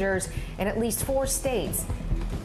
in at least 4 states.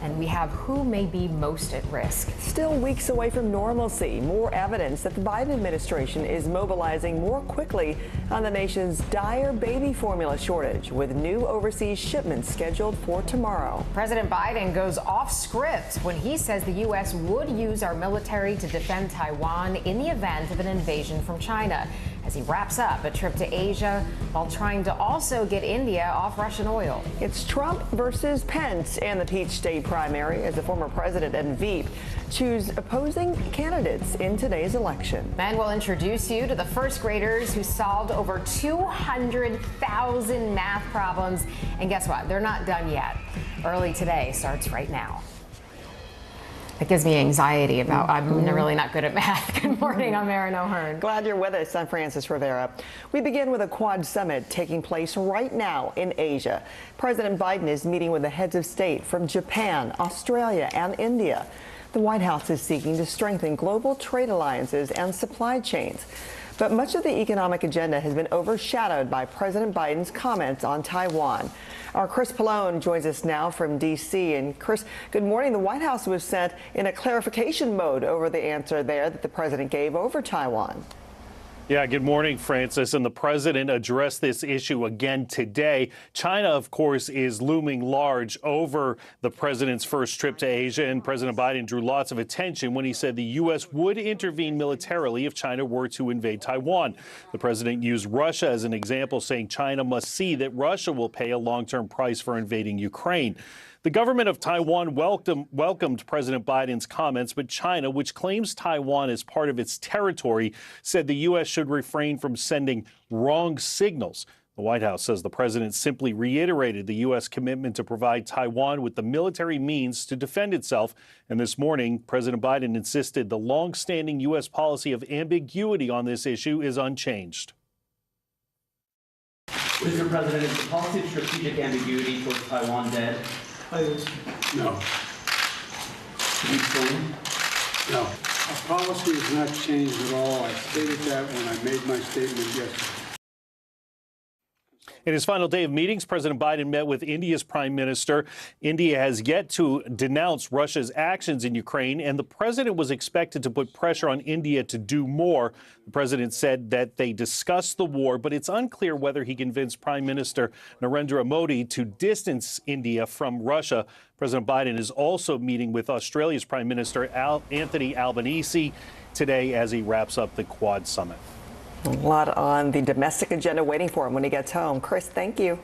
And we have who may be most at risk. Still weeks away from normalcy, more evidence that the Biden administration is mobilizing more quickly on the nation's dire baby formula shortage, with new overseas shipments scheduled for tomorrow. President Biden goes off script when he says the U.S. would use our military to defend Taiwan in the event of an invasion from China, as he wraps up a trip to Asia while trying to also get India off Russian oil. It's Trump versus Pence and the Peach State primary as the former president and Veep choose opposing candidates in today's election. And we'll introduce you to the first graders who solved over 200,000 math problems. And guess what? They're not done yet. Early Today starts right now. It gives me anxiety about I'm really not good at math. Good morning, I'm Erin O'Hearn. Glad you're with us. I'm Frances Rivera. We begin with a Quad summit taking place right now in Asia. President Biden is meeting with the heads of state from Japan, Australia, and India. The White House is seeking to strengthen global trade alliances and supply chains. But much of the economic agenda has been overshadowed by President Biden's comments on Taiwan. Our Chris Pallone joins us now from D.C. And Chris, good morning. The White House was sent in a clarification mode over the answer there that the president gave over Taiwan. Yeah, good morning, Francis. And the president addressed this issue again today. China, of course, is looming large over the president's first trip to Asia. And President Biden drew lots of attention when he said the U.S. would intervene militarily if China were to invade Taiwan. The president used Russia as an example, saying China must see that Russia will pay a long-term price for invading Ukraine. The government of Taiwan welcomed President Biden's comments, but China, which claims Taiwan as part of its territory, said the U.S. should refrain from sending wrong signals. The White House says the president simply reiterated the U.S. commitment to provide Taiwan with the military means to defend itself. And this morning, President Biden insisted the long-standing U.S. policy of ambiguity on this issue is unchanged. Mr. President, is the policy of strategic ambiguity towards Taiwan dead? No. Can you explain? No. Our policy has not changed at all. I stated that when I made my statement yesterday. In his final day of meetings, President Biden met with India's prime minister. India has yet to denounce Russia's actions in Ukraine, and the president was expected to put pressure on India to do more. The president said that they discussed the war, but it's unclear whether he convinced Prime Minister Narendra Modi to distance India from Russia. President Biden is also meeting with Australia's Prime Minister Anthony Albanese today as he wraps up the Quad summit. A lot on the domestic agenda waiting for him when he gets home. Chris, thank you.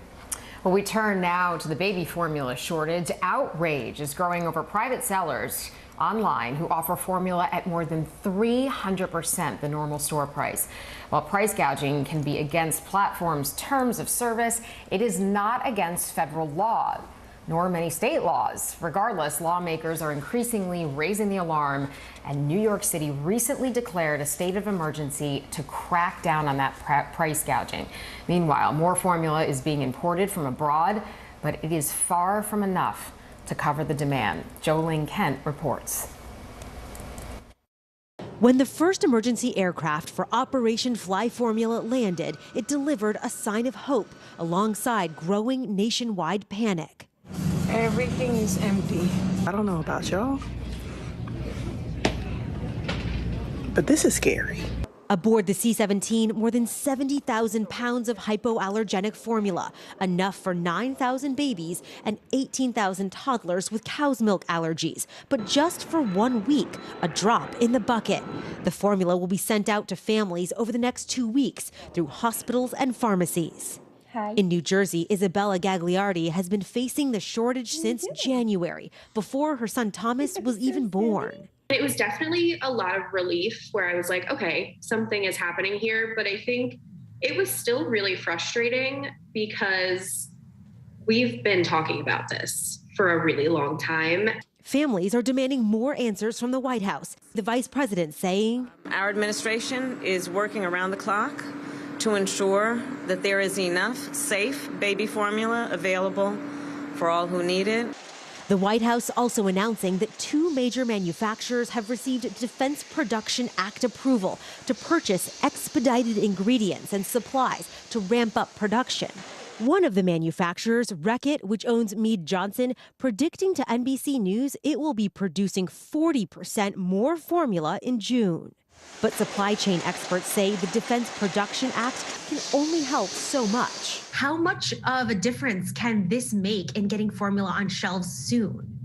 Well, we turn now to the baby formula shortage. Outrage is growing over private sellers online who offer formula at more than 300% the normal store price. While price gouging can be against platforms' terms of service, it is not against federal law, nor many state laws. Regardless, lawmakers are increasingly raising the alarm, and New York City recently declared a state of emergency to crack down on that price gouging. Meanwhile, more formula is being imported from abroad, but it is far from enough to cover the demand. Jolene Kent reports. When the first emergency aircraft for Operation Fly Formula landed, it delivered a sign of hope alongside growing nationwide panic. Everything is empty. I don't know about y'all, but this is scary. Aboard the C-17, more than 70,000 pounds of hypoallergenic formula, enough for 9,000 babies and 18,000 toddlers with cow's milk allergies. But just for 1 week, a drop in the bucket. The formula will be sent out to families over the next 2 weeks through hospitals and pharmacies. Hi. In New Jersey, Isabella Gagliardi has been facing the shortage since January, before her son Thomas was even born. It was definitely a lot of relief where I was like, okay, something is happening here. But I think it was still really frustrating because we've been talking about this for a really long time. Families are demanding more answers from the White House. The vice president saying, our administration is working around the clock to ensure that there is enough safe baby formula available for all who need it. The White House also announcing that 2 major manufacturers have received Defense Production Act approval to purchase expedited ingredients and supplies to ramp up production. One of the manufacturers, Reckitt, which owns Mead Johnson, predicting to NBC News it will be producing 40% more formula in June. But supply chain experts say the Defense Production Act can only help so much. How much of a difference can this make in getting formula on shelves soon?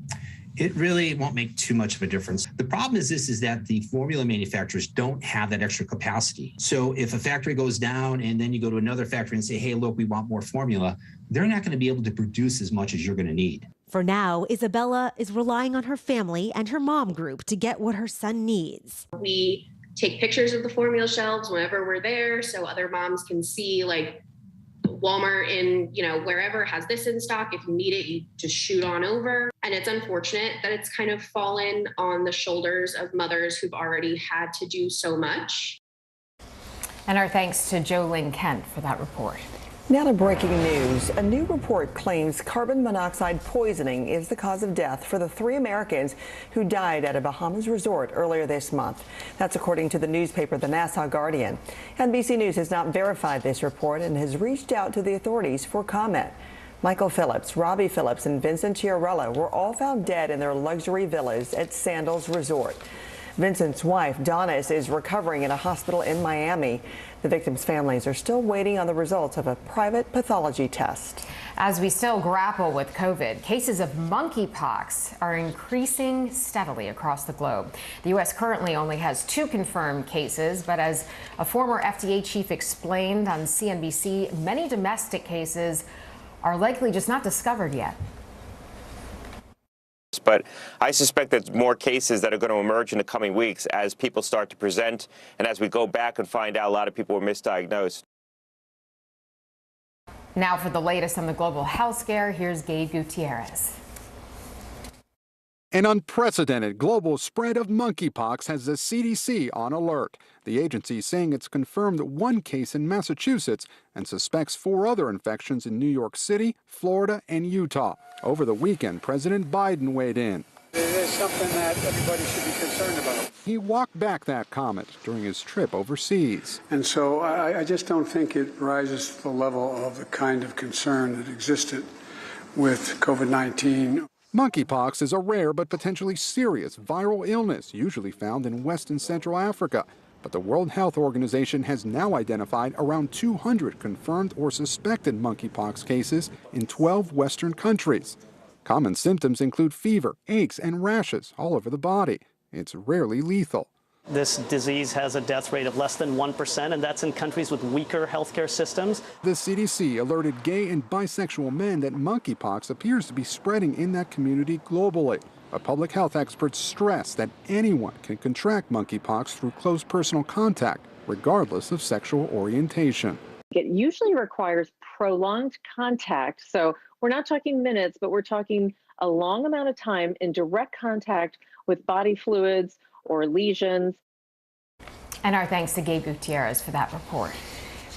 It really won't make too much of a difference. The problem is that the formula manufacturers don't have that extra capacity. So if a factory goes down and then you go to another factory and say, hey, look, we want more formula, they're not going to be able to produce as much as you're going to need. For now, Isabella is relying on her family and her mom group to get what her son needs. We take pictures of the formula shelves whenever we're there so other moms can see, like, Walmart in, wherever has this in stock. If you need it, you just shoot on over. And it's unfortunate that it's kind of fallen on the shoulders of mothers who've already had to do so much. And our thanks to Jolynn Kent for that report. Now to breaking news. A new report claims carbon monoxide poisoning is the cause of death for the 3 Americans who died at a Bahamas resort earlier this month. That's according to the newspaper The Nassau Guardian. NBC News has not verified this report and has reached out to the authorities for comment. Michael Phillips, Robbie Phillips, and Vincent Chiarella were all found dead in their luxury villas at Sandals Resort. Vincent's wife, Donis, is recovering in a hospital in Miami. The victims' families are still waiting on the results of a private pathology test. As we still grapple with COVID, cases of monkeypox are increasing steadily across the globe. The U.S. currently only has 2 confirmed cases, but as a former FDA chief explained on CNBC, many domestic cases are likely just not discovered yet. But I suspect there's more cases that are going to emerge in the coming weeks as people start to present and as we go back and find out a lot of people were misdiagnosed. Now for the latest on the global health scare, here's Gabe Gutierrez. An unprecedented global spread of monkeypox has the CDC on alert. The agency saying it's confirmed 1 case in Massachusetts and suspects 4 other infections in New York City, Florida, and Utah. Over the weekend, President Biden weighed in. It is something that everybody should be concerned about. He walked back that comment during his trip overseas. And so I just don't think it rises to the level of the kind of concern that existed with COVID-19. Monkeypox is a rare but potentially serious viral illness usually found in West and Central Africa. But the World Health Organization has now identified around 200 confirmed or suspected monkeypox cases in 12 Western countries. Common symptoms include fever, aches, and rashes all over the body. It's rarely lethal. This disease has a death rate of less than 1%, and that's in countries with weaker healthcare systems. The CDC alerted gay and bisexual men that monkeypox appears to be spreading in that community globally. But public health experts stress that anyone can contract monkeypox through close personal contact, regardless of sexual orientation. It usually requires prolonged contact. So we're not talking minutes, but we're talking a long amount of time in direct contact with body fluids or lesions. And our thanks to Gabe Gutierrez for that report.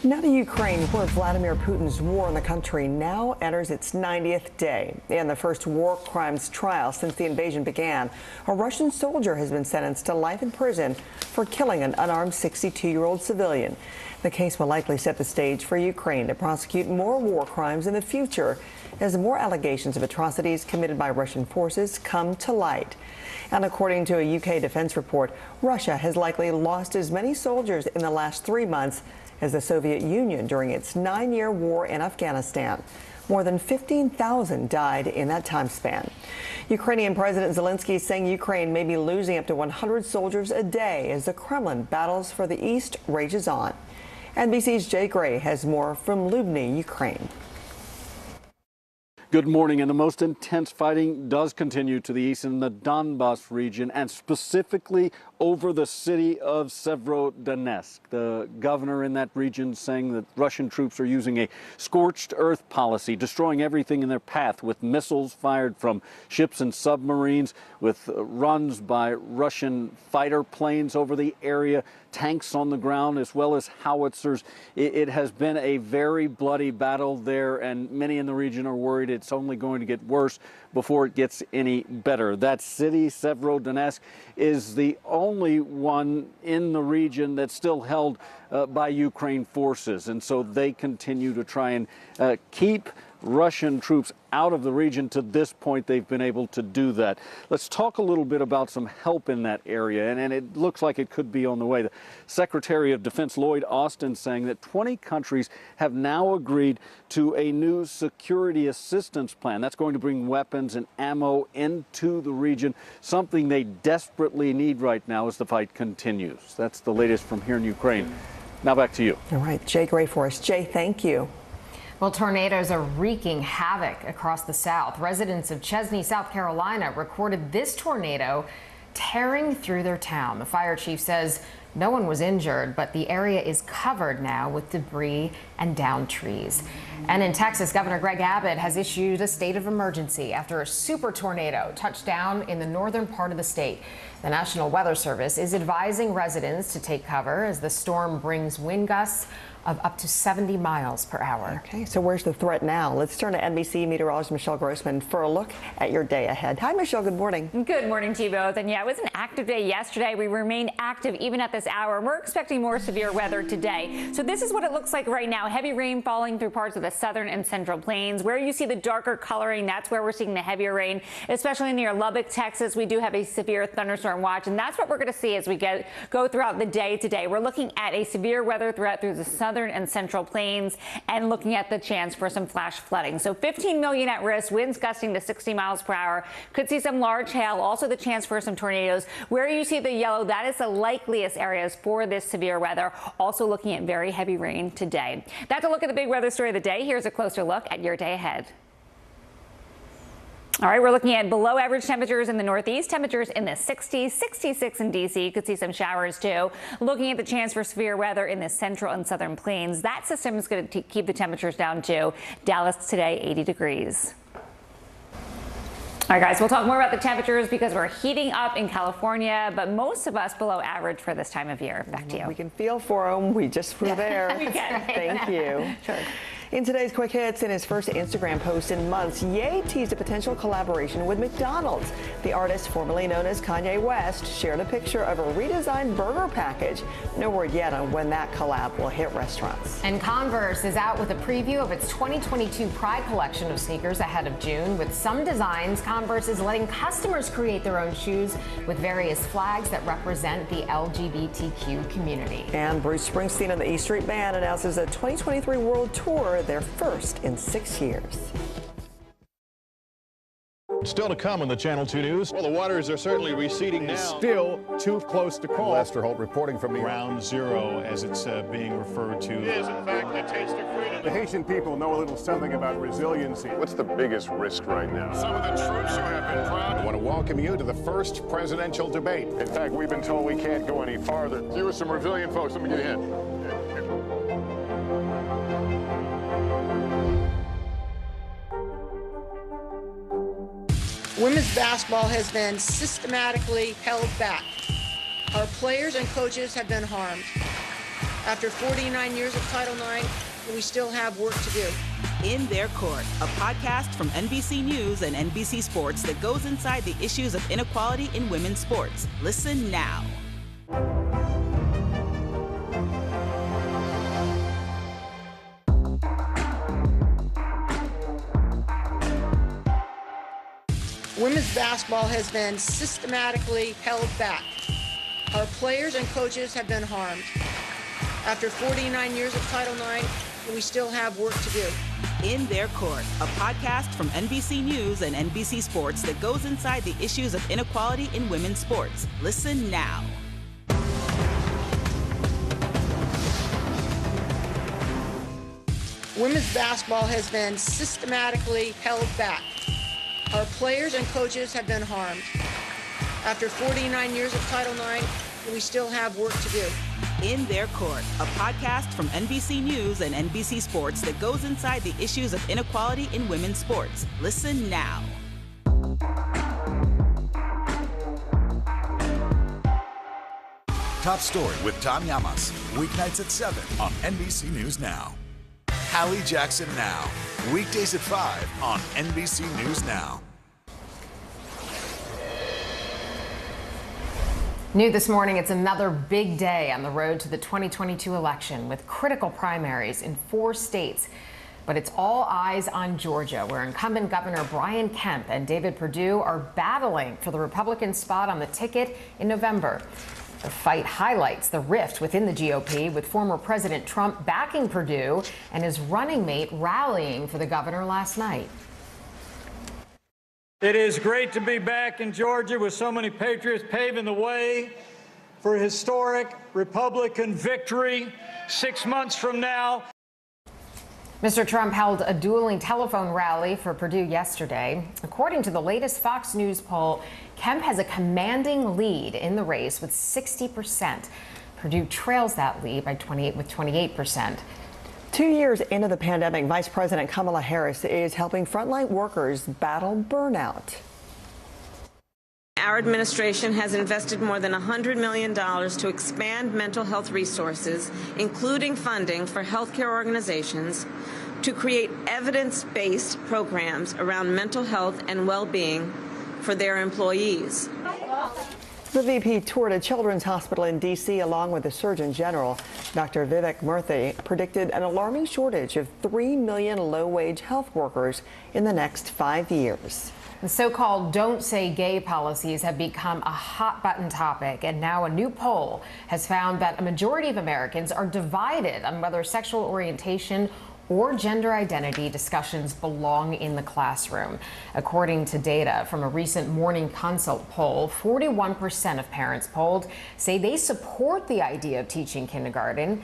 Now to Ukraine, where Vladimir Putin's war on the country now enters its 90th day. In the first war crimes trial since the invasion began, a Russian soldier has been sentenced to life in prison for killing an unarmed 62-year-old civilian. The case will likely set the stage for Ukraine to prosecute more war crimes in the future as more allegations of atrocities committed by Russian forces come to light. And according to a UK defense report, Russia has likely lost as many soldiers in the last 3 months as the Soviet Union during its 9-year war in Afghanistan. More than 15,000 died in that time span. Ukrainian President Zelensky is saying Ukraine may be losing up to 100 soldiers a day as the Kremlin battles for the east rages on. NBC's Jay Gray has more from Lubny, Ukraine. Good morning, and the most intense fighting does continue to the east in the Donbas region, and specifically over the city of Severodonetsk. The governor in that region saying that Russian troops are using a scorched earth policy, destroying everything in their path with missiles fired from ships and submarines, with runs by Russian fighter planes over the area, tanks on the ground as well as howitzers. It has been a very bloody battle there, and many in the region are worried it's only going to get worse before it gets any better. That city, Severodonetsk, is the only one in the region that's still held by Ukraine forces, and so they continue to try and keep Russian troops out of the region. To this point, they've been able to do that. Let's talk a little bit about some help in that area, and it looks like it could be on the way. The Secretary of Defense Lloyd Austin saying that 20 countries have now agreed to a new security assistance plan. That's going to bring weapons and ammo into the region, something they desperately need right now as the fight continues. That's the latest from here in Ukraine. Now back to you. All right, Jay Grayforce. Jay, thank you. Well, tornadoes are wreaking havoc across the South. Residents of Chesney, South Carolina, recorded this tornado tearing through their town. The fire chief says no one was injured, but the area is covered now with debris and downed trees. And in Texas, Governor Greg Abbott has issued a state of emergency after a super tornado touched down in the northern part of the state. The National Weather Service is advising residents to take cover as the storm brings wind gusts of up to 70 miles per hour. Okay, so where's the threat now? Let's turn to NBC meteorologist Michelle Grossman for a look at your day ahead. Hi, Michelle. Good morning. Good morning to you both. And yeah, it was an active day yesterday. We remain active even at this hour. We're expecting more severe weather today. So this is what it looks like right now. Heavy rain falling through parts of the southern and central plains. Where you see the darker coloring, that's where we're seeing the heavier rain, especially near Lubbock, Texas. We do have a severe thunderstorm watch, and that's what we're going to see as we go throughout the day today. We're looking at a severe weather threat through the southern and central plains and looking at the chance for some flash flooding. So 15 million at risk, winds gusting to 60 miles per hour. Could see some large hail, also the chance for some tornadoes. Where you see the yellow, that is the likeliest areas for this severe weather. Also looking at very heavy rain today. That's a look at the big weather story of the day. Here's a closer look at your day ahead. All right, we're looking at below average temperatures in the Northeast, temperatures in the 60s, 66 in D.C. Could see some showers too. Looking at the chance for severe weather in the central and southern plains. That system is going to keep the temperatures down too. Dallas today, 80 degrees. All right, guys, we'll talk more about the temperatures because we're heating up in California, but most of us below average for this time of year. Back to you. We can feel for them. We just were there. We can. Thank you. Sure. In today's Quick Hits, in his first Instagram post in months, Ye teased a potential collaboration with McDonald's. The artist, formerly known as Kanye West, shared a picture of a redesigned burger package. No word yet on when that collab will hit restaurants. And Converse is out with a preview of its 2022 Pride collection of sneakers ahead of June. With some designs, Converse is letting customers create their own shoes with various flags that represent the LGBTQ community. And Bruce Springsteen and the E Street Band announces a 2023 world tour, their first in 6 years. Still to come on the Channel 2 News. Well, the waters are certainly receding now. Still too close to call. Lester Holt reporting from Ground Zero, as it's being referred to. It is, in fact, a taste of freedom. The Haitian people know a little something about resiliency. What's the biggest risk right now? Some of the troops who have been proud. I want to welcome you to the first presidential debate. In fact, we've been told we can't go any farther. You are some resilient folks. Let me get a hint. Women's basketball has been systematically held back. Our players and coaches have been harmed. After 49 years of Title IX, we still have work to do. In Their Court, a podcast from NBC News and NBC Sports that goes inside the issues of inequality in women's sports. Listen now. Women's basketball has been systematically held back. Our players and coaches have been harmed. After 49 years of Title IX, we still have work to do. In Their Court, a podcast from NBC News and NBC Sports that goes inside the issues of inequality in women's sports. Listen now. Women's basketball has been systematically held back. Our players and coaches have been harmed. After 49 years of Title IX, we still have work to do. In Their Court, a podcast from NBC News and NBC Sports that goes inside the issues of inequality in women's sports. Listen now. Top Story with Tom Llamas, weeknights at 7 on NBC News Now. Hallie Jackson Now, weekdays at 5 on NBC News Now. New this morning, it's another big day on the road to the 2022 election with critical primaries in 4 states. But it's all eyes on Georgia, where incumbent Governor Brian Kemp and David Perdue are battling for the Republican spot on the ticket in November. The fight highlights the rift within the GOP, with former President Trump backing Perdue and his running mate rallying for the governor last night. It is great to be back in Georgia with so many patriots paving the way for a historic Republican victory 6 months from now. Mr. Trump held a dueling telephone rally for Perdue yesterday. According to the latest Fox News poll, Kemp has a commanding lead in the race with 60%. Perdue trails that lead by 28%. 2 years into the pandemic, Vice President Kamala Harris is helping frontline workers battle burnout. Our administration has invested more than $100 million to expand mental health resources, including funding for healthcare organizations, to create evidence-based programs around mental health and well-being for their employees. The VP toured a children's hospital in D.C. along with the Surgeon General. Dr. Vivek Murthy predicted an alarming shortage of 3 million low-wage health workers in the next 5 years. The so-called Don't Say Gay policies have become a hot-button topic, and now a new poll has found that a majority of Americans are divided on whether sexual orientation or gender identity discussions belong in the classroom. According to data from a recent Morning Consult poll, 41% of parents polled say they support the idea of teaching kindergarten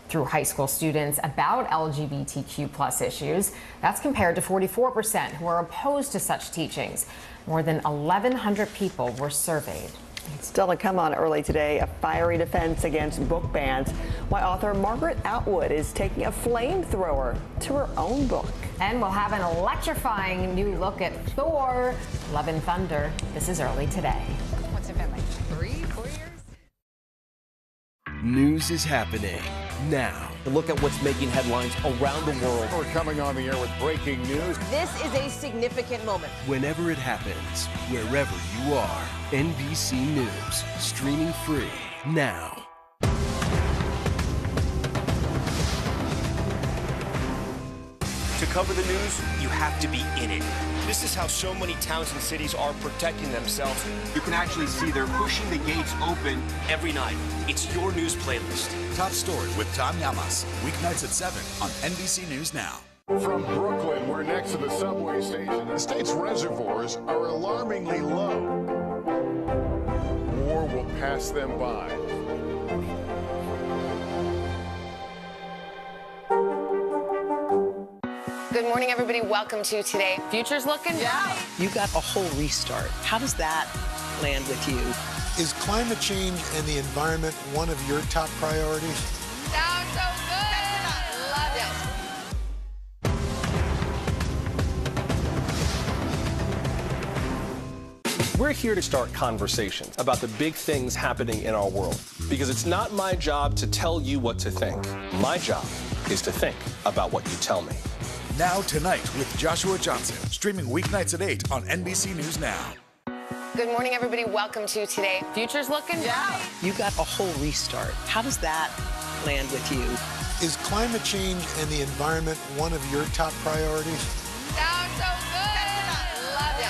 through high school students about LGBTQ+ issues. That's compared to 44% who are opposed to such teachings. More than 1,100 people were surveyed. Still to come on early today, a fiery defense against book bans. Why author Margaret Atwood is taking a flamethrower to her own book. And we'll have an electrifying new look at Thor: Love and Thunder. This is early today. What's it been, like 3-4 years? News is happening now. Look at what's making headlines around the world. We're coming on the air with breaking news. This is a significant moment. Whenever it happens, wherever you are, NBC News, streaming free now. To cover the news, you have to be in it. This is how so many towns and cities are protecting themselves. You can actually see they're pushing the gates open every night. It's your news playlist. Top Story with Tom Llamas, weeknights at 7 on NBC News Now. From Brooklyn, we're next to the subway station. The state's reservoirs are alarmingly low. War will pass them by. Good morning, everybody. Welcome to Today. Future's looking bright. You got a whole restart. How does that land with you? Is climate change and the environment one of your top priorities? Sounds so good. Love it. We're here to start conversations about the big things happening in our world, because it's not my job to tell you what to think. My job is to think about what you tell me. Now Tonight with Joshua Johnson, streaming weeknights at 8 on NBC News Now. Good morning, everybody. Welcome to Today. Future's looking bright. You got a whole restart. How does that land with you? Is climate change and the environment one of your top priorities? Sounds so good. Love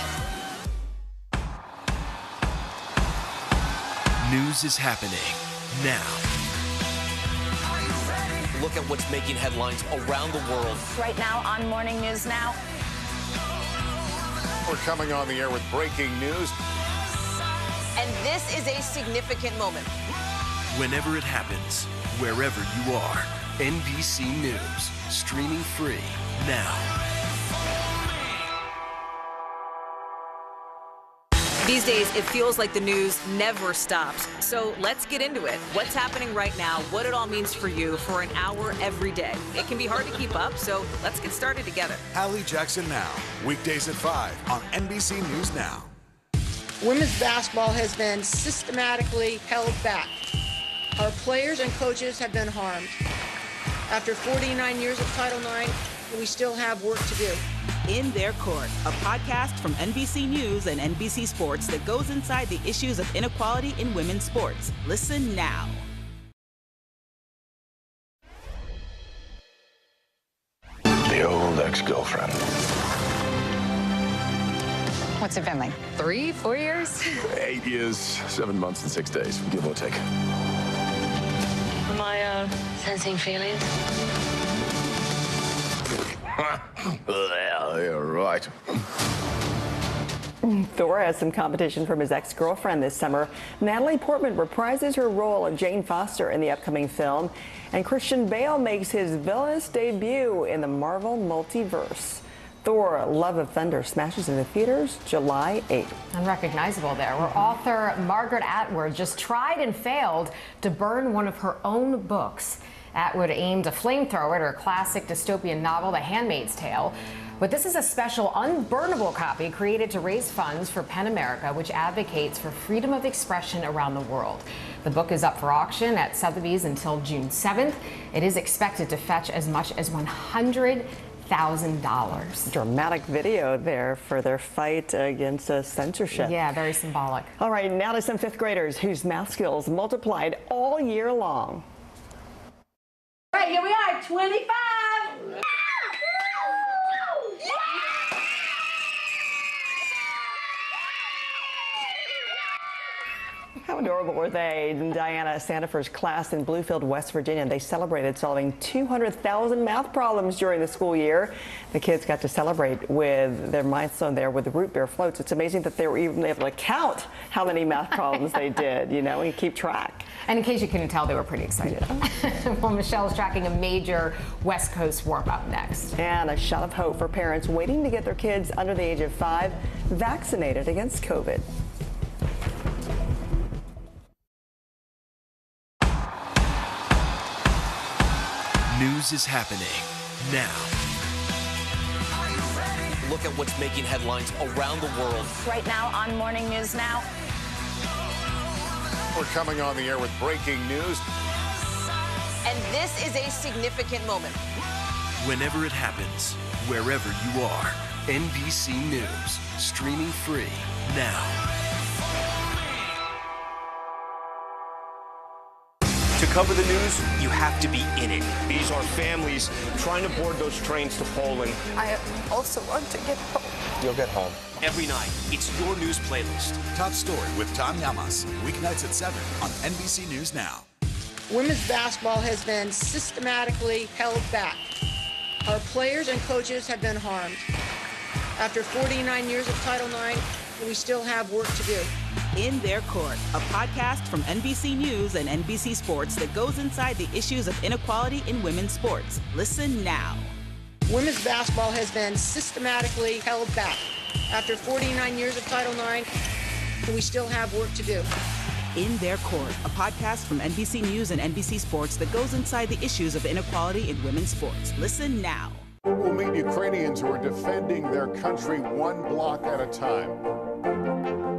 it. News is happening now. Look at what's making headlines around the world. Right now on Morning News Now. We're coming on the air with breaking news. And this is a significant moment. Whenever it happens, wherever you are, NBC News, streaming free now. These days, it feels like the news never stops. So let's get into it. What's happening right now, what it all means for you for an hour every day. It can be hard to keep up, so let's get started together. Hallie Jackson Now, weekdays at 5 on NBC News Now. Women's basketball has been systematically held back. Our players and coaches have been harmed. After 49 years of Title IX, we still have work to do. In Their Court, a podcast from NBC News and NBC Sports that goes inside the issues of inequality in women's sports. Listen now. The old ex-girlfriend. What's it been, like 3, 4 years? 8 years, 7 months and 6 days, give or take. Am I sensing feelings? Well, you're right. Thor has some competition from his ex-girlfriend this summer. Natalie Portman reprises her role of Jane Foster in the upcoming film, and Christian Bale makes his villainous debut in the Marvel multiverse. Thor: Love of Thunder smashes into theaters July 8th. Unrecognizable there, where author Margaret Atwood just tried and failed to burn one of her own books. Atwood aimed a flamethrower at her classic dystopian novel, The Handmaid's Tale. But this is a special unburnable copy created to raise funds for PEN America, which advocates for freedom of expression around the world. The book is up for auction at Sotheby's until June 7th. It is expected to fetch as much as $100,000. Dramatic video there for their fight against censorship. Yeah, very symbolic. All right, now to some fifth graders whose math skills multiplied all year long. All right, here we are, 25. How adorable were they? Diana Sandifer's class in Bluefield, West Virginia, they celebrated solving 200,000 math problems during the school year. The kids got to celebrate with their milestone there with the root beer floats. It's amazing that they were even able to count how many math problems they did, you know, and keep track. And in case you couldn't tell, they were pretty excited. Yeah. Well, Michelle's tracking a major West Coast warm-up next. And a shot of hope for parents waiting to get their kids under the age of 5 vaccinated against COVID. News is happening now. Look at what's making headlines around the world. Right now on Morning News Now. We're coming on the air with breaking news. And this is a significant moment. Whenever it happens, wherever you are, NBC News, streaming free now. To cover the news, you have to be in it. These are families trying to board those trains to Poland. I also want to get home. You'll get home. Every night, it's your news playlist. Top Story with Tom Llamas, weeknights at 7 on NBC News Now. Women's basketball has been systematically held back. Our players and coaches have been harmed. After 49 years of Title IX, we still have work to do. In Their Court, a podcast from NBC News and NBC Sports that goes inside the issues of inequality in women's sports. Listen now. Women's basketball has been systematically held back. After 49 years of Title IX, we still have work to do. In Their Court, a podcast from NBC News and NBC Sports that goes inside the issues of inequality in women's sports. Listen now. We'll meet Ukrainians who are defending their country one block at a time.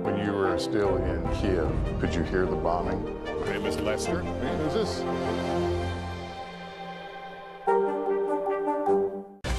When you were still in Kiev, could you hear the bombing? My name is Lester. Who's this?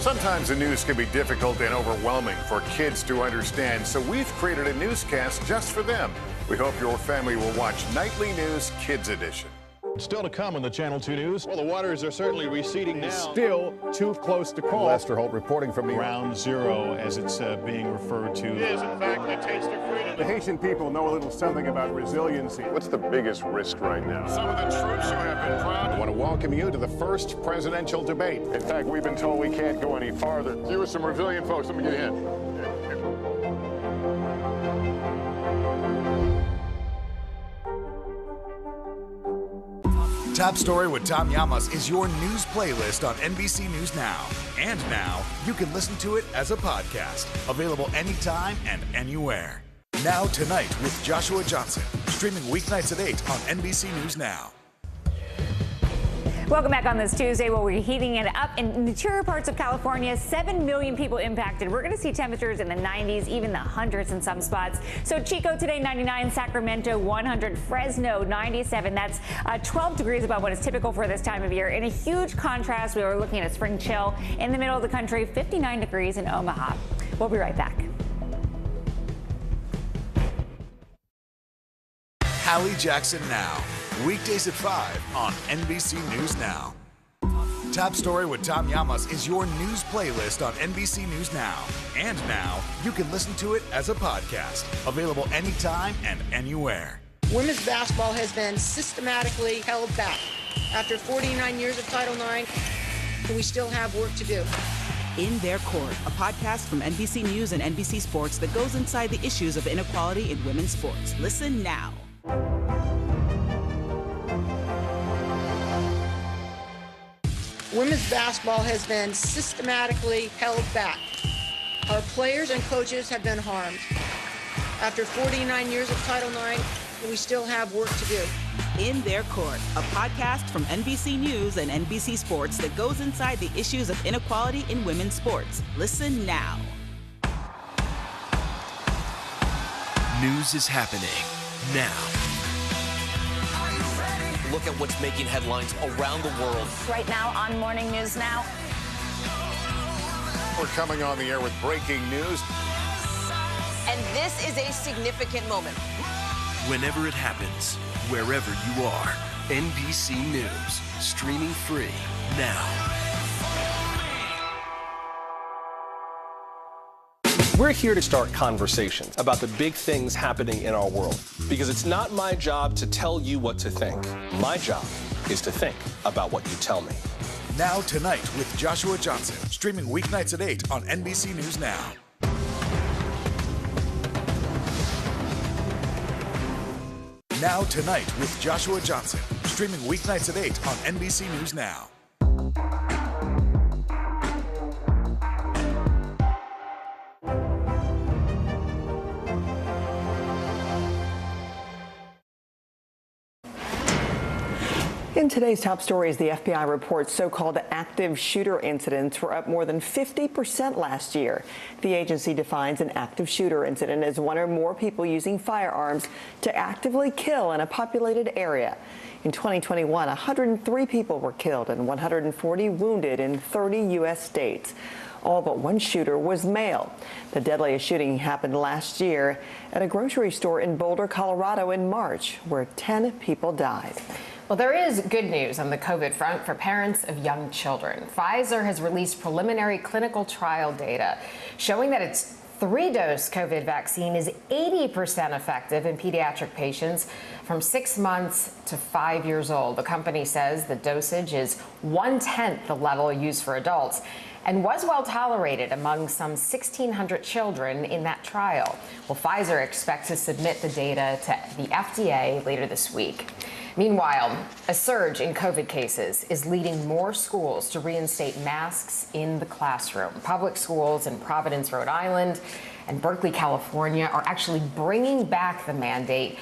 Sometimes the news can be difficult and overwhelming for kids to understand, so we've created a newscast just for them. We hope your family will watch Nightly News Kids Edition. Still to come on the Channel 2 News. Well, the waters are certainly receding now. Still too close to call. Lester Holt reporting from Ground Zero, as it's being referred to. It is, in fact, a taste of freedom. The Haitian people know a little something about resiliency. What's the biggest risk right now? Some of the troops who have been proud. I want to welcome you to the first presidential debate. In fact, we've been told we can't go any farther. You with some resilient folks, let me get in. Top Story with Tom Llamas is your news playlist on NBC News Now. And now, you can listen to it as a podcast. Available anytime and anywhere. Now Tonight with Joshua Johnson. Streaming weeknights at 8 on NBC News Now. Welcome back on this Tuesday. Well, we're heating it up in interior parts of California. 7 million people impacted. We're going to see temperatures in the 90s, even the hundreds in some spots. So Chico today 99, Sacramento 100, Fresno 97. That's 12 degrees above what is typical for this time of year. In a huge contrast, we were looking at a spring chill in the middle of the country, 59 degrees in Omaha. We'll be right back. Hallie Jackson Now, weekdays at 5 on NBC News Now. Top Story with Tom Llamas is your news playlist on NBC News Now. And now, you can listen to it as a podcast, available anytime and anywhere. Women's basketball has been systematically held back. After 49 years of Title IX, we still have work to do. In Their Court, a podcast from NBC News and NBC Sports that goes inside the issues of inequality in women's sports. Listen now. Women's basketball has been systematically held back. Our players and coaches have been harmed. After 49 years of Title IX, we still have work to do. In Their Court, a podcast from NBC News and NBC Sports that goes inside the issues of inequality in women's sports. Listen now. News is happening now. Look at what's making headlines around the world. Right now on Morning News Now. We're coming on the air with breaking news. And this is a significant moment. Whenever it happens, wherever you are, NBC News, streaming free now. We're here to start conversations about the big things happening in our world, because it's not my job to tell you what to think. My job is to think about what you tell me. Now Tonight with Joshua Johnson, streaming weeknights at 8 on NBC News Now. Now Tonight with Joshua Johnson, streaming weeknights at 8 on NBC News Now. In today's top stories, the FBI reports so-called active shooter incidents were up more than 50% last year. The agency defines an active shooter incident as one or more people using firearms to actively kill in a populated area. In 2021, 103 people were killed and 140 wounded in 30 U.S. states. All but one shooter was male. The deadliest shooting happened last year at a grocery store in Boulder, Colorado in March, where 10 people died. Well, there is good news on the COVID front for parents of young children. Pfizer has released preliminary clinical trial data showing that its 3-dose COVID vaccine is 80% effective in pediatric patients from 6 months to 5 years old. The company says the dosage is 1/10 the level used for adults and was well tolerated among some 1,600 children in that trial. Well, Pfizer expects to submit the data to the FDA later this week. Meanwhile, a surge in COVID cases is leading more schools to reinstate masks in the classroom. Public schools in Providence, Rhode Island, and Berkeley, California are actually bringing back the mandate,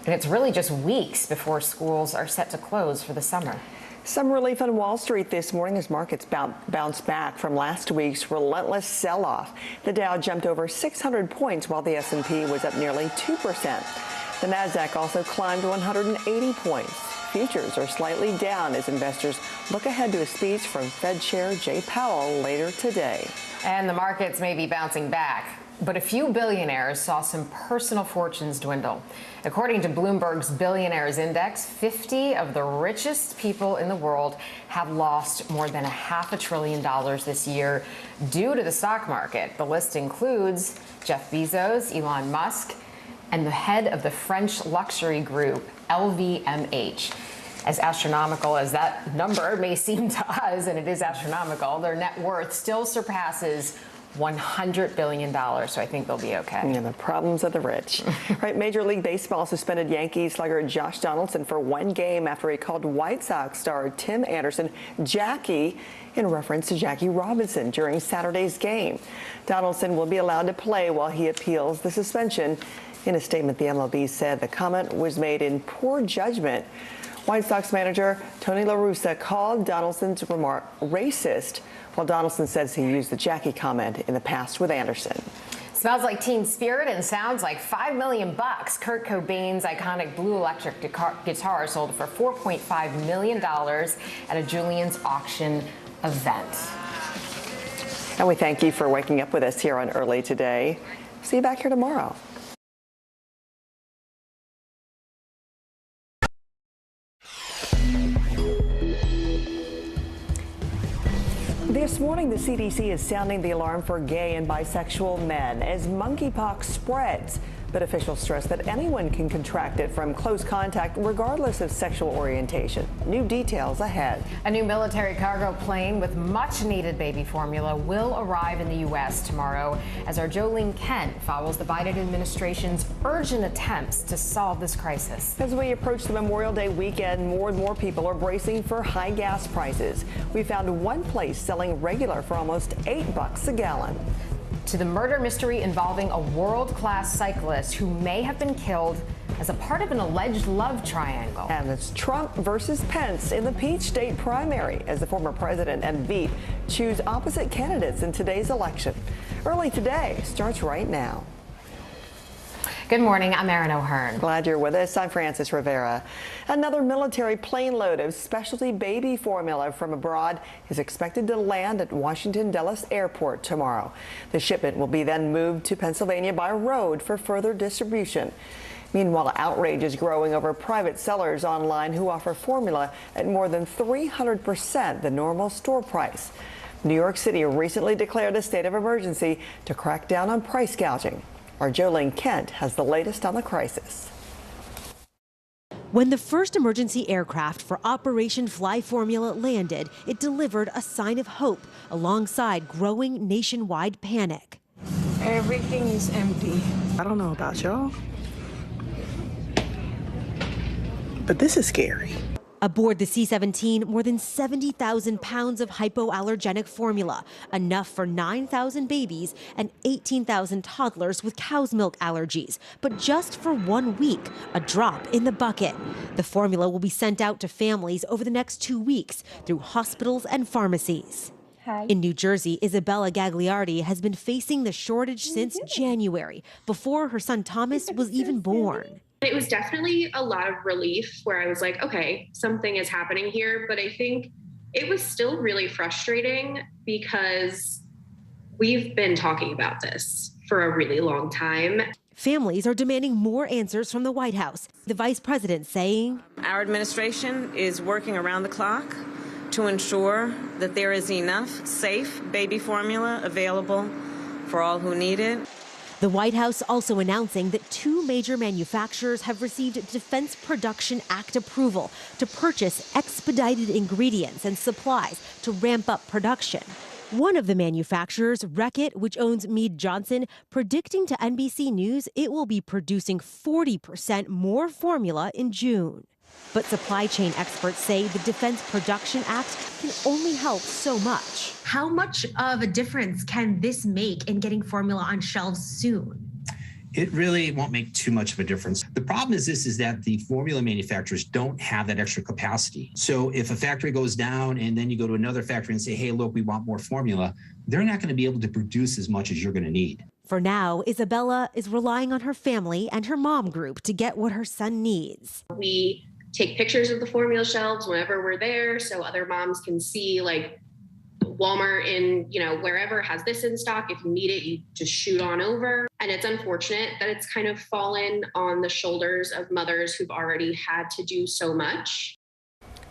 and it's really just weeks before schools are set to close for the summer. Some relief on Wall Street this morning as markets bounce back from last week's relentless sell-off. The Dow jumped over 600 points while the S&P was up nearly 2%. The Nasdaq also climbed 180 points. Futures are slightly down as investors look ahead to a speech from Fed Chair Jay Powell later today. And the markets may be bouncing back, but a few billionaires saw some personal fortunes dwindle. According to Bloomberg's Billionaires Index, 50 of the richest people in the world have lost more than $500 billion this year due to the stock market. The list includes Jeff Bezos, Elon Musk, and the head of the French luxury group LVMH. As astronomical as that number may seem to us, and it is astronomical, their net worth still surpasses $100 billion, so I think they'll be okay. Yeah, the problems of the rich. Right, Major League Baseball suspended Yankees slugger Josh Donaldson for one game after he called White Sox star Tim Anderson Jackie in reference to Jackie Robinson during Saturday's game. Donaldson will be allowed to play while he appeals the suspension. In a statement, the MLB said the comment was made in poor judgment. White Sox manager Tony La Russa called Donaldson's remark racist, while Donaldson says he used the Jackie comment in the past with Anderson. Smells like teen spirit and sounds like $5 million. Kurt Cobain's iconic blue electric guitar sold for $4.5 million at a Julian's auction event. And we thank you for waking up with us here on Early Today. See you back here tomorrow. This morning, the CDC is sounding the alarm for gay and bisexual men as monkeypox spreads. But officials stress that anyone can contract it from close contact regardless of sexual orientation. New details ahead. A new military cargo plane with much needed baby formula will arrive in the U.S. tomorrow as our Jolene Kent follows the Biden administration's urgent attempts to solve this crisis. As we approach the Memorial Day weekend, more and more people are bracing for high gas prices. We found one place selling regular for almost $8 a gallon. To the murder mystery involving a world-class cyclist who may have been killed as a part of an alleged love triangle. And it's Trump versus Pence in the Peach State primary as the former president and Veep choose opposite candidates in today's election. Early Today starts right now. Good morning, I'm Erin O'Hearn. Glad you're with us. I'm Frances Rivera. Another military plane load of specialty baby formula from abroad is expected to land at Washington Dulles Airport tomorrow. The shipment will be then moved to Pennsylvania by road for further distribution. Meanwhile, outrage is growing over private sellers online who offer formula at more than 300% the normal store price. New York City recently declared a state of emergency to crack down on price gouging. Our Jolene Kent has the latest on the crisis. When the first emergency aircraft for Operation Fly Formula landed, it delivered a sign of hope alongside growing nationwide panic. Everything is empty. I don't know about y'all, but this is scary. Aboard the C-17, more than 70,000 pounds of hypoallergenic formula, enough for 9,000 babies and 18,000 toddlers with cow's milk allergies. But just for 1 week, a drop in the bucket. The formula will be sent out to families over the next 2 weeks through hospitals and pharmacies. In New Jersey, Isabella Gagliardi has been facing the shortage since January, before her son Thomas was even born. It was definitely a lot of relief where I was like, okay, something is happening here. But I think it was still really frustrating because we've been talking about this for a really long time. Families are demanding more answers from the White House. The vice president saying, Our administration is working around the clock to ensure that there is enough safe baby formula available for all who need it. The White House also announcing that 2 major manufacturers have received Defense Production Act approval to purchase expedited ingredients and supplies to ramp up production. One of the manufacturers, Reckitt, which owns Mead Johnson, predicting to NBC News it will be producing 40% more formula in June. But supply chain experts say the Defense Production Act can only help so much. How much of a difference can this make in getting formula on shelves soon? It really won't make too much of a difference. The problem is that the formula manufacturers don't have that extra capacity. So if a factory goes down and then you go to another factory and say, hey, look, we want more formula, they're not going to be able to produce as much as you're going to need. For now, Isabella is relying on her family and her mom group to get what her son needs. We take pictures of the formula shelves whenever we're there so other moms can see, like, Walmart in, wherever has this in stock. If you need it, you just shoot on over. And it's unfortunate that it's kind of fallen on the shoulders of mothers who've already had to do so much.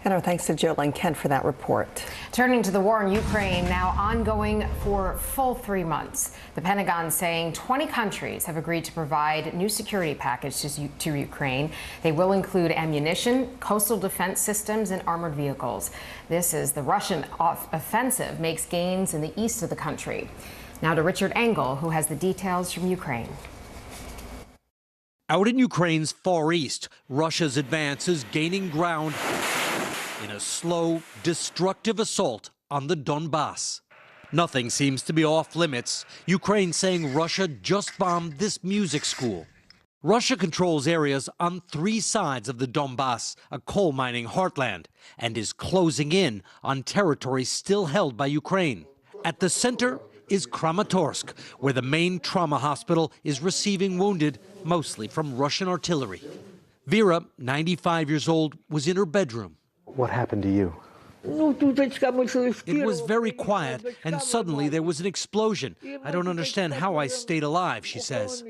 And our thanks to Jolene Kent for that report. Turning to the war in Ukraine, now ongoing for full 3 months. The Pentagon saying 20 countries have agreed to provide new security packages to Ukraine. They will include ammunition, coastal defense systems, and armored vehicles. This is the Russian offensive makes gains in the east of the country. Now to Richard Engel, who has the details from Ukraine. Out in Ukraine's far east, Russia's advance is gaining ground in a slow, destructive assault on the Donbass. Nothing seems to be off limits. Ukraine saying Russia just bombed this music school. Russia controls areas on 3 sides of the Donbass, a coal mining heartland, and is closing in on territory still held by Ukraine. At the center is Kramatorsk, where the main trauma hospital is receiving wounded, mostly from Russian artillery. Vera, 95 years old, was in her bedroom. What happened to you? It was very quiet, and suddenly there was an explosion. I don't understand how I stayed alive, she says.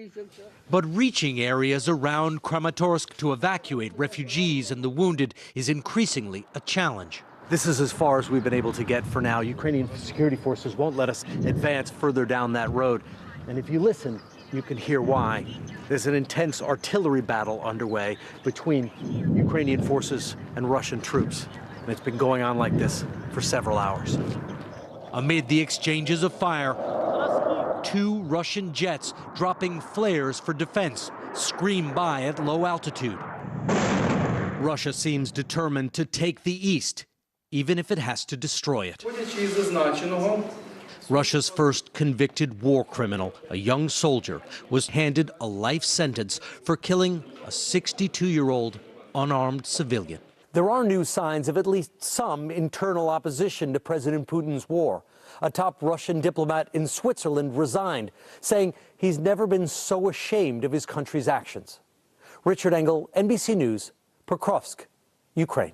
But reaching areas around Kramatorsk to evacuate refugees and the wounded is increasingly a challenge. This is as far as we've been able to get for now. Ukrainian security forces won't let us advance further down that road. And if you listen, you can hear why. There's an intense artillery battle underway between Ukrainian forces and Russian troops. And it's been going on like this for several hours. Amid the exchanges of fire, 2 Russian jets dropping flares for defense scream by at low altitude. Russia seems determined to take the east, even if it has to destroy it. Russia's first convicted war criminal, a young soldier, was handed a life sentence for killing a 62-year-old unarmed civilian. There are new signs of at least some internal opposition to President Putin's war. A top Russian diplomat in Switzerland resigned, saying he's never been so ashamed of his country's actions. Richard Engel, NBC News, Pokrovsk, Ukraine.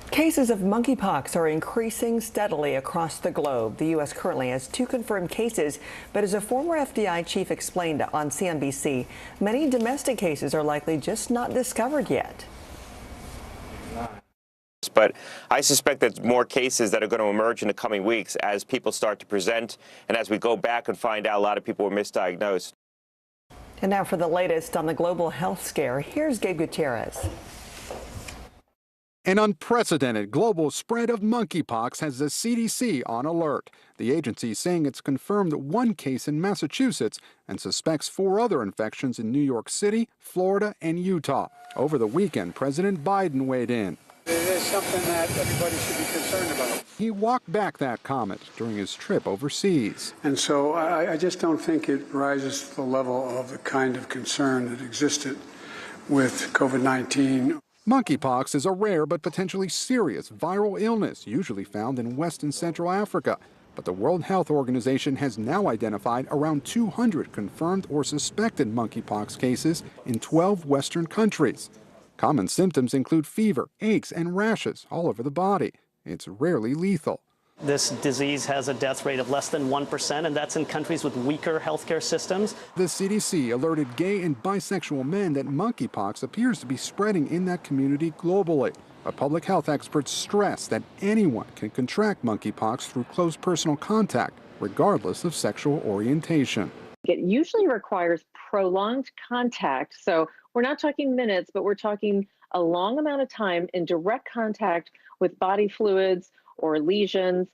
Cases of monkeypox are increasing steadily across the globe. The U.S. currently has 2 confirmed cases, but as a former FBI chief explained on CNBC, many domestic cases are likely just not discovered yet. But I suspect that more cases that are going to emerge in the coming weeks as people start to present and as we go back and find out a lot of people were misdiagnosed. And now for the latest on the global health scare, here's Gabe Gutierrez. An unprecedented global spread of monkeypox has the CDC on alert. The agency saying it's confirmed 1 case in Massachusetts and suspects 4 other infections in New York City, Florida, and Utah. Over the weekend, President Biden weighed in. It is something that everybody should be concerned about. He walked back that comment during his trip overseas. And so I just don't think it rises to the level of the kind of concern that existed with COVID-19. Monkeypox is a rare but potentially serious viral illness usually found in West and Central Africa. But the World Health Organization has now identified around 200 confirmed or suspected monkeypox cases in 12 Western countries. Common symptoms include fever, aches, and rashes all over the body. It's rarely lethal. This disease has a death rate of less than 1%, and that's in countries with weaker healthcare systems. The CDC alerted gay and bisexual men that monkeypox appears to be spreading in that community globally. But public health experts stress that anyone can contract monkeypox through close personal contact, regardless of sexual orientation. It usually requires prolonged contact. So we're not talking minutes, but we're talking a long amount of time in direct contact with body fluids or lesions.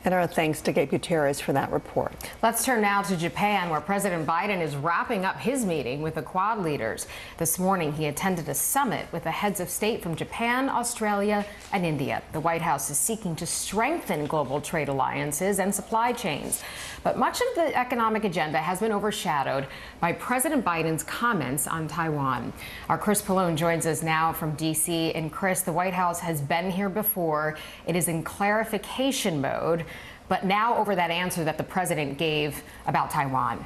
And our thanks to Gabe Gutierrez for that report. Let's turn now to Japan, where President Biden is wrapping up his meeting with the Quad leaders. This morning, he attended a summit with the heads of state from Japan, Australia, and India. The White House is seeking to strengthen global trade alliances and supply chains. But much of the economic agenda has been overshadowed by President Biden's comments on Taiwan. Our Chris Pallone joins us now from D.C. And Chris, the White House has been here before. It is in clarification mode. But now over that answer that the president gave about Taiwan.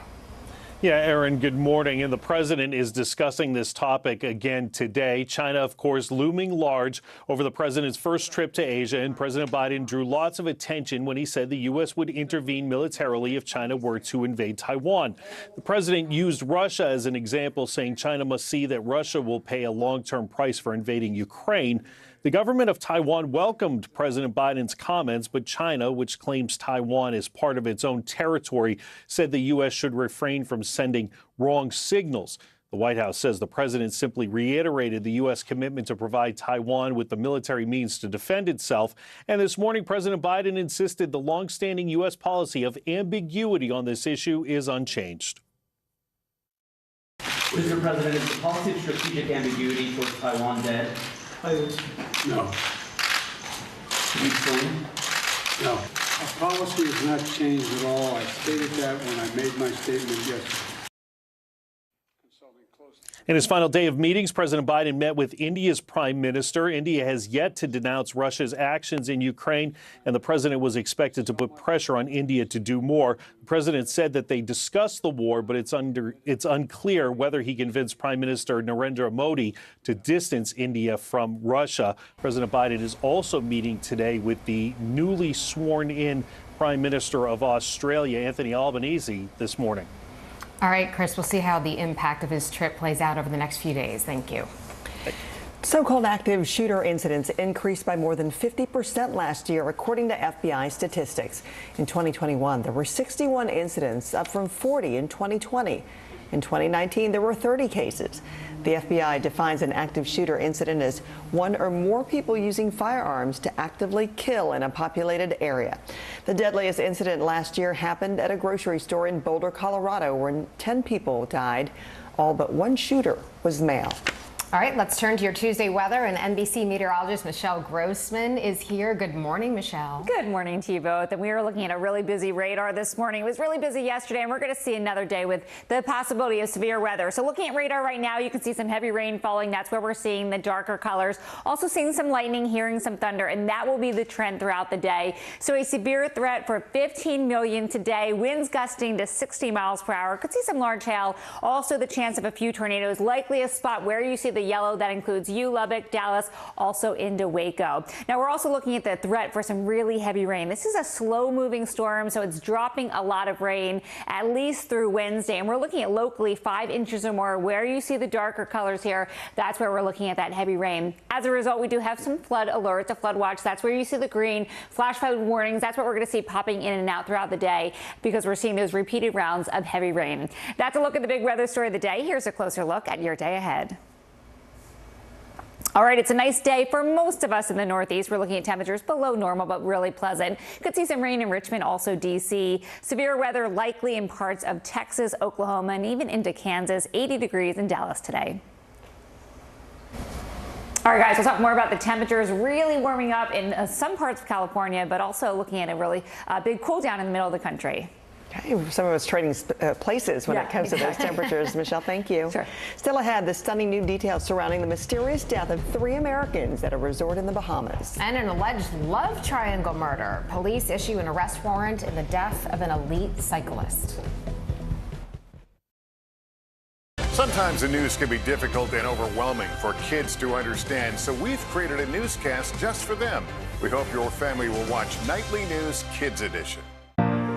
Yeah, Aaron, good morning. And the president is discussing this topic again today. China, of course, looming large over the president's first trip to Asia. And President Biden drew lots of attention when he said the U.S. would intervene militarily if China were to invade Taiwan. The president used Russia as an example, saying China must see that Russia will pay a long-term price for invading Ukraine. The government of Taiwan welcomed President Biden's comments, but China, which claims Taiwan is part of its own territory, said the U.S. should refrain from sending wrong signals. The White House says the president simply reiterated the U.S. commitment to provide Taiwan with the military means to defend itself. And this morning, President Biden insisted the longstanding U.S. policy of ambiguity on this issue is unchanged. Mr. President, is the policy of strategic ambiguity towards Taiwan dead? No. Can you explain? No. Our policy has not changed at all. I stated that when I made my statement yesterday. In his final day of meetings, President Biden met with India's prime minister. India has yet to denounce Russia's actions in Ukraine, and the president was expected to put pressure on India to do more. The president said that they discussed the war, but it's unclear whether he convinced Prime Minister Narendra Modi to distance India from Russia. President Biden is also meeting today with the newly sworn-in Prime Minister of Australia, Anthony Albanese, this morning. All right, Chris, we'll see how the impact of his trip plays out over the next few days. Thank you. So-called active shooter incidents increased by more than 50% last year, according to FBI statistics. In 2021, there were 61 incidents, up from 40 in 2020. In 2019, there were 30 cases. The FBI defines an active shooter incident as one or more people using firearms to actively kill in a populated area. The deadliest incident last year happened at a grocery store in Boulder, Colorado, where 10 people died. All but one shooter was male. All right, let's turn to your Tuesday weather, and NBC meteorologist Michelle Grossman is here. Good morning, Michelle. Good morning to you both. And we are looking at a really busy radar this morning. It was really busy yesterday, and we're going to see another day with the possibility of severe weather. So looking at radar right now, you can see some heavy rain falling. That's where we're seeing the darker colors. Also seeing some lightning, hearing some thunder, and that will be the trend throughout the day. So a severe threat for 15 million today. Winds gusting to 60 miles per hour. Could see some large hail. Also the chance of a few tornadoes. Likely a spot where you see the yellow. That includes you, Lubbock, Dallas, also into Waco. Now we're also looking at the threat for some really heavy rain. This is a slow moving storm, so it's dropping a lot of rain at least through Wednesday. And we're looking at locally 5 inches or more. Where you see the darker colors here, that's where we're looking at that heavy rain. As a result, we do have some flood alerts, a flood watch. That's where you see the green flash flood warnings. That's what we're going to see popping in and out throughout the day because we're seeing those repeated rounds of heavy rain. That's a look at the big weather story of the day. Here's a closer look at your day ahead. All right, it's a nice day for most of us in the Northeast. We're looking at temperatures below normal, but really pleasant. Could see some rain in Richmond, also D.C. Severe weather likely in parts of Texas, Oklahoma, and even into Kansas. 80 degrees in Dallas today. All right, guys, we'll talk more about the temperatures really warming up in some parts of California, but also looking at a really big cool down in the middle of the country. Okay, some of us trading places when it comes to those temperatures. Michelle, thank you. Sure. Still ahead, the stunning new details surrounding the mysterious death of 3 Americans at a resort in the Bahamas. And an alleged love triangle murder. Police issue an arrest warrant in the death of an elite cyclist. Sometimes the news can be difficult and overwhelming for kids to understand, so we've created a newscast just for them. We hope your family will watch Nightly News Kids Edition.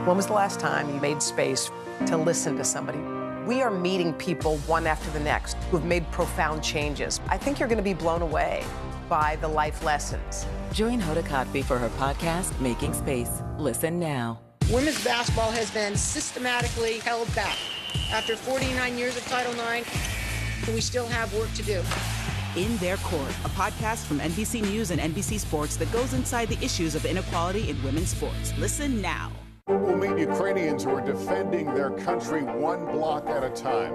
When was the last time you made space to listen to somebody? We are meeting people one after the next who've made profound changes. I think you're going to be blown away by the life lessons. Join Hoda Kotb for her podcast, Making Space. Listen now. Women's basketball has been systematically held back. After 49 years of Title IX, we still have work to do. In Their Court, a podcast from NBC News and NBC Sports that goes inside the issues of inequality in women's sports. Listen now. We'll meet Ukrainians who are defending their country one block at a time.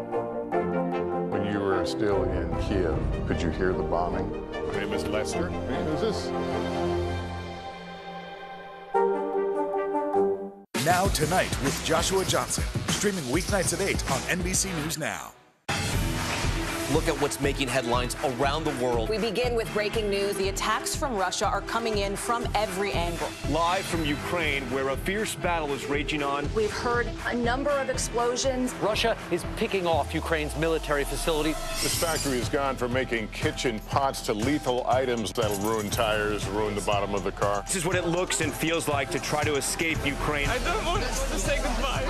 When you were still in Kiev, could you hear the bombing? My name is Lester. Who's this? Now Tonight with Joshua Johnson, streaming weeknights at 8 on NBC News Now. Look at what's making headlines around the world. We begin with breaking news. The attacks from Russia are coming in from every angle. Live from Ukraine, where a fierce battle is raging on. We've heard a number of explosions. Russia is picking off Ukraine's military facility. This factory has gone from making kitchen pots to lethal items that'll ruin tires, ruin the bottom of the car. This is what it looks and feels like to try to escape Ukraine. I don't want to say goodbye.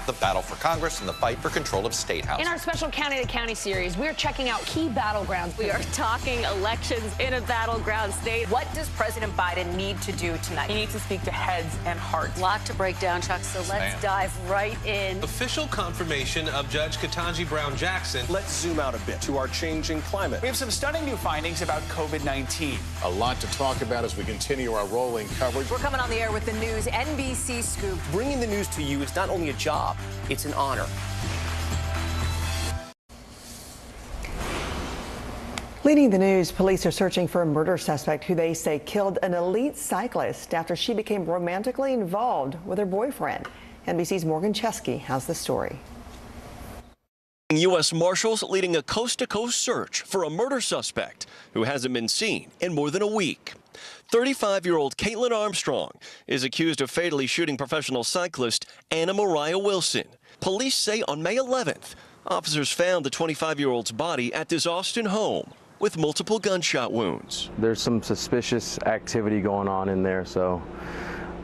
The battle for Congress and the fight for control of State House. In our special County to County series, we're checking out key battlegrounds. We are talking elections in a battleground state. What does President Biden need to do tonight? He needs to speak to heads and hearts. A lot to break down, Chuck, so let's dive right in. Official confirmation of Judge Ketanji Brown Jackson. Let's zoom out a bit to our changing climate. We have some stunning new findings about COVID-19. A lot to talk about as we continue our rolling coverage. We're coming on the air with the news NBC Scoop. Bringing the news to you is not only a job, it's an honor. Leading the news, police are searching for a murder suspect who they say killed an elite cyclist after she became romantically involved with her boyfriend. NBC's Morgan Chesky has the story. U.S. Marshals leading a coast-to-coast search for a murder suspect who hasn't been seen in more than a week. 35-year-old Caitlin Armstrong is accused of fatally shooting professional cyclist Anna Mariah Wilson. Police say on May 11th, officers found the 25-year-old's body at this Austin home with multiple gunshot wounds. There's some suspicious activity going on in there, so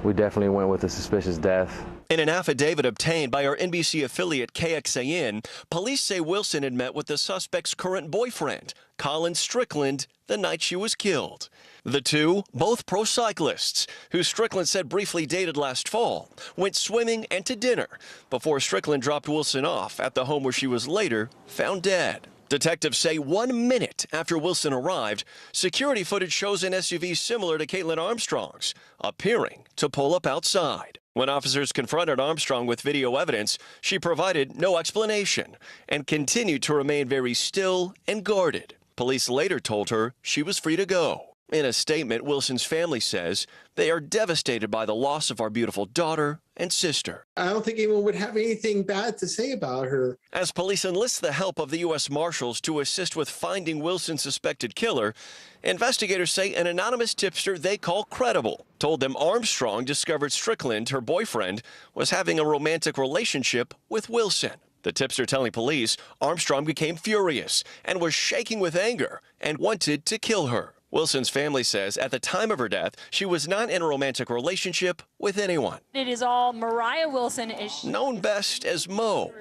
we definitely went with a suspicious death. In an affidavit obtained by our NBC affiliate KXAN, police say Wilson had met with the suspect's current boyfriend, Colin Strickland, the night she was killed. The two, both pro cyclists, who Strickland said briefly dated last fall, went swimming and to dinner before Strickland dropped Wilson off at the home where she was later found dead. Detectives say 1 minute after Wilson arrived, security footage shows an SUV similar to Caitlin Armstrong's appearing to pull up outside. When officers confronted Armstrong with video evidence, she provided no explanation and continued to remain very still and guarded. Police later told her she was free to go. In a statement, Wilson's family says they are devastated by the loss of our beautiful daughter and sister. I don't think anyone would have anything bad to say about her. As police enlist the help of the U.S. Marshals to assist with finding Wilson's suspected killer, investigators say an anonymous tipster they call credible told them Armstrong discovered Strickland, her boyfriend, was having a romantic relationship with Wilson. The tipster telling police Armstrong became furious and was shaking with anger and wanted to kill her. Wilson's family says at the time of her death, she was not in a romantic relationship with anyone. It is all Mariah Wilson. Known best as Mo,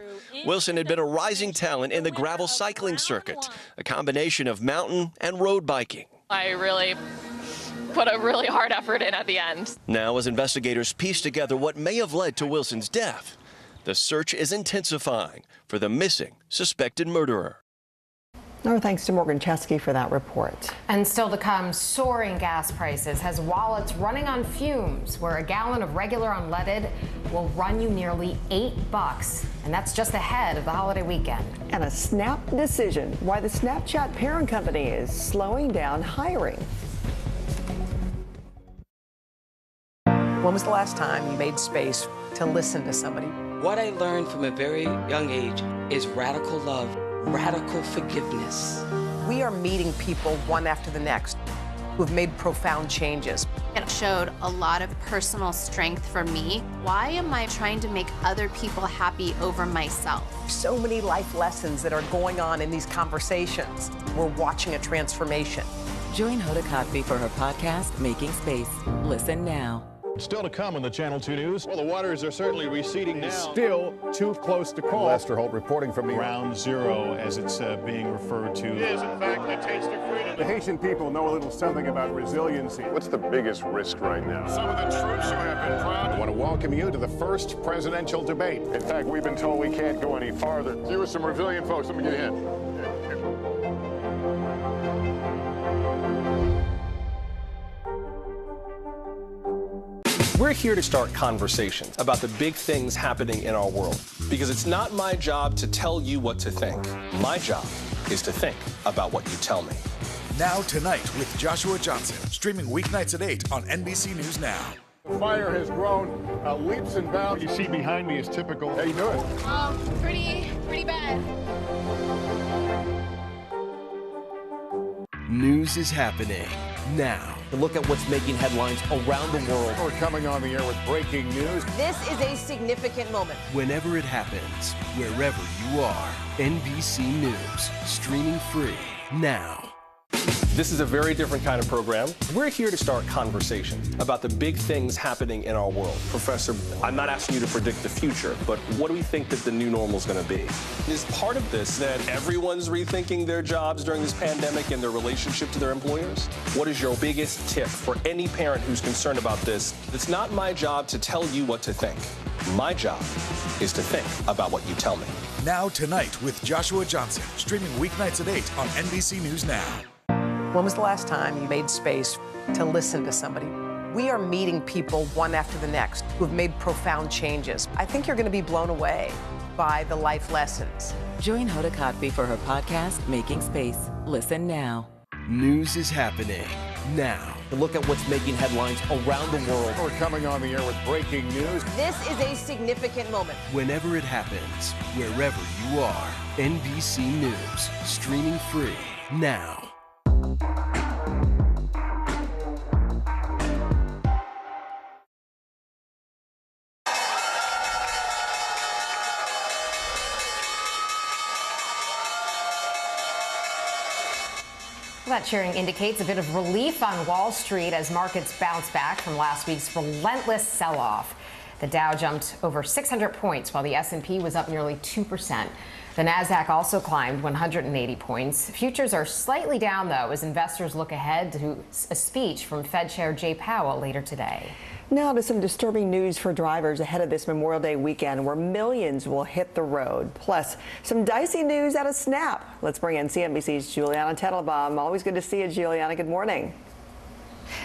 Wilson had been a rising talent in the gravel cycling circuit, a combination of mountain and road biking. I really put a really hard effort in at the end. Now, as investigators piece together what may have led to Wilson's death, the search is intensifying for the missing suspected murderer. Our thanks to Morgan Chesky for that report. And still to come, soaring gas prices has wallets running on fumes, where a gallon of regular unleaded will run you nearly $8, and that's just ahead of the holiday weekend. And a snap decision why the Snapchat parent company is slowing down hiring. When was the last time you made space to listen to somebody? What I learned from a very young age is radical love, radical forgiveness. We are meeting people one after the next who have made profound changes. It showed a lot of personal strength for me. Why am I trying to make other people happy over myself? So many life lessons that are going on in these conversations. We're watching a transformation. Join Hoda Kotb for her podcast, Making Space. Listen now. Still to come on the Channel 2 News. Well, the waters are certainly receding now. Still too close to call. Lester Holt reporting from Ground Zero, as it's being referred to. It is, in fact, a taste of freedom. The Haitian people know a little something about resiliency. What's the biggest risk right now? Some of the troops who have been proud. I want to welcome you to the first presidential debate. In fact, we've been told we can't go any farther. You with some resilient folks. Let me get a hint. We're here to start conversations about the big things happening in our world, because it's not my job to tell you what to think. My job is to think about what you tell me. Now Tonight with Joshua Johnson, streaming weeknights at 8 on NBC News Now. The fire has grown leaps and bounds. You see behind me is typical. How you doing? Pretty bad. News is happening now. Look at what's making headlines around the world. We're coming on the air with breaking news. This is a significant moment. Whenever it happens, wherever you are, NBC News, streaming free now. This is a very different kind of program. We're here to start conversations about the big things happening in our world. Professor, I'm not asking you to predict the future, but what do we think that the new normal is going to be? Is part of this that everyone's rethinking their jobs during this pandemic and their relationship to their employers? What is your biggest tip for any parent who's concerned about this? It's not my job to tell you what to think. My job is to think about what you tell me. Now Tonight with Joshua Johnson, streaming weeknights at 8 on NBC News Now. When was the last time you made space to listen to somebody? We are meeting people one after the next who have made profound changes. I think you're going to be blown away by the life lessons. Join Hoda Kotb for her podcast, Making Space. Listen now. News is happening now. Look at what's making headlines around the world. We're coming on the air with breaking news. This is a significant moment. Whenever it happens, wherever you are, NBC News, streaming free now. That cheering indicates a bit of relief on Wall Street as markets bounce back from last week's relentless sell-off. The Dow jumped over 600 points while the S&P was up nearly 2%. The Nasdaq also climbed 180 points. Futures are slightly down, though, as investors look ahead to a speech from Fed Chair Jay Powell later today. Now to some disturbing news for drivers ahead of this Memorial Day weekend where millions will hit the road. Plus, some dicey news out of Snap. Let's bring in CNBC's Juliana Tettelbaum. Always good to see you, Juliana. Good morning.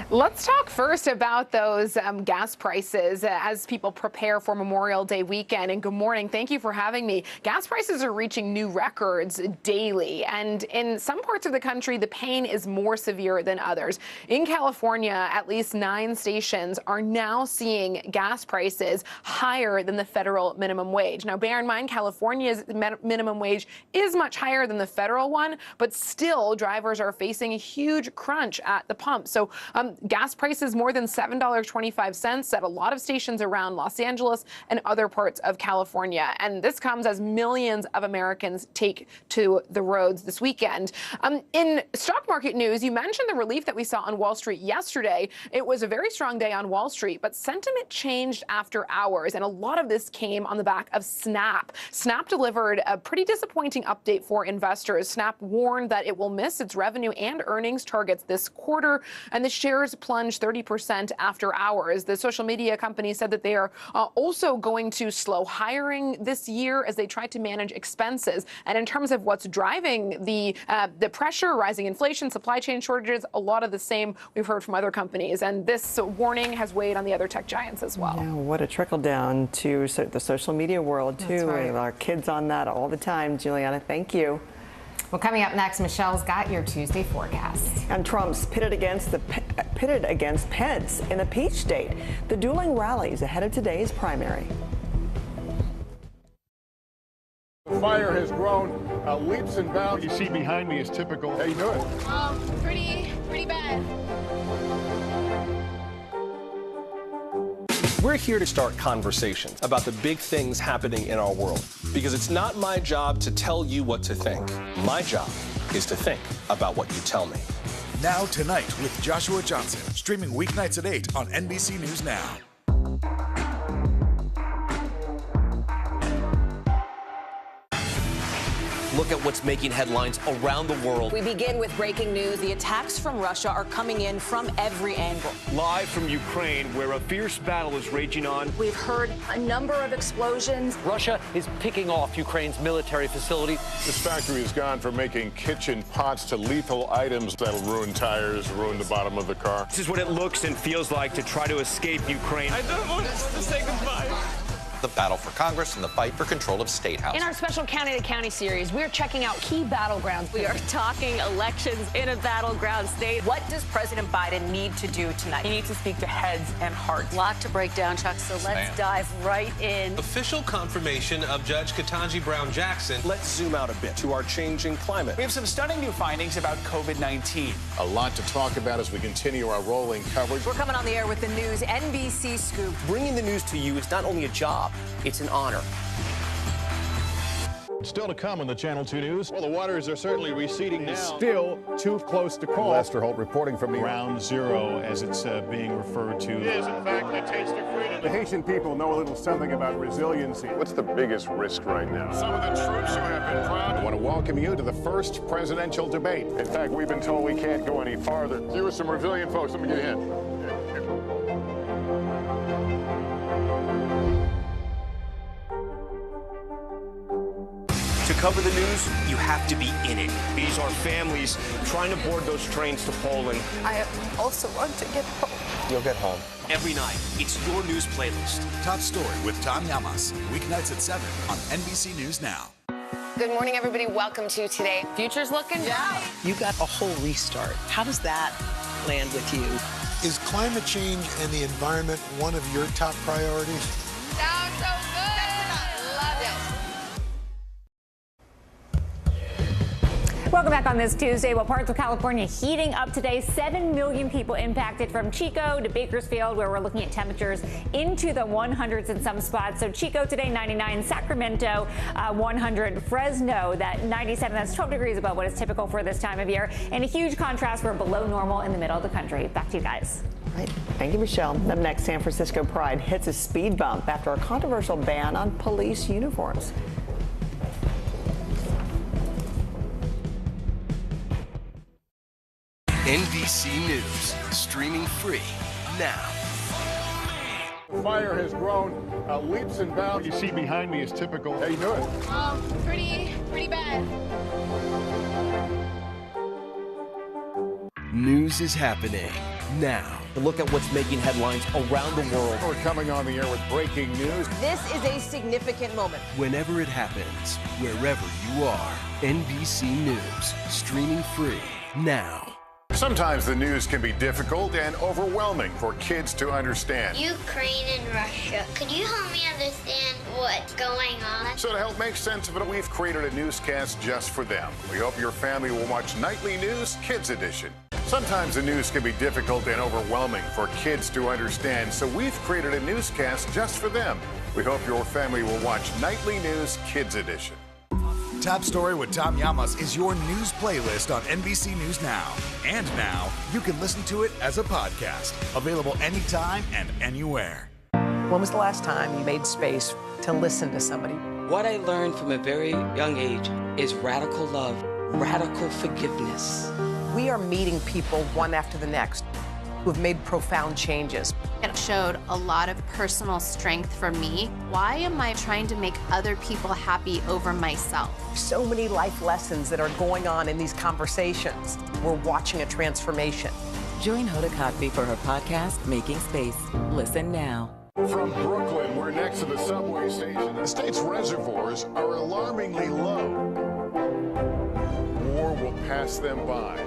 Let's talk first about those gas prices as people prepare for Memorial Day weekend. And good morning. Thank you for having me. Gas prices are reaching new records daily. And in some parts of the country, the pain is more severe than others. In California, at least 9 stations are now seeing gas prices higher than the federal minimum wage. Now, bear in mind, California's minimum wage is much higher than the federal one, but still drivers are facing a huge crunch at the pump. So gas prices more than $7.25 at a lot of stations around Los Angeles and other parts of California. And this comes as millions of Americans take to the roads this weekend. In stock market news, you mentioned the relief that we saw on Wall Street yesterday. It was a very strong day on Wall Street, but sentiment changed after hours. And a lot of this came on the back of Snap. Snap delivered a pretty disappointing update for investors. Snap warned that it will miss its revenue and earnings targets this quarter, and the shares plunged 30% after hours. The social media company said that they are also going to slow hiring this year as they try to manage expenses. And in terms of what's driving the pressure, rising inflation, supply chain shortages, a lot of the same we've heard from other companies. And this warning has weighed on the other tech giants as well. Yeah, what a trickle down to the social media world, too. That's right. We have our kids on that all the time. Juliana, thank you. Well, coming up next, Michelle's got your Tuesday forecast. And Trump's pitted against Pence in a peach state. The dueling rallies ahead of today's primary. The fire has grown leaps and bounds. You see behind me is typical. How you doing? Pretty bad. We're here to start conversations about the big things happening in our world. Because it's not my job to tell you what to think. My job is to think about what you tell me. Now Tonight with Joshua Johnson, streaming weeknights at 8 on NBC News Now. Look at what's making headlines around the world. We begin with breaking news. The attacks from Russia are coming in from every angle. Live from Ukraine, where a fierce battle is raging on. We've heard a number of explosions. Russia is picking off Ukraine's military facility. This factory has gone from making kitchen pots to lethal items that'll ruin tires, ruin the bottom of the car. This is what it looks and feels like to try to escape Ukraine. I don't want to say goodbye. The battle for Congress and the fight for control of State House. In our special County to County series, we're checking out key battlegrounds. We are talking elections in a battleground state. What does President Biden need to do tonight? He needs to speak to heads and hearts. A lot to break down, Chuck, so let's dive right in. Official confirmation of Judge Ketanji Brown Jackson. Let's zoom out a bit to our changing climate. We have some stunning new findings about COVID-19. A lot to talk about as we continue our rolling coverage. We're coming on the air with the news NBC Scoop. Bringing the news to you is not only a job, it's an honor. Still to come on the Channel 2 News. Well, the waters are certainly receding now. Still too close to call. Lester Holt reporting from Ground Zero, as it's being referred to. It is, in fact, a taste of freedom. The Haitian people know a little something about resiliency. What's the biggest risk right now? Some of the troops who have been proud. I want to welcome you to the first presidential debate. In fact, we've been told we can't go any farther. You with some resilient folks. Let me get a hint. To cover the news, you have to be in it. These are families trying to board those trains to Poland. I also want to get home. You'll get home. Every night, it's your news playlist. Top Story with Tom Llamas, weeknights at 7 on NBC News Now. Good morning, everybody. Welcome to Today. Future's looking bright. You got a whole restart. How does that land with you? Is climate change and the environment one of your top priorities? Sounds so good. Love it. Welcome back on this Tuesday. Well, parts of California heating up today. 7 million people impacted from Chico to Bakersfield, where we're looking at temperatures into the 100s in some spots. So Chico today, 99. Sacramento, 100. Fresno, that 97. That's 12 degrees above what is typical for this time of year. And a huge contrast. We're below normal in the middle of the country. Back to you guys. Right. Thank you, Michelle. Up next, San Francisco Pride hits a speed bump after a controversial ban on police uniforms. NBC News, streaming free now. Fire has grown leaps and bounds. What you see behind me is typical. How you doing? Pretty bad. News is happening now. Look at what's making headlines around the world. We're coming on the air with breaking news. This is a significant moment. Whenever it happens, wherever you are, NBC News, streaming free now. Sometimes the news can be difficult and overwhelming for kids to understand. Ukraine and Russia. Could you help me understand what's going on? So to help make sense of it, we've created a newscast just for them. We hope your family will watch Nightly News Kids Edition. Sometimes the news can be difficult and overwhelming for kids to understand, so we've created a newscast just for them. We hope your family will watch Nightly News Kids Edition. Top Story with Tom Llamas is your news playlist on NBC News Now. And now, you can listen to it as a podcast. Available anytime and anywhere. When was the last time you made space to listen to somebody? What I learned from a very young age is radical love, radical forgiveness. We are meeting people one after the next who have made profound changes. It showed a lot of personal strength for me. Why am I trying to make other people happy over myself? So many life lessons that are going on in these conversations. We're watching a transformation. Join Hoda Kotb for her podcast, Making Space. Listen now. From Brooklyn, we're next to the subway station. The state's reservoirs are alarmingly low. War will pass them by.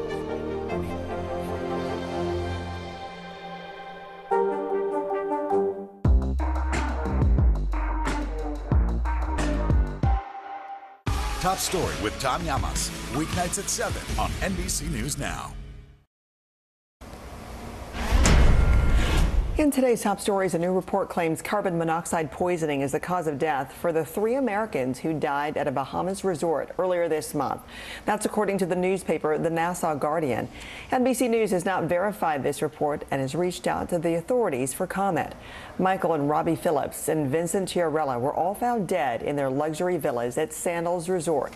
Top Story with Tom Llamas. Weeknights at 7 on NBC News Now. In today's top stories, a new report claims carbon monoxide poisoning is the cause of death for the 3 Americans who died at a Bahamas resort earlier this month. That's according to the newspaper, the Nassau Guardian. NBC News has not verified this report and has reached out to the authorities for comment. Michael and Robbie Phillips and Vincent Chiarella were all found dead in their luxury villas at Sandals Resort.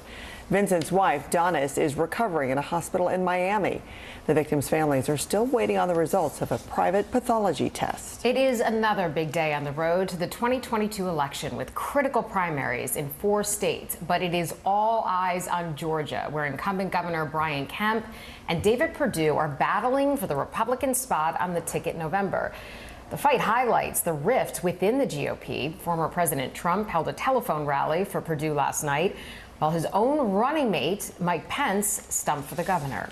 Vincent's wife, Donis, is recovering in a hospital in Miami. The victims' families are still waiting on the results of a private pathology test. It is another big day on the road to the 2022 election with critical primaries in 4 states. But it is all eyes on Georgia, where incumbent Governor Brian Kemp and David Perdue are battling for the Republican spot on the ticket in November. The fight highlights the rift within the GOP. Former President Trump held a telephone rally for Perdue last night, while his own running mate, Mike Pence, stumped for the governor.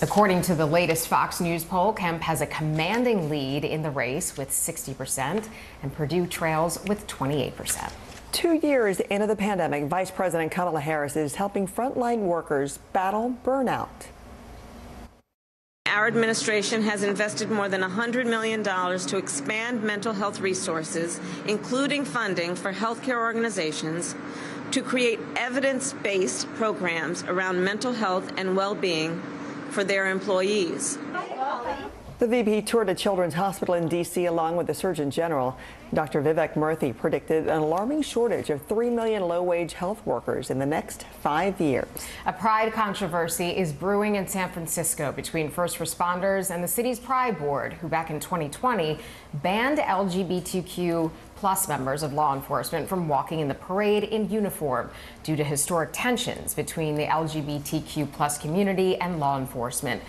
According to the latest Fox News poll, Kemp has a commanding lead in the race with 60%, and Perdue trails with 28%. 2 years into the pandemic, Vice President Kamala Harris is helping frontline workers battle burnout. Our administration has invested more than $100 million to expand mental health resources, including funding for healthcare organizations, to create evidence-based programs around mental health and well-being for their employees. The VP toured a children's hospital in D.C. along with the Surgeon General. Dr. Vivek Murthy predicted an alarming shortage of 3 million low-wage health workers in the next 5 years. A pride controversy is brewing in San Francisco between first responders and the city's Pride Board, who back in 2020 banned LGBTQ+ members of law enforcement from walking in the parade in uniform due to historic tensions between the LGBTQ+ community and law enforcement.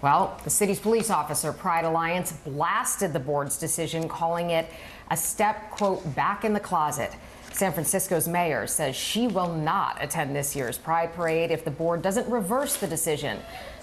Well, the city's police officer, Pride Alliance, blasted the board's decision, calling it a step, quote, back in the closet. San Francisco's mayor says she will not attend this year's Pride Parade if the board doesn't reverse the decision.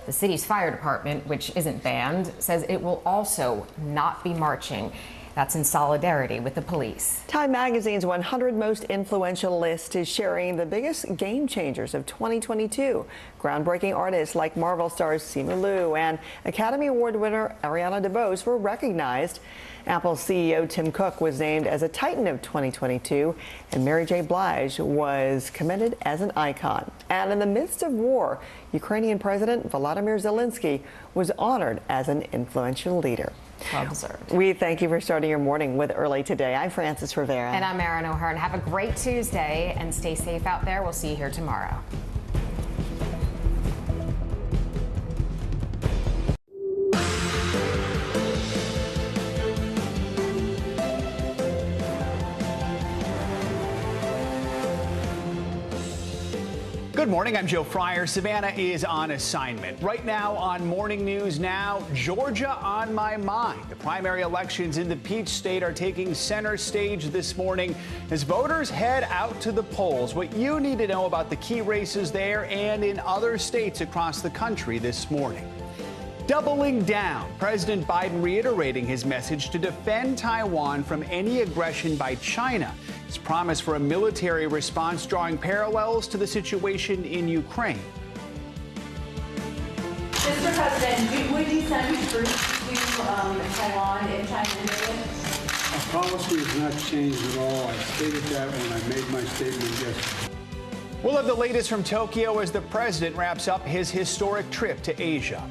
The city's fire department, which isn't banned, says it will also not be marching. That's in solidarity with the police. Time Magazine's 100 Most Influential list is sharing the biggest game changers of 2022. Groundbreaking artists like Marvel stars Simu Liu and Academy Award winner Ariana DeBose were recognized. Apple CEO Tim Cook was named as a Titan of 2022, and Mary J. Blige was commended as an icon. And in the midst of war, Ukrainian President Volodymyr Zelensky was honored as an influential leader. Well deserved. We thank you for starting your morning with Early Today. I'm Frances Rivera. And I'm Erin O'Hearn. Have a great Tuesday and stay safe out there. We'll see you here tomorrow. Good morning, I'm Joe Fryer. Savannah is on assignment. Right now on Morning News Now, Georgia on my mind. The primary elections in the Peach State are taking center stage this morning as voters head out to the polls. What you need to know about the key races there and in other states across the country this morning. Doubling down, President Biden reiterating his message to defend Taiwan from any aggression by China. His promise for a military response drawing parallels to the situation in Ukraine. Mr. President, would you send troops to Taiwan if China invaded? Our policy has not changed at all. I stated that when I made my statement yesterday. We'll have the latest from Tokyo as the president wraps up his historic trip to Asia.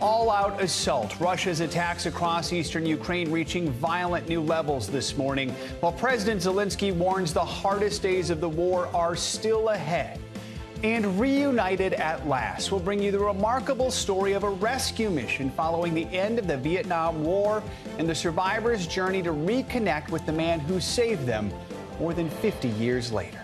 All-out assault. Russia's attacks across eastern Ukraine reaching violent new levels this morning, while President Zelensky warns the hardest days of the war are still ahead. And reunited at last, we'll bring you the remarkable story of a rescue mission following the end of the Vietnam War and the survivors' journey to reconnect with the man who saved them more than 50 years later.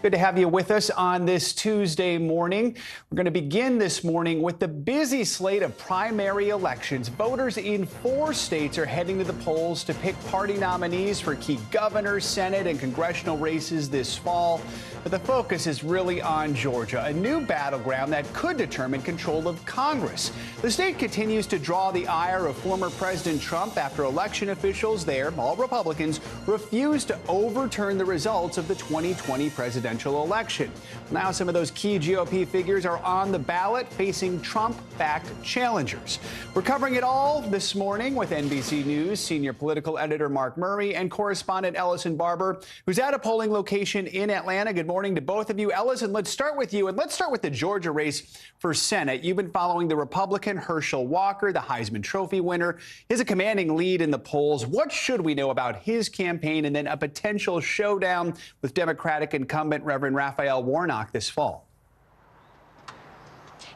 Good to have you with us on this Tuesday morning. We're going to begin this morning with the busy slate of primary elections. Voters in 4 states are heading to the polls to pick party nominees for key governor, Senate, and congressional races this fall. But the focus is really on Georgia, a new battleground that could determine control of Congress. The state continues to draw the ire of former President Trump after election officials there, all Republicans, refused to overturn the results of the 2020 presidential election. Now some of those key GOP figures are on the ballot facing Trump-backed challengers. We're covering it all this morning with NBC News senior political editor Mark Murray and correspondent Ellison Barber, who's at a polling location in Atlanta. Good morning to both of you. Ellison, let's start with you, and let's start with the Georgia race for Senate. You've been following the Republican Herschel Walker, the Heisman Trophy winner. He has a commanding lead in the polls. What should we know about his campaign and then a potential showdown with Democratic incumbent Reverend Raphael Warnock this fall?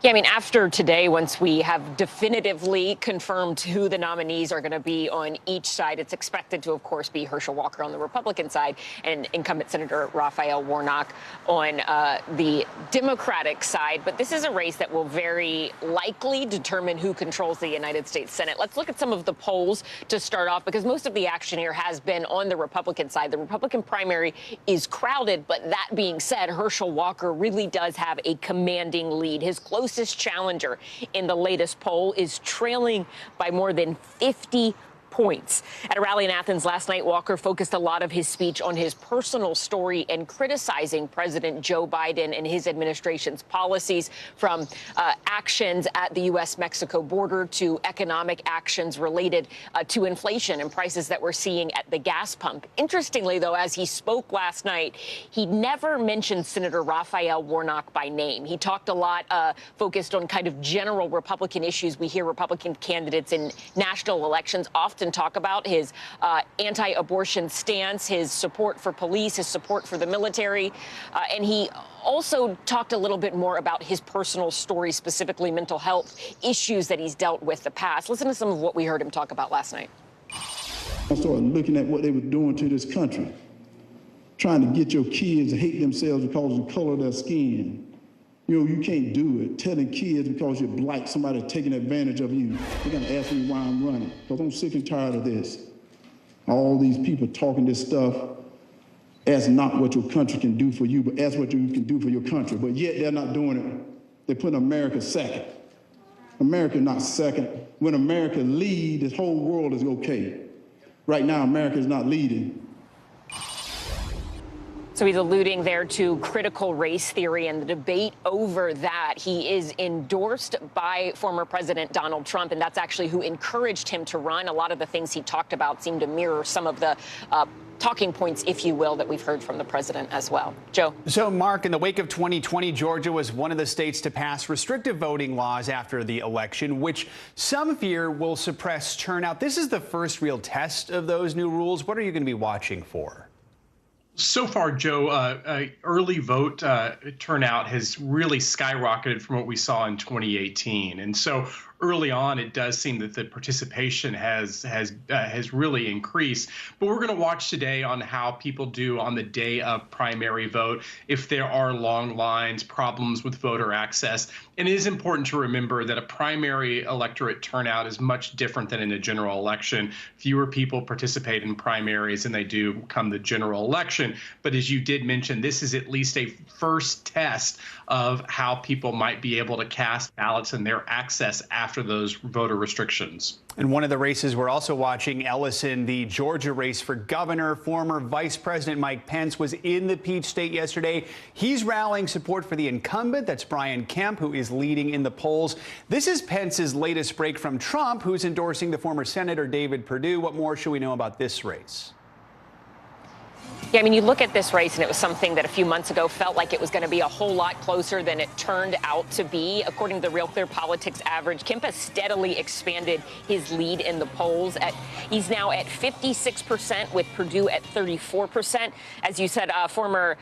Yeah, I mean, after today, once we have definitively confirmed who the nominees are going to be on each side, it's expected to, of course, be Herschel Walker on the Republican side and incumbent Senator Raphael Warnock on the Democratic side. But this is a race that will very likely determine who controls the United States Senate. Let's look at some of the polls to start off, because most of the action here has been on the Republican side. The Republican primary is crowded, but that being said, Herschel Walker really does have a commanding lead. His closest challenger in the latest poll is trailing by more than 50 points. At a rally in Athens last night, Walker focused a lot of his speech on his personal story and criticizing President Joe Biden and his administration's policies, from actions at the U.S.-Mexico border to economic actions related to inflation and prices that we're seeing at the gas pump. Interestingly, though, as he spoke last night, he never mentioned Senator Raphael Warnock by name. He talked a lot, focused on kind of general Republican issues. We hear Republican candidates in national elections often talk about his anti-abortion stance, his support for police, his support for the military, and he also talked a little bit more about his personal story, specifically mental health issues that he's dealt with the past. Listen to some of what we heard him talk about last night. I started looking at what they were doing to this country, trying to get your kids to hate themselves because of the color of their skin. You know, you can't do it. Telling kids because you're black, somebody taking advantage of you. They're gonna ask me why I'm running, because I'm sick and tired of this. All these people talking this stuff, ask not what your country can do for you, but ask what you can do for your country. But yet they're not doing it. They're putting America second. America not second. When America leads, this whole world is okay. Right now, America is not leading. So he's alluding there to critical race theory and the debate over that. He is endorsed by former President Donald Trump, and that's actually who encouraged him to run. A lot of the things he talked about seem to mirror some of the talking points, if you will, that we've heard from the president as well. Joe. So, Mark, in the wake of 2020, Georgia was one of the states to pass restrictive voting laws after the election, which some fear will suppress turnout. This is the first real test of those new rules. What are you going to be watching for? So far, Joe, early vote turnout has really skyrocketed from what we saw in 2018. And so early on, it does seem that the participation has really increased. But we're going to watch today on how people do on the day of primary vote, if there are long lines, problems with voter access. And it is important to remember that a primary electorate turnout is much different than in a general election. Fewer people participate in primaries than they do come the general election. But as you did mention, this is at least a first test of how people might be able to cast ballots and their access after those voter restrictions. And one of the races we're also watching, Ellison, the Georgia race for governor. Former Vice President Mike Pence was in the Peach State yesterday. He's rallying support for the incumbent. That's Brian Kemp, who is leading in the polls. This is Pence's latest break from Trump, who's endorsing the former Senator David Perdue. What more should we know about this race? Yeah, I mean, you look at this race, and it was something that a few months ago felt like it was going to be a whole lot closer than it turned out to be. According to the Real Clear Politics average, Kemp has steadily expanded his lead in the polls. He's now at 56%, with Perdue at 34%. As you said, former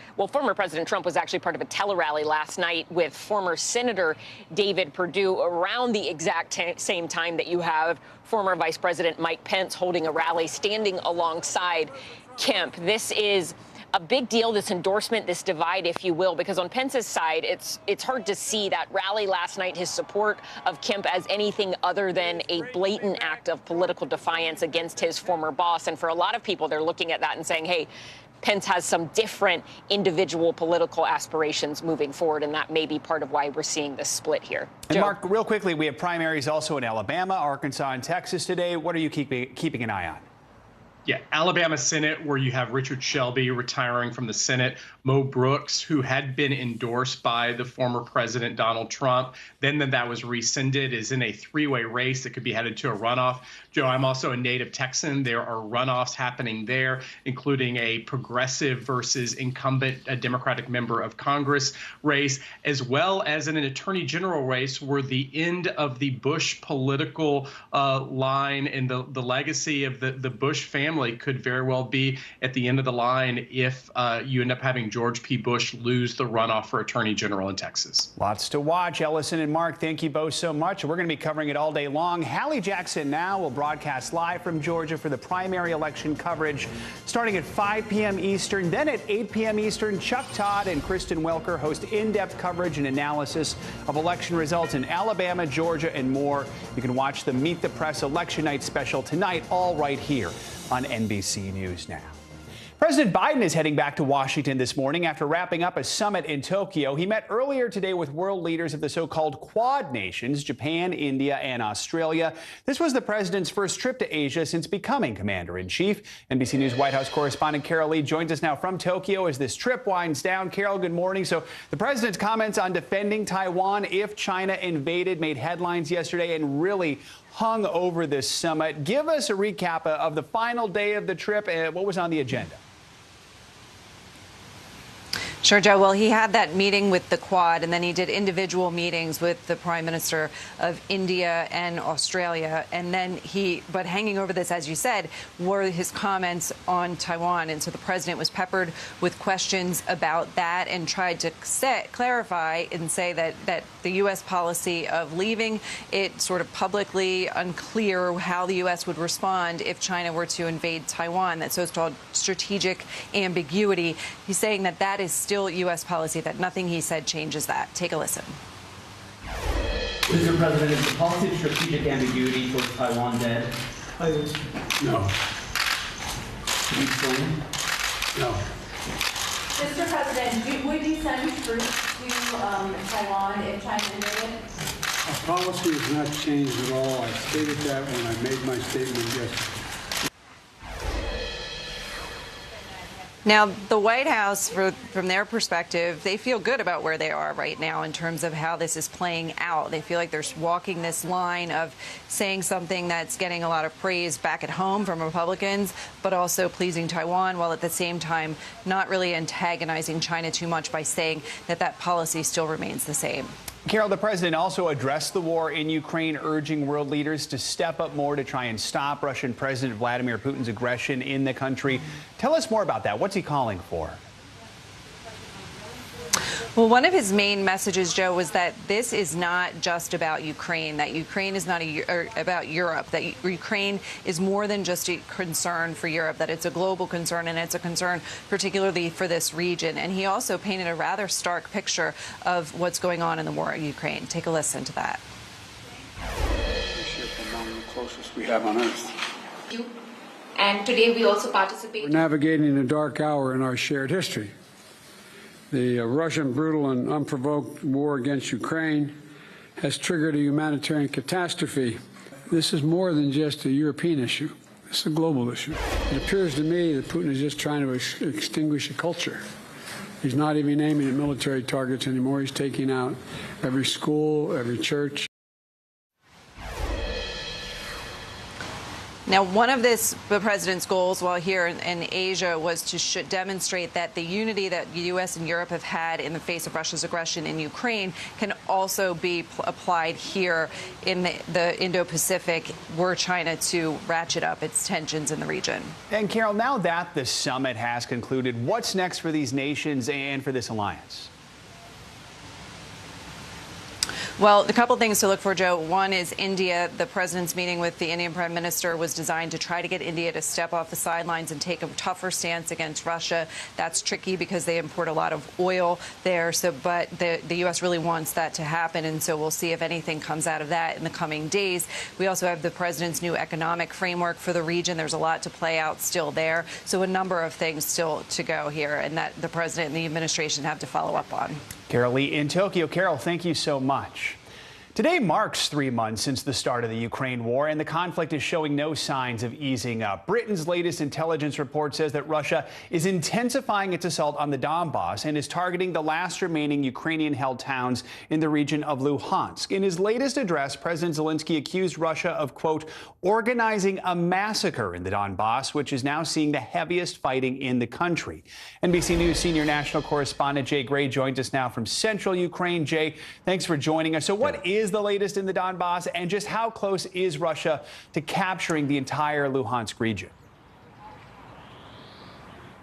President Trump was actually part of a tele-rally last night with former Senator David Perdue around the exact same time that you have former Vice President Mike Pence holding a rally, standing alongside Kemp. This is a big deal, this endorsement, this divide, if you will, because on Pence's side, it's hard to see that rally last night, his support of Kemp, as anything other than a blatant act of political defiance against his former boss. And for a lot of people, they're looking at that and saying, hey, Pence has some different individual political aspirations moving forward, and that may be part of why we're seeing this split here. And Mark, real quickly, we have primaries also in Alabama, Arkansas, and Texas today. What are you keeping an eye on? Yeah, Alabama Senate, where you have Richard Shelby retiring from the Senate, Mo Brooks, who had been endorsed by the former President Donald Trump, then that was rescinded, is in a three-way race that could be headed to a runoff. Joe, I'm also a native Texan. There are runoffs happening there, including a progressive versus incumbent, a Democratic member of Congress race, as well as an attorney general race where the end of the Bush political line and the legacy of the Bush family could very well be at the end of the line if you end up having George P. Bush lose the runoff for attorney general in Texas. Lots to watch. Ellison and Mark, thank you both so much. We're going to be covering it all day long. Hallie Jackson Now will broadcast live from Georgia for the primary election coverage starting at 5 p.m. Eastern. Then at 8 p.m. Eastern, Chuck Todd and Kristen Welker host in-depth coverage and analysis of election results in Alabama, Georgia, and more. You can watch the Meet the Press Election Night special tonight, all right here on NBC News Now. President Biden is heading back to Washington this morning after wrapping up a summit in Tokyo. He met earlier today with world leaders of the so-called Quad nations, Japan, India, and Australia. This was the president's first trip to Asia since becoming commander-in-chief. NBC News White House correspondent Carol Lee joins us now from Tokyo as this trip winds down. Carol, good morning. So the president's comments on defending Taiwan if China invaded made headlines yesterday and really hung over this summit. Give us a recap of the final day of the trip and what was on the agenda. Sure, Joe. Well, he had that meeting with the Quad, and then he did individual meetings with the Prime Minister of India and Australia. And then but hanging over this, as you said, were his comments on Taiwan. And so the president was peppered with questions about that and tried to clarify and say that the U.S. policy of leaving it sort of publicly unclear how the U.S. would respond if China were to invade Taiwan. That so-called strategic ambiguity. He's saying that is still U.S. policy, that nothing he said changes that. Take a listen. Mr. President, is the policy of strategic ambiguity towards Taiwan dead? No. Can you explain? No. Mr. President, would you send troops to Taiwan if China invaded? Our policy has not changed at all. I stated that when I made my statement yesterday. Now, the White House, from their perspective, they feel good about where they are right now in terms of how this is playing out. They feel like they're walking this line of saying something that's getting a lot of praise back at home from Republicans, but also pleasing Taiwan, while at the same time not really antagonizing China too much by saying that that policy still remains the same. Carol, the president also addressed the war in Ukraine, urging world leaders to step up more to try and stop Russian President Vladimir Putin's aggression in the country. Tell us more about that. What's he calling for? Well, one of his main messages, Joe, was that this is not just about Ukraine, that Ukraine is not about Europe, that Ukraine is more than just a concern for Europe, that it's a global concern, and it's a concern particularly for this region. And he also painted a rather stark picture of what's going on in the war in Ukraine. Take a listen to that. Among the closest we have on Earth. And today we also participate. We're navigating a dark hour in our shared history. The Russian brutal and unprovoked war against Ukraine has triggered a humanitarian catastrophe. This is more than just a European issue. It's a global issue. It appears to me that Putin is just trying to extinguish a culture. He's not even aiming at military targets anymore. He's taking out every school, every church. Now, one of the president's goals while here in Asia was to demonstrate that the unity that the U.S. and Europe have had in the face of Russia's aggression in Ukraine can also be applied here in the Indo-Pacific were China to ratchet up its tensions in the region. And Carol, now that the summit has concluded, what's next for these nations and for this alliance? Well, a couple things to look for, Joe. One is India. The president's meeting with the Indian prime minister was designed to try to get India to step off the sidelines and take a tougher stance against Russia. That's tricky because they import a lot of oil there. But the U.S. really wants that to happen. And so we'll see if anything comes out of that in the coming days. We also have the president's new economic framework for the region. There's a lot to play out still there. So a number of things still to go here and that the president and the administration have to follow up on. Carol Lee in Tokyo. Carol, thank you so much. Today marks 3 months since the start of the Ukraine war, and the conflict is showing no signs of easing up. Britain's latest intelligence report says that Russia is intensifying its assault on the Donbas and is targeting the last remaining Ukrainian-held towns in the region of Luhansk. In his latest address, President Zelensky accused Russia of, quote, organizing a massacre in the Donbas, which is now seeing the heaviest fighting in the country. NBC News senior national correspondent Jay Gray joins us now from central Ukraine. Jay, thanks for joining us. So what is the latest in the Donbas, and just how close is Russia to capturing the entire Luhansk region?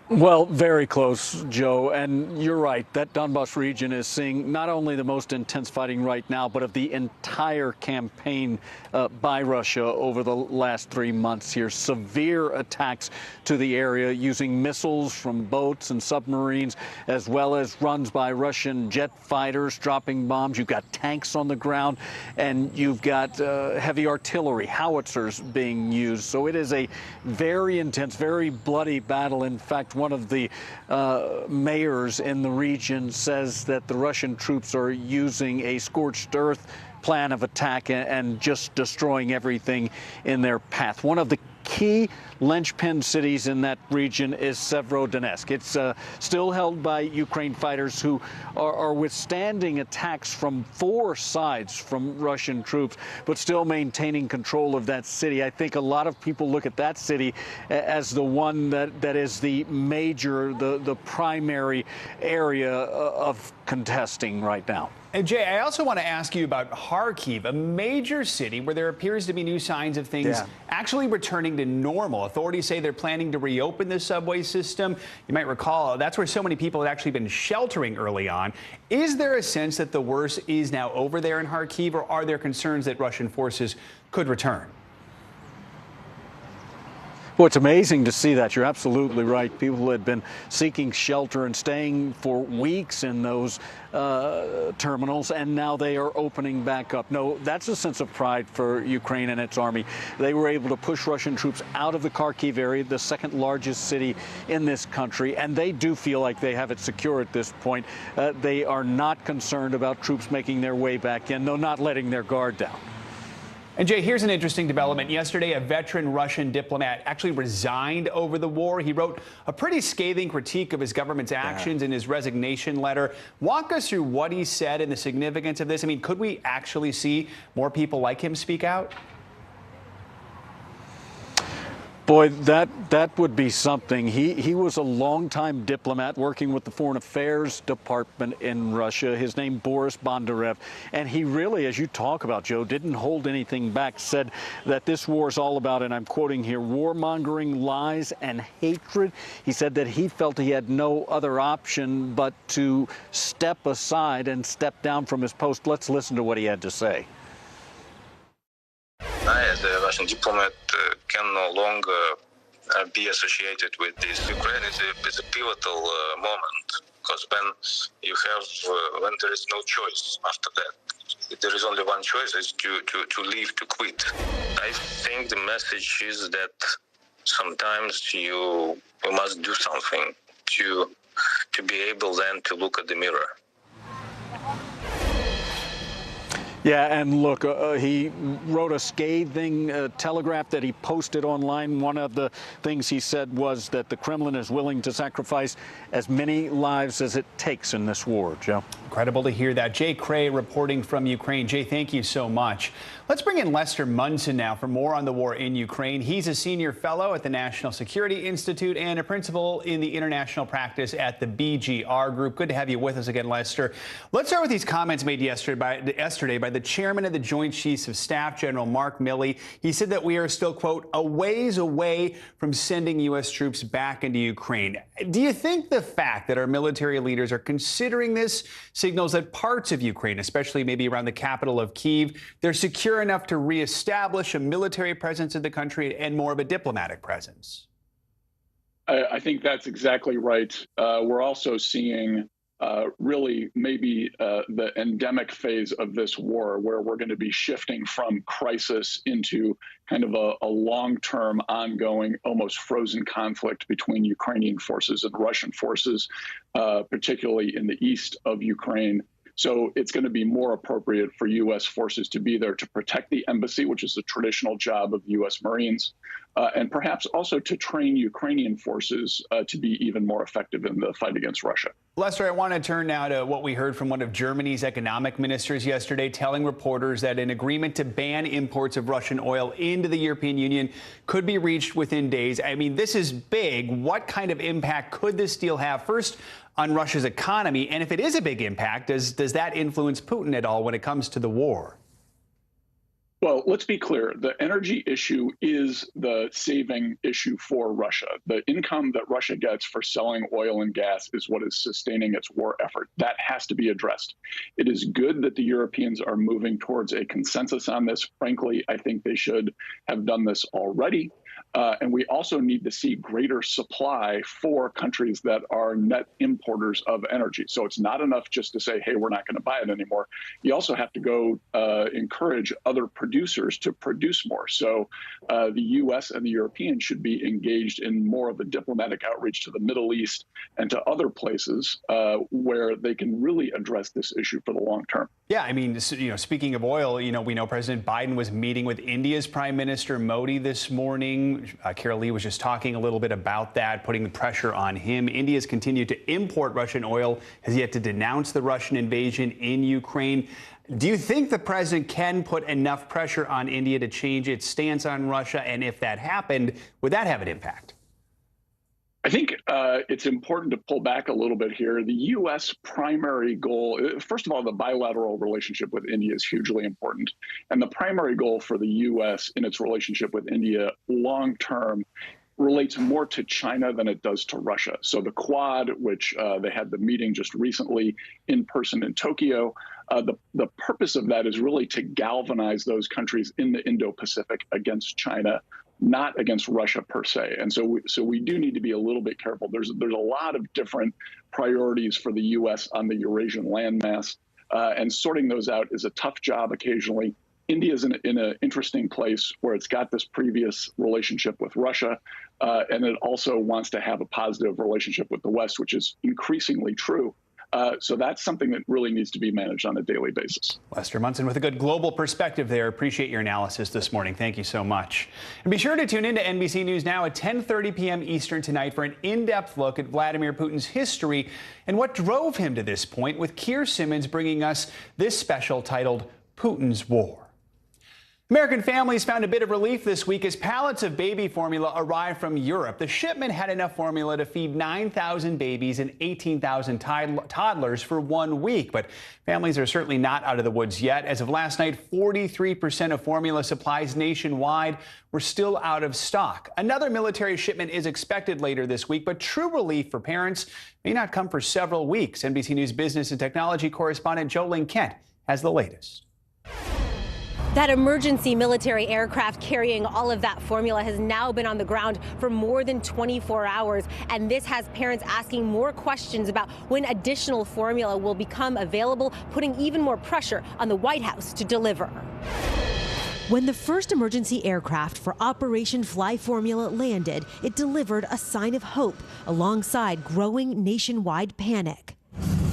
Well, very close, Joe. And you're right. That Donbas region is seeing not only the most intense fighting right now, but of the entire campaign by Russia over the last 3 months here. Severe attacks to the area using missiles from boats and submarines, as well as runs by Russian jet fighters dropping bombs. You've got tanks on the ground, and you've got heavy artillery, howitzers being used. So it is a very intense, very bloody battle. In fact, one of the mayors in the region says that the Russian troops are using a scorched earth plan of attack and just destroying everything in their path. One of the key linchpin cities in that region is Severodonetsk. It's still held by Ukraine fighters who are withstanding attacks from 4 sides from Russian troops, but still maintaining control of that city. I think a lot of people look at that city as the one that is the major, the primary area of contesting right now. And Jay, I also want to ask you about Kharkiv, a major city where there appears to be new signs of things actually returning to normal. Authorities say they're planning to reopen the subway system. You might recall that's where so many people had actually been sheltering early on. Is there a sense that the worst is now over there in Kharkiv, or are there concerns that Russian forces could return? Well, it's amazing to see that. You're absolutely right. People had been seeking shelter and staying for weeks in those terminals, and now they are opening back up. No, that's a sense of pride for Ukraine and its army. They were able to push Russian troops out of the Kharkiv area, the second largest city in this country, and they do feel like they have it secure at this point. They are not concerned about troops making their way back in, though not letting their guard down. And Jay, here's an interesting development. Yesterday, a veteran Russian diplomat actually resigned over the war. He wrote a pretty scathing critique of his government's actions in his resignation letter. Walk us through what he said and the significance of this. I mean, could we actually see more people like him speak out? Boy, that would be something. He was a longtime diplomat working with the Foreign Affairs Department in Russia. His name, Boris Bondarev. And he really, as you talk about, Joe, didn't hold anything back, said that this war is all about, and I'm quoting here, warmongering, lies, and hatred. He said that he felt he had no other option but to step aside and step down from his post. Let's listen to what he had to say. I, as a Russian diplomat, can no longer be associated with this. Ukraine is a pivotal moment, because when there is no choice after that, there is only one choice: is to leave, to quit. I think the message is that sometimes you must do something to be able then to look at the mirror. Yeah, and look, he wrote a scathing telegraph that he posted online. One of the things he said was that the Kremlin is willing to sacrifice as many lives as it takes in this war, Joe. Incredible to hear that. Jay Cray reporting from Ukraine. Jay, thank you so much. Let's bring in Lester Munson now for more on the war in Ukraine. He's a senior fellow at the National Security Institute and a principal in the international practice at the BGR Group. Good to have you with us again, Lester. Let's start with these comments made yesterday by the chairman of the Joint Chiefs of Staff, General Mark Milley. He said that we are still, quote, a ways away from sending U.S. troops back into Ukraine. Do you think the fact that our military leaders are considering this signals that parts of Ukraine, especially maybe around the capital of Kyiv, they're secure enough to reestablish a military presence in the country and more of a diplomatic presence? I think that's exactly right. We're also seeing really maybe the endemic phase of this war, where we're going to be shifting from crisis into kind of a long-term, ongoing, almost frozen conflict between Ukrainian forces and Russian forces, particularly in the east of Ukraine. So it's going to be more appropriate for U.S. forces to be there to protect the embassy, which is the traditional job of U.S. Marines, and perhaps also to train Ukrainian forces to be even more effective in the fight against Russia. Lester, I want to turn now to what we heard from one of Germany's economic ministers yesterday, telling reporters that an agreement to ban imports of Russian oil into the European Union could be reached within days. I mean, this is big. What kind of impact could this deal have? First, on Russia's economy, and if it is a big impact, does that influence Putin at all when it comes to the war? Well, let's be clear. The energy issue is the saving issue for Russia. The income that Russia gets for selling oil and gas is what is sustaining its war effort. That has to be addressed. It is good that the Europeans are moving towards a consensus on this. Frankly, I think they should have done this already. And we also need to see greater supply for countries that are net importers of energy. So it's not enough just to say, hey, we're not going to buy it anymore. You also have to go encourage other producers to produce more. So the U.S. and the Europeans should be engaged in more of a diplomatic outreach to the Middle East and to other places where they can really address this issue for the long term. Yeah, I mean, speaking of oil, we know President Biden was meeting with India's Prime Minister Modi this morning. Carol Lee was just talking a little bit about that, putting the pressure on him. India's continued to import Russian oil, has yet to denounce the Russian invasion in Ukraine. Do you think the president can put enough pressure on India to change its stance on Russia? And if that happened, would that have an impact? I think it's important to pull back a little bit here. The U.S. primary goal, first of all, the bilateral relationship with India is hugely important. And the primary goal for the U.S. in its relationship with India long term relates more to China than it does to Russia. So the Quad, which they had the meeting just recently in person in Tokyo, the purpose of that is really to galvanize those countries in the Indo-Pacific against China not against Russia per se. And so we do need to be a little bit careful. There's a lot of different priorities for the U.S. on the Eurasian landmass, and sorting those out is a tough job occasionally. India's in an interesting place where it's got this previous relationship with Russia, and it also wants to have a positive relationship with the West, which is increasingly true. So that's something that really needs to be managed on a daily basis. Lester Munson with a good global perspective there. Appreciate your analysis this morning. Thank you so much. And be sure to tune in to NBC News Now at 10:30 p.m. Eastern tonight for an in-depth look at Vladimir Putin's history and what drove him to this point, with Keir Simmons bringing us this special titled Putin's War. American families found a bit of relief this week as pallets of baby formula arrived from Europe. The shipment had enough formula to feed 9,000 babies and 18,000 toddlers for 1 week. But families are certainly not out of the woods yet. As of last night, 43% of formula supplies nationwide were still out of stock. Another military shipment is expected later this week, but true relief for parents may not come for several weeks. NBC News business and technology correspondent Jolene Kent has the latest. That emergency military aircraft carrying all of that formula has now been on the ground for more than 24 hours. And this has parents asking more questions about when additional formula will become available, putting even more pressure on the White House to deliver. When the first emergency aircraft for Operation Fly Formula landed, it delivered a sign of hope alongside growing nationwide panic.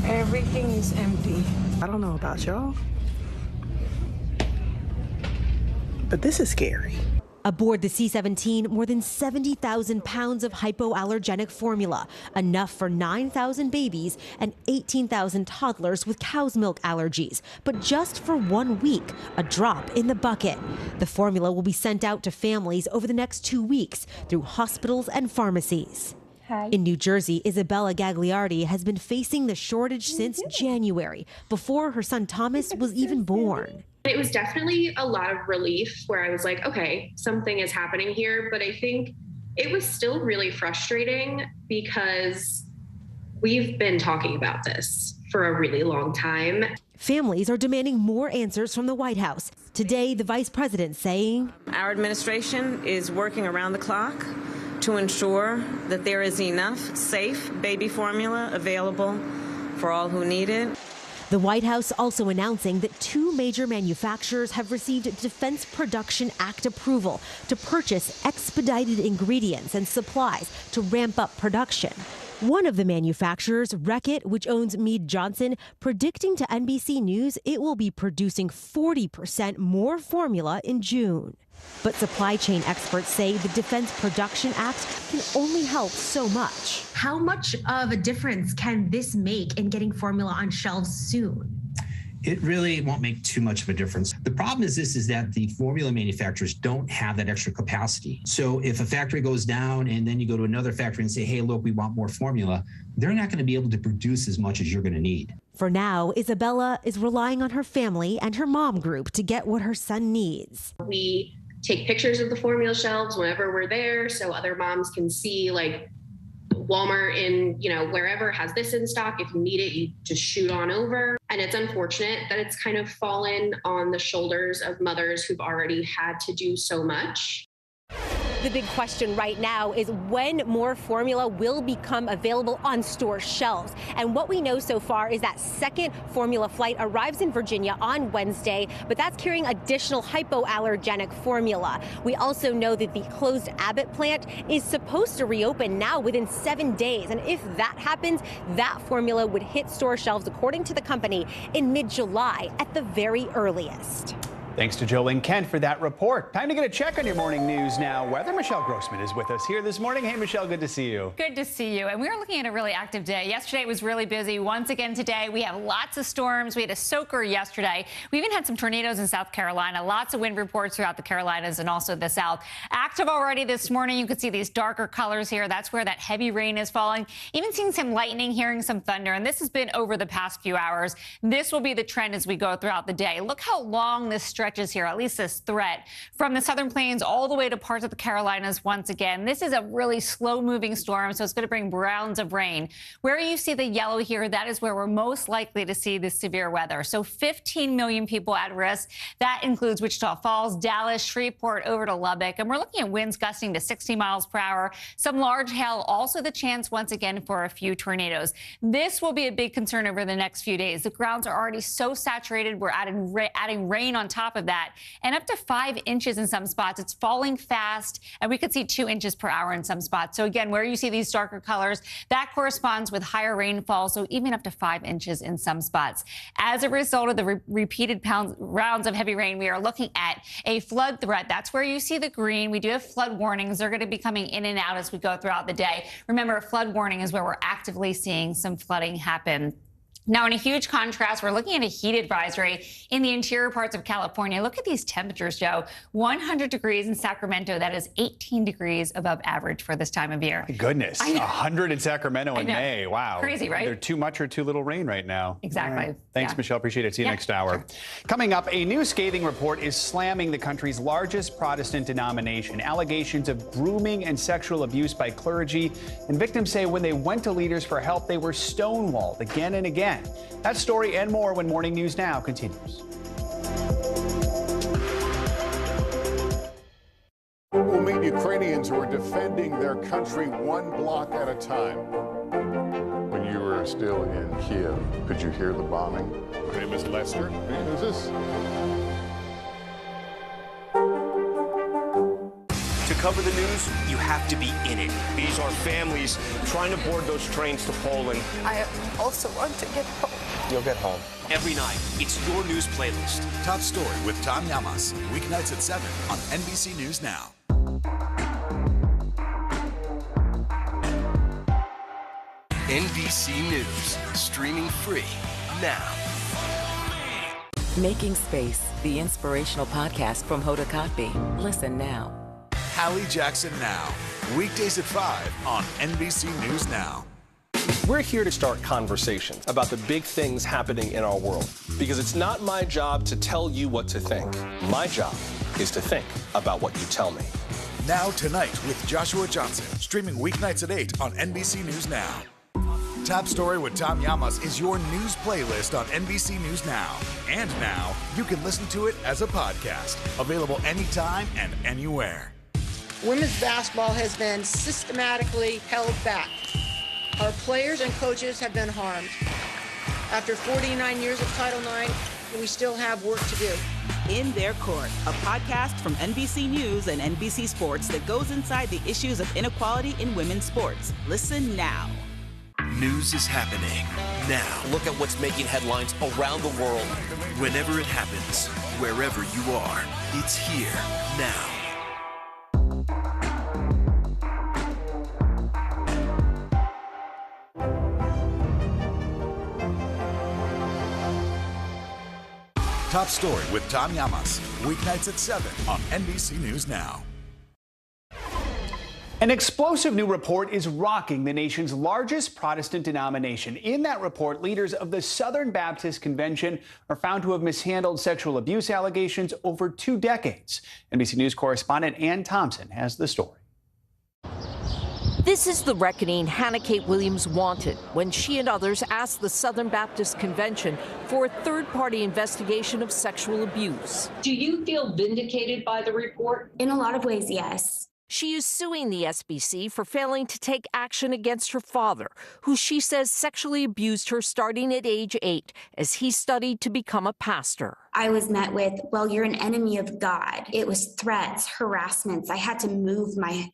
Everything is empty. I don't know about y'all, but this is scary. Aboard the C-17, more than 70,000 pounds of hypoallergenic formula, enough for 9,000 babies and 18,000 toddlers with cow's milk allergies. But just for 1 week, a drop in the bucket. The formula will be sent out to families over the next 2 weeks through hospitals and pharmacies. In New Jersey, Isabella Gagliardi has been facing the shortage since January, before her son Thomas was even born. It was definitely a lot of relief where I was like, okay, something is happening here. But I think it was still really frustrating because we've been talking about this for a really long time. Families are demanding more answers from the White House. Today, the vice president saying, Our administration is working around the clock to ensure that there is enough safe baby formula available for all who need it. The White House also announcing that 2 major manufacturers have received Defense Production Act approval to purchase expedited ingredients and supplies to ramp up production. One of the manufacturers, Reckitt, which owns Mead Johnson, predicting to NBC News it will be producing 40% more formula in June. But supply chain experts say the Defense Production Act can only help so much. How much of a difference can this make in getting formula on shelves soon? It really won't make too much of a difference. The problem is that the formula manufacturers don't have that extra capacity. So if a factory goes down and then you go to another factory and say, hey, look, we want more formula, they're not going to be able to produce as much as you're going to need. For now, Isabella is relying on her family and her mom group to get what her son needs. We take pictures of the formula shelves whenever we're there so other moms can see, like, Walmart in, wherever has this in stock. If you need it, you just shoot on over. And it's unfortunate that it's kind of fallen on the shoulders of mothers who've already had to do so much. The big question right now is when more formula will become available on store shelves. And what we know so far is that second formula flight arrives in Virginia on Wednesday, but that's carrying additional hypoallergenic formula. We also know that the closed Abbott plant is supposed to reopen now within 7 days. And if that happens, that formula would hit store shelves, according to the company, in mid-July at the very earliest. Thanks to Jolene Kent for that report. Time to get a check on your morning news now. Weather, Michelle Grossman is with us here this morning. Hey, Michelle, good to see you. Good to see you. And we are looking at a really active day. Yesterday was really busy. Once again today, we have lots of storms. We had a soaker yesterday. We even had some tornadoes in South Carolina. Lots of wind reports throughout the Carolinas and also the South. Active already this morning. You can see these darker colors here. That's where that heavy rain is falling. Even seeing some lightning, hearing some thunder. And this has been over the past few hours. This will be the trend as we go throughout the day. Look how long this stretch stretches here, at least this threat, from the southern plains all the way to parts of the Carolinas once again. This is a really slow-moving storm, so it's going to bring rounds of rain. Where you see the yellow here, that is where we're most likely to see this severe weather. So 15 million people at risk. That includes Wichita Falls, Dallas, Shreveport, over to Lubbock. And we're looking at winds gusting to 60 miles per hour. Some large hail, also the chance once again for a few tornadoes. This will be a big concern over the next few days. The grounds are already so saturated. We're adding rain on top of that, and up to 5 inches in some spots. It's falling fast, and we could see 2 inches per hour in some spots. So again, where you see these darker colors, that corresponds with higher rainfall, so even up to 5 inches in some spots. As a result of the repeated rounds of heavy rain, we are looking at a flood threat. That's where you see the green. We do have flood warnings. They're going to be coming in and out as we go throughout the day. Remember, a flood warning is where we're actively seeing some flooding happen. Now, in a huge contrast, we're looking at a heat advisory in the interior parts of California. Look at these temperatures, Joe. 100 degrees in Sacramento. That is 18 degrees above average for this time of year. My goodness, 100 in Sacramento in May. Wow. Crazy, right? Either too much or too little rain right now. Exactly. Right. Thanks, Michelle. Appreciate it. See you next hour. Coming up, a new scathing report is slamming the country's largest Protestant denomination. Allegations of grooming and sexual abuse by clergy. And victims say when they went to leaders for help, they were stonewalled again and again. That story and more when Morning News Now continues. We'll meet Ukrainians who are defending their country one block at a time. When you were still in Kiev, could you hear the bombing? My name is Lester. Who's this? To cover the news, you have to be in it. These are families trying to board those trains to Poland. I also want to get home. You'll get home. Every night, it's your news playlist. Top Story with Tom Llamas. Weeknights at 7 on NBC News Now. NBC News, streaming free now. Making Space, the inspirational podcast from Hoda Kotb. Listen now. Hallie Jackson Now. Weekdays at 5 on NBC News Now. We're here to start conversations about the big things happening in our world, because it's not my job to tell you what to think. My job is to think about what you tell me. Now Tonight with Joshua Johnson, streaming weeknights at 8 on NBC News Now. Top Story with Tom Llamas is your news playlist on NBC News Now. And now, you can listen to it as a podcast, available anytime and anywhere. Women's basketball has been systematically held back. Our players and coaches have been harmed. After 49 years of Title IX, we still have work to do. In Their Court, a podcast from NBC News and NBC Sports that goes inside the issues of inequality in women's sports. Listen now. News is happening now. Look at what's making headlines around the world. Whenever it happens, wherever you are, it's here now. Top Story with Tom Llamas. Weeknights at 7 on NBC News Now. An explosive new report is rocking the nation's largest Protestant denomination. In that report, leaders of the Southern Baptist Convention are found to have mishandled sexual abuse allegations over 2 decades. NBC News correspondent Ann Thompson has the story. This is the reckoning Hannah Kate Williams wanted when she and others asked the Southern Baptist Convention for a third-party investigation of sexual abuse. Do you feel vindicated by the report? In a lot of ways, yes. She is suing the SBC for failing to take action against her father, who she says sexually abused her starting at age 8 as he studied to become a pastor. I was met with, well, you're an enemy of God. It was threats, harassments. I had to move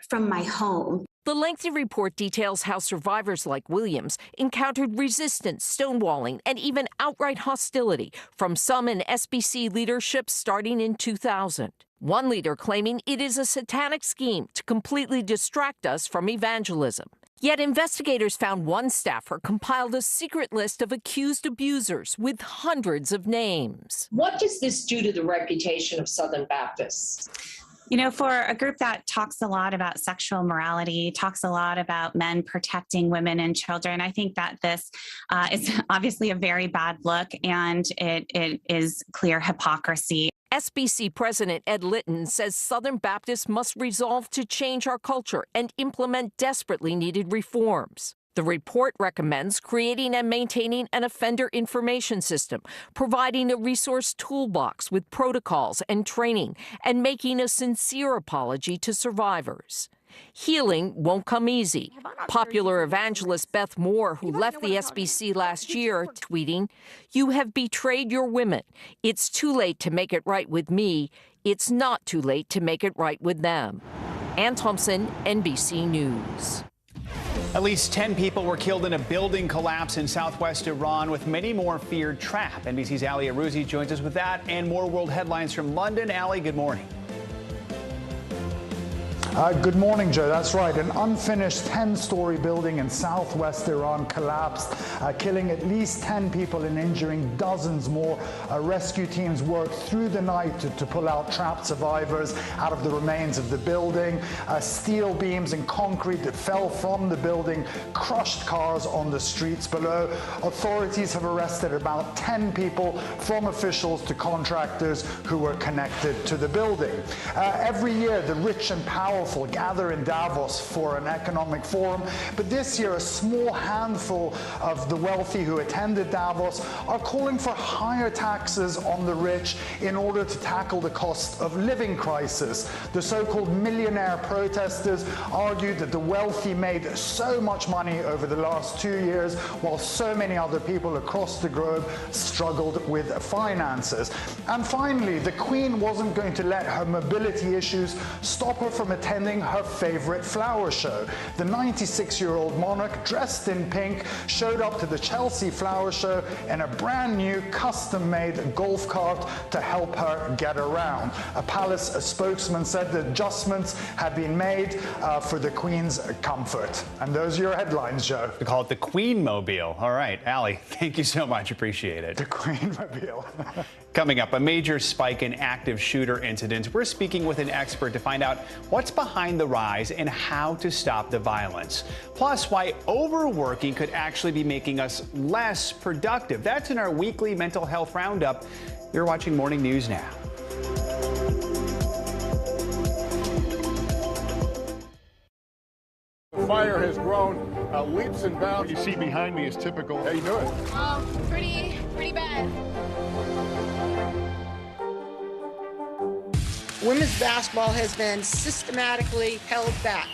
from my home. The lengthy report details how survivors like Williams encountered resistance, stonewalling, and even outright hostility from some in SBC leadership starting in 2000. One leader claiming it is a satanic scheme to completely distract us from evangelism. Yet investigators found one staffer compiled a secret list of accused abusers with hundreds of names. What does this do to the reputation of Southern Baptists? You know, for a group that talks a lot about sexual morality, talks a lot about men protecting women and children, I think that this is obviously a very bad look, and it is clear hypocrisy. SBC President Ed Litton says Southern Baptists must resolve to change our culture and implement desperately needed reforms. The report recommends creating and maintaining an offender information system, providing a resource toolbox with protocols and training, and making a sincere apology to survivors. Healing won't come easy. Popular evangelist Beth Moore, who left the SBC last year, tweeting, "You have betrayed your women. It's too late to make it right with me. It's not too late to make it right with them." Ann Thompson, NBC News. At least 10 people were killed in a building collapse in southwest Iran, with many more feared trapped. NBC's Ali Arouzi joins us with that and more world headlines from London. Ali, good morning. Good morning, Joe. That's right. An unfinished 10-story building in southwest Iran collapsed, killing at least 10 people and injuring dozens more. Rescue teams worked through the night to pull out trapped survivors out of the remains of the building. Steel beams and concrete that fell from the building crushed cars on the streets below. Authorities have arrested about 10 people, from officials to contractors who were connected to the building. Every year, the rich and powerful gather in Davos for an economic forum, but this year a small handful of the wealthy who attended Davos are calling for higher taxes on the rich in order to tackle the cost of living crisis. The so-called millionaire protesters argued that the wealthy made so much money over the last 2 years, while so many other people across the globe struggled with finances. And finally, the Queen wasn't going to let her mobility issues stop her from attending her favorite flower show. The 96-year-old monarch, dressed in pink, showed up to the Chelsea flower show in a brand new custom-made golf cart to help her get around. A palace spokesman said that adjustments had been made for the Queen's comfort. And those are your headlines, Joe. We call it the Queen Mobile. All right, Ali, thank you so much. Appreciate it. The Queen Mobile. Coming up, a major spike in active shooter incidents. We're speaking with an expert to find out what's behind the rise and how to stop the violence. Plus, why overworking could actually be making us less productive. That's in our weekly mental health roundup. You're watching Morning News Now. The fire has grown leaps and bounds. What you see behind me is typical. How you doing? Pretty bad. Women's basketball has been systematically held back.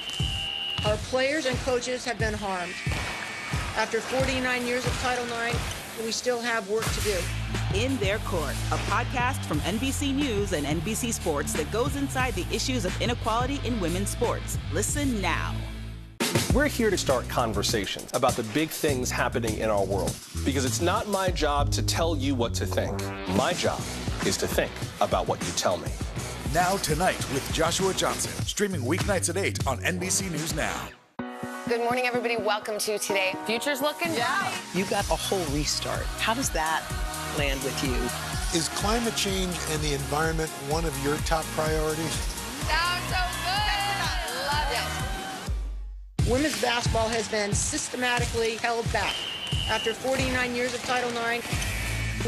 Our players and coaches have been harmed. After 49 years of Title IX, we still have work to do. In Their Court, a podcast from NBC News and NBC Sports that goes inside the issues of inequality in women's sports. Listen now. We're here to start conversations about the big things happening in our world, because it's not my job to tell you what to think. My job is to think about what you tell me. Now Tonight with Joshua Johnson, streaming weeknights at 8 on NBC News Now. Good morning, everybody. Welcome to Today. Future's looking bright. You got a whole restart. How does that land with you? Is climate change and the environment one of your top priorities? Sounds so good. Love it. Women's basketball has been systematically held back. After 49 years of Title IX,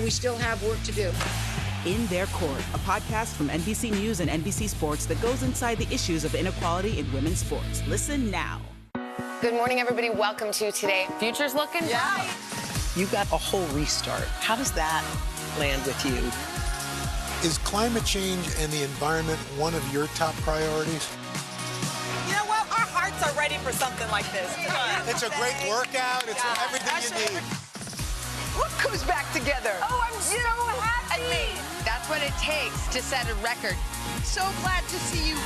we still have work to do. In Their Court, a podcast from NBC News and NBC Sports that goes inside the issues of inequality in women's sports. Listen now. Good morning, everybody. Welcome to Today. Future's looking bright. You got a whole restart. How does that land with you? Is climate change and the environment one of your top priorities? You know what? Our hearts are ready for something like this. It's a great workout. It's everything you need. What comes back together? Oh, I'm so happy. That's what it takes to set a record. So glad to see you.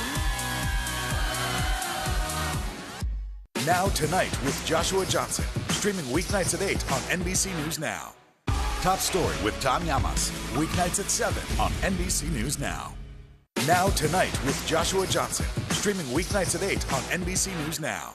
Now Tonight with Joshua Johnson, streaming weeknights at 8 on NBC News Now. Top Story with Tom Llamas, weeknights at 7 on NBC News Now. Now Tonight with Joshua Johnson, streaming weeknights at 8 on NBC News Now.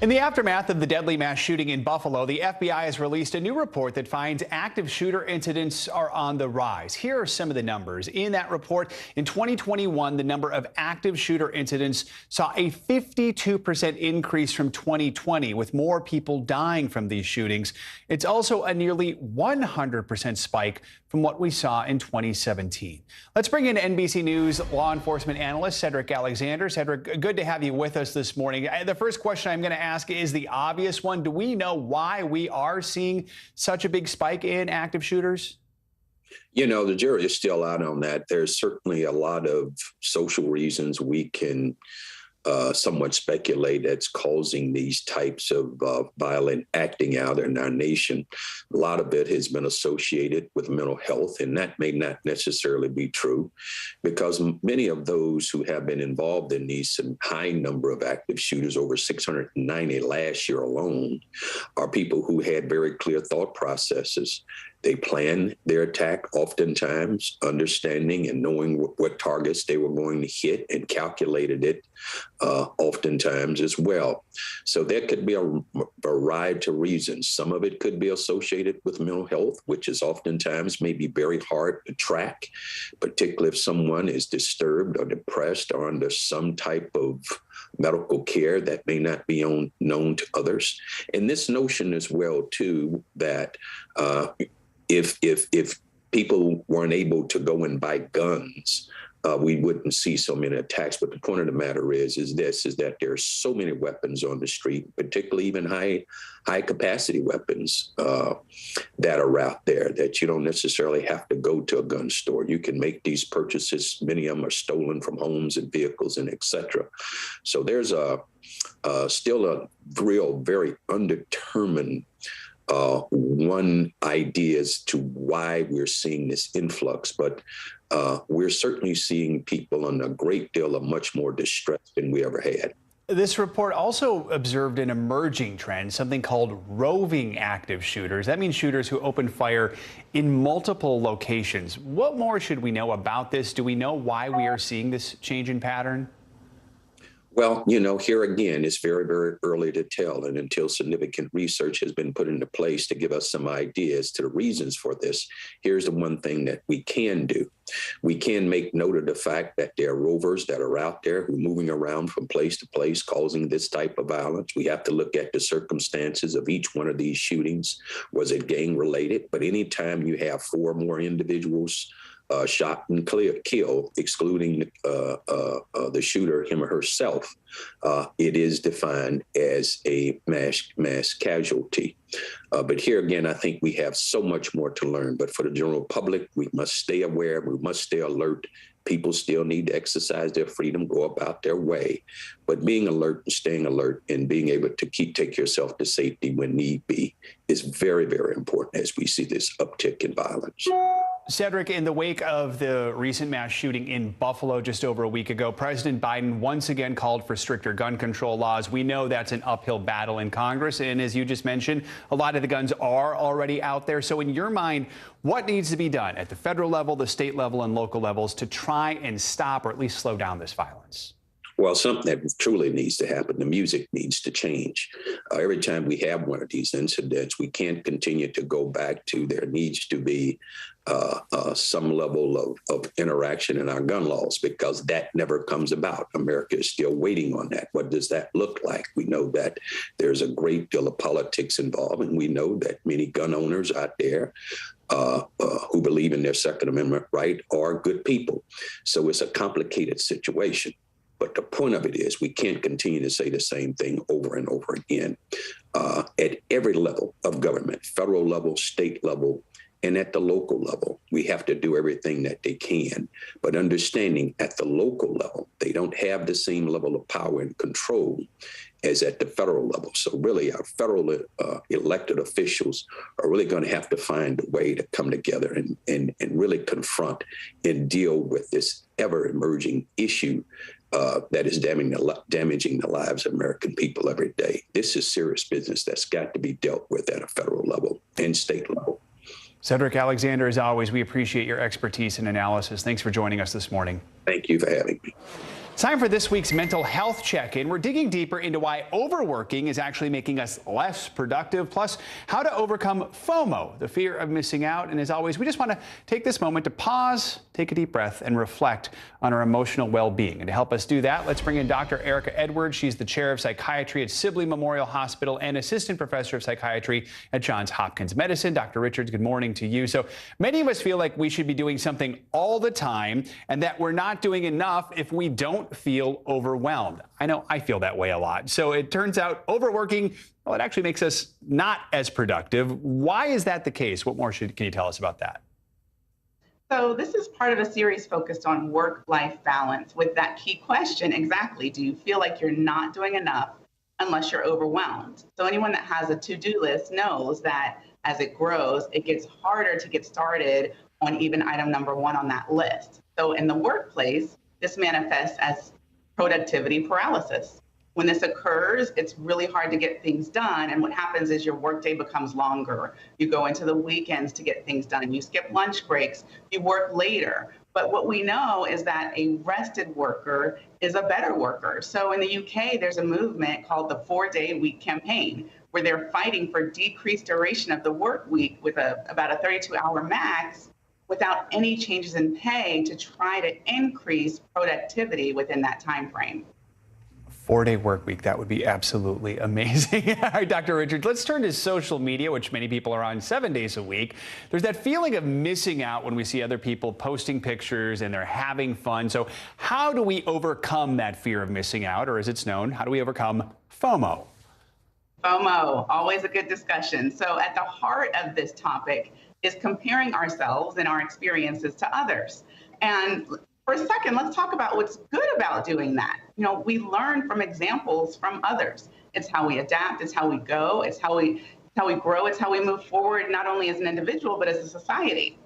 In the aftermath of the deadly mass shooting in Buffalo, the FBI has released a new report that finds active shooter incidents are on the rise. Here are some of the numbers. In that report, in 2021, the number of active shooter incidents saw a 52% increase from 2020, with more people dying from these shootings. It's also a nearly 100% spike from what we saw in 2017. Let's bring in NBC News law enforcement analyst Cedric Alexander. Cedric, good to have you with us this morning. The first question I'm going to ask is the obvious one. Do we know why we are seeing such a big spike in active shooters? You know, the jury is still out on that. There's certainly a lot of social reasons we can somewhat speculate that's causing these types of violent acting out in our nation. A lot of it has been associated with mental health, and that may not necessarily be true, because many of those who have been involved in these high number of active shooters, over 690 last year alone, are people who had very clear thought processes. They planned their attack oftentimes, understanding and knowing what targets they were going to hit, and calculated it oftentimes as well. So there could be a variety of reasons. Some of it could be associated with mental health, which is oftentimes maybe very hard to track, particularly if someone is disturbed or depressed or under some type of medical care that may not be known to others. And this notion as well, too, that if people weren't able to go and buy guns, we wouldn't see so many attacks. But the point of the matter is that there are so many weapons on the street, particularly even high capacity weapons that are out there, that you don't necessarily have to go to a gun store. You can make these purchases. Many of them are stolen from homes and vehicles and et cetera. So there's still a real, very undetermined one idea as to why we're seeing this influx, but we're certainly seeing people under a great deal of much more distress than we ever had. This report also observed an emerging trend, something called roving active shooters. That means shooters who open fire in multiple locations. What more should we know about this? Do we know why we are seeing this change in pattern? Well, you know, here again, it's very, very early to tell. And until significant research has been put into place to give us some ideas to the reasons for this, here's the one thing that we can do. We can make note of the fact that there are rovers that are out there who are moving around from place to place, causing this type of violence. We have to look at the circumstances of each one of these shootings. Was it gang related? But anytime you have 4 or more individuals shot and killed, excluding the shooter, him or herself, it is defined as a mass casualty. But here again, I think we have so much more to learn. But for the general public, we must stay aware. We must stay alert. People still need to exercise their freedom, go about their way. But being alert and staying alert and being able to take yourself to safety when need be is very, very important as we see this uptick in violence. Cedric, in the wake of the recent mass shooting in Buffalo just over a week ago, President Biden once again called for stricter gun control laws. We know that's an uphill battle in Congress. And as you just mentioned, a lot of the guns are already out there. So in your mind, what needs to be done at the federal level, the state level, and local levels to try and stop or at least slow down this violence? Well, something that truly needs to happen. The music needs to change. Every time we have one of these incidents, we can't continue to go back to there needs to be some level of interaction in our gun laws, because that never comes about. America is still waiting on that. What does that look like? We know that there's a great deal of politics involved, and we know that many gun owners out there who believe in their Second Amendment right are good people. So it's a complicated situation. But the point of it is we can't continue to say the same thing over and over again. At every level of government, federal level, state level, and at the local level, we have to do everything that they can. But understanding at the local level, they don't have the same level of power and control as at the federal level. So really, our federal elected officials are really going to have to find a way to come together and really confront and deal with this ever-emerging issue that is damaging the lives of American people every day. This is serious business that's got to be dealt with at a federal level and state level. Cedric Alexander, as always, we appreciate your expertise and analysis. Thanks for joining us this morning. Thank you for having me. Time for this week's mental health check-in. We're digging deeper into why overworking is actually making us less productive, plus how to overcome FOMO, the fear of missing out. And as always, we just want to take this moment to pause, take a deep breath, and reflect on our emotional well-being. And to help us do that, let's bring in Dr. Erica Edwards. She's the chair of psychiatry at Sibley Memorial Hospital and assistant professor of psychiatry at Johns Hopkins Medicine. Dr. Richards, good morning to you. So many of us feel like we should be doing something all the time and that we're not doing enough if we don't feel overwhelmed. I know I feel that way a lot. So it turns out overworking, well, it actually makes us not as productive. Why is that the case? What more can you tell us about that? So this is part of a series focused on work-life balance with that key question, exactly. Do you feel like you're not doing enough unless you're overwhelmed? So anyone that has a to-do list knows that as it grows, it gets harder to get started on even item number one on that list. So in the workplace, this manifests as productivity paralysis. When this occurs, it's really hard to get things done. And what happens is your workday becomes longer. You go into the weekends to get things done. You skip lunch breaks. You work later. But what we know is that a rested worker is a better worker. So in the UK, there's a movement called the 4-Day Week campaign, where they're fighting for decreased duration of the work week with about a 32-hour max, without any changes in pay, to try to increase productivity within that time frame. 4-day work week, that would be absolutely amazing. All right, Dr. Richards, let's turn to social media, which many people are on 7 days a week. There's that feeling of missing out when we see other people posting pictures and they're having fun. So how do we overcome that fear of missing out, or as it's known, how do we overcome FOMO? FOMO, always a good discussion. So at the heart of this topic is comparing ourselves and our experiences to others. And for a second, let's talk about what's good about doing that. You know, we learn from examples from others. It's how we adapt, it's how we go, it's how we grow, it's how we move forward, not only as an individual, but as a society.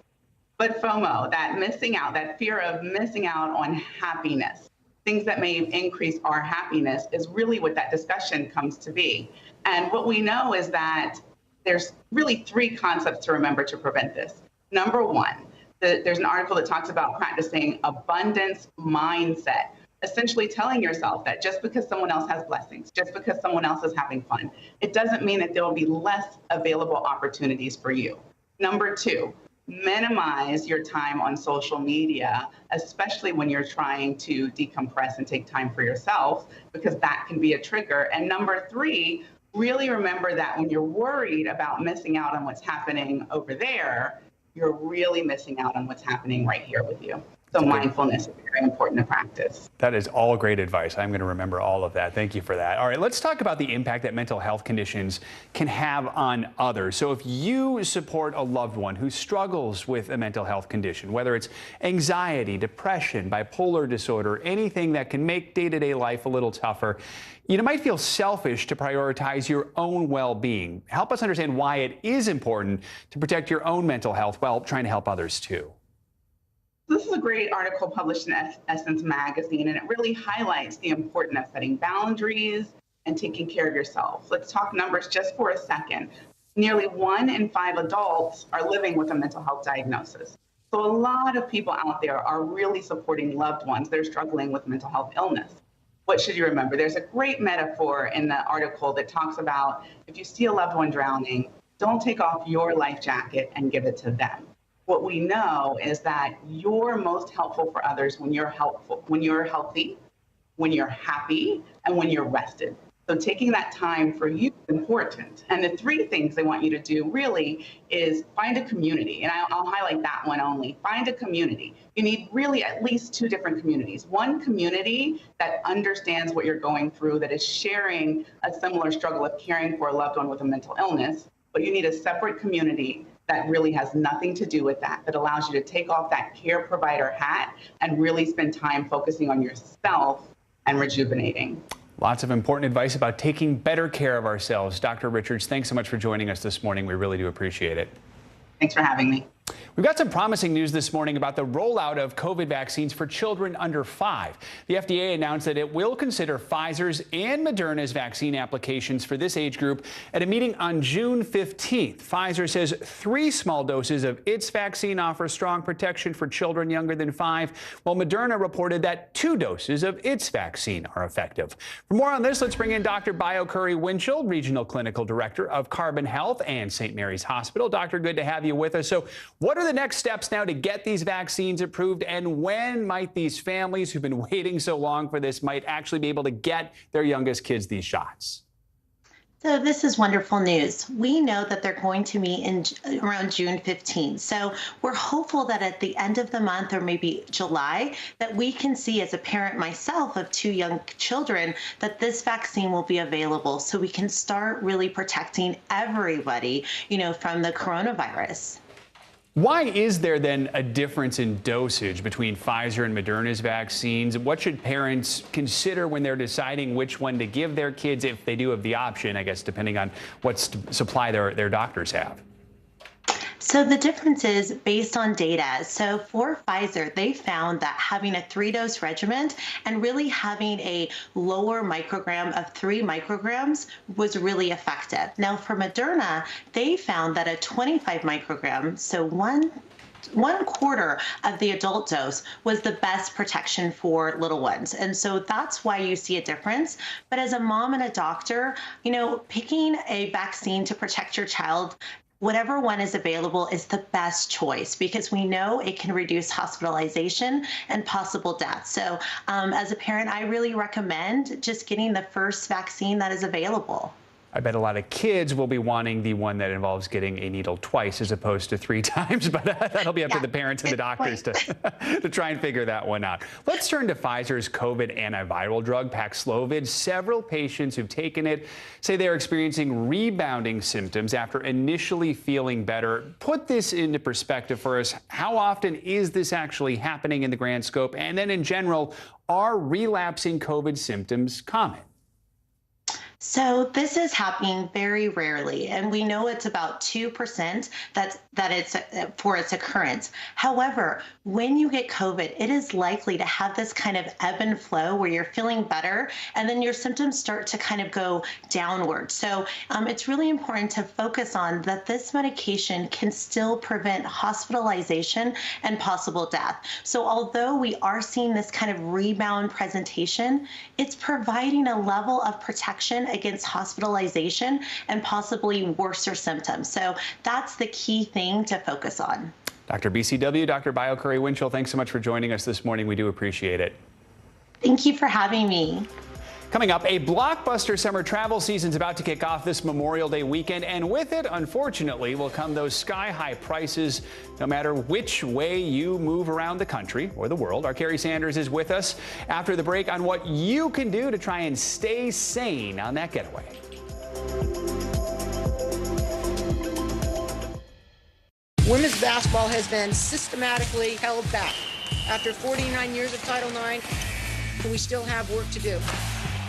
But FOMO, that missing out, that fear of missing out on happiness, things that may increase our happiness, is really what that discussion comes to be. And what we know is that there's really three concepts to remember to prevent this. Number one, there's an article that talks about practicing abundance mindset, essentially telling yourself that just because someone else has blessings, just because someone else is having fun, it doesn't mean that there will be less available opportunities for you. Number two, minimize your time on social media, especially when you're trying to decompress and take time for yourself, because that can be a trigger. And number three, really remember that when you're worried about missing out on what's happening over there, you're really missing out on what's happening right here with you. So mindfulness is very important to practice. That is all great advice. I'm going to remember all of that. Thank you for that. All right, let's talk about the impact that mental health conditions can have on others. So if you support a loved one who struggles with a mental health condition, whether it's anxiety, depression, bipolar disorder, anything that can make day-to-day life a little tougher, you might feel selfish to prioritize your own well-being. Help us understand why it is important to protect your own mental health while trying to help others too. This is a great article published in Essence magazine, and it really highlights the importance of setting boundaries and taking care of yourself. Let's talk numbers just for a second. Nearly 1 in 5 adults are living with a mental health diagnosis. So a lot of people out there are really supporting loved ones that are struggling with mental health illness. What should you remember? There's a great metaphor in the article that talks about if you see a loved one drowning, don't take off your life jacket and give it to them. What we know is that you're most helpful for others when you're healthy, when you're happy, and when you're rested. So taking that time for you is important. And the three things they want you to do really is find a community. And I'll highlight that one only. Find a community. You need really at least 2 different communities. One community that understands what you're going through, that is sharing a similar struggle of caring for a loved one with a mental illness. But you need a separate community that really has nothing to do with that allows you to take off that care provider hat and really spend time focusing on yourself and rejuvenating. Lots of important advice about taking better care of ourselves. Dr. Richards, thanks so much for joining us this morning. We really do appreciate it. Thanks for having me. We've got some promising news this morning about the rollout of COVID vaccines for children under 5. The FDA announced that it will consider Pfizer's and Moderna's vaccine applications for this age group at a meeting on June 15th. Pfizer says 3 small doses of its vaccine offer strong protection for children younger than 5, while Moderna reported that 2 doses of its vaccine are effective. For more on this, let's bring in Dr. Bio Winchell, Regional Clinical Director of Carbon Health and St. Mary's Hospital. Doctor, good to have you with us. So what are the next steps now to get these vaccines approved, and when might these families who've been waiting so long for this might actually be able to get their youngest kids these shots? So this is wonderful news. We know that they're going to meet in around June 15th. So we're hopeful that at the end of the month or maybe July that we can see, as a parent myself of 2 young children, that this vaccine will be available so we can start really protecting everybody, from the coronavirus. Why is there then a difference in dosage between Pfizer and Moderna's vaccines? What should parents consider when they're deciding which one to give their kids, if they do have the option, I guess, depending on what supply their doctors have? So the difference is based on data. So for Pfizer, they found that having a 3-dose regimen and really having a lower microgram of 3 micrograms was really effective. Now for Moderna, they found that a 25 microgram, so one quarter of the adult dose, was the best protection for little ones. And so that's why you see a difference. But as a mom and a doctor, picking a vaccine to protect your child, whatever one is available, is the best choice because we know it can reduce hospitalization and possible death. So as a parent, I really recommend just getting the first vaccine that is available. I bet a lot of kids will be wanting the one that involves getting a needle twice as opposed to 3 times, but that'll be up to the parents and the doctors to try and figure that one out. Let's turn to Pfizer's COVID antiviral drug, Paxlovid. Several patients who've taken it say they're experiencing rebounding symptoms after initially feeling better. Put this into perspective for us. How often is this actually happening in the grand scope? And then in general, are relapsing COVID symptoms common? So this is happening very rarely, and we know it's about 2% that it's for its occurrence. However, when you get COVID, it is likely to have this kind of ebb and flow where you're feeling better and then your symptoms start to kind of go downward. So it's really important to focus on that this medication can still prevent hospitalization and possible death. So although we are seeing this kind of rebound presentation, it's providing a level of protection against hospitalization and possibly worser symptoms. So that's the key thing to focus on. Dr. BCW, Dr. Bio Winchell, thanks so much for joining us this morning. We do appreciate it. Thank you for having me. Coming up, a blockbuster summer travel season is about to kick off this Memorial Day weekend, and with it, unfortunately, will come those sky-high prices no matter which way you move around the country or the world. Our Carrie Sanders is with us after the break on what you can do to try and stay sane on that getaway. Women's basketball has been systematically held back. After 49 years of Title IX, we still have work to do.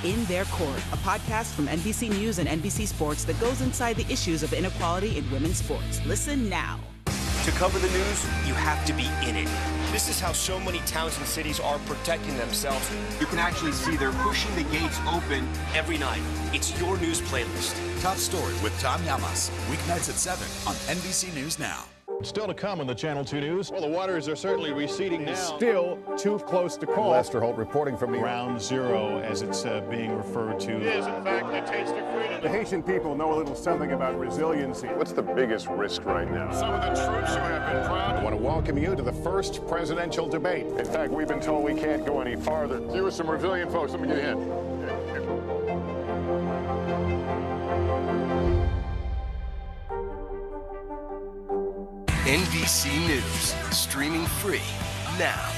In Their Court, a podcast from NBC News and NBC Sports that goes inside the issues of inequality in women's sports. Listen now. To cover the news, you have to be in it. This is how so many towns and cities are protecting themselves. You can actually see they're pushing the gates open every night. It's your news playlist. Top Story with Tom Llamas, weeknights at 7 on NBC News Now. Still to come on the Channel 2 News. Well, the waters are certainly receding now. Still too close to call. Lester Holt reporting from the Ground Zero, as it's being referred to. It is, in fact, the taste of freedom. The Haitian people know a little something about resiliency. What's the biggest risk right now? Some of the troops who have been proud. I want to welcome you to the first presidential debate. In fact, we've been told we can't go any farther. You with some resilient folks, let me get a hint. NBC News, streaming free now.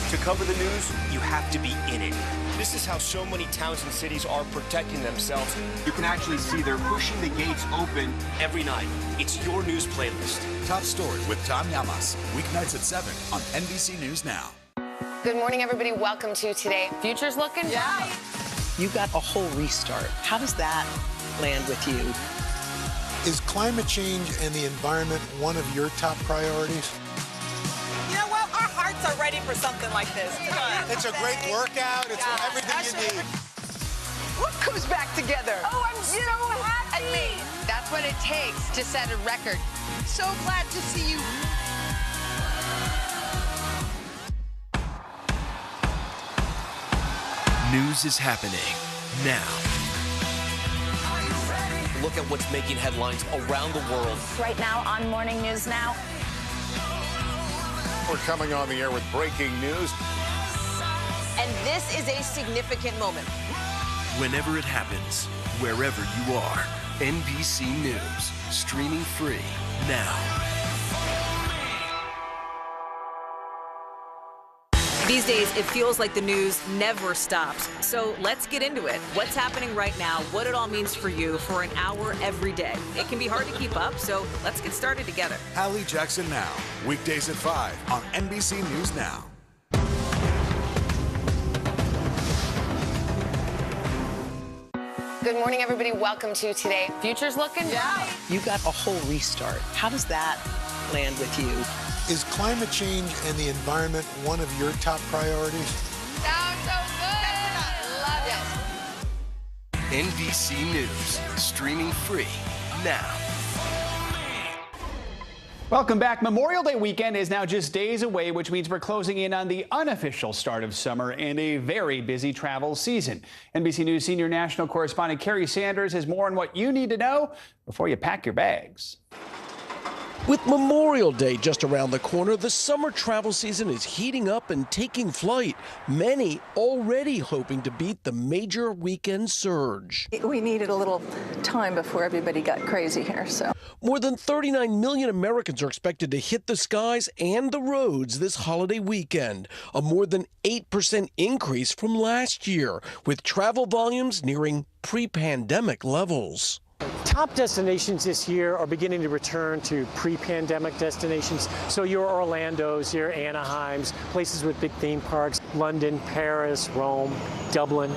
To cover the news, you have to be in it. This is how so many towns and cities are protecting themselves. You can actually see they're pushing the gates open every night. It's your news playlist. Top Story with Tom Llamas, weeknights at 7 on NBC News Now. Good morning, everybody. Welcome to Today. Future's looking bright. You got a whole restart. How does that land with you? Is climate change and the environment one of your top priorities? You know what? Our hearts are ready for something like this. Come on. It's a great workout. It's everything you need. What comes back together? Oh, I'm so happy. And me. That's what it takes to set a record. So glad to see you. News is happening now. Look at what's making headlines around the world. Right now on Morning News Now. We're coming on the air with breaking news. And this is a significant moment. Whenever it happens, wherever you are, NBC News, streaming free now. These days, it feels like the news never stops. So let's get into it. What's happening right now, what it all means for you for an hour every day. It can be hard to keep up, so let's get started together. Hallie Jackson Now, weekdays at 5 on NBC News Now. Good morning, everybody. Welcome to Today. Futures looking? Yeah. You got a whole restart. How does that land with you? Is climate change and the environment one of your top priorities? Sounds so good. Love it. NBC News, streaming free now. Welcome back. Memorial Day weekend is now just days away, which means we're closing in on the unofficial start of summer and a very busy travel season. NBC News senior national correspondent Kerry Sanders has more on what you need to know before you pack your bags. With Memorial Day just around the corner, the summer travel season is heating up and taking flight. Many already hoping to beat the major weekend surge. We needed a little time before everybody got crazy here, so. More than 39 million Americans are expected to hit the skies and the roads this holiday weekend, a more than 8% increase from last year, with travel volumes nearing pre-pandemic levels. Top destinations this year are beginning to return to pre-pandemic destinations. So your Orlandos, your Anaheims, places with big theme parks, London, Paris, Rome, Dublin.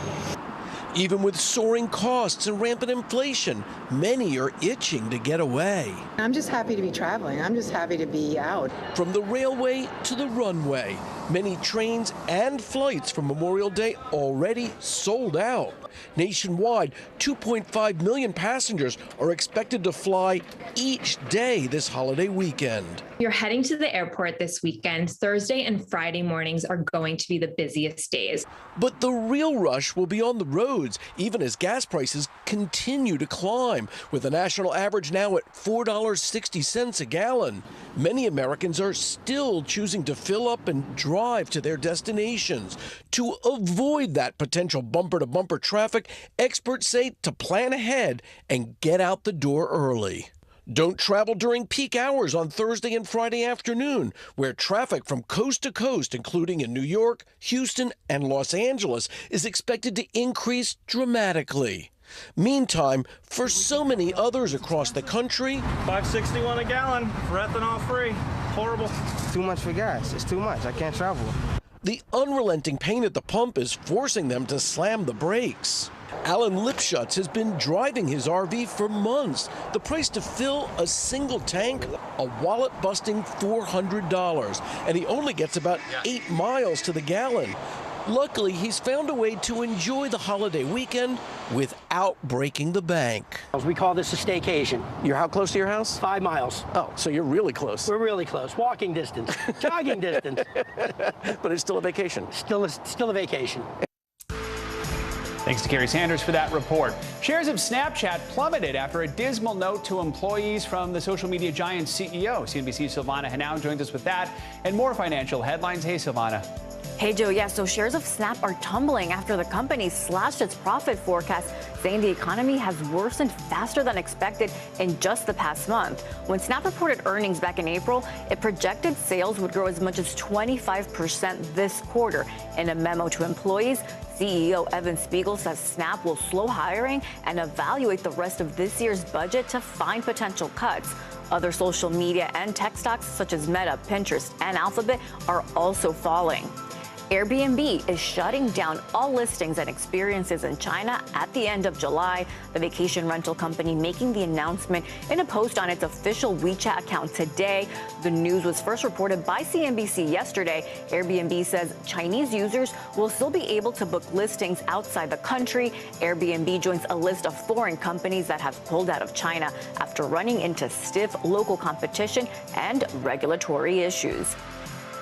Even with soaring costs and rampant inflation, many are itching to get away. I'm just happy to be traveling. I'm just happy to be out. From the railway to the runway, many trains and flights for Memorial Day already sold out. Nationwide, 2.5 million passengers are expected to fly each day this holiday weekend. You're heading to the airport this weekend. Thursday and Friday mornings are going to be the busiest days. But the real rush will be on the roads, even as gas prices continue to climb, with the national average now at $4.60 a gallon. Many Americans are still choosing to fill up and drive to their destinations. To avoid that potential bumper-to-bumper traffic, experts say to plan ahead and get out the door early. Don't travel during peak hours on Thursday and Friday afternoon, where traffic from coast to coast, including in New York, Houston, and Los Angeles, is expected to increase dramatically. Meantime, for so many others across the country, $5.61 a gallon for ethanol free. Horrible. Too much for gas. It's too much. I can't travel. The unrelenting pain at the pump is forcing them to slam the brakes. Alan Lipschutz has been driving his RV for months. The price to fill a single tank, a wallet-busting $400, and he only gets about 8 miles to the gallon. Luckily, he's found a way to enjoy the holiday weekend without breaking the bank. We call this a staycation. You're how close to your house? 5 miles. Oh, so you're really close. We're really close. Walking distance, jogging distance. But it's still a vacation. Still a vacation. Thanks to Kerry Sanders for that report. Shares of Snapchat plummeted after a dismal note to employees from the social media giant's CEO. CNBC's Silvana Henao joins us with that and more financial headlines. Hey, Silvana. Hey, Joe. Yeah, so shares of Snap are tumbling after the company slashed its profit forecast, saying the economy has worsened faster than expected in just the past month. When Snap reported earnings back in April, it projected sales would grow as much as 25% this quarter. In a memo to employees, CEO Evan Spiegel says Snap will slow hiring and evaluate the rest of this year's budget to find potential cuts. Other social media and tech stocks such as Meta, Pinterest, and Alphabet are also falling. Airbnb is shutting down all listings and experiences in China at the end of July. The vacation rental company making the announcement in a post on its official WeChat account today. The news was first reported by CNBC yesterday. Airbnb says Chinese users will still be able to book listings outside the country. Airbnb joins a list of foreign companies that have pulled out of China after running into stiff local competition and regulatory issues.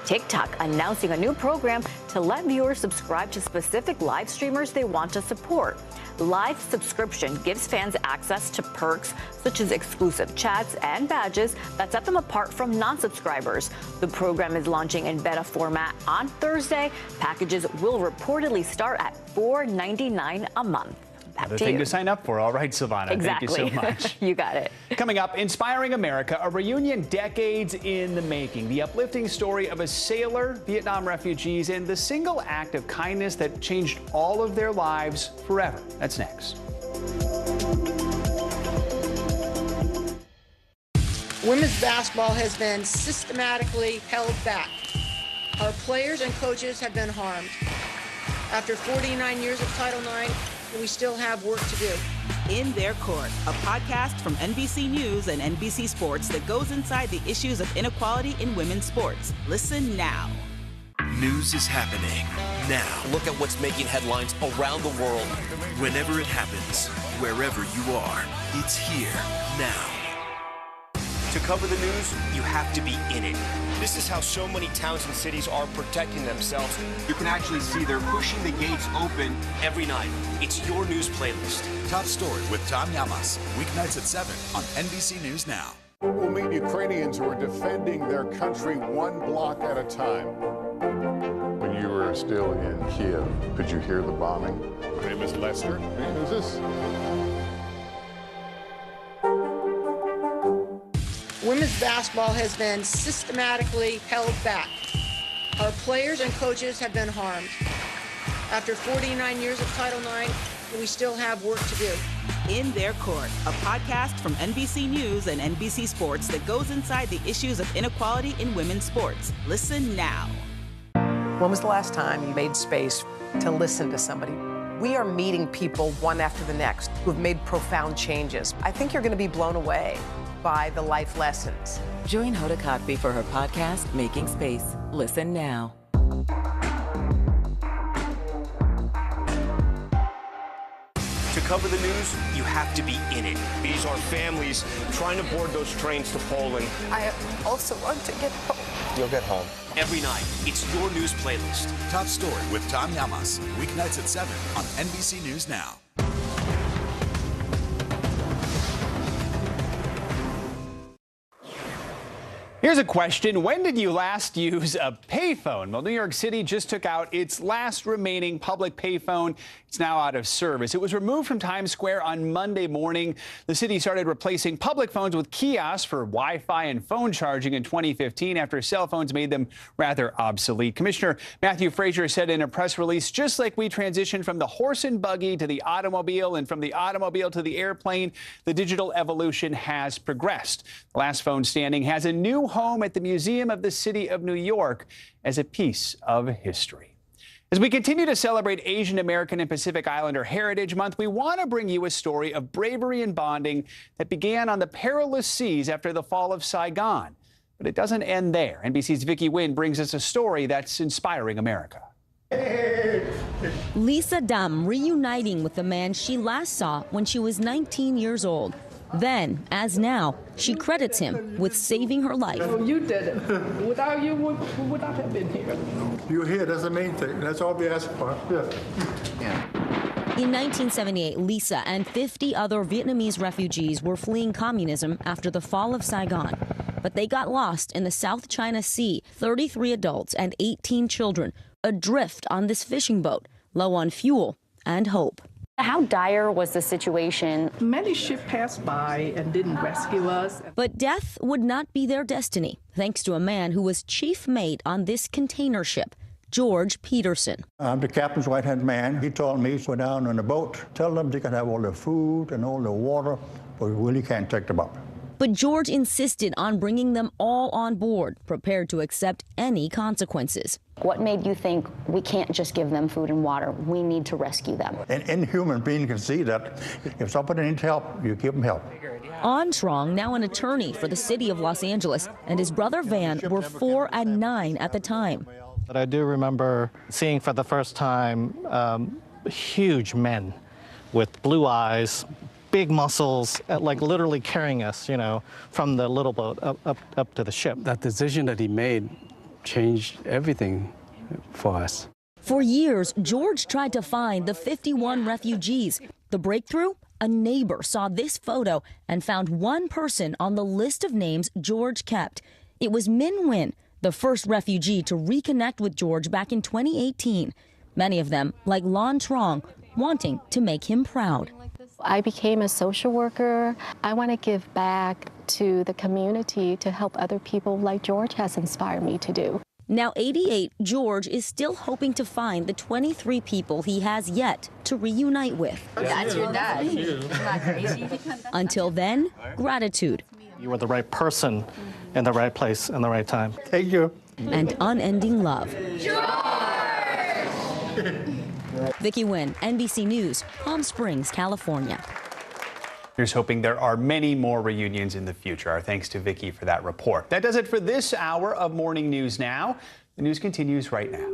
TikTok announcing a new program to let viewers subscribe to specific live streamers they want to support. Live subscription gives fans access to perks such as exclusive chats and badges that set them apart from non-subscribers. The program is launching in beta format on Thursday. Packages will reportedly start at $4.99 a month. Another thing to sign up for. All right, Silvana. Exactly. Thank you so much. You got it. Coming up, Inspiring America, a reunion decades in the making. The uplifting story of a sailor, Vietnam refugees, and the single act of kindness that changed all of their lives forever. That's next. Women's basketball has been systematically held back. Our players and coaches have been harmed. After 49 years of Title IX, we still have work to do. In Their Court, a podcast from NBC News and NBC Sports that goes inside the issues of inequality in women's sports. Listen now. News is happening now. Look at what's making headlines around the world. Whenever it happens, wherever you are, it's here now. To cover the news, you have to be in it. This is how so many towns and cities are protecting themselves. You can actually see they're pushing the gates open every night. It's your news playlist. Top Story with Tom Yamas, weeknights at 7 on NBC News Now. We'll meet Ukrainians who are defending their country one block at a time. When you were still in Kiev, could you hear the bombing? My name is Lester. Who's this? Women's basketball has been systematically held back. Our players and coaches have been harmed. After 49 years of Title IX, we still have work to do. In Their Court, a podcast from NBC News and NBC Sports that goes inside the issues of inequality in women's sports. Listen now. When was the last time you made space to listen to somebody? We are meeting people one after the next who've made profound changes. I think you're going to be blown away by the life lessons. Join Hoda Kotb for her podcast, Making Space. Listen now. To cover the news, you have to be in it. These are families trying to board those trains to Poland. I also want to get home. You'll get home. Every night, it's your news playlist. Top Story with Tom Yamas, weeknights at 7 on NBC News Now. Here's a question. When did you last use a payphone? Well, New York City just took out its last remaining public payphone. It's now out of service. It was removed from Times Square on Monday morning. The city started replacing public phones with kiosks for Wi-Fi and phone charging in 2015 after cell phones made them rather obsolete. Commissioner Matthew Frazier said in a press release, just like we transitioned from the horse and buggy to the automobile and from the automobile to the airplane, the digital evolution has progressed. The last phone standing has a new home at the Museum of the City of New York as a piece of history. As we continue to celebrate Asian American and Pacific Islander Heritage Month, we want to bring you a story of bravery and bonding that began on the perilous seas after the fall of Saigon. But it doesn't end there. NBC's Vicki Nguyen brings us a story that's inspiring America. Lisa Dam reuniting with the man she last saw when she was 19 years old. Then, as now, she credits him with saving her life. You did it. Without you, we would not have been here. You're here. That's the main thing. That's all we ask for. Yeah. In 1978, Lisa and 50 other Vietnamese refugees were fleeing communism after the fall of Saigon. But they got lost in the South China Sea, 33 adults and 18 children, adrift on this fishing boat, low on fuel and hope. How dire was the situation? Many ships passed by and didn't rescue us. But death would not be their destiny, thanks to a man who was chief mate on this container ship, George Peterson. I'm the captain's right-hand man. He told me to go down on the boat, tell them they can have all the food and all the water, but we really can't take them up. But George insisted on bringing them all on board, prepared to accept any consequences. What made you think we can't just give them food and water? We need to rescue them. Any human being can see that if somebody needs help, you give them help. Armstrong, now an attorney for the city of Los Angeles, and his brother Van were 4 and 9 at the time. But I do remember seeing for the first time huge men with blue eyes, big muscles, like literally carrying us, from the little boat up to the ship. That decision that he made changed everything for us. For years, George tried to find the 51 refugees. The breakthrough? A neighbor saw this photo and found one person on the list of names George kept. It was Min Win, the first refugee to reconnect with George back in 2018. Many of them, like Lon Trong, wanting to make him proud. I became a social worker. I want to give back to the community to help other people like George has inspired me to do. Now 88, George is still hoping to find the 23 people he has yet to reunite with. That's your dad. Isn't that crazy? Until then, gratitude. You were the right person in the right place in the right time. Thank you. And unending love. Vicki Nguyen, NBC News, Palm Springs, California. Here's hoping there are many more reunions in the future. Our thanks to Vicki for that report. That does it for this hour of Morning News Now. The news continues right now.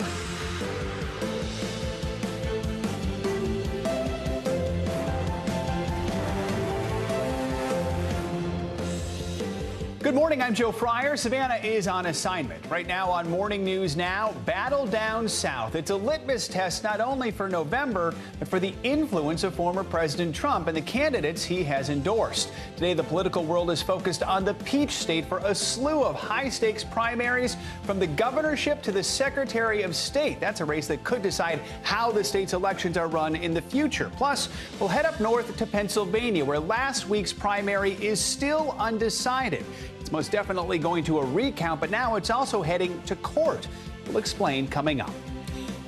Good morning, I'm Joe Fryer. Savannah is on assignment. Right now on Morning News Now, battle down south. It's a litmus test not only for November, but for the influence of former President Trump and the candidates he has endorsed. Today, the political world is focused on the Peach State for a slew of high-stakes primaries, from the governorship to the Secretary of State. That's a race that could decide how the state's elections are run in the future. Plus, we'll head up north to Pennsylvania, where last week's primary is still undecided. It's most definitely going to a recount, but now it's also heading to court. We'll explain coming up.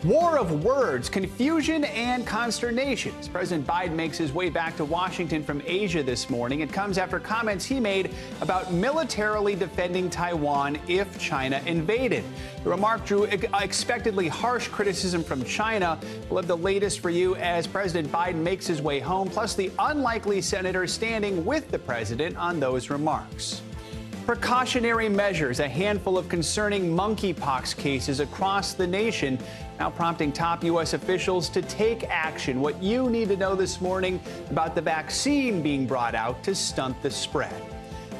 War of words, confusion, and consternation. As President Biden makes his way back to Washington from Asia this morning, it comes after comments he made about militarily defending Taiwan if China invaded. The remark drew expectedly harsh criticism from China. We'll have the latest for you as President Biden makes his way home, plus the unlikely senator standing with the president on those remarks. Precautionary measures, a handful of concerning monkeypox cases across the nation, now prompting top U.S. officials to take action. What you need to know this morning about the vaccine being brought out to stunt the spread.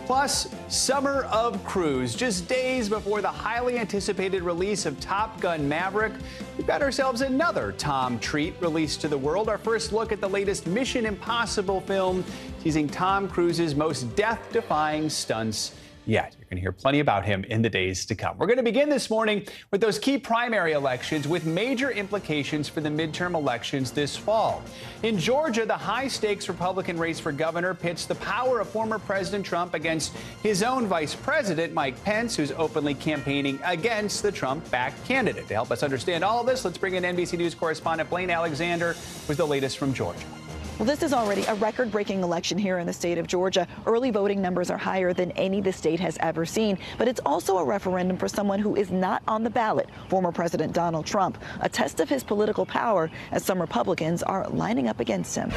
Plus, Summer of Cruise, just days before the highly anticipated release of Top Gun Maverick. We've got ourselves another Tom treat released to the world. Our first look at the latest Mission Impossible film, teasing Tom Cruise's most death-defying stunts yet. You're going to hear plenty about him in the days to come. We're going to begin this morning with those key primary elections with major implications for the midterm elections this fall. In Georgia, the high-stakes Republican race for governor pits the power of former President Trump against his own vice president, Mike Pence, who's openly campaigning against the Trump-backed candidate. To help us understand all of this, let's bring in NBC News correspondent Blaine Alexander with the latest from Georgia. Well, this is already a record-breaking election here in the state of Georgia. Early voting numbers are higher than any the state has ever seen, but it's also a referendum for someone who is not on the ballot, former President Donald Trump, a test of his political power as some Republicans are lining up against him.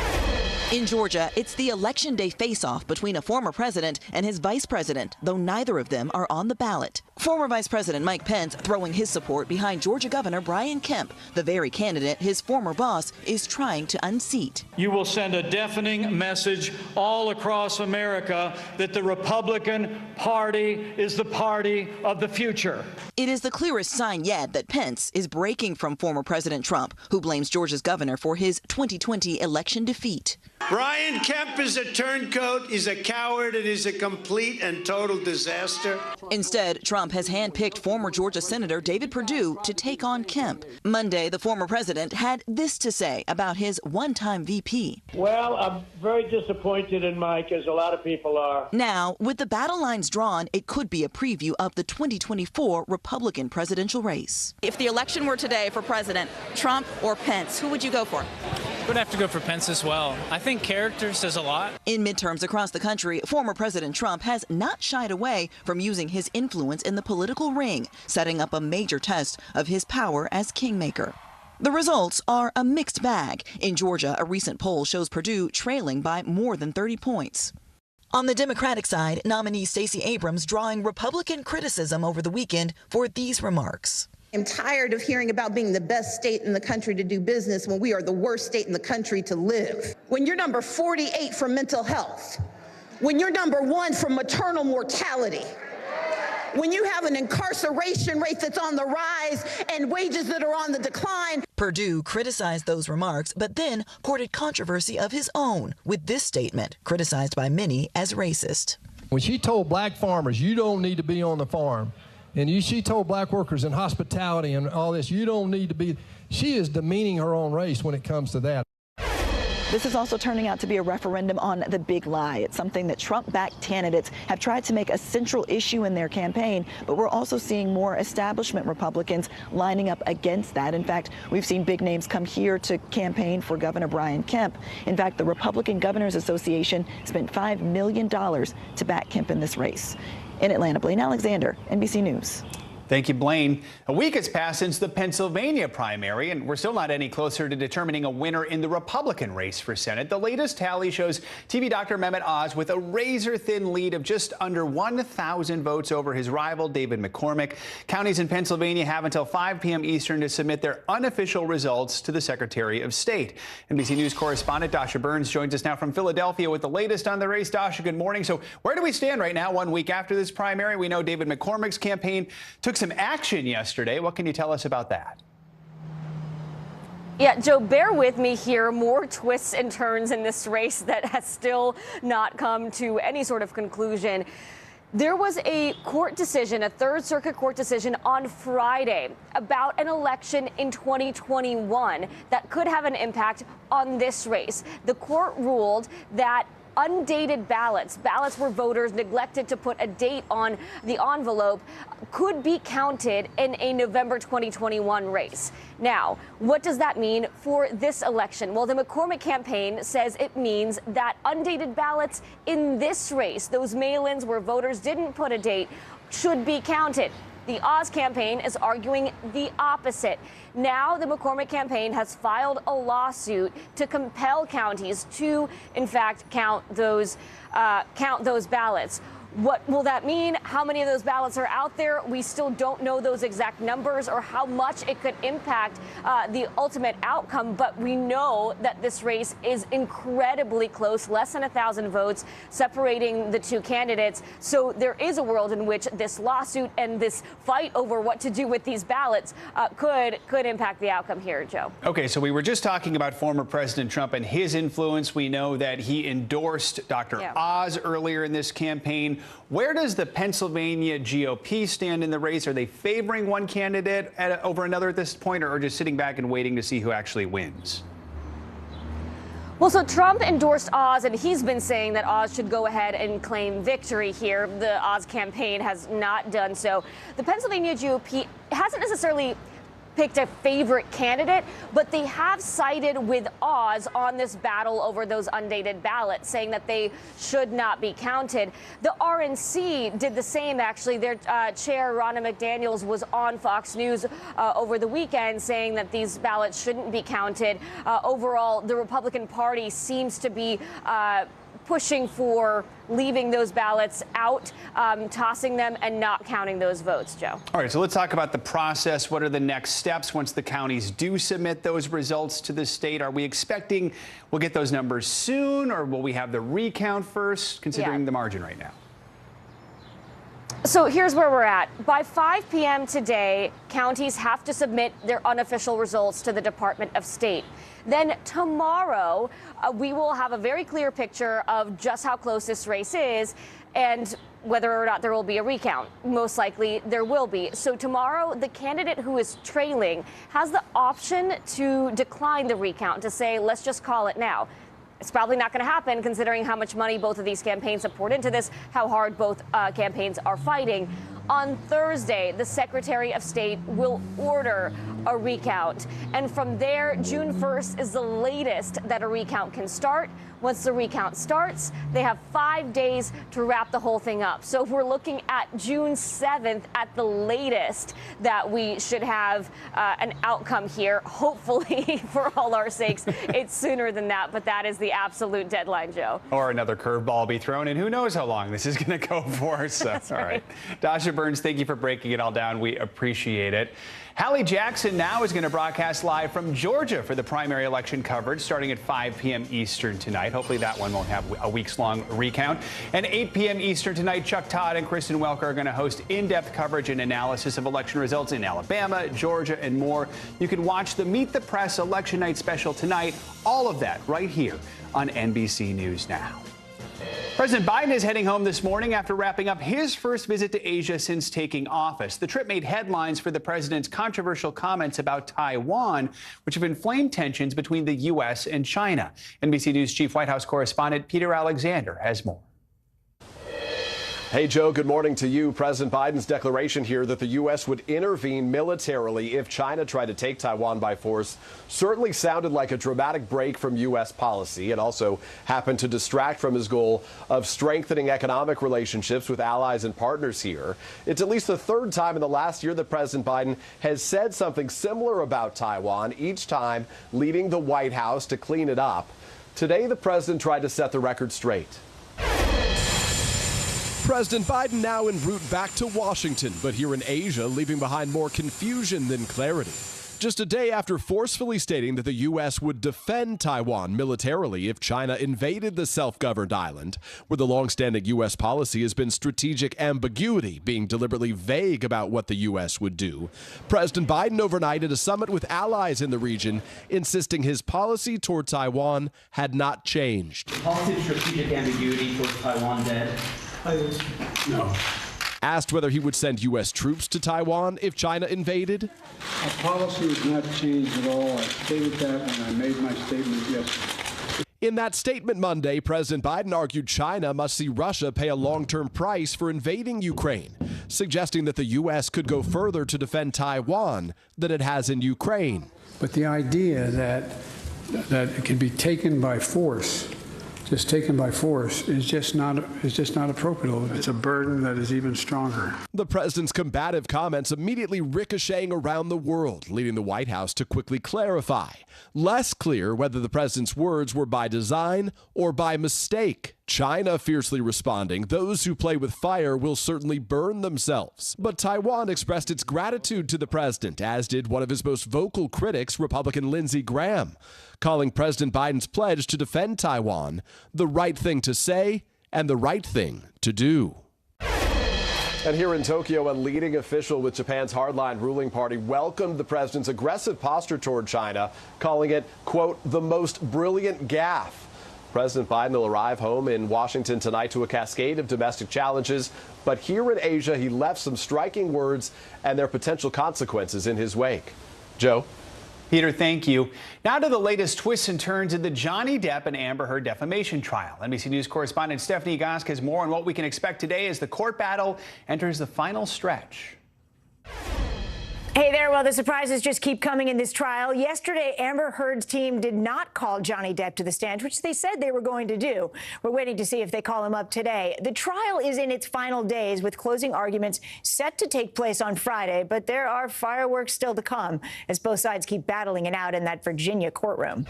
In Georgia, it's the Election Day face-off between a former president and his vice president, though neither of them are on the ballot. Former Vice President Mike Pence throwing his support behind Georgia Governor Brian Kemp, the very candidate his former boss is trying to unseat. You will send a deafening message all across America that the Republican Party is the party of the future. It is the clearest sign yet that Pence is breaking from former President Trump, who blames Georgia's governor for his 2020 election defeat. Brian Kemp is a turncoat, he's a coward, and he's a complete and total disaster. Instead, Trump has handpicked former Georgia Senator David Perdue to take on Kemp. Monday, the former president had this to say about his one-time VP. Well, I'm very disappointed in Mike, as a lot of people are. Now, with the battle lines drawn, it could be a preview of the 2024 Republican presidential race. If the election were today for president, Trump or Pence, who would you go for? I'm going to have to go for Pence as well. I think character says a lot. In midterms across the country, former President Trump has not shied away from using his influence in the political ring, setting up a major test of his power as kingmaker. The results are a mixed bag. In Georgia, a recent poll shows Perdue trailing by more than 30 points. On the Democratic side, nominee Stacey Abrams drawing Republican criticism over the weekend for these remarks. I'm tired of hearing about being the best state in the country to do business when we are the worst state in the country to live. When you're number 48 for mental health, when you're number 1 for maternal mortality, when you have an incarceration rate that's on the rise and wages that are on the decline. Perdue criticized those remarks, but then courted controversy of his own with this statement, criticized by many as racist. When she told black farmers, you don't need to be on the farm, and she told black workers in hospitality and all this, you don't need to be, she is demeaning her own race when it comes to that. This is also turning out to be a referendum on the big lie. It's something that Trump-backed candidates have tried to make a central issue in their campaign, but we're also seeing more establishment Republicans lining up against that. In fact, we've seen big names come here to campaign for Governor Brian Kemp. In fact, the Republican Governors Association spent $5 million to back Kemp in this race. In Atlanta, Blaine Alexander, NBC News. Thank you, Blaine. A week has passed since the Pennsylvania primary, and we're still not any closer to determining a winner in the Republican race for Senate. The latest tally shows TV doctor Mehmet Oz with a razor-thin lead of just under 1,000 votes over his rival, David McCormick. Counties in Pennsylvania have until 5 p.m. Eastern to submit their unofficial results to the Secretary of State. NBC News correspondent Dasha Burns joins us now from Philadelphia with the latest on the race. Dasha, good morning. So where do we stand right now, 1 week after this primary? We know David McCormick's campaign took some action yesterday. What can you tell us about that? Yeah, Joe, bear with me here. More twists and turns in this race that has still not come to any sort of conclusion. There was a court decision, a Third Circuit court decision on Friday about an election in 2021 that could have an impact on this race. The court ruled that undated ballots where voters neglected to put a date on the envelope, could be counted in a November 2021 race. Now, what does that mean for this election? Well, the McCormick campaign says it means that undated ballots in this race, those mail-ins where voters didn't put a date, should be counted. The Oz campaign is arguing the opposite. Now the McCormick campaign has filed a lawsuit to compel counties to, in fact, count those ballots. What will that mean? How many of those ballots are out there? We still don't know those exact numbers or how much it could impact the ultimate outcome, but we know that this race is incredibly close, less than 1,000 votes separating the two candidates. So there is a world in which this lawsuit and this fight over what to do with these ballots could impact the outcome here, Joe. Okay, so we were just talking about former President Trump and his influence. We know that he endorsed Dr. Oz earlier in this campaign. Where does the Pennsylvania GOP stand in the race? Are they favoring one candidate over another at this point, or just sitting back and waiting to see who actually wins? Well, so Trump endorsed Oz, and he's been saying that Oz should go ahead and claim victory here. The Oz campaign has not done so. The Pennsylvania GOP hasn't necessarily picked a favorite candidate, but they have sided with Oz on this battle over those undated ballots, saying that they should not be counted. The RNC did the same, actually. Their chair, Ronna McDaniels, was on Fox News over the weekend saying that these ballots shouldn't be counted. Overall, the Republican Party seems to be pushing for leaving those ballots out, tossing them and not counting those votes, Joe. All right, so let's talk about the process. What are the next steps once the counties do submit those results to the state? Are we expecting we'll get those numbers soon, or will we have the recount first, considering the margin right now? So here's where we're at. By 5 p.m. today, counties have to submit their unofficial results to the Department of State. Then tomorrow, we will have a very clear picture of just how close this race is and whether or not there will be a recount. Most likely there will be. So tomorrow, the candidate who is trailing has the option to decline the recount, to say, let's just call it now. It's probably not going to happen, considering how much money both of these campaigns have poured into this, how hard both campaigns are fighting. On Thursday, the Secretary of State will order a recount. And from there, June 1st is the latest that a recount can start. Once the recount starts, they have 5 days to wrap the whole thing up. So we're looking at June 7th at the latest that we should have an outcome here. Hopefully, for all our sakes, it's sooner than that. But that is the absolute deadline, Joe. Or another curveball be thrown, and who knows how long this is going to go for. So, That's all right. right. Dasha Burns, thank you for breaking it all down. We appreciate it. Hallie Jackson now is going to broadcast live from Georgia for the primary election coverage starting at 5 p.m. Eastern tonight. Hopefully that one won't have a weeks-long recount. And 8 p.m. Eastern tonight, Chuck Todd and Kristen Welker are going to host in-depth coverage and analysis of election results in Alabama, Georgia, and more. You can watch the Meet the Press Election Night special tonight. All of that right here on NBC News Now. President Biden is heading home this morning after wrapping up his first visit to Asia since taking office. The trip made headlines for the president's controversial comments about Taiwan, which have inflamed tensions between the U.S. and China. NBC News Chief White House correspondent Peter Alexander has more. Hey, Joe, good morning to you. President Biden's declaration here that the U.S. would intervene militarily if China tried to take Taiwan by force certainly sounded like a dramatic break from U.S. policy. It also happened to distract from his goal of strengthening economic relationships with allies and partners here. It's at least the third time in the last year that President Biden has said something similar about Taiwan, each time leading the White House to clean it up. Today, the president tried to set the record straight. President Biden now en route back to Washington, but here in Asia, leaving behind more confusion than clarity. Just a day after forcefully stating that the U.S. would defend Taiwan militarily if China invaded the self-governed island, where the long-standing U.S. policy has been strategic ambiguity, being deliberately vague about what the U.S. would do. President Biden overnight at a summit with allies in the region, insisting his policy toward Taiwan had not changed. Policy of strategic ambiguity toward Taiwan dead? No. Asked whether he would send U.S. troops to Taiwan if China invaded. Our policy has not changed at all. I stated that when I made my statement yesterday. In that statement Monday, President Biden argued China must see Russia pay a long-term price for invading Ukraine, suggesting that the U.S. could go further to defend Taiwan than it has in Ukraine. But the idea that it can be taken by force, just taken by force, is just not appropriate. It's a burden that is even stronger. The president's combative comments immediately ricocheting around the world, leading the White House to quickly clarify. Less clear whether the president's words were by design or by mistake. China fiercely responding, those who play with fire will certainly burn themselves. But Taiwan expressed its gratitude to the president, as did one of his most vocal critics, Republican Lindsey Graham, calling President Biden's pledge to defend Taiwan the right thing to say and the right thing to do. And here in Tokyo, a leading official with Japan's hardline ruling party welcomed the president's aggressive posture toward China, calling it, quote, the most brilliant gaffe. President Biden will arrive home in Washington tonight to a cascade of domestic challenges. But here in Asia, he left some striking words and their potential consequences in his wake. Joe? Peter, thank you. Now to the latest twists and turns in the Johnny Depp and Amber Heard defamation trial. NBC News correspondent Stephanie Gosk has more on what we can expect today as the court battle enters the final stretch. Hey there. Well, the surprises just keep coming in this trial. Yesterday, Amber Heard's team did not call Johnny Depp to the stand, which they said they were going to do. We're waiting to see if they call him up today. The trial is in its final days, with closing arguments set to take place on Friday, but there are fireworks still to come as both sides keep battling it out in that Virginia courtroom.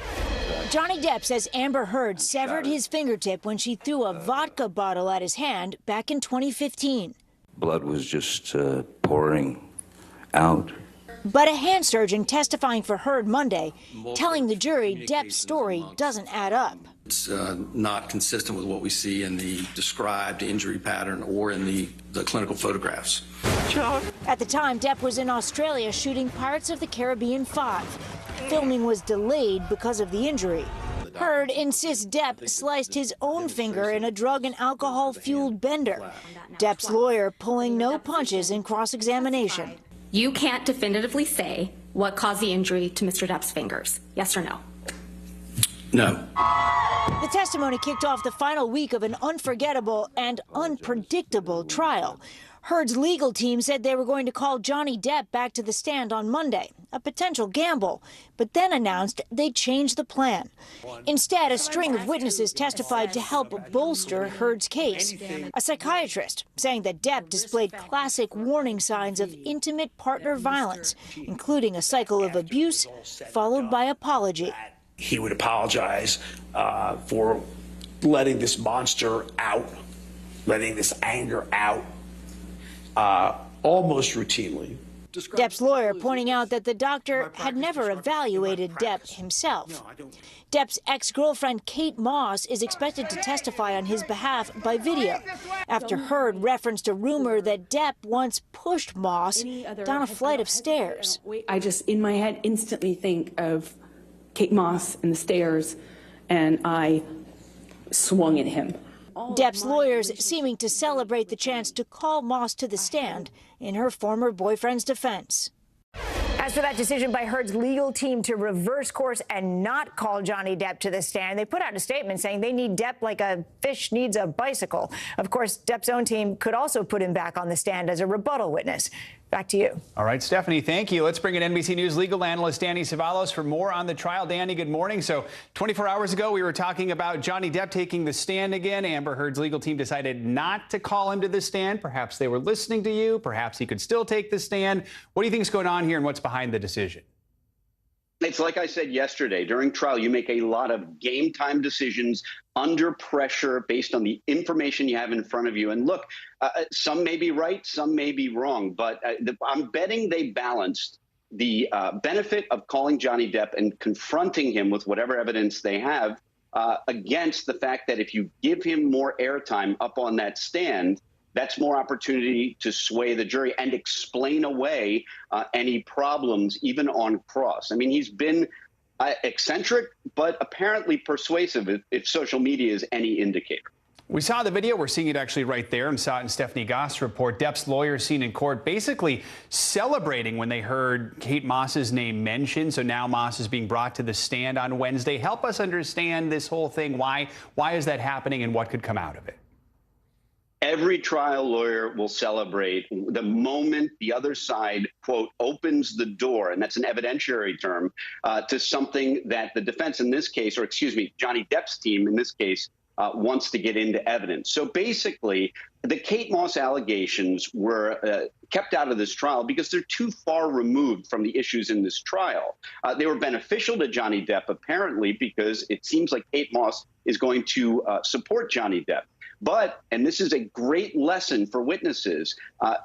Johnny Depp says Amber Heard severed his fingertip when she threw a vodka bottle at his hand back in 2015. Blood was just pouring out. But a hand surgeon testifying for Heard Monday telling the jury Depp's story doesn't add up. It's not consistent with what we see in the described injury pattern or in the clinical photographs. At the time, Depp was in Australia shooting Pirates of the Caribbean 5. Filming was delayed because of the injury. Heard insists Depp sliced his own finger in a drug and alcohol-fueled bender. Depp's lawyer pulling no punches in cross-examination. You can't definitively say what caused the injury to Mr. Depp's fingers. Yes or no? No. The testimony kicked off the final week of an unforgettable and unpredictable trial. Heard's legal team said they were going to call Johnny Depp back to the stand on Monday, a potential gamble, but then announced they'd changed the plan. Instead, a string of witnesses testified to help bolster Heard's case. A psychiatrist saying that Depp displayed classic warning signs of intimate partner violence, including a cycle of abuse followed by apology. He would apologize for letting this monster out, letting this anger out, almost routinely. Depp's lawyer pointing out that the doctor had never evaluated Depp himself. Depp's ex-girlfriend Kate Moss is expected to testify on his behalf by video after Heard referenced a rumor that Depp once pushed Moss down a flight of stairs. I just, in my head, instantly think of Kate Moss and the stairs, and I swung at him. Depp's lawyers seeming to celebrate the chance to call Moss to the stand in her former boyfriend's defense. As for that decision by Heard's legal team to reverse course and not call Johnny Depp to the stand, they put out a statement saying they need Depp like a fish needs a bicycle. Of course, Depp's own team could also put him back on the stand as a rebuttal witness. Back to you. All right, Stephanie, thank you. Let's bring in NBC News legal analyst Danny Cevallos for more on the trial. Danny, good morning. So 24 hours ago, we were talking about Johnny Depp taking the stand again. Amber Heard's legal team decided not to call him to the stand. Perhaps they were listening to you. Perhaps he could still take the stand. What do you think is going on here and what's behind the decision? It's like I said yesterday, during trial, you make a lot of game time decisions under pressure based on the information you have in front of you. And look, some may be right, some may be wrong, but I'm betting they balanced the benefit of calling Johnny Depp and confronting him with whatever evidence they have against the fact that if you give him more airtime up on that stand, that's more opportunity to sway the jury and explain away any problems, even on cross. I mean, he's been eccentric, but apparently persuasive, if social media is any indicator. We saw the video. We're seeing it actually right there and saw it in Stephanie Goss' report. Depp's lawyer seen in court basically celebrating when they heard Kate Moss's name mentioned. So now Moss is being brought to the stand on Wednesday. Help us understand this whole thing. Why is that happening and what could come out of it? Every trial lawyer will celebrate the moment the other side, quote, opens the door, and that's an evidentiary term, to something that the defense in this case, or excuse me, Johnny Depp's team in this case, wants to get into evidence. So basically, the Kate Moss allegations were kept out of this trial because they're too far removed from the issues in this trial. They were beneficial to Johnny Depp, apparently, because it seems like Kate Moss is going to support Johnny Depp. But, and this is a great lesson for witnesses,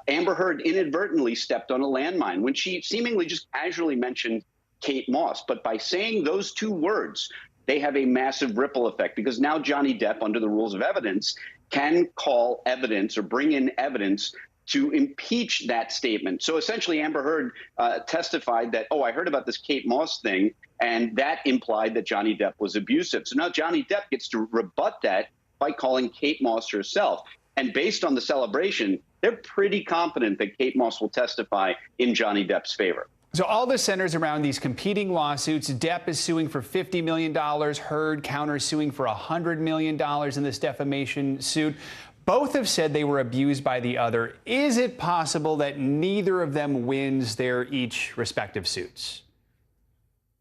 Amber Heard inadvertently stepped on a landmine when she seemingly just casually mentioned Kate Moss. But by saying those two words, they have a massive ripple effect, because now Johnny Depp, under the rules of evidence, can call evidence or bring in evidence to impeach that statement. So essentially, Amber Heard testified that, oh, I heard about this Kate Moss thing, and that implied that Johnny Depp was abusive. So now Johnny Depp gets to rebut that by calling Kate Moss herself. And based on the celebration, they're pretty confident that Kate Moss will testify in Johnny Depp's favor. So all this centers around these competing lawsuits. Depp is suing for $50 million. Heard counter-suing for $100 million in this defamation suit. Both have said they were abused by the other. Is it possible that neither of them wins their each respective suits?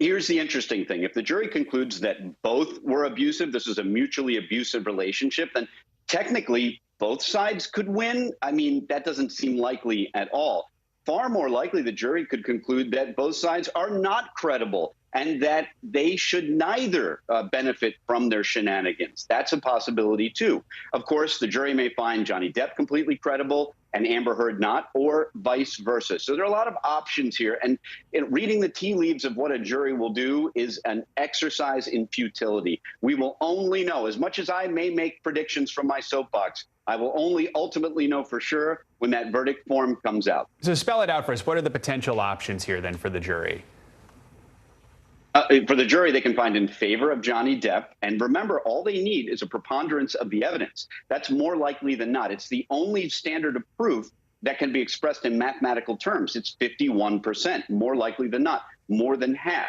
Here's the interesting thing. If the jury concludes that both were abusive, this is a mutually abusive relationship, then technically both sides could win. I mean, that doesn't seem likely at all. Far more likely, the jury could conclude that both sides are not credible and that they should neither benefit from their shenanigans. That's a possibility, too. Of course, the jury may find Johnny Depp completely credible and Amber Heard not, or vice versa. So there are a lot of options here. And reading the tea leaves of what a jury will do is an exercise in futility. We will only know, as much as I may make predictions from my soapbox, I will only ultimately know for sure when that verdict form comes out. So spell it out for us. What are the potential options here then for the jury? For the jury, they can find in favor of Johnny Depp. And remember, all they need is a preponderance of the evidence. That's more likely than not. It's the only standard of proof that can be expressed in mathematical terms. It's 51%, more likely than not, more than half.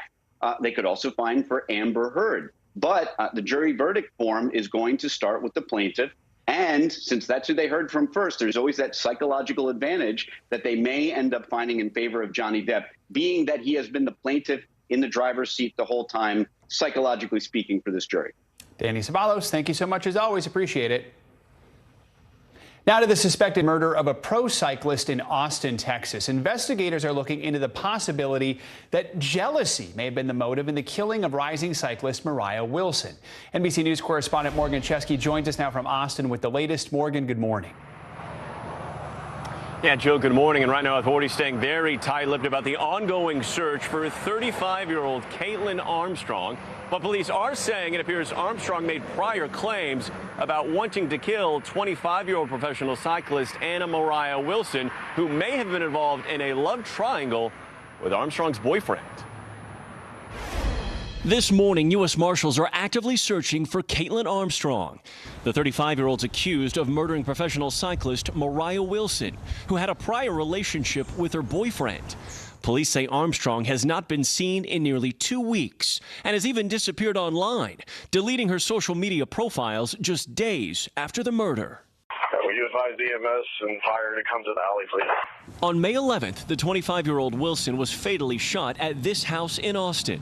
They could also find for Amber Heard. But the jury verdict form is going to start with the plaintiff And since that's who they heard from first, there's always that psychological advantage that they may end up finding in favor of Johnny Depp, being that he has been the plaintiff in the driver's seat the whole time, psychologically speaking, for this jury. Danny Ceballos, thank you so much as always. Appreciate it. Now to the suspected murder of a pro cyclist in Austin, Texas. Investigators are looking into the possibility that jealousy may have been the motive in the killing of rising cyclist Mariah Wilson. NBC News correspondent Morgan Chesky joins us now from Austin with the latest. Morgan, good morning. Yeah, Joe, good morning. And right now, authorities staying very tight-lipped about the ongoing search for 35-year-old Caitlin Armstrong. But police are saying it appears Armstrong made prior claims about wanting to kill 25-year-old professional cyclist Anna Mariah Wilson, who may have been involved in a love triangle with Armstrong's boyfriend. This morning, U.S. Marshals are actively searching for Caitlin Armstrong. The 35-year-old's accused of murdering professional cyclist Mariah Wilson, who had a prior relationship with her boyfriend. Police say Armstrong has not been seen in nearly 2 weeks and has even disappeared online, deleting her social media profiles just days after the murder. Will you advise EMS and fire to come to the alley, please? On May 11th, the 25-year-old Wilson was fatally shot at this house in Austin.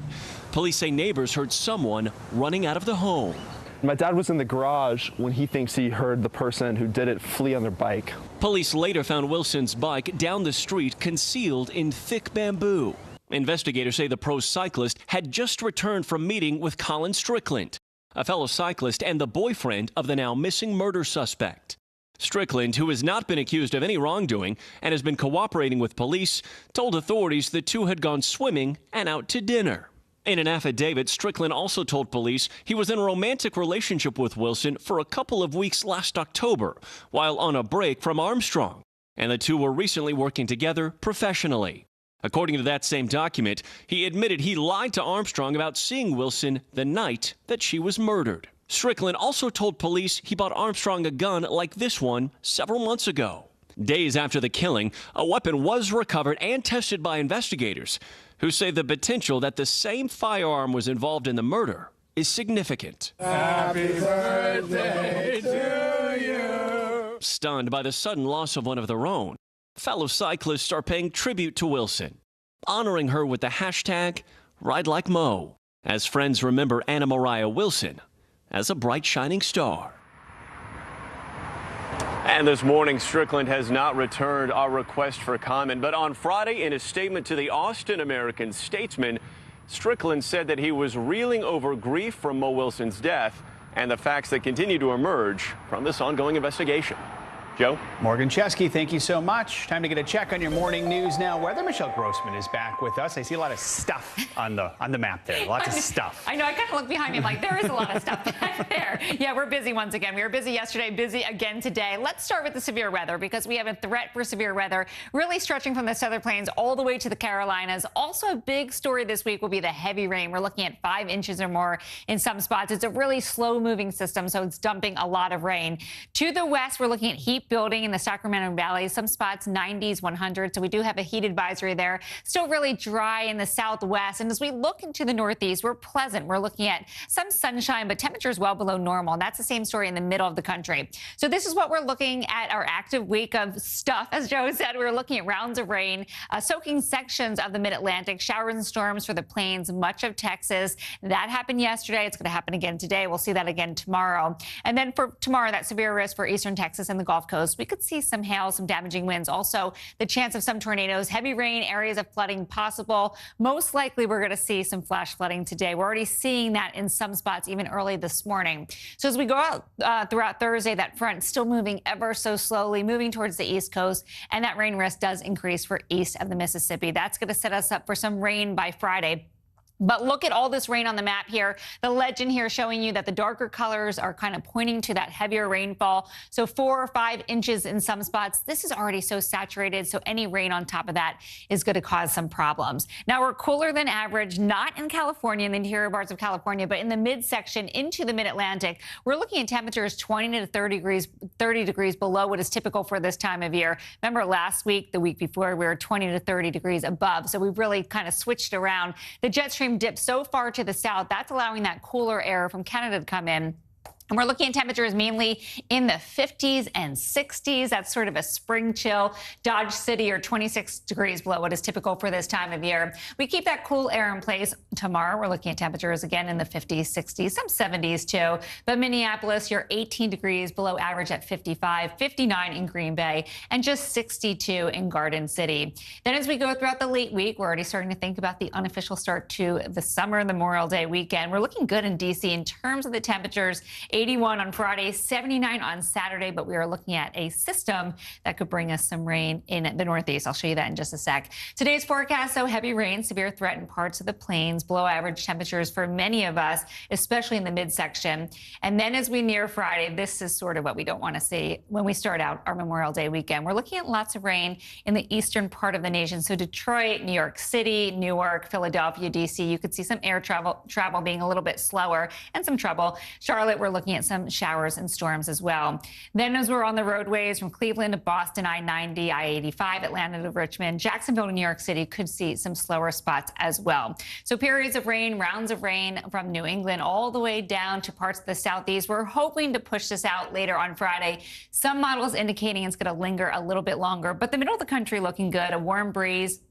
Police say neighbors heard someone running out of the home. My dad was in the garage when he thinks he heard the person who did it flee on their bike. Police later found Wilson's bike down the street, concealed in thick bamboo. Investigators say the pro cyclist had just returned from meeting with Colin Strickland, a fellow cyclist and the boyfriend of the now missing murder suspect. Strickland, who has not been accused of any wrongdoing and has been cooperating with police, told authorities the two had gone swimming and out to dinner. In an affidavit, Strickland also told police he was in a romantic relationship with Wilson for a couple of weeks last October, while on a break from Armstrong, and the two were recently working together professionally. According to that same document, he admitted he lied to Armstrong about seeing Wilson the night that she was murdered. Strickland also told police he bought Armstrong a gun like this one several months ago. Days after the killing, a weapon was recovered and tested by investigators, who say the potential that the same firearm was involved in the murder is significant. Happy birthday to you. Stunned by the sudden loss of one of their own, fellow cyclists are paying tribute to Wilson, honoring her with the hashtag #RideLikeMo, as friends remember Anna Mariah Wilson as a bright shining star. And this morning, Strickland has not returned our request for comment. But on Friday, in a statement to the Austin American-Statesman, Strickland said that he was reeling over grief from Mo Wilson's death and the facts that continue to emerge from this ongoing investigation. Joe? Morgan Chesky, thank you so much. Time to get a check on your morning news now. Weather Michelle Grossman is back with us. I see a lot of stuff on the map there. Lots of stuff. I know. I kind of look behind me. I'm like, there is a lot of stuff back there. Yeah, we're busy once again. We were busy yesterday, busy again today. Let's start with the severe weather because we have a threat for severe weather really stretching from the southern plains all the way to the Carolinas. Also, a big story this week will be the heavy rain. We're looking at 5 inches or more in some spots. It's a really slow moving system, so it's dumping a lot of rain. To the west, we're looking at heat building in the Sacramento Valley, some spots 90s, 100. So we do have a heat advisory there. Still really dry in the southwest. And as we look into the northeast, we're pleasant. We're looking at some sunshine, but temperatures well below normal. And that's the same story in the middle of the country. So this is what we're looking at, our active week of stuff. As Joe said, we're looking at rounds of rain, soaking sections of the mid-Atlantic, showers and storms for the plains, much of Texas. That happened yesterday. It's going to happen again today. We'll see that again tomorrow. And then for tomorrow, that severe risk for eastern Texas and the Gulf Coast. We could see some hail, some damaging winds. Also, the chance of some tornadoes, heavy rain, areas of flooding possible. Most likely, we're going to see some flash flooding today. We're already seeing that in some spots even early this morning. So as we go out throughout Thursday, that front still moving ever so slowly, moving towards the east coast, and that rain risk does increase for east of the Mississippi. That's going to set us up for some rain by Friday. But look at all this rain on the map here. The legend here showing you that the darker colors are kind of pointing to that heavier rainfall. So 4 or 5 inches in some spots. This is already so saturated, so any rain on top of that is going to cause some problems. Now, we're cooler than average, not in California, in the interior parts of California, but in the midsection into the mid-Atlantic. We're looking at temperatures 20 to 30 degrees below what is typical for this time of year. Remember last week, the week before, we were 20 to 30 degrees above. So we've really kind of switched around. The jet stream dipped so far to the south, that's allowing that cooler air from Canada to come in. And we're looking at temperatures mainly in the 50s and 60s. That's sort of a spring chill. Dodge City are 26 degrees below what is typical for this time of year. We keep that cool air in place. Tomorrow, we're looking at temperatures again in the 50s, 60s, some 70s too. But Minneapolis, you're 18 degrees below average at 55, 59 in Green Bay, and just 62 in Garden City. Then as we go throughout the late week, we're already starting to think about the unofficial start to the summer, the Memorial Day weekend. We're looking good in D.C. in terms of the temperatures. 81 on Friday, 79 on Saturday, but we are looking at a system that could bring us some rain in the Northeast. I'll show you that in just a sec. Today's forecast, so heavy rain, severe threat in parts of the plains, below average temperatures for many of us, especially in the midsection. And then as we near Friday, this is sort of what we don't want to see when we start out our Memorial Day weekend. We're looking at lots of rain in the eastern part of the nation. So Detroit, New York City, Newark, Philadelphia, D.C., you could see some air travel being a little bit slower and some trouble. Charlotte, we're looking at some showers and storms as well. Then as we're on the roadways from Cleveland to Boston, I-90, I-85, Atlanta to Richmond, Jacksonville to New York City could see some slower spots as well. So periods of rain, rounds of rain from New England all the way down to parts of the Southeast. We're hoping to push this out later on Friday. Some models indicating it's going to linger a little bit longer, but the middle of the country looking good. A warm breeze.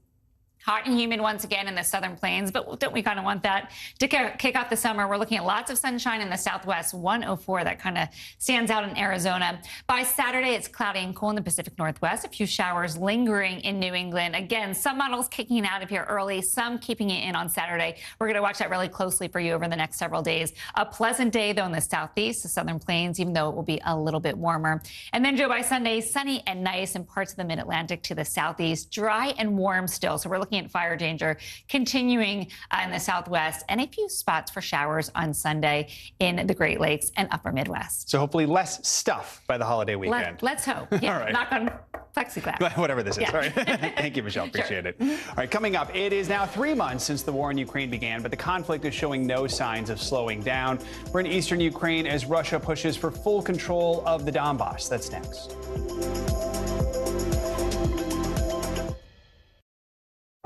Hot and humid once again in the southern plains, but don't we kind of want that? To kick off the summer, we're looking at lots of sunshine in the southwest, 104. That kind of stands out in Arizona. By Saturday, it's cloudy and cool in the Pacific Northwest. A few showers lingering in New England. Again, some models kicking out of here early, some keeping it in on Saturday. We're going to watch that really closely for you over the next several days. A pleasant day, though, in the southeast, the southern plains, even though it will be a little bit warmer. And then, Joe, by Sunday, sunny and nice in parts of the mid-Atlantic to the southeast. Dry and warm still, so we're looking at fire danger continuing in the southwest, and a few spots for showers on Sunday in the Great Lakes and upper Midwest. So hopefully less stuff by the holiday weekend. Let's hope. Yeah, all right. Knock on plexiglass. Whatever this is. Yeah. All right. Thank you, Michelle. Appreciate it. All right, coming up, it is now 3 months since the war in Ukraine began, but the conflict is showing no signs of slowing down. We're in eastern Ukraine as Russia pushes for full control of the Donbass. That's next.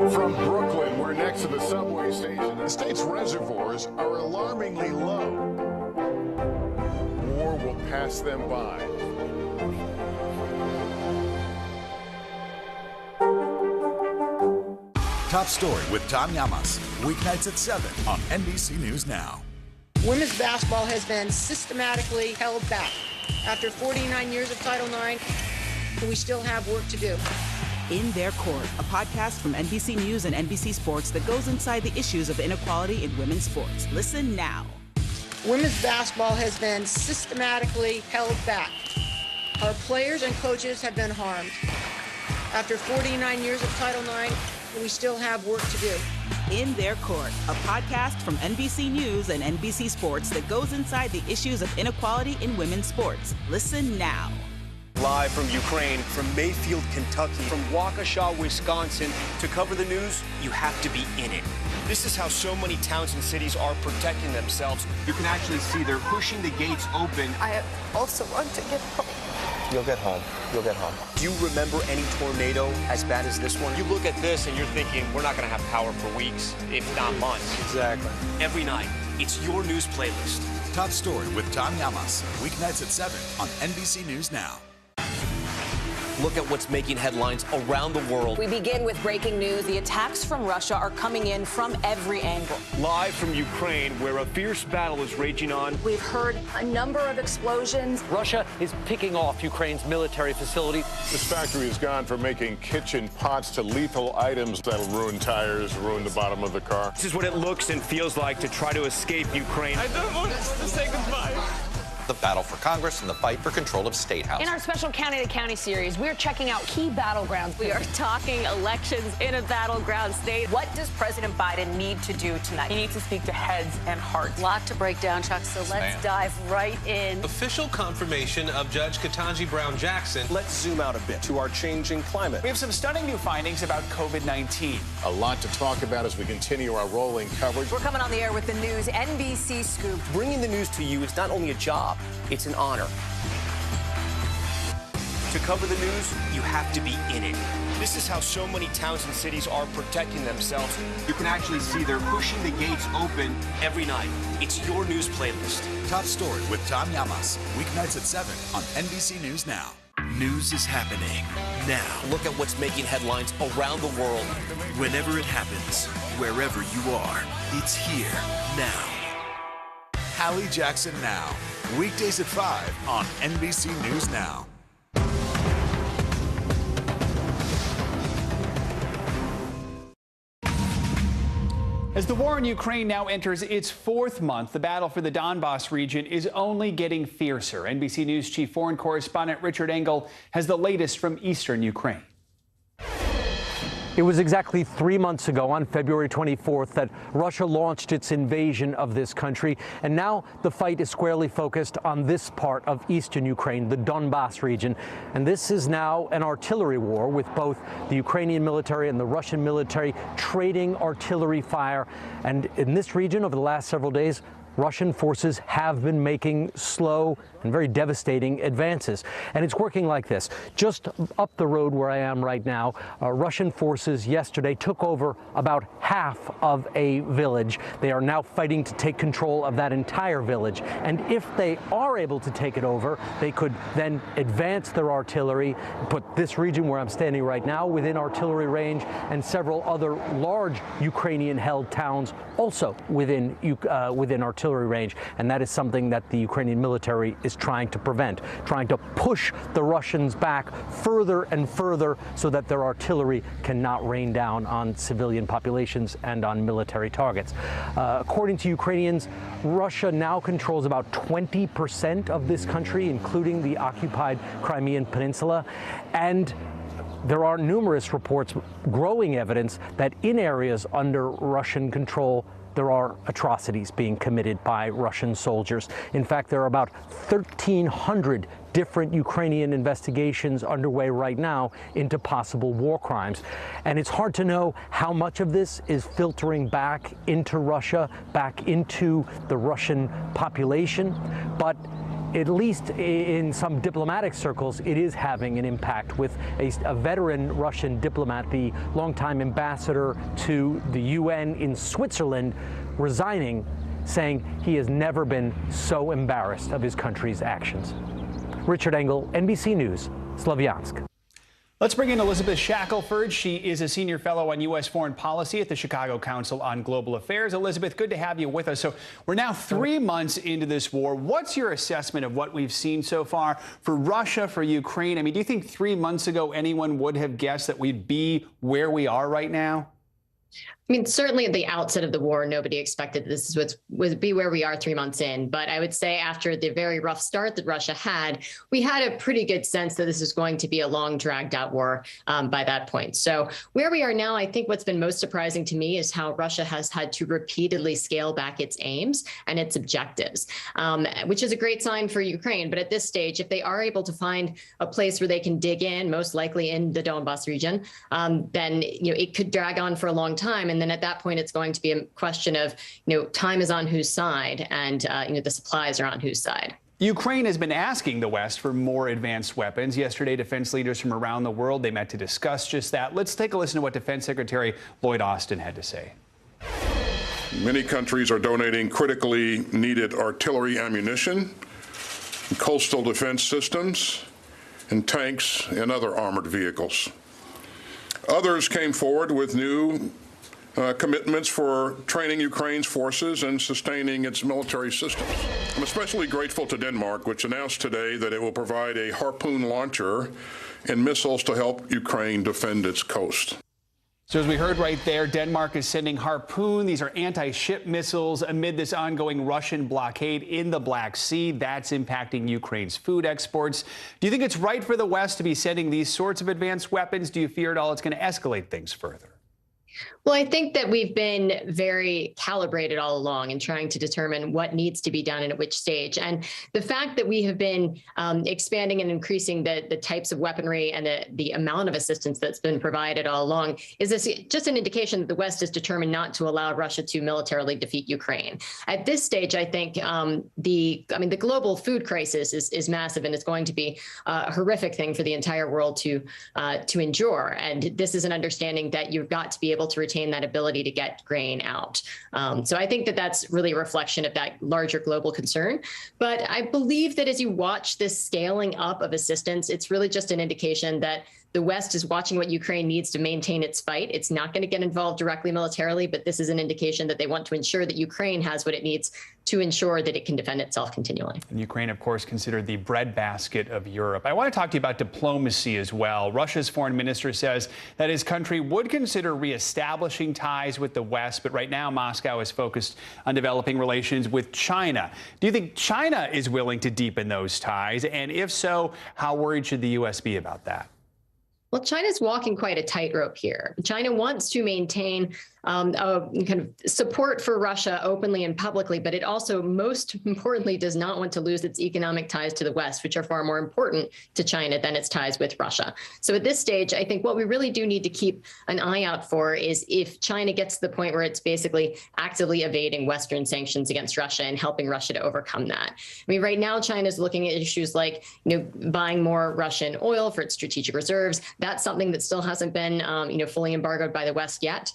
From Brooklyn, we're next to the subway station. The state's reservoirs are alarmingly low. War will pass them by. Top Story with Tom Llamas, weeknights at 7 on NBC News Now. Women's basketball has been systematically held back. After 49 years of Title IX, we still have work to do. In Their Court, a podcast from NBC News and NBC Sports that goes inside the issues of inequality in women's sports. Listen now. Women's basketball has been systematically held back. Our players and coaches have been harmed. After 49 years of Title IX, we still have work to do. In Their Court, a podcast from NBC News and NBC Sports that goes inside the issues of inequality in women's sports. Listen now. Live from Ukraine, from Mayfield, Kentucky, from Waukesha, Wisconsin. To cover the news, you have to be in it. This is how so many towns and cities are protecting themselves. You can actually see they're pushing the gates open. I also want to get home. You'll get home. You'll get home. Do you remember any tornado as bad as this one? You look at this and you're thinking, we're not going to have power for weeks, if not months. Exactly. Every night, it's your news playlist. Top Story with Tom Llamas, weeknights at 7 on NBC News Now. Look at what's making headlines around the world. We begin with breaking news. The attacks from Russia are coming in from every angle. Live from Ukraine, where a fierce battle is raging on. We've heard a number of explosions. Russia is picking off Ukraine's military facility. This factory has gone from making kitchen pots to lethal items that'll ruin tires, ruin the bottom of the car. This is what it looks and feels like to try to escape Ukraine. I don't want us to say goodbye. The battle for Congress and the fight for control of State House. In our special County to County series, we're checking out key battlegrounds. We are talking elections in a battleground state. What does President Biden need to do tonight? He needs to speak to heads and hearts. A lot to break down, Chuck, so let's dive right in. Official confirmation of Judge Ketanji Brown Jackson. Let's zoom out a bit to our changing climate. We have some stunning new findings about COVID-19. A lot to talk about as we continue our rolling coverage. We're coming on the air with the news NBC Scoop. Bringing the news to you is not only a job, it's an honor. To cover the news, you have to be in it. This is how so many towns and cities are protecting themselves. You can actually see they're pushing the gates open every night. It's your news playlist. Top Story with Tom Llamas, weeknights at 7 on NBC News Now. News is happening now. Look at what's making headlines around the world. Whenever it happens, wherever you are, it's here now. Hallie Jackson Now, weekdays at 5 on NBC News Now. As the war in Ukraine now enters its 4th month, the battle for the Donbas region is only getting fiercer. NBC News chief foreign correspondent Richard Engel has the latest from eastern Ukraine. It was exactly 3 months ago, on February 24th, that Russia launched its invasion of this country. And now the fight is squarely focused on this part of eastern Ukraine, the Donbas region. And this is now an artillery war with both the Ukrainian military and the Russian military trading artillery fire. And in this region, over the last several days, Russian forces have been making slow and very devastating advances. And it's working like this. Just up the road where I am right now, Russian forces yesterday took over about half of a village. They are now fighting to take control of that entire village. And if they are able to take it over, they could then advance their artillery, put this region where I'm standing right now within artillery range, and several other large Ukrainian-held towns also within artillery range. And that is something that the Ukrainian military is trying to prevent, trying to push the Russians back further and further so that their artillery cannot rain down on civilian populations and on military targets. According to Ukrainians, Russia now controls about 20% of this country, including the occupied Crimean Peninsula. And there are numerous reports, growing evidence, that in areas under Russian control, there are atrocities being committed by Russian soldiers. In fact, there are about 1,300 different Ukrainian investigations underway right now into possible war crimes. And it's hard to know how much of this is filtering back into Russia, back into the Russian population, but at least in some diplomatic circles, it is having an impact, with a veteran Russian diplomat, the longtime ambassador to the UN in Switzerland, resigning, saying he has never been so embarrassed of his country's actions. Richard Engel, NBC News, Slavyansk. Let's bring in Elizabeth Shackelford. She is a senior fellow on U.S. foreign policy at the Chicago Council on Global Affairs. Elizabeth, good to have you with us. So we're now 3 months into this war. What's your assessment of what we've seen so far for Russia, for Ukraine? I mean, do you think 3 months ago anyone would have guessed that we'd be where we are right now? I mean, certainly at the outset of the war, nobody expected this would be where we are 3 months in. But I would say after the very rough start that Russia had, we had a pretty good sense that this is going to be a long, dragged out war by that point. So where we are now, I think what's been most surprising to me is how Russia has had to repeatedly scale back its aims and its objectives, which is a great sign for Ukraine. But at this stage, if they are able to find a place where they can dig in, most likely in the Donbas region, then it could drag on for a long time. And then at that point, it's going to be a question of, time is on whose side, and, the supplies are on whose side. Ukraine has been asking the West for more advanced weapons. Yesterday, defense leaders from around the world, they met to discuss just that. Let's take a listen to what Defense Secretary Lloyd Austin had to say. Many countries are donating critically needed artillery ammunition, coastal defense systems, and tanks and other armored vehicles. Others came forward with new commitments for training Ukraine's forces and sustaining its military systems. I'm especially grateful to Denmark, which announced today that it will provide a Harpoon launcher and missiles to help Ukraine defend its coast. So as we heard right there, Denmark is sending Harpoon. These are anti-ship missiles amid this ongoing Russian blockade in the Black Sea. That's impacting Ukraine's food exports. Do you think it's right for the West to be sending these sorts of advanced weapons? Do you fear at all it's going to escalate things further? Well, I think that we've been very calibrated all along in trying to determine what needs to be done and at which stage. And the fact that we have been expanding and increasing the types of weaponry and the amount of assistance that's been provided all along is this just an indication that the West is determined not to allow Russia to militarily defeat Ukraine. At this stage, I think the global food crisis is massive, and it's going to be a horrific thing for the entire world to endure. And this is an understanding that you've got to be able to retain that ability to get grain out. So I think that that's really a reflection of that larger global concern. But I believe that as you watch this scaling up of assistance, it's really just an indication that the West is watching what Ukraine needs to maintain its fight. It's not going to get involved directly militarily, but this is an indication that they want to ensure that Ukraine has what it needs to ensure that it can defend itself continually. And Ukraine, of course, considered the breadbasket of Europe. I want to talk to you about diplomacy as well. Russia's foreign minister says that his country would consider reestablishing ties with the West, but right now Moscow is focused on developing relations with China. Do you think China is willing to deepen those ties? And if so, how worried should the U.S. be about that? Well, China's walking quite a tightrope here. China wants to maintain a kind of support for Russia openly and publicly, but it also, most importantly, does not want to lose its economic ties to the West, which are far more important to China than its ties with Russia. So at this stage, I think what we really do need to keep an eye out for is if China gets to the point where it's basically actively evading Western sanctions against Russia and helping Russia to overcome that. I mean, right now, China's looking at issues like, buying more Russian oil for its strategic reserves. That's something that still hasn't been, fully embargoed by the West yet.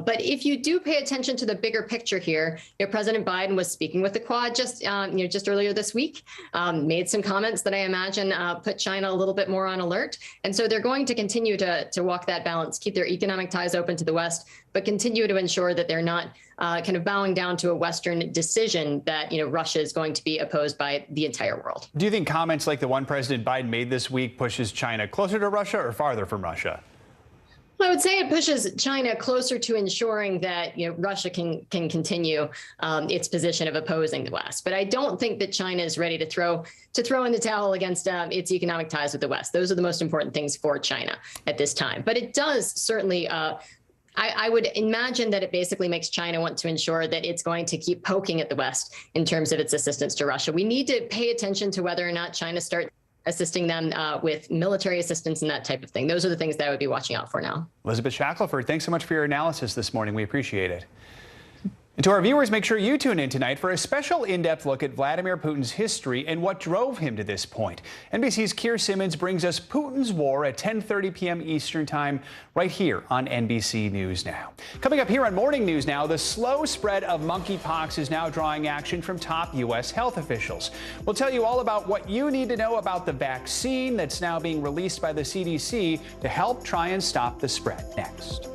But if you do pay attention to the bigger picture here, President Biden was speaking with the Quad just earlier this week, made some comments that I imagine put China a little bit more on alert. And so they're going to continue to walk that balance, keep their economic ties open to the West, but continue to ensure that they're not kind of bowing down to a Western decision that, Russia is going to be opposed by the entire world. Do you think comments like the one President Biden made this week pushes China closer to Russia or farther from Russia? I would say it pushes China closer to ensuring that Russia can continue its position of opposing the West. But I don't think that China is ready to throw in the towel against its economic ties with the West. Those are the most important things for China at this time. But it does certainly. I would imagine that it basically makes China want to ensure that it's going to keep poking at the West in terms of its assistance to Russia. We need to pay attention to whether or not China starts assisting them with military assistance and that type of thing. Those are the things that I would be watching out for now. Elizabeth Shackelford, thanks so much for your analysis this morning. We appreciate it. And to our viewers, make sure you tune in tonight for a special in-depth look at Vladimir Putin's history and what drove him to this point. NBC's Keir Simmons brings us Putin's war at 10:30 p.m. Eastern Time right here on NBC News Now. Coming up here on Morning News Now, the slow spread of monkeypox is now drawing action from top U.S. health officials. We'll tell you all about what you need to know about the vaccine that's now being released by the CDC to help try and stop the spread. Next.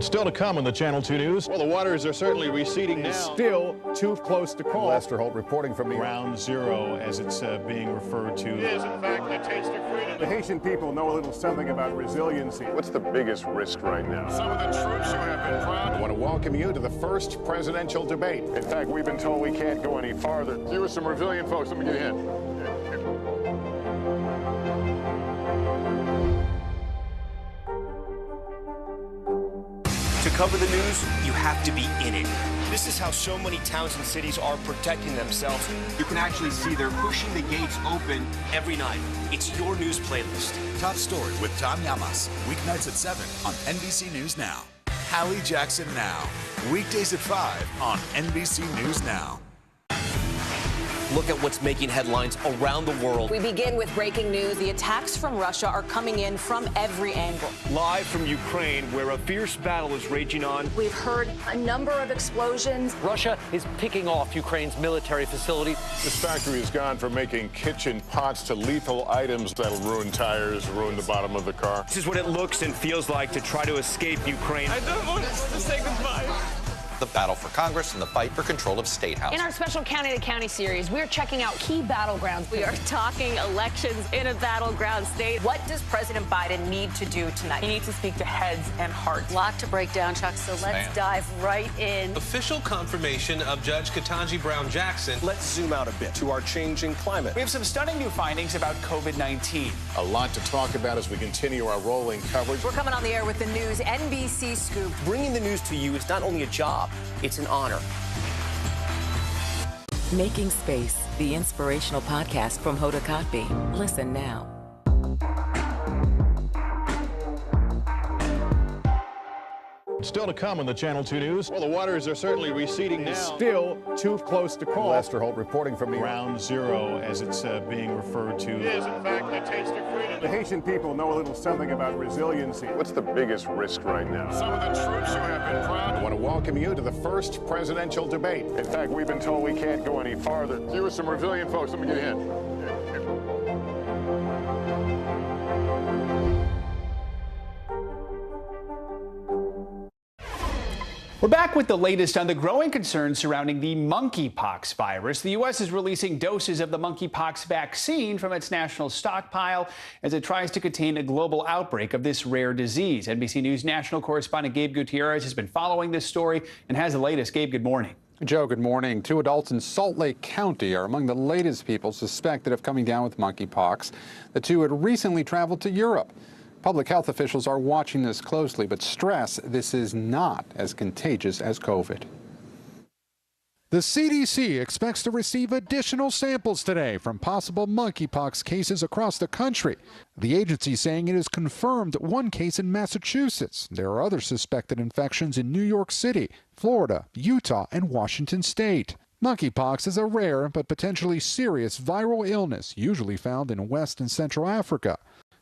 Still to come on the Channel 2 News. Well, the waters are certainly receding now. Still too close to call. Lester Holt reporting from the Ground Zero, as it's being referred to. It is, in fact, the taste of freedom. The Haitian people know a little something about resiliency. What's the biggest risk right now? Some of the troops who have been proud. I want to welcome you to the first presidential debate. In fact, we've been told we can't go any farther. You with some resilient folks. Let me get a hint. To cover the news, you have to be in it. This is how so many towns and cities are protecting themselves. You can actually see they're pushing the gates open every night. It's your news playlist. Top Story with Tom Llamas. Weeknights at 7 on NBC News Now. Hallie Jackson Now. Weekdays at 5 on NBC News Now. Look at what's making headlines around the world. We begin with breaking news. The attacks from Russia are coming in from every angle. Live from Ukraine, where a fierce battle is raging on. We've heard a number of explosions. Russia is picking off Ukraine's military facilities. This factory has gone from making kitchen pots to lethal items that'll ruin tires, ruin the bottom of the car. This is what it looks and feels like to try to escape Ukraine. I don't want to say goodbye. the battle for Congress and the fight for control of State House. In our special County to County series, we're checking out key battlegrounds. We are talking elections in a battleground state. What does President Biden need to do tonight? He needs to speak to heads and hearts. A lot to break down, Chuck, so let's dive right in. Official confirmation of Judge Ketanji Brown Jackson. Let's zoom out a bit to our changing climate. We have some stunning new findings about COVID-19. A lot to talk about as we continue our rolling coverage. We're coming on the air with the news NBC Scoop. Bringing the news to you is not only a job, it's an honor. Making Space, the inspirational podcast from Hoda Kotb. Listen now. Still to come on the Channel 2 News. Well, the waters are certainly receding now. Still too close to call. Lester Holt reporting from New York. Ground zero, as it's being referred to. It is, in fact, the taste of freedom. The Haitian people know a little something about resiliency. What's the biggest risk right now? Some of the troops who have been proud. I want to welcome you to the first presidential debate. In fact, we've been told we can't go any farther. You with some resilient folks. Let me get a hint. We're back with the latest on the growing concerns surrounding the monkeypox virus. The U.S. is releasing doses of the monkeypox vaccine from its national stockpile as it tries to contain a global outbreak of this rare disease. NBC News national correspondent Gabe Gutierrez has been following this story and has the latest. Gabe, good morning. Joe, good morning. 2 adults in Salt Lake County are among the latest people suspected of coming down with monkeypox. The 2 had recently traveled to Europe. Public health officials are watching this closely, but stress this is not as contagious as COVID. The CDC expects to receive additional samples today from possible monkeypox cases across the country. The agency saying it has confirmed 1 case in Massachusetts. There are other suspected infections in New York City, Florida, Utah, and Washington State. Monkeypox is a rare but potentially serious viral illness usually found in West and Central Africa.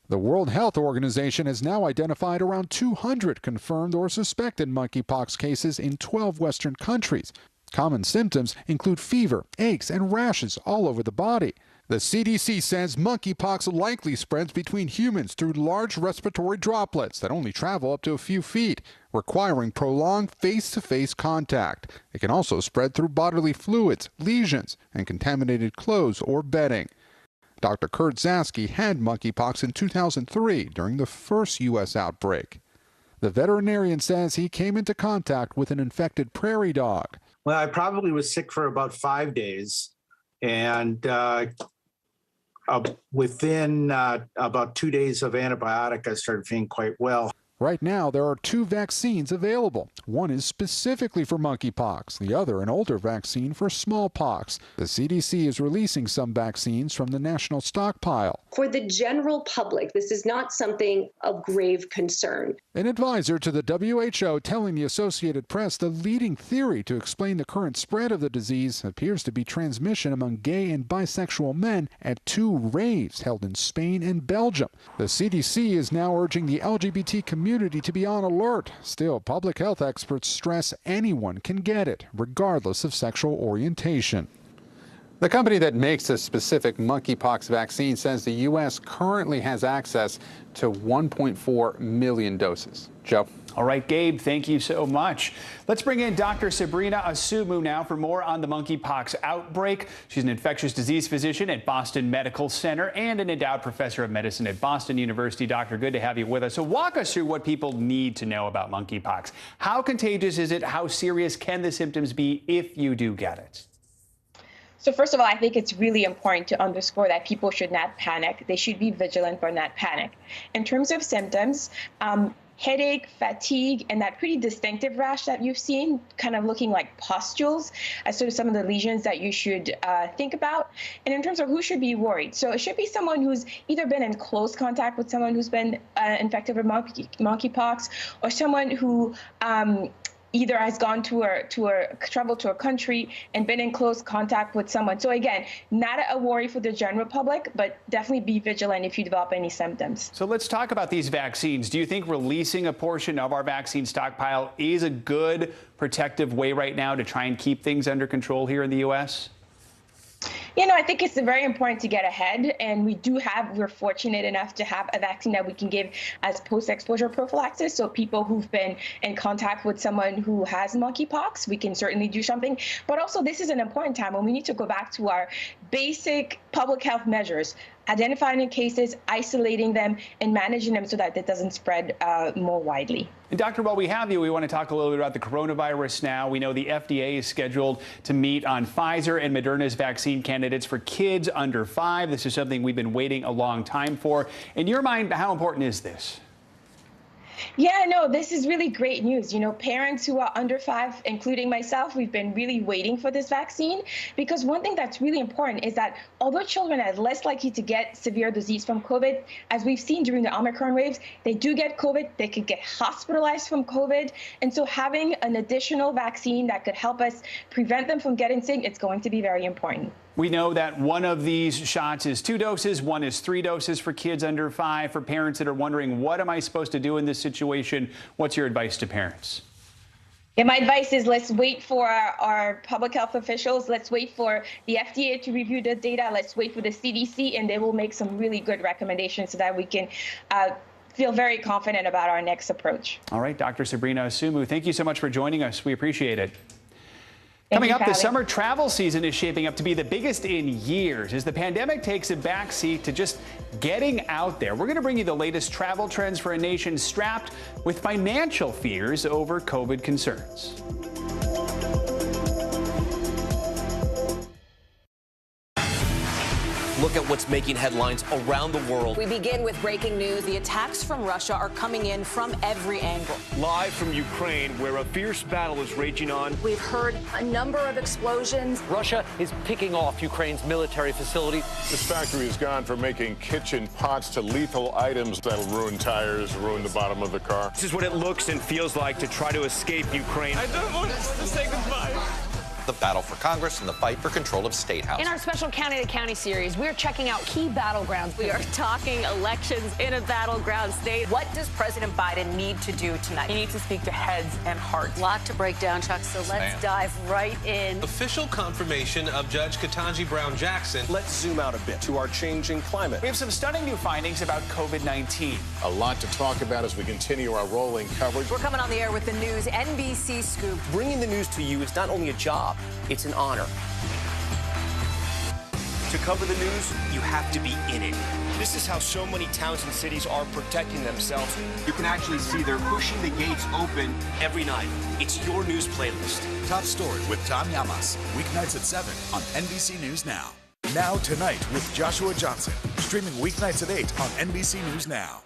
The World Health Organization has now identified around 200 confirmed or suspected monkeypox cases in 12 Western countries. Common symptoms include fever, aches, and rashes all over the body. The CDC says monkeypox likely spreads between humans through large respiratory droplets that only travel up to a few feet, requiring prolonged face-to-face contact. It can also spread through bodily fluids, lesions, and contaminated clothes or bedding. Dr. Kurt Zaske had monkeypox in 2003 during the first U.S. outbreak. The veterinarian says he came into contact with an infected prairie dog. Well, I probably was sick for about 5 days, and within about 2 days of antibiotic, I started feeling quite well. Right now, there are 2 vaccines available. One is specifically for monkeypox, the other an older vaccine for smallpox. The CDC is releasing some vaccines from the national stockpile. For the general public, this is not something of grave concern. An advisor to the WHO telling the Associated Press the leading theory to explain the current spread of the disease appears to be transmission among gay and bisexual men at 2 raves held in Spain and Belgium. The CDC is now urging the LGBT community to be on alert. Still, public health experts stress anyone can get it, regardless of sexual orientation. The company that makes a specific monkeypox vaccine says the U.S. currently has access to 1.4 million doses. Joe. All right, Gabe, thank you so much. Let's bring in Dr. Sabrina Asumu now for more on the monkeypox outbreak. She's an infectious disease physician at Boston Medical Center and an endowed professor of medicine at Boston University. Doctor, good to have you with us. So walk us through what people need to know about monkeypox. How contagious is it? How serious can the symptoms be if you do get it? So first of all, I think it's really important to underscore that people should not panic. They should be vigilant but not panic. In terms of symptoms, headache, fatigue, and that pretty distinctive rash that you've seen, kind of looking like pustules, as sort of some of the lesions that you should think about. And in terms of who should be worried, so it should be someone who's either been in close contact with someone who's been infected with monkeypox, or someone who either has gone traveled to a country and been in close contact with someone. So again, not a worry for the general public, but definitely be vigilant if you develop any symptoms. So let's talk about these vaccines. Do you think releasing a portion of our vaccine stockpile is a good protective way right now to try and keep things under control here in the U.S.? I think it's very important to get ahead, and we're fortunate enough to have a vaccine that we can give as post-exposure prophylaxis. So people who've been in contact with someone who has monkeypox, we can certainly do something. But also, this is an important time when we need to go back to our basic public health measures, identifying cases, isolating them, and managing them so that it doesn't spread more widely. And Dr. while we have you, we want to talk a little bit about the coronavirus now. We know the FDA is scheduled to meet on Pfizer and Moderna's vaccine candidates for kids under 5. This is something we've been waiting a long time for. In your mind, how important is this? Yeah, no, this is really great news. Parents who are under 5, including myself, we've been really waiting for this vaccine, because one thing that's really important is that although children are less likely to get severe disease from COVID, as we've seen during the Omicron waves, they do get COVID, they could get hospitalized from COVID. And so having an additional vaccine that could help us prevent them from getting sick, it's going to be very important. We know that one of these shots is 2 doses, one is 3 doses for kids under 5. For parents that are wondering, what am I supposed to do in this situation? What's your advice to parents? Yeah, my advice is let's wait for our public health officials. Let's wait for the FDA to review the data. Let's wait for the CDC, and they will make some really good recommendations so that we can feel very confident about our next approach. All right, Dr. Sabrina Asumu, thank you so much for joining us. We appreciate it. Coming up, the summer travel season is shaping up to be the biggest in years as the pandemic takes a backseat to just getting out there. We're going to bring you the latest travel trends for a nation strapped with financial fears over COVID concerns. Look at what's making headlines around the world. We begin with breaking news. The attacks from Russia are coming in from every angle. Live from Ukraine, where a fierce battle is raging on. We've heard a number of explosions. Russia is picking off Ukraine's military facility. This factory has gone from making kitchen pots to lethal items that'll ruin tires, ruin the bottom of the car. This is what it looks and feels like to try to escape Ukraine. I don't want us to say goodbye. The battle for Congress and the fight for control of State House. In our special County to County series, we're checking out key battlegrounds. We are talking elections in a battleground state. What does President Biden need to do tonight? He needs to speak to heads and hearts. A lot to break down, Chuck, so let's dive right in. Official confirmation of Judge Ketanji Brown Jackson. Let's zoom out a bit to our changing climate. We have some stunning new findings about COVID-19. A lot to talk about as we continue our rolling coverage. We're coming on the air with the news NBC Scoop. Bringing the news to you is not only a job, it's an honor. To cover the news, you have to be in it. This is how so many towns and cities are protecting themselves. You can actually see they're pushing the gates open every night. It's your news playlist. Top Story with Tom Llamas, weeknights at 7 on NBC News Now. Now Tonight with Joshua Johnson, streaming weeknights at 8 on NBC News Now.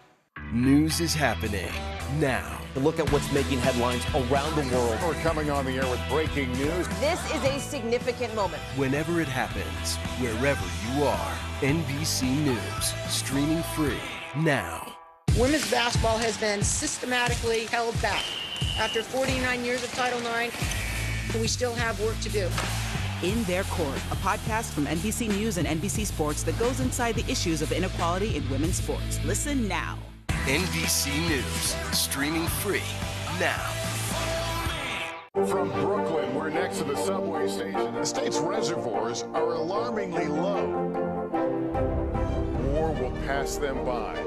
News is happening now. Look at what's making headlines around the world. We're coming on the air with breaking news. This is a significant moment. Whenever it happens, wherever you are, NBC News, streaming free now. Women's basketball has been systematically held back. After 49 years of Title IX, we still have work to do. In Their Court, a podcast from NBC News and NBC Sports that goes inside the issues of inequality in women's sports. Listen now. NBC News, streaming free now. From Brooklyn, we're next to the subway station. The state's reservoirs are alarmingly low. War will pass them by.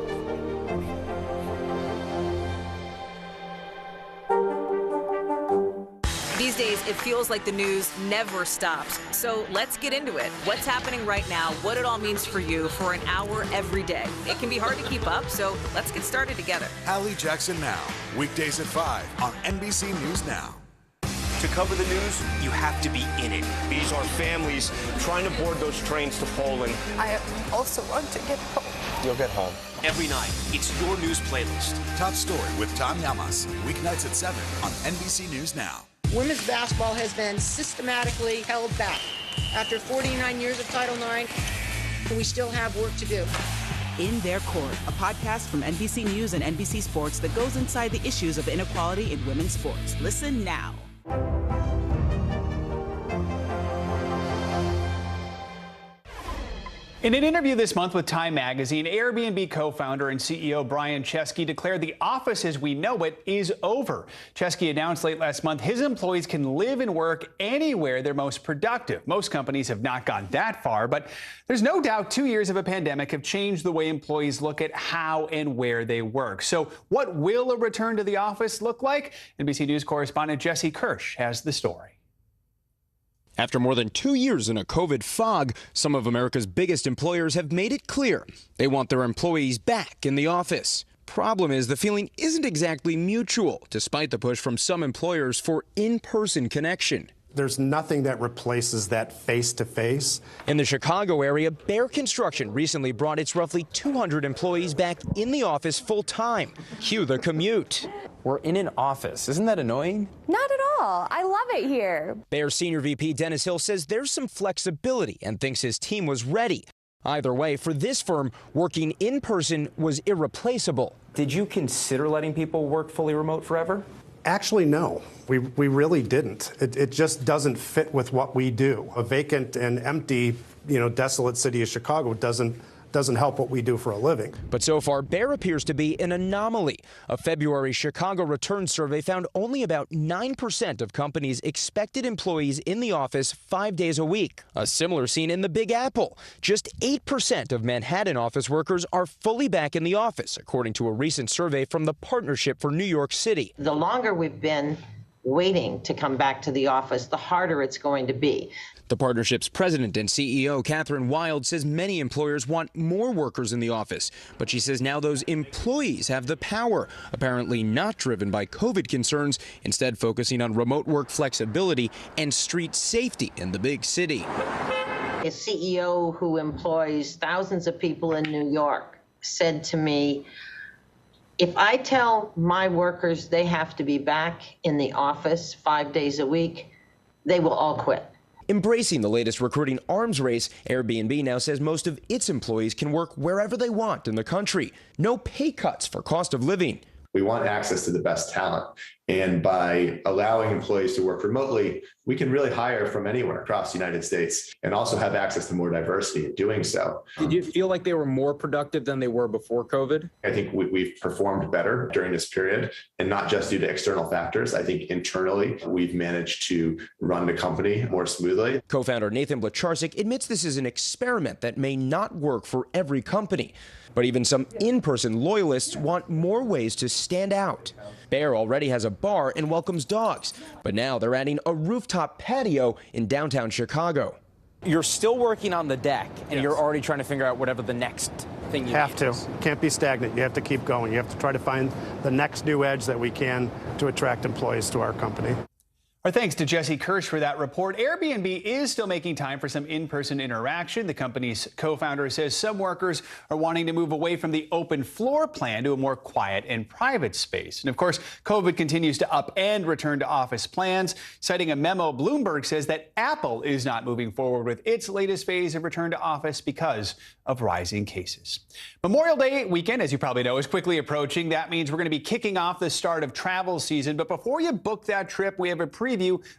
These days, it feels like the news never stops. So let's get into it. What's happening right now, what it all means for you for an hour every day. It can be hard to keep up, so let's get started together. Hallie Jackson Now, weekdays at 5 on NBC News Now. To cover the news, you have to be in it. These are families trying to board those trains to Poland. I also want to get home. You'll get home. Every night, it's your news playlist. Top Story with Tom Llamas, weeknights at 7 on NBC News Now. Women's basketball has been systematically held back. After 49 years of Title IX, we still have work to do. In Their Court, a podcast from NBC News and NBC Sports that goes inside the issues of inequality in women's sports. Listen now. In an interview this month with Time Magazine, Airbnb co-founder and CEO Brian Chesky declared the office as we know it is over. Chesky announced late last month his employees can live and work anywhere they're most productive. Most companies have not gone that far, but there's no doubt 2 years of a pandemic have changed the way employees look at how and where they work. So what will a return to the office look like? NBC News correspondent Jesse Kirsch has the story. After more than 2 years in a COVID fog, some of America's biggest employers have made it clear they want their employees back in the office. Problem is, the feeling isn't exactly mutual, despite the push from some employers for in-person connection. There's nothing that replaces that face-to-face. In the Chicago area, Bear Construction recently brought its roughly 200 employees back in the office full-time. Cue the commute. We're in an office. Isn't that annoying? Not at all. I love it here. Bear Senior VP Dennis Hill says there's some flexibility and thinks his team was ready. Either way, for this firm, working in person was irreplaceable. Did you consider letting people work fully remote forever? Actually, no, we really didn't. It just doesn't fit with what we do. A vacant and empty, desolate city of Chicago doesn't help what we do for a living. But so far, Bear appears to be an anomaly. A February Chicago return survey found only about 9% of companies expected employees in the office 5 days a week. A similar scene in the Big Apple. Just 8% of Manhattan office workers are fully back in the office, according to a recent survey from the Partnership for New York City. The longer we've been waiting to come back to the office, the harder it's going to be. The partnership's president and CEO, Catherine Wild, says many employers want more workers in the office. But she says now those employees have the power, apparently not driven by COVID concerns, instead focusing on remote work flexibility and street safety in the big city. A CEO who employs thousands of people in New York said to me, if I tell my workers they have to be back in the office 5 days a week, they will all quit. Embracing the latest recruiting arms race, Airbnb now says most of its employees can work wherever they want in the country. No pay cuts for cost of living. We want access to the best talent. And by allowing employees to work remotely, we can really hire from anywhere across the United States and also have access to more diversity in doing so. Did you feel like they were more productive than they were before COVID? I think we've performed better during this period, and not just due to external factors. I think internally, we've managed to run the company more smoothly. Co-founder Nathan Blacharczyk admits this is an experiment that may not work for every company. But even some in-person loyalists want more ways to stand out. Bear already has a bar and welcomes dogs, but now they're adding a rooftop patio in downtown Chicago. You're still working on the deck, and You're already trying to figure out whatever the next thing you have to. Can't be stagnant. You have to keep going. You have to try to find the next new edge that we can to attract employees to our company. Our thanks to Jesse Kirsch for that report. Airbnb is still making time for some in-person interaction. The company's co-founder says some workers are wanting to move away from the open floor plan to a more quiet and private space. And of course, COVID continues to upend return to office plans. Citing a memo, Bloomberg says that Apple is not moving forward with its latest phase of return to office because of rising cases. Memorial Day weekend, as you probably know, is quickly approaching. That means we're going to be kicking off the start of travel season. But before you book that trip, we have a preview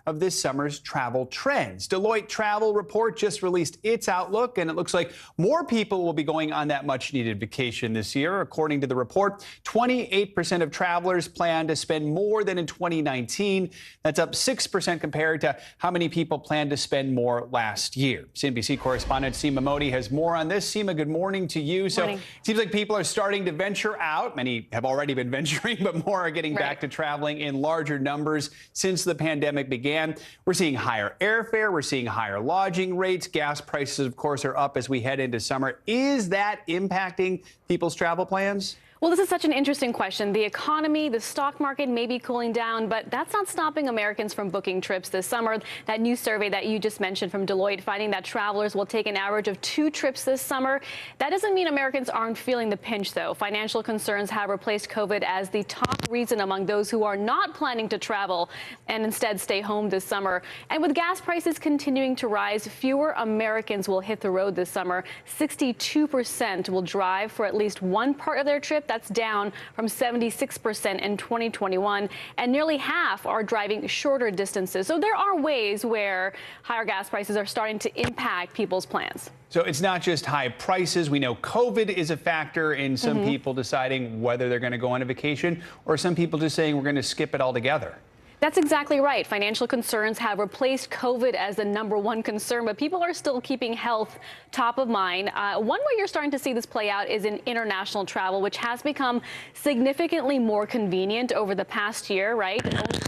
of this summer's travel trends. Deloitte Travel Report just released its outlook, and it looks like more people will be going on that much-needed vacation this year. According to the report, 28% of travelers plan to spend more than in 2019. That's up 6% compared to how many people planned to spend more last year. CNBC correspondent Seema Modi has more on this. Seema, good morning to you. So it seems like people are starting to venture out. Many have already been venturing, but more are getting back to traveling in larger numbers since the pandemic began. We're seeing higher airfare. We're seeing higher lodging rates. Gas prices, of course, are up as we head into summer. Is that impacting people's travel plans? Well, this is such an interesting question. The economy, the stock market may be cooling down, but that's not stopping Americans from booking trips this summer. That new survey that you just mentioned from Deloitte finding that travelers will take an average of 2 trips this summer. That doesn't mean Americans aren't feeling the pinch, though. Financial concerns have replaced COVID as the top reason among those who are not planning to travel and instead stay home this summer. And with gas prices continuing to rise, fewer Americans will hit the road this summer. 62% will drive for at least one part of their trip. That's down from 76% in 2021. And nearly half are driving shorter distances. So there are ways where higher gas prices are starting to impact people's plans. So it's not just high prices. We know COVID is a factor in some people deciding whether they're going to go on a vacation, or some people just saying we're going to skip it altogether. That's exactly right. Financial concerns have replaced COVID as the #1 concern, but people are still keeping health top of mind. One way you're starting to see this play out is in international travel, which has become significantly more convenient over the past year, right?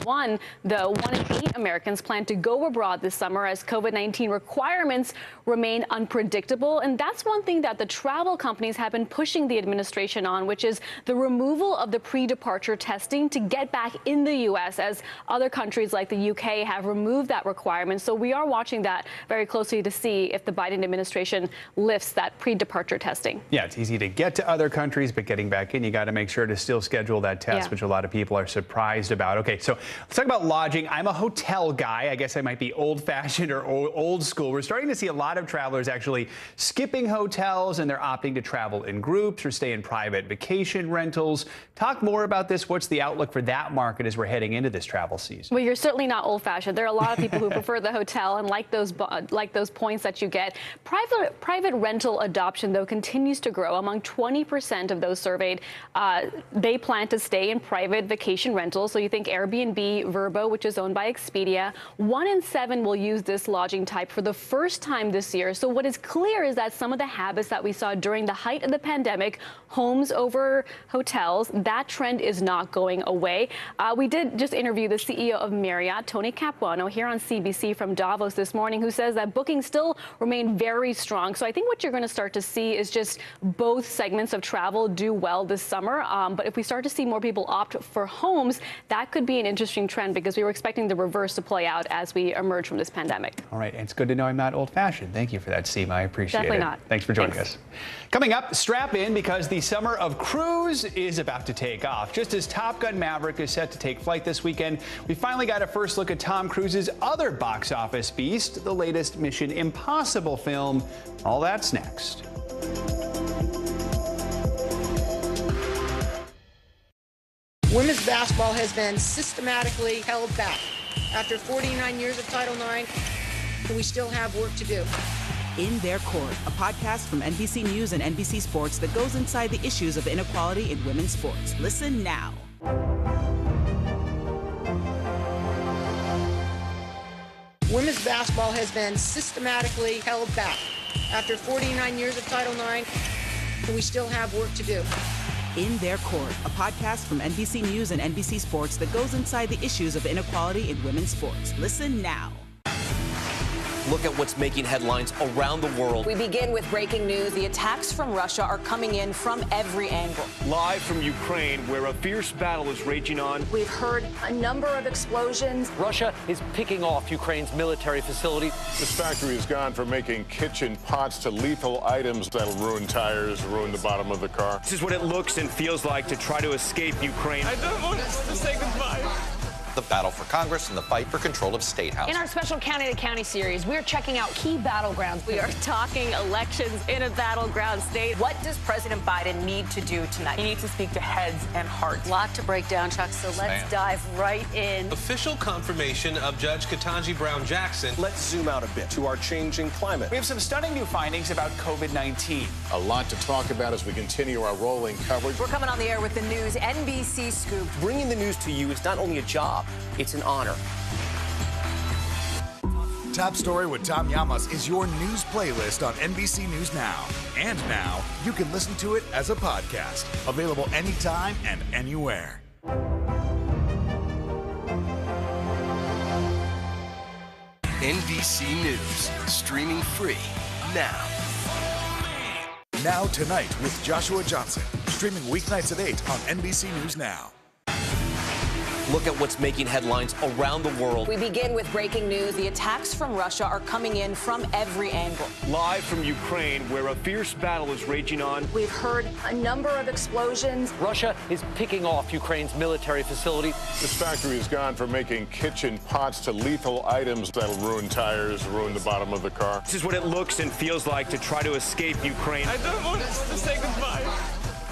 Only 1 in 8 Americans plan to go abroad this summer as COVID-19 requirements remain unpredictable. And that's one thing that the travel companies have been pushing the administration on, which is the removal of the pre-departure testing to get back in the U.S. as other countries like the UK have removed that requirement. So we are watching that very closely to see if the Biden administration lifts that pre-departure testing. Yeah, it's easy to get to other countries, but getting back in, you got to make sure to still schedule that test, which a lot of people are surprised about. Okay, so let's talk about lodging. I'm a hotel guy. I guess I might be old-fashioned or old school. We're starting to see a lot of travelers actually skipping hotels, and they're opting to travel in groups or stay in private vacation rentals. Talk more about this. What's the outlook for that market as we're heading into this travel season? Well, you're certainly not old-fashioned. There are a lot of people who prefer the hotel and like those points that you get. Private rental adoption, though, continues to grow. Among 20% of those surveyed, they plan to stay in private vacation rentals. So you think Airbnb, Vrbo, which is owned by Expedia. 1 in 7 will use this lodging type for the first time this year. So what is clear is that some of the habits that we saw during the height of the pandemic, homes over hotels, that trend is not going away. We did just interview the CEO of Marriott, Tony Capuano, here on CBC from Davos this morning, who says that bookings still remain very strong. So I think what you're going to start to see is just both segments of travel do well this summer. But if we start to see more people opt for homes, that could be an interesting trend because we were expecting the reverse to play out as we emerge from this pandemic. All right. It's good to know I'm not old-fashioned. Thank you for that, Seema. I appreciate it. Definitely not. Thanks for joining us. Coming up, strap in because the summer of cruise is about to take off. Just as Top Gun Maverick is set to take flight this weekend, we finally got a first look at Tom Cruise's other box office beast, the latest Mission Impossible film. All that's next. Women's basketball has been systematically held back. After 49 years of Title IX, we still have work to do. In Their Court, a podcast from NBC News and NBC Sports that goes inside the issues of inequality in women's sports. Listen now. Women's basketball has been systematically held back. After 49 years of Title IX, we still have work to do. In Their Court, a podcast from NBC News and NBC Sports that goes inside the issues of inequality in women's sports. Listen now. Look at what's making headlines around the world. We begin with breaking news. The attacks from Russia are coming in from every angle. Live from Ukraine, where a fierce battle is raging on. We've heard a number of explosions. Russia is picking off Ukraine's military facilities. This factory has gone from making kitchen pots to lethal items that'll ruin tires, ruin the bottom of the car. This is what it looks and feels like to try to escape Ukraine. I don't want to say goodbye. The battle for Congress and the fight for control of State House. In our special County to County series, we're checking out key battlegrounds. We are talking elections in a battleground state. What does President Biden need to do tonight? He needs to speak to heads and hearts. A lot to break down, Chuck, so let's dive right in. Official confirmation of Judge Ketanji Brown Jackson. Let's zoom out a bit to our changing climate. We have some stunning new findings about COVID-19. A lot to talk about as we continue our rolling coverage. We're coming on the air with the news NBC Scoop. Bringing the news to you is not only a job, it's an honor. Top Story with Tom Llamas is your news playlist on NBC News Now. And now, you can listen to it as a podcast. Available anytime and anywhere. NBC News, streaming free now. Now Tonight with Joshua Johnson. Streaming weeknights at 8 on NBC News Now. Look at what's making headlines around the world. We begin with breaking news. The attacks from Russia are coming in from every angle. Live from Ukraine, where a fierce battle is raging on. We've heard a number of explosions. Russia is picking off Ukraine's military facilities. This factory has gone from making kitchen pots to lethal items that'll ruin tires, ruin the bottom of the car. This is what it looks and feels like to try to escape Ukraine. I don't want to say goodbye.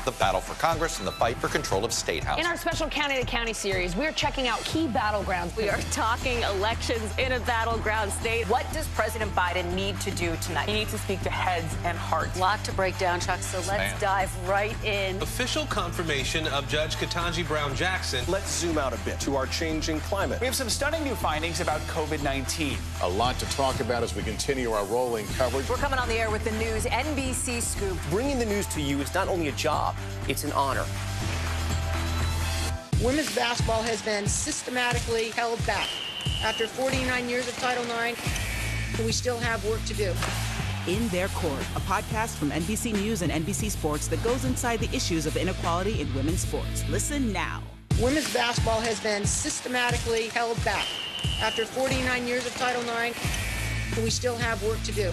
the battle for Congress and the fight for control of state houses. In our special County to County series, we're checking out key battlegrounds. We are talking elections in a battleground state. What does President Biden need to do tonight? He needs to speak to heads and hearts. A lot to break down, Chuck, so let's dive right in. Official confirmation of Judge Ketanji Brown Jackson. Let's zoom out a bit to our changing climate. We have some stunning new findings about COVID-19. A lot to talk about as we continue our rolling coverage. We're coming on the air with the news NBC Scoop. Bringing the news to you is not only a job, it's an honor. Women's basketball has been systematically held back. After 49 years of Title IX, we still have work to do. In Their Court, a podcast from NBC News and NBC Sports that goes inside the issues of inequality in women's sports. Listen now. Women's basketball has been systematically held back. After 49 years of Title IX, we still have work to do.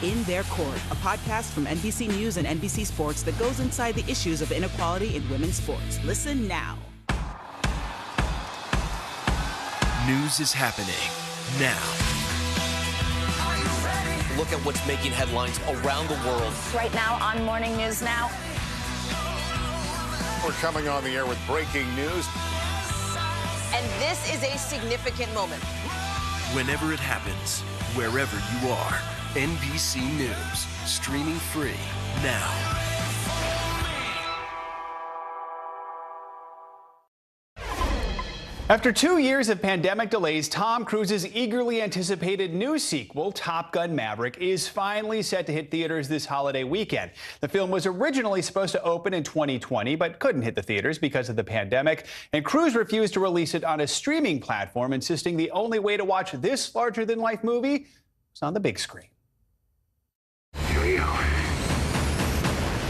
In Their Court, a podcast from NBC News and NBC Sports that goes inside the issues of inequality in women's sports. Listen now. News is happening now. Look at what's making headlines around the world. Right now on Morning News Now. We're coming on the air with breaking news. And this is a significant moment. Whenever it happens, wherever you are, NBC News, streaming free now. After 2 years of pandemic delays, Tom Cruise's eagerly anticipated new sequel, Top Gun: Maverick, is finally set to hit theaters this holiday weekend. The film was originally supposed to open in 2020, but couldn't hit the theaters because of the pandemic, and Cruise refused to release it on a streaming platform, insisting the only way to watch this larger-than-life movie was on the big screen. Here we go.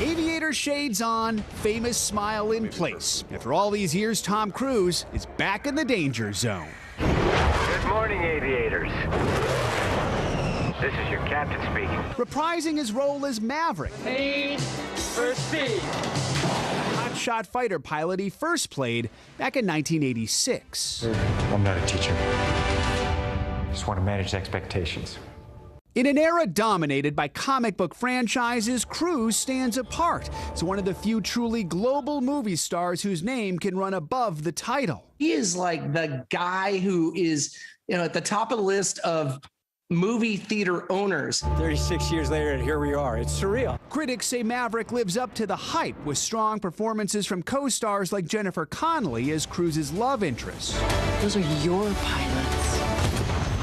Aviator shades on, famous smile in place. After all these years, Tom Cruise is back in the danger zone. Good morning, aviators. This is your captain speaking. Reprising his role as Maverick. Speed for speed. Hotshot fighter pilot he first played back in 1986. I'm not a teacher. I just want to manage expectations. In an era dominated by comic book franchises, Cruise stands apart as one of the few truly global movie stars whose name can run above the title. He is like the guy who is, at the top of the list of movie theater owners. 36 years later, and here we are. It's surreal. Critics say Maverick lives up to the hype with strong performances from co-stars like Jennifer Connelly as Cruise's love interest. Those are your pilots.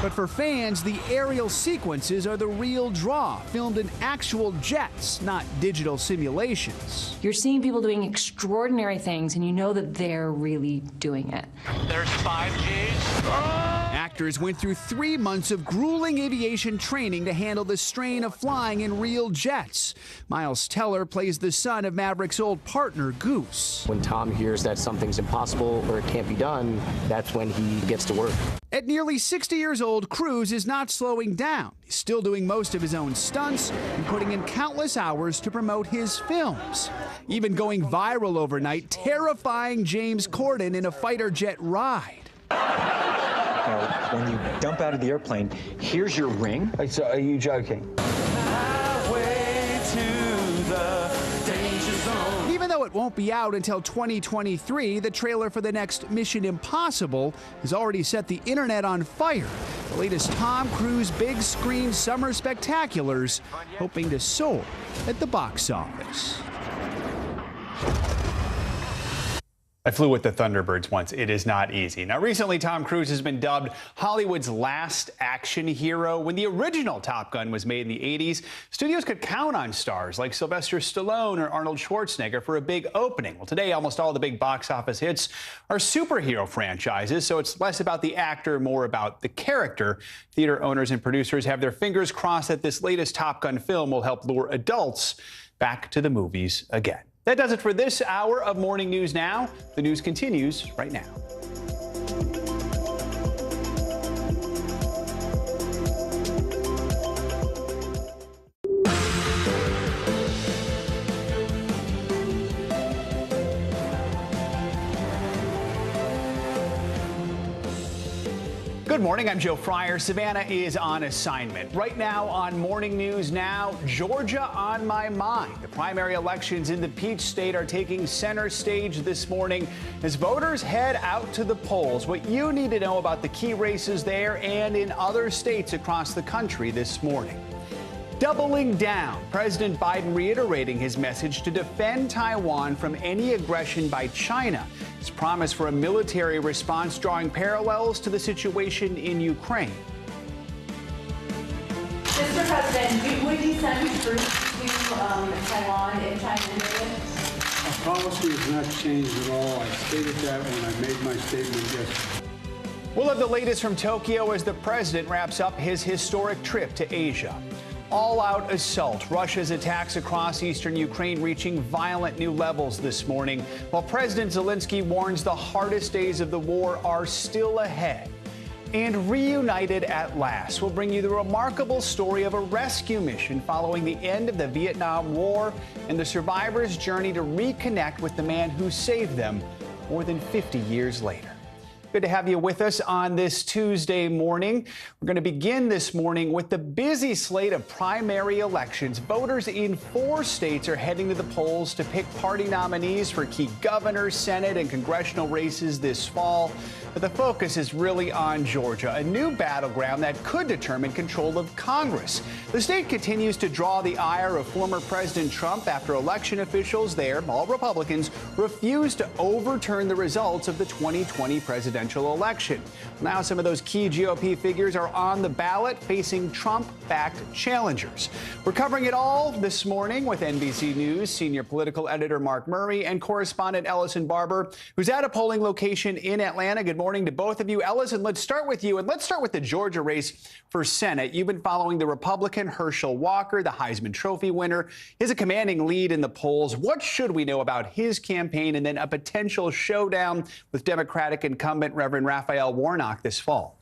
But for fans, the aerial sequences are the real draw, filmed in actual jets, not digital simulations. You're seeing people doing extraordinary things, and you know that they're really doing it. There's 5Gs. Actors went through 3 months of grueling aviation training to handle the strain of flying in real jets. Miles Teller plays the son of Maverick's old partner, Goose. When Tom hears that something's impossible or it can't be done, that's when he gets to work. At nearly 60 years old, Cruise is not slowing down. He's still doing most of his own stunts and putting in countless hours to promote his films. Even going viral overnight, terrifying James Corden in a fighter jet ride. When you dump out of the airplane, here's your ring. So are you joking? Even though it won't be out until 2023, the trailer for the next Mission Impossible has already set the internet on fire. The latest Tom Cruise big screen summer spectaculars hoping to soar at the box office. I flew with the Thunderbirds once. It is not easy. Now, recently, Tom Cruise has been dubbed Hollywood's last action hero. When the original Top Gun was made in the 80s, studios could count on stars like Sylvester Stallone or Arnold Schwarzenegger for a big opening. Well, today, almost all the big box office hits are superhero franchises, so it's less about the actor, more about the character. Theater owners and producers have their fingers crossed that this latest Top Gun film will help lure adults back to the movies again. That does it for this hour of Morning News Now. The news continues right now. Good morning, I'm Joe Fryer. Savannah is on assignment. Right now on Morning News Now, Georgia on my mind. The primary elections in the Peach State are taking center stage this morning as voters head out to the polls. What you need to know about the key races there and in other states across the country this morning. Doubling down, President Biden reiterating his message to defend Taiwan from any aggression by China. His promise for a military response drawing parallels to the situation in Ukraine. Mr. President, would you send troops to Taiwan if China invaded? Our policy has not changed at all. I stated that when I made my statement yesterday. We'll have the latest from Tokyo as the president wraps up his historic trip to Asia. All-out assault. Russia's attacks across eastern Ukraine reaching violent new levels this morning, while President Zelensky warns the hardest days of the war are still ahead. And reunited at last, we'll bring you the remarkable story of a rescue mission following the end of the Vietnam War and the survivors' journey to reconnect with the man who saved them more than 50 years later. Good to have you with us on this Tuesday morning. We're going to begin this morning with the busy slate of primary elections. Voters in 4 states are heading to the polls to pick party nominees for key governor, Senate, and congressional races this fall. But the focus is really on Georgia, a new battleground that could determine control of Congress. The state continues to draw the ire of former President Trump after election officials there, all Republicans, refused to overturn the results of the 2020 presidential election. Now some of those key GOP figures are on the ballot facing Trump-backed challengers. We're covering it all this morning with NBC News senior political editor Mark Murray and correspondent Ellison Barber, who's at a polling location in Atlanta. Good morning to both of you. Ellison, let's start with you, and let's start with the Georgia race for Senate. You've been following the Republican Herschel Walker, the Heisman Trophy winner. He has a commanding lead in the polls. What should we know about his campaign and then a potential showdown with Democratic incumbent Reverend Raphael Warnock this fall?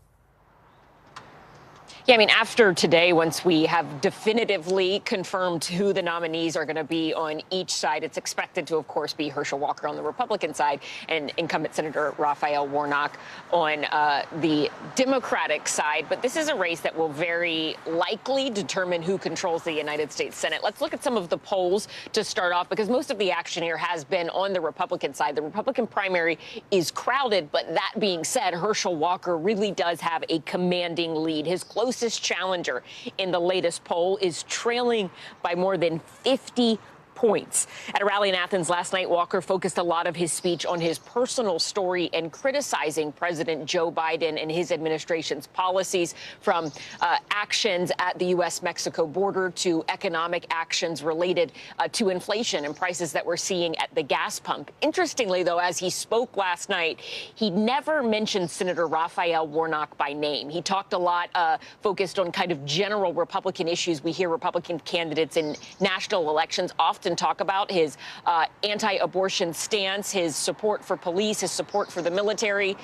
Yeah, I mean, after today, once we have definitively confirmed who the nominees are going to be on each side, it's expected to, of course, be Herschel Walker on the Republican side and incumbent Senator Raphael Warnock on the Democratic side. But this is a race that will very likely determine who controls the United States Senate. Let's look at some of the polls to start off, because most of the action here has been on the Republican side. The Republican primary is crowded, but that being said, Herschel Walker really does have a commanding lead. His closest challenger in the latest poll is trailing by more than 50 points. At a rally in Athens last night, Walker focused a lot of his speech on his personal story and criticizing President Joe Biden and his administration's policies, from actions at the U.S.-Mexico border to economic actions related to inflation and prices that we're seeing at the gas pump. Interestingly, though, as he spoke last night, he never mentioned Senator Raphael Warnock by name. He talked a lot, focused on kind of general Republican issues. We hear Republican candidates in national elections often talk about his anti-abortion stance, his support for police, his support for the military,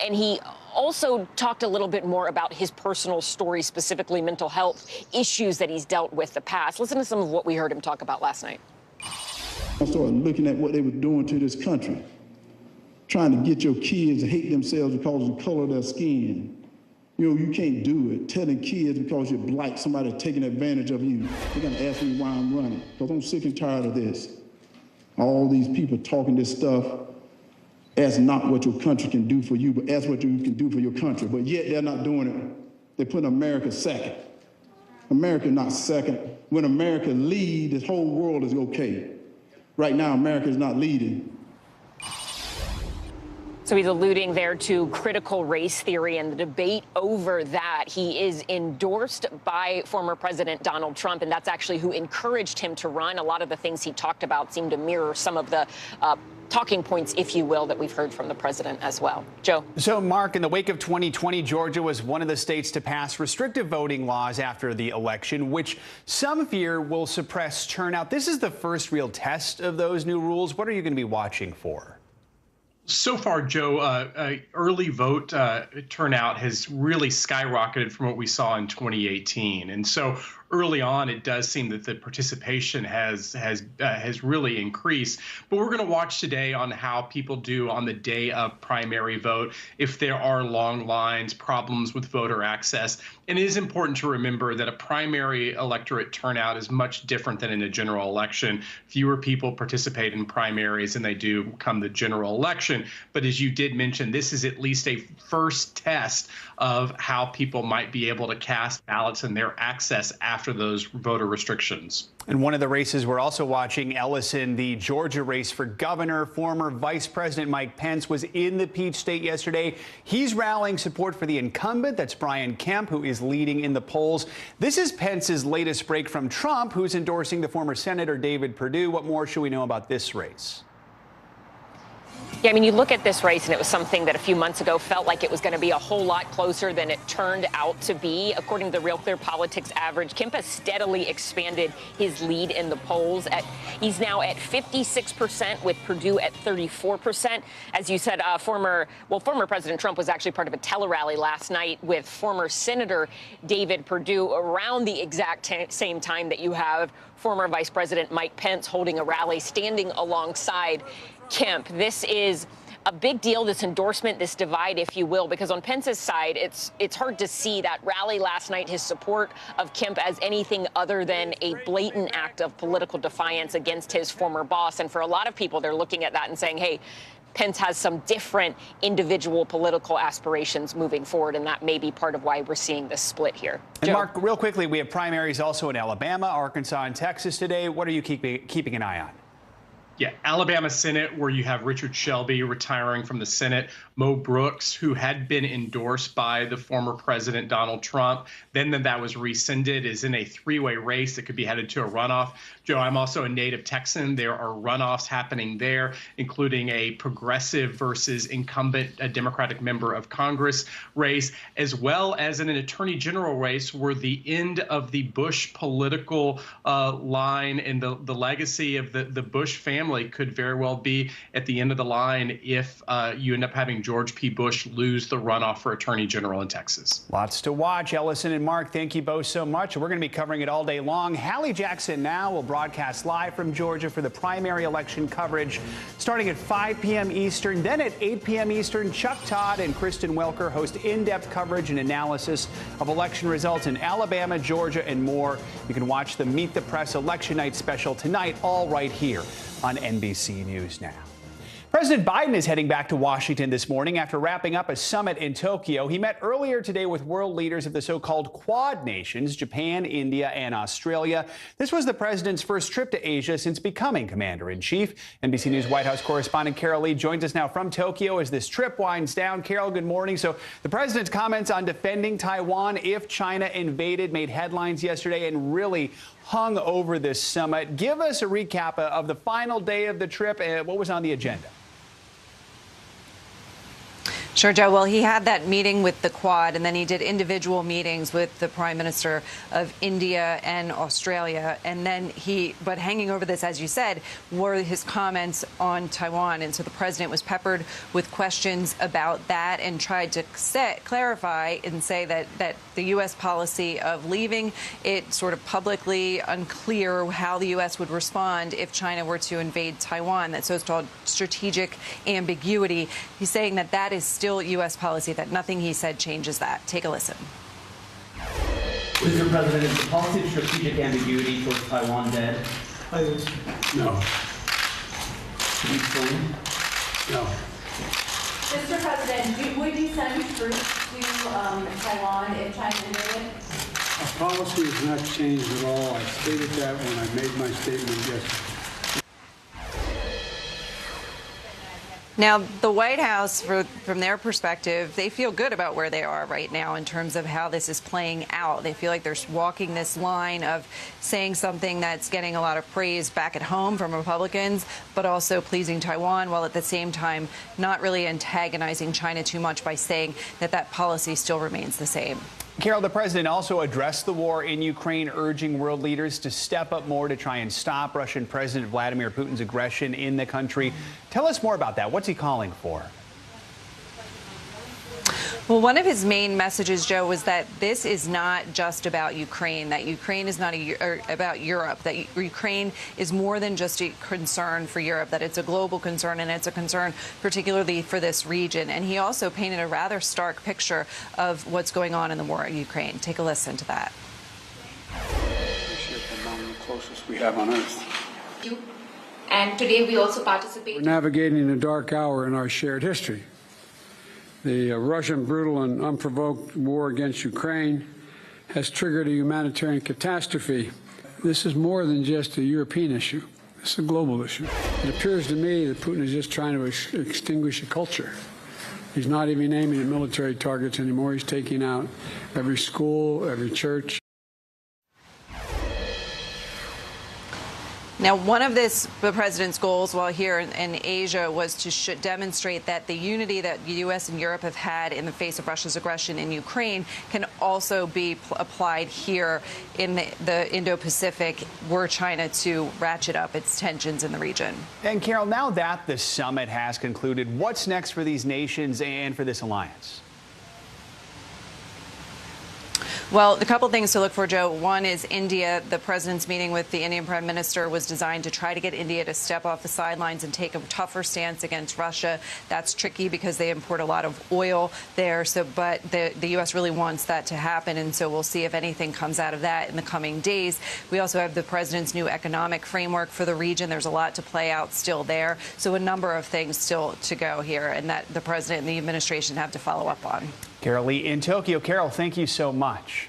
and he also talked a little bit more about his personal story, specifically mental health issues that he's dealt with the past. Listen to some of what we heard him talk about last night. I started looking at what they were doing to this country, trying to get your kids to hate themselves because of the color of their skin. You know, you can't do it. Telling kids because you're black, somebody's taking advantage of you. They're gonna ask me why I'm running, because I'm sick and tired of this. All these people talking this stuff as not what your country can do for you, but as what you can do for your country. But yet they're not doing it. They're putting America second. America not second. When America leads, this whole world is okay. Right now, America is not leading. So he's alluding there to critical race theory and the debate over that. He is endorsed by former President Donald Trump, and that's actually who encouraged him to run. A lot of the things he talked about seem to mirror some of the talking points, if you will, that we've heard from the president as well. Joe. So, Mark, in the wake of 2020, Georgia was one of the states to pass restrictive voting laws after the election, which some fear will suppress turnout. This is the first real test of those new rules. What are you going to be watching for? So far, Joe, early vote turnout has really skyrocketed from what we saw in 2018. And so early on, it does seem that the participation has really increased. But we're going to watch today on how people do on the day of primary vote, if there are long lines, problems with voter access. And it is important to remember that a primary electorate turnout is much different than in a general election. Fewer people participate in primaries than they do come the general election. But as you did mention, this is at least a first test of how people might be able to cast ballots and their access after those voter restrictions. And one of the races we're also watching, Ellison, the Georgia race for governor. Former Vice President Mike Pence was in the Peach State yesterday. He's rallying support for the incumbent. That's Brian Kemp, who is leading in the polls. This is Pence's latest break from Trump, who's endorsing the former Senator David Perdue. What more should we know about this race? Yeah, I mean, you look at this race, and it was something that a few months ago felt like it was going to be a whole lot closer than it turned out to be. According to the Real Clear Politics average, Kemp has steadily expanded his lead in the polls. He's now at 56%, with Perdue at 34%. As you said, former President Trump was actually part of a tele-rally last night with former Senator David Perdue around the exact same time that you have former Vice President Mike Pence holding a rally, standing alongside Kemp. This is a big deal, this endorsement, this divide, if you will, because on Pence's side, it's hard to see that rally last night, his support of Kemp, as anything other than a blatant act of political defiance against his former boss. And for a lot of people, they're looking at that and saying, hey, Pence has some different individual political aspirations moving forward, and that may be part of why we're seeing this split here. And Joe? Mark, real quickly, we have primaries also in Alabama, Arkansas, and Texas today. What are you keeping an eye on? Yeah, Alabama Senate, where you have Richard Shelby retiring from the Senate, Mo Brooks, who had been endorsed by the former president Donald Trump, then that was rescinded, is in a three-way race that could be headed to a runoff. Joe, I'm also a native Texan. There are runoffs happening there, including a progressive versus incumbent, a Democratic member of Congress race, as well as an attorney general race where the end of the Bush political line and the legacy of the Bush family could very well be at the end of the line if you end up having George P. Bush lose the runoff for attorney general in Texas. Lots to watch. Ellison and Mark, thank you both so much. We're going to be covering it all day long. Hallie Jackson now will broadcast live from Georgia for the primary election coverage starting at 5 p.m. Eastern. Then at 8 p.m. Eastern, Chuck Todd and Kristen Welker host in-depth coverage and analysis of election results in Alabama, Georgia, and more. You can watch the Meet the Press Election Night special tonight, all right here on NBC News Now. President Biden is heading back to Washington this morning after wrapping up a summit in Tokyo. He met earlier today with world leaders of the so-called Quad nations, Japan, India, and Australia. This was the president's first trip to Asia since becoming commander-in-chief. NBC News White House correspondent Carol Lee joins us now from Tokyo as this trip winds down. Carol, good morning. So the president's comments on defending Taiwan if China invaded made headlines yesterday and really hung over this summit. Give us a recap of the final day of the trip and what was on the agenda. Sure, Joe. Well, he had that meeting with the Quad, and then he did individual meetings with the Prime Minister of India and Australia. And then but hanging over this, as you said, were his comments on Taiwan. And so the president was peppered with questions about that and tried to clarify and say that the U.S. policy of leaving it sort of publicly unclear how the U.S. would respond if China were to invade Taiwan, that so-called strategic ambiguity. He's saying that is still U.S. policy, that nothing he said changes that. Take a listen. Mr. President, is the policy of strategic ambiguity towards Taiwan dead? No. Can you explain? No. Mr. President, would you send troops to Taiwan if China invaded? Our policy has not changed at all. I stated that when I made my statement yesterday. Now, the White House, from their perspective, they feel good about where they are right now in terms of how this is playing out. They feel like they're walking this line of saying something that's getting a lot of praise back at home from Republicans, but also pleasing Taiwan, while at the same time not really antagonizing China too much by saying that policy still remains the same. Carol, the president also addressed the war in Ukraine, urging world leaders to step up more to try and stop Russian President Vladimir Putin's aggression in the country. Tell us more about that. What's he calling for? Well, one of his main messages, Joe, was that this is not just about Ukraine, that Ukraine is not about Europe, that Ukraine is more than just a concern for Europe, that it's a global concern, and it's a concern particularly for this region. And he also painted a rather stark picture of what's going on in the war in Ukraine. Take a listen to that. Among the closest we have on Earth. And today we also participate. We're navigating a dark hour in our shared history. The Russian brutal and unprovoked war against Ukraine has triggered a humanitarian catastrophe. This is more than just a European issue. It's a global issue. It appears to me that Putin is just trying to extinguish a culture. He's not even aiming at military targets anymore. He's taking out every school, every church. Now, one of the president's goals while here in Asia was to demonstrate that the unity that the U.S. and Europe have had in the face of Russia's aggression in Ukraine can also be applied here in the Indo-Pacific were China to ratchet up its tensions in the region. And Carol, now that the summit has concluded, what's next for these nations and for this alliance? Well, a couple things to look for, Joe. One is India. The president's meeting with the Indian prime minister was designed to try to get India to step off the sidelines and take a tougher stance against Russia. That's tricky because they import a lot of oil there. But the U.S. really wants that to happen, and so we'll see if anything comes out of that in the coming days. We also have the president's new economic framework for the region. There's a lot to play out still there. So a number of things still to go here, and that the president and the administration have to follow up on. Carol Lee in Tokyo. Carol, thank you so much.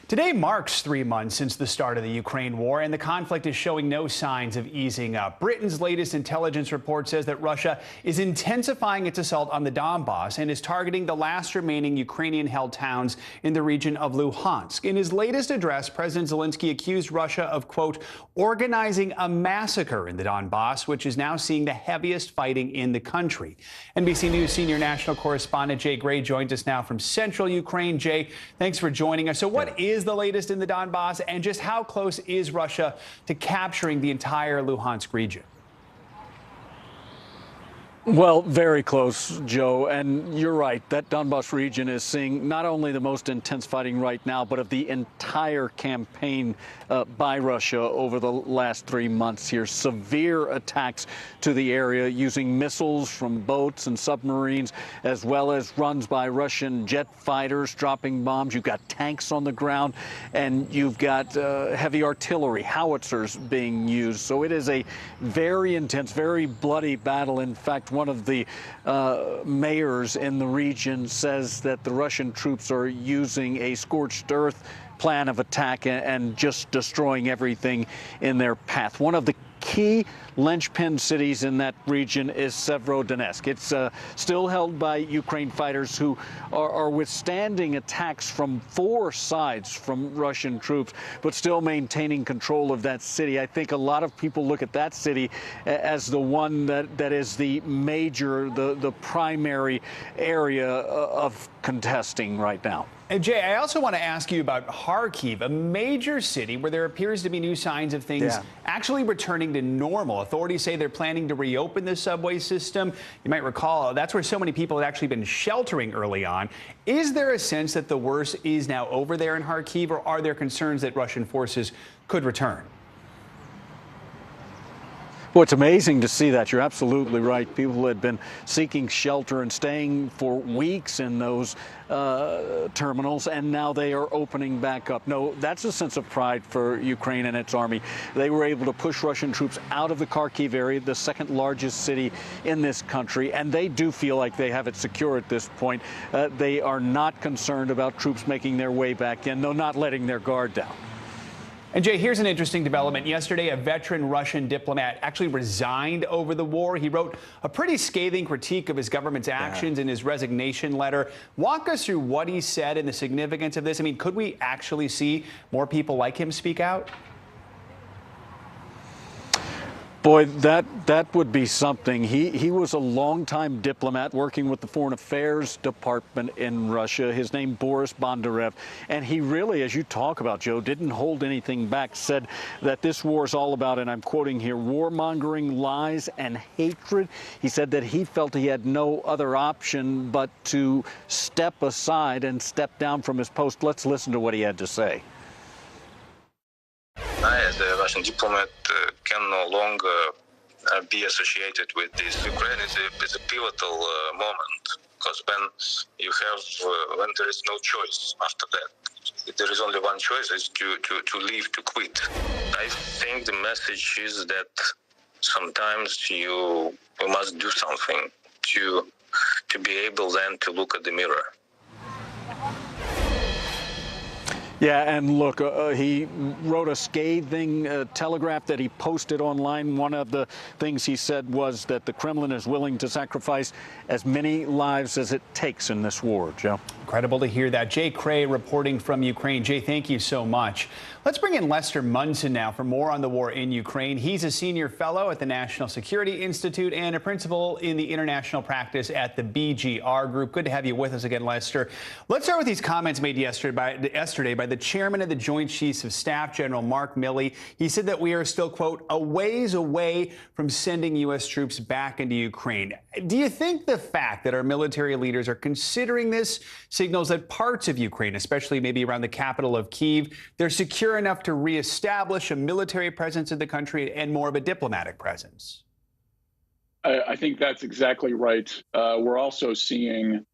Today marks 3 months since the start of the Ukraine war, and the conflict is showing no signs of easing up. Britain's latest intelligence report says that Russia is intensifying its assault on the Donbass and is targeting the last remaining Ukrainian-held towns in the region of Luhansk. In his latest address, President Zelensky accused Russia of, quote, organizing a massacre in the Donbass, which is now seeing the heaviest fighting in the country. NBC News senior national correspondent Jay Gray joins us now from central Ukraine. Jay, thanks for joining us. So what is the latest in the Donbass, and just how close is Russia to capturing the entire Luhansk region? Well, very close, Joe, and you're right. That Donbass region is seeing not only the most intense fighting right now, but of the entire campaign by Russia over the last 3 months here. Severe attacks to the area using missiles from boats and submarines, as well as runs by Russian jet fighters dropping bombs. You've got tanks on the ground, and you've got heavy artillery, howitzers being used. So it is a very intense, very bloody battle. In fact, one of the mayors in the region says that the Russian troops are using a scorched earth plan of attack and just destroying everything in their path. One of the key linchpin cities in that region is Severodonetsk. It's still held by Ukraine fighters who are withstanding attacks from 4 sides from Russian troops, but still maintaining control of that city. I think a lot of people look at that city as the one that is the major, the primary area of contesting right now. And Jay, I also want to ask you about Kharkiv, a major city where there appears to be new signs of things actually returning to normal. Authorities say they're planning to reopen the subway system. You might recall that's where so many people had actually been sheltering early on. Is there a sense that the worst is now over there in Kharkiv, or are there concerns that Russian forces could return? Well, it's amazing to see that. You're absolutely right. People had been seeking shelter and staying for weeks in those terminals, and now they are opening back up. No, that's a sense of pride for Ukraine and its army. They were able to push Russian troops out of the Kharkiv area, the second largest city in this country, and they do feel like they have it secure at this point. They are not concerned about troops making their way back in, though not letting their guard down. And Jay, here's an interesting development. Yesterday, a veteran Russian diplomat actually resigned over the war. He wrote a pretty scathing critique of his government's actions in his resignation letter. Walk us through what he said and the significance of this. I mean, could we actually see more people like him speak out? Boy, that would be something. He was a longtime diplomat working with the Foreign Affairs Department in Russia. His name, Boris Bondarev. And he really, as you talk about, Joe, didn't hold anything back, said that this war is all about, and I'm quoting here, warmongering, lies, and hatred. He said that he felt he had no other option but to step aside and step down from his post. Let's listen to what he had to say. I, as a Russian diplomat, can no longer be associated with this. Ukraine is a pivotal moment, because when there is no choice after that, there is only one choice: is to leave, to quit. I think the message is that sometimes you must do something to be able then to look at the mirror. Yeah, and look, he wrote a scathing telegraph that he posted online. One of the things he said was that the Kremlin is willing to sacrifice as many lives as it takes in this war. Joe. Incredible to hear that. Jay Cray reporting from Ukraine. Jay, thank you so much. Let's bring in Lester Munson now for more on the war in Ukraine. He's a senior fellow at the National Security Institute and a principal in the international practice at the BGR Group. Good to have you with us again, Lester. Let's start with these comments made yesterday by the chairman of the Joint Chiefs of Staff, General Mark Milley. He said that we are still, quote, a ways away from sending U.S. troops back into Ukraine. Do you think the fact that our military leaders are considering this signals that parts of Ukraine, especially maybe around the capital of Kyiv, they're secure enough to reestablish a military presence in the country and more of a diplomatic presence? I think that's exactly right. We're also seeing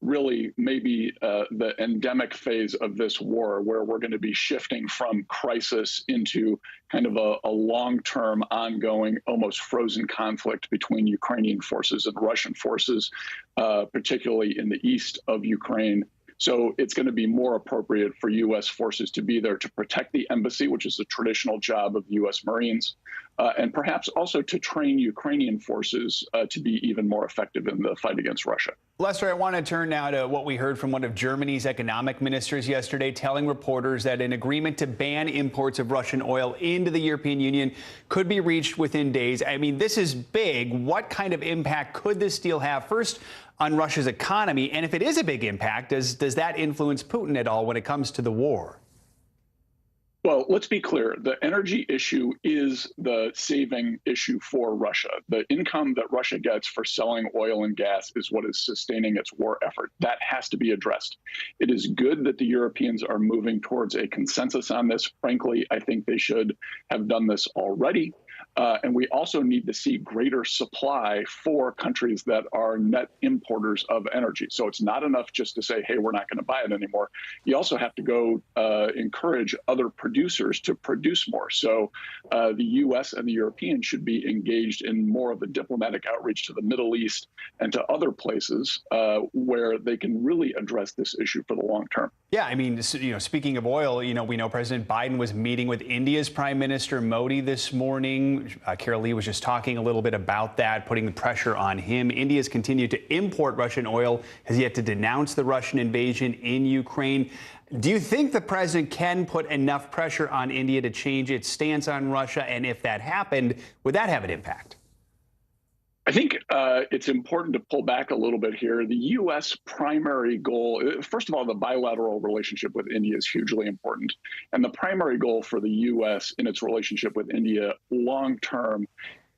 really maybe the endemic phase of this war, where we're going to be shifting from crisis into kind of a long-term, ongoing, almost frozen conflict between Ukrainian forces and Russian forces, particularly in the east of Ukraine. So it's going to be more appropriate for U.S. forces to be there to protect the embassy, which is the traditional job of U.S. Marines, and perhaps also to train Ukrainian forces to be even more effective in the fight against Russia. Lester, I want to turn now to what we heard from one of Germany's economic ministers yesterday, telling reporters that an agreement to ban imports of Russian oil into the European Union could be reached within days. I mean, this is big. What kind of impact could this deal have? First, on Russia's economy, and if it is a big impact, does that influence Putin at all when it comes to the war? Well, let's be clear. The energy issue is the saving issue for Russia. The income that Russia gets for selling oil and gas is what is sustaining its war effort. That has to be addressed. It is good that the Europeans are moving towards a consensus on this. Frankly, I think they should have done this already. And we also need to see greater supply for countries that are net importers of energy. So it's not enough just to say, hey, we're not going to buy it anymore. You also have to go encourage other producers to produce more. So the U.S. and the Europeans should be engaged in more of a diplomatic outreach to the Middle East and to other places where they can really address this issue for the long term. Yeah, I mean, speaking of oil, we know President Biden was meeting with India's Prime Minister Modi this morning. Carol Lee was just talking a little bit about that, putting the pressure on him. India's continued to import Russian oil, has yet to denounce the Russian invasion in Ukraine. Do you think the president can put enough pressure on India to change its stance on Russia? And if that happened, would that have an impact? I think it's important to pull back a little bit here. The U.S. primary goal, first of all, the bilateral relationship with India is hugely important. And the primary goal for the U.S. in its relationship with India long term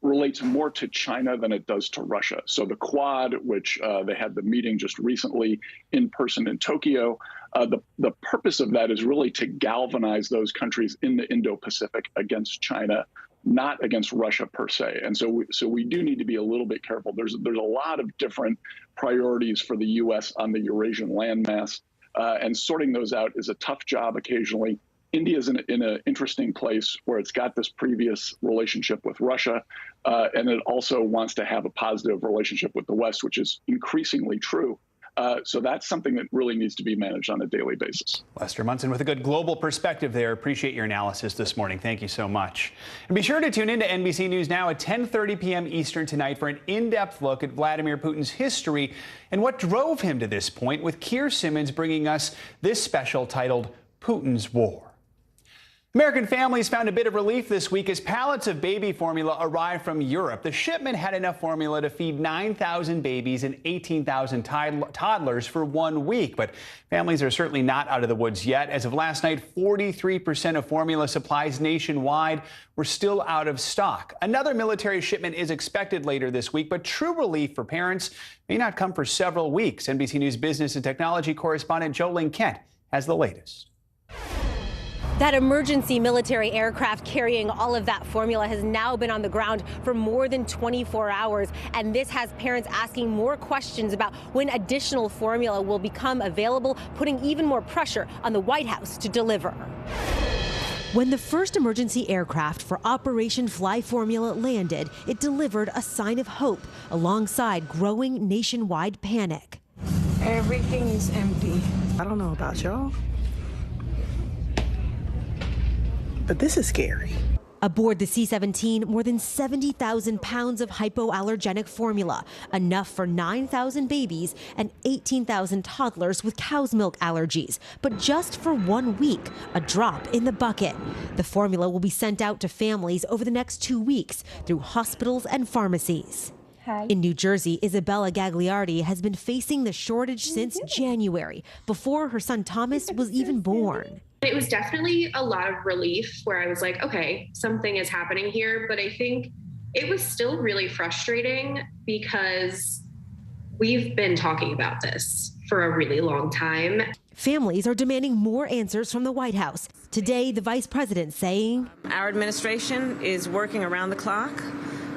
relates more to China than it does to Russia. So the Quad, which they had the meeting just recently in person in Tokyo, the purpose of that is really to galvanize those countries in the Indo-Pacific against China, not against Russia per se. And so we do need to be a little bit careful. There's a lot of different priorities for the U.S. on the Eurasian landmass, and sorting those out is a tough job occasionally. India's in an interesting place where it's got this previous relationship with Russia, and it also wants to have a positive relationship with the West, which is increasingly true. So that's something that really needs to be managed on a daily basis. Lester Munson with a good global perspective there. Appreciate your analysis this morning. Thank you so much. And be sure to tune in to NBC News Now at 10:30 p.m. Eastern tonight for an in-depth look at Vladimir Putin's history and what drove him to this point, with Keir Simmons bringing us this special titled Putin's War. American families found a bit of relief this week as pallets of baby formula arrived from Europe. The shipment had enough formula to feed 9,000 babies and 18,000 toddlers for 1 week. But families are certainly not out of the woods yet. As of last night, 43% of formula supplies nationwide were still out of stock. Another military shipment is expected later this week, but true relief for parents may not come for several weeks. NBC News business and technology correspondent Jolene Kent has the latest. That emergency military aircraft carrying all of that formula has now been on the ground for more than 24 hours. And this has parents asking more questions about when additional formula will become available, putting even more pressure on the White House to deliver. When the first emergency aircraft for Operation Fly Formula landed, it delivered a sign of hope alongside growing nationwide panic. Everything is empty. I don't know about y'all, but this is scary. Aboard the C-17, more than 70,000 pounds of hypoallergenic formula, enough for 9,000 babies and 18,000 toddlers with cow's milk allergies. But just for 1 week, a drop in the bucket. The formula will be sent out to families over the next 2 weeks through hospitals and pharmacies. In New Jersey, Isabella Gagliardi has been facing the shortage since January, before her son Thomas was even born. It was definitely a lot of relief where I was like, okay, something is happening here. But I think it was still really frustrating because we've been talking about this for a really long time. Families are demanding more answers from the White House. Today, the vice president saying, Our administration is working around the clock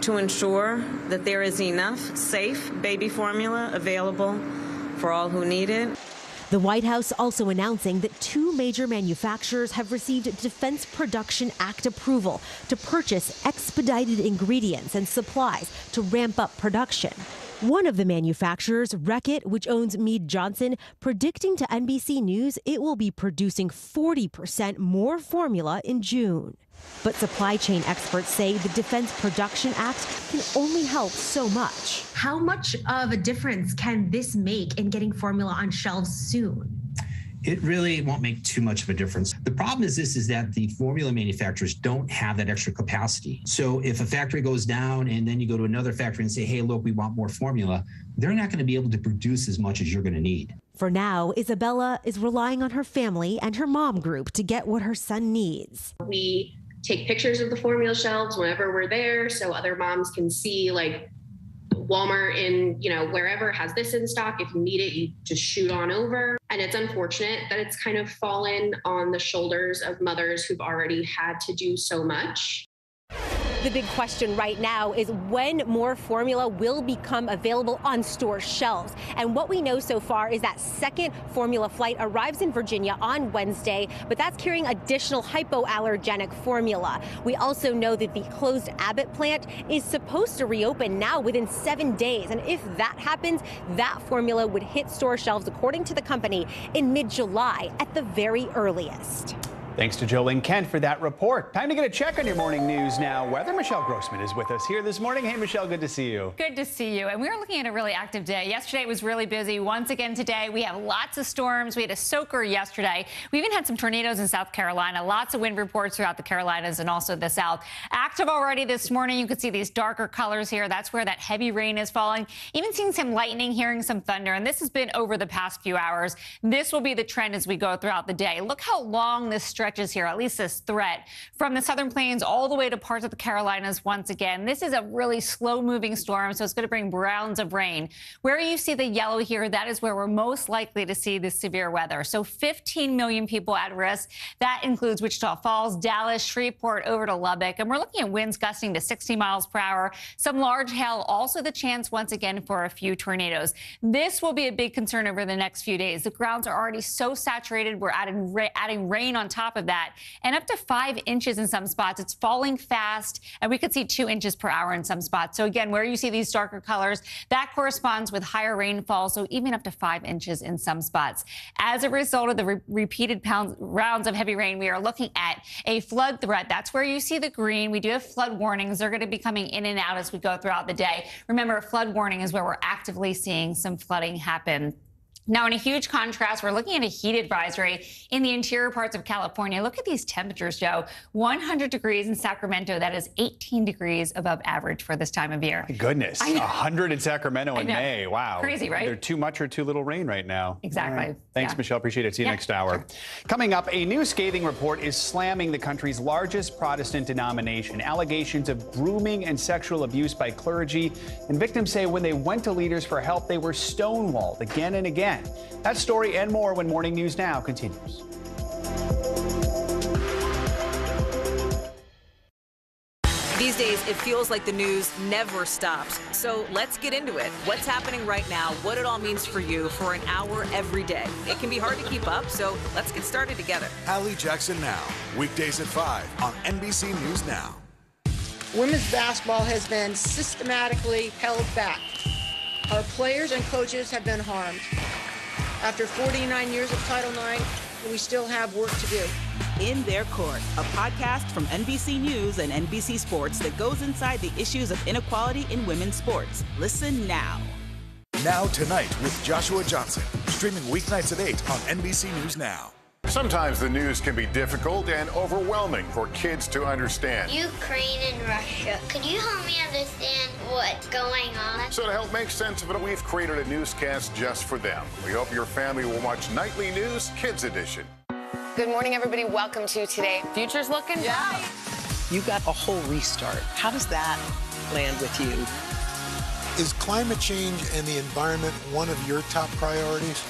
to ensure that there is enough safe baby formula available for all who need it. The White House also announcing that 2 major manufacturers have received Defense Production Act approval to purchase expedited ingredients and supplies to ramp up production. One of the manufacturers, Reckitt, which owns Mead Johnson, predicting to NBC News it will be producing 40% more formula in June. But supply chain experts say the Defense Production Act can only help so much. How much of a difference can this make in getting formula on shelves soon? It really won't make too much of a difference. The problem is that the formula manufacturers don't have that extra capacity. So if a factory goes down and then you go to another factory and say, hey, look, we want more formula, they're not going to be able to produce as much as you're going to need. For now, Isabella is relying on her family and her mom group to get what her son needs. We take pictures of the formula shelves whenever we're there so other moms can see, like, Walmart in, wherever has this in stock. If you need it, you just shoot on over. And it's unfortunate that it's kind of fallen on the shoulders of mothers who've already had to do so much. The big question right now is when more formula will become available on store shelves. And what we know so far is that second formula flight arrives in Virginia on Wednesday, but that's carrying additional hypoallergenic formula. We also know that the closed Abbott plant is supposed to reopen now within 7 days. And if that happens, that formula would hit store shelves, according to the company, in mid-July at the very earliest. Thanks to Jolene Kent for that report. Time to get a check on your morning news now. Weather Michelle Grossman is with us here this morning. Hey, Michelle, good to see you. Good to see you. And we were looking at a really active day. Yesterday was really busy. Once again today, we have lots of storms. We had a soaker yesterday. We even had some tornadoes in South Carolina. Lots of wind reports throughout the Carolinas and also the South. Active already this morning. You can see these darker colors here. That's where that heavy rain is falling. Even seeing some lightning, hearing some thunder. And this has been over the past few hours. This will be the trend as we go throughout the day. Look how long this stretches here, at least this threat, from the southern plains all the way to parts of the Carolinas once again. This is a really slow-moving storm, so it's going to bring browns of rain. Where you see the yellow here, that is where we're most likely to see this severe weather. So 15 million people at risk. That includes Wichita Falls, Dallas, Shreveport, over to Lubbock. And we're looking at winds gusting to 60 miles per hour. Some large hail, also the chance once again for a few tornadoes. This will be a big concern over the next few days. The grounds are already so saturated. We're adding rain on top of that. And up to 5 inches in some spots. It's falling fast, and we could see 2 inches per hour in some spots. So again, where you see these darker colors, that corresponds with higher rainfall, so even up to 5 inches in some spots. As a result of the repeated rounds of heavy rain, we are looking at a flood threat. That's where you see the green. We do have flood warnings. They're going to be coming in and out as we go throughout the day. Remember, a flood warning is where we're actively seeing some flooding happen. Now, in a huge contrast, we're looking at a heat advisory in the interior parts of California. Look at these temperatures, Joe. 100 degrees in Sacramento. That is 18 degrees above average for this time of year. My goodness, 100 in Sacramento in May. Wow. Crazy, right? Either too much or too little rain right now. Exactly. Right. Thanks, Michelle. Appreciate it. See you next hour. Coming up, a new scathing report is slamming the country's largest Protestant denomination. Allegations of grooming and sexual abuse by clergy. And victims say when they went to leaders for help, they were stonewalled again and again. That story and more when Morning News Now continues. These days, it feels like the news never stops. So let's get into it. What's happening right now, what it all means for you for an hour every day. It can be hard to keep up, so let's get started together. Hallie Jackson Now, weekdays at 5 on NBC News Now. Women's basketball has been systematically held back. Our players and coaches have been harmed. After 49 years of Title IX, we still have work to do. In Their Court, a podcast from NBC News and NBC Sports that goes inside the issues of inequality in women's sports. Listen now. Now Tonight with Joshua Johnson, streaming weeknights at 8 on NBC News Now. Sometimes the news can be difficult and overwhelming for kids to understand. Ukraine and Russia. Could you help me understand what's going on? So to help make sense of it, we've created a newscast just for them. We hope your family will watch Nightly News Kids Edition. Good morning, everybody. Welcome to Today. Future's looking bright. You got a whole restart. How does that land with you? Is climate change and the environment one of your top priorities?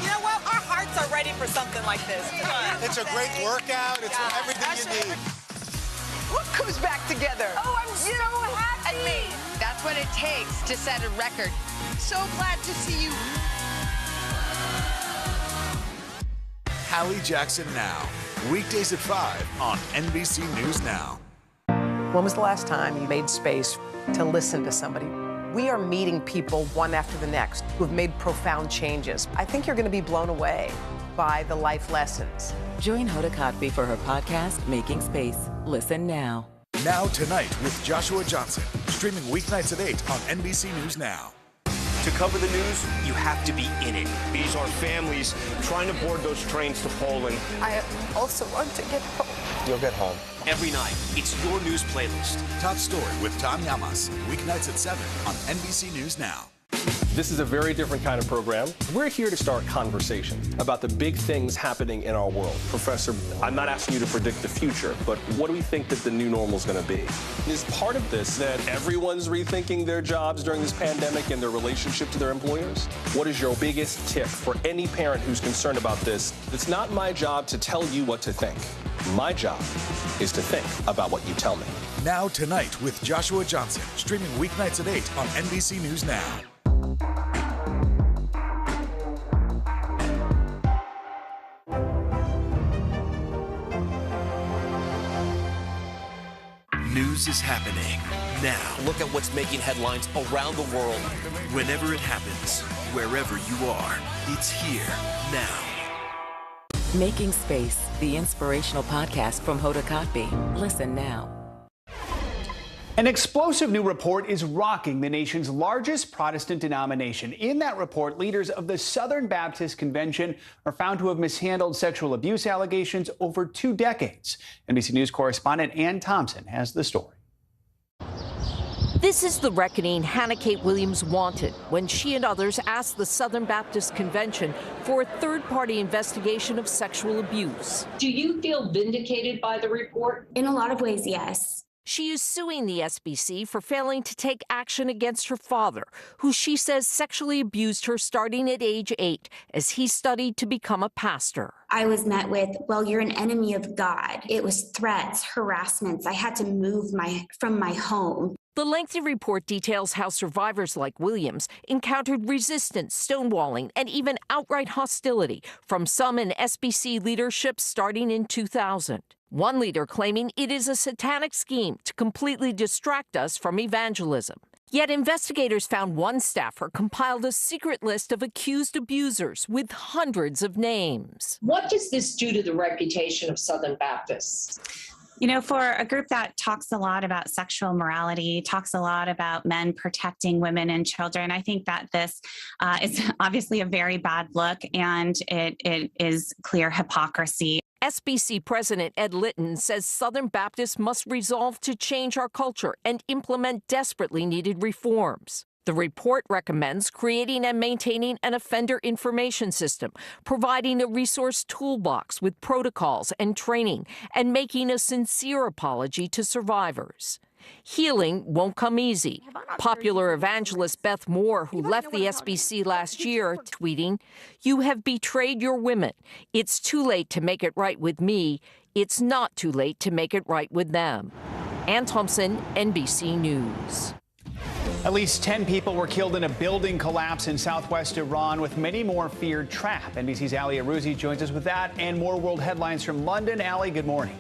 You know what? Our hearts are ready for something like this. Come on. It's a great workout. It's everything you need. Look who's back together. Oh, I'm so happy. And me. That's what it takes to set a record. So glad to see you. Hallie Jackson Now, weekdays at 5 on NBC News Now. When was the last time you made space to listen to somebody? We are meeting people one after the next who have made profound changes. I think you're going to be blown away by the life lessons. Join Hoda Kotb for her podcast, Making Space. Listen now. Now Tonight with Joshua Johnson, streaming weeknights at 8 on NBC News Now. To cover the news, you have to be in it. These are families trying to board those trains to Poland. I also want to get home. You'll get home. Every night, it's your news playlist. Top Story with Tom Llamas, weeknights at 7 on NBC News Now. This is a very different kind of program. We're here to start conversation about the big things happening in our world. Professor, I'm not asking you to predict the future, but what do we think that the new normal is going to be? Is part of this that everyone's rethinking their jobs during this pandemic and their relationship to their employers? What is your biggest tip for any parent who's concerned about this? It's not my job to tell you what to think. My job is to think about what you tell me. Now Tonight with Joshua Johnson, streaming weeknights at 8 on NBC News Now. News is happening now. Look at what's making headlines around the world. Whenever it happens, wherever you are, it's here now. Making Space, the inspirational podcast from Hoda Kotb. Listen now. An explosive new report is rocking the nation's largest Protestant denomination. In that report, leaders of the Southern Baptist Convention are found to have mishandled sexual abuse allegations over 2 decades. NBC News correspondent Ann Thompson has the story. This is the reckoning Hannah Kate Williams wanted when she and others asked the Southern Baptist Convention for a third-party investigation of sexual abuse. Do you feel vindicated by the report? In a lot of ways, yes. She is suing the SBC for failing to take action against her father, who she says sexually abused her starting at age 8 as he studied to become a pastor. I was met with, well, you're an enemy of God. It was threats, harassments. I had to move from my home. The lengthy report details how survivors like Williams encountered resistance, stonewalling, and even outright hostility from some in SBC leadership starting in 2000. One leader claiming it is a satanic scheme to completely distract us from evangelism. Yet investigators found one staffer compiled a secret list of accused abusers with hundreds of names. What does this do to the reputation of Southern Baptists? You know, for a group that talks a lot about sexual morality, talks a lot about men protecting women and children, I think that this is obviously a very bad look, and it is clear hypocrisy. SBC President Ed Litton says Southern Baptists must resolve to change our culture and implement desperately needed reforms. The report recommends creating and maintaining an offender information system, providing a resource toolbox with protocols and training, and making a sincere apology to survivors. Healing won't come easy. Popular evangelist Beth Moore, who left the SBC last year, tweeting, "You have betrayed your women. It's too late to make it right with me. It's not too late to make it right with them." Ann Thompson, NBC News. At least 10 people were killed in a building collapse in southwest Iran, with many more feared trapped. NBC's Ali Arouzi joins us with that and more world headlines from London. Ali, good morning.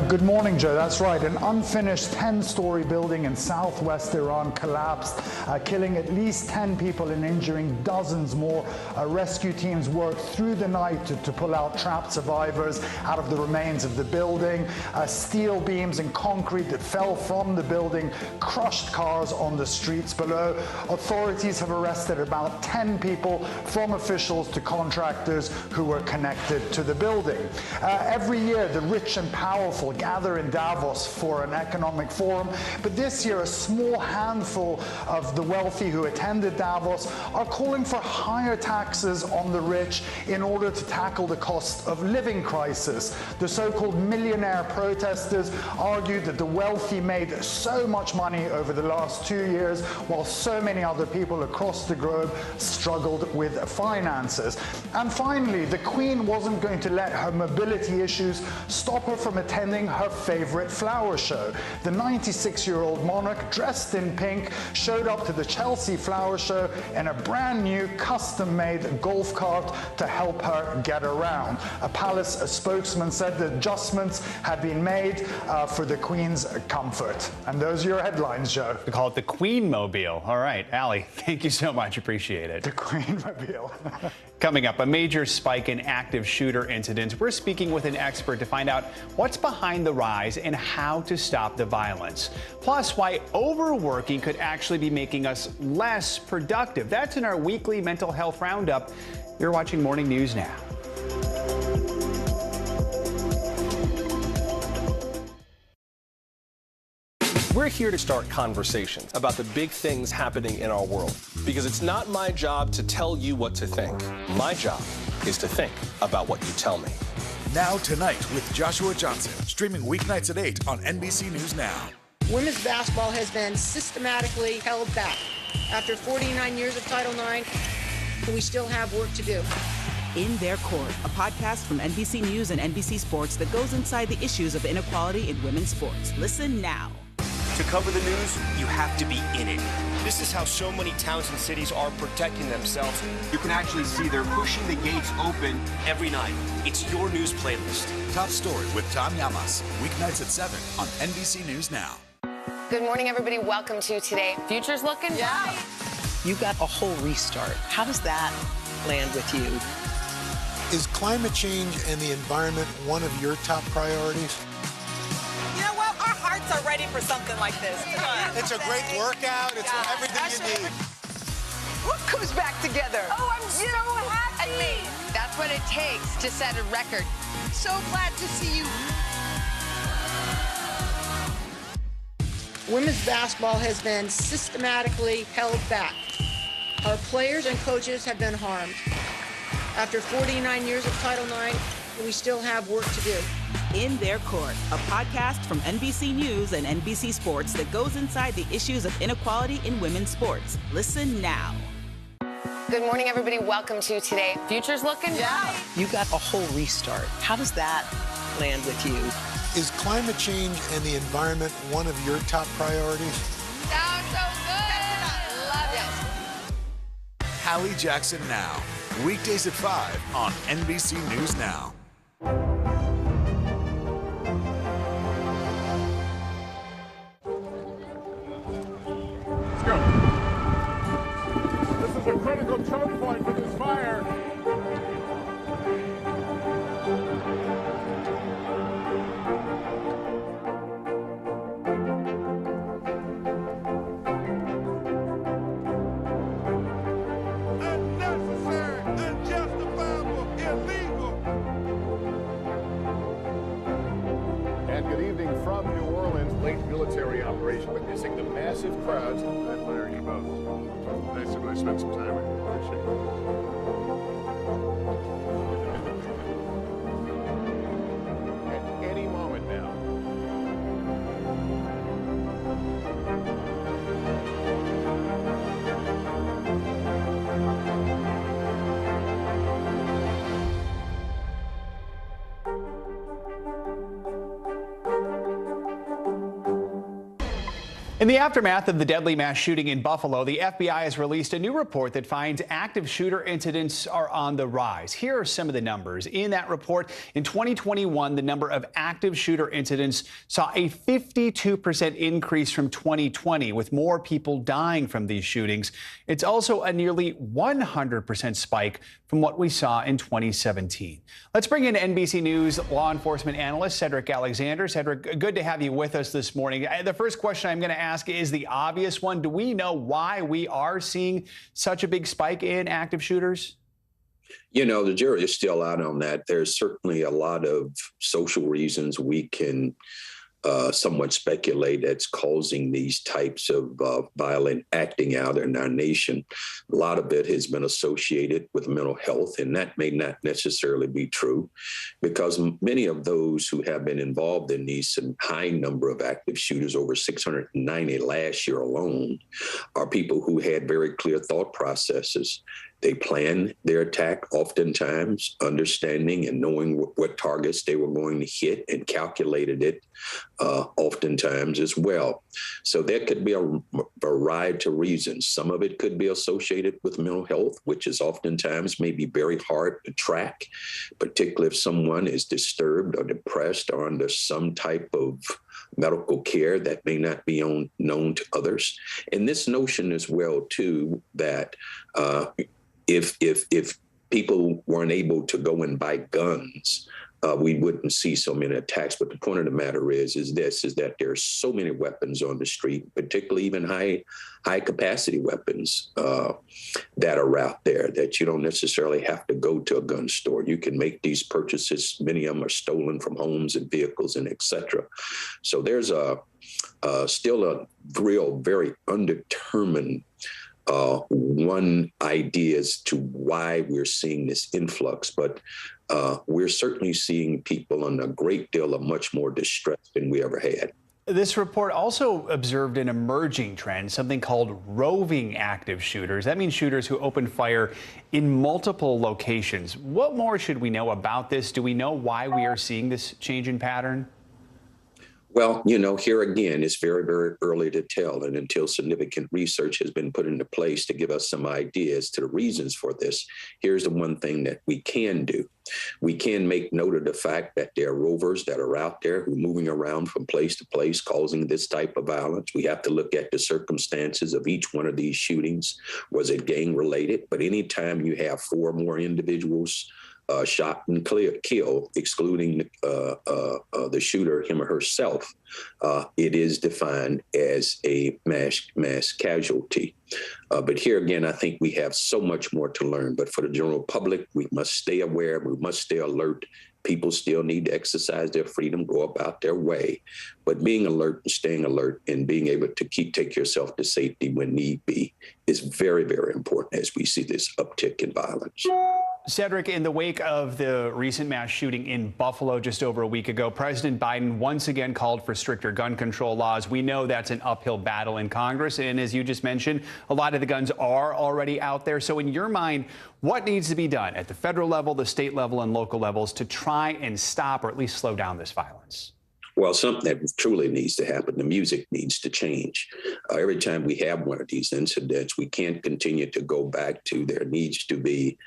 Good morning, Joe. That's right. An unfinished 10-story building in southwest Iran collapsed, killing at least 10 people and injuring dozens more. Rescue teams worked through the night to pull out trapped survivors out of the remains of the building. Steel beams and concrete that fell from the building crushed cars on the streets below. Authorities have arrested about 10 people, from officials to contractors who were connected to the building. Every year, the rich and powerful gather in Davos for an economic forum, but this year a small handful of the wealthy who attended Davos are calling for higher taxes on the rich in order to tackle the cost of living crisis. The so-called millionaire protesters argued that the wealthy made so much money over the last 2 years, while so many other people across the globe struggled with finances. And finally, the Queen wasn't going to let her mobility issues stop her from attending her favorite flower show. The 96-year-old monarch, dressed in pink, showed up to the Chelsea flower show in a brand new custom-made golf cart to help her get around. A palace spokesman said that adjustments had been made for the Queen's comfort. And those are your headlines, Joe. We call it the Queen Mobile. All right, Ali, thank you so much. Appreciate it. The Queen Mobile. Coming up, a major spike in active shooter incidents. We're speaking with an expert to find out what's behind the rise and how to stop the violence. Plus, why overworking could actually be making us less productive. That's in our weekly mental health roundup. You're watching Morning News Now. We're here to start conversations about the big things happening in our world, because it's not my job to tell you what to think. My job is to think about what you tell me. Now Tonight with Joshua Johnson, streaming weeknights at 8 on NBC News Now. Women's basketball has been systematically held back. After 49 years of Title IX, we still have work to do. In Their Court, a podcast from NBC News and NBC Sports that goes inside the issues of inequality in women's sports. Listen now. To cover the news, you have to be in it. This is how so many towns and cities are protecting themselves. You can actually see they're pushing the gates open every night. It's your news playlist. Top Story with Tom Llamas, weeknights at 7 on NBC News Now. Good morning, everybody. Welcome to Today. Future's looking bright. You got a whole restart. How does that land with you? Is climate change and the environment one of your top priorities? You know what? Our hearts are ready for something like this. Come on. It's a great workout. It's everything you need. What comes back together? Oh, I'm so happy. And me. That's what it takes to set a record. So glad to see you. Women's basketball has been systematically held back. Our players and coaches have been harmed. After 49 years of Title IX, we still have work to do. In Their Court, a podcast from NBC News and NBC Sports that goes inside the issues of inequality in women's sports. Listen now. Good morning, everybody. Welcome to Today. Future's looking bright. You got a whole restart. How does that land with you? Is climate change and the environment one of your top priorities? Sounds so good. Love it. Hallie Jackson Now, weekdays at 5 on NBC News Now. Let's go. This is a critical choke point for this fire. celebration, witnessing the massive crowds. I admire you both. Nice to really spend some time with you. Appreciate it. At any moment now. In the aftermath of the deadly mass shooting in Buffalo, the FBI has released a new report that finds active shooter incidents are on the rise. Here are some of the numbers. In that report, in 2021, the number of active shooter incidents saw a 52% increase from 2020, with more people dying from these shootings. It's also a nearly 100% spike from what we saw in 2017. Let's bring in NBC News law enforcement analyst Cedric Alexander. Cedric, good to have you with us this morning. The first question I'm going to ask is the obvious one. Do we know why we are seeing such a big spike in active shooters? You know, the jury is still out on that. There's certainly a lot of social reasons we can somewhat speculate that's causing these types of violent acting out in our nation. A lot of it has been associated with mental health, and that may not necessarily be true, because many of those who have been involved in these high number of active shooters, over 690 last year alone, are people who had very clear thought processes. They planned their attack oftentimes, understanding and knowing what targets they were going to hit, and calculated it oftentimes as well. So there could be a variety of reasons. Some of it could be associated with mental health, which is oftentimes maybe very hard to track, particularly if someone is disturbed or depressed or under some type of medical care that may not be known to others. And this notion as well, too, that if people weren't able to go and buy guns, we wouldn't see so many attacks. But the point of the matter is that there are so many weapons on the street, particularly even high capacity weapons that are out there, that you don't necessarily have to go to a gun store. You can make these purchases. Many of them are stolen from homes and vehicles and et cetera. So there's still a real, very undetermined one idea as to why we're seeing this influx, but we're certainly seeing people under a great deal of much more distress than we ever had. This report also observed an emerging trend, something called roving active shooters. That means shooters who open fire in multiple locations. What more should we know about this? Do we know why we are seeing this change in pattern? Well, you know, here again, it's very, very early to tell. And until significant research has been put into place to give us some ideas to the reasons for this, here's the one thing that we can do. We can make note of the fact that there are rovers that are out there who are moving around from place to place, causing this type of violence. We have to look at the circumstances of each one of these shootings. Was it gang related? But anytime you have 4 or more individuals shot and killed, excluding the shooter, him or herself, it is defined as a mass casualty. But here again, I think we have so much more to learn. But for the general public, we must stay aware. We must stay alert. People still need to exercise their freedom, go about their way. But being alert and staying alert and being able to take yourself to safety when need be is very, very important as we see this uptick in violence. Cedric, in the wake of the recent mass shooting in Buffalo just over a week ago, President Biden once again called for stricter gun control laws. We know that's an uphill battle in Congress. And as you just mentioned, a lot of the guns are already out there. So in your mind, what needs to be done at the federal level, the state level, and local levels to try and stop or at least slow down this violence? Well, something that truly needs to happen. The music needs to change. Every time we have one of these incidents, we can't continue to go back to there needs to be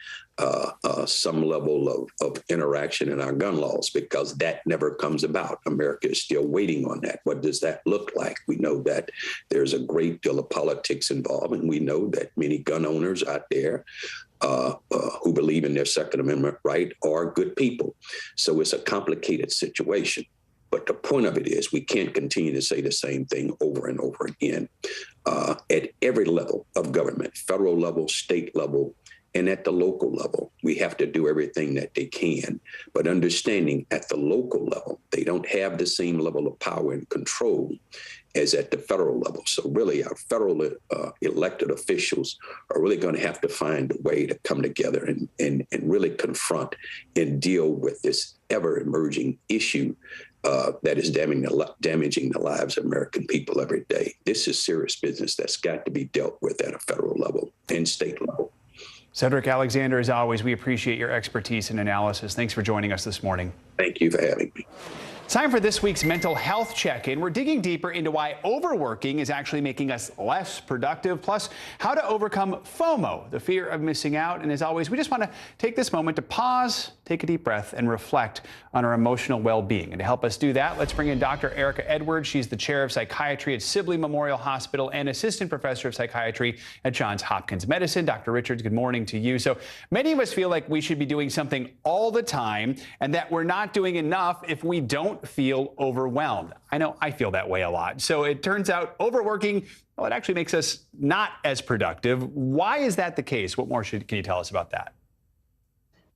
some level of interaction in our gun laws, because that never comes about. America is still waiting on that. What does that look like? We know that there's a great deal of politics involved, and we know that many gun owners out there who believe in their Second Amendment right are good people. So it's a complicated situation. But the point of it is we can't continue to say the same thing over and over again. At every level of government, federal level, state level, and at the local level. We have to do everything that they can, but understanding at the local level, they don't have the same level of power and control as at the federal level. So really our federal elected officials are really going to have to find a way to come together and really confront and deal with this ever emerging issue that is damaging the lives of American people every day. This is serious business that's got to be dealt with at a federal level and state level. Cedric Alexander, as always, we appreciate your expertise and analysis. Thanks for joining us this morning. Thank you for having me. Time for this week's mental health check-in. We're digging deeper into why overworking is actually making us less productive, plus how to overcome FOMO, the fear of missing out. And as always, we just want to take this moment to pause, take a deep breath, and reflect on our emotional well-being. And to help us do that, let's bring in Dr. Erica Edwards. She's the chair of psychiatry at Sibley Memorial Hospital and assistant professor of psychiatry at Johns Hopkins Medicine. Dr. Richards, good morning to you. So many of us feel like we should be doing something all the time and that we're not doing enough if we don't feel overwhelmed. I know I feel that way a lot. So it turns out overworking, well, it actually makes us not as productive. Why is that the case? What more can you tell us about that?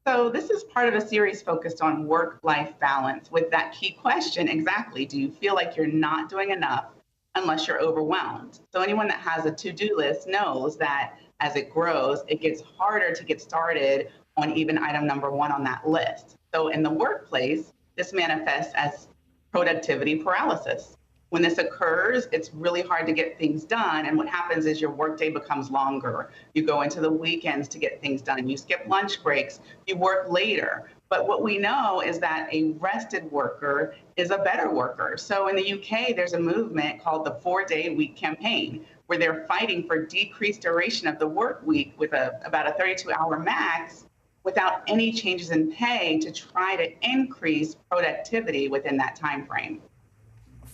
So this is part of a series focused on work-life balance with that key question, exactly, do you feel like you're not doing enough unless you're overwhelmed? So anyone that has a to-do list knows that as it grows, it gets harder to get started on even item number one on that list. So in the workplace, this manifests as productivity paralysis. When this occurs, it's really hard to get things done. And what happens is your workday becomes longer. You go into the weekends to get things done. You skip lunch breaks. You work later. But what we know is that a rested worker is a better worker. So in the UK, there's a movement called the 4-Day Week campaign, where they're fighting for decreased duration of the work week with about a 32-hour max, without any changes in pay, to try to increase productivity within that time frame.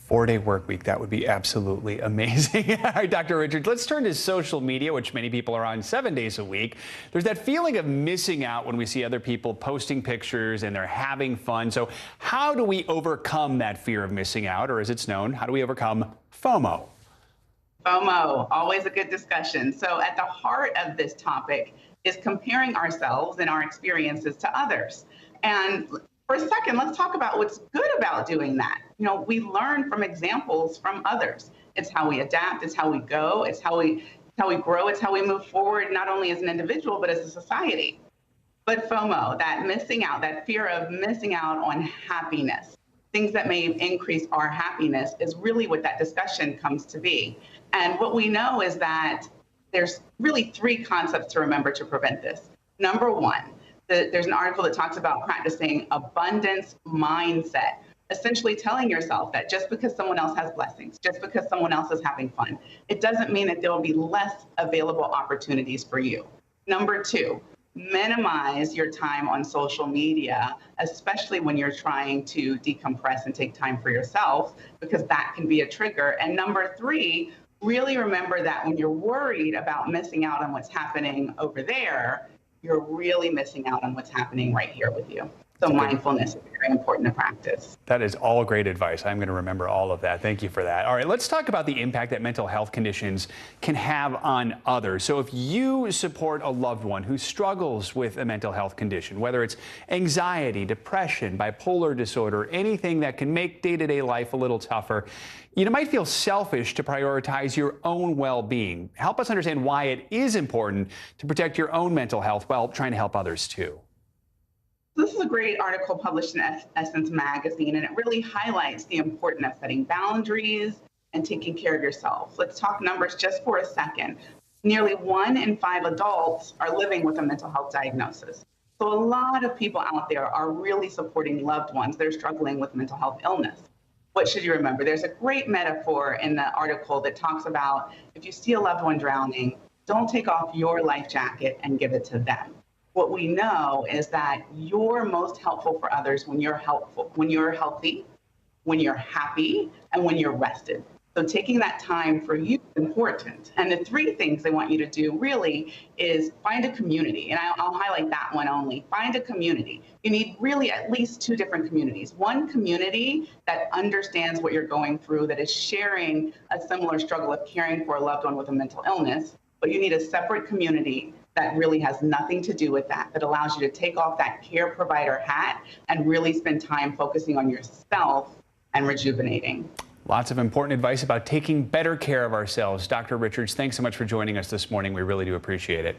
4-day work week, that would be absolutely amazing. All right, Dr. Richards, let's turn to social media, which many people are on 7 days a week. There's that feeling of missing out when we see other people posting pictures and they're having fun. So how do we overcome that fear of missing out, or as it's known, how do we overcome FOMO? FOMO, always a good discussion. So at the heart of this topic is comparing ourselves and our experiences to others. And for a second, let's talk about what's good about doing that. You know, we learn from examples from others. It's how we adapt, it's how we go, it's how we grow, it's how we move forward, not only as an individual, but as a society. But FOMO, that missing out, that fear of missing out on happiness, things that may increase our happiness, is really what that discussion comes to be. And what we know is that there's really 3 concepts to remember to prevent this. Number 1, there's an article that talks about practicing abundance mindset, essentially telling yourself that just because someone else has blessings, just because someone else is having fun, it doesn't mean that there will be less available opportunities for you. Number 2, minimize your time on social media, especially when you're trying to decompress and take time for yourself, because that can be a trigger. And number 3, really remember that when you're worried about missing out on what's happening over there, you're really missing out on what's happening right here with you. So mindfulness is very important to practice. That is all great advice. I'm going to remember all of that. Thank you for that. All right, let's talk about the impact that mental health conditions can have on others. So if you support a loved one who struggles with a mental health condition, whether it's anxiety, depression, bipolar disorder, anything that can make day-to-day life a little tougher, you might feel selfish to prioritize your own well-being. Help us understand why it is important to protect your own mental health while trying to help others too. This is a great article published in Essence magazine, and it really highlights the importance of setting boundaries and taking care of yourself. Let's talk numbers just for a second. Nearly 1 in 5 adults are living with a mental health diagnosis. So a lot of people out there are really supporting loved ones that are struggling with mental health illness. What should you remember? There's a great metaphor in the article that talks about if you see a loved one drowning, don't take off your life jacket and give it to them. What we know is that you're most helpful for others when you're healthy, when you're happy, and when you're rested. So taking that time for you is important. And the 3 things they want you to do really is find a community. And I'll highlight that one only. Find a community. You need really at least 2 different communities. One community that understands what you're going through, that is sharing a similar struggle of caring for a loved one with a mental illness. But you need a separate community that really has nothing to do with that allows you to take off that care provider hat and really spend time focusing on yourself and rejuvenating. Lots of important advice about taking better care of ourselves. Dr. Richards, thanks so much for joining us this morning. We really do appreciate it.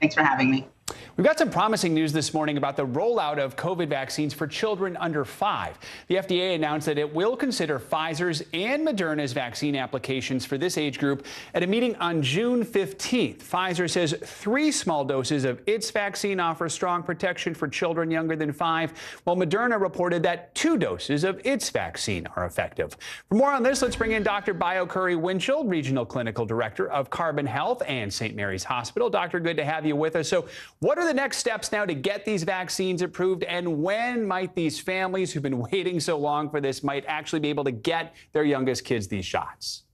Thanks for having me. We've got some promising news this morning about the rollout of COVID vaccines for children under 5. The FDA announced that it will consider Pfizer's and Moderna's vaccine applications for this age group at a meeting on June 15th. Pfizer says 3 small doses of its vaccine offer strong protection for children younger than 5, while Moderna reported that 2 doses of its vaccine are effective. For more on this, let's bring in Dr. Bio-Curry Winchell, Regional Clinical Director of Carbon Health and St. Mary's Hospital. Doctor, good to have you with us. So what are the next steps now to get these vaccines approved, and when might these families who've been waiting so long for this might actually be able to get their youngest kids these shots?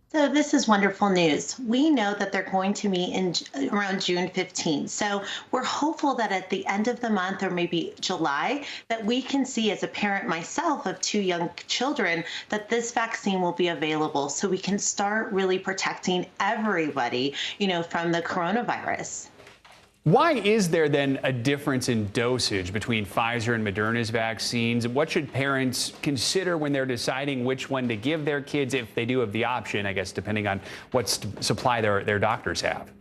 So this is wonderful news. We know that they're going to meet in around June 15th. So we're hopeful that at the end of the month or maybe July that we can see, as a parent myself of 2 young children, that this vaccine will be available so we can start really protecting everybody, from the coronavirus. Why is there then a difference in dosage between Pfizer and Moderna's vaccines? What should parents consider when they're deciding which one to give their kids, if they do have the option, I guess, depending on what supply their doctors have?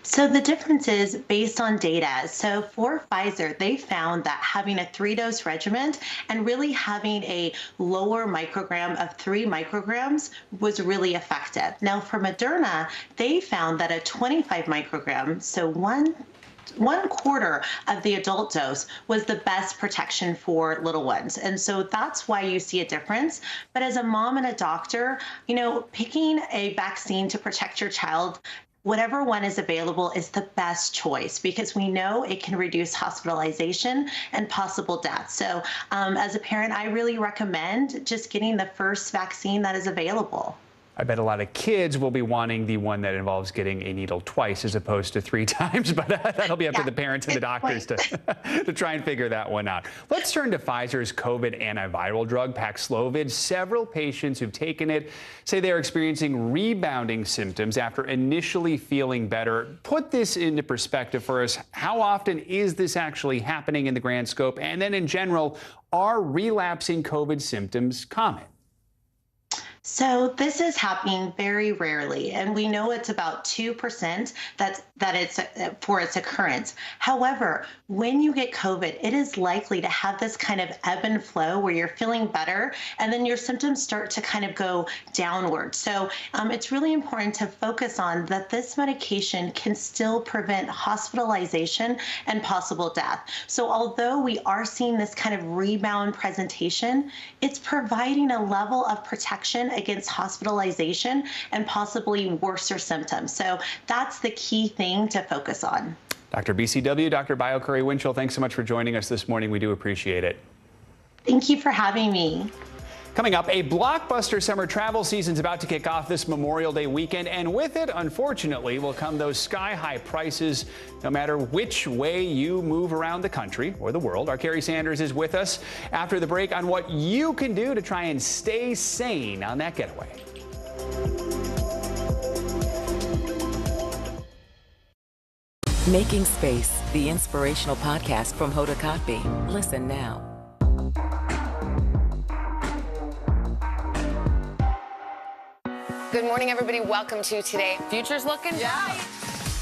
So the difference is based on data. So for Pfizer, they found that having a 3-dose regimen and really having a lower microgram of 3 micrograms was really effective. Now for Moderna, they found that a 25 microgram, so one quarter of the adult dose, was the best protection for little ones. And so that's why you see a difference. But as a mom and a doctor, picking a vaccine to protect your child, whatever one is available, is the best choice because we know it can reduce hospitalization and possible death. So as a parent, I really recommend just getting the first vaccine that is available. I bet a lot of kids will be wanting the one that involves getting a needle twice as opposed to 3 times, but that'll be up to the parents and the doctors to try and figure that one out. Let's turn to Pfizer's COVID antiviral drug, Paxlovid. Several patients who've taken it say they're experiencing rebounding symptoms after initially feeling better. Put this into perspective for us. How often is this actually happening in the grand scope? And then in general, are relapsing COVID symptoms common? So this is happening very rarely, and we know it's about 2% that it's for its occurrence. However, when you get COVID, it is likely to have this kind of ebb and flow where you're feeling better, and then your symptoms start to kind of go downward. So it's really important to focus on that this medication can still prevent hospitalization and possible death. So although we are seeing this kind of rebound presentation, it's providing a level of protection against hospitalization and possibly worser symptoms. So that's the key thing to focus on. Dr. BCW, Dr. Bio-Curry Winchell, thanks so much for joining us this morning. We do appreciate it. Thank you for having me. Coming up, a blockbuster summer travel season's about to kick off this Memorial Day weekend, and with it, unfortunately, will come those sky-high prices no matter which way you move around the country or the world. Our Carrie Sanders is with us after the break on what you can do to try and stay sane on that getaway. Making Space, the inspirational podcast from Hoda Kotb. Listen now. Good morning, everybody. Welcome to Today. Future's looking bright.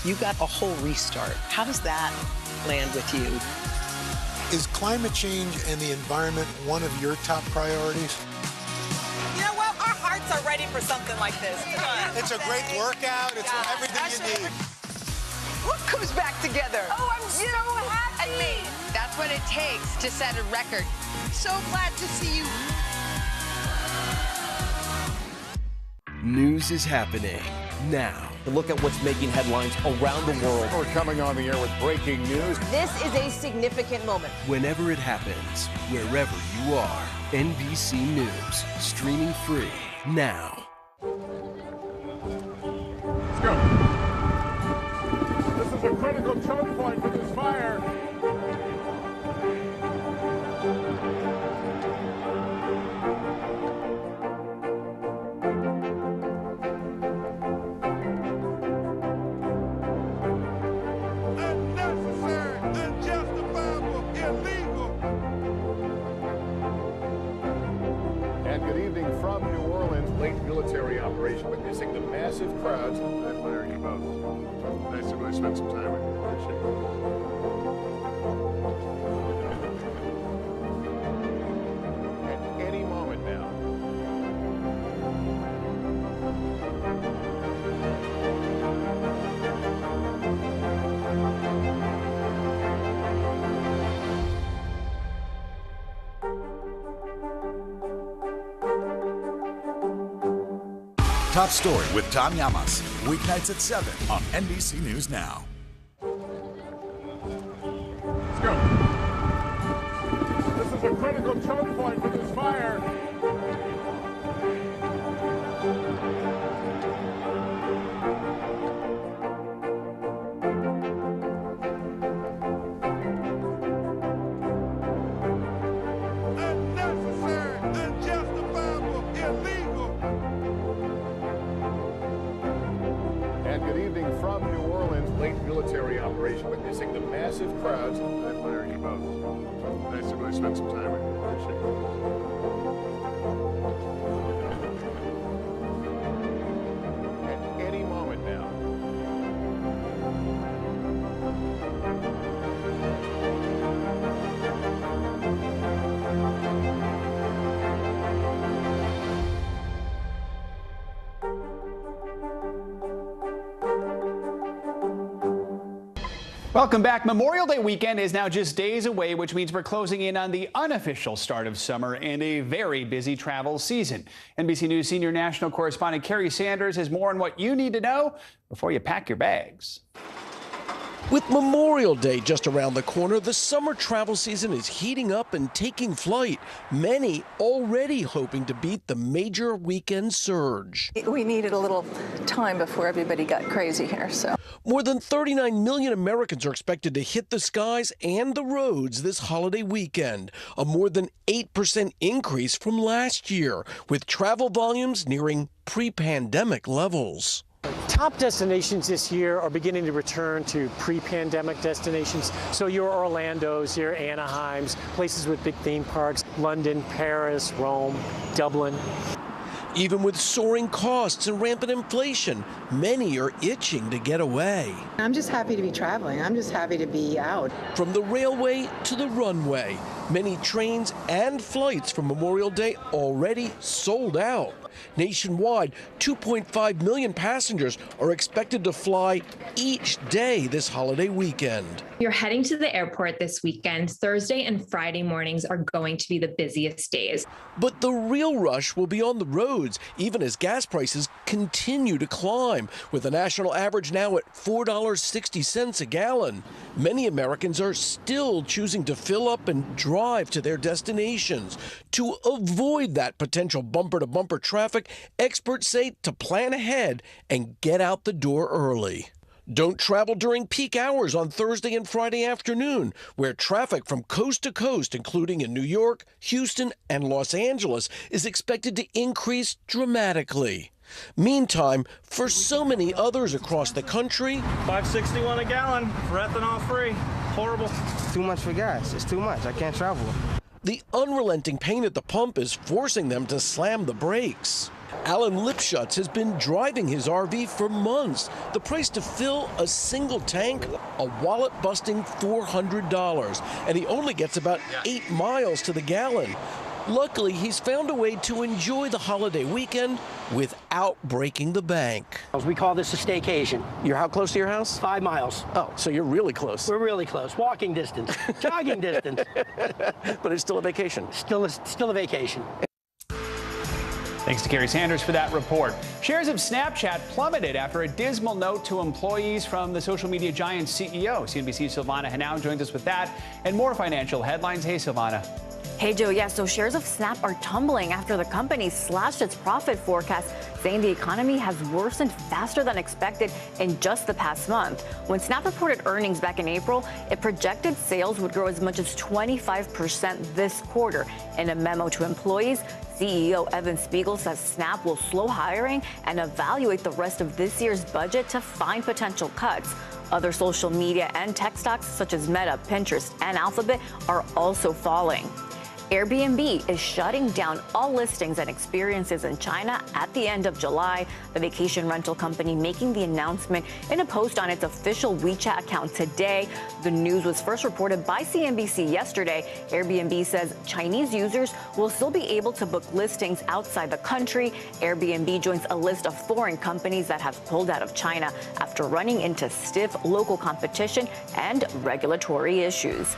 You got a whole restart. How does that land with you? Is climate change and the environment one of your top priorities? You know what? Our hearts are ready for something like this. It's a great workout. It's everything you need. What comes back together? Oh, I'm so happy. And me. That's what it takes to set a record. So glad to see you. News is happening now. Look at what's making headlines around the world. We're coming on the air with breaking news. This is a significant moment. Whenever it happens, wherever you are, NBC News, streaming free now. Let's go. This is a critical choke point for this fire. military operation witnessing the massive crowds. I admire you both. Nice to really spend some time with you. Appreciate it. At any moment now. Top Story with Tom Llamas, weeknights at 7 on NBC News Now. Let's go. This is a critical choke point for this fire. Unnecessary, unjustifiable, illegal. And good evening from New Orleans. Late military operation witnessing the massive crowds. I admire you both. Nice to really spend some time with you. Appreciate it. At any moment now. Welcome back. Memorial Day weekend is now just days away, which means we're closing in on the unofficial start of summer and a very busy travel season. NBC News senior national correspondent Kerry Sanders has more on what you need to know before you pack your bags. With Memorial Day just around the corner, the summer travel season is heating up and taking flight. Many already hoping to beat the major weekend surge. We needed a little time before everybody got crazy here, so. More than 39 million Americans are expected to hit the skies and the roads this holiday weekend, a more than 8% increase from last year, with travel volumes nearing pre-pandemic levels. Top destinations this year are beginning to return to pre-pandemic destinations. So your Orlandos, your Anaheims, places with big theme parks, London, Paris, Rome, Dublin. Even with soaring costs and rampant inflation, many are itching to get away. I'm just happy to be traveling. I'm just happy to be out. From the railway to the runway, many trains and flights for Memorial Day already sold out. Nationwide, 2.5 million passengers are expected to fly each day this holiday weekend. You're heading to the airport this weekend. Thursday and Friday mornings are going to be the busiest days. But the real rush will be on the roads, even as gas prices continue to climb, with the national average now at $4.60 a gallon. Many Americans are still choosing to fill up and drive to their destinations. To avoid that potential bumper-to-bumper traffic, experts say to plan ahead and get out the door early. Don't travel during peak hours on Thursday and Friday afternoon, where traffic from coast to coast, including in New York, Houston, and Los Angeles, is expected to increase dramatically. Meantime, for so many others across the country, $5.61 a gallon for ethanol free. Horrible. Too much for gas. It's too much. I can't travel. The unrelenting pain at the pump is forcing them to slam the brakes. Alan Lipschutz has been driving his RV for months. The price to fill a single tank, a wallet-busting $400, and he only gets about 8 miles to the gallon. Luckily, he's found a way to enjoy the holiday weekend without breaking the bank. We call this a staycation. You're how close to your house? 5 miles. Oh, so you're really close. We're really close. Walking distance, jogging distance. But it's still a vacation. Still a vacation. Thanks to Kerry Sanders for that report. Shares of Snapchat plummeted after a dismal note to employees from the social media giant's CEO. CNBC's Silvana Henao joins us with that and more financial headlines. Hey, Silvana. Hey, Joe. Yeah, so shares of Snap are tumbling after the company slashed its profit forecast, saying the economy has worsened faster than expected in just the past month. When Snap reported earnings back in April, it projected sales would grow as much as 25% this quarter. In a memo to employees, CEO Evan Spiegel says Snap will slow hiring and evaluate the rest of this year's budget to find potential cuts. Other social media and tech stocks such as Meta, Pinterest, and Alphabet are also falling. Airbnb is shutting down all listings and experiences in China at the end of July. The vacation rental company making the announcement in a post on its official WeChat account today. The news was first reported by CNBC yesterday. Airbnb says Chinese users will still be able to book listings outside the country. Airbnb joins a list of foreign companies that have pulled out of China after running into stiff local competition and regulatory issues.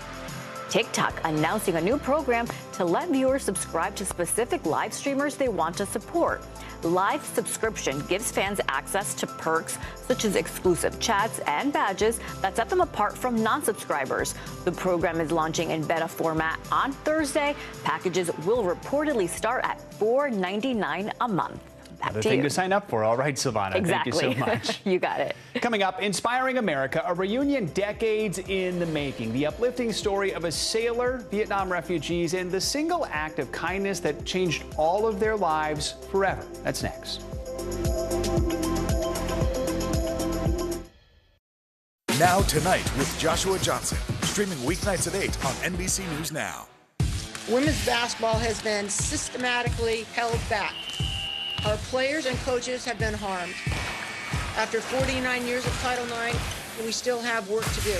TikTok announcing a new program to let viewers subscribe to specific live streamers they want to support. Live subscription gives fans access to perks such as exclusive chats and badges that set them apart from non-subscribers. The program is launching in beta format on Thursday. Packages will reportedly start at $4.99 a month. Another thing to sign up for. All right, Silvana. Exactly. Thank you so much. You got it. Coming up, Inspiring America, a reunion decades in the making. The uplifting story of a sailor, Vietnam refugees, and the single act of kindness that changed all of their lives forever. That's next. Now Tonight with Joshua Johnson, streaming weeknights at 8 on NBC News Now. Women's basketball has been systematically held back. Our players and coaches have been harmed. After 49 years of Title IX, we still have work to do.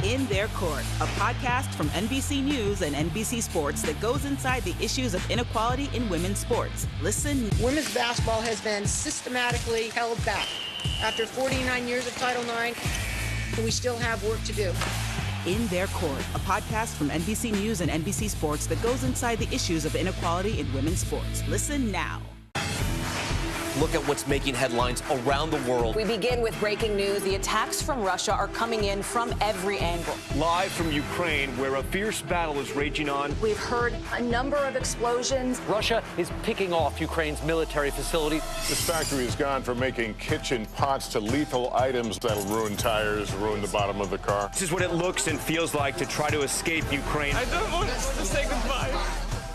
In Their Court, a podcast from NBC News and NBC Sports that goes inside the issues of inequality in women's sports. Listen. Women's basketball has been systematically held back. After 49 years of Title IX, we still have work to do. In Their Court, a podcast from NBC News and NBC Sports that goes inside the issues of inequality in women's sports. Listen now. Look at what's making headlines around the world. We begin with breaking news. The attacks from Russia are coming in from every angle. Live from Ukraine, where a fierce battle is raging on. We've heard a number of explosions. Russia is picking off Ukraine's military facilities. This factory has gone from making kitchen pots to lethal items that'll ruin tires, ruin the bottom of the car. This is what it looks and feels like to try to escape Ukraine. I don't want to say goodbye.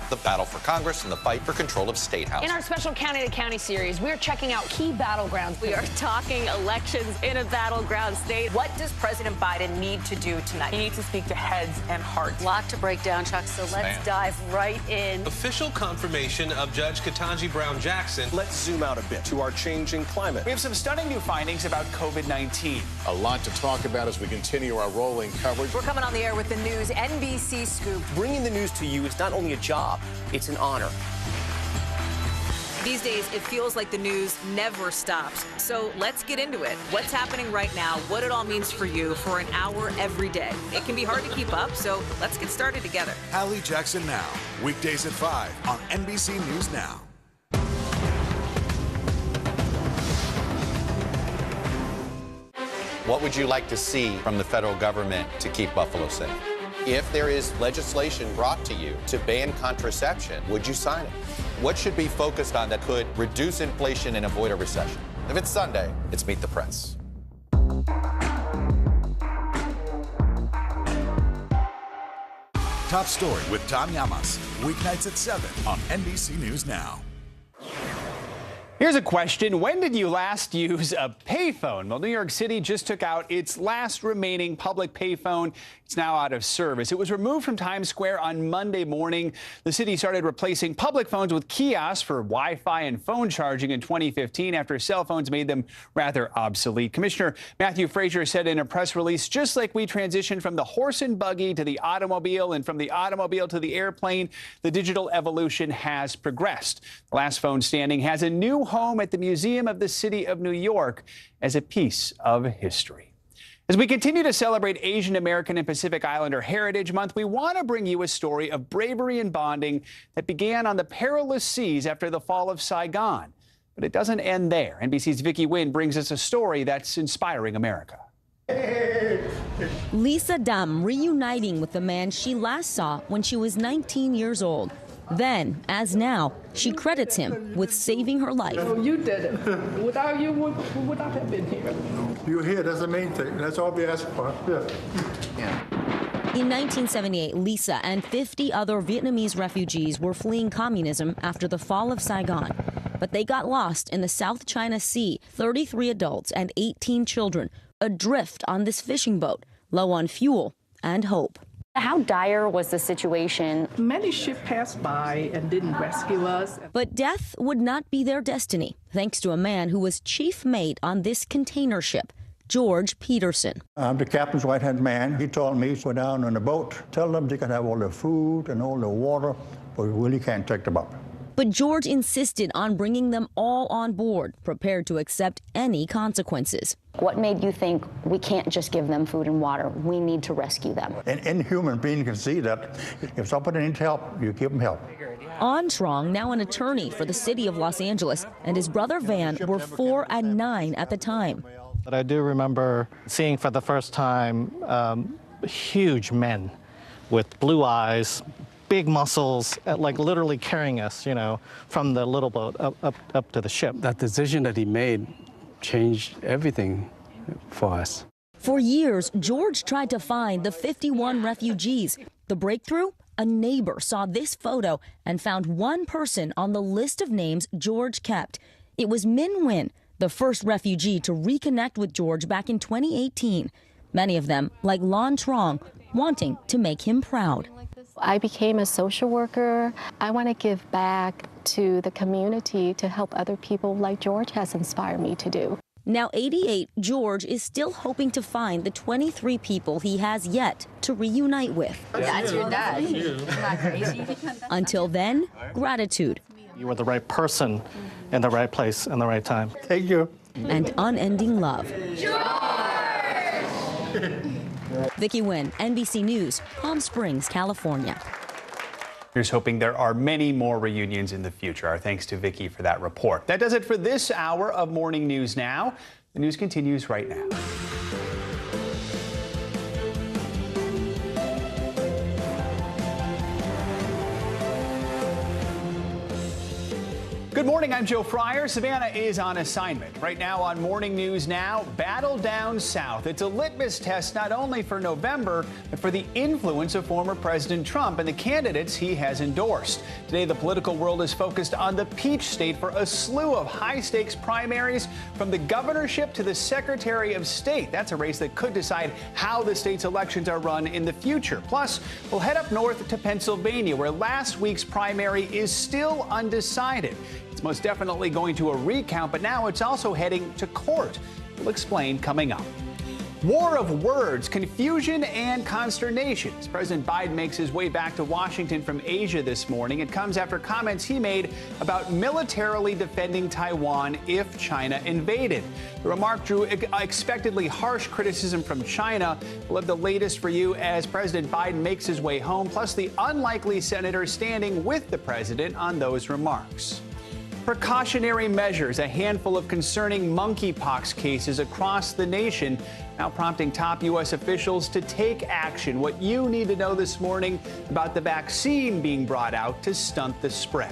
The battle for Congress and the fight for control of State House. In our special County to County series, we're checking out key battlegrounds. We are talking elections in a battleground state. What does President Biden need to do tonight? He needs to speak to heads and hearts. A lot to break down, Chuck, so let's dive right in. Official confirmation of Judge Ketanji Brown Jackson. Let's zoom out a bit to our changing climate. We have some stunning new findings about COVID-19. A lot to talk about as we continue our rolling coverage. We're coming on the air with the news NBC Scoop. Bringing the news to you is not only a job, it's an honor. These days, it feels like the news never stops. So let's get into it. What's happening right now, what it all means for you for an hour every day. It can be hard to keep up, so let's get started together. Hallie Jackson Now, weekdays at 5 on NBC News Now. What would you like to see from the federal government to keep Buffalo safe? If there is legislation brought to you to ban contraception, would you sign it? What should be focused on that could reduce inflation and avoid a recession? If it's Sunday, it's Meet the Press. Top Story with Tom Llamas, weeknights at 7 on NBC News Now. Here's a question. When did you last use a payphone? Well, New York City just took out its last remaining public payphone. It's now out of service. It was removed from Times Square on Monday morning. The city started replacing public phones with kiosks for Wi-Fi and phone charging in 2015 after cell phones made them rather obsolete. Commissioner Matthew Frazier said in a press release, just like we transitioned from the horse and buggy to the automobile and from the automobile to the airplane, the digital evolution has progressed. The last phone standing has a new home at the Museum of the City of New York as a piece of history. As we continue to celebrate Asian American and Pacific Islander Heritage Month, we want to bring you a story of bravery and bonding that began on the perilous seas after the fall of Saigon. But it doesn't end there. NBC's Vicki Nguyen brings us a story that's inspiring America. Lisa Dam reuniting with the man she last saw when she was 19 years old. Then, as now, she credits him with saving her life. You did it. Without you, we would not have been here. You're here. That's the main thing. That's all we ask for. Yeah. In 1978, Lisa and 50 other Vietnamese refugees were fleeing communism after the fall of Saigon. But they got lost in the South China Sea, 33 adults and 18 children, adrift on this fishing boat, low on fuel and hope. How dire was the situation? Many ships passed by and didn't rescue us. But death would not be their destiny, thanks to a man who was chief mate on this container ship, George Peterson. I'm the captain's right-hand man. He told me to go down on the boat, tell them they can have all the food and all the water, but we really can't take them up. But George insisted on bringing them all on board, prepared to accept any consequences. What made you think we can't just give them food and water? We need to rescue them. Any human being can see that if somebody needs help, you give them help. Armstrong, now an attorney for the city of Los Angeles, and his brother Van were 4 and 9 at the time. But I do remember seeing for the first time huge men with blue eyes, big muscles, like literally carrying us, from the little boat up to the ship. That decision that he made changed everything for us. For years, George tried to find the 51 refugees. The breakthrough? A neighbor saw this photo and found one person on the list of names George kept. It was Min Nguyen, the first refugee to reconnect with George back in 2018. Many of them, like Lon Trong, wanting to make him proud. I became a social worker. I want to give back to the community to help other people like George has inspired me to do. Now 88, George is still hoping to find the 23 people he has yet to reunite with. That's your dad. Isn't that crazy? Until then, gratitude. You were the right person in the right place and the right time. Thank you. And unending love. Vicki Nguyen, NBC News, Palm Springs, California. Here's hoping there are many more reunions in the future. Our thanks to Vicki for that report. That does it for this hour of Morning News Now. The news continues right now. Good morning, I'm Joe Fryer. Savannah is on assignment. Right now on Morning News Now, battle down south. It's a litmus test not only for November, but for the influence of former President Trump and the candidates he has endorsed. Today, the political world is focused on the Peach State for a slew of high-stakes primaries, from the governorship to the Secretary of State. That's a race that could decide how the state's elections are run in the future. Plus, we'll head up north to Pennsylvania, where last week's primary is still undecided. It's most definitely going to a recount, but now it's also heading to court. We'll explain coming up. War of words, confusion and consternation. As President Biden makes his way back to Washington from Asia this morning, it comes after comments he made about militarily defending Taiwan if China invaded. The remark drew expectedly harsh criticism from China. We'll have the latest for you as President Biden makes his way home, plus the unlikely senator standing with the president on those remarks. Precautionary measures, a handful of concerning monkeypox cases across the nation, now prompting top U.S. officials to take action. What you need to know this morning about the vaccine being brought out to stunt the spread.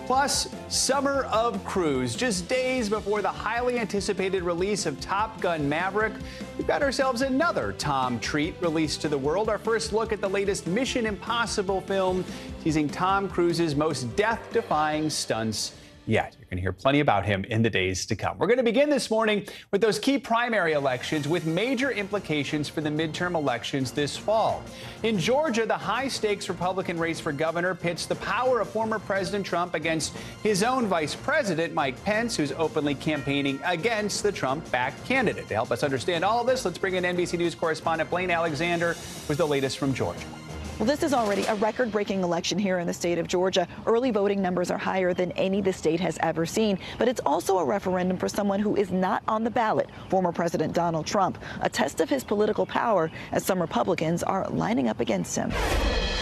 Plus, Summer of Cruise, just days before the highly anticipated release of Top Gun Maverick, we've got ourselves another Tom treat released to the world. Our first look at the latest Mission Impossible film, teasing Tom Cruise's most death-defying stunts yet. You're going to hear plenty about him in the days to come. We're going to begin this morning with those key primary elections with major implications for the midterm elections this fall. In Georgia, the high-stakes Republican race for governor pits the power of former President Trump against his own vice president, Mike Pence, who's openly campaigning against the Trump-backed candidate. To help us understand all of this, let's bring in NBC News correspondent Blaine Alexander with the latest from Georgia. Well, this is already a record-breaking election here in the state of Georgia. Early voting numbers are higher than any the state has ever seen. But it's also a referendum for someone who is not on the ballot, former President Donald Trump, a test of his political power as some Republicans are lining up against him.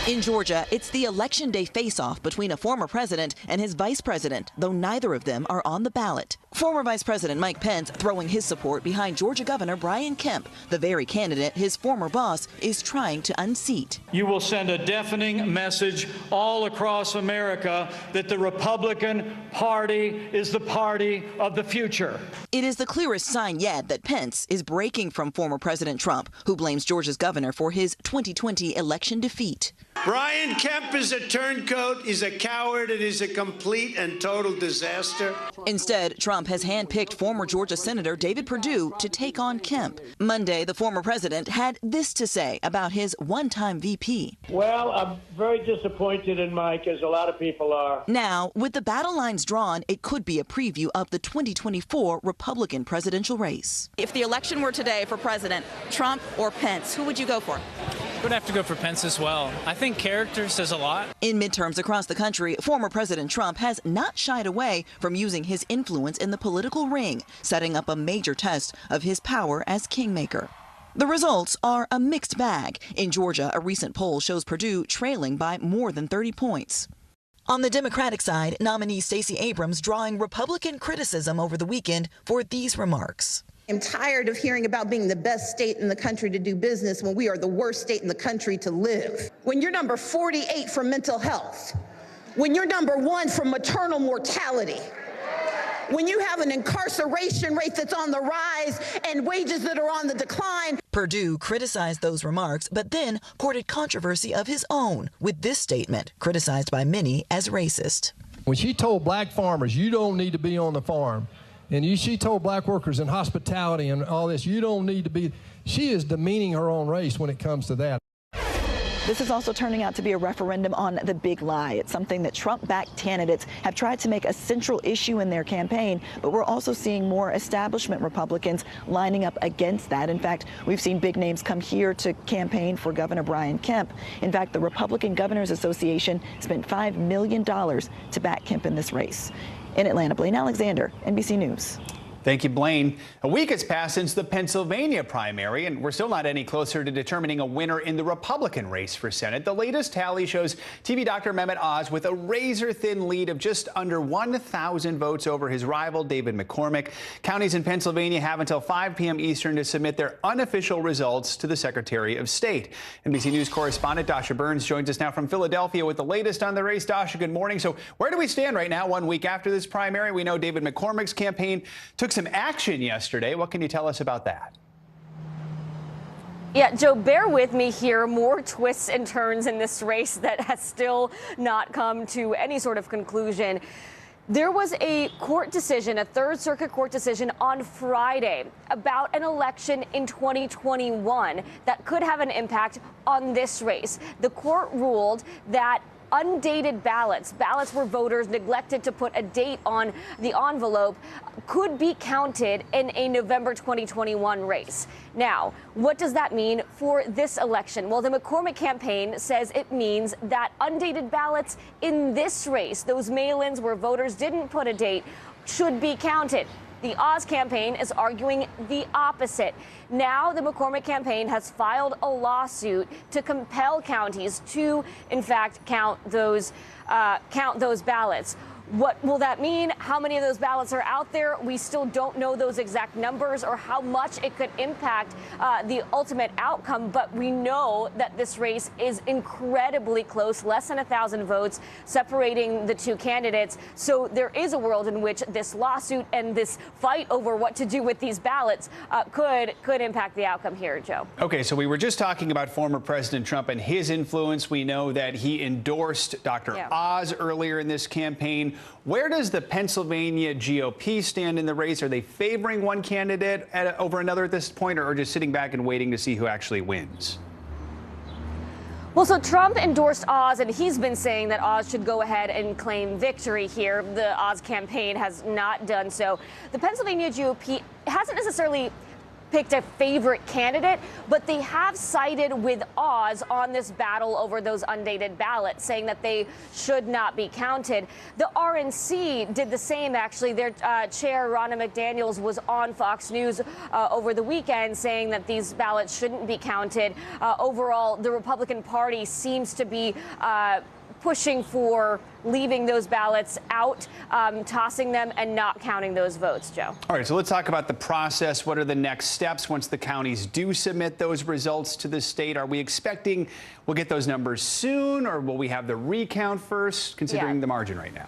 In Georgia, it's the Election Day face-off between a former president and his vice president, though neither of them are on the ballot. Former Vice President Mike Pence throwing his support behind Georgia Governor Brian Kemp, the very candidate his former boss is trying to unseat. You will send a deafening message all across America that the Republican Party is the party of the future. It is the clearest sign yet that Pence is breaking from former President Trump, who blames Georgia's governor for his 2020 election defeat. Brian Kemp is a turncoat, he's a coward, and he's a complete and total disaster. Instead, Trump has handpicked former Georgia Senator David Perdue to take on Kemp. Monday, the former president had this to say about his one-time VP. Well, I'm very disappointed in Mike, as a lot of people are. Now, with the battle lines drawn, it could be a preview of the 2024 Republican presidential race. If the election were today for president, Trump or Pence, who would you go for? I would have to go for Pence as well. I think character says a lot. In midterms across the country, former President Trump has not shied away from using his influence in the political ring, setting up a major test of his power as kingmaker. The results are a mixed bag. In Georgia, a recent poll shows Perdue trailing by more than 30 points. On the Democratic side, nominee Stacey Abrams drawing Republican criticism over the weekend for these remarks. I'm tired of hearing about being the best state in the country to do business when we are the worst state in the country to live. When you're number 48 for mental health, when you're number 1 for maternal mortality, when you have an incarceration rate that's on the rise and wages that are on the decline. Perdue criticized those remarks, but then courted controversy of his own with this statement, criticized by many as racist. When she told black farmers, you don't need to be on the farm, and she told black workers in hospitality and all this, you don't need to be, she is demeaning her own race when it comes to that. This is also turning out to be a referendum on the big lie. It's something that Trump-backed candidates have tried to make a central issue in their campaign, but we're also seeing more establishment Republicans lining up against that. In fact, we've seen big names come here to campaign for Governor Brian Kemp. In fact, the Republican Governors Association spent $5 million to back Kemp in this race. In Atlanta, Blaine Alexander, NBC News. Thank you, Blaine. A week has passed since the Pennsylvania primary, and we're still not any closer to determining a winner in the Republican race for Senate. The latest tally shows TV doctor Mehmet Oz with a razor-thin lead of just under 1,000 votes over his rival, David McCormick. Counties in Pennsylvania have until 5 p.m. Eastern to submit their unofficial results to the Secretary of State. NBC News correspondent Dasha Burns joins us now from Philadelphia with the latest on the race. Dasha, good morning. So where do we stand right now, 1 week after this primary? We know David McCormick's campaign took some action yesterday. What can you tell us about that? Yeah, Joe, bear with me here. More twists and turns in this race that has still not come to any sort of conclusion. There was a court decision, a Third Circuit court decision on Friday about an election in 2021 that could have an impact on this race. The court ruled that undated ballots where voters neglected to put a date on the envelope, could be counted in a November 2021 race. Now, what does that mean for this election? Well, the McCormick campaign says it means that undated ballots in this race, those mail-ins where voters didn't put a date, should be counted. The Oz campaign is arguing the opposite. Now the McCormick campaign has filed a lawsuit to compel counties to, in fact, count those ballots. What will that mean? How many of those ballots are out there? We still don't know those exact numbers or how much it could impact the ultimate outcome, but we know that this race is incredibly close, less than 1,000 votes separating the two candidates. So there is a world in which this lawsuit and this fight over what to do with these ballots could impact the outcome here, Joe. Okay, so we were just talking about former President Trump and his influence. We know that he endorsed Dr. Oz earlier in this campaign. Where does the Pennsylvania GOP stand in the race? Are they favoring one candidate over another at this point, or just sitting back and waiting to see who actually wins? Well, so Trump endorsed Oz, and he's been saying that Oz should go ahead and claim victory here. The Oz campaign has not done so. The Pennsylvania GOP hasn't necessarily picked a favorite candidate, but they have sided with Oz on this battle over those undated ballots, saying that they should not be counted. The RNC did the same, actually. Their chair, Ronna McDaniels, was on Fox News over the weekend saying that these ballots shouldn't be counted. Overall, the Republican Party seems to be pushing for leaving those ballots out, tossing them and not counting those votes, Joe. All right, so let's talk about the process. What are the next steps once the counties do submit those results to the state? Are we expecting we'll get those numbers soon, or will we have the recount first, considering the margin right now?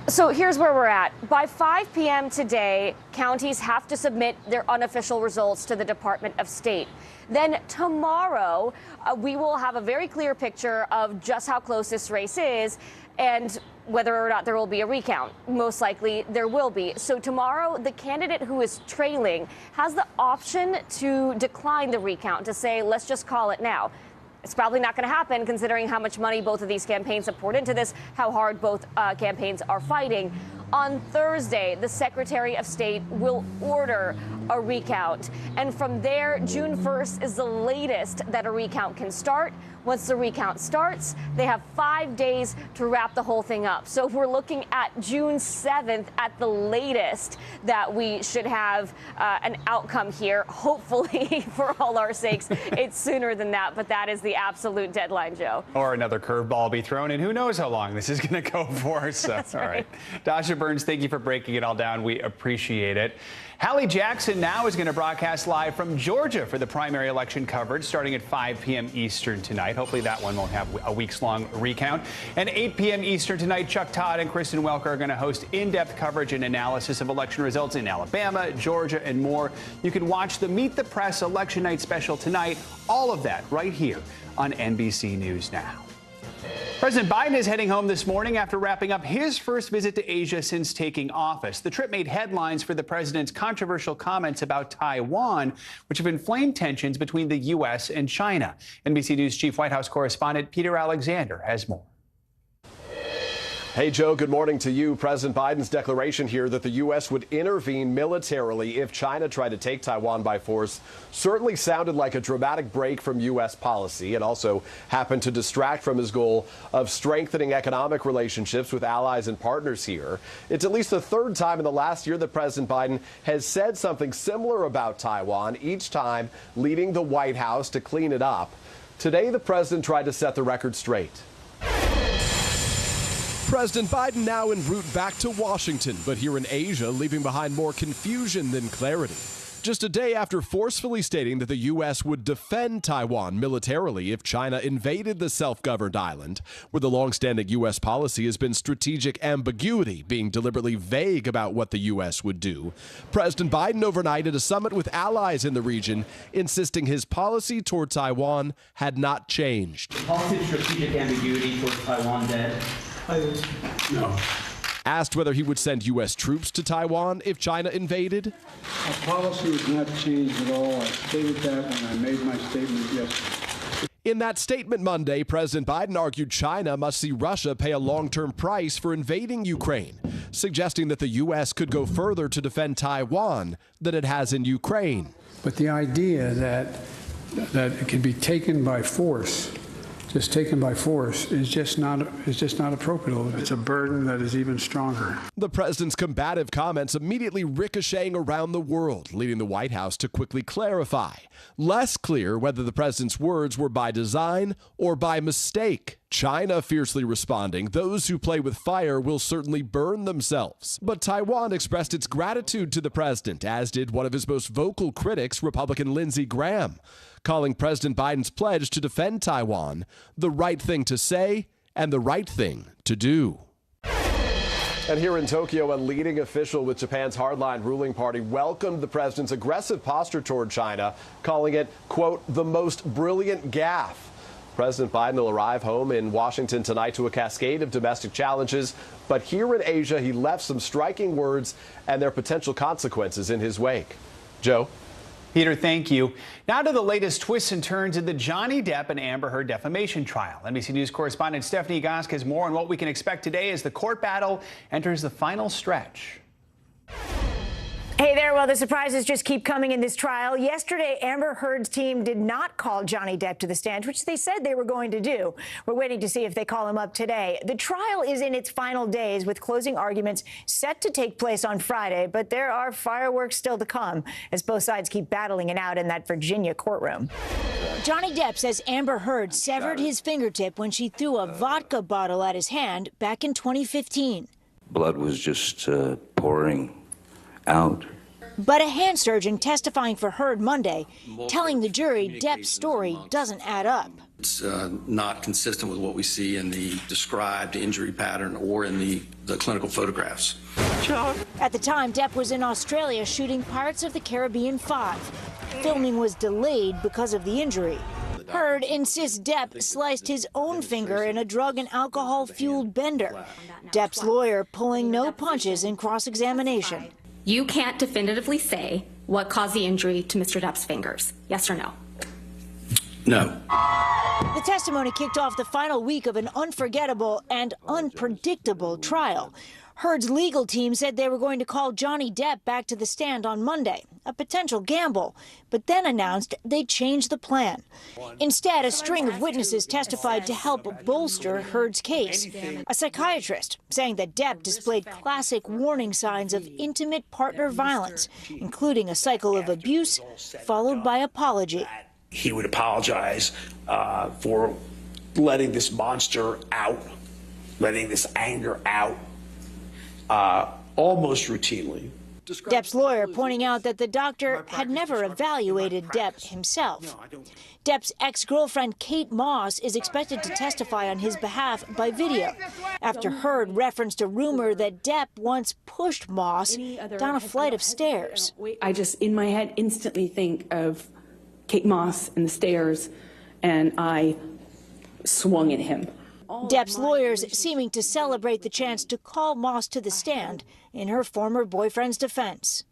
So here's where we're at. By 5 p.m. today, counties have to submit their unofficial results to the Department of State. Then tomorrow, we will have a very clear picture of just how close this race is and whether or not there will be a recount. Most likely there will be. So tomorrow, the candidate who is trailing has the option to decline the recount, to say, let's just call it now. It's probably not going to happen, considering how much money both of these campaigns have poured into this, how hard both campaigns are fighting. On Thursday, the Secretary of State will order a recount. And from there, June 1st is the latest that a recount can start. Once the recount starts, they have 5 days to wrap the whole thing up. So we're looking at June 7th at the latest that we should have an outcome here. Hopefully, for all our sakes, it's sooner than that. But that is the absolute deadline, Joe. Or another curveball be thrown, and who knows how long this is going to go for. So, That's all right. Dasha Burns, thank you for breaking it all down. We appreciate it. Hallie Jackson now is going to broadcast live from Georgia for the primary election coverage starting at 5 p.m. Eastern tonight. Hopefully that one won't have a weeks-long recount. And 8 p.m. Eastern tonight, Chuck Todd and Kristen Welker are going to host in-depth coverage and analysis of election results in Alabama, Georgia, and more. You can watch the Meet the Press Election Night special tonight. All of that right here on NBC News Now. President Biden is heading home this morning after wrapping up his first visit to Asia since taking office. The trip made headlines for the president's controversial comments about Taiwan, which have inflamed tensions between the U.S. and China. NBC News Chief White House correspondent Peter Alexander has more. Hey, Joe, good morning to you. President Biden's declaration here that the U.S. would intervene militarily if China tried to take Taiwan by force certainly sounded like a dramatic break from U.S. policy. It also happened to distract from his goal of strengthening economic relationships with allies and partners here. It's at least the third time in the last year that President Biden has said something similar about Taiwan, each time leading the White House to clean it up. Today, the president tried to set the record straight. President Biden now en route back to Washington, but here in Asia, leaving behind more confusion than clarity. Just a day after forcefully stating that the U.S. would defend Taiwan militarily if China invaded the self-governed island, where the long-standing U.S. policy has been strategic ambiguity, being deliberately vague about what the U.S. would do. President Biden overnight at a summit with allies in the region, insisting his policy toward Taiwan had not changed. Policy strategic ambiguity toward Taiwan dead? No. Asked whether he would send U.S. troops to Taiwan if China invaded. Our policy has not changed at all. I stated that when I made my statement yesterday. In that statement Monday, President Biden argued China must see Russia pay a long-term price for invading Ukraine, suggesting that the U.S. could go further to defend Taiwan than it has in Ukraine. But the idea that it can be taken by force, just taken by force, is just not appropriate. It's a burden that is even stronger. The president's combative comments immediately ricocheting around the world, leading the White House to quickly clarify. Less clear whether the president's words were by design or by mistake. China fiercely responding, those who play with fire will certainly burn themselves. But Taiwan expressed its gratitude to the president, as did one of his most vocal critics, Republican Lindsey Graham, calling President Biden's pledge to defend Taiwan the right thing to say and the right thing to do. And here in Tokyo, a leading official with Japan's hardline ruling party welcomed the president's aggressive posture toward China, calling it, quote, the most brilliant gaffe. President Biden will arrive home in Washington tonight to a cascade of domestic challenges. But here in Asia, he left some striking words and their potential consequences in his wake. Joe? Peter, thank you. Now to the latest twists and turns in the Johnny Depp and Amber Heard defamation trial. NBC News correspondent Stephanie Gosk has more on what we can expect today as the court battle enters the final stretch. Hey there. Well, the surprises just keep coming in this trial. Yesterday, Amber Heard's team did not call Johnny Depp to the stand, which they said they were going to do. We're waiting to see if they call him up today. The trial is in its final days, with closing arguments set to take place on Friday, but there are fireworks still to come as both sides keep battling it out in that Virginia courtroom. Johnny Depp says Amber Heard severed his fingertip when she threw a vodka bottle at his hand back in 2015. Blood was just pouring out. But a hand surgeon testifying for Heard Monday telling the jury Depp's story doesn't add up. It's not consistent with what we see in the described injury pattern or in the clinical photographs. At the time, Depp was in Australia shooting Pirates of the Caribbean 5. Filming was delayed because of the injury. Heard insists Depp sliced his own finger in a drug and alcohol-fueled bender. Depp's lawyer pulling no punches in cross-examination. You can't definitively say what caused the injury to Mr. Depp's fingers. Yes or no? No. The testimony kicked off the final week of an unforgettable and unpredictable trial. Heard's legal team said they were going to call Johnny Depp back to the stand on Monday, a potential gamble, but then announced they'd changed the plan. Instead, a string of witnesses testified to help bolster Heard's case. A psychiatrist saying that Depp displayed classic warning signs of intimate partner violence, including a cycle of abuse followed by apology. He would apologize for letting this monster out, letting this anger out, almost routinely. Depp's lawyer pointing out that the doctor had never evaluated Depp himself. Depp's ex-girlfriend Kate Moss is expected to testify on his behalf by video after Heard referenced a rumor that Depp once pushed Moss down a flight of stairs. I just, in my head, instantly think of Kate Moss and the stairs, and I swung at him. Depp's lawyers seeming to celebrate the chance to call Moss to the stand in her former boyfriend's defense.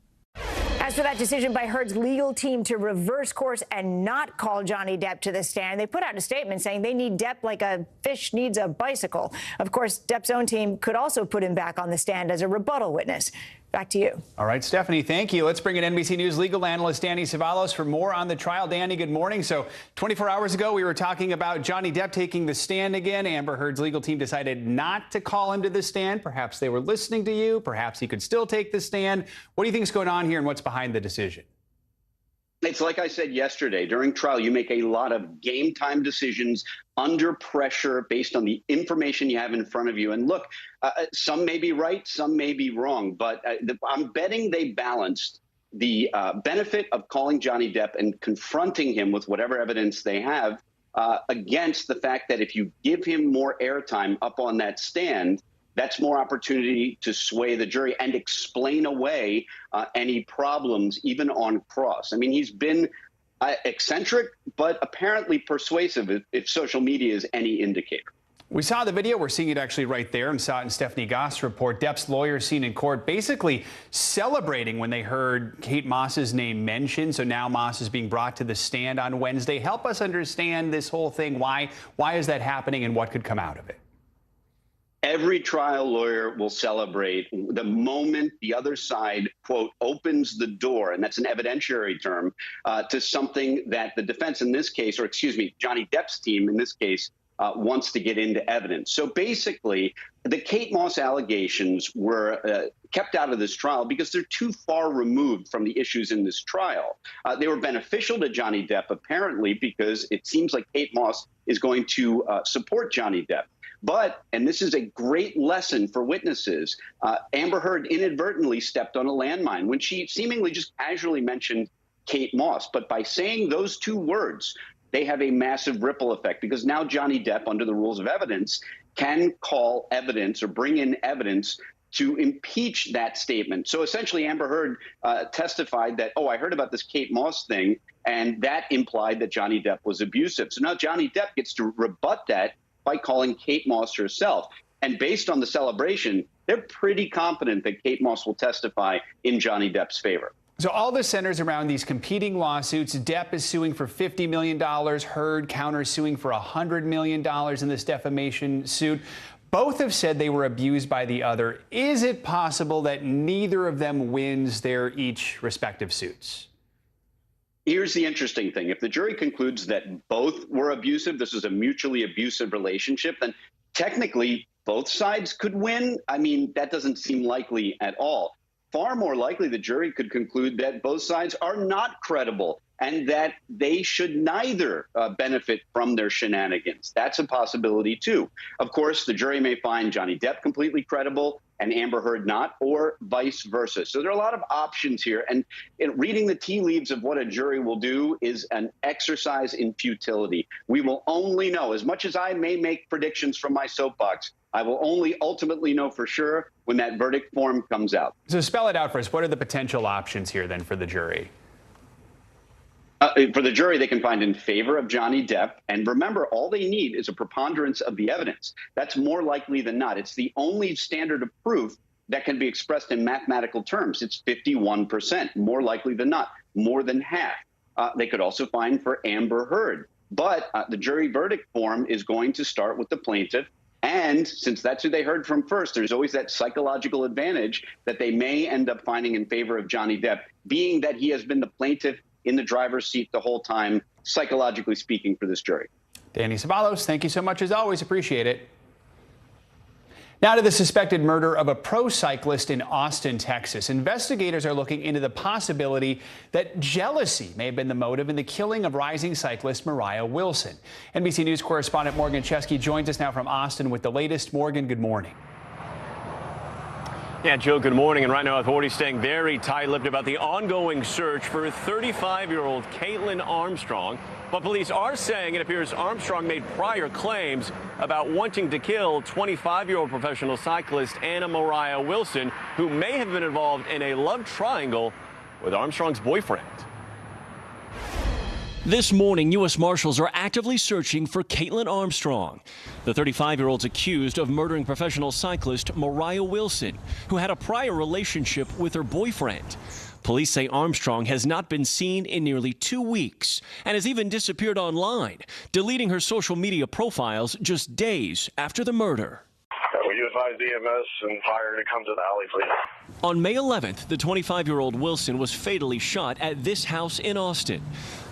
As for that decision by Heard's legal team to reverse course and not call Johnny Depp to the stand, they put out a statement saying they need Depp like a fish needs a bicycle. Of course, Depp's own team could also put him back on the stand as a rebuttal witness. Back to you. All right, Stephanie, thank you. Let's bring in NBC News legal analyst Danny Cevallos for more on the trial. Danny, good morning. So 24 hours ago, we were talking about Johnny Depp taking the stand again. Amber Heard's legal team decided not to call him to the stand. Perhaps they were listening to you. Perhaps he could still take the stand. What do you think is going on here, and what's behind the decision? It's like I said yesterday, during trial, you make a lot of game time decisions under pressure based on the information you have in front of you. And look, some may be right, some may be wrong, but I'm betting they balanced the benefit of calling Johnny Depp and confronting him with whatever evidence they have against the fact that if you give him more airtime up on that stand, that's more opportunity to sway the jury and explain away any problems, even on cross. I mean, he's been eccentric, but apparently persuasive, if social media is any indicator. We saw the video. We're seeing it actually right there, and saw it in Stephanie Goss' report. Depp's lawyer seen in court basically celebrating when they heard Kate Moss's name mentioned. So now Moss is being brought to the stand on Wednesday. Help us understand this whole thing. Why is that happening, and what could come out of it? Every trial lawyer will celebrate the moment the other side, quote, opens the door, and that's an evidentiary term, to something that the defense in this case, or excuse me, Johnny Depp's team in this case, wants to get into evidence. So basically, the Kate Moss allegations were kept out of this trial because they're too far removed from the issues in this trial. They were beneficial to Johnny Depp, apparently, because it seems like Kate Moss is going to support Johnny Depp. But, and this is a great lesson for witnesses, Amber Heard inadvertently stepped on a landmine when she seemingly just casually mentioned Kate Moss. But by saying those two words, they have a massive ripple effect, because now Johnny Depp, under the rules of evidence, can call evidence or bring in evidence to impeach that statement. So essentially, Amber Heard testified that, oh, I heard about this Kate Moss thing, and that implied that Johnny Depp was abusive. So now Johnny Depp gets to rebut that by calling Kate Moss herself. And based on the celebration, they're pretty confident that Kate Moss will testify in Johnny Depp's favor. So all this centers around these competing lawsuits. Depp is suing for $50 million. Heard counter suing for $100 million in this defamation suit. Both have said they were abused by the other. Is it possible that neither of them wins their each respective suits? Here's the interesting thing. If the jury concludes that both were abusive, this is a mutually abusive relationship, then technically both sides could win. I mean, that doesn't seem likely at all. Far more likely, the jury could conclude that both sides are not credible and that they should neither benefit from their shenanigans. That's a possibility, too. Of course, the jury may find Johnny Depp completely credible and Amber Heard not, or vice versa. So there are a lot of options here. And reading the tea leaves of what a jury will do is an exercise in futility. We will only know, as much as I may make predictions from my soapbox, I will only ultimately know for sure when that verdict form comes out. So spell it out for us. What are the potential options here then for the jury? For the jury, they can find in favor of Johnny Depp. And remember, all they need is a preponderance of the evidence. That's more likely than not. It's the only standard of proof that can be expressed in mathematical terms. It's 51%, more likely than not, more than half. They could also find for Amber Heard. But the jury verdict form is going to start with the plaintiff. And since that's who they heard from first, there's always that psychological advantage that they may end up finding in favor of Johnny Depp, being that he has been the plaintiff in the driver's seat the whole time, psychologically speaking, for this jury. Danny Ceballos, thank you so much as always. Appreciate it. Now to the suspected murder of a pro cyclist in Austin, Texas. Investigators are looking into the possibility that jealousy may have been the motive in the killing of rising cyclist Moriah Wilson. NBC News correspondent Morgan Chesky joins us now from Austin with the latest. Morgan, good morning. Yeah, Joe, good morning. And right now, authorities staying very tight-lipped about the ongoing search for 35-year-old Caitlin Armstrong. But police are saying it appears Armstrong made prior claims about wanting to kill 25-year-old professional cyclist Anna Moriah Wilson, who may have been involved in a love triangle with Armstrong's boyfriend. This morning, U.S. Marshals are actively searching for Caitlin Armstrong. The 35-year-old's accused of murdering professional cyclist Moriah Wilson, who had a prior relationship with her boyfriend. Police say Armstrong has not been seen in nearly 2 weeks and has even disappeared online, deleting her social media profiles just days after the murder. Will you advise EMS and fire to come to the alley, please? On May 11th, the 25-year-old Wilson was fatally shot at this house in Austin.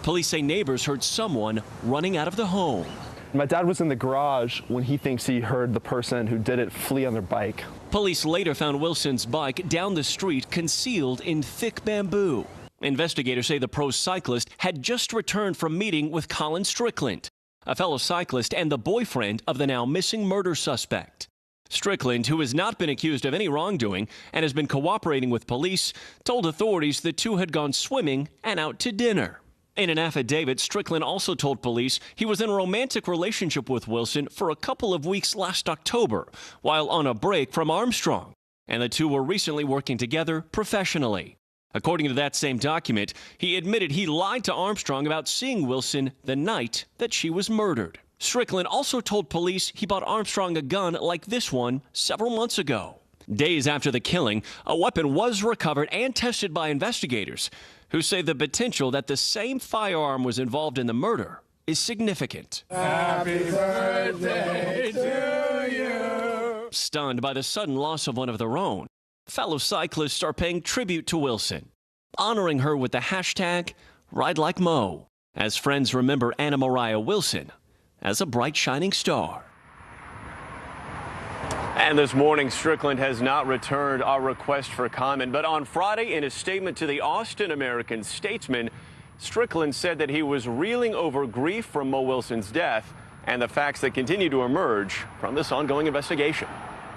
Police say neighbors heard someone running out of the home. My dad was in the garage when he thinks he heard the person who did it flee on their bike. Police later found Wilson's bike down the street, concealed in thick bamboo. Investigators say the pro cyclist had just returned from meeting with Colin Strickland, a fellow cyclist and the boyfriend of the now missing murder suspect. Strickland, who has not been accused of any wrongdoing and has been cooperating with police, told authorities the two had gone swimming and out to dinner. In an affidavit, Strickland also told police he was in a romantic relationship with Wilson for a couple of weeks last October, while on a break from Armstrong, and the two were recently working together professionally. According to that same document, he admitted he lied to Armstrong about seeing Wilson the night that she was murdered. Strickland also told police he bought Armstrong a gun like this one several months ago. Days after the killing, a weapon was recovered and tested by investigators, who say the potential that the same firearm was involved in the murder is significant. Happy birthday to you. Stunned by the sudden loss of one of their own, fellow cyclists are paying tribute to Wilson, honoring her with the hashtag #RideLikeMo, as friends remember Anna Moriah Wilson as a bright shining star. And this morning, Strickland has not returned our request for comment. But on Friday, in a statement to the Austin American-Statesman, Strickland said that he was reeling over grief from Mo Wilson's death and the facts that continue to emerge from this ongoing investigation.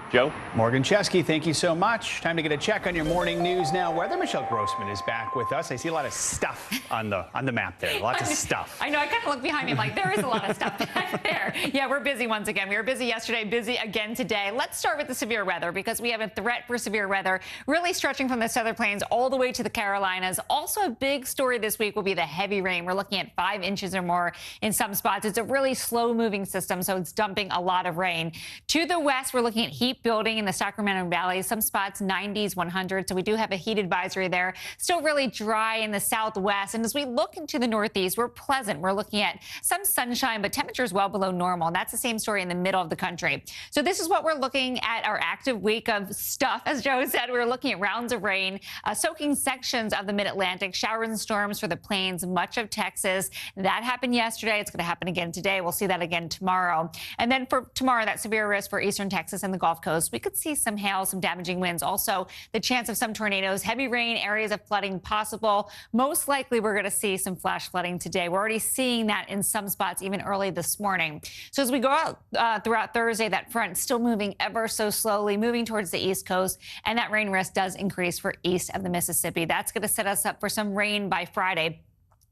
Joe? Morgan Chesky, thank you so much. Time to get a check on your morning news now. Weather Michelle Grossman is back with us. I see a lot of stuff on the map there. Lots of stuff. I know. I kind of look behind me like there is a lot of stuff back there. Yeah, we're busy once again. We were busy yesterday, busy again today. Let's start with the severe weather because we have a threat for severe weather really stretching from the southern plains all the way to the Carolinas. Also, a big story this week will be the heavy rain. We're looking at 5 inches or more in some spots. It's a really slow moving system, so it's dumping a lot of rain. To the west, we're looking at heat keep building in the Sacramento Valley. Some spots 90s, 100. So we do have a heat advisory there. Still really dry in the southwest. And as we look into the northeast, we're pleasant. We're looking at some sunshine, but temperatures well below normal. And that's the same story in the middle of the country. So this is what we're looking at, our active week of stuff. As Joe said, we're looking at rounds of rain, soaking sections of the mid-Atlantic, showers and storms for the plains, much of Texas. That happened yesterday. It's going to happen again today. We'll see that again tomorrow. And then for tomorrow, that severe risk for eastern Texas and the Gulf Coast. We could see some hail, some damaging winds. Also, the chance of some tornadoes, heavy rain, areas of flooding possible. Most likely, we're going to see some flash flooding today. We're already seeing that in some spots even early this morning. So as we go out throughout Thursday, that front still moving ever so slowly, moving towards the East Coast. And that rain risk does increase for east of the Mississippi. That's going to set us up for some rain by Friday.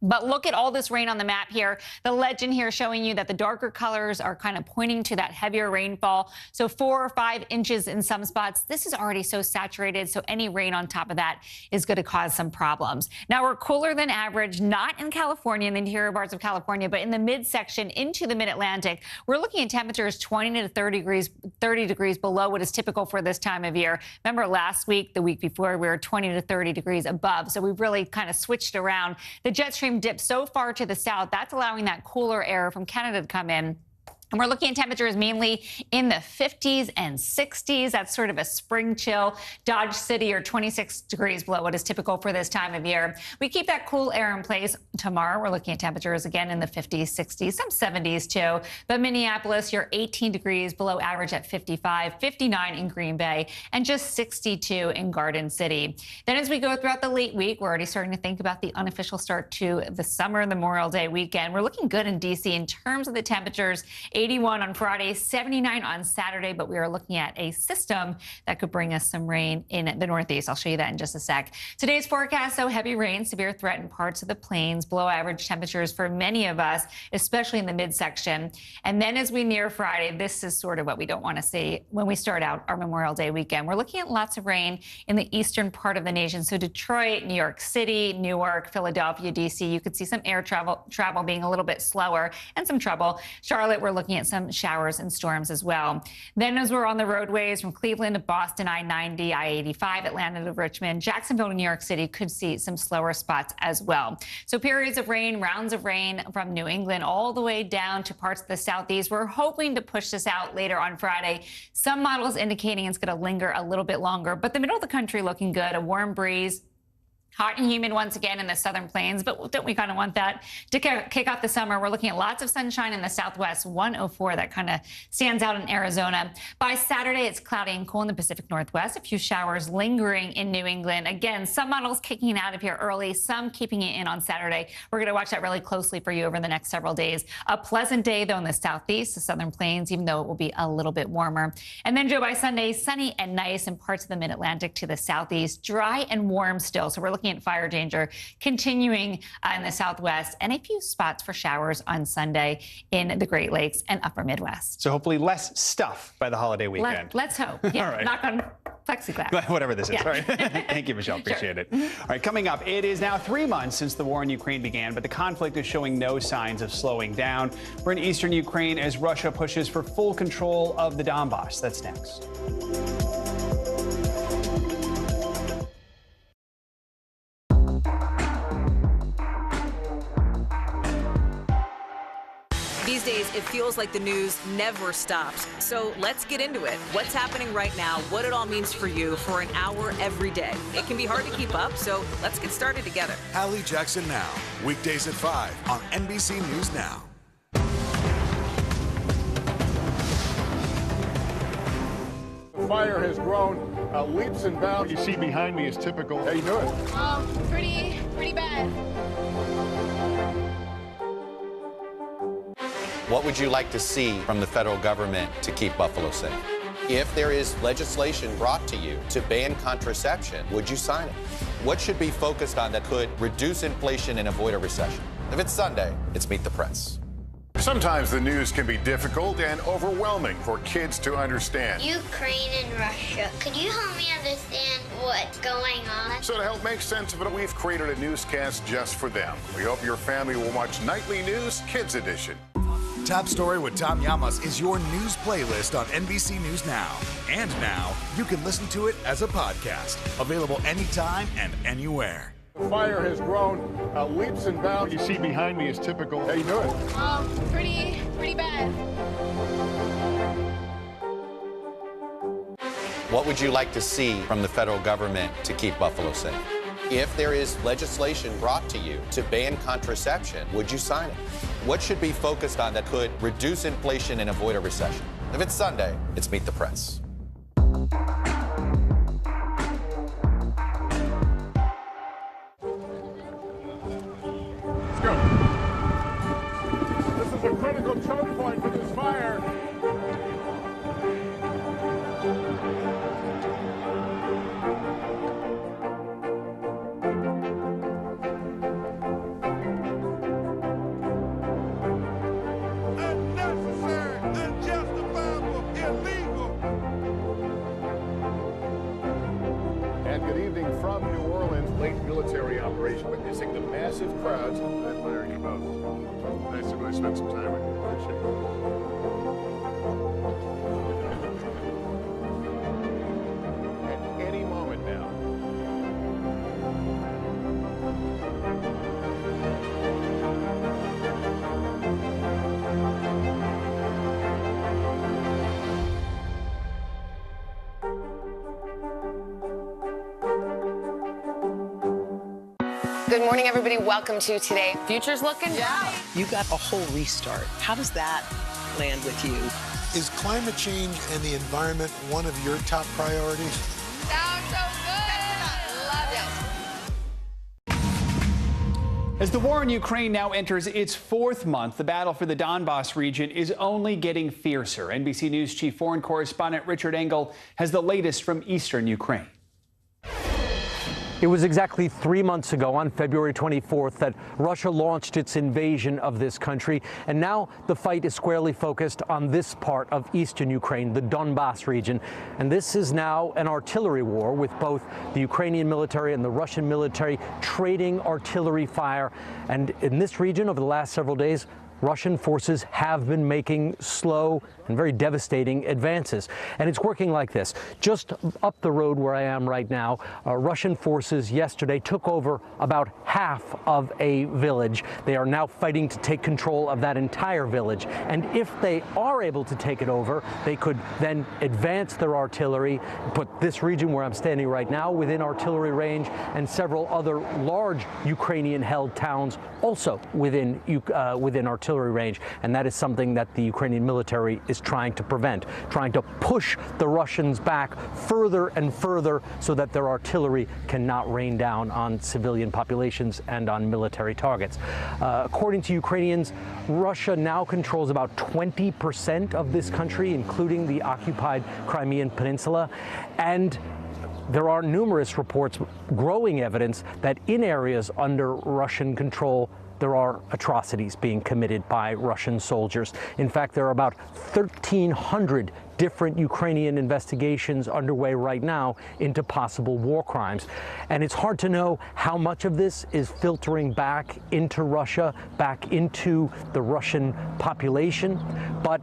But look at all this rain on the map here. The legend here showing you that the darker colors are kind of pointing to that heavier rainfall. So 4 or 5 inches in some spots. This is already so saturated, so any rain on top of that is going to cause some problems. Now, we're cooler than average, not in California, in the interior parts of California, but in the midsection into the mid-Atlantic. We're looking at temperatures 20 to 30 degrees below what is typical for this time of year. Remember last week, the week before, we were 20 to 30 degrees above. So we've really kind of switched around. The jet stream dipped so far to the south, that's allowing that cooler air from Canada to come in. And we're looking at temperatures mainly in the 50s and 60s. That's sort of a spring chill. Dodge City are 26 degrees below what is typical for this time of year. We keep that cool air in place. Tomorrow, we're looking at temperatures again in the 50s, 60s, some 70s too. But Minneapolis, you're 18 degrees below average at 55, 59 in Green Bay, and just 62 in Garden City. Then as we go throughout the late week, we're already starting to think about the unofficial start to the summer Memorial Day weekend. We're looking good in D.C. in terms of the temperatures. 81 on Friday, 79 on Saturday, but we are looking at a system that could bring us some rain in the Northeast. I'll show you that in just a sec. Today's forecast, though, heavy rain, severe threat in parts of the plains, below average temperatures for many of us, especially in the midsection. And then as we near Friday, this is sort of what we don't want to see when we start out our Memorial Day weekend. We're looking at lots of rain in the eastern part of the nation. So Detroit, New York City, Newark, Philadelphia, D.C., you could see some air travel being a little bit slower and some trouble. Charlotte, we're looking at some showers and storms as well. Then as we're on the roadways from Cleveland to Boston, I-90, I-85, Atlanta to Richmond, Jacksonville to New York City could see some slower spots as well. So periods of rain, rounds of rain from New England all the way down to parts of the southeast. We're hoping to push this out later on Friday. Some models indicating it's going to linger a little bit longer, but the middle of the country looking good. A warm breeze. Hot and humid once again in the southern plains, but don't we kind of want that? To kick off the summer, we're looking at lots of sunshine in the southwest, 104. That kind of stands out in Arizona. By Saturday, it's cloudy and cool in the Pacific Northwest. A few showers lingering in New England. Again, some models kicking it out of here early, some keeping it in on Saturday. We're going to watch that really closely for you over the next several days. A pleasant day, though, in the southeast, the southern plains, even though it will be a little bit warmer. And then, Joe, by Sunday, sunny and nice in parts of the mid-Atlantic to the southeast. Dry and warm still, so we're looking at fire danger continuing in the southwest, and a few spots for showers on Sunday in the Great Lakes and upper Midwest. So hopefully less stuff by the holiday weekend. Let's hope. Yeah, All right. Knock on plexiglass. Whatever this is. Yeah. All right. Thank you, Michelle. Appreciate it. All right, coming up, it is now 3 months since the war in Ukraine began, but the conflict is showing no signs of slowing down. We're in eastern Ukraine as Russia pushes for full control of the Donbass. That's next. These days, it feels like the news never stops. So let's get into it. What's happening right now, what it all means for you for an hour every day. It can be hard to keep up, so let's get started together. Hallie Jackson Now, weekdays at 5 on NBC News Now. The fire has grown leaps and bounds. What you see behind me is typical. How you doing? Pretty bad. What would you like to see from the federal government to keep Buffalo safe? If there is legislation brought to you to ban contraception, would you sign it? What should be focused on that could reduce inflation and avoid a recession? If it's Sunday, it's Meet the Press. Sometimes the news can be difficult and overwhelming for kids to understand. Ukraine and Russia. Could you help me understand what's going on? So to help make sense of it, we've created a newscast just for them. We hope your family will watch Nightly News Kids Edition. Top Story with Tom Llamas is your news playlist on NBC News Now. And now, you can listen to it as a podcast. Available anytime and anywhere. The fire has grown leaps and bounds. You see behind me is typical. How you doing? Pretty bad. What would you like to see from the federal government to keep Buffalo safe? If there is legislation brought to you to ban contraception, would you sign it? What should be focused on that could reduce inflation and avoid a recession? If it's Sunday, it's Meet the Press. Let's go. This is a critical choke point for this fire. From New Orleans, late military operation, witnessing the massive crowds. I admire you both. Nice to really spend some time with you. Appreciate it. At any moment now. Good morning, everybody. Welcome to Today. Future's looking bright. You got a whole restart. How does that land with you? Is climate change and the environment one of your top priorities? Sounds so good. Love it. As the war in Ukraine now enters its fourth month, the battle for the Donbas region is only getting fiercer. NBC News chief foreign correspondent Richard Engel has the latest from eastern Ukraine. It was exactly 3 months ago, on February 24th, that Russia launched its invasion of this country. And now the fight is squarely focused on this part of eastern Ukraine, the Donbas region. And this is now an artillery war with both the Ukrainian military and the Russian military trading artillery fire. And in this region, over the last several days, Russian forces have been making slow and very devastating advances. And it's working like this. Just up the road where I am right now, Russian forces yesterday took over about half of a village. They are now fighting to take control of that entire village. And if they are able to take it over, they could then advance their artillery, put this region where I'm standing right now within artillery range, and several other large Ukrainian-held towns also within artillery range. And that is something that the Ukrainian military is trying to prevent, trying to push the Russians back further and further so that their artillery cannot rain down on civilian populations and on military targets. According to Ukrainians, Russia now controls about 20% of this country, including the occupied Crimean Peninsula. And there are numerous reports, growing evidence, that in areas under Russian control, there are atrocities being committed by Russian soldiers. In fact, there are about 1,300 different Ukrainian investigations underway right now into possible war crimes. And it's hard to know how much of this is filtering back into Russia, back into the Russian population, but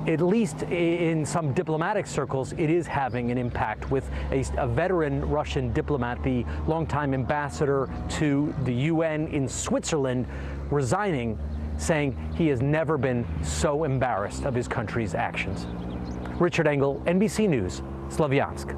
at least in some diplomatic circles, it is having an impact, with a veteran Russian diplomat, the longtime ambassador to the UN in Switzerland, resigning, saying he has never been so embarrassed of his country's actions. Richard Engel, NBC News, Slavyansk.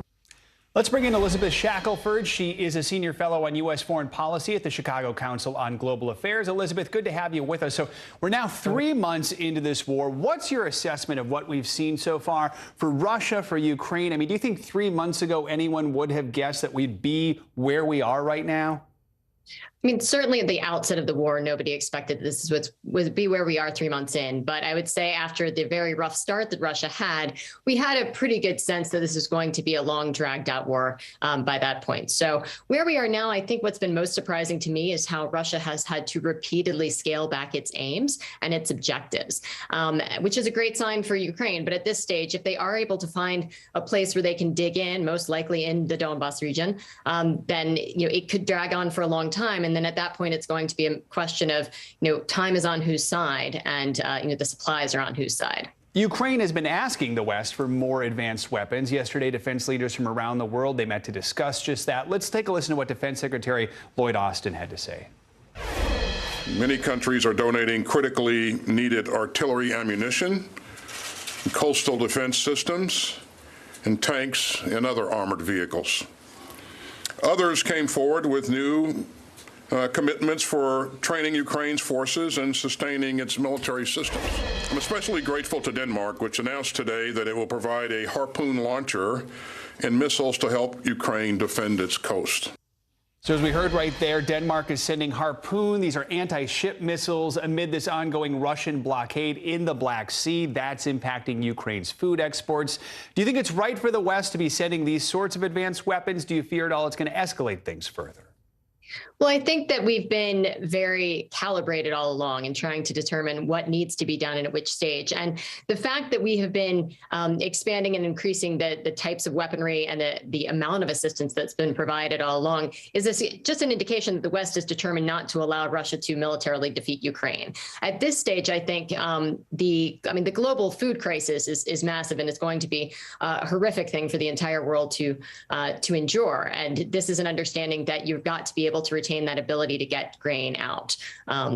Let's bring in Elizabeth Shackelford. She is a senior fellow on U.S. foreign policy at the Chicago Council on Global Affairs. Elizabeth, good to have you with us. So we're now 3 months into this war. What's your assessment of what we've seen so far for Russia, for Ukraine? I mean, do you think 3 months ago anyone would have guessed that we'd be where we are right now? I mean, certainly at the outset of the war, nobody expected this would be where we are 3 months in. But I would say after the very rough start that Russia had, we had a pretty good sense that this is going to be a long, dragged out war by that point. So where we are now, I think what's been most surprising to me is how Russia has had to repeatedly scale back its aims and its objectives, which is a great sign for Ukraine. But at this stage, if they are able to find a place where they can dig in, most likely in the Donbas region, then it could drag on for a long time. And And then at that point, it's going to be a question of, time is on whose side, and, the supplies are on whose side. Ukraine has been asking the West for more advanced weapons. Yesterday, defense leaders from around the world, they met to discuss just that. Let's take a listen to what Defense Secretary Lloyd Austin had to say. Many countries are donating critically needed artillery ammunition, coastal defense systems, and tanks and other armored vehicles. Others came forward with new commitments for training Ukraine's forces and sustaining its military systems. I'm especially grateful to Denmark, which announced today that it will provide a Harpoon launcher and missiles to help Ukraine defend its coast. So as we heard right there, Denmark is sending Harpoon. These are anti-ship missiles amid this ongoing Russian blockade in the Black Sea. That's impacting Ukraine's food exports. Do you think it's right for the West to be sending these sorts of advanced weapons? Do you fear at all it's going to escalate things further? Well, I think that we've been very calibrated all along in trying to determine what needs to be done and at which stage. And the fact that we have been expanding and increasing the types of weaponry and the amount of assistance that's been provided all along is just an indication that the West is determined not to allow Russia to militarily defeat Ukraine. At this stage, I think the global food crisis is massive, and it's going to be a horrific thing for the entire world to endure. And this is an understanding that you've got to be able to retain that ability to get grain out.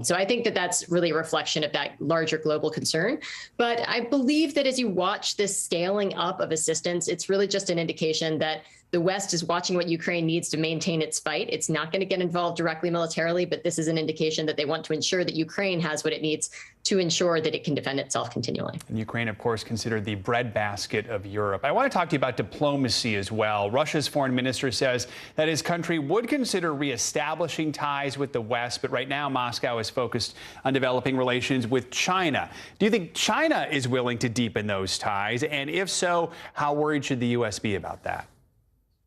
So I think that that's really a reflection of that larger global concern. But I believe that as you watch this scaling up of assistance, it's really just an indication that the West is watching what Ukraine needs to maintain its fight. It's not going to get involved directly militarily, but this is an indication that they want to ensure that Ukraine has what it needs to ensure that it can defend itself continually. And Ukraine, of course, considered the breadbasket of Europe. I want to talk to you about diplomacy as well. Russia's foreign minister says that his country would consider reestablishing ties with the West, but right now Moscow is focused on developing relations with China. Do you think China is willing to deepen those ties? And if so, how worried should the U.S. be about that?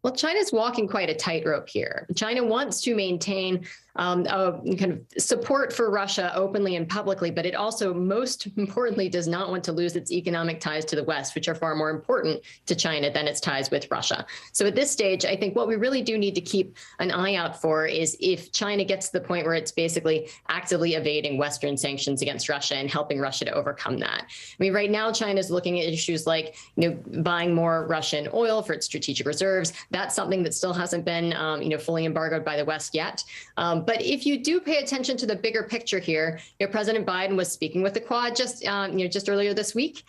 Well, China's walking quite a tightrope here. China wants to maintain a kind of support for Russia openly and publicly, but it also, most importantly, does not want to lose its economic ties to the West, which are far more important to China than its ties with Russia. So at this stage, I think what we really do need to keep an eye out for is if China gets to the point where it's basically actively evading Western sanctions against Russia and helping Russia to overcome that. I mean, right now, China's looking at issues like, buying more Russian oil for its strategic reserves. That's something that still hasn't been, fully embargoed by the West yet. But if you do pay attention to the bigger picture here, President Biden was speaking with the Quad just earlier this week,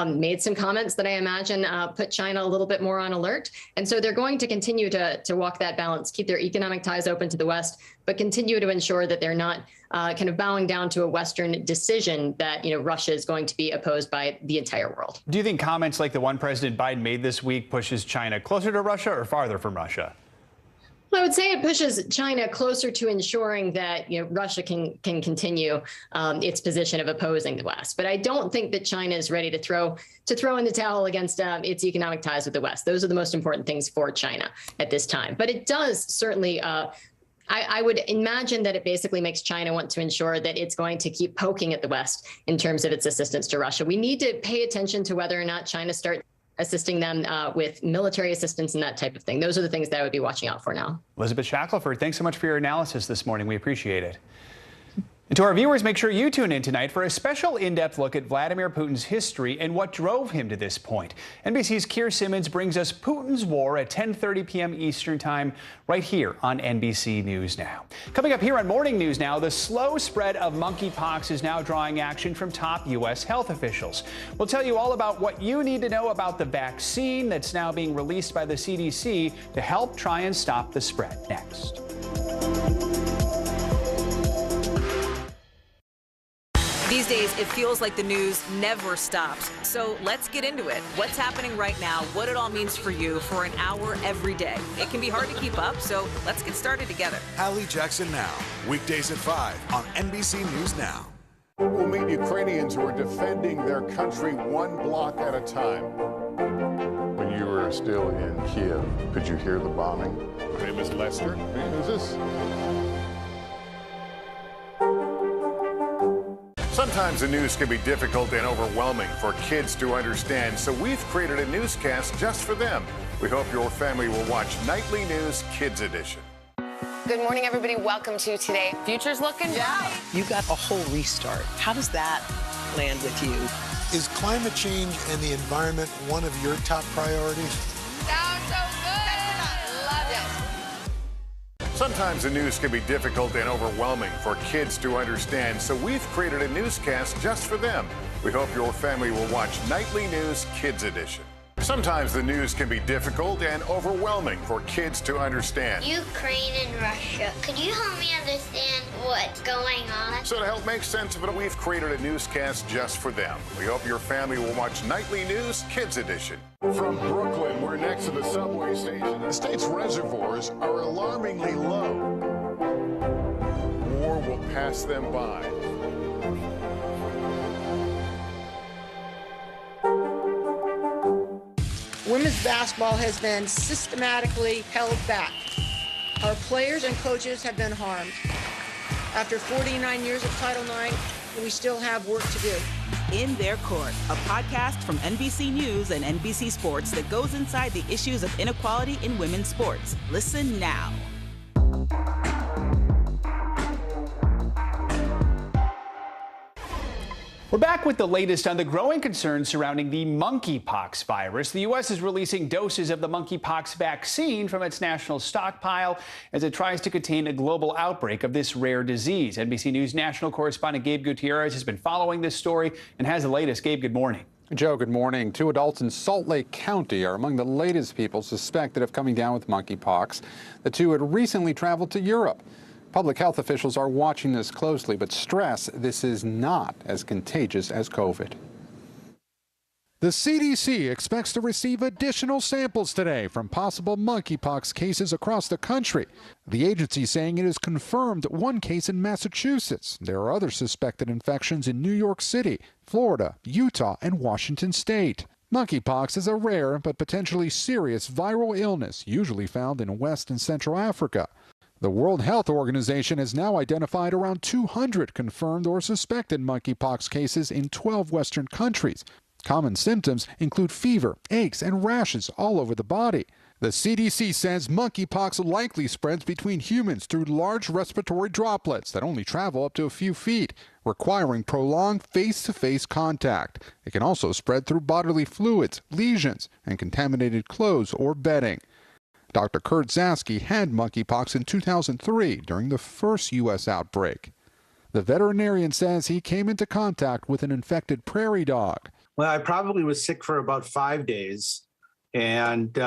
made some comments that I imagine put China a little bit more on alert. And so they're going to continue to walk that balance, keep their economic ties open to the West, but continue to ensure that they're not kind of bowing down to a Western decision that, Russia is going to be opposed by the entire world. Do you think comments like the one President Biden made this week pushes China closer to Russia or farther from Russia? I would say it pushes China closer to ensuring that Russia can continue its position of opposing the West. But I don't think that China is ready to throw in the towel against its economic ties with the West. Those are the most important things for China at this time. But it does certainly. I would imagine that it basically makes China want to ensure that it's going to keep poking at the West in terms of its assistance to Russia. We need to pay attention to whether or not China starts assisting them with military assistance and that type of thing. Those are the things that I would be watching out for now. Elizabeth Shackelford, thanks so much for your analysis this morning. We appreciate it. And to our viewers, make sure you tune in tonight for a special in-depth look at Vladimir Putin's history and what drove him to this point. NBC's Keir Simmons brings us Putin's war at 10:30 p.m. Eastern Time right here on NBC News Now. Coming up here on Morning News Now, the slow spread of monkeypox is now drawing action from top U.S. health officials. We'll tell you all about what you need to know about the vaccine that's now being released by the CDC to help try and stop the spread next. These days, it feels like the news never stops. So let's get into it. What's happening right now, what it all means for you for an hour every day. It can be hard to keep up, so let's get started together. Hallie Jackson Now, weekdays at 5 on NBC News Now. We'll meet Ukrainians who are defending their country one block at a time. When you were still in Kiev, could you hear the bombing? My name is Lester. Who's this? Sometimes the news can be difficult and overwhelming for kids to understand, so we've created a newscast just for them. We hope your family will watch Nightly News Kids Edition. Good morning, everybody. Welcome to Today. Future's looking bright. You got a whole restart. How does that land with you? Is climate change and the environment one of your top priorities? Sounds so good. Love it. Sometimes the news can be difficult and overwhelming for kids to understand, so we've created a newscast just for them. We hope your family will watch Nightly News Kids Edition. Sometimes the news can be difficult and overwhelming for kids to understand. Ukraine and Russia. Could you help me understand what's going on? So to help make sense of it, we've created a newscast just for them. We hope your family will watch Nightly News Kids Edition. From Brooklyn, we're next to the subway station. The state's reservoirs are alarmingly low. War will pass them by. Women's basketball has been systematically held back. Our players and coaches have been harmed. After 49 years of Title IX, we still have work to do. In Their Court, a podcast from NBC News and NBC Sports that goes inside the issues of inequality in women's sports. Listen now. We're back with the latest on the growing concerns surrounding the monkeypox virus. The U.S. is releasing doses of the monkeypox vaccine from its national stockpile as it tries to contain a global outbreak of this rare disease. NBC News national correspondent Gabe Gutierrez has been following this story and has the latest. Gabe, good morning. Joe, good morning. 2 adults in Salt Lake County are among the latest people suspected of coming down with monkeypox. The 2 had recently traveled to Europe. Public health officials are watching this closely, but stress this is not as contagious as COVID. The CDC expects to receive additional samples today from possible monkeypox cases across the country. The agency saying it has confirmed 1 case in Massachusetts. There are other suspected infections in New York City, Florida, Utah, and Washington State. Monkeypox is a rare but potentially serious viral illness usually found in West and Central Africa. The World Health Organization has now identified around 200 confirmed or suspected monkeypox cases in 12 Western countries. Common symptoms include fever, aches, and rashes all over the body. The CDC says monkeypox likely spreads between humans through large respiratory droplets that only travel up to a few feet, requiring prolonged face-to-face contact. It can also spread through bodily fluids, lesions, and contaminated clothes or bedding. Dr. Kurt Zasky had monkeypox in 2003 during the first U.S. outbreak. The veterinarian says he came into contact with an infected prairie dog. Well, I probably was sick for about 5 days, and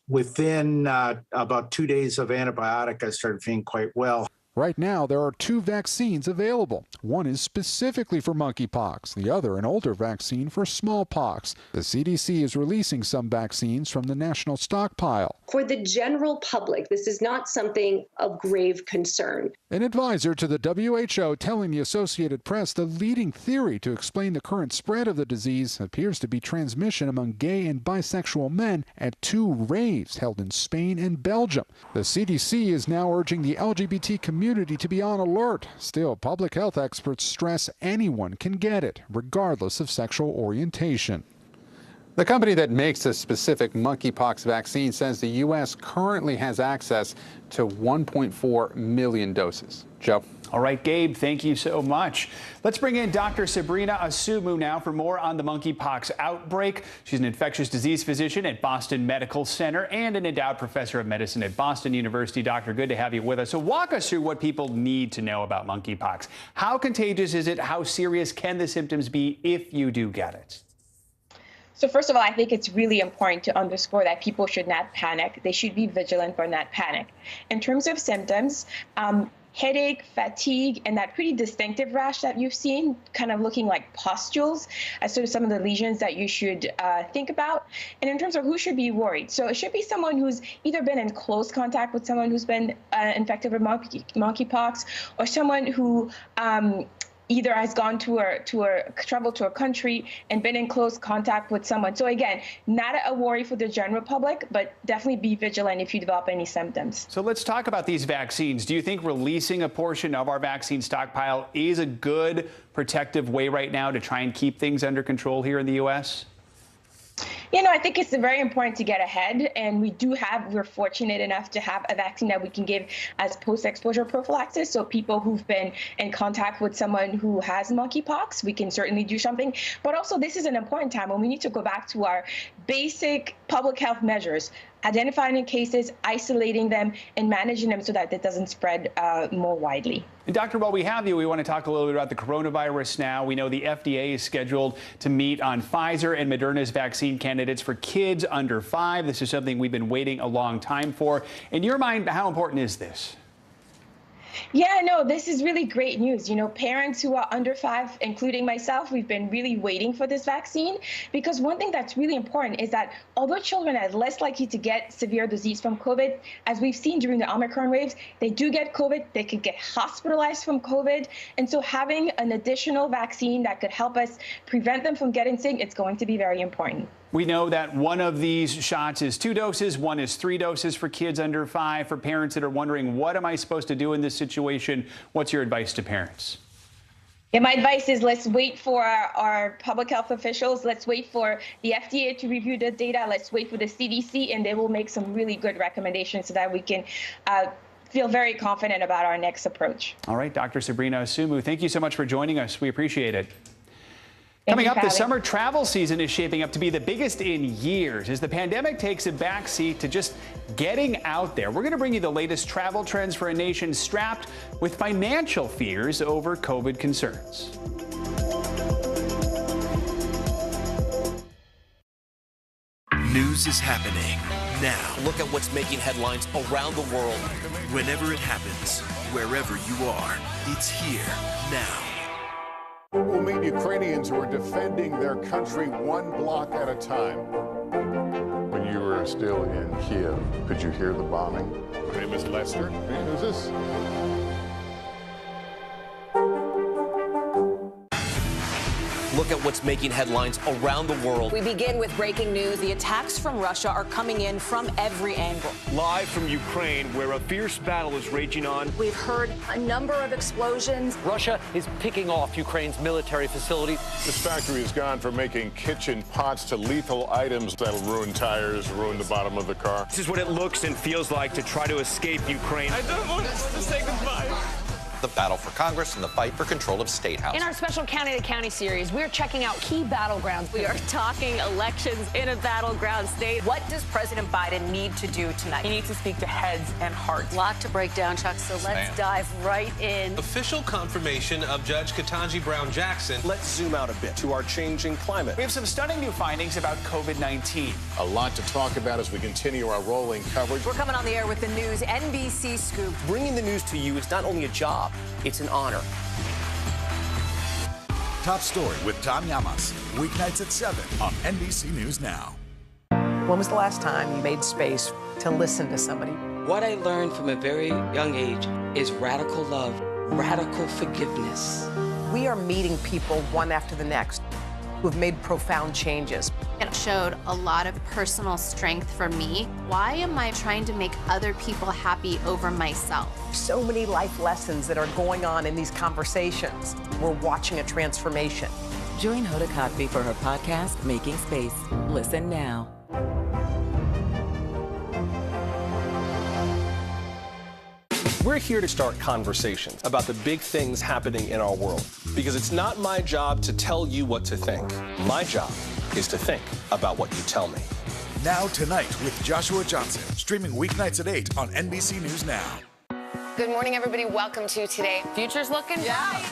within about 2 days of antibiotic, I started feeling quite well. Right now, there are 2 vaccines available. One is specifically for monkeypox, the other an older vaccine for smallpox. The CDC is releasing some vaccines from the national stockpile. For the general public, this is not something of grave concern. An advisor to the WHO telling the Associated Press the leading theory to explain the current spread of the disease appears to be transmission among gay and bisexual men at 2 raves held in Spain and Belgium. The CDC is now urging the LGBT community to be on alert. Still, public health experts stress anyone can get it, regardless of sexual orientation. The company that makes a specific monkeypox vaccine says the U.S. currently has access to 1.4 million doses. Joe? All right, Gabe, thank you so much. Let's bring in Dr. Sabrina Asumu now for more on the monkeypox outbreak. She's an infectious disease physician at Boston Medical Center and an endowed professor of medicine at Boston University. Doctor, good to have you with us. So walk us through what people need to know about monkeypox. How contagious is it? How serious can the symptoms be if you do get it? So first of all, I think it's really important to underscore that people should not panic. They should be vigilant but not panic. In terms of symptoms, headache, fatigue, and that pretty distinctive rash that you've seen, kind of looking like pustules, as sort of some of the lesions that you should think about. And in terms of who should be worried, so it should be someone who's either been in close contact with someone who's been infected with monkeypox, or someone who either has gone traveled to a country and been in close contact with someone. So again, not a worry for the general public, but definitely be vigilant if you develop any symptoms. So let's talk about these vaccines. Do you think releasing a portion of our vaccine stockpile is a good protective way right now to try and keep things under control here in the U.S.? I think it's very important to get ahead, and we're fortunate enough to have a vaccine that we can give as post-exposure prophylaxis. So people who've been in contact with someone who has monkeypox, we can certainly do something. But also, this is an important time when we need to go back to our basic public health measures, identifying cases, isolating them, and managing them so that it doesn't spread more widely. And Doctor, while we have you, we want to talk a little bit about the coronavirus now. We know the FDA is scheduled to meet on Pfizer and Moderna's vaccine candidates for kids under 5. This is something we've been waiting a long time for. In your mind, how important is this? Yeah, no, this is really great news. Parents who are under 5, including myself, we've been really waiting for this vaccine, because one thing that's really important is that although children are less likely to get severe disease from COVID, as we've seen during the Omicron waves, they do get COVID, they could get hospitalized from COVID. And so having an additional vaccine that could help us prevent them from getting sick, it's going to be very important. We know that one of these shots is 2 doses, one is 3 doses for kids under 5. For parents that are wondering, what am I supposed to do in this situation? What's your advice to parents? Yeah, my advice is let's wait for our public health officials. Let's wait for the FDA to review the data. Let's wait for the CDC, and they will make some really good recommendations so that we can feel very confident about our next approach. All right, Dr. Sabrina Asumu, thank you so much for joining us. We appreciate it. Coming up, the summer travel season is shaping up to be the biggest in years as the pandemic takes a backseat to just getting out there. We're going to bring you the latest travel trends for a nation strapped with financial fears over COVID concerns. News is happening now. Look at what's making headlines around the world. Whenever it happens, wherever you are, it's here now. We'll meet Ukrainians who are defending their country one block at a time. When you were still in Kiev, could you hear the bombing? My name is Lester. Who's this? Look at what's making headlines around the world. We begin with breaking news. The attacks from Russia are coming in from every angle. Live from Ukraine, where a fierce battle is raging on. We've heard a number of explosions. Russia is picking off Ukraine's military facility. This factory has gone from making kitchen pots to lethal items that'll ruin tires, ruin the bottom of the car. This is what it looks and feels like to try to escape Ukraine. I don't want us to say goodbye. The battle for Congress and the fight for control of State House. In our special County to County series, we're checking out key battlegrounds. We are talking elections in a battleground state. What does President Biden need to do tonight? He needs to speak to heads and hearts. A lot to break down, Chuck, so let's dive right in. Official confirmation of Judge Ketanji Brown Jackson. Let's zoom out a bit to our changing climate. We have some stunning new findings about COVID-19. A lot to talk about as we continue our rolling coverage. We're coming on the air with the news NBC Scoop. Bringing the news to you is not only a job, it's an honor. Top Story with Tom Llamas, weeknights at 7 on NBC News Now. When was the last time you made space to listen to somebody? What I learned from a very young age is radical love, radical forgiveness. We are meeting people one after the next who've made profound changes. It showed a lot of personal strength for me. Why am I trying to make other people happy over myself? So many life lessons that are going on in these conversations. We're watching a transformation. Join Hoda Kotb for her podcast, Making Space. Listen now. We're here to start conversations about the big things happening in our world, because it's not my job to tell you what to think. My job is to think about what you tell me. Now Tonight with Joshua Johnson, streaming weeknights at 8 on NBC News Now. Good morning, everybody. Welcome to Today. Future's looking bright.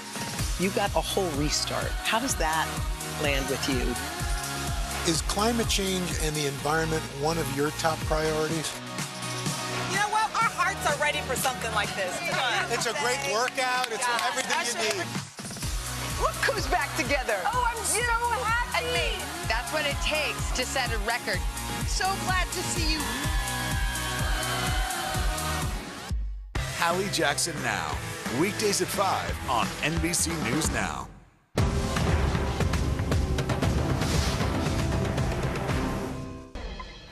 You got a whole restart. How does that land with you? Is climate change and the environment one of your top priorities? You know what? Our hearts are ready for something like this. It's a great workout. It's everything you need. What comes back together? Oh, I'm so happy. That's what it takes to set a record. So glad to see you. Hallie Jackson Now, weekdays at 5 on NBC News Now.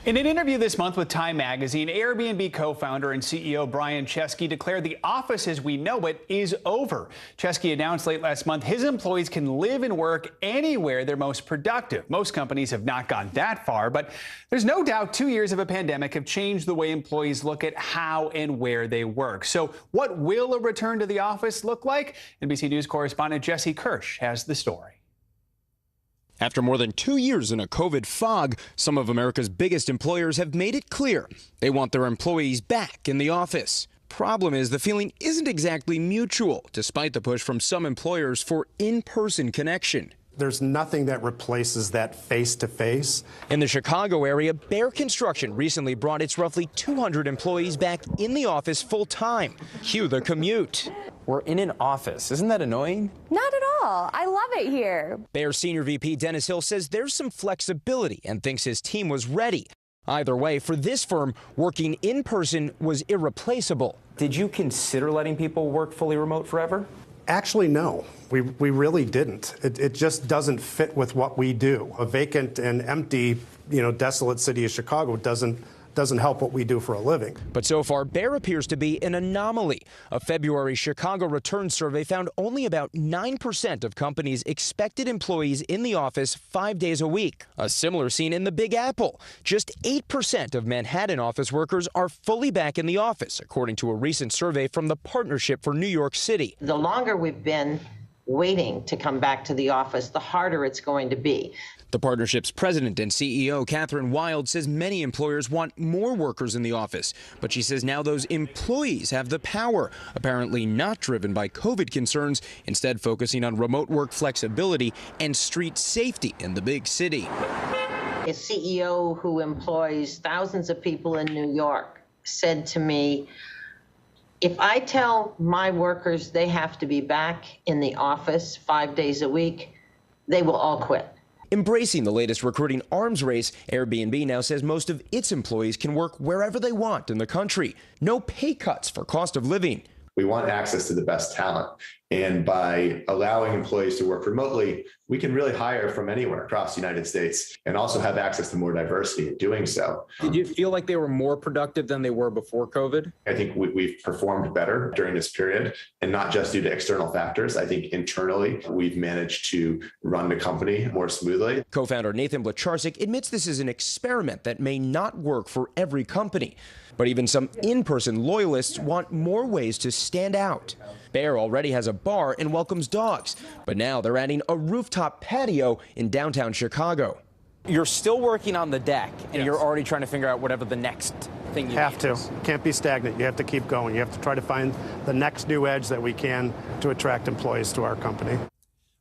In an interview this month with Time Magazine, Airbnb co-founder and CEO Brian Chesky declared the office as we know it is over. Chesky announced late last month his employees can live and work anywhere they're most productive. Most companies have not gone that far, but there's no doubt 2 years of a pandemic have changed the way employees look at how and where they work. So what will a return to the office look like? NBC News correspondent Jesse Kirsch has the story. After more than 2 years in a COVID fog, some of America's biggest employers have made it clear they want their employees back in the office. Problem is, the feeling isn't exactly mutual, despite the push from some employers for in-person connection. There's nothing that replaces that face-to-face. In the Chicago area, Bear Construction recently brought its roughly 200 employees back in the office full-time. Cue the commute. We're in an office. Isn't that annoying? Not at all. I love it here. Bear Senior VP Dennis Hill says there's some flexibility and thinks his team was ready. Either way, for this firm, working in person was irreplaceable. Did you consider letting people work fully remote forever? Actually, no. We really didn't. It just doesn't fit with what we do. A vacant and empty, desolate city of Chicago doesn't help what we do for a living. But so far, Bear appears to be an anomaly. A February Chicago return survey found only about 9% of companies expected employees in the office 5 days a week. A similar scene in the Big Apple. Just 8% of Manhattan office workers are fully back in the office, according to a recent survey from the Partnership for New York City. The longer we've been waiting to come back to the office, the harder it's going to be. The partnership's president and CEO, Catherine Wild, says many employers want more workers in the office. But she says now those employees have the power, apparently not driven by COVID concerns, instead focusing on remote work flexibility and street safety in the big city. A CEO who employs thousands of people in New York said to me, if I tell my workers they have to be back in the office 5 days a week, they will all quit. Embracing the latest recruiting arms race, Airbnb now says most of its employees can work wherever they want in the country. No pay cuts for cost of living. We want access to the best talent. And by allowing employees to work remotely, we can really hire from anywhere across the United States and also have access to more diversity in doing so. Did you feel like they were more productive than they were before COVID? I think we've performed better during this period, and not just due to external factors. I think internally, we've managed to run the company more smoothly. Co-founder Nathan Blacharczyk admits this is an experiment that may not work for every company. But even some in-person loyalists want more ways to stand out. Bear already has a bar and welcomes dogs, but now they're adding a rooftop patio in downtown Chicago. You're still working on the deck, and You're already trying to figure out whatever the next thing you have to. Can't be stagnant. You have to keep going. You have to try to find the next new edge that we can to attract employees to our company.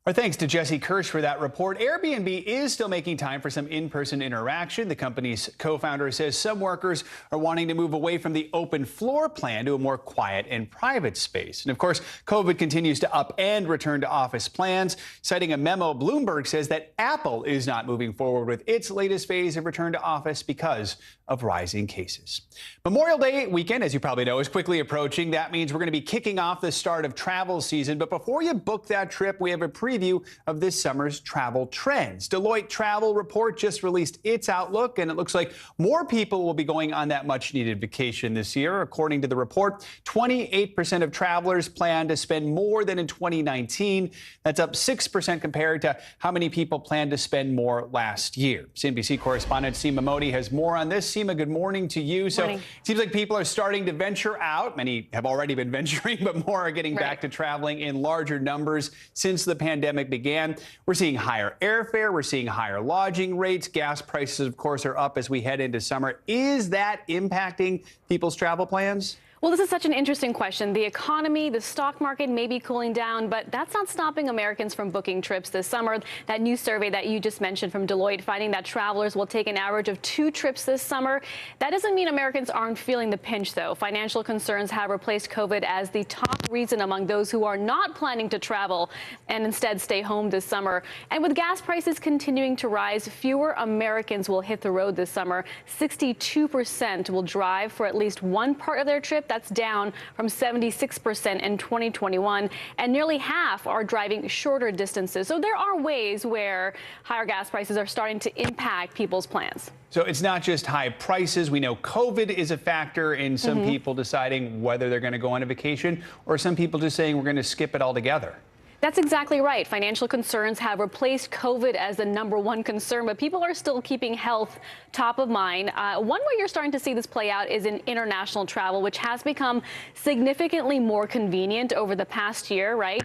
Our thanks to Jesse Kirsch for that report. Airbnb is still making time for some in-person interaction. The company's co-founder says some workers are wanting to move away from the open floor plan to a more quiet and private space. And of course, COVID continues to upend return to office plans. Citing a memo, Bloomberg says that Apple is not moving forward with its latest phase of return to office because of rising cases. Memorial Day weekend, as you probably know, is quickly approaching. That means we're going to be kicking off the start of travel season. But before you book that trip, we have a preview of this summer's travel trends. Deloitte Travel Report just released its outlook, and it looks like more people will be going on that much-needed vacation this year. According to the report, 28% of travelers plan to spend more than in 2019. That's up 6% compared to how many people planned to spend more last year. CNBC correspondent Seema Modi has more on this. Seema, good morning to you. So it seems like people are starting to venture out. Many have already been venturing, but more are getting back to traveling in larger numbers since the pandemic began. We're seeing higher airfare. We're seeing higher lodging rates. Gas prices, of course, are up as we head into summer. Is that impacting people's travel plans? Well, this is such an interesting question. The economy, the stock market may be cooling down, but that's not stopping Americans from booking trips this summer. That new survey that you just mentioned from Deloitte finding that travelers will take an average of 2 trips this summer. That doesn't mean Americans aren't feeling the pinch, though. Financial concerns have replaced COVID as the top reason among those who are not planning to travel and instead stay home this summer. And with gas prices continuing to rise, fewer Americans will hit the road this summer. 62% will drive for at least one part of their trip. That's down from 76% in 2021. And nearly half are driving shorter distances. So there are ways where higher gas prices are starting to impact people's plans. So it's not just high prices. We know COVID is a factor in some people deciding whether they're going to go on a vacation, or some people just saying we're going to skip it altogether. That's exactly right. Financial concerns have replaced COVID as the #1 concern, but people are still keeping health top of mind. One way you're starting to see this play out is in international travel, which has become significantly more convenient over the past year, right?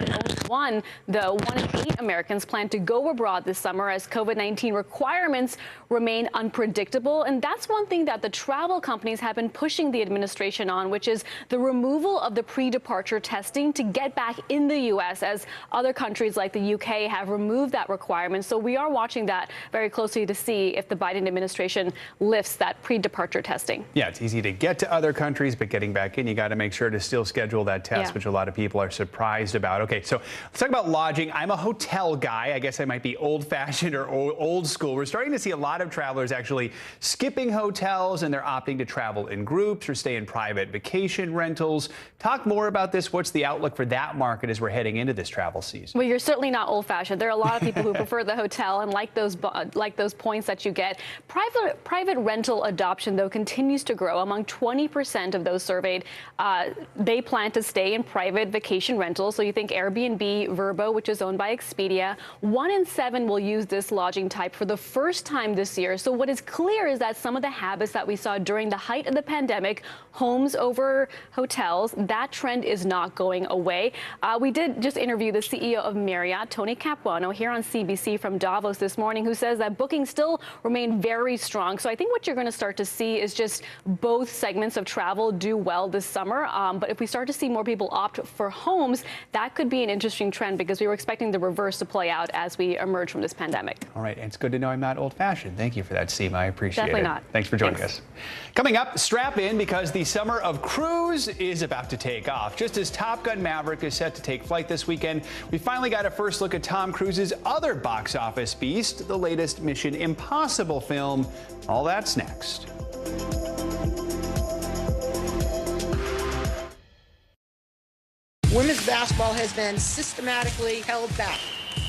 Only one in 8 Americans plan to go abroad this summer as COVID-19 requirements remain unpredictable. And that's one thing that the travel companies have been pushing the administration on, which is the removal of the pre-departure testing to get back in the U.S. as other countries like the UK have removed that requirement. So we are watching that very closely to see if the Biden administration lifts that pre-departure testing. Yeah, it's easy to get to other countries, but getting back in, you got to make sure to still schedule that test, which a lot of people are surprised about. Okay, so let's talk about lodging. I'm a hotel guy. I guess I might be old-fashioned or old school. We're starting to see a lot of travelers actually skipping hotels, and they're opting to travel in groups or stay in private vacation rentals. Talk more about this. What's the outlook for that market as we're heading into this travel season? Well, you're certainly not old-fashioned. There are a lot of people who prefer the hotel and like those points that you get. Private rental adoption, though, continues to grow. Among 20% of those surveyed, they plan to stay in private vacation rentals. So you think Airbnb, Vrbo, which is owned by Expedia. 1 in 7 will use this lodging type for the first time this year. So what is clear is that some of the habits that we saw during the height of the pandemic, homes over hotels, that trend is not going away. We did just interview the CEO of Marriott, Tony Capuano, here on CBC from Davos this morning, who says that bookings still remain very strong. So I think what you're going to start to see is just both segments of travel do well this summer. But if we start to see more people opt for homes, that could be an interesting trend, because we were expecting the reverse to play out as we emerge from this pandemic. All right. And it's good to know I'm not old-fashioned. Thank you for that, Seema. I appreciate Definitely it. not. Thanks for joining us. Coming up, strap in, because the summer of cruise is about to take off. Just as Top Gun Maverick is set to take flight this weekend, we finally got a first look at Tom Cruise's other box office beast, the latest Mission Impossible film. All that's next. Women's basketball has been systematically held back.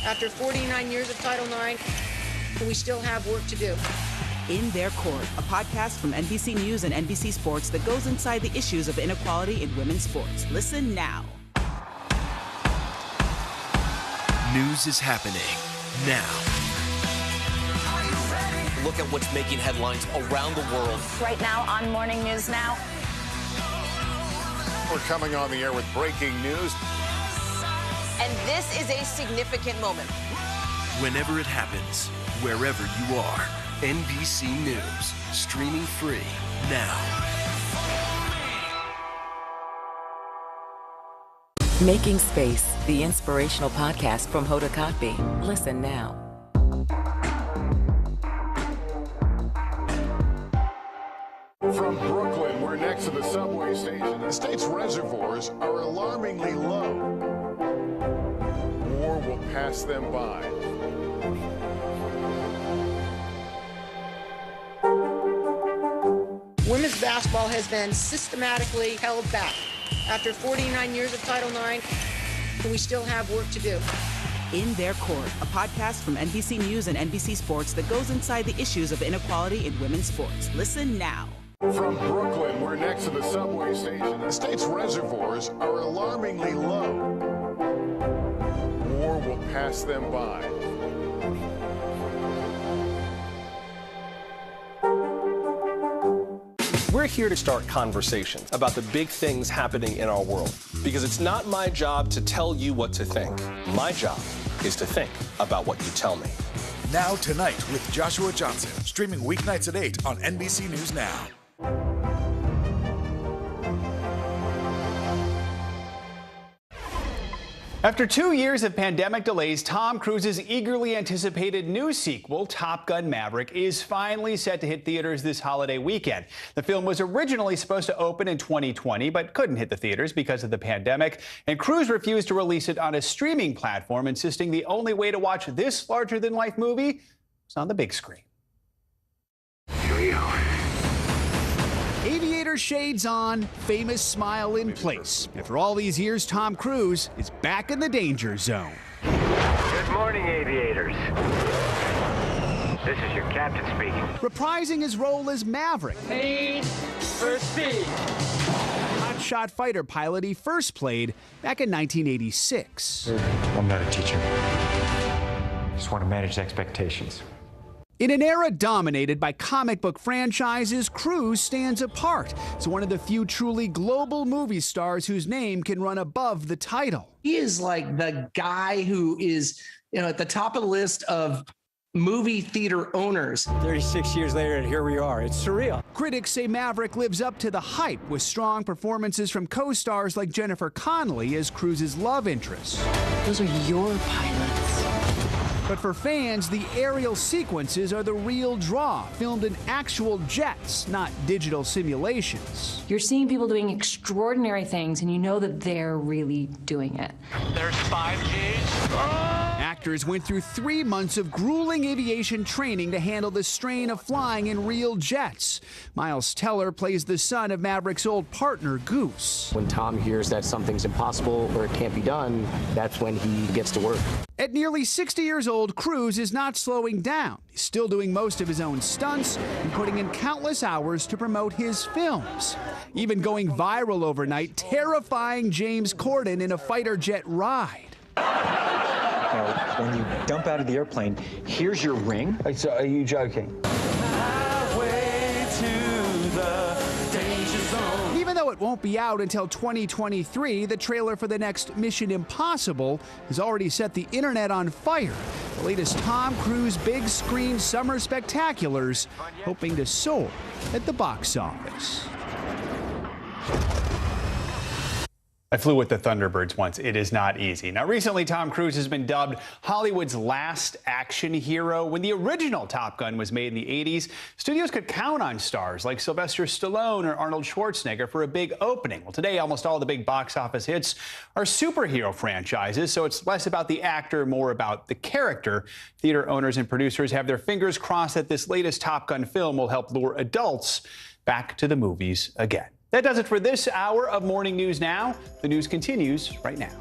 After 49 years of Title IX, we still have work to do. In Their Court, a podcast from NBC News and NBC Sports that goes inside the issues of inequality in women's sports. Listen now. News is happening now. Look at what's making headlines around the world. Right now on Morning News Now. We're coming on the air with breaking news. And this is a significant moment. Whenever it happens, wherever you are, NBC News, streaming free now. Making Space, the inspirational podcast from Hoda Kotb. Listen now. From Brooklyn, we're next to the subway station. The state's reservoirs are alarmingly low. War will pass them by. Women's basketball has been systematically held back. After 49 years of Title IX, we still have work to do. In Their Court, a podcast from NBC News and NBC Sports that goes inside the issues of inequality in women's sports. Listen now. From Brooklyn, we're next to the subway station. The state's reservoirs are alarmingly low. War will pass them by. We're here to start conversations about the big things happening in our world, because it's not my job to tell you what to think. My job is to think about what you tell me. Now Tonight with Joshua Johnson, streaming weeknights at 8 on NBC News Now. After 2 years of pandemic delays, Tom Cruise's eagerly anticipated new sequel, Top Gun Maverick, is finally set to hit theaters this holiday weekend. The film was originally supposed to open in 2020, but couldn't hit the theaters because of the pandemic, and Cruise refused to release it on a streaming platform, insisting the only way to watch this larger-than-life movie was on the big screen. Here we go. Aviator shades on, famous smile in place. After all these years, Tom Cruise is back in the danger zone. Good morning, aviators. This is your captain speaking. Reprising his role as Maverick. Speed for speed. Hotshot fighter pilot he first played back in 1986. I'm not a teacher. Just want to manage expectations. In an era dominated by comic book franchises, Cruise stands apart as one of the few truly global movie stars whose name can run above the title. He is like the guy who is, at the top of the list of movie theater owners. 36 years later, and here we are. It's surreal. Critics say Maverick lives up to the hype with strong performances from co-stars like Jennifer Connelly as Cruise's love interest. Those are your pilots. But for fans, the aerial sequences are the real draw, filmed in actual jets, not digital simulations. You're seeing people doing extraordinary things, and you know that they're really doing it. There's 5Gs. Actors went through 3 months of grueling aviation training to handle the strain of flying in real jets. Miles Teller plays the son of Maverick's old partner, Goose. When Tom hears that something's impossible or it can't be done, that's when he gets to work. At nearly 60 years old, Cruise is not slowing down. He's still doing most of his own stunts and putting in countless hours to promote his films. Even going viral overnight, terrifying James Corden in a fighter jet ride. When you dump out of the airplane, here's your ring. So are you joking? Even though it won't be out until 2023, the trailer for the next Mission Impossible has already set the internet on fire. The latest Tom Cruise big screen summer spectaculars hoping to soar at the box office. I flew with the Thunderbirds once. It is not easy. Now, recently, Tom Cruise has been dubbed Hollywood's last action hero. When the original Top Gun was made in the 80s, studios could count on stars like Sylvester Stallone or Arnold Schwarzenegger for a big opening. Well, today, almost all the big box office hits are superhero franchises, so it's less about the actor, more about the character. Theater owners and producers have their fingers crossed that this latest Top Gun film will help lure adults back to the movies again. That does it for this hour of Morning News Now. The news continues right now.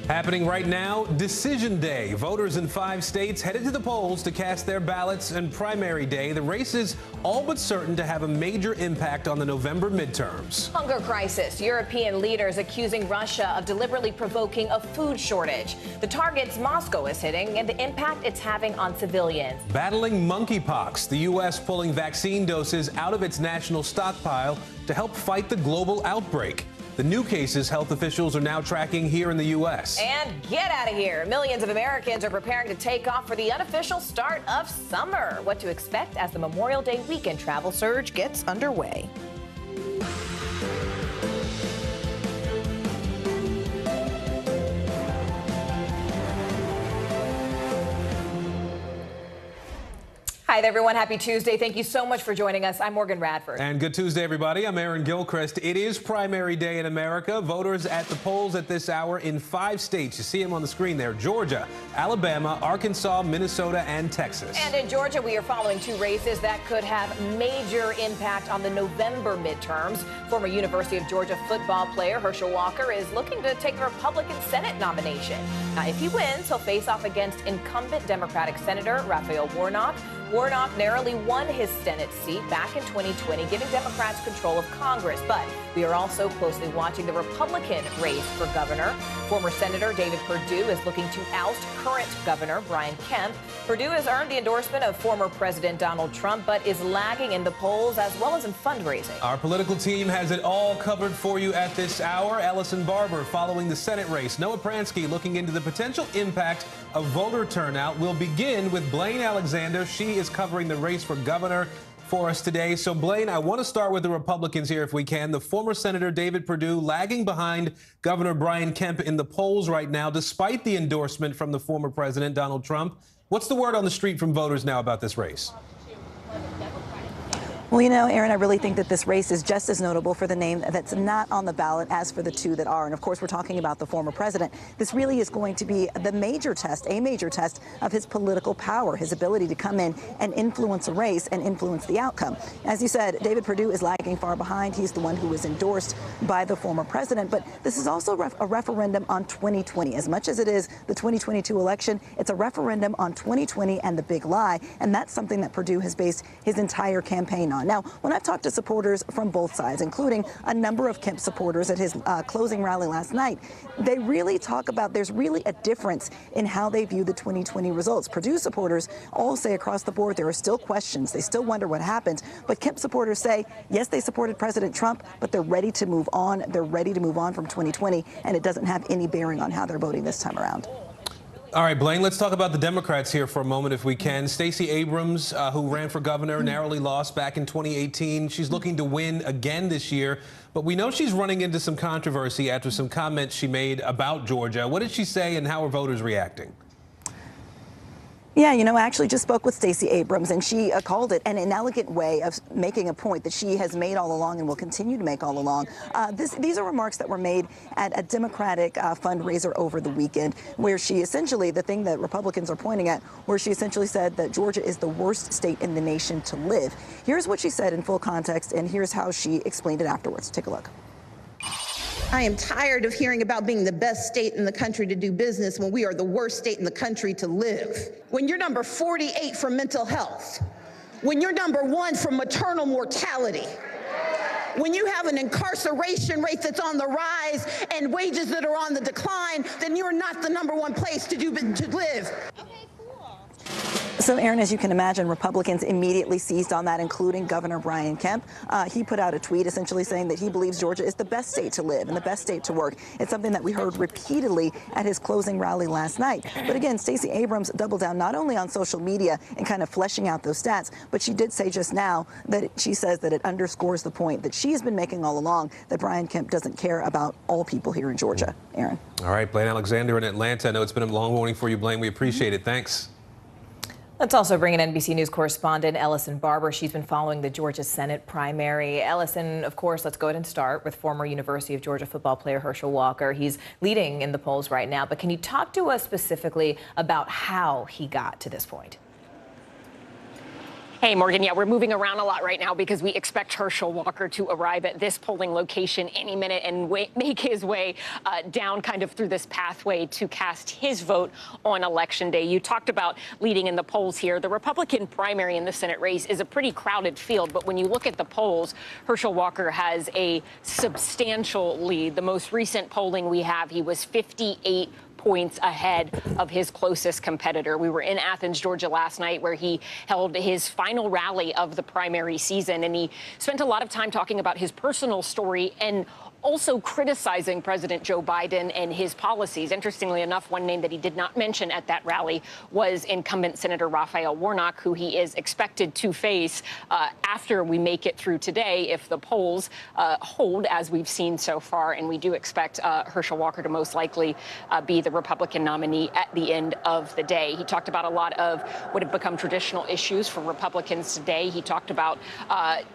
Happening right now, Decision Day. Voters in 5 states headed to the polls to cast their ballots, and primary day. The race is all but certain to have a major impact on the November midterms. Hunger crisis. European leaders accusing Russia of deliberately provoking a food shortage. The targets Moscow is hitting and the impact it's having on civilians. Battling monkeypox. The U.S. pulling vaccine doses out of its national stockpile to help fight the global outbreak. The new cases health officials are now tracking here in the U.S. And get out of here. Millions of Americans are preparing to take off for the unofficial start of summer. What to expect as the Memorial Day weekend travel surge gets underway. Hi there, everyone. Happy Tuesday. Thank you so much for joining us. I'm Morgan Radford. And good Tuesday, everybody. I'm Aaron Gilchrist. It is primary day in America. Voters at the polls at this hour in 5 states. You see them on the screen there. Georgia, Alabama, Arkansas, Minnesota, and Texas. And in Georgia, we are following 2 races that could have major impact on the November midterms. Former University of Georgia football player Herschel Walker is looking to take the Republican Senate nomination. Now, if he wins, he'll face off against incumbent Democratic Senator Raphael Warnock. Warnock narrowly won his Senate seat back in 2020, giving Democrats control of Congress. But we are also closely watching the Republican race for governor. Former Senator David Perdue is looking to oust current Governor Brian Kemp. Perdue has earned the endorsement of former President Donald Trump, but is lagging in the polls as well as in fundraising. Our political team has it all covered for you at this hour. Ellison Barber following the Senate race. Noah Pransky looking into the potential impact of voter turnout. We'll begin with Blaine Alexander. She is covering the race for governor for us today. So, Blaine, I want to start with the Republicans here if we can. The former Senator David Perdue lagging behind Governor Brian Kemp in the polls right now, despite the endorsement from the former president, Donald Trump. What's the word on the street from voters now about this race? Well, you know, Aaron, I really think that this race is just as notable for the name that's not on the ballot as for the two that are. And of course, we're talking about the former president. This really is going to be a major test of his political power, his ability to come in and influence a race and influence the outcome. As you said, David Perdue is lagging far behind. He's the one who was endorsed by the former president. But this is also a referendum on 2020. As much as it is the 2022 election, it's a referendum on 2020 and the big lie. And that's something that Perdue has based his entire campaign on. Now, when I've talked to supporters from both sides, including a number of Kemp supporters at his closing rally last night, they really talk about there's really a difference in how they view the 2020 results. Perdue supporters all say across the board there are still questions. They still wonder what happened. But Kemp supporters say, yes, they supported President Trump, but they're ready to move on. They're ready to move on from 2020, and it doesn't have any bearing on how they're voting this time around. All right, Blaine, let's talk about the Democrats here for a moment, if we can. Stacey Abrams, who ran for governor, narrowly lost back in 2018. She's looking to win again this year, but we know she's running into some controversy after some comments she made about Georgia. What did she say, and how are voters reacting? Yeah, you know, I actually just spoke with Stacey Abrams, and she called it an inelegant way of making a point that she has made all along and will continue to make all along. These are remarks that were made at a Democratic fundraiser over the weekend, where she essentially, the thing that Republicans are pointing at, where she essentially said that Georgia is the worst state in the nation to live. Here's what she said in full context, and here's how she explained it afterwards. Take a look. I am tired of hearing about being the best state in the country to do business when we are the worst state in the country to live. When you're number 48 for mental health, when you're number 1 for maternal mortality, when you have an incarceration rate that's on the rise and wages that are on the decline, then you're not the number 1 place to live. So, Aaron, as you can imagine, Republicans immediately seized on that, including Governor Brian Kemp. He put out a tweet essentially saying that he believes Georgia is the best state to live and the best state to work. It's something that we heard repeatedly at his closing rally last night. But again, Stacey Abrams doubled down not only on social media and kind of fleshing out those stats, but she did say just now that she says that it underscores the point that she's been making all along, that Brian Kemp doesn't care about all people here in Georgia. Aaron. All right, Blaine Alexander in Atlanta. I know it's been a long morning for you, Blaine. We appreciate it. Thanks. Let's also bring in NBC News correspondent Ellison Barber. She's been following the Georgia Senate primary. Ellison, of course, let's go ahead and start with former University of Georgia football player Herschel Walker. He's leading in the polls right now, but can you talk to us specifically about how he got to this point? Hey, Morgan. Yeah, we're moving around a lot right now because we expect Herschel Walker to arrive at this polling location any minute and make his way down kind of through this pathway to cast his vote on Election Day. You talked about leading in the polls here. The Republican primary in the Senate race is a pretty crowded field, but when you look at the polls, Herschel Walker has a substantial lead. The most recent polling we have, he was 58 points ahead of his closest competitor. We were in Athens, Georgia last night, where he held his final rally of the primary season, and he spent a lot of time talking about his personal story and also criticizing President Joe Biden and his policies. Interestingly enough, one name that he did not mention at that rally was incumbent Senator Raphael Warnock, who he is expected to face after we make it through today if the polls hold, as we've seen so far. And we do expect Herschel Walker to most likely be the Republican nominee at the end of the day. He talked about a lot of what have become traditional issues for Republicans today. He talked about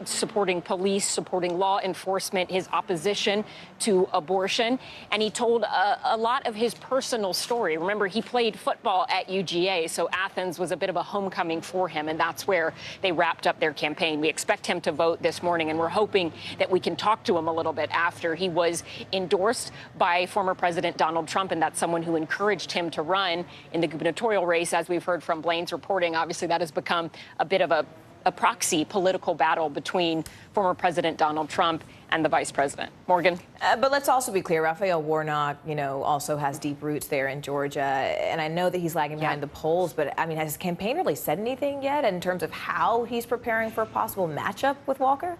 supporting police, supporting law enforcement, his opposition to abortion, and he told a lot of his personal story. Remember, he played football at UGA, so Athens was a bit of a homecoming for him, and that's where they wrapped up their campaign. We expect him to vote this morning, and we're hoping that we can talk to him a little bit after. He was endorsed by former President Donald Trump, and that's someone who encouraged him to run in the gubernatorial race. As we've heard from Blaine's reporting, obviously that has become a bit of a proxy political battle between former President Donald Trump and the vice president. Morgan? But let's also be clear, Raphael Warnock, also has deep roots there in Georgia. And I know that he's lagging behind the polls, but I mean, has his campaign really said anything yet in terms of how he's preparing for a possible matchup with Walker?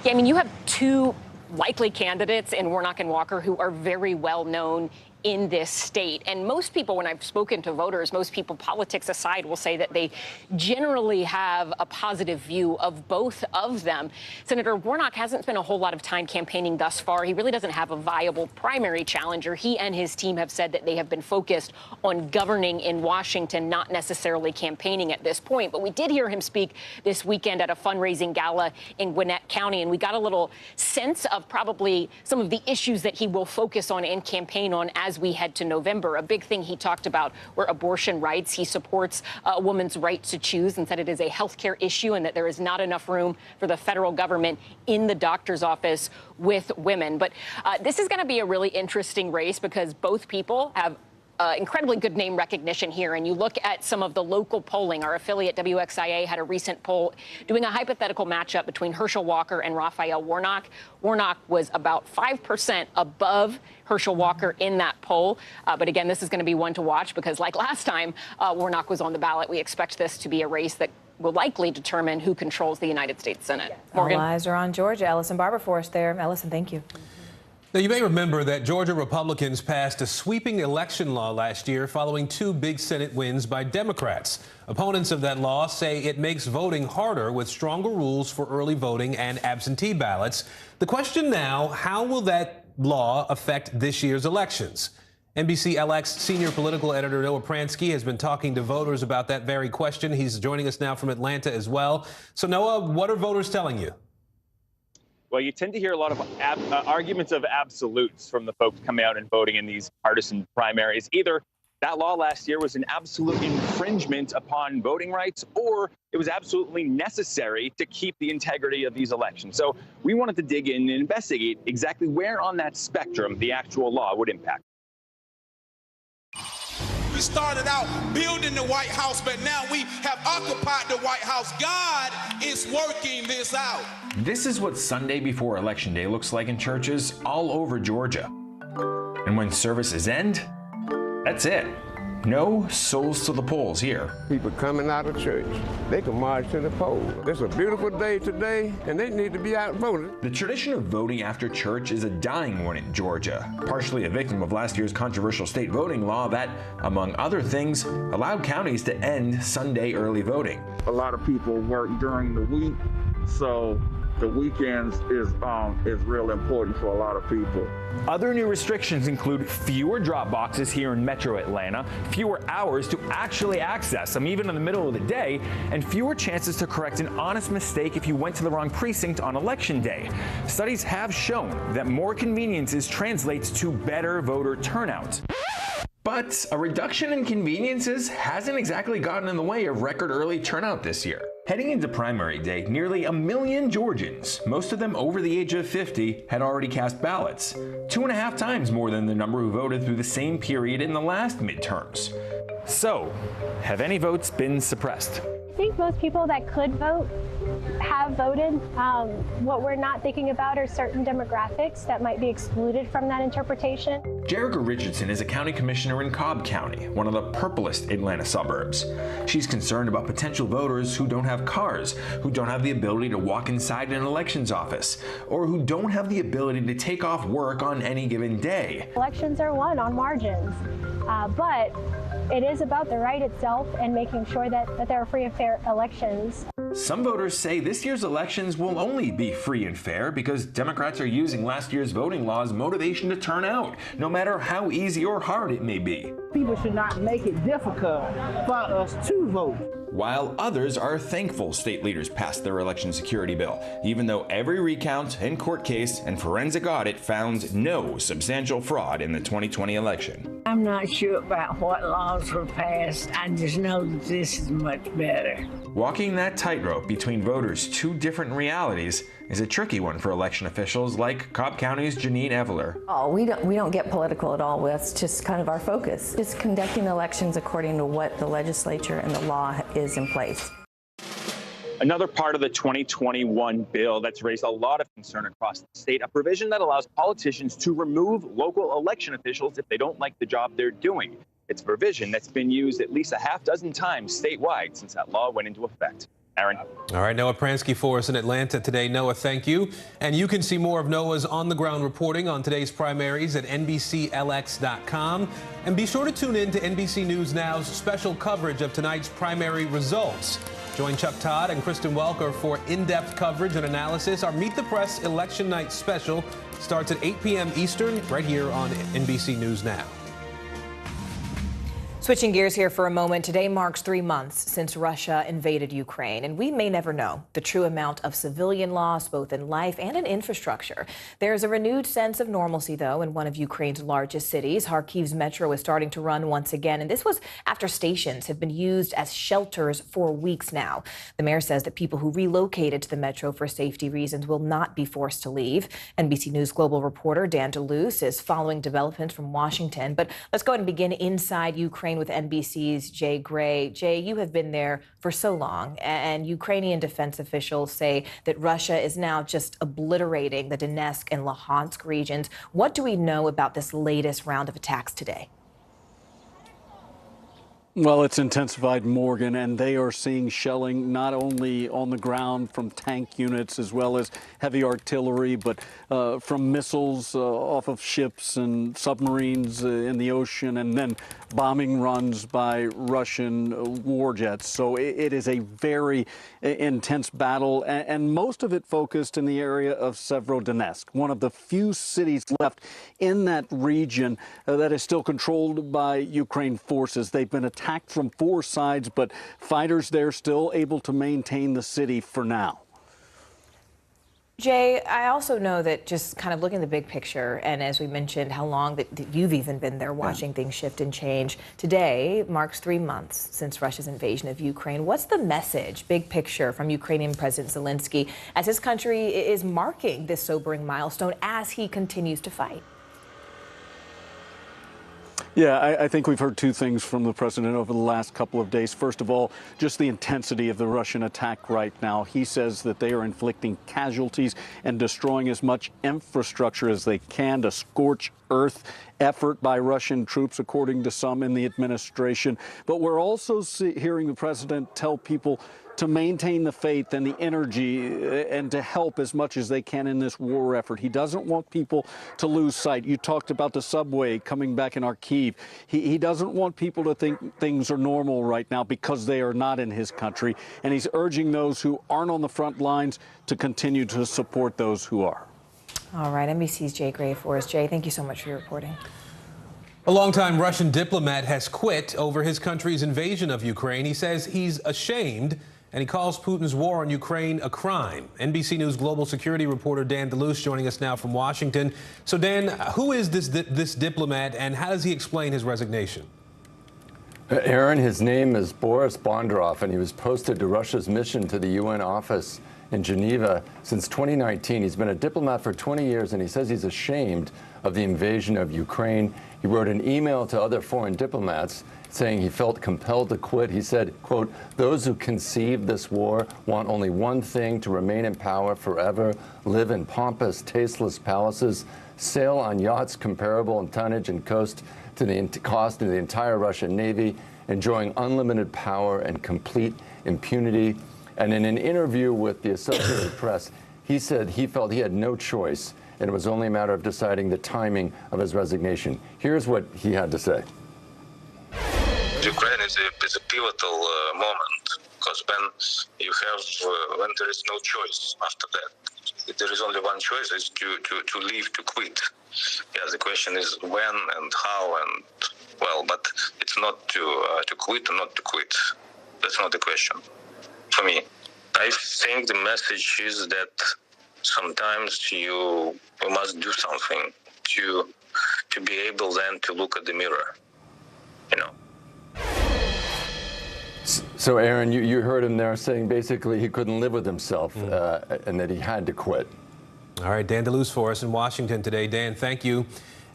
Yeah, I mean, you have two likely candidates in Warnock and Walker who are very well known in this state. And most people, when I've spoken to voters, most people, politics aside, will say that they generally have a positive view of both of them. Senator Warnock hasn't spent a whole lot of time campaigning thus far. He really doesn't have a viable primary challenger. He and his team have said that they have been focused on governing in Washington, not necessarily campaigning at this point. But we did hear him speak this weekend at a fundraising gala in Gwinnett County, and we got a little sense of probably some of the issues that he will focus on and campaign on as we head to November. A big thing he talked about were abortion rights. He supports a woman's right to choose and said it is a healthcare issue and that there is not enough room for the federal government in the doctor's office with women. But this is going to be a really interesting race because both people have incredibly good name recognition here. And you look at some of the local polling. Our affiliate WXIA had a recent poll doing a hypothetical matchup between Herschel Walker and Raphael Warnock. Warnock was about 5% above Herschel Walker in that poll. But again, this is going to be one to watch because like last time Warnock was on the ballot, we expect this to be a race that will likely determine who controls the United States Senate. Morgan? All eyes are on Georgia. Ellison Barber for us there. Ellison, thank you. Now, you may remember that Georgia Republicans passed a sweeping election law last year following 2 big Senate wins by Democrats. Opponents of that law say it makes voting harder with stronger rules for early voting and absentee ballots. The question now, how will that law affect this year's elections? NBC LX senior political editor Noah Pransky has been talking to voters about that very question. He's joining us now from Atlanta as well. So, Noah, what are voters telling you? Well, you tend to hear a lot of arguments of absolutes from the folks coming out and voting in these partisan primaries. Either that law last year was an absolute infringement upon voting rights, or it was absolutely necessary to keep the integrity of these elections. So we wanted to dig in and investigate exactly where on that spectrum the actual law would impact. We started out building the White House, but now we have occupied the White House. God is working this out. This is what Sunday before Election Day looks like in churches all over Georgia. And when services end, that's it. No souls to the polls here. People coming out of church, they can march to the polls. It's a beautiful day today, and they need to be out voting. The tradition of voting after church is a dying one in Georgia, partially a victim of last year's controversial state voting law that, among other things, allowed counties to end Sunday early voting. A lot of people work during the week, so the weekends is real important for a lot of people. Other new restrictions include fewer drop boxes here in Metro Atlanta, fewer hours to actually access them, even in the middle of the day, and fewer chances to correct an honest mistake if you went to the wrong precinct on Election Day. Studies have shown that more conveniences translates to better voter turnout. But a reduction in conveniences hasn't exactly gotten in the way of record early turnout this year. Heading into primary day, nearly 1 million Georgians, most of them over the age of 50, had already cast ballots, 2.5 times more than the number who voted through the same period in the last midterms. So, have any votes been suppressed? I think most people that could vote have voted. What we're not thinking about are certain demographics that might be excluded from that interpretation. Jerica Richardson is a county commissioner in Cobb County, one of the purplest Atlanta suburbs. She's concerned about potential voters who don't have cars, who don't have the ability to walk inside an elections office, or who don't have the ability to take off work on any given day. Elections are won on margins, but it is about the right itself and making sure that there are free and fair elections. Some voters say this year's elections will only be free and fair because Democrats are using last year's voting law as motivation to turn out, no matter how easy or hard it may be. People should not make it difficult for us to vote. While others are thankful state leaders passed their election security bill, even though every recount and court case and forensic audit found no substantial fraud in the 2020 election. I'm not sure about what laws were passed. I just know that this is much better. Walking that tightrope between voters' 2 different realities is a tricky one for election officials like Cobb County's Janine Eveler. Oh, we don't get political at all. That's just kind of our focus. Just conducting elections according to what the legislature and the law is in place. Another part of the 2021 bill that's raised a lot of concern across the state, a provision that allows politicians to remove local election officials if they don't like the job they're doing. It's a provision that's been used at least 6 times statewide since that law went into effect. Aaron. All right, Noah Pransky for us in Atlanta today. Noah, thank you. And you can see more of Noah's on-the-ground reporting on today's primaries at NBCLX.com. And be sure to tune in to NBC News Now's special coverage of tonight's primary results. Join Chuck Todd and Kristen Welker for in-depth coverage and analysis. Our Meet the Press Election Night special starts at 8 p.m. Eastern right here on NBC News Now. Switching gears here for a moment, today marks 3 months since Russia invaded Ukraine, and we may never know the true amount of civilian loss, both in life and in infrastructure. There's a renewed sense of normalcy, though, in one of Ukraine's largest cities. Kharkiv's metro is starting to run once again, and this was after stations have been used as shelters for weeks now. The mayor says that people who relocated to the metro for safety reasons will not be forced to leave. NBC News global reporter Dan DeLuce is following developments from Washington. But let's go ahead and begin inside Ukraine with NBC's Jay Gray. Jay, you have been there for so long, and Ukrainian defense officials say that Russia is now just obliterating the Donetsk and Luhansk regions. What do we know about this latest round of attacks today? Well, it's intensified, Morgan, and they are seeing shelling not only on the ground from tank units as well as heavy artillery, but from missiles off of ships and submarines in the ocean, and then bombing runs by Russian war jets. So it is a very intense battle, and most of it focused in the area of Severodonetsk, one of the few cities left in that region that is still controlled by Ukraine forces. They've been attacked from 4 sides, but fighters there still able to maintain the city for now. Jay, I also know that just kind of looking at the big picture, and as we mentioned, how long that you've even been there watching things shift and change. Today marks 3 months since Russia's invasion of Ukraine. What's the message, big picture, from Ukrainian President Zelensky as his country is marking this sobering milestone as he continues to fight? Yeah, I think we've heard 2 things from the president over the last couple of days. First of all, just the intensity of the Russian attack right now. He says that they are inflicting casualties and destroying as much infrastructure as they can, to scorch earth effort by Russian troops, according to some in the administration. But we're also hearing the president tell people to maintain the faith and the energy and to help as much as they can in this war effort. He doesn't want people to lose sight. You talked about the subway coming back in Kharkiv. He doesn't want people to think things are normal right now, because they are not in his country. And he's urging those who aren't on the front lines to continue to support those who are. All right, NBC's Jay Gray for us. Jay, thank you so much for your reporting. A longtime Russian diplomat has quit over his country's invasion of Ukraine. He says he's ashamed, and he calls Putin's war on Ukraine a crime. NBC News global security reporter Dan DeLuce joining us now from Washington. So, Dan, who is this diplomat, and how does he explain his resignation? Aaron, his name is Boris Bondarev, and he was posted to Russia's mission to the UN office in Geneva since 2019. He's been a diplomat for 20 years, and he says he's ashamed of the invasion of Ukraine. He wrote an email to other foreign diplomats saying he felt compelled to quit. He said, quote, "Those who conceived this war want only one thing: to remain in power forever, live in pompous, tasteless palaces, sail on yachts comparable in tonnage and cost to the entire Russian Navy, enjoying unlimited power and complete impunity." And in an interview with the Associated Press, he said he felt he had no choice, and it was only a matter of deciding the timing of his resignation. Here's what he had to say. Ukraine is a pivotal moment, because when there is no choice after that, there is only one choice: is to leave, to quit. Yeah, the question is when and how, and but it's not to quit or not to quit. That's not the question for me. I think the message is that sometimes you must do something to be able then to look at the mirror, you know. So, Aaron, you heard him there saying basically he couldn't live with himself and that he had to quit. All right, Dan DeLuce for us in Washington today. Dan, thank you.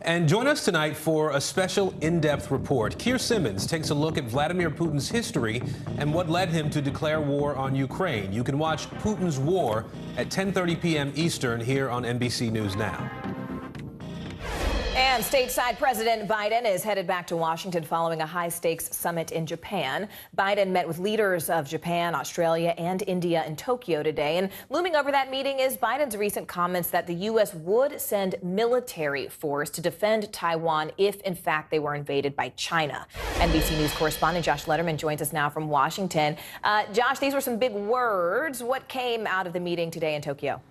And join us tonight for a special in-depth report. Keir Simmons takes a look at Vladimir Putin's history and what led him to declare war on Ukraine. You can watch Putin's War at 10:30 p.m. Eastern here on NBC News Now. And stateside President Biden is headed back to Washington following a high-stakes summit in Japan. Biden met with leaders of Japan, Australia, and India in Tokyo today. And looming over that meeting is Biden's recent comments that the U.S. would send military force to defend Taiwan if, in fact, they were invaded by China. NBC News correspondent Josh Letterman joins us now from Washington. Josh, these were some big words. What came out of the meeting today in Tokyo?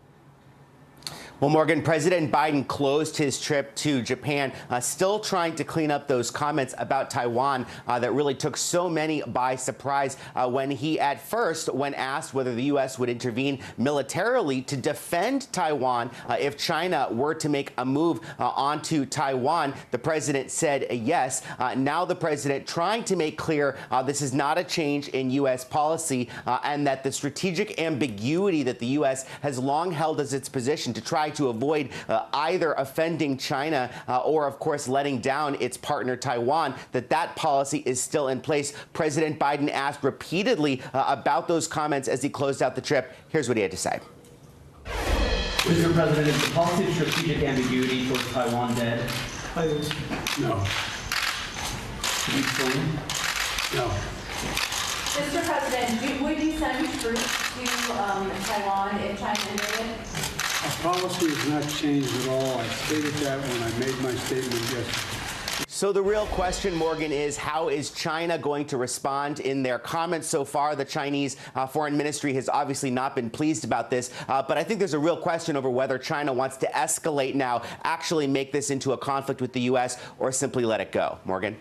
Well, Morgan, President Biden closed his trip to Japan, still trying to clean up those comments about Taiwan that really took so many by surprise when he at first, when asked whether the U.S. would intervene militarily to defend Taiwan if China were to make a move onto Taiwan, the president said yes. Now the president trying to make clear this is not a change in U.S. policy and that the strategic ambiguity that the U.S. has long held as its position to try to avoid either offending China or, of course, letting down its partner Taiwan, that policy is still in place. President Biden asked repeatedly about those comments as he closed out the trip. Here's what he had to say. Mr. President, is the policy of strategic ambiguity towards Taiwan dead? No. Can you explain? No. Mr. President, would you send troops to Taiwan if China invaded? Our policy has not changed at all. I stated that when I made my statement yesterday. So the real question, Morgan, is how is China going to respond in their comments so far? The Chinese Foreign Ministry has obviously not been pleased about this, but I think there's a real question over whether China wants to escalate now, actually make this into a conflict with the U.S., or simply let it go. Morgan?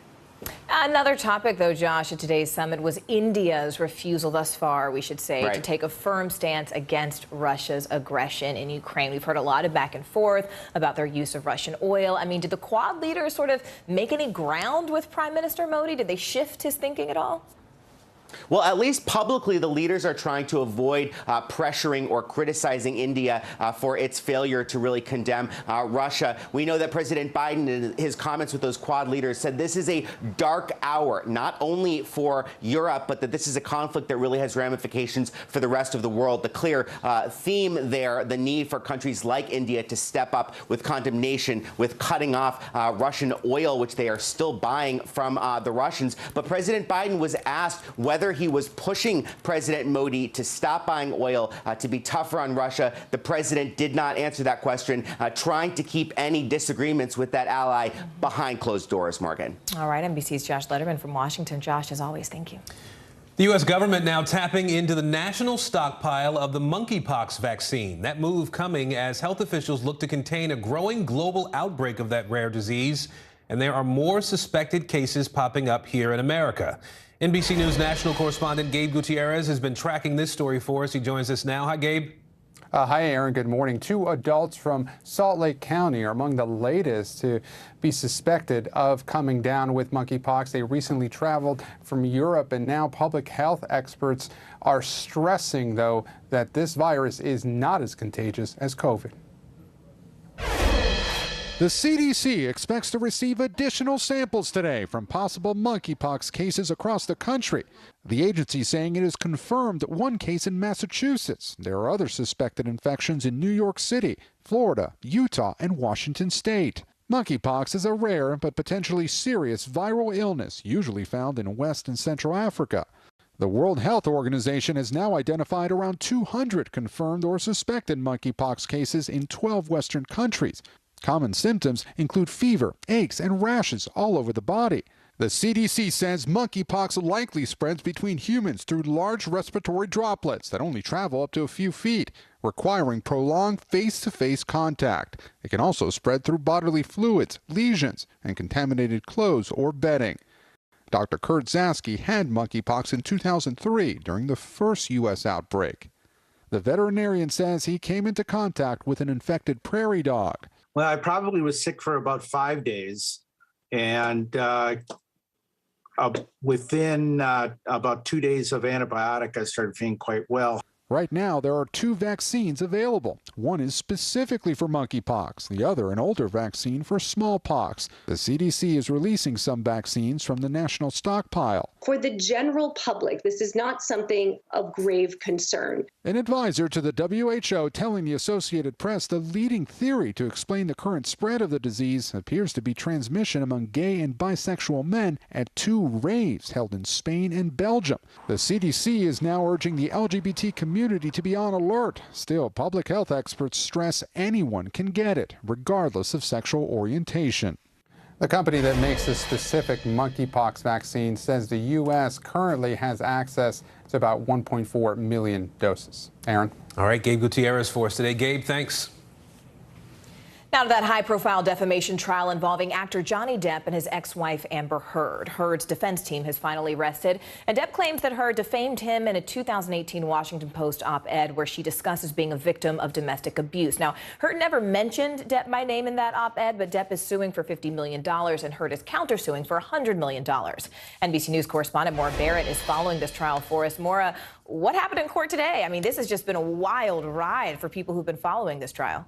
Another topic, though, Josh, at today's summit was India's refusal thus far, we should say, to take a firm stance against Russia's aggression in Ukraine. We've heard a lot of back and forth about their use of Russian oil. I mean, did the Quad leaders sort of make any ground with Prime Minister Modi? Did they shift his thinking at all? Well, at least publicly, the leaders are trying to avoid pressuring or criticizing India for its failure to really condemn Russia. We know that President Biden, in his comments with those Quad leaders, said this is a dark hour, not only for Europe, but that this is a conflict that really has ramifications for the rest of the world. The clear theme there, the need for countries like India to step up with condemnation, with cutting off Russian oil, which they are still buying from the Russians. But President Biden was asked whether he was pushing President Modi to stop buying oil, to be tougher on Russia. The president did not answer that question, trying to keep any disagreements with that ally behind closed doors, Morgan. All right, NBC's Josh Letterman from Washington. Josh, as always, thank you. The U.S. government now tapping into the national stockpile of the monkeypox vaccine. That move coming as health officials look to contain a growing global outbreak of that rare disease, and there are more suspected cases popping up here in America. NBC News national correspondent Gabe Gutierrez has been tracking this story for us. He joins us now. Hi, Gabe. Hi, Aaron. Good morning. 2 adults from Salt Lake County are among the latest to be suspected of coming down with monkeypox. They recently traveled from Europe, and now public health experts are stressing, though, that this virus is not as contagious as COVID. The CDC expects to receive additional samples today from possible monkeypox cases across the country. The agency saying it has confirmed 1 case in Massachusetts. There are other suspected infections in New York City, Florida, Utah, and Washington State. Monkeypox is a rare but potentially serious viral illness usually found in West and Central Africa. The World Health Organization has now identified around 200 confirmed or suspected monkeypox cases in 12 Western countries. Common symptoms include fever, aches, and rashes all over the body. The CDC says monkeypox likely spreads between humans through large respiratory droplets that only travel up to a few feet, requiring prolonged face-to-face contact. It can also spread through bodily fluids, lesions, and contaminated clothes or bedding. Dr. Kurt Zaski had monkeypox in 2003 during the first U.S. outbreak. The veterinarian says he came into contact with an infected prairie dog. Well, I probably was sick for about 5 days, and within about 2 days of antibiotic, I started feeling quite well. Right now, there are 2 vaccines available. One is specifically for monkeypox, the other an older vaccine for smallpox. The CDC is releasing some vaccines from the national stockpile. For the general public, this is not something of grave concern. An advisor to the WHO telling the Associated Press the leading theory to explain the current spread of the disease appears to be transmission among gay and bisexual men at 2 raves held in Spain and Belgium. The CDC is now urging the LGBT community to be on alert. Still, public health experts stress anyone can get it, regardless of sexual orientation. The company that makes the specific monkeypox vaccine says the U.S. currently has access to about 1.4 million doses. Aaron? All right, Gabe Gutierrez for us today. Gabe, thanks. Now to that high-profile defamation trial involving actor Johnny Depp and his ex-wife Amber Heard. Heard's defense team has finally rested, and Depp claims that Heard defamed him in a 2018 Washington Post op-ed where she discusses being a victim of domestic abuse. Now, Heard never mentioned Depp by name in that op-ed, but Depp is suing for $50 million, and Heard is countersuing for $100 million. NBC News correspondent Maura Barrett is following this trial for us. Maura, what happened in court today? I mean, this has just been a wild ride for people who've been following this trial.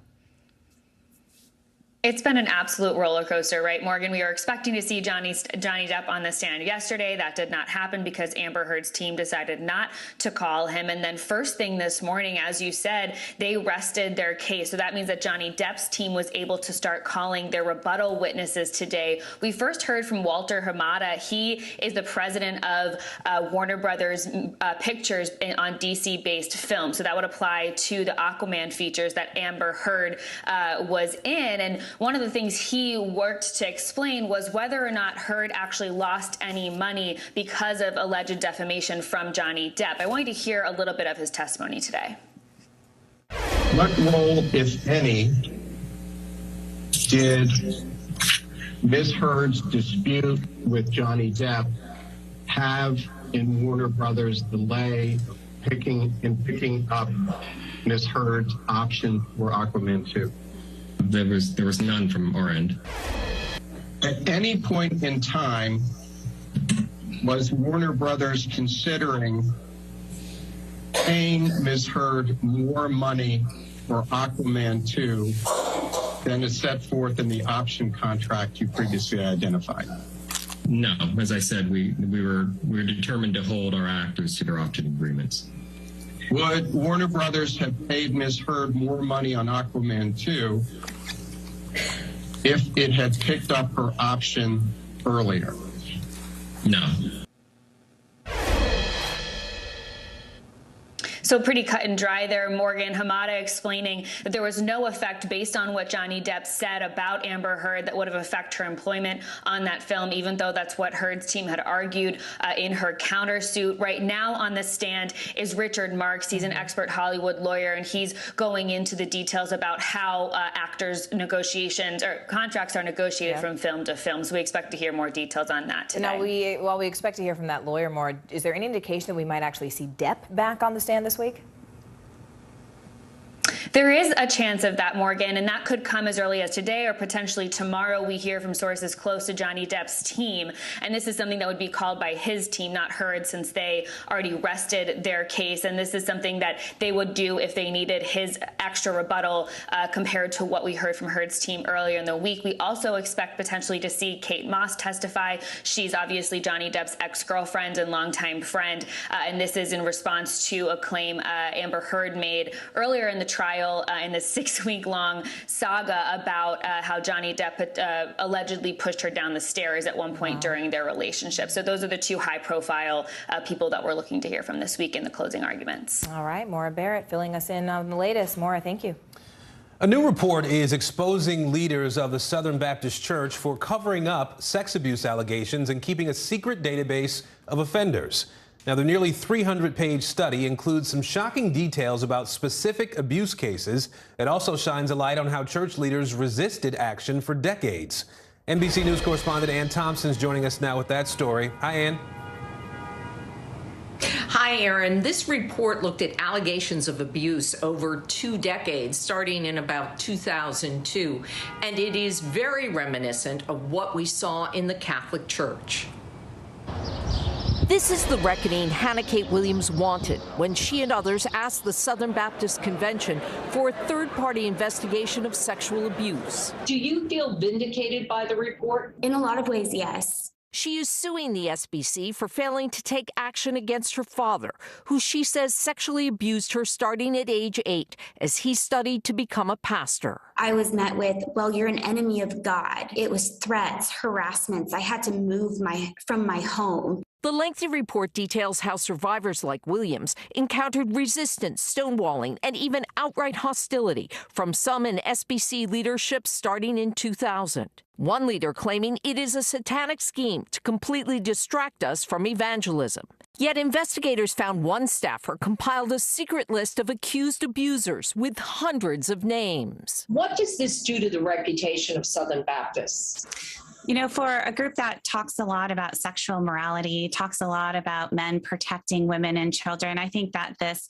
It's been an absolute roller coaster, right, Morgan? We were expecting to see Johnny Depp on the stand yesterday. That did not happen because Amber Heard's team decided not to call him. And then first thing this morning, as you said, they rested their case. So that means that Johnny Depp's team was able to start calling their rebuttal witnesses today. We first heard from Walter Hamada. He is the president of Warner Brothers Pictures on DC-based film. So that would apply to the Aquaman features that Amber Heard was in. And one of the things he worked to explain was whether or not Heard actually lost any money because of alleged defamation from Johnny Depp. I want you to hear a little bit of his testimony today. What role, if any, did Ms. Heard's dispute with Johnny Depp have in Warner Brothers' delay picking up Ms. Heard's option for Aquaman 2? There was none from our end. At any point in time, was Warner Brothers considering paying Ms. Heard more money for Aquaman 2 than is set forth in the option contract you previously identified? No, as I said, we were determined to hold our actors to their option agreements. Would Warner Brothers have paid Ms. Heard more money on Aquaman 2 if it had picked up her option earlier? No. So pretty cut and dry there, Morgan. Hamada explaining that there was no effect based on what Johnny Depp said about Amber Heard that would have affected her employment on that film, even though that's what Heard's team had argued in her countersuit. Right now on the stand is Richard Marks. He's an expert Hollywood lawyer, and he's going into the details about how actors' negotiations or contracts are negotiated from film to film. So we expect to hear more details on that today. Now, while we expect to hear from that lawyer more, is there any indication that we might actually see Depp back on the stand this week? There is a chance of that, Morgan, and that could come as early as today or potentially tomorrow. We hear from sources close to Johnny Depp's team, and this is something that would be called by his team, not Heard, since they already rested their case. And this is something that they would do if they needed his extra rebuttal compared to what we heard from Heard's team earlier in the week. We also expect potentially to see Kate Moss testify. She's obviously Johnny Depp's ex-girlfriend and longtime friend, and this is in response to a claim Amber Heard made earlier in the trial in the 6-week-long saga about how Johnny Depp had, allegedly pushed her down the stairs at one point during their relationship. So those are the two high-profile people that we're looking to hear from this week in the closing arguments. All right, Maura Barrett filling us in on the latest. Maura, thank you. A new report is exposing leaders of the Southern Baptist Church for covering up sex abuse allegations and keeping a secret database of offenders. Now, the nearly 300-page study includes some shocking details about specific abuse cases. It also shines a light on how church leaders resisted action for decades. NBC News correspondent Ann Thompson is joining us now with that story. Hi, Ann. Hi, Aaron. This report looked at allegations of abuse over 2 decades, starting in about 2002, and it is very reminiscent of what we saw in the Catholic Church. This is the reckoning Hannah Kate Williams wanted when she and others asked the Southern Baptist Convention for a third-party investigation of sexual abuse. Do you feel vindicated by the report? In a lot of ways, yes. She is suing the SBC for failing to take action against her father, who she says sexually abused her starting at age 8 as he studied to become a pastor. I was met with, well, you're an enemy of God. It was threats, harassments. I had to move from my home. The lengthy report details how survivors like Williams encountered resistance, stonewalling, and even outright hostility from some in SBC leadership starting in 2000. One leader claiming it is a satanic scheme to completely distract us from evangelism. Yet investigators found one staffer compiled a secret list of accused abusers with hundreds of names. What does this do to the reputation of Southern Baptists? You know, for a group that talks a lot about sexual morality, talks a lot about men protecting women and children, I think that this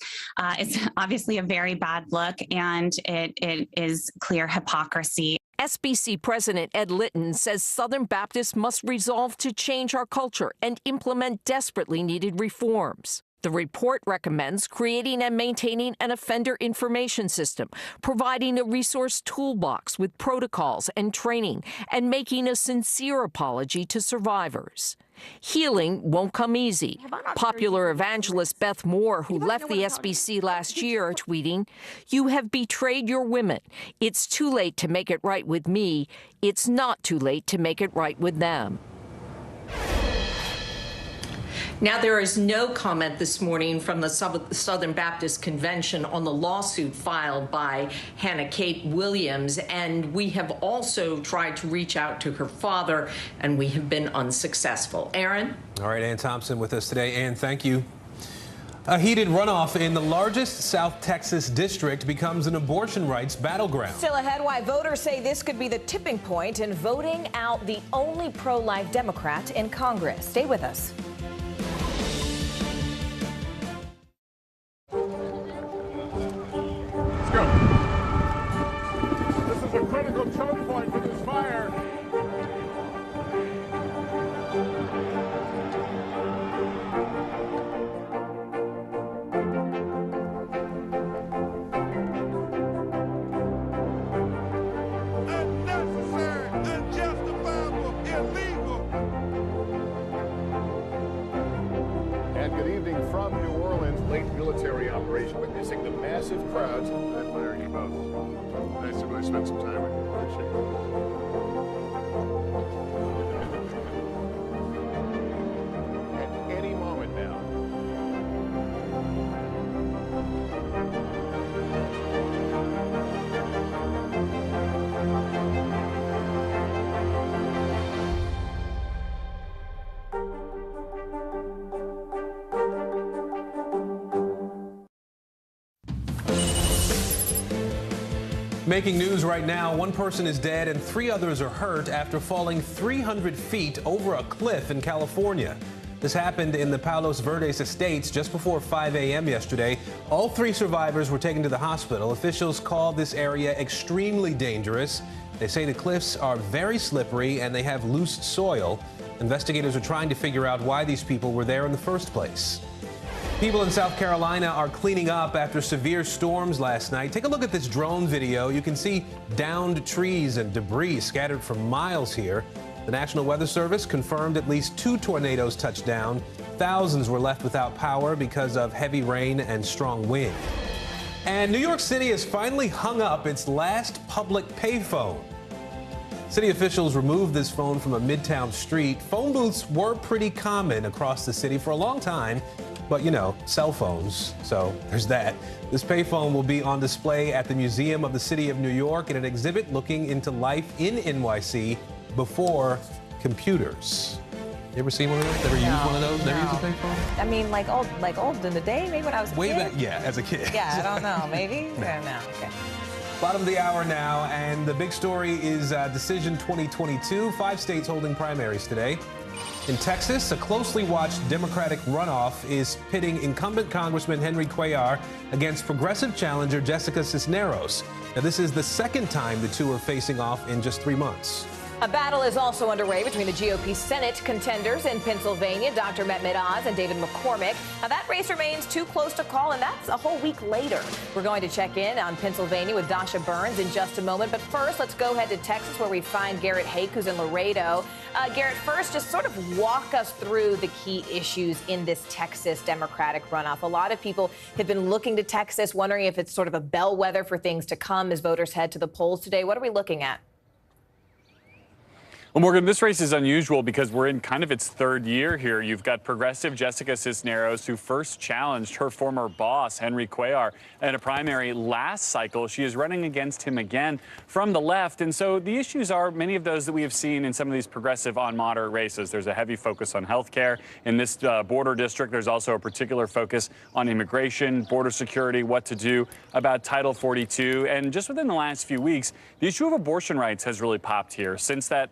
is obviously a very bad look, and it is clear hypocrisy. SBC President Ed Litton says Southern Baptists must resolve to change our culture and implement desperately needed reforms. The report recommends creating and maintaining an offender information system, providing a resource toolbox with protocols and training, and making a sincere apology to survivors. Healing won't come easy. Popular evangelist Beth Moore, who left the SBC last year, tweeting, "You have betrayed your women. It's too late to make it right with me. It's not too late to make it right with them." Now, there is no comment this morning from the Southern Baptist Convention on the lawsuit filed by Hannah Kate Williams, and we have also tried to reach out to her father, and we have been unsuccessful. Aaron? All right, Ann Thompson with us today. Ann, thank you. A heated runoff in the largest South Texas district becomes an abortion rights battleground. Still ahead, why voters say this could be the tipping point in voting out the only pro-life Democrat in Congress. Stay with us. This is a critical choke point for this fire. Unnecessary, unjustifiable, illegal. And good evening from New Orleans. Late military operation witnessing the massive crowds. I admire you both. Nice to really spend some time with you. Appreciate it. At any moment now. Making news right now, one person is dead and 3 others are hurt after falling 300 feet over a cliff in California. This happened in the Palos Verdes estates just before 5 a.m. yesterday. All 3 survivors were taken to the hospital. Officials call this area extremely dangerous. They say the cliffs are very slippery and they have loose soil. Investigators are trying to figure out why these people were there in the first place. People in South Carolina are cleaning up after severe storms last night. Take a look at this drone video. You can see downed trees and debris scattered for miles here. The National Weather Service confirmed at least 2 tornadoes touched down. Thousands were left without power because of heavy rain and strong wind. And New York City has finally hung up its last public payphone. City officials removed this phone from a midtown street. Phone booths were pretty common across the city for a long time. But, you know, cell phones, so there's that. This payphone will be on display at the Museum of the City of New York in an exhibit looking into life in NYC before computers. You ever seen one of those? Ever used one of those? Never used a payphone? I mean, like old in the day, maybe when I was a Way kid? back, yeah, as a kid. Yeah, I don't know, maybe? I don't know, okay. Bottom of the hour now, and the big story is Decision 2022. 5 states holding primaries today. In Texas, a closely watched Democratic runoff is pitting incumbent Congressman Henry Cuellar against progressive challenger Jessica Cisneros. Now, this is the second time the two are facing off in just 3 months. A battle is also underway between the GOP Senate contenders in Pennsylvania, Dr. Mehmet Oz and David McCormick. Now, that race remains too close to call, and that's a whole week later. We're going to check in on Pennsylvania with Dasha Burns in just a moment. But first, let's go ahead to Texas, where we find Garrett Hake, who's in Laredo. Garrett, first, just sort of walk us through the key issues in this Texas Democratic runoff. A lot of people have been looking to Texas, wondering if it's sort of a bellwether for things to come as voters head to the polls today. What are we looking at? Well, Morgan, this race is unusual because we're in kind of its third year here. You've got progressive Jessica Cisneros, who first challenged her former boss, Henry Cuellar, in a primary last cycle. She is running against him again from the left. And so the issues are many of those that we have seen in some of these progressive on moderate races. There's a heavy focus on health care. In this border district, there's also a particular focus on immigration, border security, what to do about Title 42. And just within the last few weeks, the issue of abortion rights has really popped here. Since that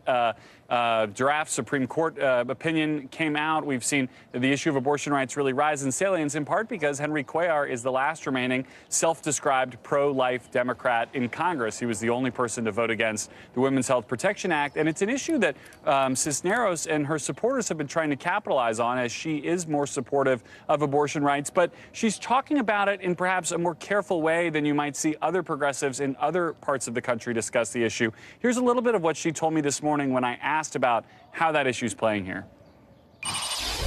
draft Supreme Court opinion came out, we've seen the issue of abortion rights really rise in salience, in part because Henry Cuellar is the last remaining self-described pro-life Democrat in Congress. He was the only person to vote against the Women's Health Protection Act, and it's an issue that Cisneros and her supporters have been trying to capitalize on, as she is more supportive of abortion rights, but she's talking about it in perhaps a more careful way than you might see other progressives in other parts of the country discuss the issue. Here's a little bit of what she told me this morning when I asked about how that issue is playing here.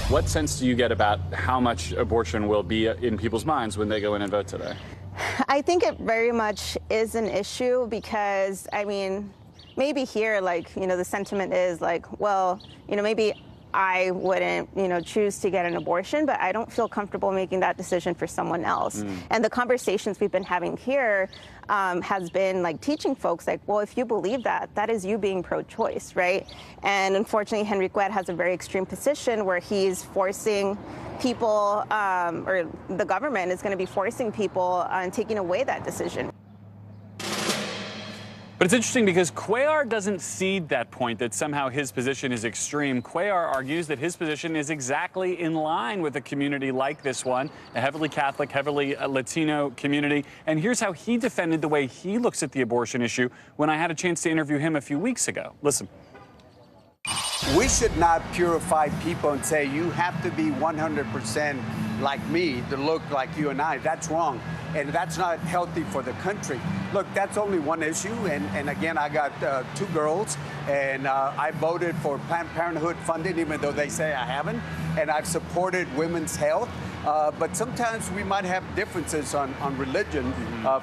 What sense do you get about how much abortion will be in people's minds when they go in and vote today? I think it very much is an issue because, I mean, maybe here, like, you know, the sentiment is like, well, you know, maybe I wouldn't, you know, choose to get an abortion, but I don't feel comfortable making that decision for someone else. And the conversations we've been having here has been like teaching folks like, well, if you believe that, that is you being pro-choice, right? And unfortunately, Henry Cuellar has a very extreme position where he's forcing people, or the government is going to be forcing people and taking away that decision. But it's interesting because Cuellar doesn't cede that point that somehow his position is extreme. Cuellar argues that his position is exactly in line with a community like this one, a heavily Catholic, heavily Latino community. And here's how he defended the way he looks at the abortion issue when I had a chance to interview him a few weeks ago. Listen. We should not purify people and say you have to be 100% like me to look like you and I. That's wrong. And that's not healthy for the country. Look, that's only one issue. And again, I got 2 girls, and I voted for Planned Parenthood funding, even though they say I haven't. And I've supported women's health. But sometimes we might have differences on religion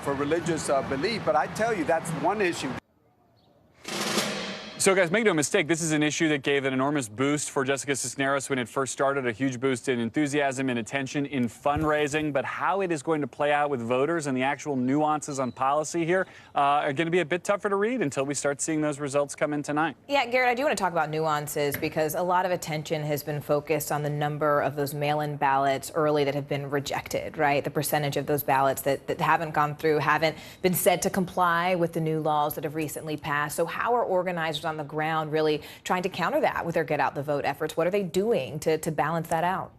for religious belief. But I tell you, that's one issue. So, guys, make no mistake, this is an issue that gave an enormous boost for Jessica Cisneros when it first started, a huge boost in enthusiasm and attention in fundraising. But how it is going to play out with voters and the actual nuances on policy here are going to be a bit tougher to read until we start seeing those results come in tonight. Yeah, Garrett, I do want to talk about nuances because a lot of attention has been focused on the number of those mail-in ballots early that have been rejected, right? The percentage of those ballots that haven't gone through, haven't been said to comply with the new laws that have recently passed. So how are organizers on the ground really trying to counter that with their Get Out the Vote efforts? What are they doing to balance that out?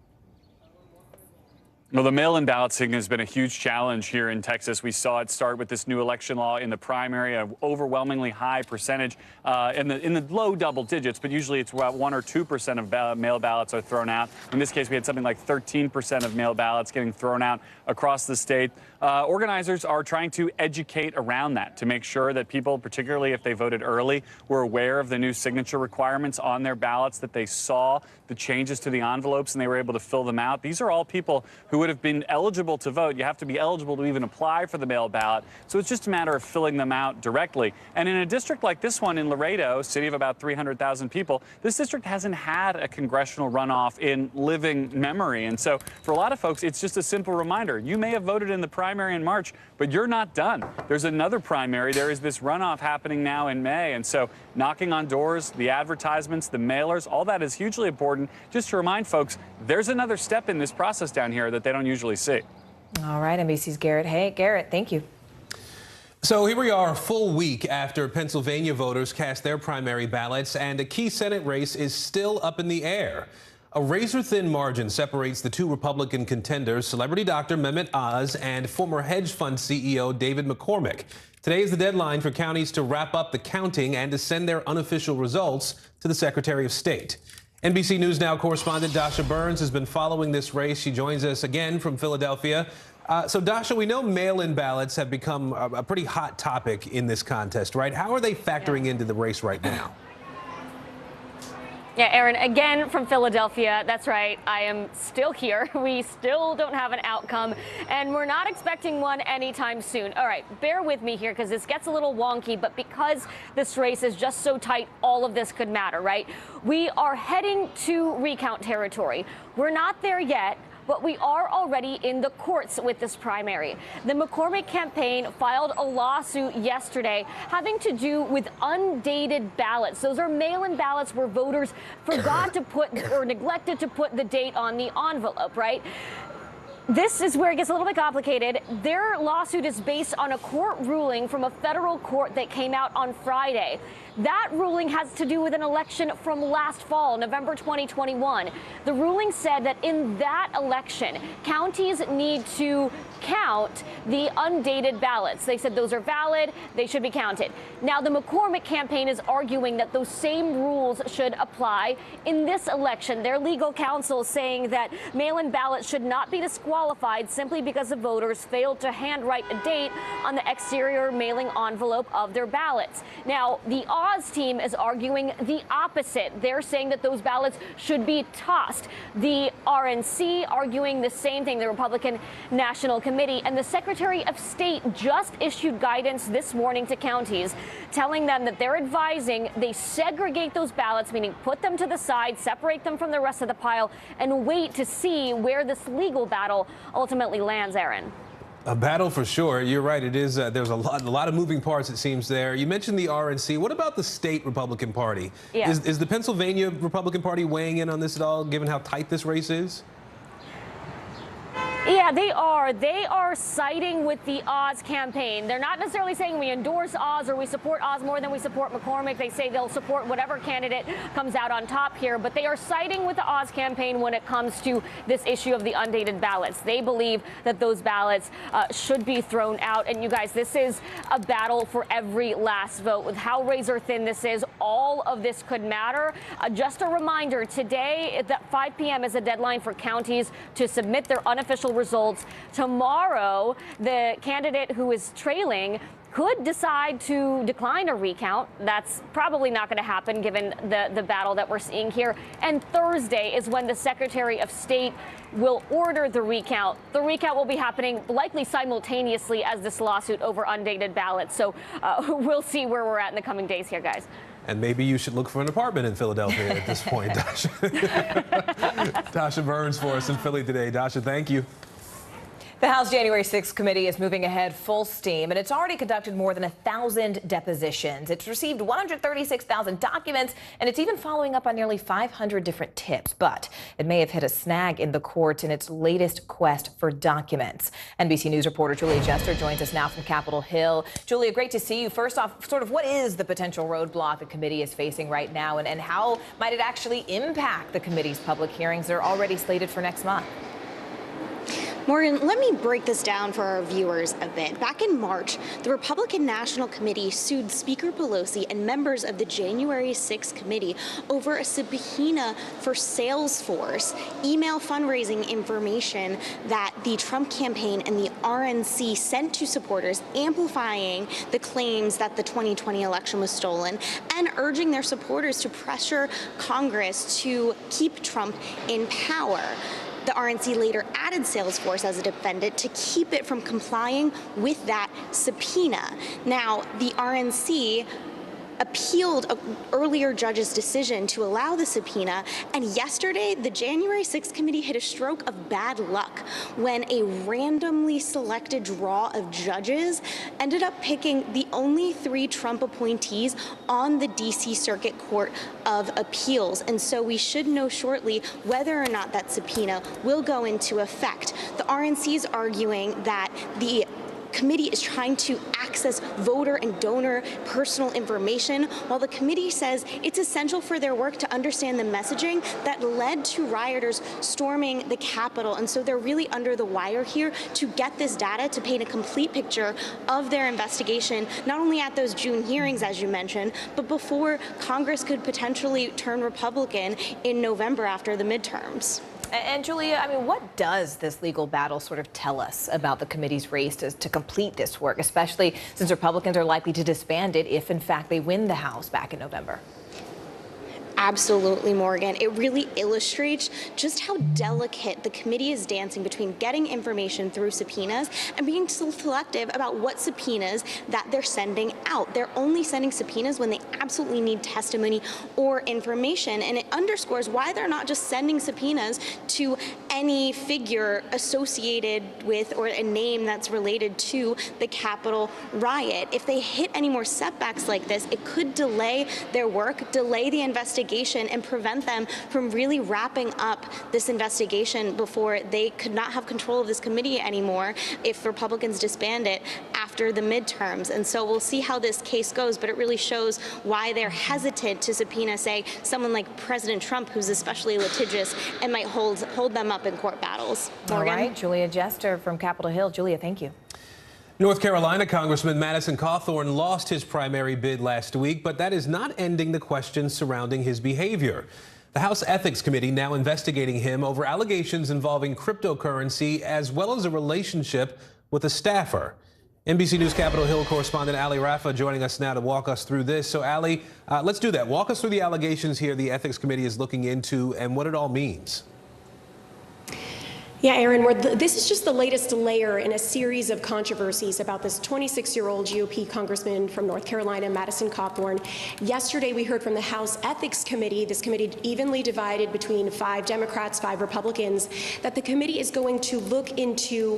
Well, the mail-in balloting has been a huge challenge here in Texas. We saw it start with this new election law in the primary, an overwhelmingly high percentage in the low double digits, but usually it's about 1 or 2% of mail ballots are thrown out. In this case, we had something like 13% of mail ballots getting thrown out across the state. Organizers are trying to educate around that to make sure that people, particularly if they voted early, were aware of the new signature requirements on their ballots, that they saw the changes to the envelopes and they were able to fill them out. These are all people who would have been eligible to vote. You have to be eligible to even apply for the mail ballot. So it's just a matter of filling them out directly. And in a district like this one in Laredo, city of about 300,000 people, this district hasn't had a congressional runoff in living memory. And so for a lot of folks, it's just a simple reminder. You may have voted in the primary in March, but you're not done. There's another primary. There is this runoff happening now in May. And so knocking on doors, the advertisements, the mailers, all that is hugely important. Just to remind folks, there's another step in this process down here that they don't usually see. All right, NBC's Garrett. Hey, Garrett, thank you. So here we are a full week after Pennsylvania voters cast their primary ballots, and a key Senate race is still up in the air. A razor-thin margin separates the two Republican contenders, celebrity doctor Mehmet Oz and former hedge fund CEO David McCormick. Today is the deadline for counties to wrap up the counting and to send their unofficial results to the Secretary of State. NBC News Now correspondent Dasha Burns has been following this race. She joins us again from Philadelphia. So, Dasha, we know mail-in ballots have become a pretty hot topic in this contest, right? How are they factoring into the race right now? Yeah, Aaron, again from Philadelphia. That's right. I am still here. We still don't have an outcome, and we're not expecting one anytime soon. All right, bear with me here because this gets a little wonky, but because this race is just so tight, all of this could matter, right? We are heading to recount territory. We're not there yet, but we are already in the courts with this primary. The McCormick campaign filed a lawsuit yesterday having to do with undated ballots. Those are mail-in ballots where voters forgot to put or neglected to put the date on the envelope, right? This is where it gets a little bit complicated. Their lawsuit is based on a court ruling from a federal court that came out on Friday. That ruling has to do with an election from last fall, November 2021. The ruling said that in that election, counties need to count the undated ballots. They said those are valid, they should be counted. Now, the McCormick campaign is arguing that those same rules should apply in this election. Their legal counsel is saying that mail-in ballots should not be disqualified simply because the voters failed to handwrite a date on the exterior mailing envelope of their ballots. Now, the Oz team is arguing the opposite. They're saying that those ballots should be tossed. The RNC arguing the same thing, the Republican National Committee, and the Secretary of State just issued guidance this morning to counties telling them that they're advising they segregate those ballots, meaning put them to the side, separate them from the rest of the pile, and wait to see where this legal battle ultimately lands, Aaron. A battle for sure. You're right. It is. There's a lot of moving parts, it seems there. You mentioned the RNC. What about the state Republican Party? Yeah. Is the Pennsylvania Republican Party weighing in on this at all, given how tight this race is? Yeah, they are. They are siding with the Oz campaign. They're not necessarily saying we endorse Oz or we support Oz more than we support McCormick. They say they'll support whatever candidate comes out on top here. But they are siding with the Oz campaign when it comes to this issue of the undated ballots. They believe that those ballots should be thrown out. And you guys, this is a battle for every last vote. With how razor thin this is, all of this could matter. Just a reminder, today at 5 p.m. is a deadline for counties to submit their unofficial results. Tomorrow, the candidate who is trailing could decide to decline a recount. That's probably not going to happen given the battle that we're seeing here. And Thursday is when the Secretary of State will order the recount. The recount will be happening likely simultaneously as this lawsuit over undated ballots. So we'll see where we're at in the coming days here, guys. And maybe you should look for an apartment in Philadelphia at this point, Dasha. Dasha Burns for us in Philly today. Dasha, thank you. The House January 6th committee is moving ahead full steam, and it's already conducted more than 1,000 depositions. It's received 136,000 documents, and it's even following up on nearly 500 different tips. But it may have hit a snag in the courts in its latest quest for documents. NBC News reporter Julia Jester joins us now from Capitol Hill. Julia, great to see you. First off, sort of what is the potential roadblock the committee is facing right now, and how might it actually impact the committee's public hearings? They're already slated for next month. Morgan, let me break this down for our viewers a bit. Back in March, the Republican National Committee sued Speaker Pelosi and members of the January 6th committee over a subpoena for Salesforce email fundraising information that the Trump campaign and the RNC sent to supporters, amplifying the claims that the 2020 election was stolen and urging their supporters to pressure Congress to keep Trump in power. The RNC later added Salesforce as a defendant to keep it from complying with that subpoena. Now, the RNC appealed an earlier judge's decision to allow the subpoena, and yesterday the January 6th committee hit a stroke of bad luck when a randomly selected draw of judges ended up picking the only 3 Trump appointees on the D.C. Circuit Court of Appeals. And so we should know shortly whether or not that subpoena will go into effect. The RNC is arguing that the committee is trying to access voter and donor personal information, while the committee says it's essential for their work to understand the messaging that led to rioters storming the Capitol. And so they're really under the wire here to get this data to paint a complete picture of their investigation, not only at those June hearings, as you mentioned, but before Congress could potentially turn Republican in November after the midterms. And Julia, I mean, what does this legal battle sort of tell us about the committee's race to complete this work, especially since Republicans are likely to disband it if, in fact, they win the House back in November? Absolutely, Morgan. It really illustrates just how delicate the committee is dancing between getting information through subpoenas and being so selective about what subpoenas that they're sending out. They're only sending subpoenas when they absolutely need testimony or information, and it underscores why they're not just sending subpoenas to any figure associated with or a name that's related to the Capitol riot. If they hit any more setbacks like this, it could delay their work, delay the investigation, and prevent them from really wrapping up this investigation before they could not have control of this committee anymore if Republicans disband it after the midterms. And so we'll see how this case goes, but it really shows why they're hesitant to subpoena, say, someone like President Trump, who's especially litigious and might hold them up in court battles. Morgan? All right, Julia Jester from Capitol Hill. Julia, thank you. North Carolina Congressman Madison Cawthorn lost his primary bid last week, but that is not ending the questions surrounding his behavior. The House Ethics Committee now investigating him over allegations involving cryptocurrency as well as a relationship with a staffer. NBC News Capitol Hill correspondent Ali Rafa joining us now to walk us through this. So, Ali, let's do that. Walk us through the allegations here the Ethics Committee is looking into and what it all means. Yeah, Aaron, this is just the latest layer in a series of controversies about this 26-year-old GOP congressman from North Carolina, Madison Cawthorn. Yesterday, we heard from the House Ethics Committee, this committee evenly divided between 5 Democrats, 5 Republicans, that the committee is going to look into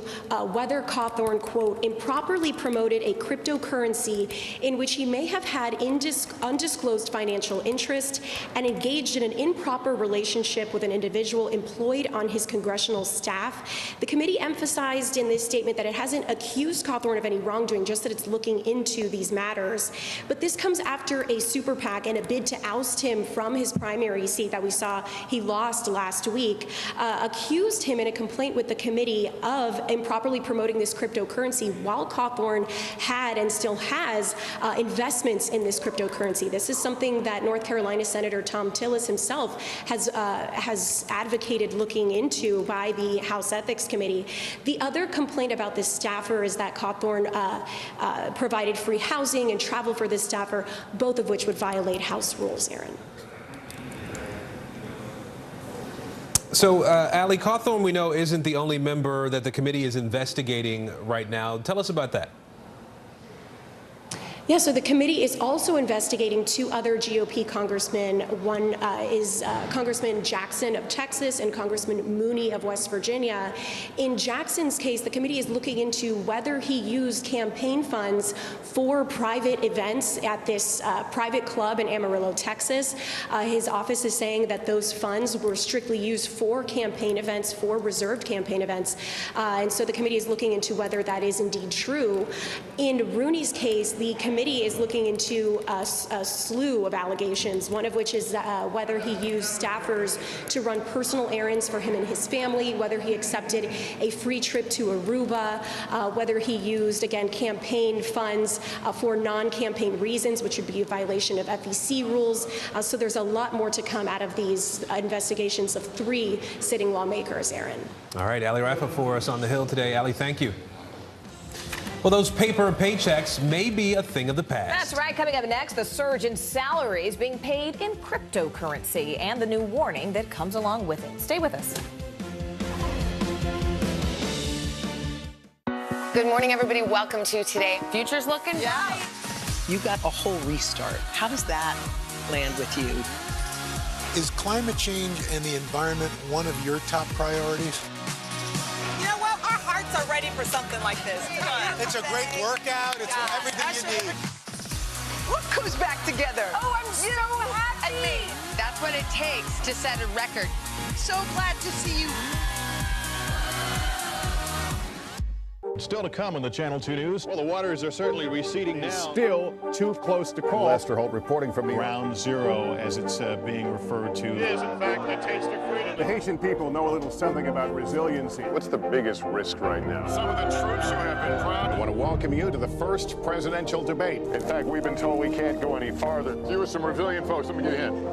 whether Cawthorn, quote, improperly promoted a cryptocurrency in which he may have had undisclosed financial interest and engaged in an improper relationship with an individual employed on his congressional staff. The committee emphasized in this statement that it hasn't accused Cawthorn of any wrongdoing, just that it's looking into these matters. But this comes after a super PAC and a bid to oust him from his primary seat that we saw he lost last week, accused him in a complaint with the committee of improperly promoting this cryptocurrency while Cawthorn had and still has investments in this cryptocurrency. This is something that North Carolina Senator Tom Tillis himself has advocated looking into by the House Ethics Committee. The other complaint about this staffer is that Cawthorn provided free housing and travel for this staffer, both of which would violate House rules, Aaron. So, Ali, Cawthorn, we know, isn't the only member that the committee is investigating right now. Tell us about that. Yeah, so the committee is also investigating 2 other GOP congressmen. One is Congressman Jackson of Texas and Congressman Mooney of West Virginia. In Jackson's case, the committee is looking into whether he used campaign funds for private events at this private club in Amarillo, Texas. His office is saying that those funds were strictly used for campaign events, for reserved campaign events. And so the committee is looking into whether that is indeed true. In Rooney's case, the committee is looking into a slew of allegations, one of which is whether he used staffers to run personal errands for him and his family, whether he accepted a free trip to Aruba, whether he used, again, campaign funds for non-campaign reasons, which would be a violation of FEC rules. So there's a lot more to come out of these investigations of 3 sitting lawmakers, Aaron. All right, Ali Rafa for us on the Hill today. Ali, thank you. Well, those paper paychecks may be a thing of the past. That's right. Coming up next, the surge in salaries being paid in cryptocurrency and the new warning that comes along with it. Stay with us. Good morning, everybody. Welcome to Today. Future's looking bright. You got a whole restart. How does that land with you? Is climate change and the environment one of your top priorities? You know what? Our hearts are ready for something like this. Come on. It's a great workout. It's everything you need. Look who's back together. Oh, I'm so happy. And me. That's what it takes to set a record. So glad to see you. Still to come on the Channel 2 News. Well, the waters are certainly receding now. Still too close to call. Lester Holt reporting from the Ground zero, as it's being referred to. It is, in fact, the taste of freedom. The Haitian people know a little something about resiliency. What's the biggest risk right now? Some of the troops who have been proud. I want to welcome you to the first presidential debate. In fact, we've been told we can't go any farther. You with some resilient folks, let me give you a hint.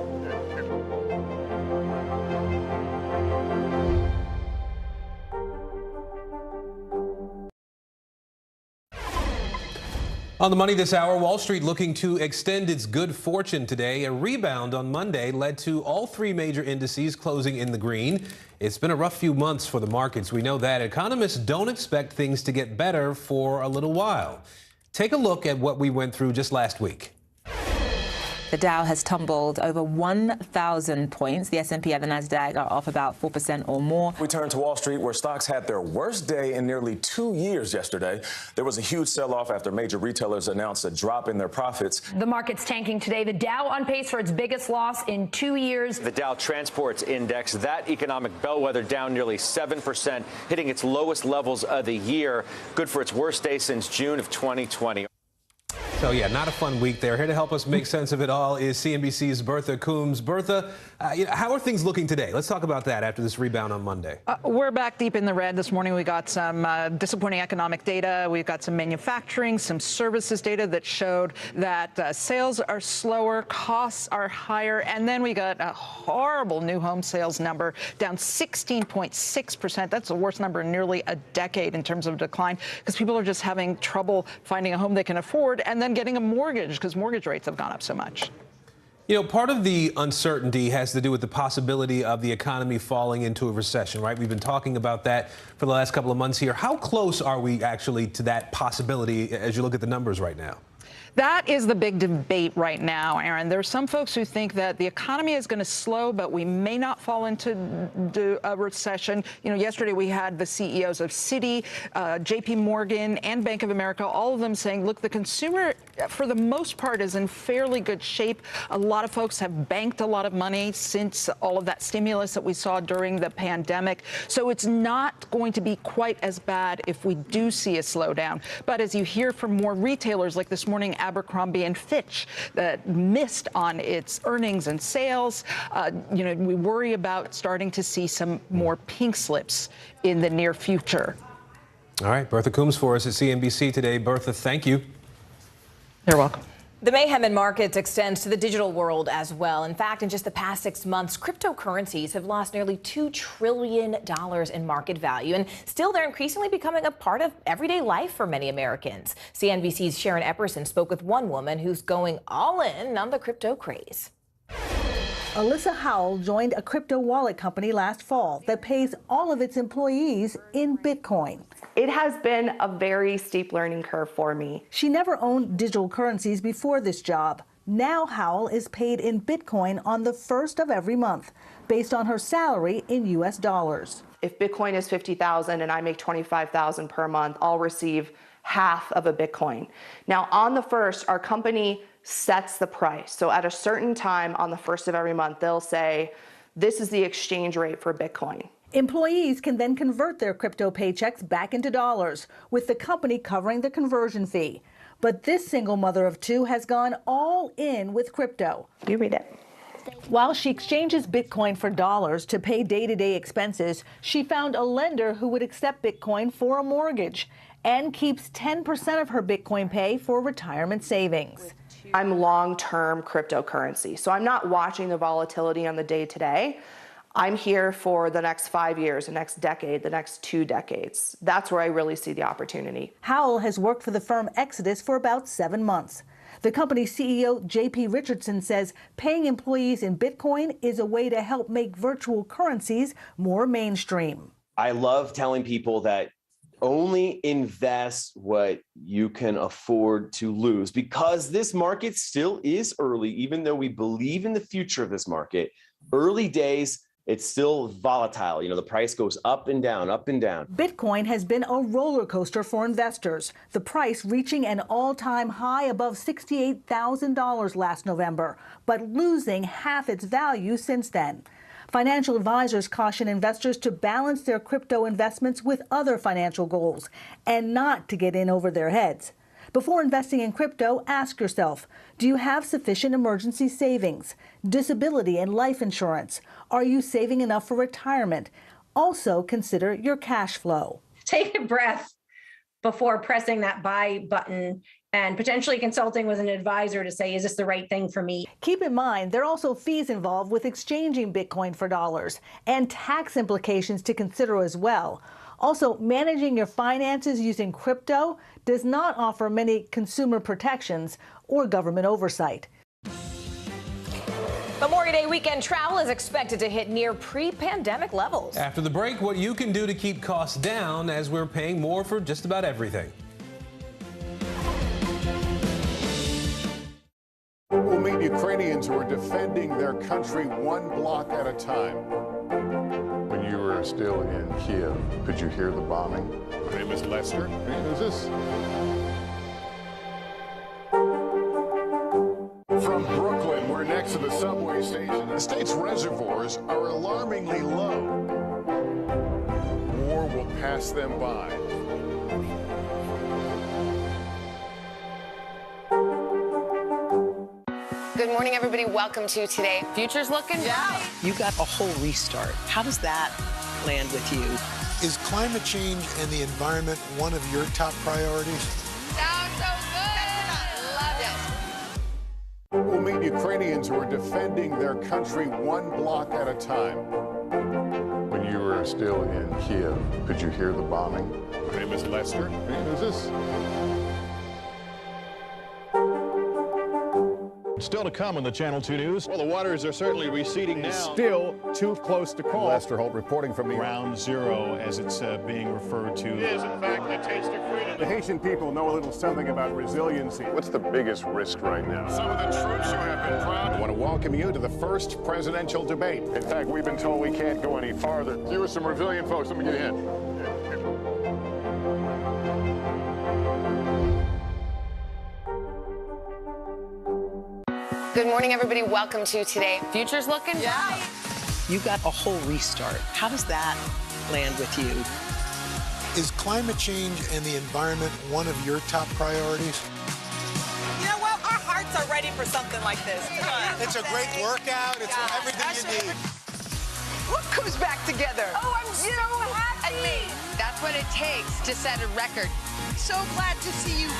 On the money this hour, Wall Street looking to extend its good fortune today. A rebound on Monday led to all three major indices closing in the green. It's been a rough few months for the markets. We know that. Economists don't expect things to get better for a little while. Take a look at what we went through just last week. The Dow has tumbled over 1,000 points. The S&P and the Nasdaq are off about 4% or more. We turn to Wall Street, where stocks had their worst day in nearly 2 years yesterday. There was a huge sell-off after major retailers announced a drop in their profits. The market's tanking today. The Dow on pace for its biggest loss in 2 years. The Dow Transports Index, that economic bellwether, down nearly 7%, hitting its lowest levels of the year. Good for its worst day since June of 2020. So, yeah, not a fun week there. Here to help us make sense of it all is CNBC's Bertha Coombs. Bertha, how are things looking today? Let's talk about that after this rebound on Monday. We're back deep in the red this morning. We got some disappointing economic data. We've got some manufacturing, some services data that showed that sales are slower, costs are higher, and then we got a horrible new home sales number, down 16.6%. That's the worst number in nearly a decade in terms of decline, because people are just having trouble finding a home they can afford and then getting a mortgage because mortgage rates have gone up so much. You know, part of the uncertainty has to do with the possibility of the economy falling into a recession, right? We've been talking about that for the last couple of months here. How close are we actually to that possibility as you look at the numbers right now? That is the big debate right now, Aaron. There are some folks who think that the economy is going to slow, but we may not fall into a recession. You know, yesterday we had the CEOs of Citi, JP Morgan, and Bank of America, all of them saying, look, the consumer, for the most part, is in fairly good shape. A lot of folks have banked a lot of money since all of that stimulus that we saw during the pandemic. So it's not going to be quite as bad if we do see a slowdown. But as you hear from more retailers, like this morning, Abercrombie and Fitch, that missed on its earnings and sales. You know, we worry about starting to see some more pink slips in the near future. All right, Bertha Coombs for us at CNBC today. Bertha, thank you. You're welcome. The mayhem in markets extends to the digital world as well. In fact, in just the past 6 months, cryptocurrencies have lost nearly $2 trillion in market value. And still, they're increasingly becoming a part of everyday life for many Americans. CNBC's Sharon Epperson spoke with one woman who's going all in on the crypto craze. Alyssa Howell joined a crypto wallet company last fall that pays all of its employees in Bitcoin. It has been a very steep learning curve for me. She never owned digital currencies before this job. Now Howell is paid in Bitcoin on the first of every month, based on her salary in U.S. dollars. If Bitcoin is $50,000 and I make $25,000 per month, I'll receive half of a Bitcoin. Now, on the first, our company sets the price. So at a certain time on the first of every month, they'll say, this is the exchange rate for Bitcoin. Employees can then convert their crypto paychecks back into dollars, with the company covering the conversion fee. But this single mother of two has gone all in with crypto. You read it. While she exchanges Bitcoin for dollars to pay day-to-day expenses, she found a lender who would accept Bitcoin for a mortgage and keeps 10% of her Bitcoin pay for retirement savings. I'm long-term cryptocurrency, so I'm not watching the volatility on the day-to-day. I'm here for the next 5 years, the next decade, the next 2 decades. That's where I really see the opportunity. Howell has worked for the firm Exodus for about 7 months. The company's CEO, JP Richardson, says paying employees in Bitcoin is a way to help make virtual currencies more mainstream. I love telling people that only invest what you can afford to lose, because this market still is early. Even though we believe in the future of this market, early days, it's still volatile. You know, the price goes up and down, up and down. Bitcoin has been a roller coaster for investors, the price reaching an all-time high above $68,000 last November, but losing half its value since then. Financial advisors caution investors to balance their crypto investments with other financial goals and not to get in over their heads. Before investing in crypto, ask yourself, do you have sufficient emergency savings, disability and life insurance? Are you saving enough for retirement? Also, consider your cash flow. Take a breath before pressing that buy button and potentially consulting with an advisor to say, is this the right thing for me? Keep in mind, there are also fees involved with exchanging Bitcoin for dollars and tax implications to consider as well. Also, managing your finances using crypto does not offer many consumer protections or government oversight. Memorial Day weekend travel is expected to hit near pre-pandemic levels. After the break, what you can do to keep costs down as we're paying more for just about everything. We'll meet Ukrainians who are defending their country one block at a time. When you were still in Kiev, could you hear the bombing? My name is Lester. Who's this? From Brooklyn, we're next to the subway station. The state's reservoirs are alarmingly low. War will pass them by. Good morning, everybody. Welcome to Today. Futures looking bright. You got a whole restart. How does that land with you? Is climate change and the environment one of your top priorities? Sounds so good. Love it. We'll meet Ukrainians who are defending their country one block at a time. When you were still in Kiev, could you hear the bombing? My name is Lester. Who's this? Still to come on the Channel 2 News. Well, the waters are certainly receding now. Still too close to call. Lester Holt reporting from the Ground Zero, as it's being referred to. It is, in fact, a taste of freedom. The Haitian people know a little something about resiliency. What's the biggest risk right now? Some of the troops who have been proud. I want to welcome you to the first presidential debate. In fact, we've been told we can't go any farther. You with some resilient folks. Let me get a hint. Good morning, everybody. Welcome to Today. Futures looking bright. You got a whole restart. How does that land with you? Is climate change and the environment one of your top priorities? You know what? Our hearts are ready for something like this. Come on. It's a great workout. It's everything you need. Look who's back together. Oh, I'm so happy. And me. That's what it takes to set a record. So glad to see you.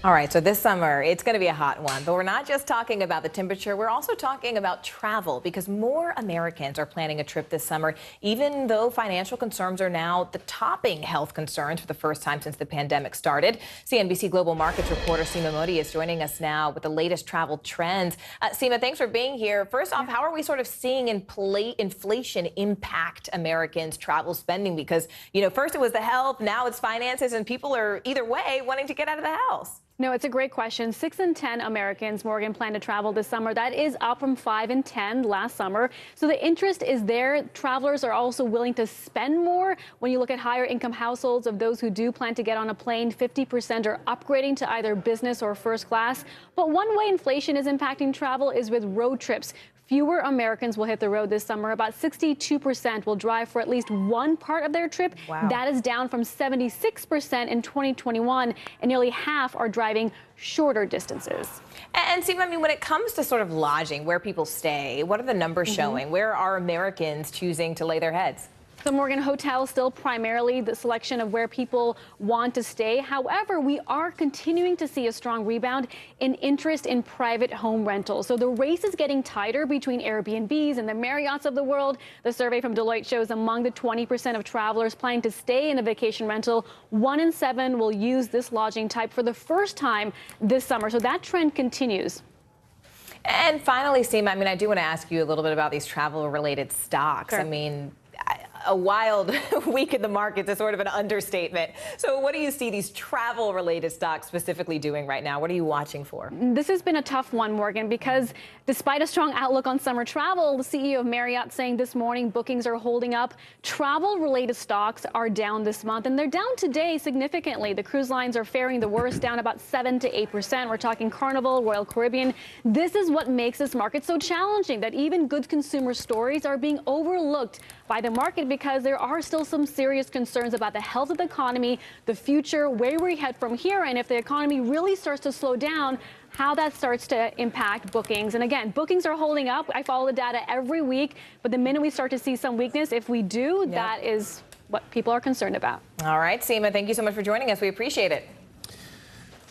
All right, so this summer, it's going to be a hot one, but we're not just talking about the temperature. We're also talking about travel, because more Americans are planning a trip this summer, even though financial concerns are now the topping health concerns for the first time since the pandemic started. CNBC Global Markets reporter Seema Modi is joining us now with the latest travel trends. Seema, thanks for being here. First off, how are we sort of seeing inflation impact Americans' travel spending? Because, you know, first it was the health, now it's finances, and people are either way wanting to get out of the house. No, it's a great question. 6 in 10 Americans, Morgan, plan to travel this summer. That is up from 5 in 10 last summer. So the interest is there. Travelers are also willing to spend more. When you look at higher income households, of those who do plan to get on a plane, 50% are upgrading to either business or first class. But one way inflation is impacting travel is with road trips. Fewer Americans will hit the road this summer. About 62% will drive for at least one part of their trip. Wow. That is down from 76% in 2021, and nearly half are driving shorter distances. And Seema, I mean, when it comes to sort of lodging, where people stay, what are the numbers showing? Where are Americans choosing to lay their heads? So, Morgan, hotels still primarily the selection of where people want to stay. However, we are continuing to see a strong rebound in interest in private home rentals. So the race is getting tighter between Airbnbs and the Marriotts of the world. The survey from Deloitte shows among the 20% of travelers planning to stay in a vacation rental, 1 in 7 will use this lodging type for the first time this summer. So that trend continues. And finally, Seema, I mean, I do want to ask you a little bit about these travel-related stocks. Sure. I mean, a wild week in the markets is sort of an understatement. So what do you see these travel-related stocks specifically doing right now? What are you watching for? This has been a tough one, Morgan, because despite a strong outlook on summer travel, the CEO of Marriott saying this morning bookings are holding up. Travel-related stocks are down this month, and they're down today significantly. The cruise lines are faring the worst, down about 7 to 8%. We're talking Carnival, Royal Caribbean. This is what makes this market so challenging, that even good consumer stories are being overlooked by the market because there are still some serious concerns about the health of the economy, the future, where we head from here, and if the economy really starts to slow down, how that starts to impact bookings. And again, bookings are holding up. I follow the data every week, but the minute we start to see some weakness, if we do, that is what people are concerned about. All right, Seema, thank you so much for joining us. We appreciate it.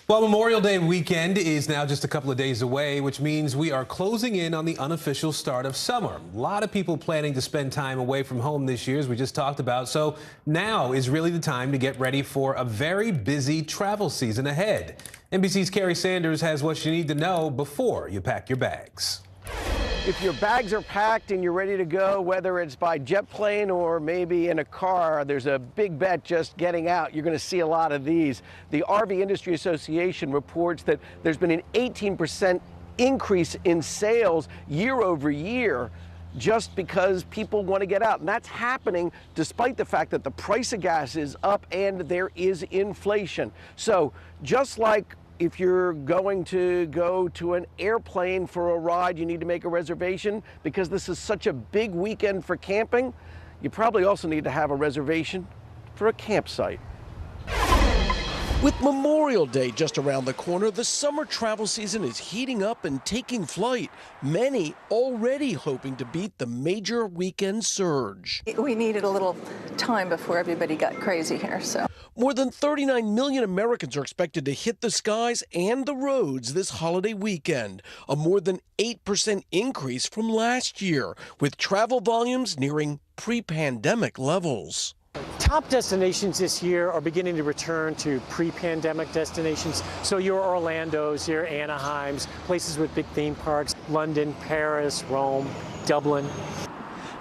Well, Memorial Day weekend is now just a couple of days away, which means we are closing in on the unofficial start of summer. A lot of people planning to spend time away from home this year, as we just talked about. So now is really the time to get ready for a very busy travel season ahead. NBC's Carrie Sanders has what you need to know before you pack your bags. If your bags are packed and you're ready to go, whether it's by jet plane or maybe in a car, there's a big bet just getting out. You're going to see a lot of these. The RV Industry Association reports that there's been an 18% increase in sales year over year just because people want to get out. And that's happening despite the fact that the price of gas is up and there is inflation. So just like if you're going to go to an airplane for a ride, you need to make a reservation because this is such a big weekend for camping. You probably also need to have a reservation for a campsite. With Memorial Day just around the corner, the summer travel season is heating up and taking flight. Many already hoping to beat the major weekend surge. We needed a little time before everybody got crazy here, so. More than 39 million Americans are expected to hit the skies and the roads this holiday weekend, a more than 8% increase from last year, with travel volumes nearing pre-pandemic levels. Top destinations this year are beginning to return to pre-pandemic destinations. So your Orlandos, your Anaheims, places with big theme parks, London, Paris, Rome, Dublin.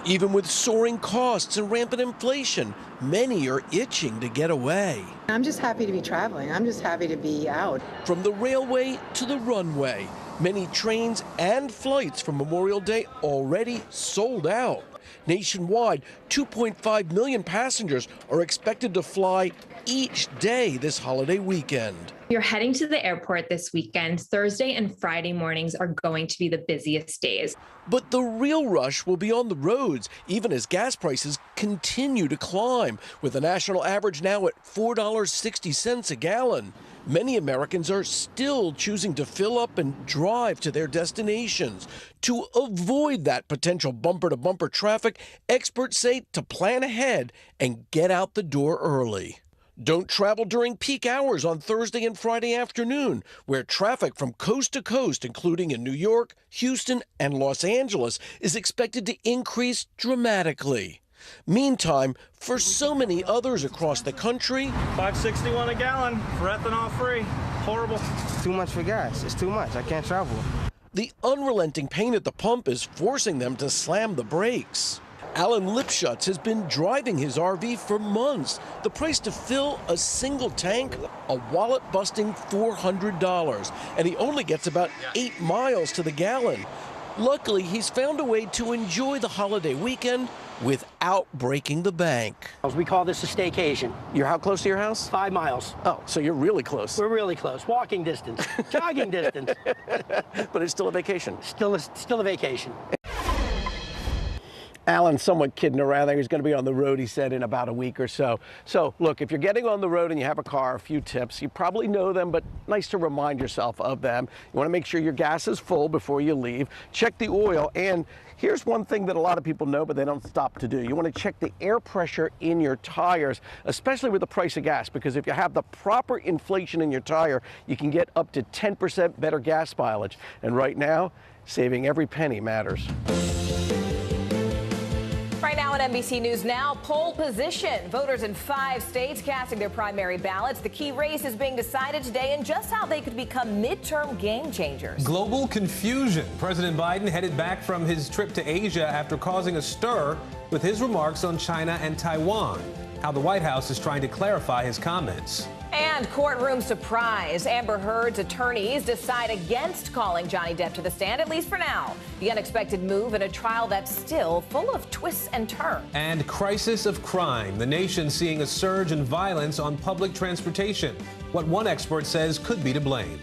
Even with soaring costs and rampant inflation, many are itching to get away. I'm just happy to be traveling. I'm just happy to be out. From the railway to the runway, many trains and flights for Memorial Day already sold out. Nationwide, 2.5 million passengers are expected to fly each day this holiday weekend. You're heading to the airport this weekend. Thursday and Friday mornings are going to be the busiest days. But the real rush will be on the roads, even as gas prices continue to climb, with the national average now at $4.60 a gallon. Many Americans are still choosing to fill up and drive to their destinations. To avoid that potential bumper-to-bumper traffic, experts say to plan ahead and get out the door early. Don't travel during peak hours on Thursday and Friday afternoon, where traffic from coast to coast, including in New York, Houston, and Los Angeles, is expected to increase dramatically. Meantime, for so many others across the country, $5.61 a gallon for ethanol free. Horrible. Too much for gas. It's too much. I can't travel. The unrelenting pain at the pump is forcing them to slam the brakes. Alan Lipschutz has been driving his RV for months. The price to fill a single tank, a wallet-busting $400, and he only gets about 8 miles to the gallon. Luckily, he's found a way to enjoy the holiday weekend without breaking the bank. We call this a staycation. You're how close to your house? 5 miles. Oh, so you're really close. We're really close. Walking distance, jogging distance. But it's still a vacation. Still a vacation. Alan's somewhat kidding around there. He's going to be on the road, he said, in about a week or so. So, look, if you're getting on the road and you have a car, a few tips. You probably know them, but nice to remind yourself of them. You want to make sure your gas is full before you leave. Check the oil. And here's one thing that a lot of people know, but they don't stop to do. You want to check the air pressure in your tires, especially with the price of gas, because if you have the proper inflation in your tire, you can get up to 10% better gas mileage. And right now, saving every penny matters. Right now on NBC News Now, pole position. Voters in 5 states casting their primary ballots. The key race is being decided today and just how they could become midterm game changers. Global confusion. President Biden headed back from his trip to Asia after causing a stir with his remarks on China and Taiwan. How the White House is trying to clarify his comments. And courtroom surprise. Amber Heard's attorneys decide against calling Johnny Depp to the stand, at least for now. The unexpected move in a trial that's still full of twists and turns. And crisis of crime. The nation seeing a surge in violence on public transportation. What one expert says could be to blame.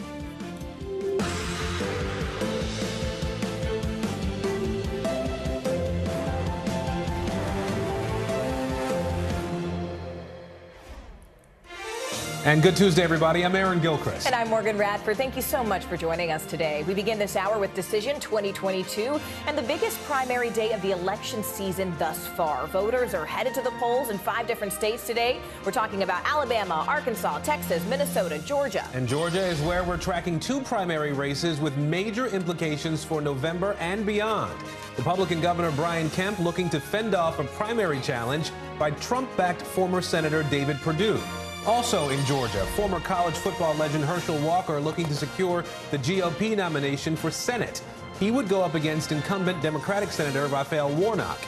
And good Tuesday, everybody. I'm Aaron Gilchrist. And I'm Morgan Radford. Thank you so much for joining us today. We begin this hour with Decision 2022 and the biggest primary day of the election season thus far. Voters are headed to the polls in 5 different states today. We're talking about Alabama, Arkansas, Texas, Minnesota, Georgia. And Georgia is where we're tracking 2 primary races with major implications for November and beyond. Republican Governor Brian Kemp looking to fend off a primary challenge by Trump-backed former Senator David Perdue. Also in Georgia, former college football legend Herschel Walker looking to secure the GOP nomination for Senate. He would go up against incumbent Democratic Senator Raphael Warnock.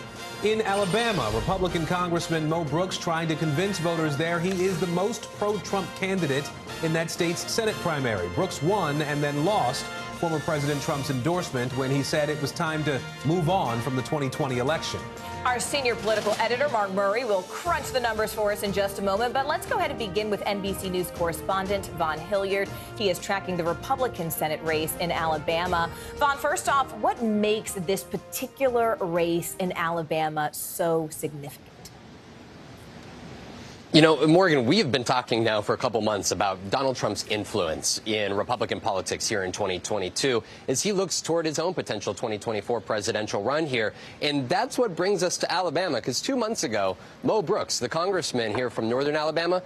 In Alabama, Republican Congressman Mo Brooks trying to convince voters there he is the most pro-Trump candidate in that state's Senate primary. Brooks won and then lost former President Trump's endorsement when he said it was time to move on from the 2020 election. Our senior political editor, Mark Murray, will crunch the numbers for us in just a moment. But let's go ahead and begin with NBC News correspondent Vaughn Hilliard. He is tracking the Republican Senate race in Alabama. Vaughn, first off, what makes this particular race in Alabama so significant? You know, Morgan, we have been talking now for a couple months about Donald Trump's influence in Republican politics here in 2022 as he looks toward his own potential 2024 presidential run here. And that's what brings us to Alabama, because 2 months ago, Mo Brooks, the congressman here from northern Alabama,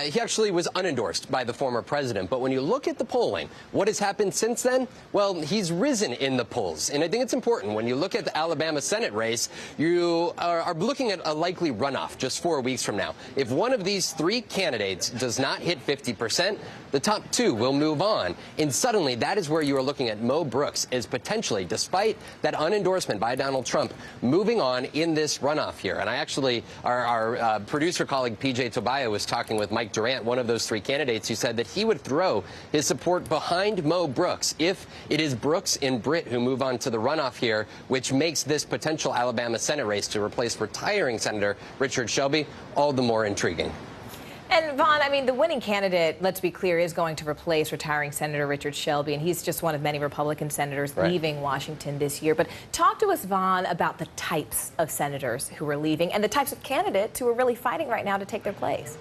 he actually was unendorsed by the former president. But when you look at the polling, what has happened since then? Well, he's risen in the polls. And I think it's important when you look at the Alabama Senate race, you are looking at a likely runoff just 4 weeks from now. If one of these 3 candidates does not hit 50%, the top 2 will move on. And suddenly, that is where you are looking at Mo Brooks as potentially, despite that unendorsement by Donald Trump, moving on in this runoff here. And I actually, our producer colleague PJ Tobiah was talking with Mike Durant, one of those 3 candidates, who said that he would throw his support behind Mo Brooks if it is Brooks and Britt who move on to the runoff here, which makes this potential Alabama Senate race to replace retiring Senator Richard Shelby all the more intriguing. And Vaughn, I mean, the winning candidate, let's be clear, is going to replace retiring Senator Richard Shelby, and he's just one of many Republican senators leaving Washington this year. But talk to us, Vaughn, about the types of senators who are leaving and the types of candidates who are really fighting right now to take their place.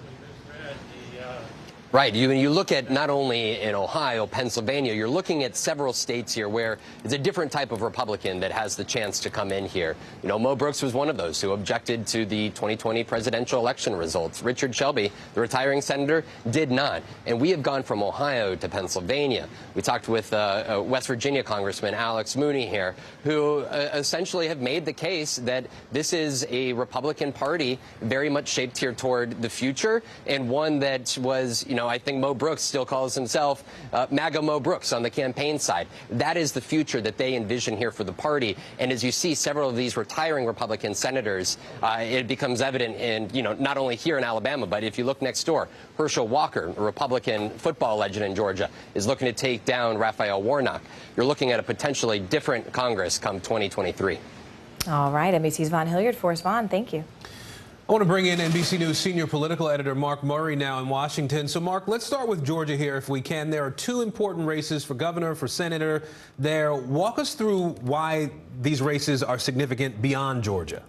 Right. You look at not only in Ohio, Pennsylvania, you're looking at several states here where it's a different type of Republican that has the chance to come in here. You know, Mo Brooks was one of those who objected to the 2020 presidential election results. Richard Shelby, the retiring senator, did not. And we have gone from Ohio to Pennsylvania. We talked with West Virginia Congressman Alex Mooney here, who essentially have made the case that this is a Republican Party very much shaped here toward the future, and one that was, you know, I think Mo Brooks still calls himself MAGA Mo Brooks on the campaign side. That is the future that they envision here for the party. And as you see several of these retiring Republican senators, it becomes evident in, you know, not only here in Alabama, but if you look next door, Herschel Walker, a Republican football legend in Georgia, is looking to take down Raphael Warnock. You're looking at a potentially different Congress come 2023. All right, NBC's Vaughn Hilliard for us. Vaughn, thank you. I want to bring in NBC News senior political editor Mark Murray now in Washington. So, Mark, let's start with Georgia here if we can. There are 2 important races for governor, for senator there. Walk us through why these races are significant beyond Georgia.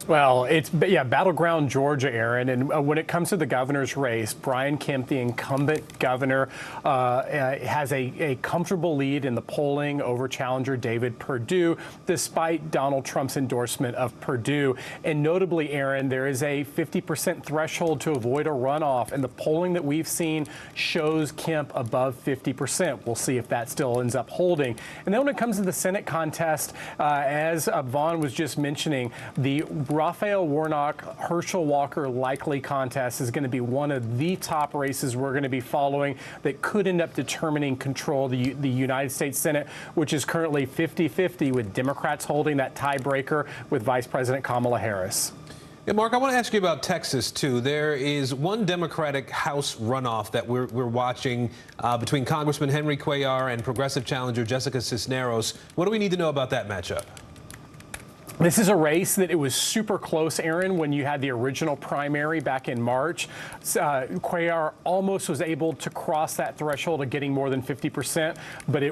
Well, it's, battleground Georgia, Aaron. And when it comes to the governor's race, Brian Kemp, the incumbent governor, has a comfortable lead in the polling over challenger David Perdue, despite Donald Trump's endorsement of Perdue. And notably, Aaron, there is a 50% threshold to avoid a runoff. And the polling that we've seen shows Kemp above 50%. We'll see if that still ends up holding. And then when it comes to the Senate contest, as Vaughn was just mentioning, the Raphael Warnock, Herschel Walker likely contest is going to be one of the top races we're going to be following that could end up determining control of the United States Senate, which is currently 50-50 with Democrats holding that tiebreaker with Vice President Kamala Harris. Yeah, Mark, I want to ask you about Texas, too. There is one Democratic House runoff that we're watching between Congressman Henry Cuellar and progressive challenger Jessica Cisneros. What do we need to know about that matchup? This is a race that it was super close, Aaron, when you had the original primary back in March. Cuellar almost was able to cross that threshold of getting more than 50%, but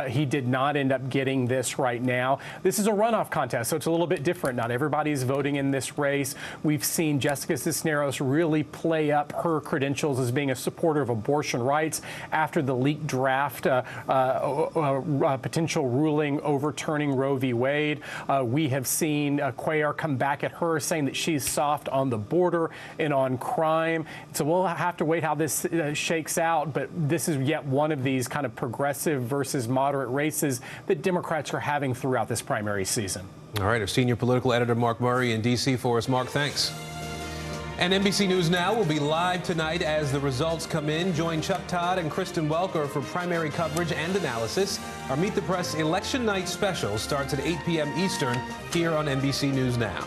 he did not end up getting this right now. This is a runoff contest, so it's a little bit different. Not everybody's voting in this race. We've seen Jessica Cisneros really play up her credentials as being a supporter of abortion rights after the leaked draft potential ruling overturning Roe v. Wade. We have seen Cuellar come back at her saying that she's soft on the border and on crime. So we'll have to wait how this shakes out. But this is yet one of these kind of progressive versus moderate races that Democrats are having throughout this primary season. All right, our senior political editor Mark Murray in D.C. for us. Mark, thanks. And NBC News Now will be live tonight as the results come in. Join Chuck Todd and Kristen Welker for primary coverage and analysis. Our Meet the Press Election Night special starts at 8 p.m. Eastern here on NBC News Now.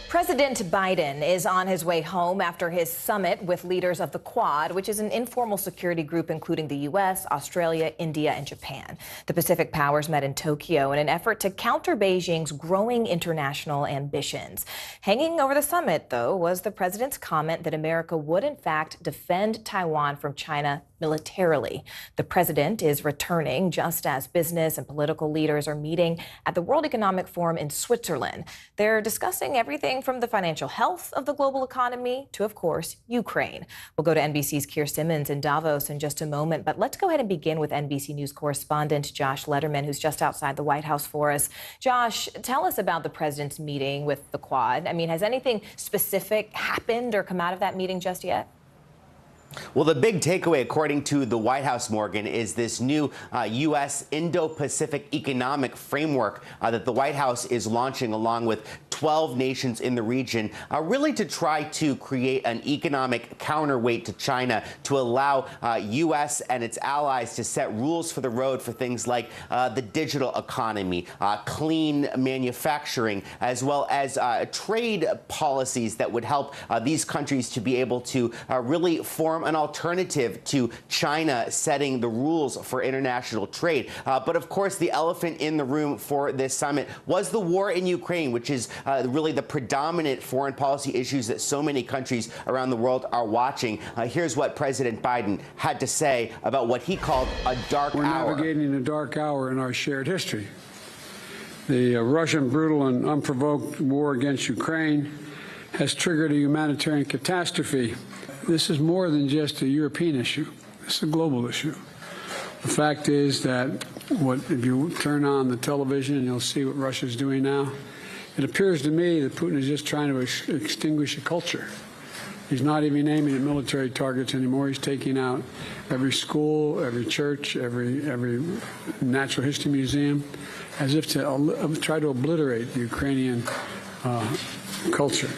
President Biden is on his way home after his summit with leaders of the Quad, which is an informal security group including the U.S., Australia, India, and Japan. The Pacific powers met in Tokyo in an effort to counter Beijing's growing international ambitions. Hanging over the summit, though, was the president's comment that America would, in fact, defend Taiwan from China militarily. The president is returning just as business and political leaders are meeting at the World Economic Forum in Switzerland. They're discussing everything from the financial health of the global economy to, of course, Ukraine. We'll go to NBC's Keir Simmons in Davos in just a moment, but let's go ahead and begin with NBC News correspondent Josh Lederman, who's just outside the White House for us. Josh, tell us about the president's meeting with the Quad. I mean, has anything specific happened or come out of that meeting just yet? Well, the big takeaway, according to the White House, Morgan, is this new U.S. Indo-Pacific economic framework that the White House is launching along with 12 nations in the region, really to try to create an economic counterweight to China to allow U.S. and its allies to set rules for the road for things like the digital economy, clean manufacturing, as well as trade policies that would help these countries to be able to really form an alternative to China setting the rules for international trade. But of course, the elephant in the room for this summit was the war in Ukraine, which is really the predominant foreign policy issues that so many countries around the world are watching. Here's what President Biden had to say about what he called a dark hour. We're navigating a dark hour in our shared history. The Russian brutal and unprovoked war against Ukraine has triggered a humanitarian catastrophe. This is more than just a European issue. It's a global issue. The fact is that if you turn on the television, you'll see what Russia's doing now. It appears to me that Putin is just trying to extinguish a culture. He's not even aiming at military targets anymore. He's taking out every school, every church, every natural history museum, as if to try to obliterate the Ukrainian culture.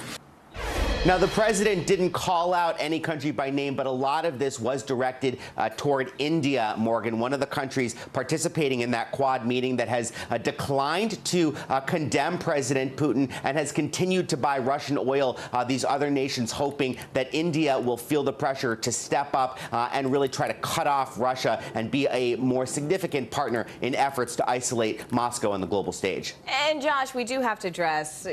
Now, the president didn't call out any country by name, but a lot of this was directed toward India, Morgan, one of the countries participating in that Quad meeting that has declined to condemn President Putin and has continued to buy Russian oil. These other nations hoping that India will feel the pressure to step up and really try to cut off Russia and be a more significant partner in efforts to isolate Moscow on the global stage. And Josh, we do have to address,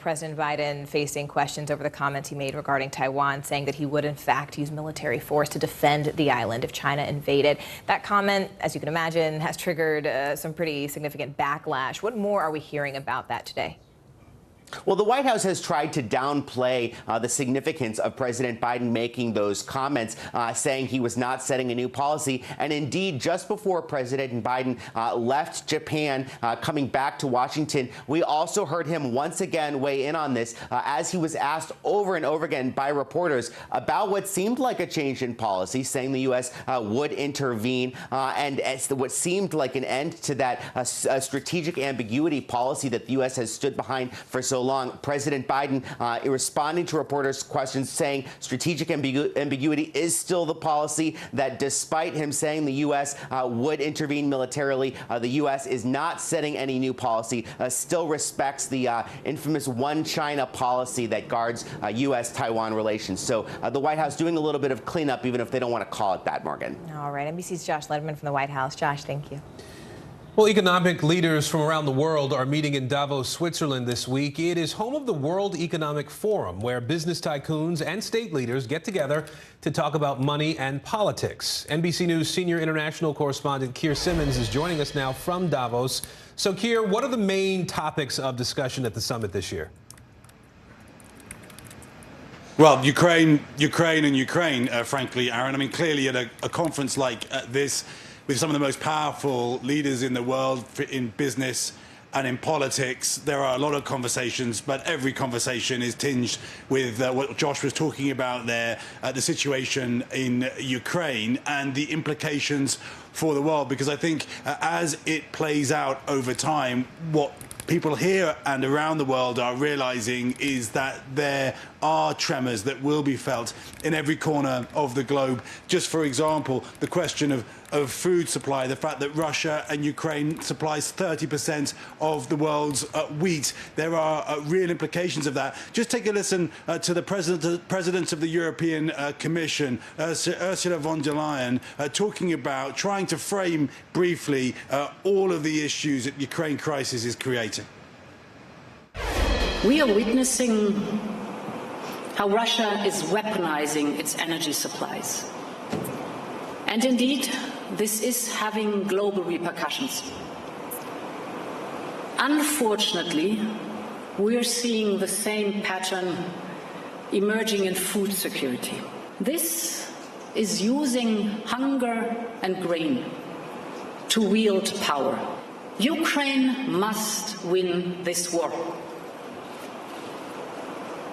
President Biden facing questions over the comments he made regarding Taiwan, saying that he would, in fact, use military force to defend the island if China invaded. That comment, as you can imagine, has triggered some pretty significant backlash. What more are we hearing about that today? Well, the White House has tried to downplay the significance of President Biden making those comments, saying he was not setting a new policy. And indeed, just before President Biden left Japan, coming back to Washington, we also heard him once again weigh in on this as he was asked over and over again by reporters about what seemed like a change in policy, saying the U.S. Would intervene, and what seemed like an end to that strategic ambiguity policy that the U.S. has stood behind for so long. President Biden responding to reporters' questions, saying strategic ambiguity is still the policy, that despite him saying the U.S. Would intervene militarily, the U.S. is not setting any new policy, still respects the infamous one China policy that guards U.S.-Taiwan relations. So the White House doing a little bit of cleanup, even if they don't want to call it that, Morgan. All right, NBC's Josh Letterman from the White House. Josh, thank you. Well, economic leaders from around the world are meeting in Davos, Switzerland this week. It is home of the World Economic Forum, where business tycoons and state leaders get together to talk about money and politics. NBC News senior international correspondent Keir Simmons is joining us now from Davos. So, Keir, what are the main topics of discussion at the summit this year? Well, Ukraine, frankly, Aaron. I mean, clearly at a conference like this, with some of the most powerful leaders in the world in business and in politics, there are a lot of conversations, but every conversation is tinged with what Josh was talking about there, the situation in Ukraine and the implications for the world. Because I think as it plays out over time, what people here and around the world are realizing is that there are tremors that will be felt in every corner of the globe. Just for example, the question of food supply, the fact that Russia and Ukraine supplies 30% of the world's wheat. There are real implications of that. Just take a listen to the president of the European Commission, Ursula von der Leyen, talking about trying to frame briefly all of the issues that the Ukraine crisis is creating. We are witnessing how Russia is weaponizing its energy supplies. And indeed, this is having global repercussions. Unfortunately, we're seeing the same pattern emerging in food security. This is using hunger and grain to wield power. Ukraine must win this war.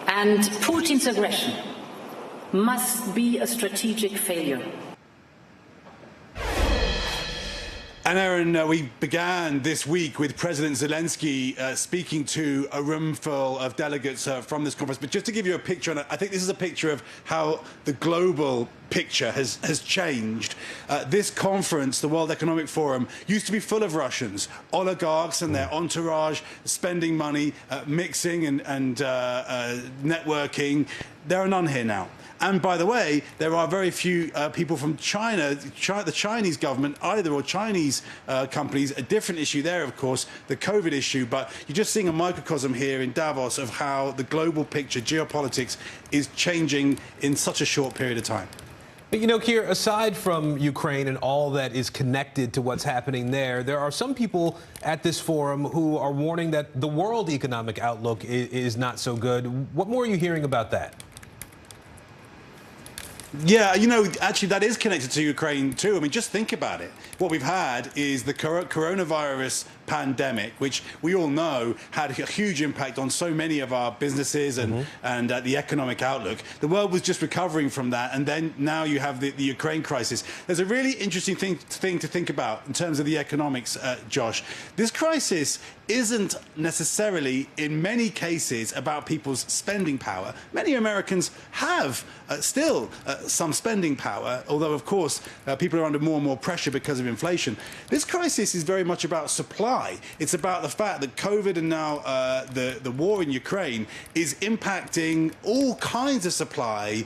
And Putin's aggression must be a strategic failure. And Aaron, we began this week with President Zelensky speaking to a room full of delegates from this conference. But just to give you a picture, and I think this is a picture of how the global picture has changed. This conference, the World Economic Forum, used to be full of Russians, oligarchs and their entourage, spending money, mixing and networking. There are none here now. And by the way, there are very few people from China, the Chinese government either, or Chinese companies. A different issue there, of course, the COVID issue. But you're just seeing a microcosm here in Davos of how the global picture, geopolitics, is changing in such a short period of time. But, you know, Keir, aside from Ukraine and all that is connected to what's happening there, there are some people at this forum who are warning that the world economic outlook is not so good. What more are you hearing about that? Yeah, you know, actually, that is connected to Ukraine, too. I mean, just think about it. What we've had is the coronavirus pandemic, which we all know had a huge impact on so many of our businesses and the economic outlook. The world was just recovering from that. And then now you have the Ukraine crisis. There's a really interesting thing to think about in terms of the economics, Josh. This crisis isn't necessarily, in many cases, about people's spending power. Many Americans have still some spending power, although, of course, people are under more and more pressure because of inflation. This crisis is very much about supply. It's about the fact that COVID and now the war in Ukraine is impacting all kinds of supply,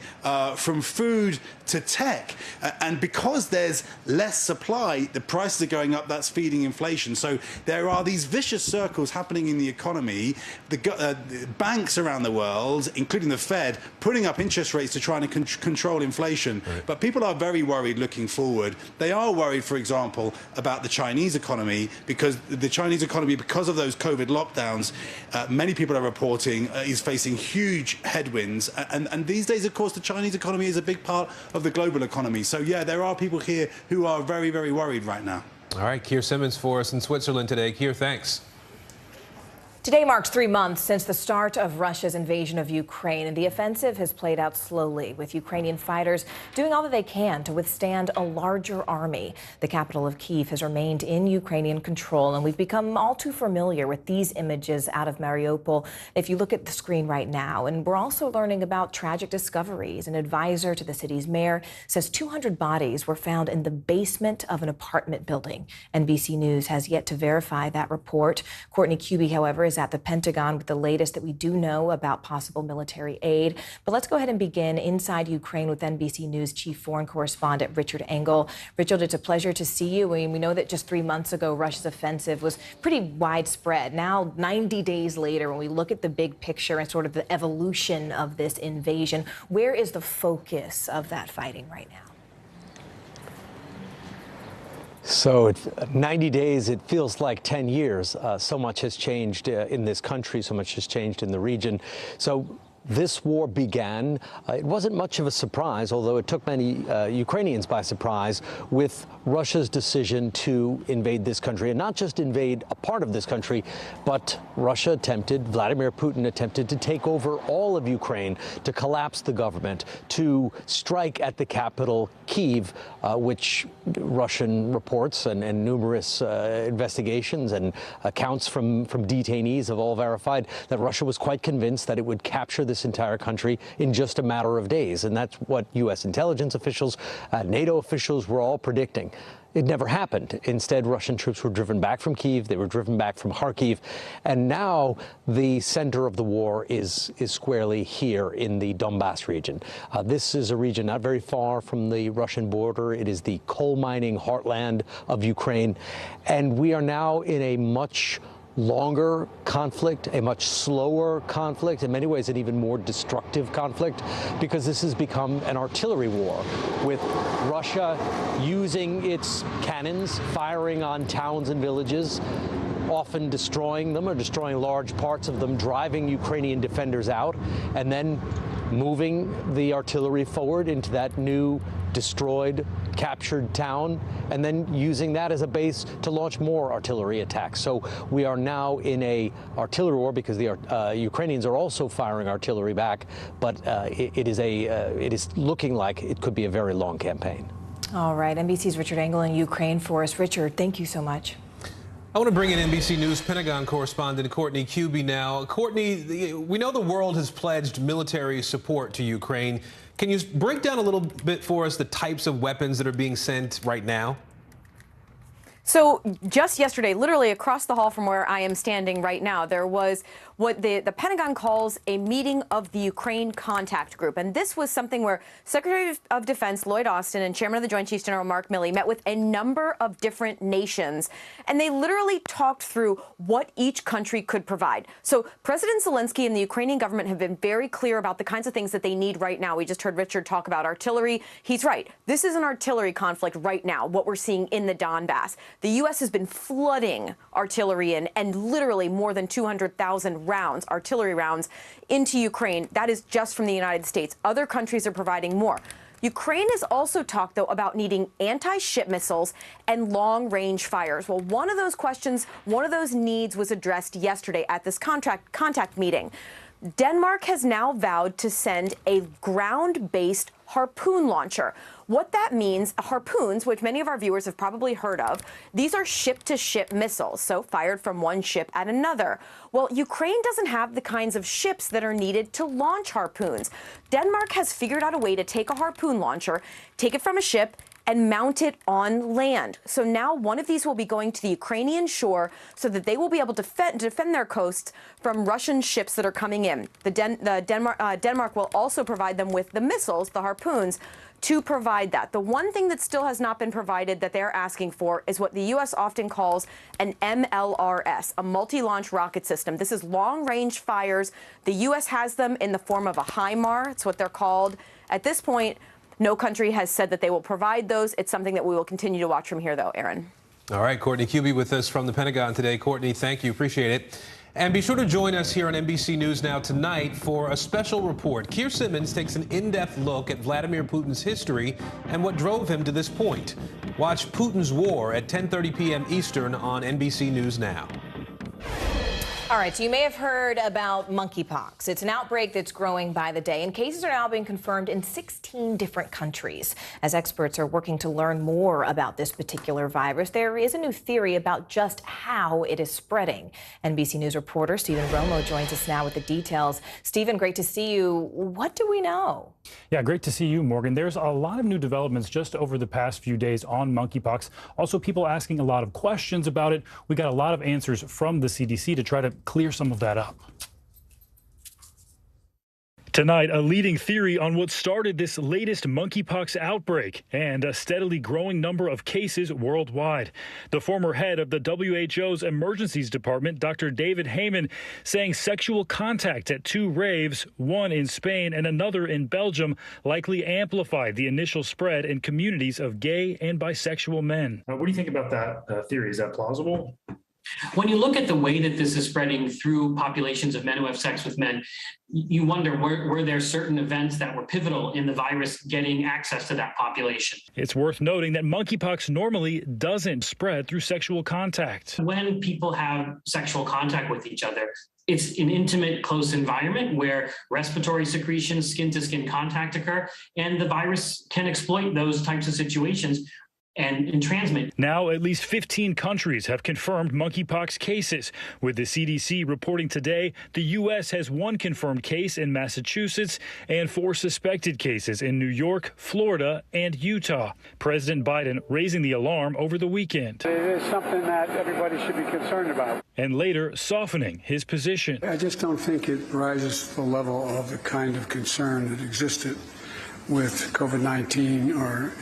from food to tech. And because there's less supply, the prices are going up. That's feeding inflation. So there are these vicious circles happening in the economy. The banks around the world, including the Fed, putting up interest rates to try and control inflation. Right. But people are very worried looking forward. They are worried, for example, about the Chinese economy because the Chinese economy, because of those COVID lockdowns, many people are reporting is facing huge headwinds. And these days, of course, the Chinese economy is a big part of the global economy. So, yeah, there are people here who are very, very worried right now. All right, Keir Simmons for us in Switzerland today. Keir, thanks. Today marks 3 months since the start of Russia's invasion of Ukraine, and the offensive has played out slowly, with Ukrainian fighters doing all that they can to withstand a larger army. The capital of Kyiv has remained in Ukrainian control, and we've become all too familiar with these images out of Mariupol if you look at the screen right now. And we're also learning about tragic discoveries. An advisor to the city's mayor says 200 bodies were found in the basement of an apartment building. NBC News has yet to verify that report. Courtney Kuby, however, is at the Pentagon with the latest that we do know about possible military aid. But let's go ahead and begin inside Ukraine with NBC News chief foreign correspondent Richard Engel. Richard, it's a pleasure to see you. I mean, we know that just 3 months ago, Russia's offensive was pretty widespread. Now, 90 days later, when we look at the big picture and sort of the evolution of this invasion, where is the focus of that fighting right now? So it's 90 days, it feels like 10 years. So much has changed in this country, so much has changed in the region. So this war began. It wasn't much of a surprise, although it took many Ukrainians by surprise, with Russia's decision to invade this country, and not just invade a part of this country, but Vladimir Putin attempted to take over all of Ukraine, to collapse the government, to strike at the capital, Kyiv, which Russian reports and numerous investigations and accounts from detainees have all verified that Russia was quite convinced that it would capture this entire country in just a matter of days. And that's what U.S. intelligence officials, NATO officials were all predicting. It never happened. Instead, Russian troops were driven back from Kyiv. They were driven back from Kharkiv. And now the center of the war is squarely here in the Donbass region. This is a region not very far from the Russian border. It is the coal mining heartland of Ukraine. And we are now in a much longer conflict, a much slower conflict, in many ways an even more destructive conflict, because this has become an artillery war, with Russia using its cannons, firing on towns and villages, often destroying them or destroying large parts of them, driving Ukrainian defenders out, and then moving the artillery forward into that new destroyed, captured town, and then using that as a base to launch more artillery attacks. So we are now in a artillery war, because the Ukrainians are also firing artillery back, but it is looking like it could be a very long campaign. All right, NBC's Richard Engel in Ukraine for us. Richard, thank you so much. I want to bring in NBC News Pentagon correspondent Courtney Kuby now. Courtney, we know the world has pledged military support to Ukraine. Can you break down a little bit for us the types of weapons that are being sent right now? So just yesterday, literally across the hall from where I am standing right now, there was what the Pentagon calls a meeting of the Ukraine contact group. And this was something where Secretary of Defense Lloyd Austin and Chairman of the Joint Chiefs General Mark Milley met with a number of different nations. And they literally talked through what each country could provide. So President Zelensky and the Ukrainian government have been very clear about the kinds of things that they need right now. We just heard Richard talk about artillery. He's right. This is an artillery conflict right now, what we're seeing in the Donbass. The U.S. has been flooding artillery in, and literally more than 200,000 rounds, artillery rounds, into Ukraine. That is just from the United States. Other countries are providing more. Ukraine has also talked, though, about needing anti-ship missiles and long-range fires. Well, one of those questions, one of those needs was addressed yesterday at this contact meeting. Denmark has now vowed to send a ground-based harpoon launcher. What that means, harpoons, which many of our viewers have probably heard of, these are ship-to-ship missiles, so fired from one ship at another. Well, Ukraine doesn't have the kinds of ships that are needed to launch harpoons. Denmark has figured out a way to take a harpoon launcher, take it from a ship, and mount it on land. So now one of these will be going to the Ukrainian shore so that they will be able to defend their coasts from Russian ships that are coming in. Denmark will also provide them with the missiles, the harpoons, to provide that. The one thing that still has not been provided that they're asking for is what the U.S. often calls an MLRS, a multi-launch rocket system. This is long-range fires. The U.S. has them in the form of a HIMAR. It's what they're called. At this point, no country has said that they will provide those. It's something that we will continue to watch from here, though, Aaron. All right, Courtney Kube with us from the Pentagon today. Courtney, thank you. Appreciate it. And be sure to join us here on NBC News Now tonight for a special report. Keir Simmons takes an in-depth look at Vladimir Putin's history and what drove him to this point. Watch Putin's War at 10:30 p.m. Eastern on NBC News Now. All right, so you may have heard about monkeypox. It's an outbreak that's growing by the day, and cases are now being confirmed in 16 different countries. As experts are working to learn more about this particular virus, there is a new theory about just how it is spreading. NBC News reporter Stephen Romo joins us now with the details. Stephen, great to see you. What do we know? Yeah, great to see you, Morgan. There's a lot of new developments just over the past few days on monkeypox. Also, people asking a lot of questions about it. We got a lot of answers from the CDC to try to clear some of that up. Tonight, a leading theory on what started this latest monkeypox outbreak and a steadily growing number of cases worldwide. The former head of the WHO's Emergencies Department, Dr. David Heyman, saying sexual contact at 2 raves, one in Spain and another in Belgium, likely amplified the initial spread in communities of gay and bisexual men. What do you think about that theory? Is that plausible? When you look at the way that this is spreading through populations of men who have sex with men, you wonder, were there certain events that were pivotal in the virus getting access to that population? It's worth noting that monkeypox normally doesn't spread through sexual contact. When people have sexual contact with each other, it's an intimate, close environment where respiratory secretions, skin-to-skin contact occur, and the virus can exploit those types of situations and transmit. Now, at least 15 countries have confirmed monkeypox cases. With the CDC reporting today, the U.S. has 1 confirmed case in Massachusetts and 4 suspected cases in New York, Florida, and Utah. President Biden raising the alarm over the weekend. It is something that everybody should be concerned about. And later softening his position. I just don't think it rises to the level of the kind of concern that existed with COVID-19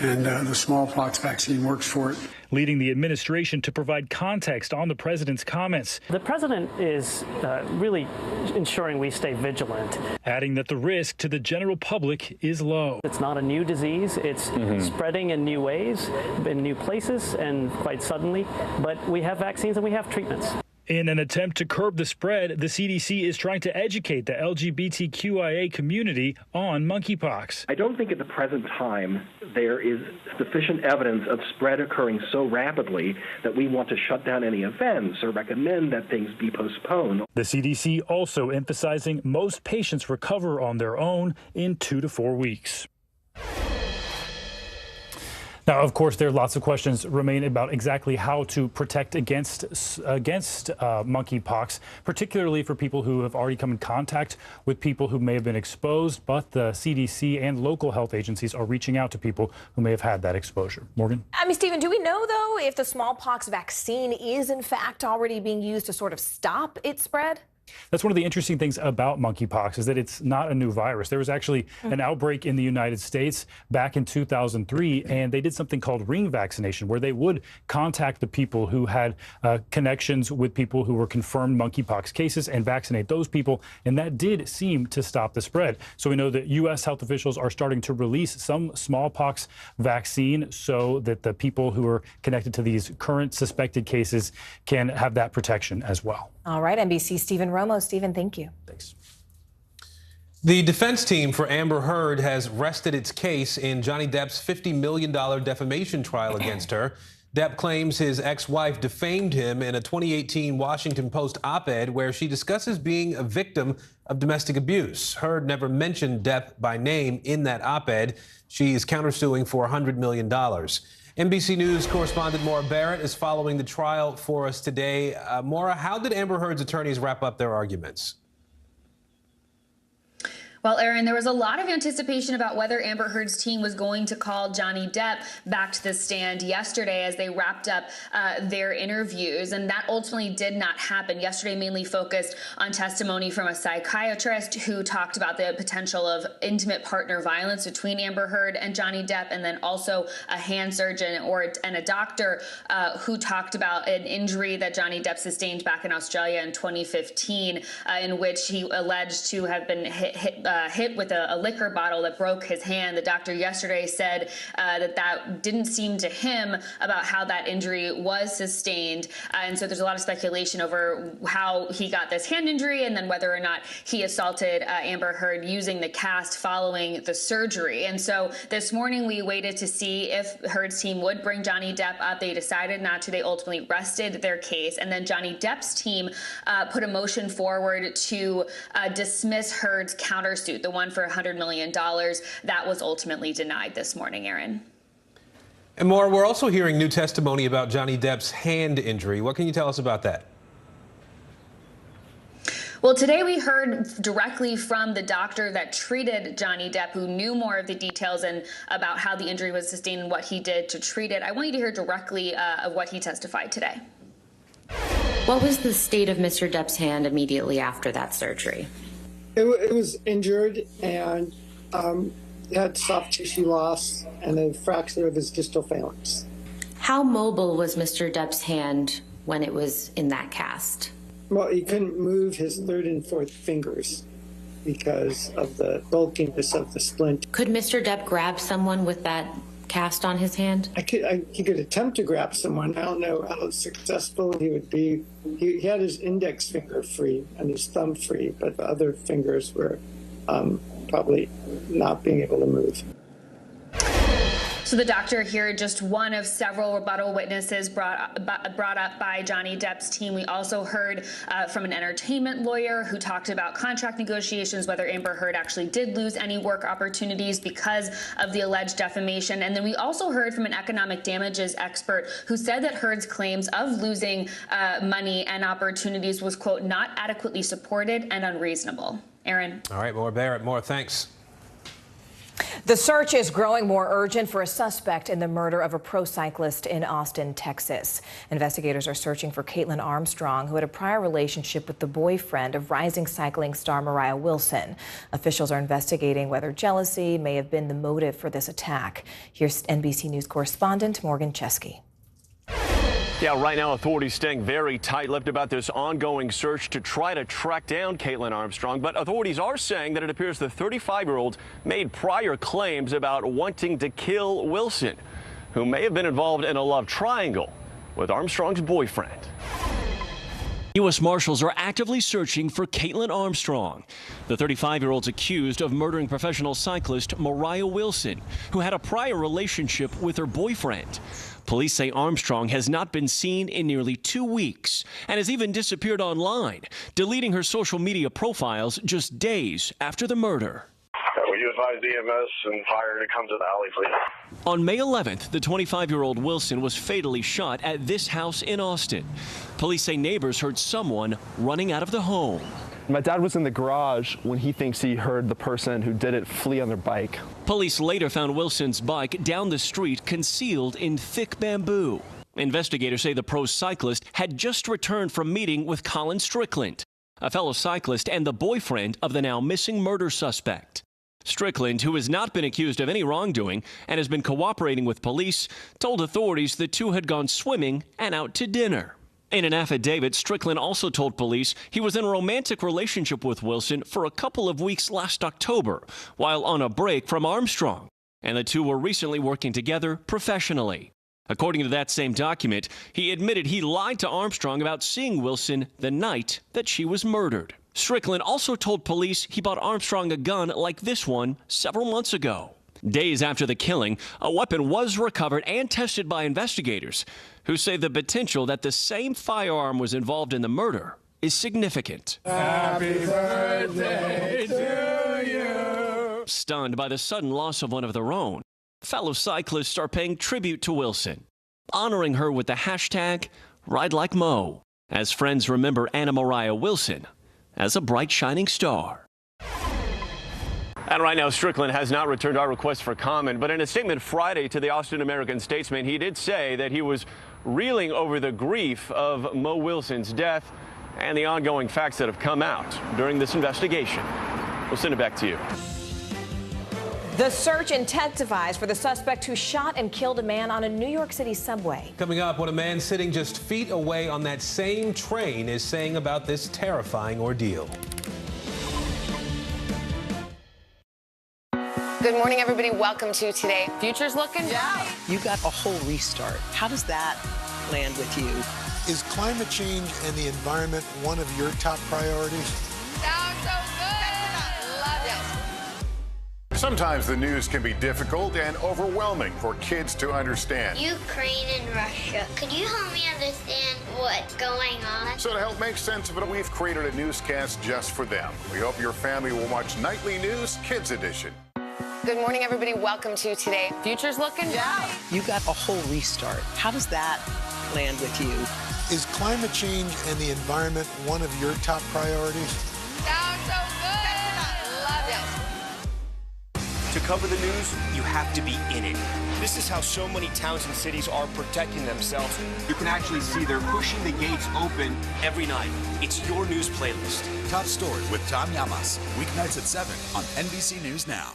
and the smallpox vaccine works for it. Leading the administration to provide context on the president's comments. The president is really ensuring we stay vigilant. Adding that the risk to the general public is low. It's not a new disease. It's spreading in new ways, in new places, and quite suddenly. But we have vaccines and we have treatments. In an attempt to curb the spread, the CDC is trying to educate the LGBTQIA community on monkeypox. I don't think at the present time there is sufficient evidence of spread occurring so rapidly that we want to shut down any events or recommend that things be postponed. The CDC also emphasizing most patients recover on their own in 2 to 4 weeks. Now, of course, there are lots of questions remain about exactly how to protect against monkeypox, particularly for people who have already come in contact with people who may have been exposed. But the CDC and local health agencies are reaching out to people who may have had that exposure. Morgan? I mean, Stephen, do we know, though, if the smallpox vaccine is, in fact, already being used to sort of stop its spread? That's one of the interesting things about monkeypox is that it's not a new virus. There was actually an outbreak in the United States back in 2003, and they did something called ring vaccination, where they would contact the people who had connections with people who were confirmed monkeypox cases and vaccinate those people, and that did seem to stop the spread. So we know that U.S. health officials are starting to release some smallpox vaccine so that the people who are connected to these current suspected cases can have that protection as well. All right, NBC Stephen Romo. Stephen, thank you. Thanks. The defense team for Amber Heard has rested its case in Johnny Depp's $50 million defamation trial against her. Depp claims his ex-wife defamed him in a 2018 Washington Post op-ed where she discusses being a victim of domestic abuse. Heard never mentioned Depp by name in that op-ed. She is countersuing for $100 million. NBC News correspondent Maura Barrett is following the trial for us today. Maura, how did Amber Heard's attorneys wrap up their arguments? Well, Aaron, there was a lot of anticipation about whether Amber Heard's team was going to call Johnny Depp back to the stand yesterday as they wrapped up their interviews, and that ultimately did not happen. Yesterday mainly focused on testimony from a psychiatrist who talked about the potential of intimate partner violence between Amber Heard and Johnny Depp, and then also a hand surgeon and a doctor who talked about an injury that Johnny Depp sustained back in Australia in 2015, in which he alleged to have been hit hit with a liquor bottle that broke his hand. The doctor yesterday said that didn't seem to him about how that injury was sustained. And so there's a lot of speculation over how he got this hand injury and then whether or not he assaulted Amber Heard using the cast following the surgery. And so this morning we waited to see if Heard's team would bring Johnny Depp up. They decided not to. They ultimately rested their case. And then Johnny Depp's team put a motion forward to dismiss Heard's countersuit, the one for $100 million. That was ultimately denied this morning, Aaron. And more, we're also hearing new testimony about Johnny Depp's hand injury. What can you tell us about that? Well, today we heard directly from the doctor that treated Johnny Depp, who knew more of the details and about how the injury was sustained and what he did to treat it. I want you to hear directly of what he testified today. What was the state of Mr. Depp's hand immediately after that surgery? It was injured and had soft tissue loss and a fracture of his distal phalanx. How mobile was Mr. Depp's hand when it was in that cast? Well, he couldn't move his third and fourth fingers because of the bulkiness of the splint. Could Mr. Depp grab someone with that cast on his hand? He could attempt to grab someone. I don't know how successful he would be. He had his index finger free and his thumb free, but the other fingers were probably not being able to move. So the doctor here, just one of several rebuttal witnesses brought up by Johnny Depp's team. We also heard from an entertainment lawyer who talked about contract negotiations, whether Amber Heard actually did lose any work opportunities because of the alleged defamation. And then we also heard from an economic damages expert who said that Heard's claims of losing money and opportunities was, quote, not adequately supported and unreasonable. Aaron. All right, more Barrett, more thanks. The search is growing more urgent for a suspect in the murder of a pro cyclist in Austin, Texas. Investigators are searching for Caitlin Armstrong, who had a prior relationship with the boyfriend of rising cycling star Mariah Wilson. Officials are investigating whether jealousy may have been the motive for this attack. Here's NBC News correspondent Morgan Chesky. Yeah, right now authorities staying very tight-lipped about this ongoing search to try to track down Caitlin Armstrong. But authorities are saying that it appears the 35-year-old made prior claims about wanting to kill Wilson, who may have been involved in a love triangle with Armstrong's boyfriend. U.S. Marshals are actively searching for Caitlin Armstrong. The 35-year-old's accused of murdering professional cyclist Mariah Wilson, who had a prior relationship with her boyfriend. Police say Armstrong has not been seen in nearly 2 weeks and has even disappeared online, deleting her social media profiles just days after the murder. Will you advise EMS and fire to come to the alley, please? On May 11th, the 25-year-old Wilson was fatally shot at this house in Austin. Police say neighbors heard someone running out of the home. My dad was in the garage when he thinks he heard the person who did it flee on their bike. Police later found Wilson's bike down the street, concealed in thick bamboo. Investigators say the pro cyclist had just returned from meeting with Colin Strickland, a fellow cyclist and the boyfriend of the now missing murder suspect. Strickland, who has not been accused of any wrongdoing and has been cooperating with police, told authorities the two had gone swimming and out to dinner. In an affidavit, Strickland also told police he was in a romantic relationship with Wilson for a couple of weeks last October, while on a break from Armstrong, and the two were recently working together professionally. According to that same document, he admitted he lied to Armstrong about seeing Wilson the night that she was murdered. Strickland also told police he bought Armstrong a gun like this one several months ago. Days after the killing, a weapon was recovered and tested by investigators, who say the potential that the same firearm was involved in the murder is significant. Happy birthday to you. Stunned by the sudden loss of one of their own, fellow cyclists are paying tribute to Wilson, honoring her with the hashtag #RideLikeMo, as friends remember Anna Mariah Wilson as a bright shining star. And right now, Strickland has not returned our request for comment, but in a statement Friday to the Austin American-Statesman, he did say that he was reeling over the grief of Mo Wilson's death and the ongoing facts that have come out during this investigation. We'll send it back to you. The search intensifies for the suspect who shot and killed a man on a New York City subway. Coming up, what a man sitting just feet away on that same train is saying about this terrifying ordeal. Good morning, everybody. Welcome to Today. Future's looking bright. You got a whole restart. How does that land with you? Is climate change and the environment one of your top priorities? Sounds so good. Love it. Sometimes the news can be difficult and overwhelming for kids to understand. Ukraine and Russia. Could you help me understand what's going on? So to help make sense of it, we've created a newscast just for them. We hope your family will watch Nightly News Kids Edition. Good morning, everybody. Welcome to Today. Future's looking bright. You got a whole restart. How does that land with you? Is climate change and the environment one of your top priorities? Sounds so good. Love it. To cover the news, you have to be in it. This is how so many towns and cities are protecting themselves. You can actually see they're pushing the gates open every night. It's your news playlist. Top Story with Tom Llamas. Weeknights at 7 on NBC News Now.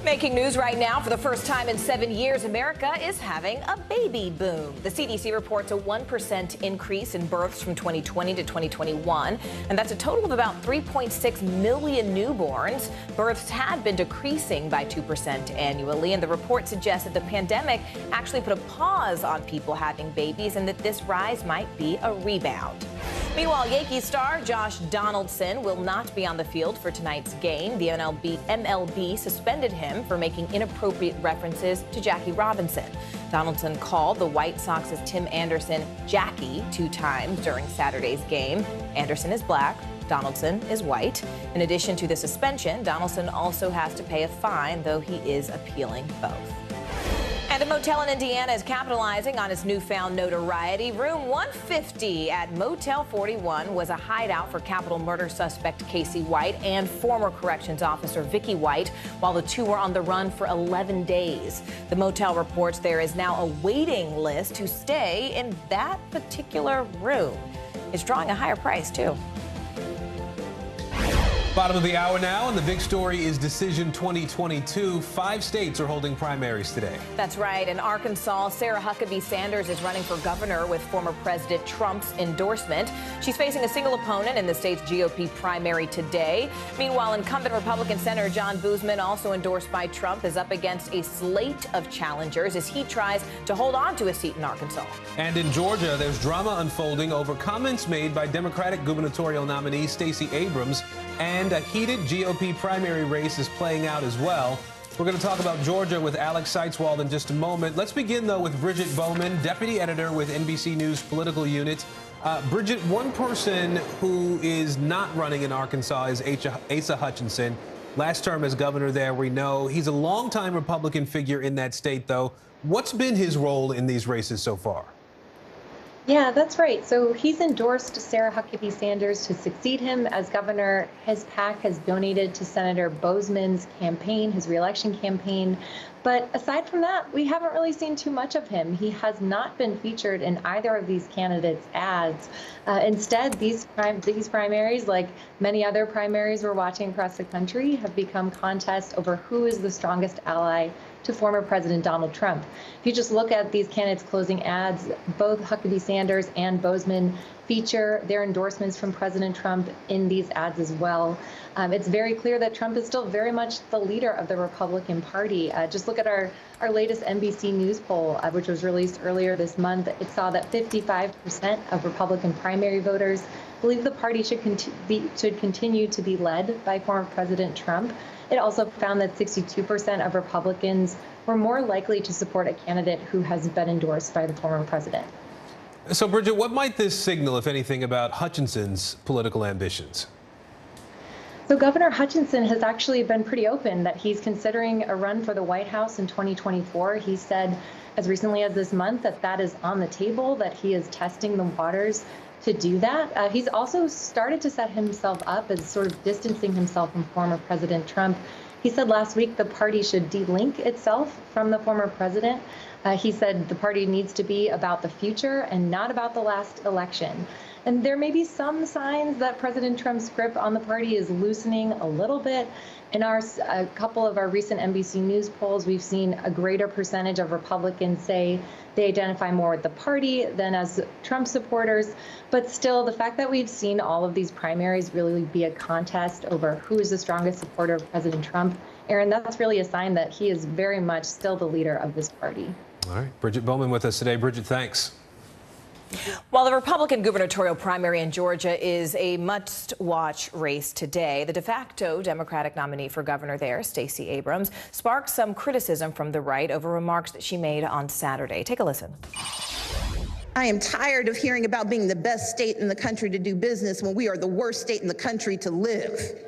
Making news right now, for the first time in 7 years, America is having a baby boom. The CDC reports a 1% increase in births from 2020 to 2021, and that's a total of about 3.6 million newborns. Births had been decreasing by 2% annually, and the report suggests that the pandemic actually put a pause on people having babies and that this rise might be a rebound. Meanwhile, Yankees star Josh Donaldson will not be on the field for tonight's game. The MLB suspended him for making inappropriate references to Jackie Robinson. Donaldson called the White Sox's Tim Anderson Jackie 2 times during Saturday's game. Anderson is black. Donaldson is white. In addition to the suspension, Donaldson also has to pay a fine, though he is appealing both. And a motel in Indiana is capitalizing on its newfound notoriety. Room 150 at Motel 41 was a hideout for capital murder suspect Casey White and former corrections officer Vicky White, while the two were on the run for 11 days. The motel reports there is now a waiting list to stay in that particular room. It's drawing a higher price, too. Bottom of the hour now, and the big story is Decision 2022. 5 states are holding primaries today. That's right. In Arkansas, Sarah Huckabee Sanders is running for governor with former President Trump's endorsement. She's facing a single opponent in the state's GOP primary today. Meanwhile, incumbent Republican Senator John Boozman, also endorsed by Trump, is up against a slate of challengers as he tries to hold on to a seat in Arkansas. And in Georgia, there's drama unfolding over comments made by Democratic gubernatorial nominee Stacey Abrams, and a heated GOP primary race is playing out as well. We're going to talk about Georgia with Alex Seitzwald in just a moment. Let's begin, though, with Bridget Bowman, deputy editor with NBC News Political Unit. Bridget, one person who is not running in Arkansas is Asa Hutchinson. Last term as governor there, we know. He's a longtime Republican figure in that state, though. What's been his role in these races so far? Yeah, that's right. So he's endorsed Sarah Huckabee Sanders to succeed him as governor. His PAC has donated to Senator Boozman's campaign, his reelection campaign. But aside from that, we haven't really seen too much of him. He has not been featured in either of these candidates' ads. Instead, these primaries, like many other primaries we're watching across the country, have become contests over who is the strongest ally to former President Donald Trump. If you just look at these candidates' closing ads, both Huckabee Sanders and Boozman feature their endorsements from President Trump in these ads as well. It's very clear that Trump is still very much the leader of the Republican Party. Just look at our latest NBC News poll, which was released earlier this month. It saw that 55% of Republican primary voters believe the party should continue to be led by former President Trump. It also found that 62% of Republicans were more likely to support a candidate who has been endorsed by the former president. So, Bridget, what might this signal, if anything, about Hutchinson's political ambitions? So Governor Hutchinson has actually been pretty open that he's considering a run for the White House in 2024. He said as recently as this month that that is on the table, that he is testing the waters to do that. He's also started to set himself up as sort of distancing himself from former President Trump. He said last week the party should de-link itself from the former president. He said the party needs to be about the future and not about the last election. And there may be some signs that President Trump's grip on the party is loosening a little bit. In a couple of our recent NBC News polls, we've seen a greater percentage of Republicans say they identify more with the party than as Trump supporters. But still, the fact that we've seen all of these primaries really be a contest over who is the strongest supporter of President Trump, Aaron, that's really a sign that he is very much still the leader of this party. All right, Bridget Bowman with us today. Bridget, thanks. While the Republican gubernatorial primary in Georgia is a must-watch race today, the de facto Democratic nominee for governor there, Stacey Abrams, sparked some criticism from the right over remarks that she made on Saturday. Take a listen. I am tired of hearing about being the best state in the country to do business when we are the worst state in the country to live.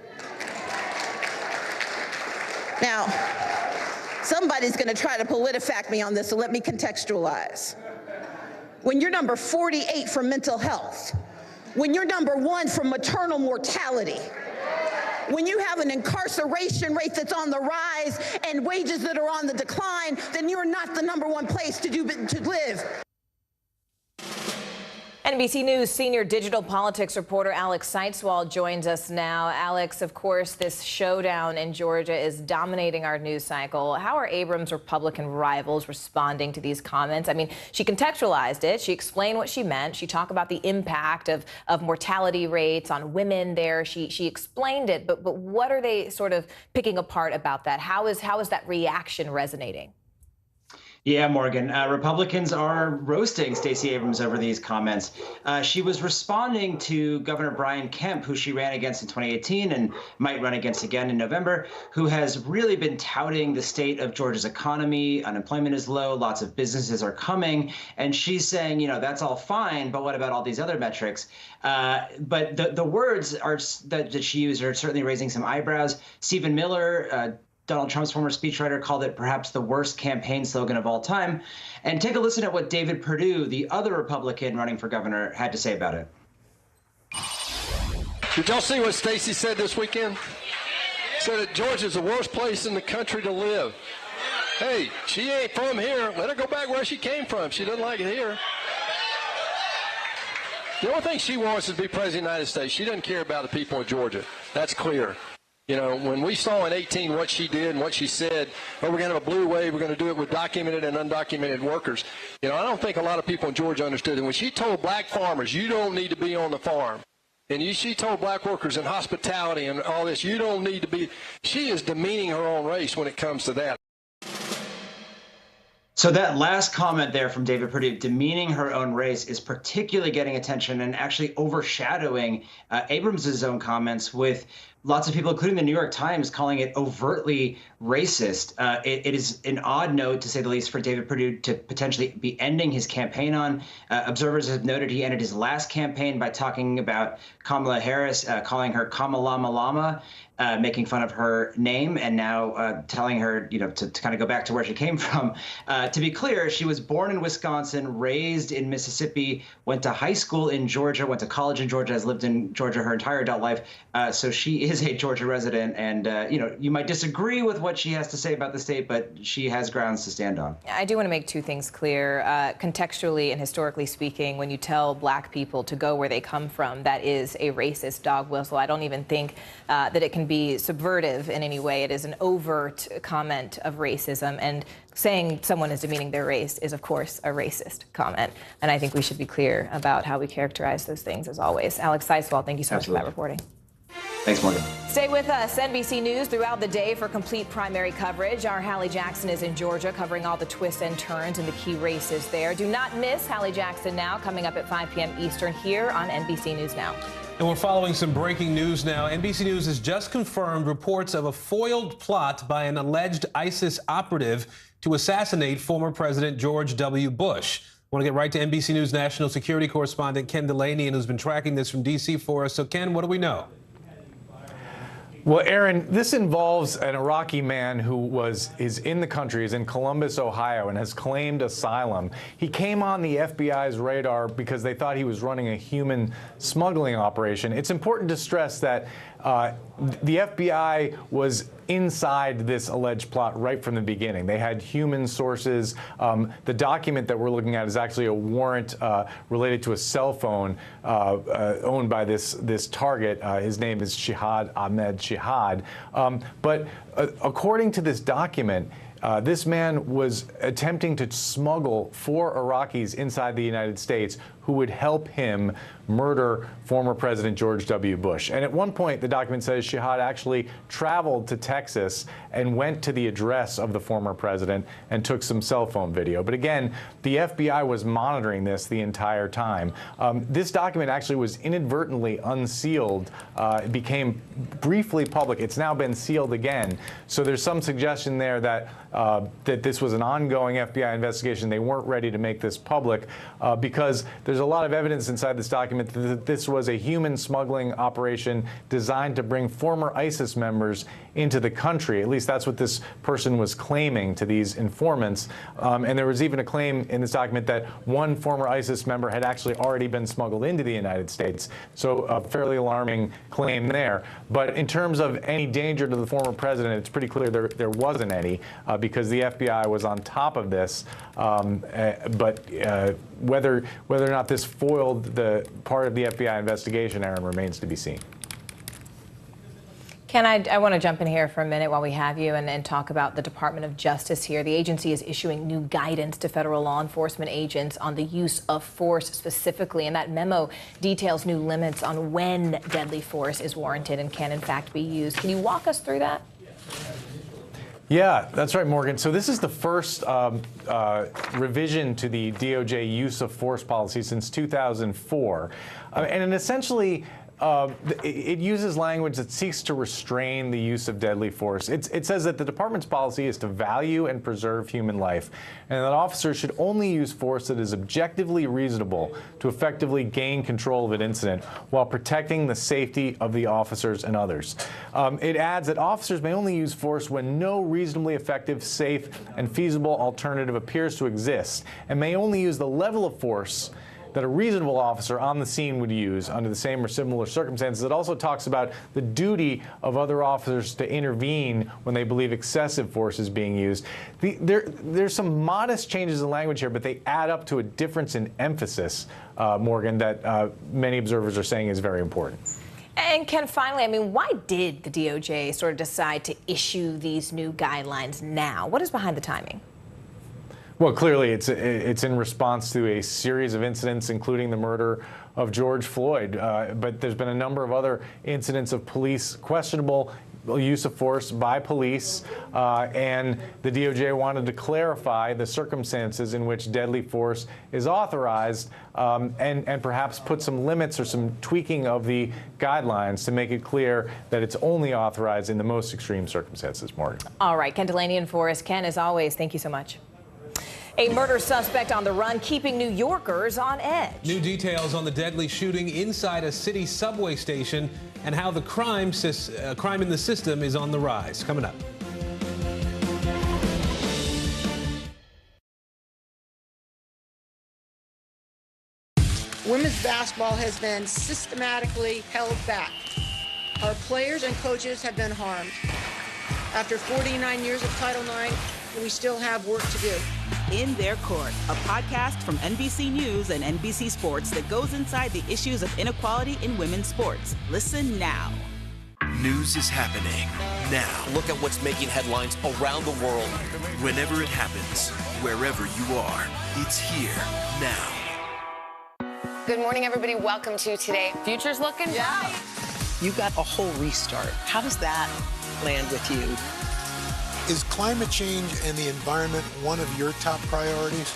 Now, somebody's going to try to PolitiFact me on this, so let me contextualize. When you're number 48 for mental health, when you're number 1 for maternal mortality, when you have an incarceration rate that's on the rise and wages that are on the decline, then you're not the number 1 place to live. NBC News senior digital politics reporter Alex Seitzwald joins us now. Alex, of course, this showdown in Georgia is dominating our news cycle. How are Abrams' Republican rivals responding to these comments? I mean, she contextualized it. She explained what she meant. She talked about the impact of mortality rates on women there. She explained it, but what are they sort of picking apart about that? How is that reaction resonating? Yeah, Morgan, Republicans are roasting Stacey Abrams over these comments. She was responding to Governor Brian Kemp, who she ran against in 2018 and might run against again in November, who has really been touting the state of Georgia's economy. Unemployment is low, lots of businesses are coming. And she's saying, you know, that's all fine, but what about all these other metrics? But the words that she used are certainly raising some eyebrows. Stephen Miller, Donald Trump's former speechwriter, called it perhaps the worst campaign slogan of all time. And take a listen at what David Perdue, the other Republican running for governor, had to say about it. Did y'all see what Stacey said this weekend? Said that Georgia's the worst place in the country to live. Hey, she ain't from here. Let her go back where she came from. She doesn't like it here. The only thing she wants is to be president of the United States. She doesn't care about the people of Georgia. That's clear. You know, when we saw in 18 what she did and what she said, oh, we're going to have a blue wave, we're going to do it with documented and undocumented workers. You know, I don't think a lot of people in Georgia understood it. When she told black farmers, you don't need to be on the farm, and she told black workers in hospitality and all this, you don't need to be, she is demeaning her own race when it comes to that. So that last comment there from David Perdue, demeaning her own race, is particularly getting attention and actually overshadowing Abrams' own comments, with lots of people, including the New York Times, calling it overtly racist. It is an odd note, to say the least, for David Perdue to potentially be ending his campaign on. Observers have noted he ended his last campaign by talking about Kamala Harris, calling her Kamalama Lama, making fun of her name, and now telling her, you know, to kind of go back to where she came from. To be clear, she was born in Wisconsin, raised in Mississippi, went to high school in Georgia, went to college in Georgia, has lived in Georgia her entire adult life. So she is a Georgia resident, and you know, you might disagree with what she has to say about the state, but she has grounds to stand on. I do want to make two things clear. Contextually and historically speaking, when you tell black people to go where they come from, that is a racist dog whistle. I don't even think that it can be subvertive in any way. It is an overt comment of racism, and saying someone is demeaning their race is, of course, a racist comment. And I think we should be clear about how we characterize those things, as always. Alex Seitzwald, thank you so much for that reporting. Thanks, Morgan. Stay with us. NBC News throughout the day for complete primary coverage. Our Hallie Jackson is in Georgia, covering all the twists and turns and the key races there. Do not miss Hallie Jackson Now, coming up at 5 p.m. Eastern here on NBC News Now. And we're following some breaking news now. NBC News has just confirmed reports of a foiled plot by an alleged ISIS operative to assassinate former President George W. Bush. I want to get right to NBC News national security correspondent Ken Delaney, who's been tracking this from D.C. for us. So, Ken, what do we know? Well, Aaron, this involves an Iraqi man who is in the country, is in Columbus, Ohio, and has claimed asylum. He came on the FBI's radar because they thought he was running a human smuggling operation. It's important to stress that The FBI was inside this alleged plot right from the beginning. They had human sources. The document that we're looking at is actually a warrant related to a cell phone owned by this target. His name is Shihad Ahmed Shihad. But according to this document, this man was attempting to smuggle 4 Iraqis inside the United States who would help him murder former President George W. Bush. And at one point, the document says Shihad actually traveled to Texas and went to the address of the former president and took some cell phone video. But again, the FBI was monitoring this the entire time. This document actually was inadvertently unsealed. It became briefly public. It's now been sealed again. So there's some suggestion there that that this was an ongoing FBI investigation. They weren't ready to make this public because there's a lot of evidence inside this document that this was a human smuggling operation designed to bring former ISIS members into the country. At least that's what this person was claiming to these informants. And there was even a claim in this document that one former ISIS member had actually already been smuggled into the United States. So a fairly alarming claim there. But in terms of any danger to the former president, it's pretty clear there wasn't any because the FBI was on top of this. But whether or not this foiled the part of the FBI investigation, Aaron, remains to be seen. Ken, I want to jump in here for a minute while we have you and talk about the Department of Justice here. The agency is issuing new guidance to federal law enforcement agents on the use of force specifically, and that memo details new limits on when deadly force is warranted and can in fact be used. Can you walk us through that? Yeah, that's right, Morgan. So this is the first revision to the DOJ use of force policy since 2004. And essentially, it uses language that seeks to restrain the use of deadly force. It says that the department's policy is to value and preserve human life, and that officers should only use force that is objectively reasonable to effectively gain control of an incident while protecting the safety of the officers and others. It adds that officers may only use force when no reasonably effective, safe, and feasible alternative appears to exist, and may only use the level of force that a reasonable officer on the scene would use under the same or similar circumstances. It also talks about the duty of other officers to intervene when they believe excessive force is being used. There's some modest changes in language here, but they add up to a difference in emphasis, Morgan, that many observers are saying is very important. And Ken, finally, I mean, why did the DOJ sort of decide to issue these new guidelines now? What is behind the timing? Well, clearly, it's in response to a series of incidents, including the murder of George Floyd. But there's been a number of other incidents of questionable use of force by police, and the DOJ wanted to clarify the circumstances in which deadly force is authorized, and perhaps put some limits or some tweaking of the guidelines to make it clear that it's only authorized in the most extreme circumstances, Morgan. All right, Ken Delaney in Forest. Ken, as always, thank you so much. A murder suspect on the run, keeping New Yorkers on edge. New details on the deadly shooting inside a city subway station and how the crime in the system is on the rise. Coming up. Women's basketball has been systematically held back. Our players and coaches have been harmed. After 49 years of Title IX, we still have work to do. In Their Court, a podcast from NBC News and NBC Sports that goes inside the issues of inequality in women's sports. Listen now. News is happening now. Look at what's making headlines around the world. Whenever it happens, wherever you are, it's here now. Good morning, everybody. Welcome to Today. Future's looking bright. You got a whole restart. How does that land with you? Is climate change and the environment one of your top priorities?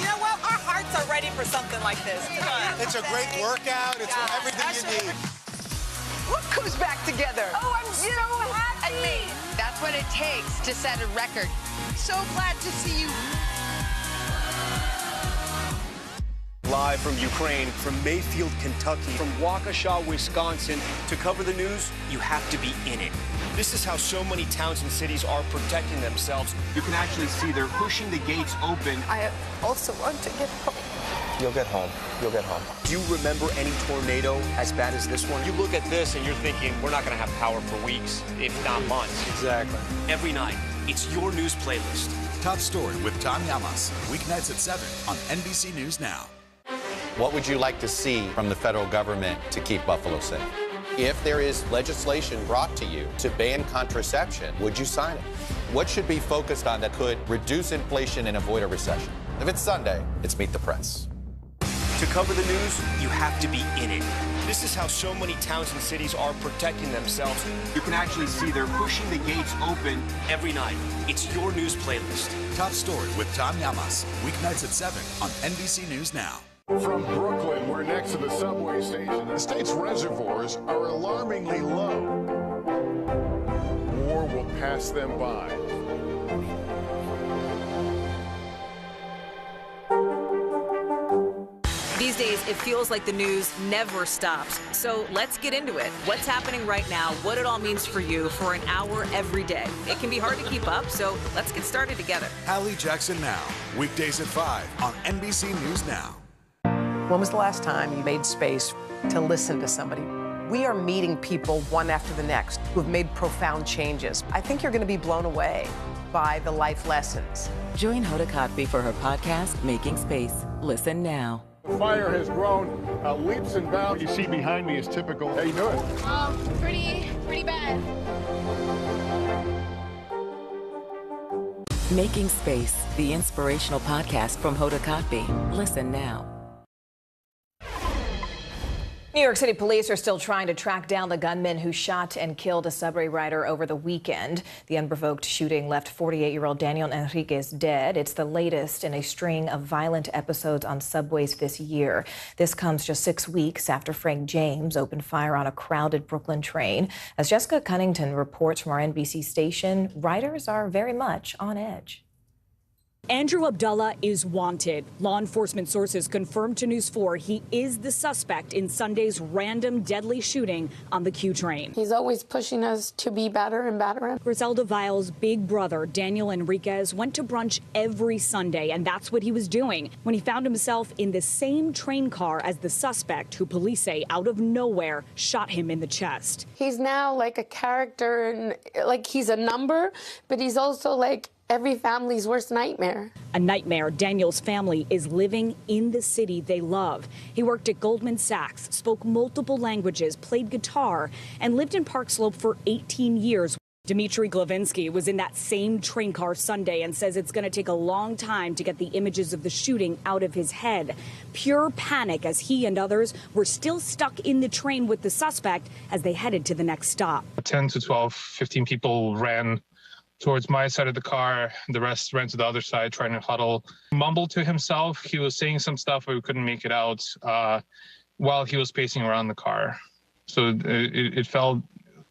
You know what? Our hearts are ready for something like this. It's a great workout. It's everything you need. Look who's back together. Oh, I'm so happy. And me. That's what it takes to set a record. So glad to see you. Live from Ukraine, from Mayfield, Kentucky, from Waukesha, Wisconsin. To cover the news, you have to be in it. This is how so many towns and cities are protecting themselves. You can actually see they're pushing the gates open. I also want to get home. You'll get home. You'll get home. Do you remember any tornado as bad as this one? You look at this and you're thinking, we're not going to have power for weeks, if not months. Exactly. Every night, it's your news playlist. Top Story with Tom Llamas, weeknights at 7 on NBC News Now. What would you like to see from the federal government to keep Buffalo safe? If there is legislation brought to you to ban contraception, would you sign it? What should be focused on that could reduce inflation and avoid a recession? If it's Sunday, it's Meet the Press. To cover the news, you have to be in it. This is how so many towns and cities are protecting themselves. You can actually see they're pushing the gates open every night. It's your news playlist. Top Story with Tom Llamas, weeknights at 7 on NBC News Now. From Brooklyn, we're next to the subway station. The state's reservoirs are alarmingly low. War will pass them by. These days, it feels like the news never stops. So let's get into it. What's happening right now, what it all means for you for an hour every day. It can be hard to keep up, so let's get started together. Hallie Jackson Now, weekdays at 5 on NBC News Now. When was the last time you made space to listen to somebody? We are meeting people one after the next who've made profound changes. I think you're going to be blown away by the life lessons. Join Hoda Kotb for her podcast, Making Space. Listen now. The fire has grown leaps and bounds. What you see behind me is typical. How you doing? Pretty bad. Making Space, the inspirational podcast from Hoda Kotb. Listen now. New York City police are still trying to track down the gunman who shot and killed a subway rider over the weekend. The unprovoked shooting left 48-year-old Daniel Enriquez dead. It's the latest in a string of violent episodes on subways this year. This comes just 6 weeks after Frank James opened fire on a crowded Brooklyn train. As Jessica Cunnington reports from our NBC station, riders are very much on edge. Andrew Abdullah is wanted. Law enforcement sources confirmed to News 4 he is the suspect in Sunday's random deadly shooting on the Q train. He's always pushing us to be better and better. Griselda Vile's big brother, Daniel Enriquez, went to brunch every Sunday, and that's what he was doing when he found himself in the same train car as the suspect, who police say out of nowhere shot him in the chest. He's now like a character, and like he's a number, but he's also like every family's worst nightmare. A nightmare Daniel's family is living in the city they love. He worked at Goldman Sachs, spoke multiple languages, played guitar, and lived in Park Slope for 18 years. Dmitry Glavinsky was in that same train car Sunday and says it's going to take a long time to get the images of the shooting out of his head. Pure panic as he and others were still stuck in the train with the suspect as they headed to the next stop. 10 to 12, 15 people ran towards my side of the car. The rest ran to the other side, trying to huddle. Mumbled to himself. He was saying some stuff, but we couldn't make it out while he was pacing around the car. So it felt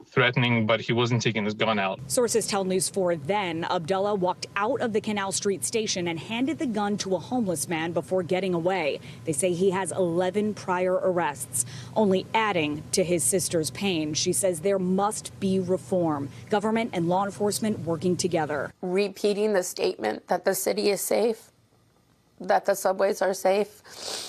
threatening, but he wasn't taking his gun out. Sources tell News 4 then Abdullah walked out of the Canal Street station and handed the gun to a homeless man before getting away. They say he has 11 prior arrests, only adding to his sister's pain. She says there must be reform, government and law enforcement working together. Repeating the statement that the city is safe, that the subways are safe.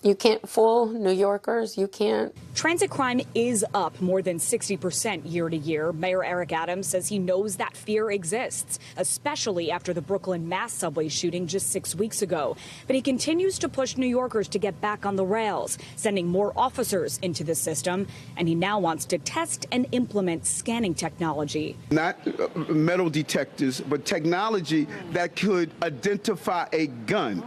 You can't fool New Yorkers. You can't. Transit crime is up more than 60% year to year. Mayor Eric Adams says he knows that fear exists, especially after the Brooklyn mass subway shooting just 6 weeks ago. But he continues to push New Yorkers to get back on the rails, sending more officers into the system. And he now wants to test and implement scanning technology. Not metal detectors, but technology that could identify a gun.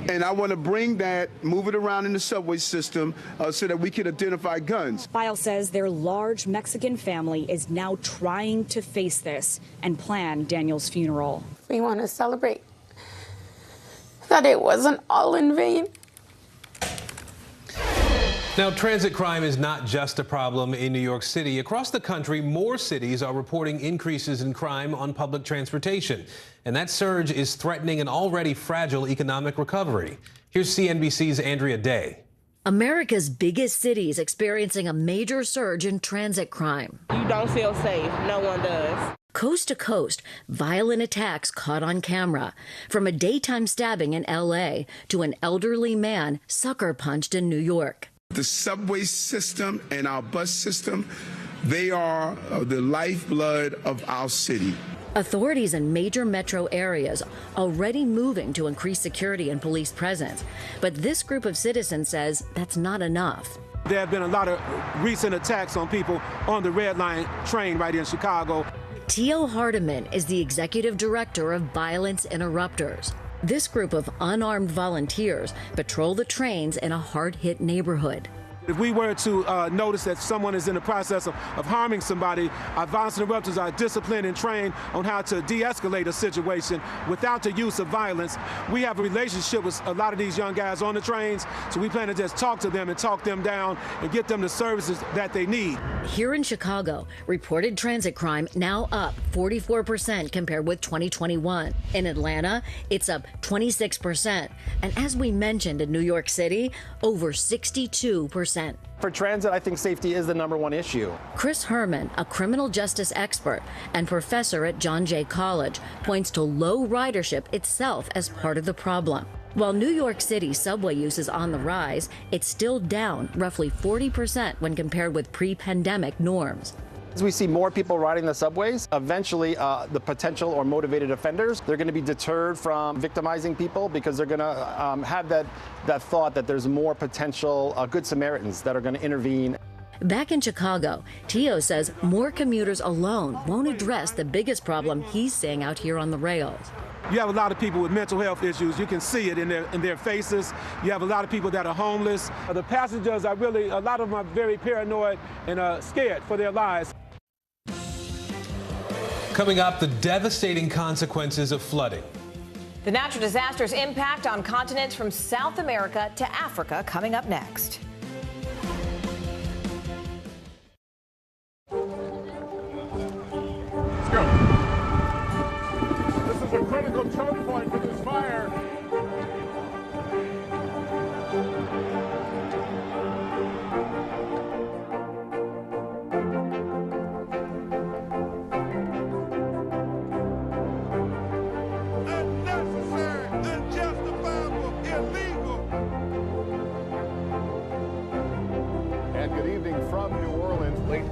And I want to bring that, move it around in the subway system so that we can identify guns. File says their large Mexican family is now trying to face this and plan Daniel's funeral. We want to celebrate that it wasn't all in vain. Now, transit crime is not just a problem in New York City. Across the country, more cities are reporting increases in crime on public transportation. And that surge is threatening an already fragile economic recovery. Here's CNBC's Andrea Day. America's biggest cities experiencing a major surge in transit crime. You don't feel safe. No one does. Coast to coast, violent attacks caught on camera. From a daytime stabbing in L.A. to an elderly man sucker punched in New York. The subway system and our bus system, they are the lifeblood of our city. Authorities in major metro areas already moving to increase security and police presence. But this group of citizens says that's not enough. There have been a lot of recent attacks on people on the Red Line train right here in Chicago. Tio Hardiman is the executive director of Violence Interrupters. This group of unarmed volunteers patrol the trains in a hard-hit neighborhood. If we were to notice that someone is in the process of harming somebody, our violence interrupters are disciplined and trained on how to de-escalate a situation without the use of violence. We have a relationship with a lot of these young guys on the trains, so we plan to just talk to them and talk them down and get them the services that they need. Here in Chicago, reported transit crime now up 44% compared with 2021. In Atlanta, it's up 26%. And as we mentioned in New York City, over 62%. For transit, I think safety is the #1 issue. Chris Herman, a criminal justice expert and professor at John Jay College, points to low ridership itself as part of the problem. While New York City subway use is on the rise, it's still down roughly 40% when compared with pre-pandemic norms. As we see more people riding the subways, eventually the potential or motivated offenders, they're going to be deterred from victimizing people because they're going to have that thought that there's more potential good Samaritans that are going to intervene. Back in Chicago, Tio says more commuters alone won't address the biggest problem he's seeing out here on the rails. You have a lot of people with mental health issues. You can see it in their faces. You have a lot of people that are homeless. The passengers are really, a lot of them are very paranoid and scared for their lives. Coming up, the devastating consequences of flooding. The natural disasters' impact on continents from South America to Africa coming up next. Let's go. This is a critical choke point for this fire.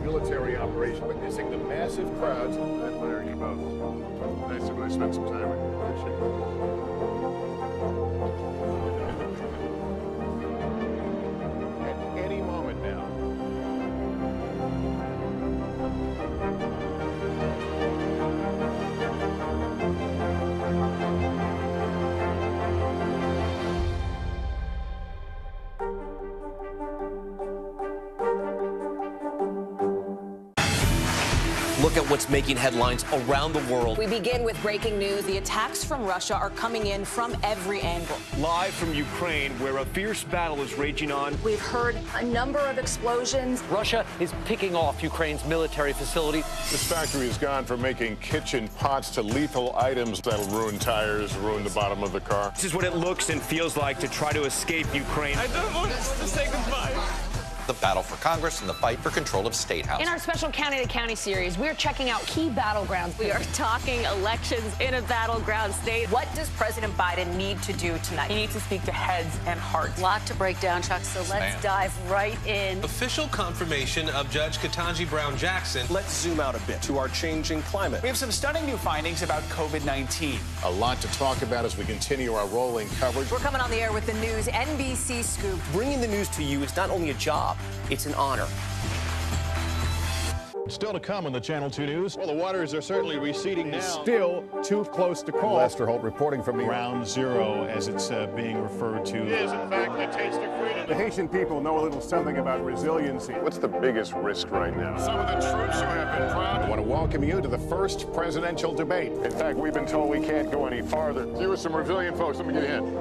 Military operation, witnessing the massive crowds. That's what Eric about. Nice to really spend some time with you. Appreciate it. At any moment now. Look at what's making headlines around the world. We begin with breaking news. The attacks from Russia are coming in from every angle. Live from Ukraine, where a fierce battle is raging on. We've heard a number of explosions. Russia is picking off Ukraine's military facility. This factory has gone from making kitchen pots to lethal items that'll ruin tires, ruin the bottom of the car. This is what it looks and feels like to try to escape Ukraine. I don't want us to say goodbye. The battle for Congress and the fight for control of State House. In our special County to County series, we're checking out key battlegrounds. We are talking elections in a battleground state. What does President Biden need to do tonight? He needs to speak to heads and hearts. A lot to break down, Chuck, so let's dive right in. Official confirmation of Judge Ketanji Brown Jackson. Let's zoom out a bit to our changing climate. We have some stunning new findings about COVID-19. A lot to talk about as we continue our rolling coverage. We're coming on the air with the news NBC Scoop. Bringing the news to you is not only a job, it's an honor. Still to come on the Channel 2 News. Well, the waters are certainly receding now. Still too close to call. Lester Holt reporting from the Ground Zero, as it's being referred to. It is, in fact, the taste of freedom. The Haitian people know a little something about resiliency. What's the biggest risk right now? Some of the troops who have been proud. I want to welcome you to the first presidential debate. In fact, we've been told we can't go any farther. You with some resilient folks. Let me get a hint.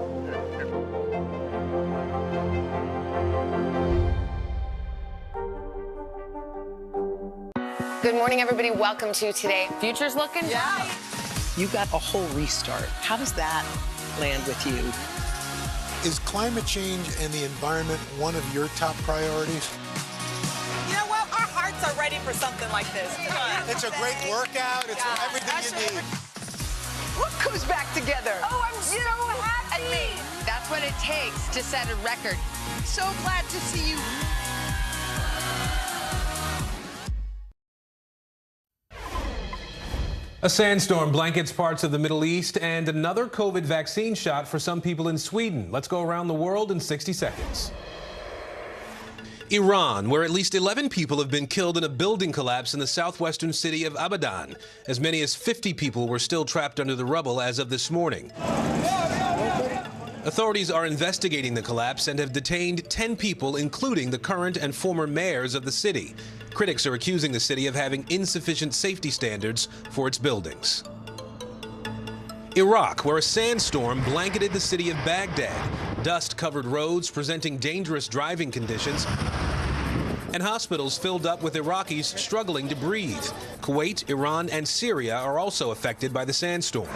Good morning, everybody. Welcome to Today. Futures looking bright. You got a whole restart. How does that land with you? Is climate change and the environment one of your top priorities? You know what? Our hearts athletes are ready for something like this. Come on. It's a great workout. It's everything you need. Look who's back together. Oh, I'm so happy. That's what it takes to set a record. So glad to see you. A sandstorm blankets parts of the Middle East and another COVID vaccine shot for some people in Sweden. Let's go around the world in 60 seconds. Iran, where at least 11 people have been killed in a building collapse in the southwestern city of Abadan. As many as 50 people were still trapped under the rubble as of this morning. Authorities are investigating the collapse and have detained 10 people, including the current and former mayors of the city. Critics are accusing the city of having insufficient safety standards for its buildings. Iraq, where a sandstorm blanketed the city of Baghdad. Dust covered roads, presenting dangerous driving conditions, and hospitals filled up with Iraqis struggling to breathe. Kuwait, Iran, and Syria are also affected by the sandstorm.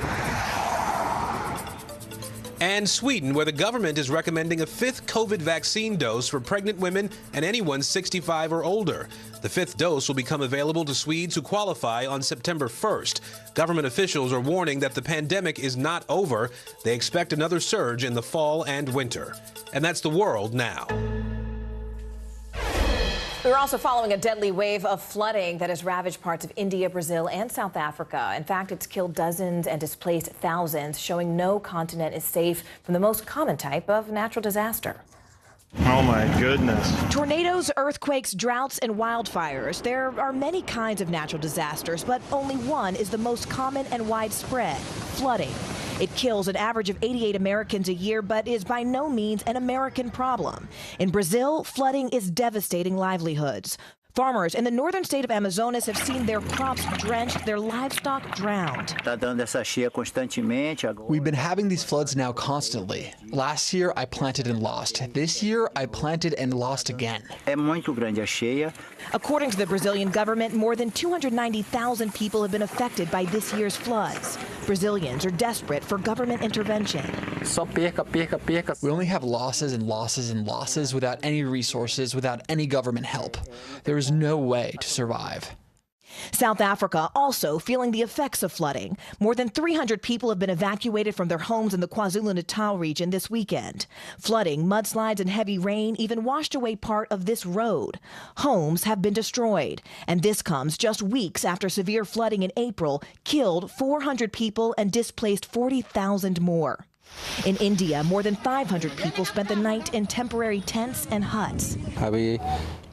And Sweden, where the government is recommending a 5th COVID vaccine dose for pregnant women and anyone 65 or older. The 5th dose will become available to Swedes who qualify on September 1st. Government officials are warning that the pandemic is not over. They expect another surge in the fall and winter. And that's the world now. We're also following a deadly wave of flooding that has ravaged parts of India, Brazil, and South Africa. In fact, it's killed dozens and displaced thousands, showing no continent is safe from the most common type of natural disaster. Oh my goodness. Tornadoes, earthquakes, droughts, and wildfires. There are many kinds of natural disasters, but only one is the most common and widespread: flooding. It kills an average of 88 Americans a year, but is by no means an American problem. In Brazil, flooding is devastating livelihoods. Farmers in the northern state of Amazonas have seen their crops drenched, their livestock drowned. We've been having these floods now constantly. Last year, I planted and lost. This year, I planted and lost again. According to the Brazilian government, more than 290,000 people have been affected by this year's floods. Brazilians are desperate for government intervention. We only have losses and losses and losses without any resources, without any government help. There is no way to survive. South Africa also feeling the effects of flooding. More than 300 people have been evacuated from their homes in the KwaZulu-Natal region this weekend. Flooding, mudslides, and heavy rain even washed away part of this road. Homes have been destroyed. And this comes just weeks after severe flooding in April killed 400 people and displaced 40,000 more. In India, more than 500 people spent the night in temporary tents and huts.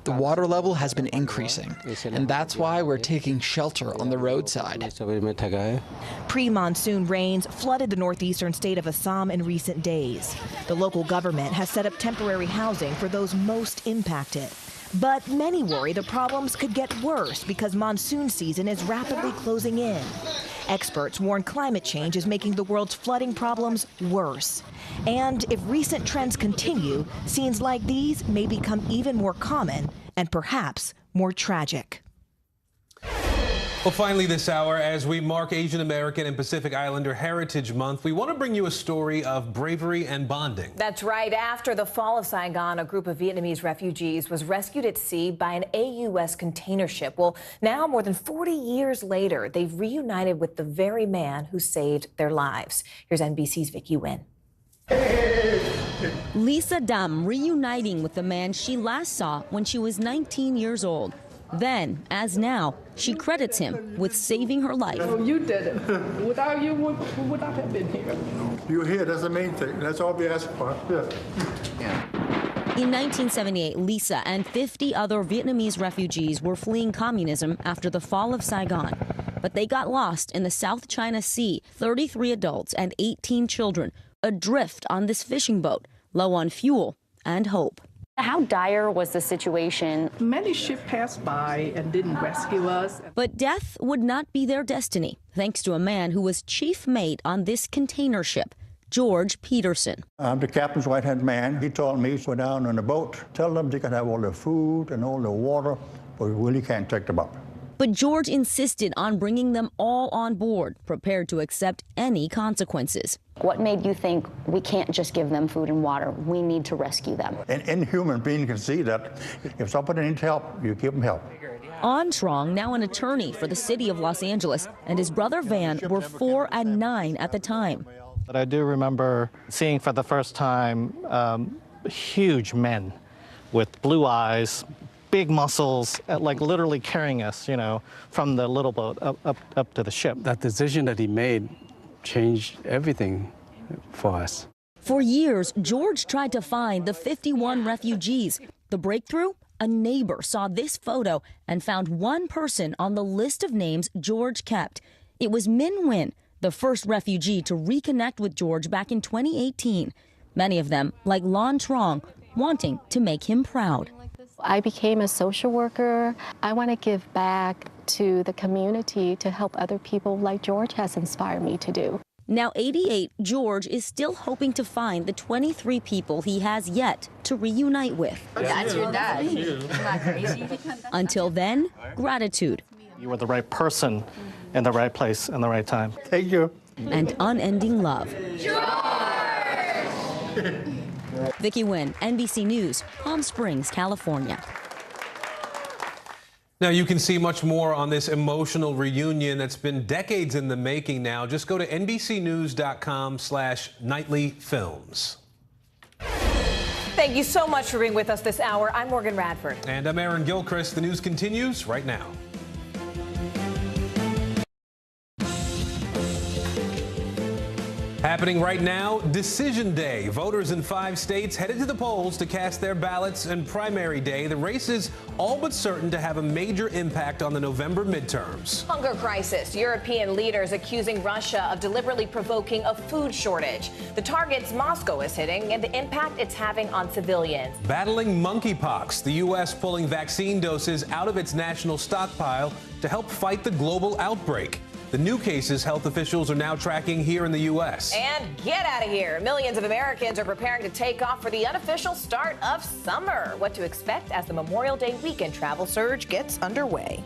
The water level has been increasing, and that's why we're taking shelter on the roadside. Pre-monsoon rains flooded the northeastern state of Assam in recent days. The local government has set up temporary housing for those most impacted. But many worry the problems could get worse because monsoon season is rapidly closing in. Experts warn climate change is making the world's flooding problems worse. And if recent trends continue, scenes like these may become even more common and perhaps more tragic. Well, finally this hour, as we mark Asian American and Pacific Islander Heritage Month, we want to bring you a story of bravery and bonding. That's right. After the fall of Saigon, a group of Vietnamese refugees was rescued at sea by an AUS container ship. Well, now, more than 40 years later, they've reunited with the very man who saved their lives. Here's NBC's Vicki Nguyen. Lisa Dam reuniting with the man she last saw when she was 19 years old. Then, as now, she credits him with saving her life. You did it. Without you, we would not have been here. You're here. That's the main thing. That's all we ask for. Yeah. In 1978, Lisa and 50 other Vietnamese refugees were fleeing communism after the fall of Saigon. But they got lost in the South China Sea, 33 adults and 18 children, adrift on this fishing boat, low on fuel and hope. How dire was the situation? Many ships passed by and didn't rescue us. But death would not be their destiny, thanks to a man who was chief mate on this container ship, George Peterson. I'm the captain's right-hand man. He told me to go down on the boat, tell them they can have all the food and all the water, but we really can't take them up. But George insisted on bringing them all on board, prepared to accept any consequences. What made you think we can't just give them food and water? We need to rescue them. Any human being can see that if somebody needs help, you give them help. Armstrong, now an attorney for the city of Los Angeles, and his brother Van were 4 and 9 at the time. But I do remember seeing for the first time huge men with blue eyes, big muscles, like literally carrying us, from the little boat up to the ship. That decision that he made changed everything for us. For years, George tried to find the 51 refugees. The breakthrough? A neighbor saw this photo and found one person on the list of names George kept. It was Min Nguyen, the first refugee to reconnect with George back in 2018. Many of them, like Lan Trong, wanting to make him proud. I became a social worker. I want to give back to the community to help other people like George has inspired me to do. Now 88, George is still hoping to find the 23 people he has yet to reunite with. That's your dad. Until then, gratitude. You were the right person in the right place and the right time. Thank you. And unending love. Vicki Nguyen, NBC News, Palm Springs, California. Now, you can see much more on this emotional reunion that's been decades in the making now. Just go to NBCnews.com/nightlyfilms. Thank you so much for being with us this hour. I'm Morgan Radford. And I'm Aaron Gilchrist. The news continues right now. Happening right now, Decision Day. Voters in 5 states headed to the polls to cast their ballots, and primary day. The race is all but certain to have a major impact on the November midterms. Hunger crisis. European leaders accusing Russia of deliberately provoking a food shortage. The targets Moscow is hitting and the impact it's having on civilians. Battling monkeypox. The U.S. pulling vaccine doses out of its national stockpile to help fight the global outbreak. The new cases health officials are now tracking here in the U.S. And get out of here. Millions of Americans are preparing to take off for the unofficial start of summer. What to expect as the Memorial Day weekend travel surge gets underway.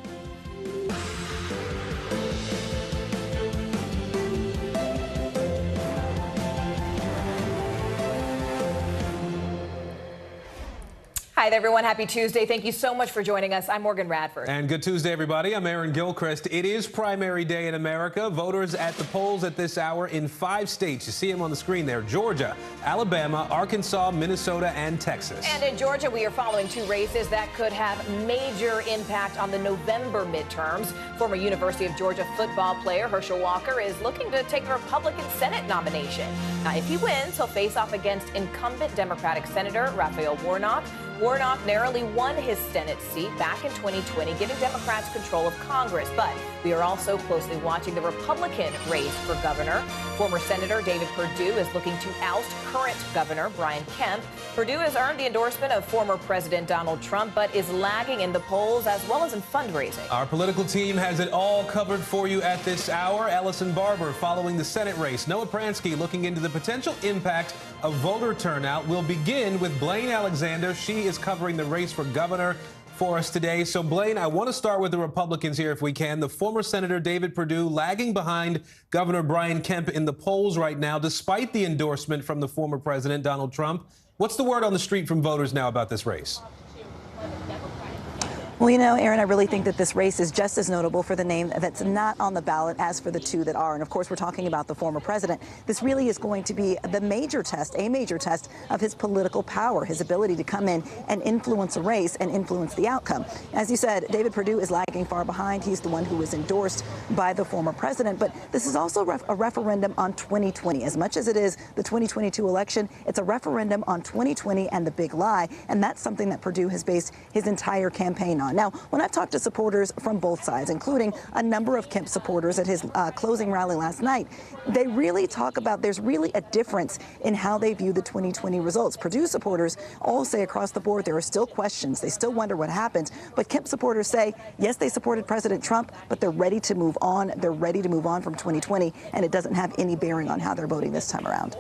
Hi there, everyone. Happy Tuesday. Thank you so much for joining us. I'm Morgan Radford. And good Tuesday, everybody. I'm Aaron Gilchrist. It is primary day in America. Voters at the polls at this hour in 5 states. You see them on the screen there. Georgia, Alabama, Arkansas, Minnesota, and Texas. And in Georgia, we are following 2 races that could have major impact on the November midterms. Former University of Georgia football player Herschel Walker is looking to take the Republican Senate nomination. Now, if he wins, he'll face off against incumbent Democratic Senator Raphael Warnock. Warnock narrowly won his Senate seat back in 2020, giving Democrats control of Congress. But we are also closely watching the Republican race for governor. Former Senator David Perdue is looking to oust current Governor Brian Kemp. Perdue has earned the endorsement of former President Donald Trump, but is lagging in the polls as well as in fundraising. Our political team has it all covered for you at this hour. Allison Barber following the Senate race. Noah Pransky looking into the potential impact of voter turnout. We'll begin with Blaine Alexander. She is covering the race for governor for us today. So, Blaine, I want to start with the Republicans here if we can. The former Senator David Perdue lagging behind Governor Brian Kemp in the polls right now, despite the endorsement from the former president, Donald Trump. What's the word on the street from voters now about this race? Well, you know, Aaron, I really think that this race is just as notable for the name that's not on the ballot as for the 2 that are. And of course, we're talking about the former president. This really is going to be the major test, a major test of his political power, his ability to come in and influence a race and influence the outcome. As you said, David Perdue is lagging far behind. He's the one who was endorsed by the former president. But this is also a referendum on 2020. As much as it is the 2022 election, it's a referendum on 2020 and the big lie. And that's something that Perdue has based his entire campaign on. Now, when I've talked to supporters from both sides, including a number of Kemp supporters at his closing rally last night, they really talk about there's really a difference in how they view the 2020 results. Perdue supporters all say across the board there are still questions. They still wonder what happened. But Kemp supporters say, yes, they supported President Trump, but they're ready to move on. They're ready to move on from 2020, and it doesn't have any bearing on how they're voting this time around.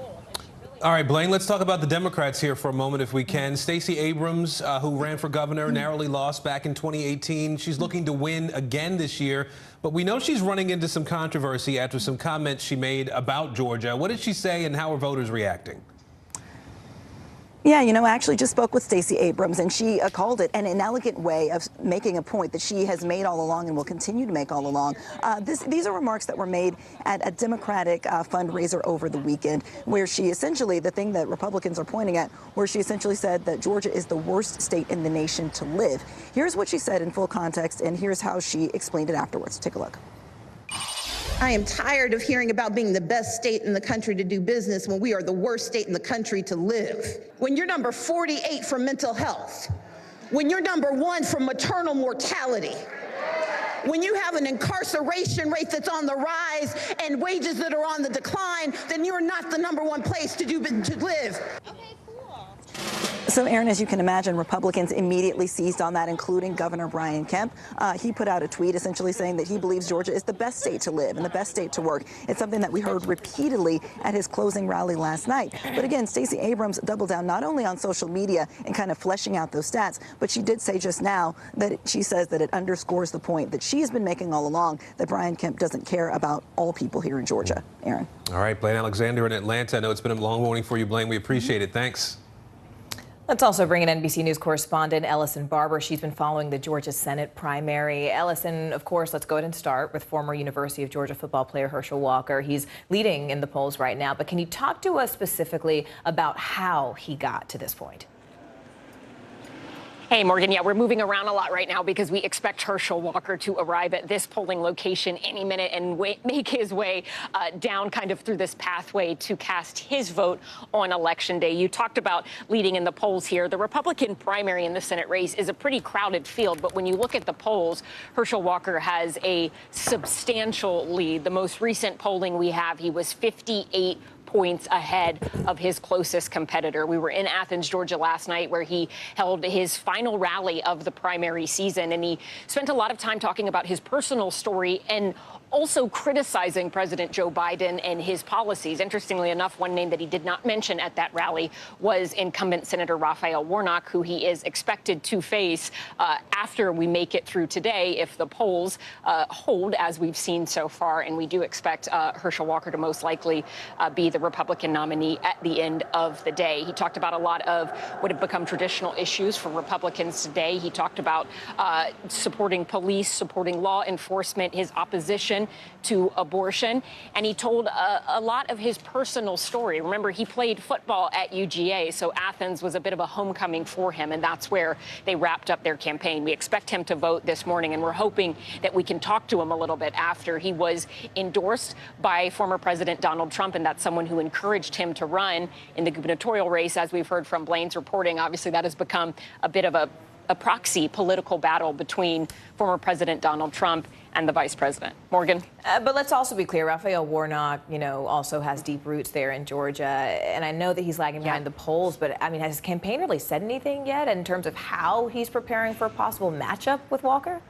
All right, Blaine, let's talk about the Democrats here for a moment, if we can. Stacey Abrams, who ran for governor, narrowly lost back in 2018. She's looking to win again this year, but we know she's running into some controversy after some comments she made about Georgia. What did she say, and how are voters reacting? Yeah, you know, I actually just spoke with Stacey Abrams, and she called it an inelegant way of making a point that she has made all along and will continue to make all along. These are remarks that were made at a Democratic fundraiser over the weekend, where she essentially, the thing that Republicans are pointing at, where she essentially said that Georgia is the worst state in the nation to live. Here's what she said in full context, and here's how she explained it afterwards. Take a look. I am tired of hearing about being the best state in the country to do business when we are the worst state in the country to live. When you're number 48 for mental health, when you're number 1 for maternal mortality, when you have an incarceration rate that's on the rise and wages that are on the decline, then you're not the number 1 place to live. So, Aaron, as you can imagine, Republicans immediately seized on that, including Governor Brian Kemp. He put out a tweet essentially saying that he believes Georgia is the best state to live and the best state to work. It's something that we heard repeatedly at his closing rally last night. But again, Stacey Abrams doubled down not only on social media and kind of fleshing out those stats, but she did say just now that she says that it underscores the point that she has been making all along, that Brian Kemp doesn't care about all people here in Georgia. Aaron. All right, Blaine Alexander in Atlanta. I know it's been a long morning for you, Blaine. We appreciate it. Thanks. Let's also bring in NBC News correspondent Ellison Barber. She's been following the Georgia Senate primary. Ellison, of course, let's go ahead and start with former University of Georgia football player Herschel Walker. He's leading in the polls right now, but can you talk to us specifically about how he got to this point? Hey, Morgan, yeah, we're moving around a lot right now because we expect Herschel Walker to arrive at this polling location any minute and make his way down kind of through this pathway to cast his vote on Election Day. You talked about leading in the polls here. The Republican primary in the Senate race is a pretty crowded field, but when you look at the polls, Herschel Walker has a substantial lead. The most recent polling we have, he was 58 points ahead of his closest competitor. We were in Athens, Georgia last night, where he held his final rally of the primary season, and he spent a lot of time talking about his personal story and also criticizing President Joe Biden and his policies. Interestingly enough, one name that he did not mention at that rally was incumbent Senator Raphael Warnock, who he is expected to face after we make it through today if the polls hold as we've seen so far. And we do expect Herschel Walker to most likely be the Republican nominee at the end of the day. He talked about a lot of what have become traditional issues for Republicans today. He talked about supporting police, supporting law enforcement, his opposition to abortion, and he told a lot of his personal story. Remember, he played football at UGA, so Athens was a bit of a homecoming for him, and that's where they wrapped up their campaign. We expect him to vote this morning, and we're hoping that we can talk to him a little bit after. He was endorsed by former President Donald Trump, and that's someone who encouraged him to run in the gubernatorial race. As we've heard from Blaine's reporting, obviously that has become a bit of a proxy political battle between former President Donald Trump and the vice president. Morgan? But let's also be clear, Raphael Warnock, also has deep roots there in Georgia. And I know that he's lagging behind the polls, but I mean, has his campaign really said anything yet in terms of how he's preparing for a possible matchup with Walker?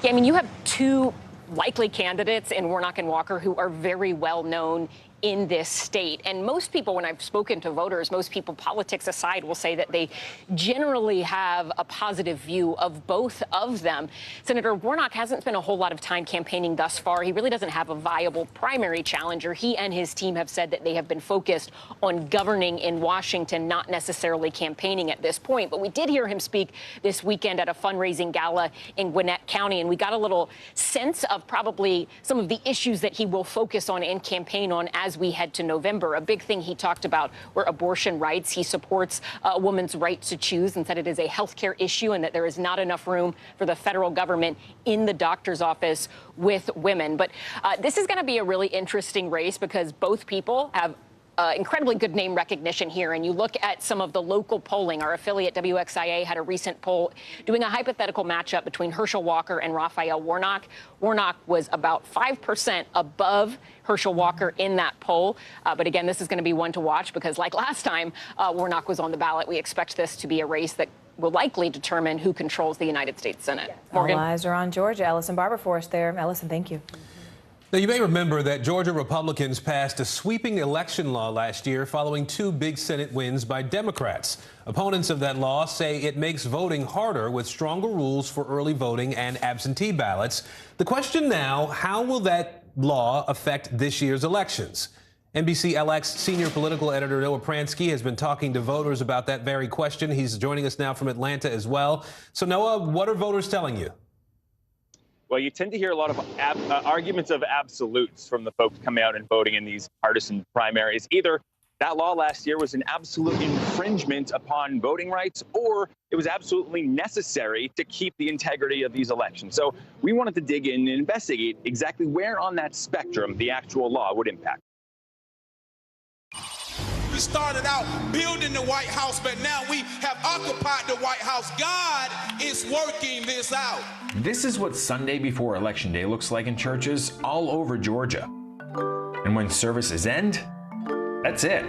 Yeah, I mean, you have two likely candidates in Warnock and Walker who are very well known in this state. And most people, when I've spoken to voters, most people, politics aside, will say that they generally have a positive view of both of them. Senator Warnock hasn't spent a whole lot of time campaigning thus far. He really doesn't have a viable primary challenger. He and his team have said that they have been focused on governing in Washington, not necessarily campaigning at this point. But we did hear him speak this weekend at a fundraising gala in Gwinnett County, and we got a little sense of probably some of the issues that he will focus on and campaign on as we head to November. A big thing he talked about were abortion rights. He supports a woman's right to choose and said it is a healthcare issue and that there is not enough room for the federal government in the doctor's office with women. But this is going to be a really interesting race because both people have incredibly good name recognition here. And you look at some of the local polling. Our affiliate WXIA had a recent poll doing a hypothetical matchup between Herschel Walker and Raphael Warnock. Warnock was about 5% above Herschel Walker in that poll. But again, this is going to be one to watch because like last time Warnock was on the ballot, we expect this to be a race that will likely determine who controls the United States Senate. Morgan? All eyes are on Georgia. Ellison Barber for us there. Ellison, thank you. Now, you may remember that Georgia Republicans passed a sweeping election law last year following two big Senate wins by Democrats. Opponents of that law say it makes voting harder with stronger rules for early voting and absentee ballots. The question now, how will that law affect this year's elections? NBC LX senior political editor Noah Pransky has been talking to voters about that very question. He's joining us now from Atlanta as well. So, Noah, what are voters telling you? Well, you tend to hear a lot of arguments of absolutes from the folks coming out and voting in these partisan primaries. Either that law last year was an absolute infringement upon voting rights, or it was absolutely necessary to keep the integrity of these elections. So we wanted to dig in and investigate exactly where on that spectrum the actual law would impact. We started out building the White House, but now we have occupied the White House. God is working this out. This is what Sunday before Election Day looks like in churches all over Georgia. And when services end, that's it.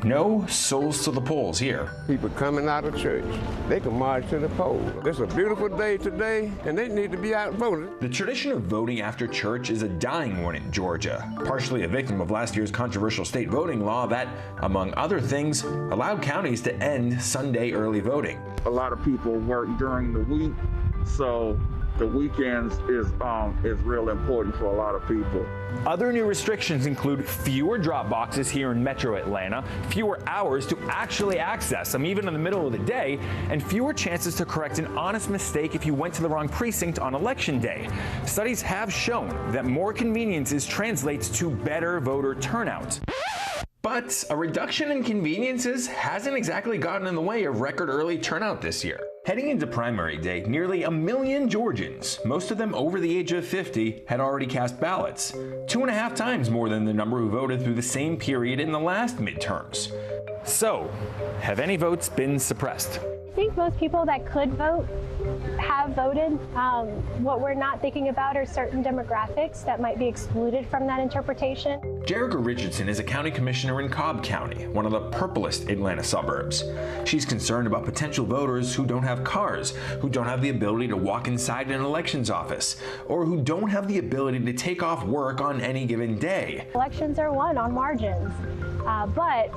No souls to the polls here. People coming out of church, they can march to the polls. It's a beautiful day today, and they need to be out voting. The tradition of voting after church is a dying one in Georgia, partially a victim of last year's controversial state voting law that, among other things, allowed counties to end Sunday early voting. A lot of people work during the week, so the weekends is real important for a lot of people. Other new restrictions include fewer drop boxes here in Metro Atlanta, fewer hours to actually access them, even in the middle of the day, and fewer chances to correct an honest mistake if you went to the wrong precinct on Election Day. Studies have shown that more conveniences translates to better voter turnout. But a reduction in conveniences hasn't exactly gotten in the way of record early turnout this year. Heading into primary day, nearly 1 million Georgians, most of them over the age of 50, had already cast ballots, 2.5 times more than the number who voted through the same period in the last midterms. So, have any votes been suppressed? I think most people that could vote have voted. What we're not thinking about are certain demographics that might be excluded from that interpretation. Jerica Richardson is a county commissioner in Cobb County, one of the purplest Atlanta suburbs. She's concerned about potential voters who don't have cars, who don't have the ability to walk inside an elections office, or who don't have the ability to take off work on any given day. Elections are won on margins, but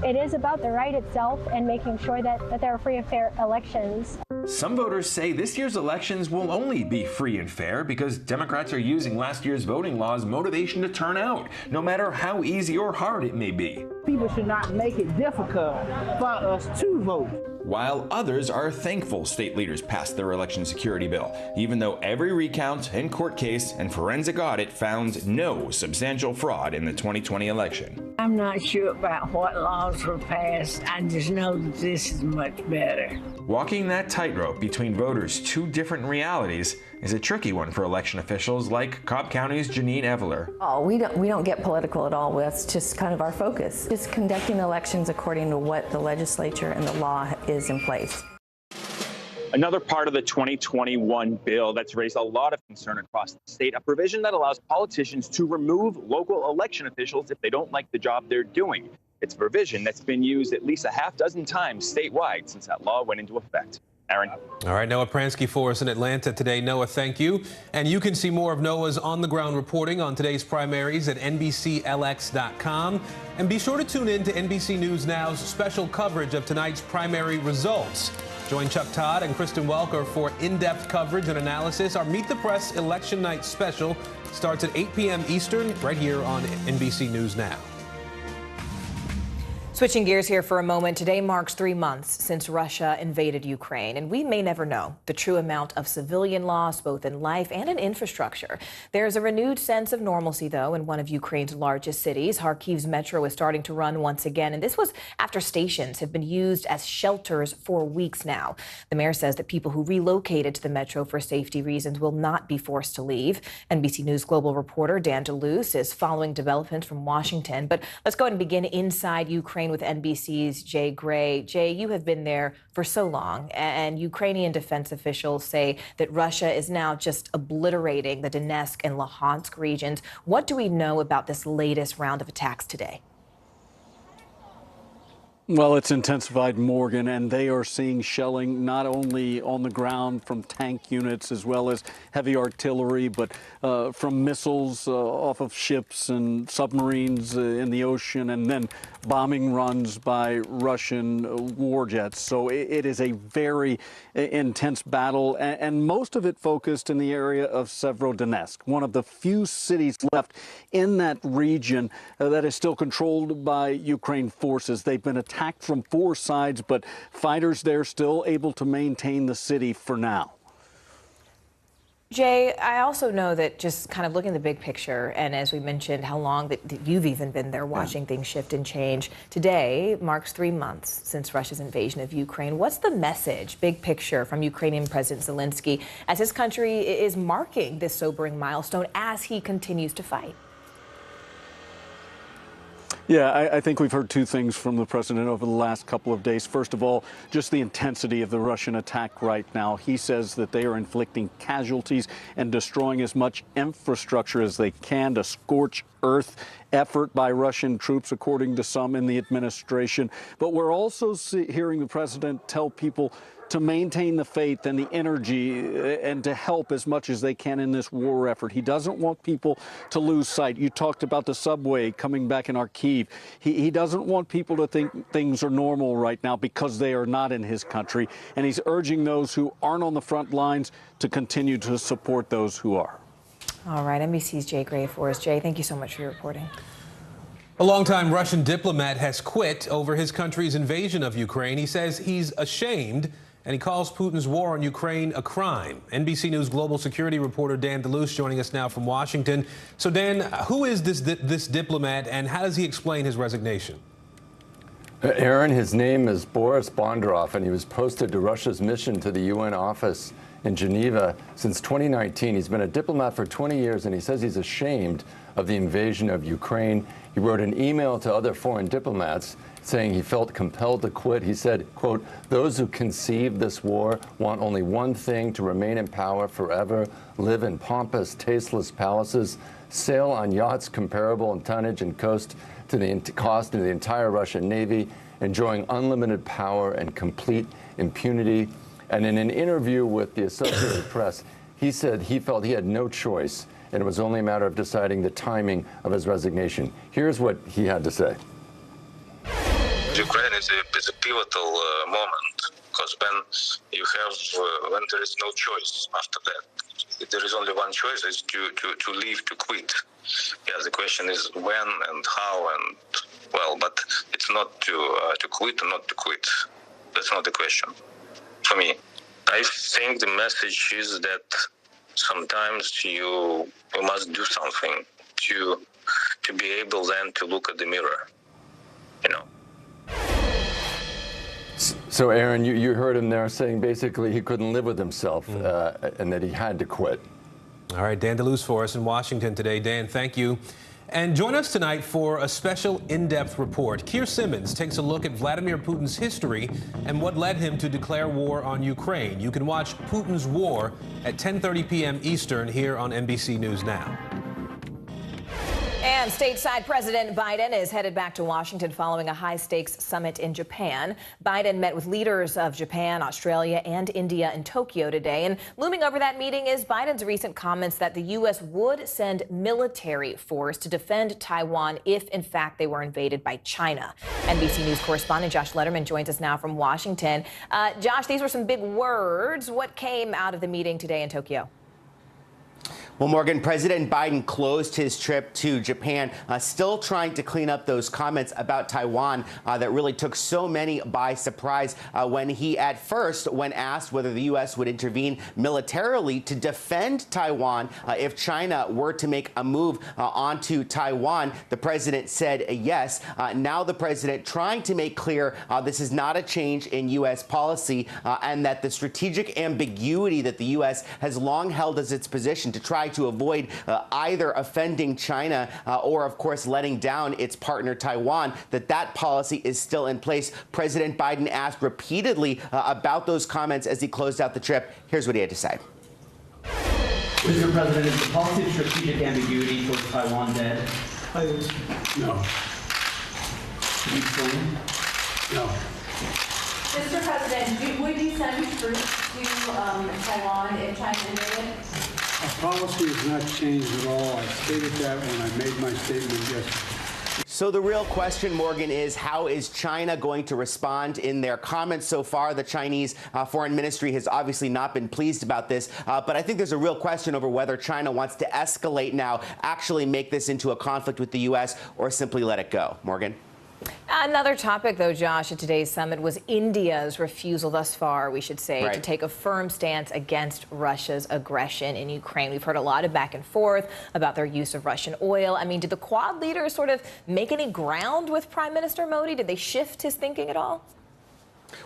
it is about the right itself and making sure that there are free and fair elections. Some voters say this year's elections will only be free and fair because Democrats are using last year's voting law as motivation to turn out, no matter how easy or hard it may be. People should not make it difficult for us to vote. While others are thankful state leaders passed their election security bill, even though every recount and court case and forensic audit found no substantial fraud in the 2020 election. I'm not sure about what laws were passed. I just know that this is much better. Walking that tightrope between voters' two different realities is a tricky one for election officials like Cobb County's Janine Eveler. Oh, we don't get political at all. That's just kind of our focus. Just conducting elections according to what the legislature and the law is in place. Another part of the 2021 bill that's raised a lot of concern across the state, a provision that allows politicians to remove local election officials if they don't like the job they're doing. It's a provision that's been used at least 6 times statewide since that law went into effect. Aaron. All right, Noah Pransky for us in Atlanta today. Noah, thank you. And you can see more of Noah's on-the-ground reporting on today's primaries at NBCLX.com. And be sure to tune in to NBC News Now's special coverage of tonight's primary results. Join Chuck Todd and Kristen Welker for in-depth coverage and analysis. Our Meet the Press Election Night special starts at 8 p.m. Eastern right here on NBC News Now. Switching gears here for a moment, today marks 3 months since Russia invaded Ukraine, and we may never know the true amount of civilian loss, both in life and in infrastructure. There's a renewed sense of normalcy, though, in one of Ukraine's largest cities. Kharkiv's metro is starting to run once again, and this was after stations have been used as shelters for weeks now. The mayor says that people who relocated to the metro for safety reasons will not be forced to leave. NBC News global reporter Dan DeLuce is following developments from Washington, but let's go ahead and begin inside Ukraine with NBC's Jay Gray. Jay, you have been there for so long, and Ukrainian defense officials say that Russia is now just obliterating the Donetsk and Luhansk regions. What do we know about this latest round of attacks today? Well, it's intensified, Morgan, and they are seeing shelling not only on the ground from tank units as well as heavy artillery, but from missiles off of ships and submarines in the ocean, and then bombing runs by Russian war jets. So it is a very intense battle, and most of it focused in the area of Severodonetsk, one of the few cities left in that region that is still controlled by Ukraine forces. They've been attacked from 4 sides, but fighters there still able to maintain the city for now. Jay, I also know that just kind of looking at the big picture, and as we mentioned, how long that you've even been there watching things shift and change. Today marks 3 months since Russia's invasion of Ukraine. What's the message, big picture, from Ukrainian President Zelensky as his country is marking this sobering milestone as he continues to fight? Yeah, I think we've heard 2 things from the president over the last couple of days. First of all, just the intensity of the Russian attack right now. He says that they are inflicting casualties and destroying as much infrastructure as they can, to scorch earth effort by Russian troops, according to some in the administration. But we're also hearing the president tell people to maintain the faith and the energy and to help as much as they can in this war effort. He doesn't want people to lose sight. You talked about the subway coming back in Kyiv. He doesn't want people to think things are normal right now, because they are not in his country. And he's urging those who aren't on the front lines to continue to support those who are. All right, NBC's Jay Gray for us. Jay, thank you so much for your reporting. A longtime Russian diplomat has quit over his country's invasion of Ukraine. He says he's ashamed, and he calls Putin's war on Ukraine a crime. NBC News global security reporter Dan DeLuce joining us now from Washington. So, Dan, who is this diplomat, and how does he explain his resignation? Aaron, his name is Boris Bondarev, and he was posted to Russia's mission to the UN office in Geneva since 2019. He's been a diplomat for 20 years, and he says he's ashamed of the invasion of Ukraine. He wrote an email to other foreign diplomats saying he felt compelled to quit. He said, quote, "Those who conceived this war want only one thing: to remain in power forever, live in pompous, tasteless palaces, sail on yachts comparable in tonnage and cost to the entire Russian Navy, enjoying unlimited power and complete impunity." And in an interview with the Associated Press, he said he felt he had no choice, and it was only a matter of deciding the timing of his resignation. Here's what he had to say. Ukraine is a pivotal moment, because when there is no choice after that, there is only one choice: is to leave, to quit. Yeah, the question is when and how, and well, but it's not to quit or not to quit. That's not the question for me. I think the message is that sometimes you must do something to be able then to look at the mirror, you know. So, Aaron, you heard him there saying basically he couldn't live with himself and that he had to quit. All right, Dan DeLuce for us in Washington today. Dan, thank you. And join us tonight for a special in-depth report. Keir Simmons takes a look at Vladimir Putin's history and what led him to declare war on Ukraine. You can watch Putin's War at 10:30 p.m. Eastern here on NBC News Now. And stateside President Biden is headed back to Washington following a high-stakes summit in Japan. Biden met with leaders of Japan, Australia, and India in Tokyo today. And looming over that meeting is Biden's recent comments that the U.S. would send military force to defend Taiwan if, in fact, they were invaded by China. NBC News correspondent Josh Letterman joins us now from Washington. Josh, these were some big words. What came out of the meeting today in Tokyo? Well, Morgan, President Biden closed his trip to Japan, still trying to clean up those comments about Taiwan that really took so many by surprise when he at first, when asked whether the U.S. would intervene militarily to defend Taiwan if China were to make a move onto Taiwan, the president said yes. Now the president trying to make clear this is not a change in U.S. policy and that the strategic ambiguity that the U.S. has long held as its position to try to avoid either offending China or, of course, letting down its partner Taiwan, that policy is still in place. President Biden asked repeatedly about those comments as he closed out the trip. Here's what he had to say. Mr. President, is the policy of strategic ambiguity towards Taiwan dead? No. Can you explain? No. Mr. President, would you send troops to Taiwan if China invaded? Our policy has not changed at all. I stated that when I made my statement yesterday. So the real question, Morgan, is how is China going to respond in their comments so far? The Chinese Foreign Ministry has obviously not been pleased about this, but I think there's a real question over whether China wants to escalate now, actually make this into a conflict with the U.S., or simply let it go. Morgan? Another topic, though, Josh, at today's summit was India's refusal thus far, we should say, to take a firm stance against Russia's aggression in Ukraine. We've heard a lot of back and forth about their use of Russian oil. I mean, did the Quad leaders sort of make any ground with Prime Minister Modi? Did they shift his thinking at all?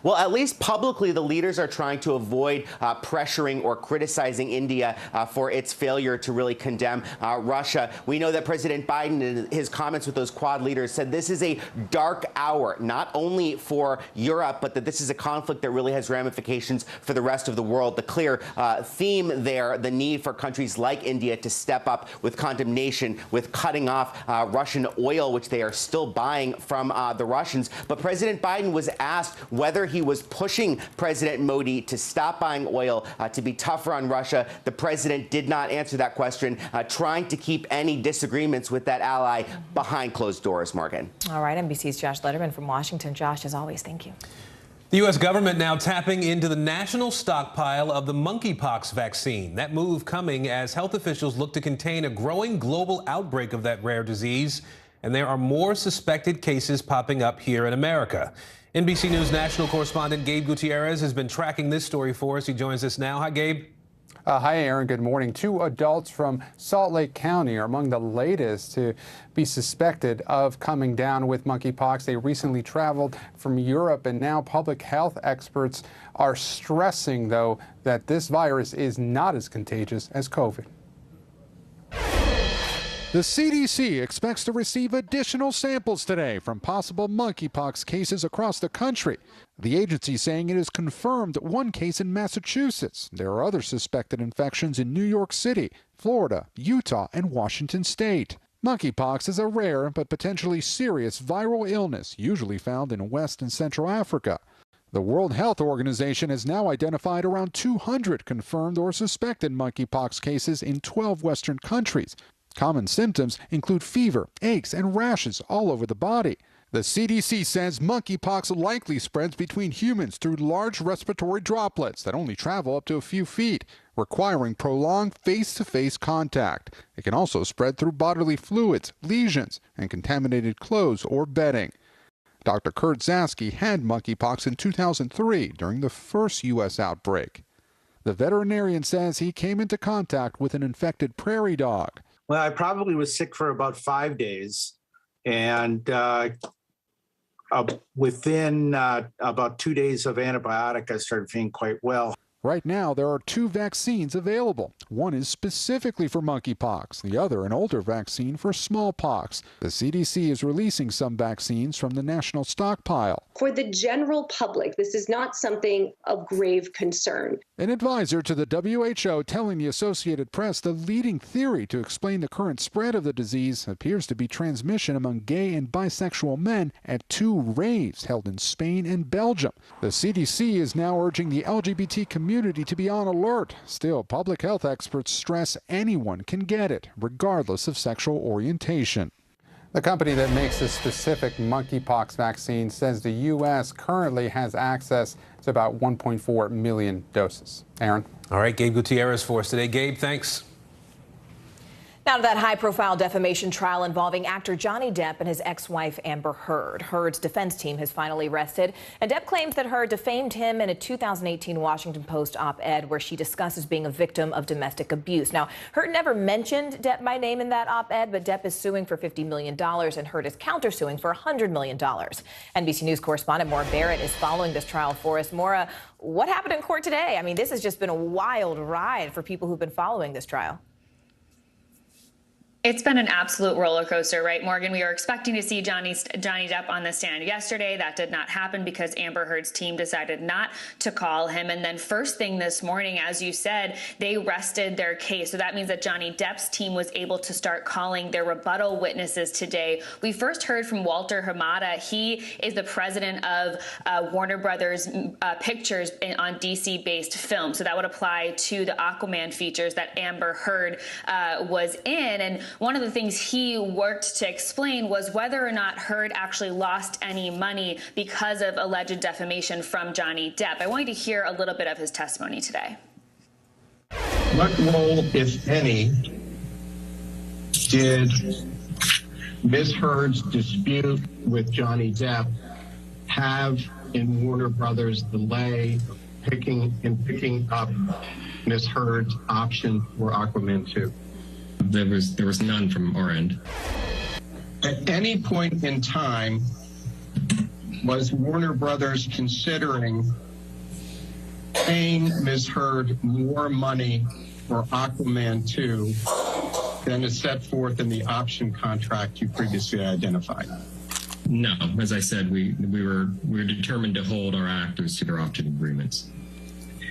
Well, at least publicly, the leaders are trying to avoid pressuring or criticizing India for its failure to really condemn Russia. We know that President Biden, in his comments with those Quad leaders, said this is a dark hour, not only for Europe, but that this is a conflict that really has ramifications for the rest of the world. The clear theme there, the need for countries like India to step up with condemnation, with cutting off Russian oil, which they are still buying from the Russians. But President Biden was asked whether he was pushing President Modi to stop buying oil, to be tougher on Russia. The president did not answer that question, trying to keep any disagreements with that ally behind closed doors, Morgan. All right, NBC's Josh Letterman from Washington. Josh, as always, thank you. The U.S. government now tapping into the national stockpile of the monkeypox vaccine. That move coming as health officials look to contain a growing global outbreak of that rare disease, and there are more suspected cases popping up here in America. NBC News national correspondent Gabe Gutierrez has been tracking this story for us. He joins us now. Hi, Gabe. Hi, Aaron. Good morning. 2 adults from Salt Lake County are among the latest to be suspected of coming down with monkeypox. They recently traveled from Europe, and now public health experts are stressing, though, that this virus is not as contagious as COVID. The CDC expects to receive additional samples today from possible monkeypox cases across the country. The agency saying it has confirmed 1 case in Massachusetts. There are other suspected infections in New York City, Florida, Utah, and Washington State. Monkeypox is a rare but potentially serious viral illness usually found in West and Central Africa. The World Health Organization has now identified around 200 confirmed or suspected monkeypox cases in 12 Western countries. Common symptoms include fever, aches, and rashes all over the body. The CDC says monkeypox likely spreads between humans through large respiratory droplets that only travel up to a few feet, requiring prolonged face-to-face contact. It can also spread through bodily fluids, lesions, and contaminated clothes or bedding. Dr. Kurt Zasky had monkeypox in 2003 during the first U.S. outbreak. The veterinarian says he came into contact with an infected prairie dog. Well, I probably was sick for about 5 days, and within about 2 days of antibiotic, I started feeling quite well. Right now, there are 2 vaccines available. One is specifically for monkeypox, the other an older vaccine for smallpox. The CDC is releasing some vaccines from the national stockpile. For the general public, this is not something of grave concern. An advisor to the WHO telling the Associated Press the leading theory to explain the current spread of the disease appears to be transmission among gay and bisexual men at 2 raves held in Spain and Belgium. The CDC is now urging the LGBT community to be on alert. Still, public health experts stress anyone can get it, regardless of sexual orientation. The company that makes the specific monkeypox vaccine says the U.S. currently has access to about 1.4 million doses. Aaron? All right, Gabe Gutierrez for us today. Gabe, thanks. Now to that high-profile defamation trial involving actor Johnny Depp and his ex-wife Amber Heard. Heard's defense team has finally rested, and Depp claims that Heard defamed him in a 2018 Washington Post op-ed where she discusses being a victim of domestic abuse. Now, Heard never mentioned Depp by name in that op-ed, but Depp is suing for $50 million, and Heard is countersuing for $100 million. NBC News correspondent Maura Barrett is following this trial for us. Maura, what happened in court today? I mean, this has just been a wild ride for people who've been following this trial. It's been an absolute roller coaster, right, Morgan? We were expecting to see Johnny Depp on the stand yesterday. That did not happen because Amber Heard's team decided not to call him. And then first thing this morning, as you said, they rested their case. So that means that Johnny Depp's team was able to start calling their rebuttal witnesses today. We first heard from Walter Hamada. He is the president of Warner Brothers Pictures on DC-based film. So that would apply to the Aquaman features that Amber Heard was in. And one of the things he worked to explain was whether or not Heard actually lost any money because of alleged defamation from Johnny Depp. I want you to hear a little bit of his testimony today. What role, if any, did Ms. Heard's dispute with Johnny Depp have in Warner Brothers' delay picking up Ms. Heard's option for Aquaman 2? There was none from our end. At any point in time, was Warner Brothers considering paying Ms. Heard more money for Aquaman 2 than is set forth in the option contract you previously identified? No, as I said, we were determined to hold our actors to their option agreements.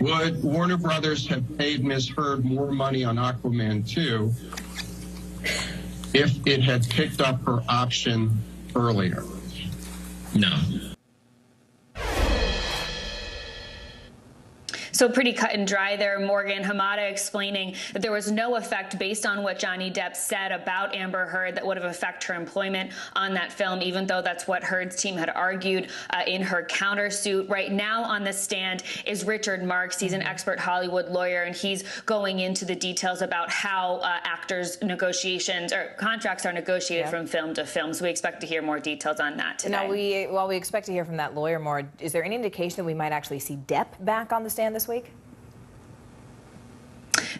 Would Warner Brothers have paid Ms. Heard more money on Aquaman 2 if it had picked up her option earlier? No. So pretty cut and dry there. Morgan Hamada explaining that there was no effect based on what Johnny Depp said about Amber Heard that would have affected her employment on that film, even though that's what Heard's team had argued in her countersuit. Right now on the stand is Richard Marks. He's an expert Hollywood lawyer, and he's going into the details about how actors' negotiations or contracts are negotiated from film to film. So we expect to hear more details on that today. Now, while we expect to hear from that lawyer more, is there any indication that we might actually see Depp back on the stand this week?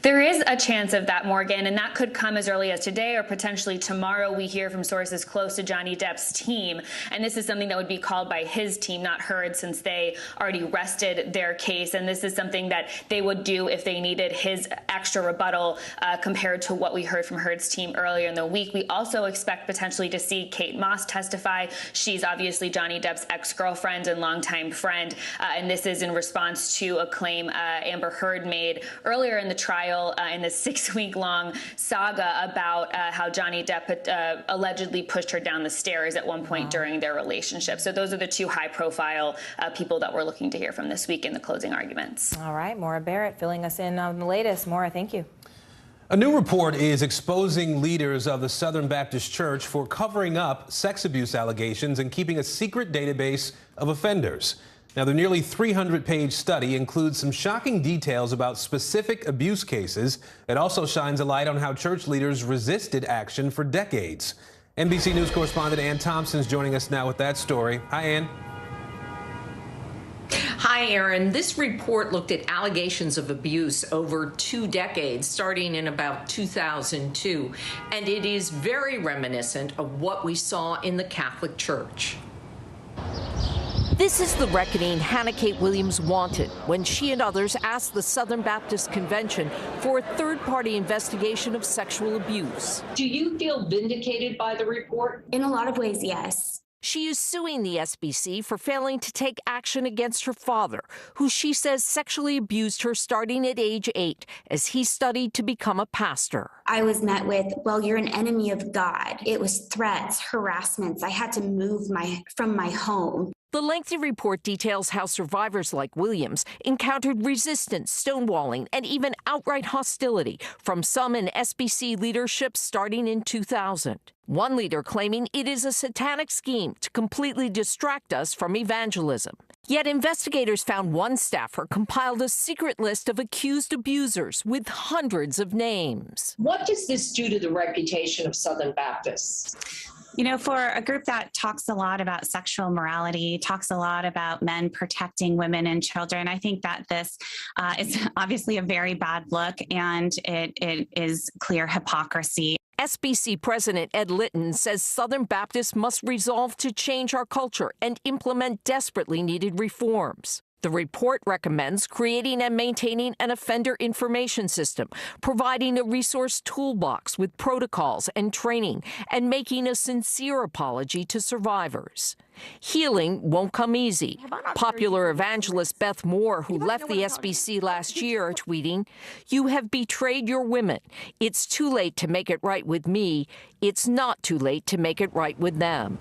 There is a chance of that, Morgan, and that could come as early as today or potentially tomorrow. We hear from sources close to Johnny Depp's team, and this is something that would be called by his team, not Heard, since they already rested their case. And this is something that they would do if they needed his extra rebuttal compared to what we heard from Heard's team earlier in the week. We also expect potentially to see Kate Moss testify. She's obviously Johnny Depp's ex-girlfriend and longtime friend, and this is in response to a claim Amber Heard made earlier in the trial in the 6-week-long saga about how Johnny Depp allegedly pushed her down the stairs at one point during their relationship. So those are the two high-profile people that we're looking to hear from this week in the closing arguments. All right, Maura Barrett filling us in on the latest. Maura, thank you. A new report is exposing leaders of the Southern Baptist Church for covering up sex abuse allegations and keeping a secret database of offenders. Now, the nearly 300-page study includes some shocking details about specific abuse cases. It also shines a light on how church leaders resisted action for decades. NBC News correspondent Ann Thompson is joining us now with that story. Hi, Ann. Hi, Aaron. This report looked at allegations of abuse over 2 decades, starting in about 2002, and it is very reminiscent of what we saw in the Catholic Church. This is the reckoning Hannah Kate Williams wanted when she and others asked the Southern Baptist Convention for a third-party investigation of sexual abuse. Do you feel vindicated by the report? In a lot of ways, yes. She is suing the SBC for failing to take action against her father, who she says sexually abused her starting at age 8 as he studied to become a pastor. I was met with, well, you're an enemy of God. It was threats, harassments. I had to move from my home. The lengthy report details how survivors like Williams encountered resistance, stonewalling, and even outright hostility from some in SBC leadership starting in 2000. One leader claiming it is a satanic scheme to completely distract us from evangelism. Yet investigators found one staffer compiled a secret list of accused abusers with hundreds of names. What does this do to the reputation of Southern Baptists? You know, for a group that talks a lot about sexual morality, talks a lot about men protecting women and children, I think that this is obviously a very bad look, and it is clear hypocrisy. SBC President Ed Litton says Southern Baptists must resolve to change our culture and implement desperately needed reforms. The report recommends creating and maintaining an offender information system, providing a resource toolbox with protocols and training, and making a sincere apology to survivors. Healing won't come easy. Popular evangelist Beth Moore, who left the SBC last year, tweeting, "You have betrayed your women. It's too late to make it right with me. It's not too late to make it right with them."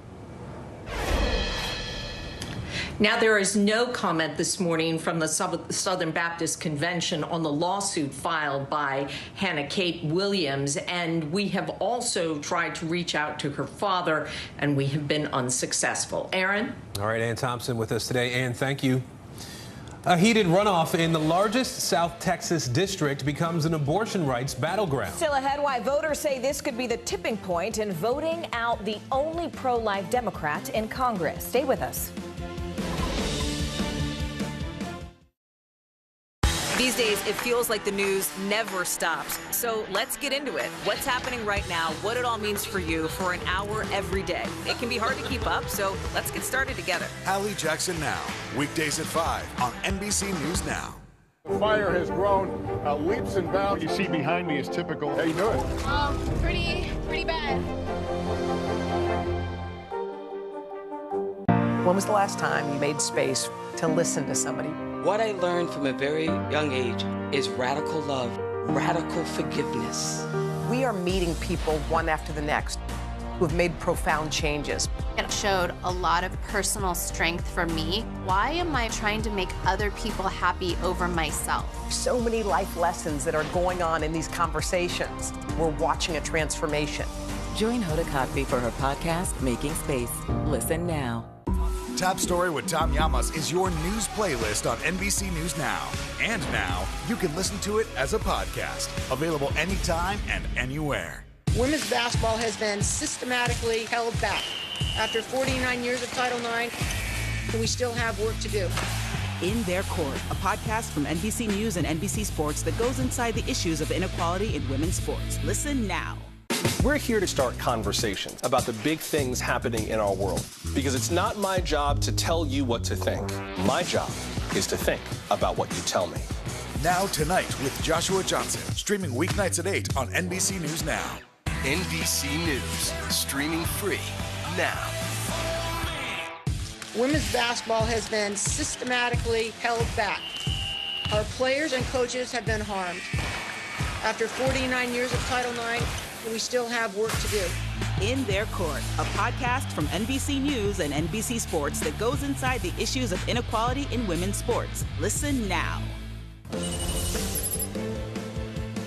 Now, there is no comment this morning from the Southern Baptist Convention on the lawsuit filed by Hannah Kate Williams, and we have also tried to reach out to her father, and we have been unsuccessful. Aaron? All right, Ann Thompson with us today. Ann, thank you. A heated runoff in the largest South Texas district becomes an abortion rights battleground. Still ahead, why voters say this could be the tipping point in voting out the only pro-life Democrat in Congress. Stay with us. These days, it feels like the news never stops. So let's get into it. What's happening right now, what it all means for you for an hour every day. It can be hard to keep up, so let's get started together. Hallie Jackson Now, weekdays at 5 on NBC News Now. The fire has grown leaps and bounds. You see behind me is typical. How you doing? Pretty bad. When was the last time you made space to listen to somebody? What I learned from a very young age is radical love, radical forgiveness. We are meeting people one after the next who have made profound changes. It showed a lot of personal strength for me. Why am I trying to make other people happy over myself? So many life lessons that are going on in these conversations. We're watching a transformation. Join Hoda Kotb for her podcast, Making Space. Listen now. Top Story with Tom Llamas is your news playlist on NBC News Now. And now, you can listen to it as a podcast. Available anytime and anywhere. Women's basketball has been systematically held back. After 49 years of Title IX, we still have work to do. In Their Court, a podcast from NBC News and NBC Sports that goes inside the issues of inequality in women's sports. Listen now. We're here to start conversations about the big things happening in our world, because it's not my job to tell you what to think. My job is to think about what you tell me. Now Tonight with Joshua Johnson, streaming weeknights at 8 on NBC News Now. NBC News, streaming free now. Women's basketball has been systematically held back. Our players and coaches have been harmed. After 49 years of Title IX, we still have work to do. In Their Court, a podcast from NBC News and NBC Sports that goes inside the issues of inequality in women's sports. Listen now.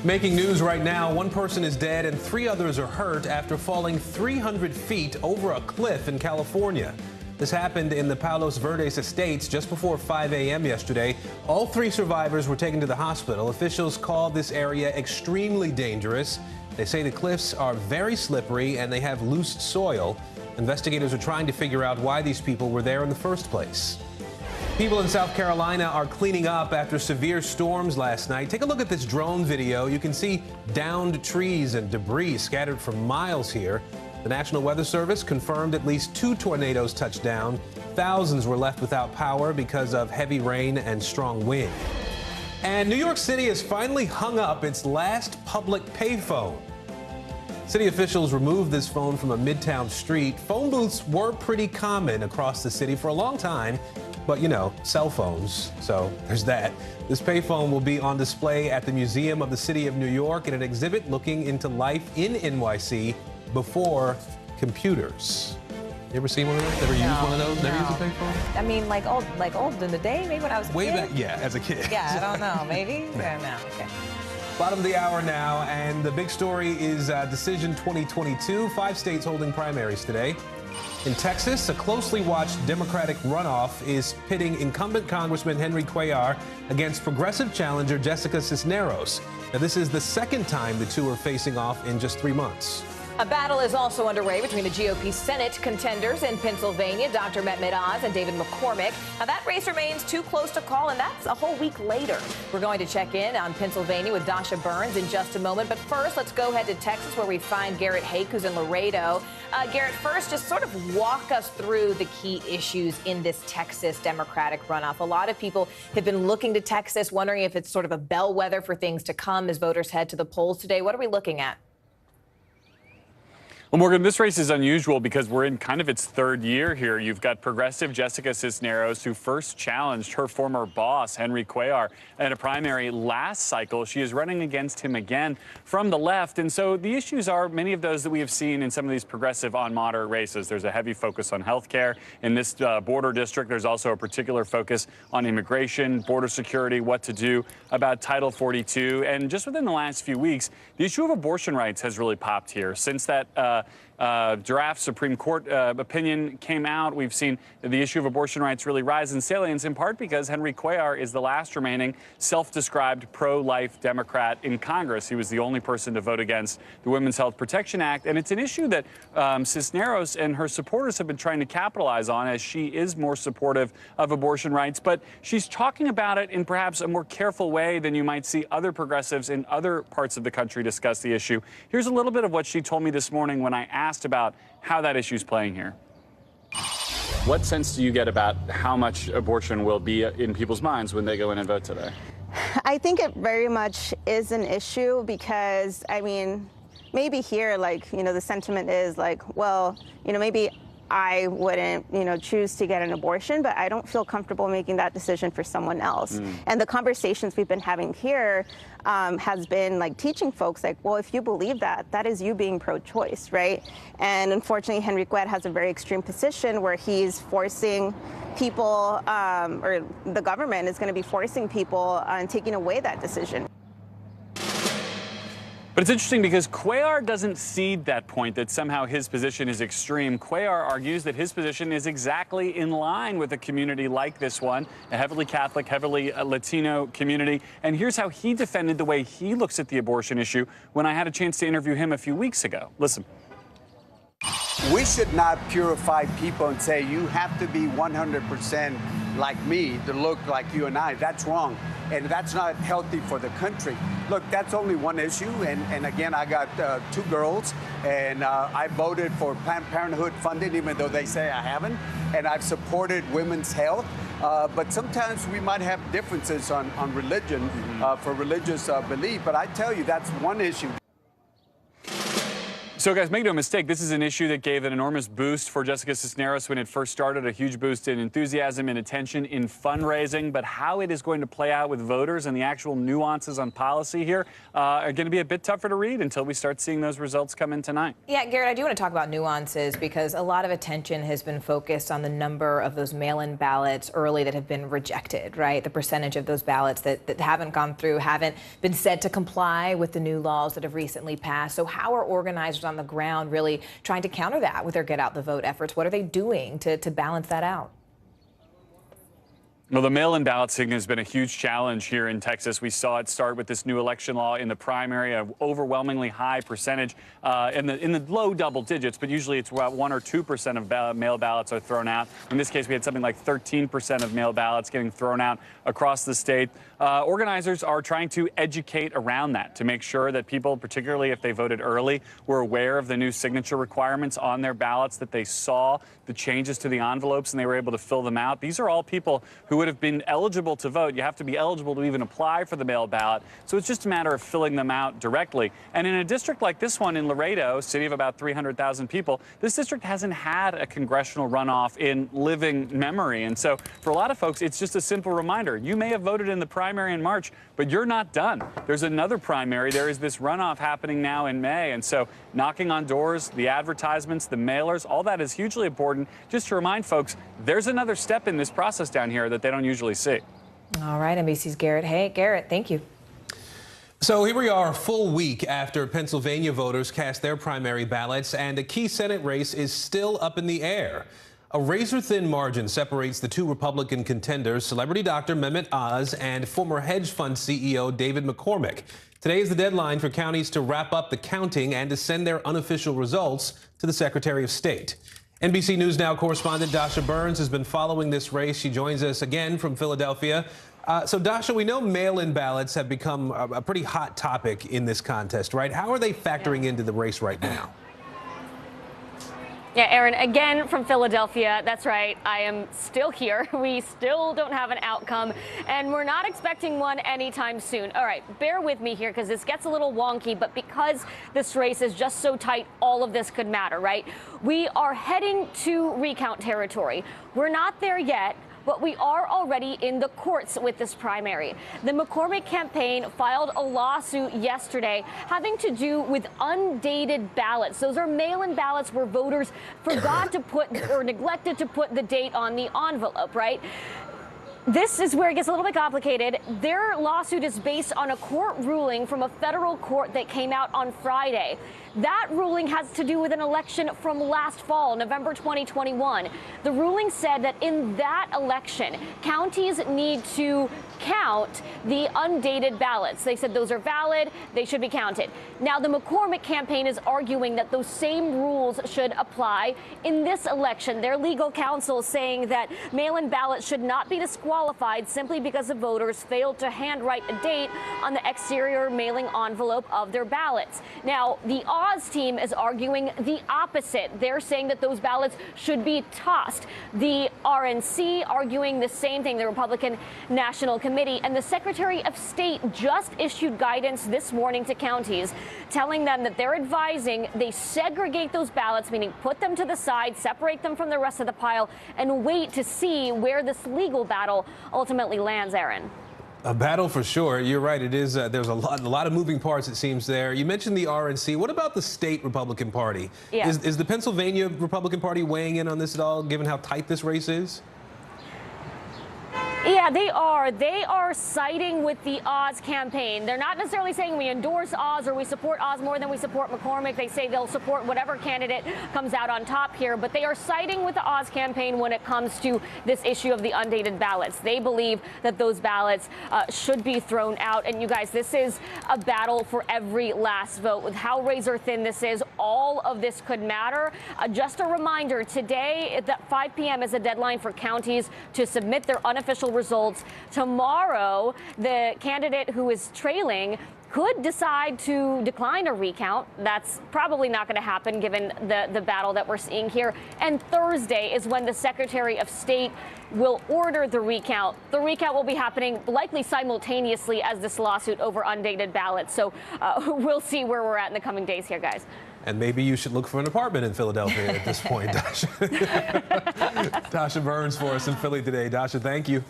Making news right now, one person is dead and 3 others are hurt after falling 300 feet over a cliff in California. This happened in the Palos Verdes estates just before 5 a.m. yesterday. All 3 survivors were taken to the hospital. Officials called this area extremely dangerous. They say the cliffs are very slippery and they have loose soil. Investigators are trying to figure out why these people were there in the first place. People in South Carolina are cleaning up after severe storms last night. Take a look at this drone video. You can see downed trees and debris scattered for miles here. The National Weather Service confirmed at least 2 tornadoes touched down. Thousands were left without power because of heavy rain and strong wind. And New York City has finally hung up its last public payphone. City officials removed this phone from a midtown street. Phone booths were pretty common across the city for a long time, but you know, cell phones, so there's that. This payphone will be on display at the Museum of the City of New York in an exhibit looking into life in NYC before computers. You ever seen one of those? Ever used one of those? Never used a payphone? I mean, like old in the day, maybe when I was a kid? Way back, yeah, as a kid. Yeah, I don't know, maybe? Yeah, no, okay. Bottom of the hour now, and the big story is Decision 2022. 5 states holding primaries today. In Texas, a closely watched Democratic runoff is pitting incumbent Congressman Henry Cuellar against progressive challenger Jessica Cisneros. Now, this is the second time the two are facing off in just 3 months. A battle is also underway between the GOP Senate contenders in Pennsylvania, Dr. Mehmet Oz and David McCormick. Now, that race remains too close to call, and that's a whole week later. We're going to check in on Pennsylvania with Dasha Burns in just a moment. But first, let's go ahead to Texas, where we find Garrett Hake, who's in Laredo. Garrett, first, just sort of walk us through the key issues in this Texas Democratic runoff. A lot of people have been looking to Texas, wondering if it's sort of a bellwether for things to come as voters head to the polls today. What are we looking at? Well, Morgan, this race is unusual because we're in kind of its third year here. You've got progressive Jessica Cisneros, who first challenged her former boss, Henry Cuellar, in a primary last cycle. She is running against him again from the left. And so the issues are many of those that we have seen in some of these progressive on moderate races. There's a heavy focus on health care. In this border district, there's also a particular focus on immigration, border security, what to do about Title 42. And just within the last few weeks, the issue of abortion rights has really popped here. Since that draft Supreme Court opinion came out, we've seen the issue of abortion rights really rise in salience, in part because Henry Cuellar is the last remaining self-described pro-life Democrat in Congress. He was the only person to vote against the Women's Health Protection Act, and it's an issue that Cisneros and her supporters have been trying to capitalize on, as she is more supportive of abortion rights. But she's talking about it in perhaps a more careful way than you might see other progressives in other parts of the country discuss the issue. Here's a little bit of what she told me this morning when I asked about how that issue is playing here. What sense do you get about how much abortion will be in people's minds when they go in and vote today? I think it very much is an issue because, I mean, maybe here, like, you know, the sentiment is like, well, you know, maybe I wouldn't, you know, choose to get an abortion, but I don't feel comfortable making that decision for someone else. And the conversations we've been having here has been like teaching folks like, well, if you believe that, that is you being pro-choice, right? And unfortunately, Henry Cuellar has a very extreme position where he's forcing people, or the government is going to be forcing people and taking away that decision. But it's interesting because Cuellar doesn't cede that point that somehow his position is extreme. Cuellar argues that his position is exactly in line with a community like this one, a heavily Catholic, heavily Latino community. And here's how he defended the way he looks at the abortion issue when I had a chance to interview him a few weeks ago. Listen. We should not purify people and say you have to be 100% like me to look like you and I. That's wrong. And that's not healthy for the country. Look, that's only one issue. And again, I got 2 girls, and I voted for Planned Parenthood funding, even though they say I haven't. And I've supported women's health. But sometimes we might have differences on religion for religious belief. But I tell you, that's one issue. So, guys, make no mistake, this is an issue that gave an enormous boost for Jessica Cisneros when it first started, a huge boost in enthusiasm and attention in fundraising. But how it is going to play out with voters and the actual nuances on policy here are going to be a bit tougher to read until we start seeing those results come in tonight. Yeah, Garrett, I do want to talk about nuances because a lot of attention has been focused on the number of those mail-in ballots early that have been rejected, right? The percentage of those ballots that haven't gone through, haven't been said to comply with the new laws that have recently passed. So how are organizers on the ground really trying to counter that with their get out the vote efforts? What are they doing to balance that out? Well, the mail-in ballot thing has been a huge challenge here in Texas. We saw it start with this new election law in the primary, an overwhelmingly high percentage in the low double digits, but usually it's about 1 or 2% of mail ballots are thrown out. In this case, we had something like 13% of mail ballots getting thrown out across the state. Organizers are trying to educate around that to make sure that people, particularly if they voted early, were aware of the new signature requirements on their ballots, that they saw the changes to the envelopes and they were able to fill them out. These are all people who would have been eligible to vote. You have to be eligible to even apply for the mail ballot. So it's just a matter of filling them out directly. And in a district like this one in Laredo, city of about 300,000 people, this district hasn't had a congressional runoff in living memory. And so for a lot of folks, it's just a simple reminder. You may have voted in the primary in March, but you're not done. There's another primary. There is this runoff happening now in May. And so knocking on doors, the advertisements, the mailers, all that is hugely important. Just to remind folks, there's another step in this process down here that they don't usually see. All right, NBC's Garrett. Hey, Garrett, thank you. So here we are a full week after Pennsylvania voters cast their primary ballots, and a key Senate race is still up in the air. A razor-thin margin separates the two Republican contenders, celebrity doctor Mehmet Oz and former hedge fund CEO David McCormick. Today is the deadline for counties to wrap up the counting and to send their unofficial results to the Secretary of State. NBC News Now correspondent Dasha Burns has been following this race. She joins us again from Philadelphia. So, Dasha, we know mail-in ballots have become a pretty hot topic in this contest, right? How are they factoring into the race right now? Yeah, Aaron, again from Philadelphia. That's right. I am still here. We still don't have an outcome, and we're not expecting one anytime soon. All right, bear with me here because this gets a little wonky, but because this race is just so tight, all of this could matter, right? We are heading to recount territory. We're not there yet, but we are already in the courts with this primary. The McCormick campaign filed a lawsuit yesterday having to do with undated ballots. Those are mail-in ballots where voters forgot to put or neglected to put the date on the envelope, right? This is where it gets a little bit complicated. Their lawsuit is based on a court ruling from a federal court that came out on Friday. That ruling has to do with an election from last fall, November 2021. The ruling said that in that election, counties need to count the undated ballots. They said those are valid, they should be counted. Now, the McCormick campaign is arguing that those same rules should apply in this election. Their legal counsel is saying that mail-in ballots should not be disqualified simply because the voters failed to handwrite a date on the exterior mailing envelope of their ballots. Now, the Oz team is arguing the opposite. They're saying that those ballots should be tossed. The RNC arguing the same thing, the Republican National Committee, and the Secretary of State just issued guidance this morning to counties telling them that they're advising they segregate those ballots, meaning put them to the side, separate them from the rest of the pile, and wait to see where this legal battle ultimately lands, Aaron. A battle for sure. You're right. It is. There's a lot of moving parts, it seems there. You mentioned the RNC. What about the state Republican Party? Yeah. Is the Pennsylvania Republican Party weighing in on this at all, given how tight this race is? Yeah, they are. They are siding with the Oz campaign. They're not necessarily saying we endorse Oz or we support Oz more than we support McCormick. They say they'll support whatever candidate comes out on top here. But they are siding with the Oz campaign when it comes to this issue of the undated ballots. They believe that those ballots should be thrown out. And you guys, this is a battle for every last vote. With how razor thin this is, all of this could matter. Just a reminder, today at 5 p.m. is a deadline for counties to submit their unofficial results. Tomorrow, the candidate who is trailing could decide to decline a recount. That's probably not going to happen given the battle that we're seeing here. And Thursday is when the Secretary of State will order the recount. The recount will be happening likely simultaneously as this lawsuit over undated ballots. So we'll see where we're at in the coming days here, guys. And maybe you should look for an apartment in Philadelphia at this point, Dasha. Dasha Burns for us in Philly today. Dasha, thank you.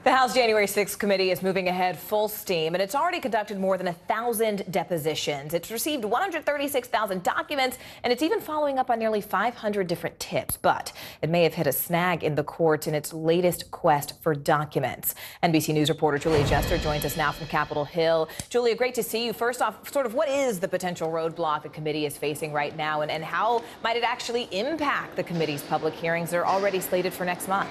The House January 6th committee is moving ahead full steam, and it's already conducted more than 1,000 depositions. It's received 136,000 documents, and it's even following up on nearly 500 different tips. But it may have hit a snag in the courts in its latest quest for documents. NBC News reporter Julia Jester joins us now from Capitol Hill. Julia, great to see you. First off, sort of what is the potential roadblock the committee is facing right now, and how might it actually impact the committee's public hearings? They're already slated for next month.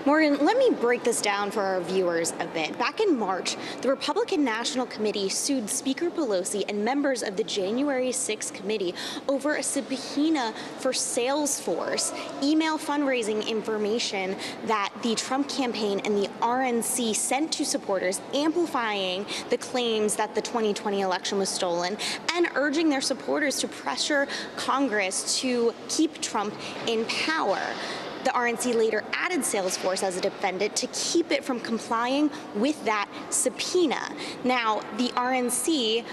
Morgan, let me break this down for our viewers a bit. Back in March, the Republican National Committee sued Speaker Pelosi and members of the January 6th committee over a subpoena for Salesforce email fundraising information that the Trump campaign and the RNC sent to supporters, amplifying the claims that the 2020 election was stolen and urging their supporters to pressure Congress to keep Trump in power. The RNC later added Salesforce as a defendant to keep it from complying with that subpoena. Now, the RNC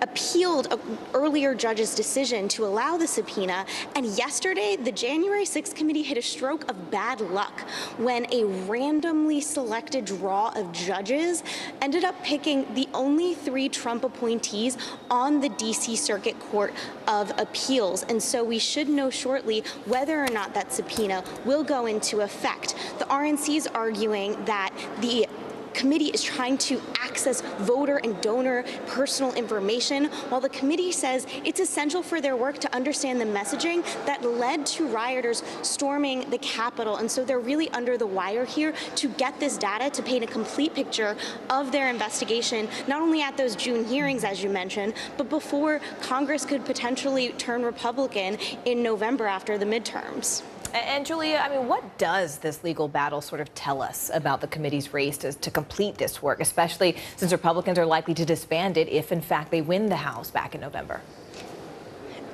appealed an earlier judge's decision to allow the subpoena, and yesterday the January 6th committee hit a stroke of bad luck when a randomly selected draw of judges ended up picking the only 3 Trump appointees on the D.C. Circuit Court of Appeals. And so we should know shortly whether or not that subpoena will go into effect. The RNC is arguing that the committee is trying to access voter and donor personal information, while the committee says it's essential for their work to understand the messaging that led to rioters storming the Capitol. And so they're really under the wire here to get this data to paint a complete picture of their investigation, not only at those June hearings, as you mentioned, but before Congress could potentially turn Republican in November after the midterms. And Julia, I mean, what does this legal battle sort of tell us about the committee's race to complete this work, especially since Republicans are likely to disband it if, in fact, they win the House back in November?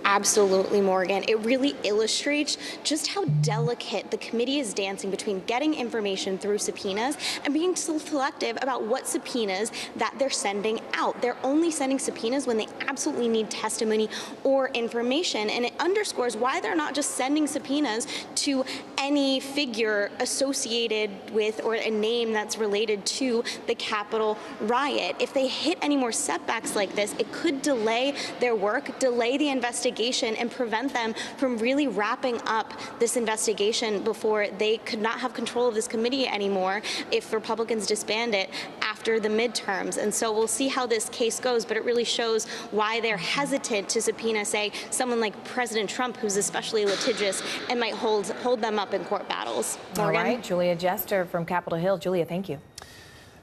Absolutely, Morgan. It really illustrates just how delicate the committee is dancing between getting information through subpoenas and being so selective about what subpoenas that they're sending out. They're only sending subpoenas when they absolutely need testimony or information, and it underscores why they're not just sending subpoenas to any figure associated with or a name that's related to the Capitol riot. If they hit any more setbacks like this, it could delay their work, delay the investigation, and prevent them from really wrapping up this investigation before they could not have control of this committee anymore if Republicans disband it after the midterms. And so we'll see how this case goes, but it really shows why they're hesitant to subpoena, say, someone like President Trump, who's especially litigious and might hold them up in court battles. Morgan? All right, Julia Jester from Capitol Hill. Julia, thank you.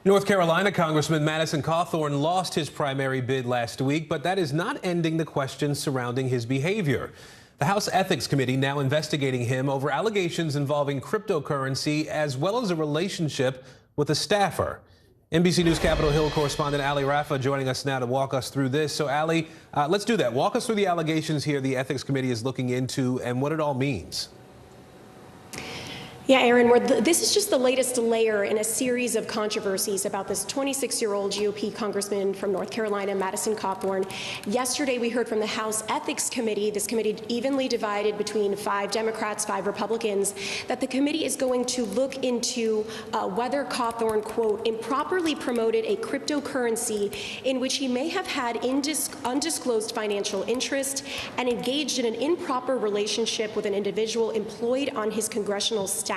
North Carolina Congressman Madison Cawthorn lost his primary bid last week, but that is not ending the questions surrounding his behavior. The House Ethics Committee now investigating him over allegations involving cryptocurrency as well as a relationship with a staffer. NBC News Capitol Hill correspondent Ali Rafa joining us now to walk us through this. So, Ali, let's do that. Walk us through the allegations here the Ethics Committee is looking into and what it all means. Yeah, Aaron, this is just the latest layer in a series of controversies about this 26-year-old GOP congressman from North Carolina, Madison Cawthorn. Yesterday, we heard from the House Ethics Committee, this committee evenly divided between 5 Democrats, 5 Republicans, that the committee is going to look into whether Cawthorn, quote, improperly promoted a cryptocurrency in which he may have had undisclosed financial interest and engaged in an improper relationship with an individual employed on his congressional staff.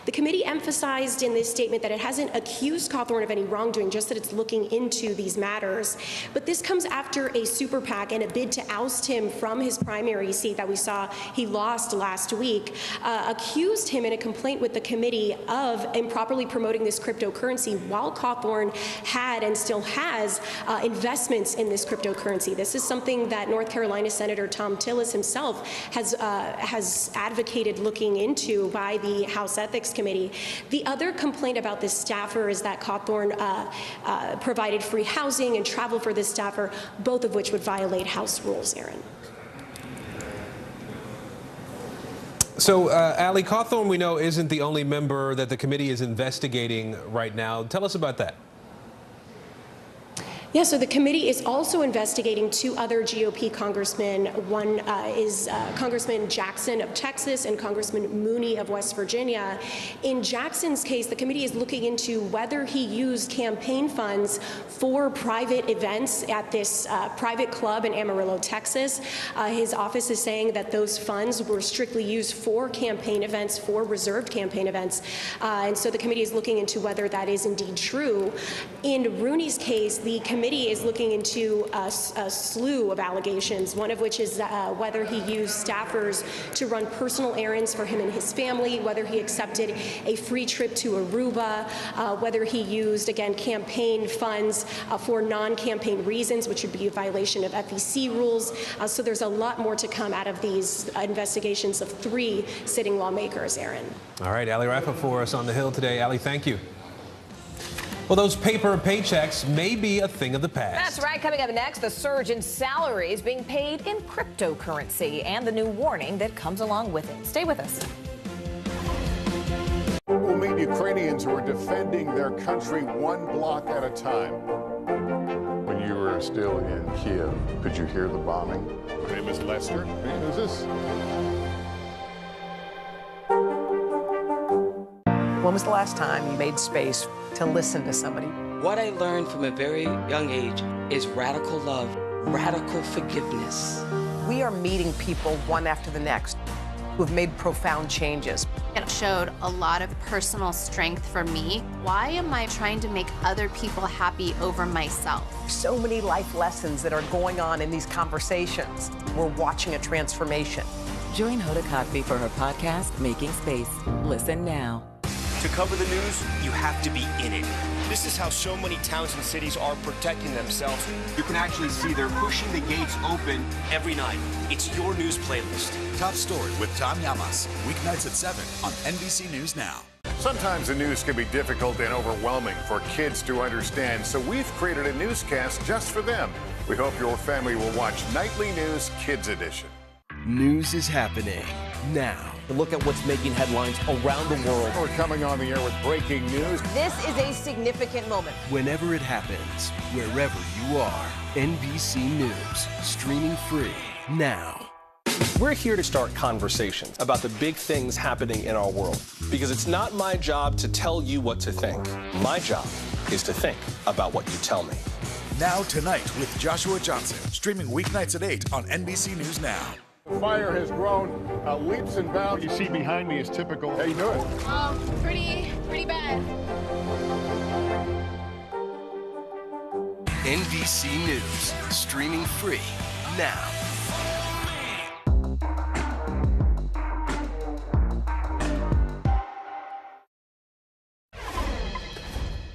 The committee emphasized in this statement that it hasn't accused Cawthorn of any wrongdoing, just that it's looking into these matters. But this comes after a super PAC and a bid to oust him from his primary seat that we saw he lost last week, accused him in a complaint with the committee of improperly promoting this cryptocurrency while Cawthorn had and still has investments in this cryptocurrency. This is something that North Carolina Senator Tom Tillis himself has advocated looking into by the House Ethics Committee. The other complaint about this staffer is that Cawthorn provided free housing and travel for this staffer, both of which would violate House rules, Aaron. So, Ali, Cawthorn, we know, isn't the only member that the committee is investigating right now. Tell us about that. Yeah, so the committee is also investigating 2 other GOP congressmen. One is Congressman Jackson of Texas and Congressman Mooney of West Virginia. In Jackson's case, the committee is looking into whether he used campaign funds for private events at this private club in Amarillo, Texas. His office is saying that those funds were strictly used for campaign events, for reserved campaign events. And so the committee is looking into whether that is indeed true. In Rooney's case, the committee is looking into a slew of allegations, one of which is whether he used staffers to run personal errands for him and his family, whether he accepted a free trip to Aruba, whether he used, again, campaign funds for non-campaign reasons, which would be a violation of FEC rules. So there's a lot more to come out of these investigations of 3 sitting lawmakers, Aaron. All right, Ali Rafa for us on the Hill today. Ali, thank you. Well, those paper paychecks may be a thing of the past. That's right. Coming up next, the surge in salaries being paid in cryptocurrency and the new warning that comes along with it. Stay with us. We'll meet Ukrainians who are defending their country 1 block at a time. When you were still in Kiev, could you hear the bombing? My name is Lester. Hey, who's this? When was the last time you made space to listen to somebody? What I learned from a very young age is radical love, radical forgiveness. We are meeting people one after the next. who've made profound changes. It showed a lot of personal strength for me. Why am I trying to make other people happy over myself? So many life lessons that are going on in these conversations. We're watching a transformation. Join Hoda Kotb for her podcast, Making Space. Listen now. To cover the news, you have to be in it. This is how so many towns and cities are protecting themselves. You can actually see they're pushing the gates open every night. It's your news playlist. Top Story with Tom Llamas. Weeknights at 7 on NBC News Now. Sometimes the news can be difficult and overwhelming for kids to understand, so we've created a newscast just for them. We hope your family will watch Nightly News Kids Edition. News is happening now. Look at what's making headlines around the world. We're coming on the air with breaking news. This is a significant moment. Whenever it happens, wherever you are, NBC News, streaming free now. We're here to start conversations about the big things happening in our world, because it's not my job to tell you what to think. My job is to think about what you tell me. Now Tonight with Joshua Johnson, streaming weeknights at 8 on NBC News Now. The fire has grown leaps and bounds. You see behind me is typical. How you doing? Pretty bad. NBC News, streaming free now.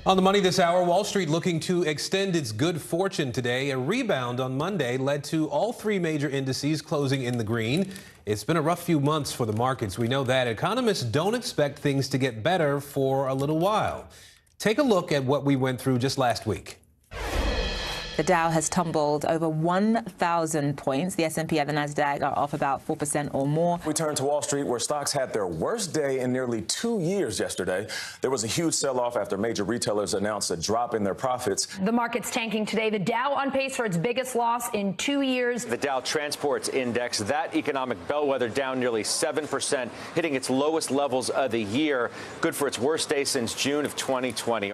On the money this hour, Wall Street looking to extend its good fortune today. A rebound on Monday led to all three major indices closing in the green. It's been a rough few months for the markets. We know that. Economists don't expect things to get better for a little while. Take a look at what we went through just last week. The Dow has tumbled over 1,000 points. The S&P and the Nasdaq are off about 4% or more. We turn to Wall Street, where stocks had their worst day in nearly 2 years yesterday. There was a huge sell-off after major retailers announced a drop in their profits. The market's tanking today. The Dow on pace for its biggest loss in 2 years. The Dow Transports Index, that economic bellwether, down nearly 7%, hitting its lowest levels of the year. Good for its worst day since June of 2020.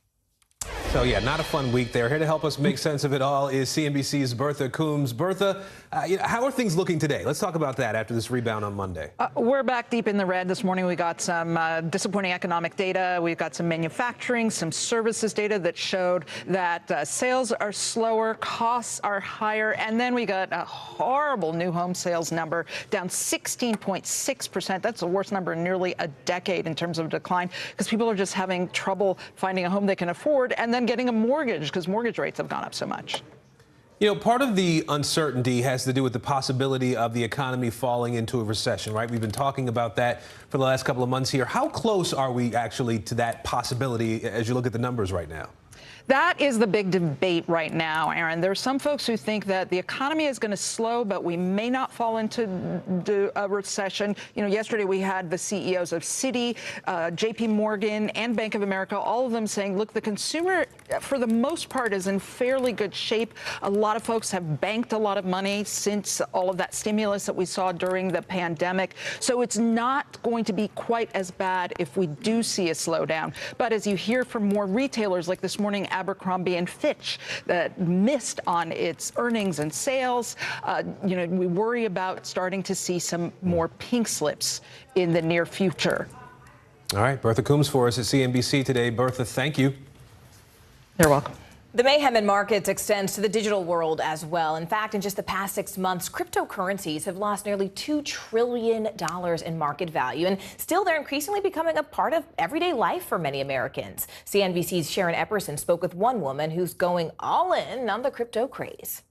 So, yeah, not a fun week there. Here to help us make sense of it all is CNBC's Bertha Coombs. Bertha, how are things looking today? Let's talk about that after this rebound on Monday. We're back deep in the red this morning. We got some disappointing economic data. We've got some manufacturing, some services data that showed that sales are slower, costs are higher, and then we got a horrible new home sales number, down 16.6%. That's the worst number in nearly a decade in terms of decline, because people are just having trouble finding a home they can afford and then getting a mortgage because mortgage rates have gone up so much. You know, part of the uncertainty has to do with the possibility of the economy falling into a recession, right? We've been talking about that for the last couple of months here. How close are we actually to that possibility as you look at the numbers right now? That is the big debate right now, Aaron. There are some folks who think that the economy is going to slow, but we may not fall into a recession. You know, yesterday we had the CEOs of Citi, JP Morgan, and Bank of America, all of them saying, look, the consumer, for the most part, is in fairly good shape. A lot of folks have banked a lot of money since all of that stimulus that we saw during the pandemic. So it's not going to be quite as bad if we do see a slowdown. But as you hear from more retailers, like this morning, Abercrombie and Fitch, that missed on its earnings and sales. You know, we worry about starting to see some more pink slips in the near future. All right, Bertha Coombs for us at CNBC today. Bertha, thank you. You're welcome. The mayhem in markets extends to the digital world as well. In fact, in just the past 6 months, cryptocurrencies have lost nearly $2 trillion in market value. And still, they're increasingly becoming a part of everyday life for many Americans. CNBC's Sharon Epperson spoke with one woman who's going all in on the crypto craze.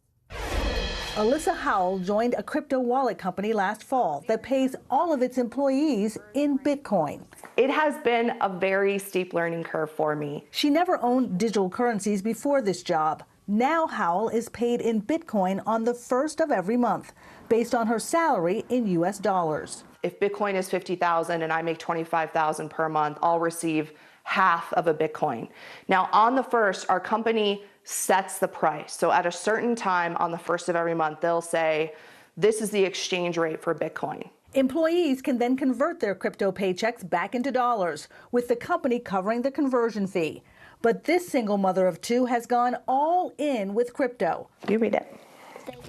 Alyssa Howell joined a crypto wallet company last fall that pays all of its employees in Bitcoin. It has been a very steep learning curve for me. She never owned digital currencies before this job. Now Howell is paid in Bitcoin on the first of every month, based on her salary in U.S. dollars. If Bitcoin is $50,000 and I make $25,000 per month, I'll receive half of a Bitcoin. Now, on the first, our company sets the price. So at a certain time on the first of every month, they'll say, this is the exchange rate for Bitcoin. Employees can then convert their crypto paychecks back into dollars, with the company covering the conversion fee. But this single mother of two has gone all in with crypto. You read it.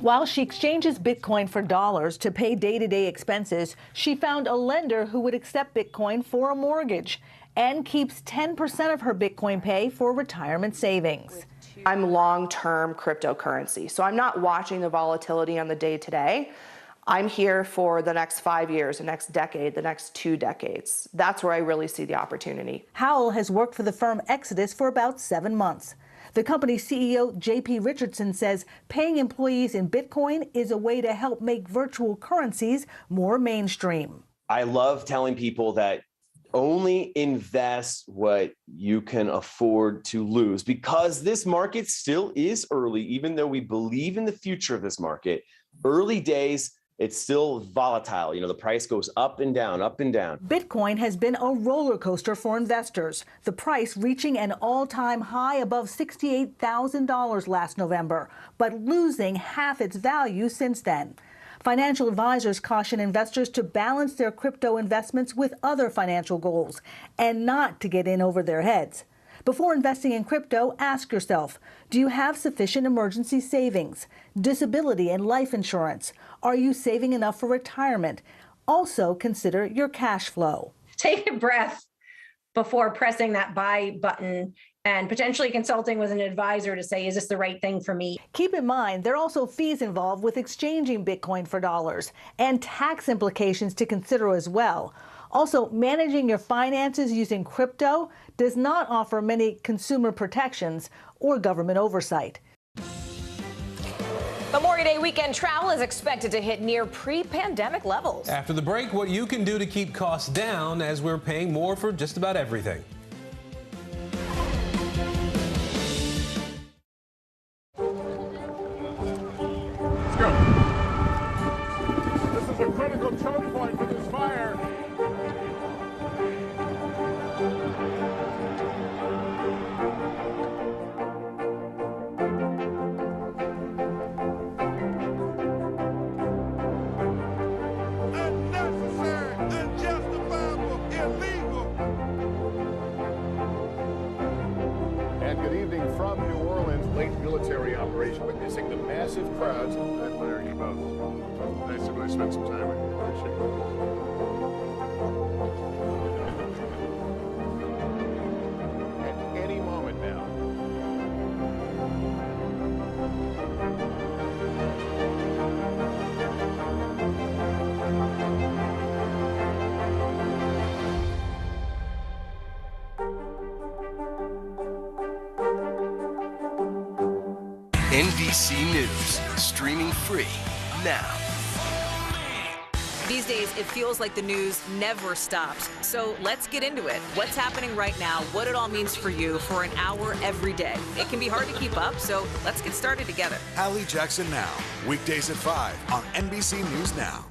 While she exchanges Bitcoin for dollars to pay day-to-day expenses, she found a lender who would accept Bitcoin for a mortgage and keeps 10% of her Bitcoin pay for retirement savings. I'm long-term cryptocurrency, so I'm not watching the volatility on the day-to-day. I'm here for the next 5 years, the next decade, the next 2 decades. That's where I really see the opportunity. Howell has worked for the firm Exodus for about 7 months. The company's CEO, J.P. Richardson, says paying employees in Bitcoin is a way to help make virtual currencies more mainstream. I love telling people that only invest what you can afford to lose, because this market still is early. Even though we believe in the future of this market, early days, it's still volatile. You know, the price goes up and down, up and down. Bitcoin has been a roller coaster for investors, the price reaching an all-time high above $68,000 last November, but losing half its value since then. Financial advisors caution investors to balance their crypto investments with other financial goals and not to get in over their heads. Before investing in crypto, ask yourself, do you have sufficient emergency savings, disability and life insurance? Are you saving enough for retirement? Also consider your cash flow. Take a breath before pressing that buy button and potentially consulting with an advisor to say, is this the right thing for me? Keep in mind, there are also fees involved with exchanging Bitcoin for dollars and tax implications to consider as well. Also, managing your finances using crypto does not offer many consumer protections or government oversight. Memorial Day weekend travel is expected to hit near pre-pandemic levels. After the break, what you can do to keep costs down as we're paying more for just about everything. Let's go. This is a critical choke point for this fire. And good evening from New Orleans. Late military operation witnessing the massive crowds. I admire you both. Nice to really spend some time with you. Appreciate it. At any moment now. NBC News, streaming free now. These days, it feels like the news never stops. So let's get into it. What's happening right now, what it all means for you for an hour every day. It can be hard to keep up, so let's get started together. Hallie Jackson Now, weekdays at 5 on NBC News Now.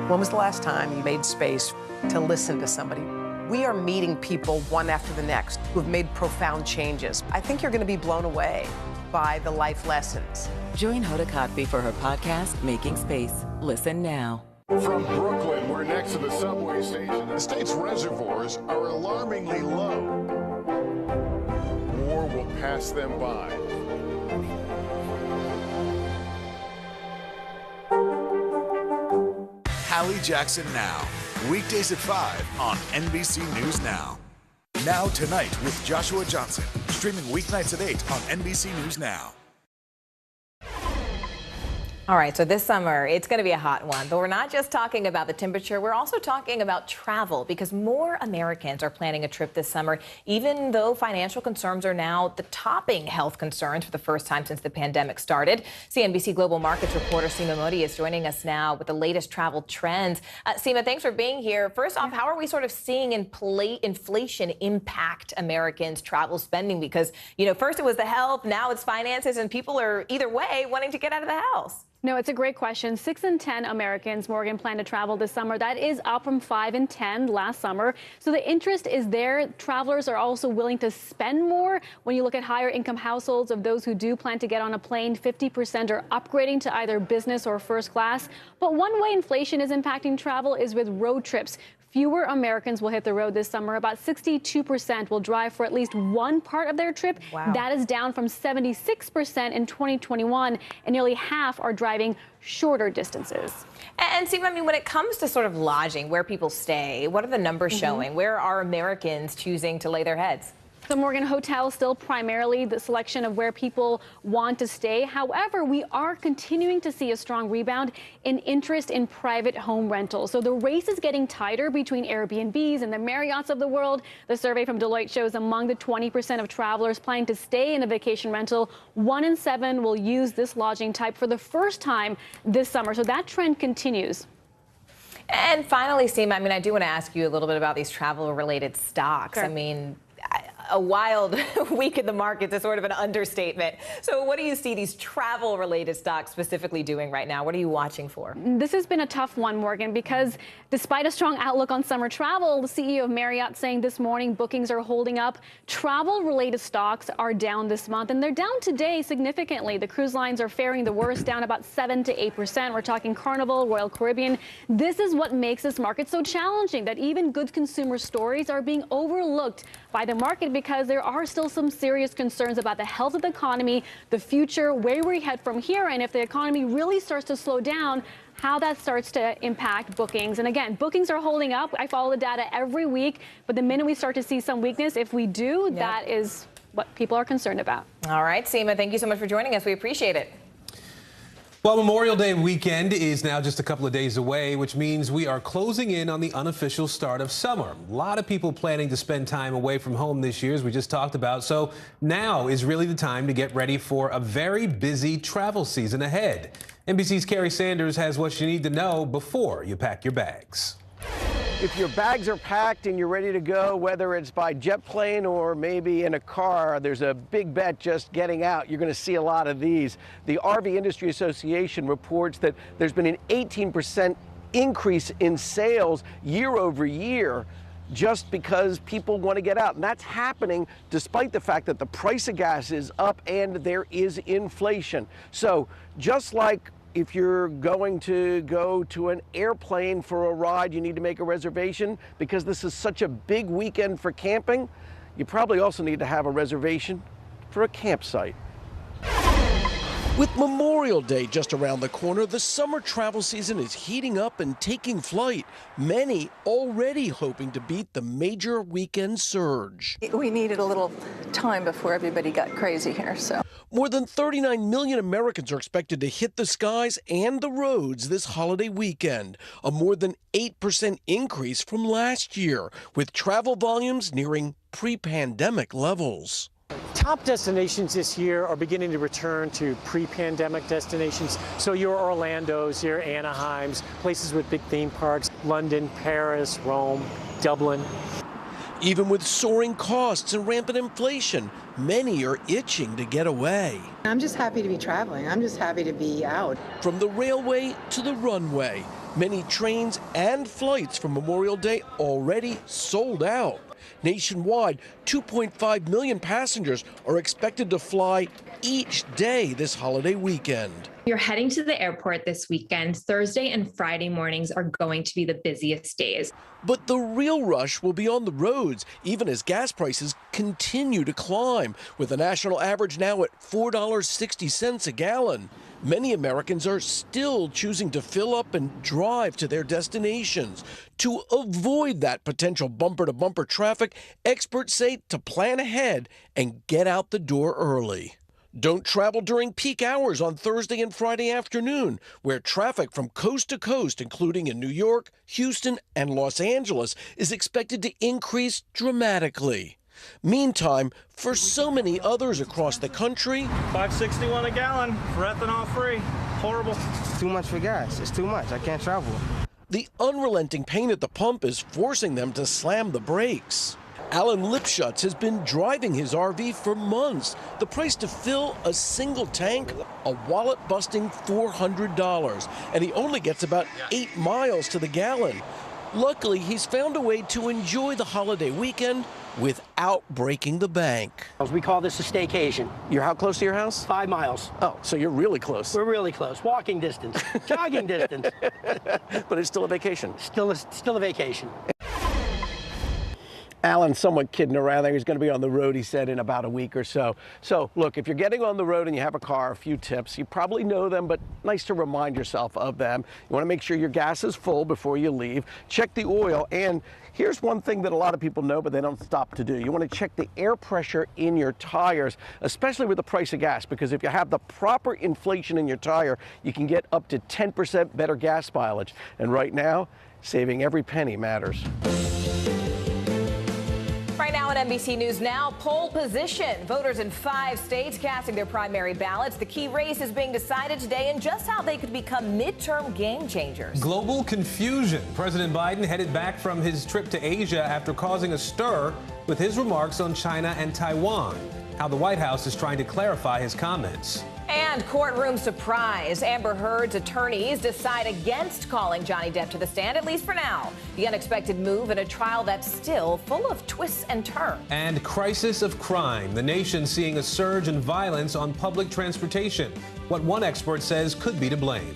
When was the last time you made space to listen to somebody? We are meeting people one after the next who've made profound changes. I think you're going to be blown away by the life lessons. Join Hoda Kotb for her podcast, Making Space. Listen now. From Brooklyn, we're next to the subway station. The state's reservoirs are alarmingly low. War will pass them by. Hallie Jackson Now, weekdays at 5 on NBC News Now. Now Tonight with Joshua Johnson, streaming weeknights at 8 on NBC News Now. All right, so this summer, it's going to be a hot one, but we're not just talking about the temperature. We're also talking about travel, because more Americans are planning a trip this summer, even though financial concerns are now the topping health concerns for the first time since the pandemic started. CNBC Global Markets reporter Seema Modi is joining us now with the latest travel trends. Seema, thanks for being here. First off, how are we sort of seeing inflation impact Americans' travel spending? Because, you know, first it was the health, now it's finances, and people are either way wanting to get out of the house. No, it's a great question. 6 in 10 Americans, Morgan, plan to travel this summer. That is up from 5 in 10 last summer. So the interest is there. Travelers are also willing to spend more. When you look at higher income households, of those who do plan to get on a plane, 50% are upgrading to either business or first class. But one way inflation is impacting travel is with road trips. Fewer Americans will hit the road this summer. About 62% will drive for at least one part of their trip. Wow. That is down from 76% in 2021, and nearly half are driving shorter distances. And Steve, I mean, when it comes to sort of lodging, where people stay, what are the numbers showing? Where are Americans choosing to lay their heads? The Morgan Hotel still primarily the selection of where people want to stay. However, we are continuing to see a strong rebound in interest in private home rentals. So the race is getting tighter between Airbnbs and the Marriotts of the world. The survey from Deloitte shows among the 20% of travelers planning to stay in a vacation rental, 1 in 7 will use this lodging type for the first time this summer. So that trend continues. And finally, Seema, I mean, I do want to ask you a little bit about these travel-related stocks. Sure. I mean, a wild week in the markets is sort of an understatement. So what do you see these travel-related stocks specifically doing right now? What are you watching for? This has been a tough one, Morgan, because despite a strong outlook on summer travel, the CEO of Marriott saying this morning bookings are holding up. Travel-related stocks are down this month, and they're down today significantly. The cruise lines are faring the worst, down about 7 to 8%. We're talking Carnival, Royal Caribbean. This is what makes this market so challenging, that even good consumer stories are being overlooked by the market because there are still some serious concerns about the health of the economy, the future, where we head from here, and if the economy really starts to slow down, how that starts to impact bookings. And again, bookings are holding up. I follow the data every week, but the minute we start to see some weakness, if we do, that is what people are concerned about. All right, Seema, thank you so much for joining us. We appreciate it. Well, Memorial Day weekend is now just a couple of days away, which means we are closing in on the unofficial start of summer. A lot of people planning to spend time away from home this year, as we just talked about. So now is really the time to get ready for a very busy travel season ahead. NBC's Carrie Sanders has what you need to know before you pack your bags. If your bags are packed and you're ready to go, whether it's by jet plane or maybe in a car, there's a big bet just getting out. You're going to see a lot of these. The RV Industry Association reports that there's been an 18% increase in sales year over year just because people want to get out. And that's happening despite the fact that the price of gas is up and there is inflation. So just like if you're going to go to an airplane for a ride, you need to make a reservation because this is such a big weekend for camping. You probably also need to have a reservation for a campsite. With Memorial Day just around the corner, the summer travel season is heating up and taking flight. Many already hoping to beat the major weekend surge. We needed a little time before everybody got crazy here, so. More than 39 million Americans are expected to hit the skies and the roads this holiday weekend, a more than 8% increase from last year, with travel volumes nearing pre-pandemic levels. Top destinations this year are beginning to return to pre-pandemic destinations. So your Orlandos, your Anaheims, places with big theme parks, London, Paris, Rome, Dublin. Even with soaring costs and rampant inflation, many are itching to get away. I'm just happy to be traveling. I'm just happy to be out. From the railway to the runway, many trains and flights for Memorial Day already sold out. Nationwide, 2.5 million passengers are expected to fly each day this holiday weekend. You're heading to the airport this weekend. Thursday and Friday mornings are going to be the busiest days. But the real rush will be on the roads, even as gas prices continue to climb, with the national average now at $4.60 a gallon. Many Americans are still choosing to fill up and drive to their destinations. To avoid that potential bumper-to-bumper traffic, experts say to plan ahead and get out the door early. Don't travel during peak hours on Thursday and Friday afternoon, where traffic from coast to coast, including in New York, Houston, and Los Angeles, is expected to increase dramatically. Meantime, for so many others across the country, $5.61 a gallon for ethanol free. Horrible. It's too much for gas. It's too much. I can't travel. The unrelenting pain at the pump is forcing them to slam the brakes. Alan Lipschutz has been driving his RV for months. The price to fill a single tank, a wallet-busting $400. And he only gets about 8 miles to the gallon. Luckily, he's found a way to enjoy the holiday weekend without breaking the bank. We call this a staycation. You're how close to your house? 5 miles. Oh, so you're really close. We're really close. Walking distance, jogging distance. But it's still a vacation. Still a vacation. Alan's somewhat kidding around there. He's going to be on the road, he said, in about a week or so. So, look, if you're getting on the road and you have a car, a few tips. You probably know them, but nice to remind yourself of them. You want to make sure your gas is full before you leave. Check the oil. And here's one thing that a lot of people know, but they don't stop to do. You want to check the air pressure in your tires, especially with the price of gas, because if you have the proper inflation in your tire, you can get up to 10% better gas mileage. And right now, saving every penny matters. Right now on NBC News Now, poll position. Voters in 5 states casting their primary ballots. The key race is being decided today and just how they could become midterm game changers. Global confusion. President Biden headed back from his trip to Asia after causing a stir with his remarks on China and Taiwan. How the White House is trying to clarify his comments. And courtroom surprise. Amber Heard's attorneys decide against calling Johnny Depp to the stand, at least for now. The unexpected move in a trial that's still full of twists and turns. And crisis of crime. The nation seeing a surge in violence on public transportation. What one expert says could be to blame.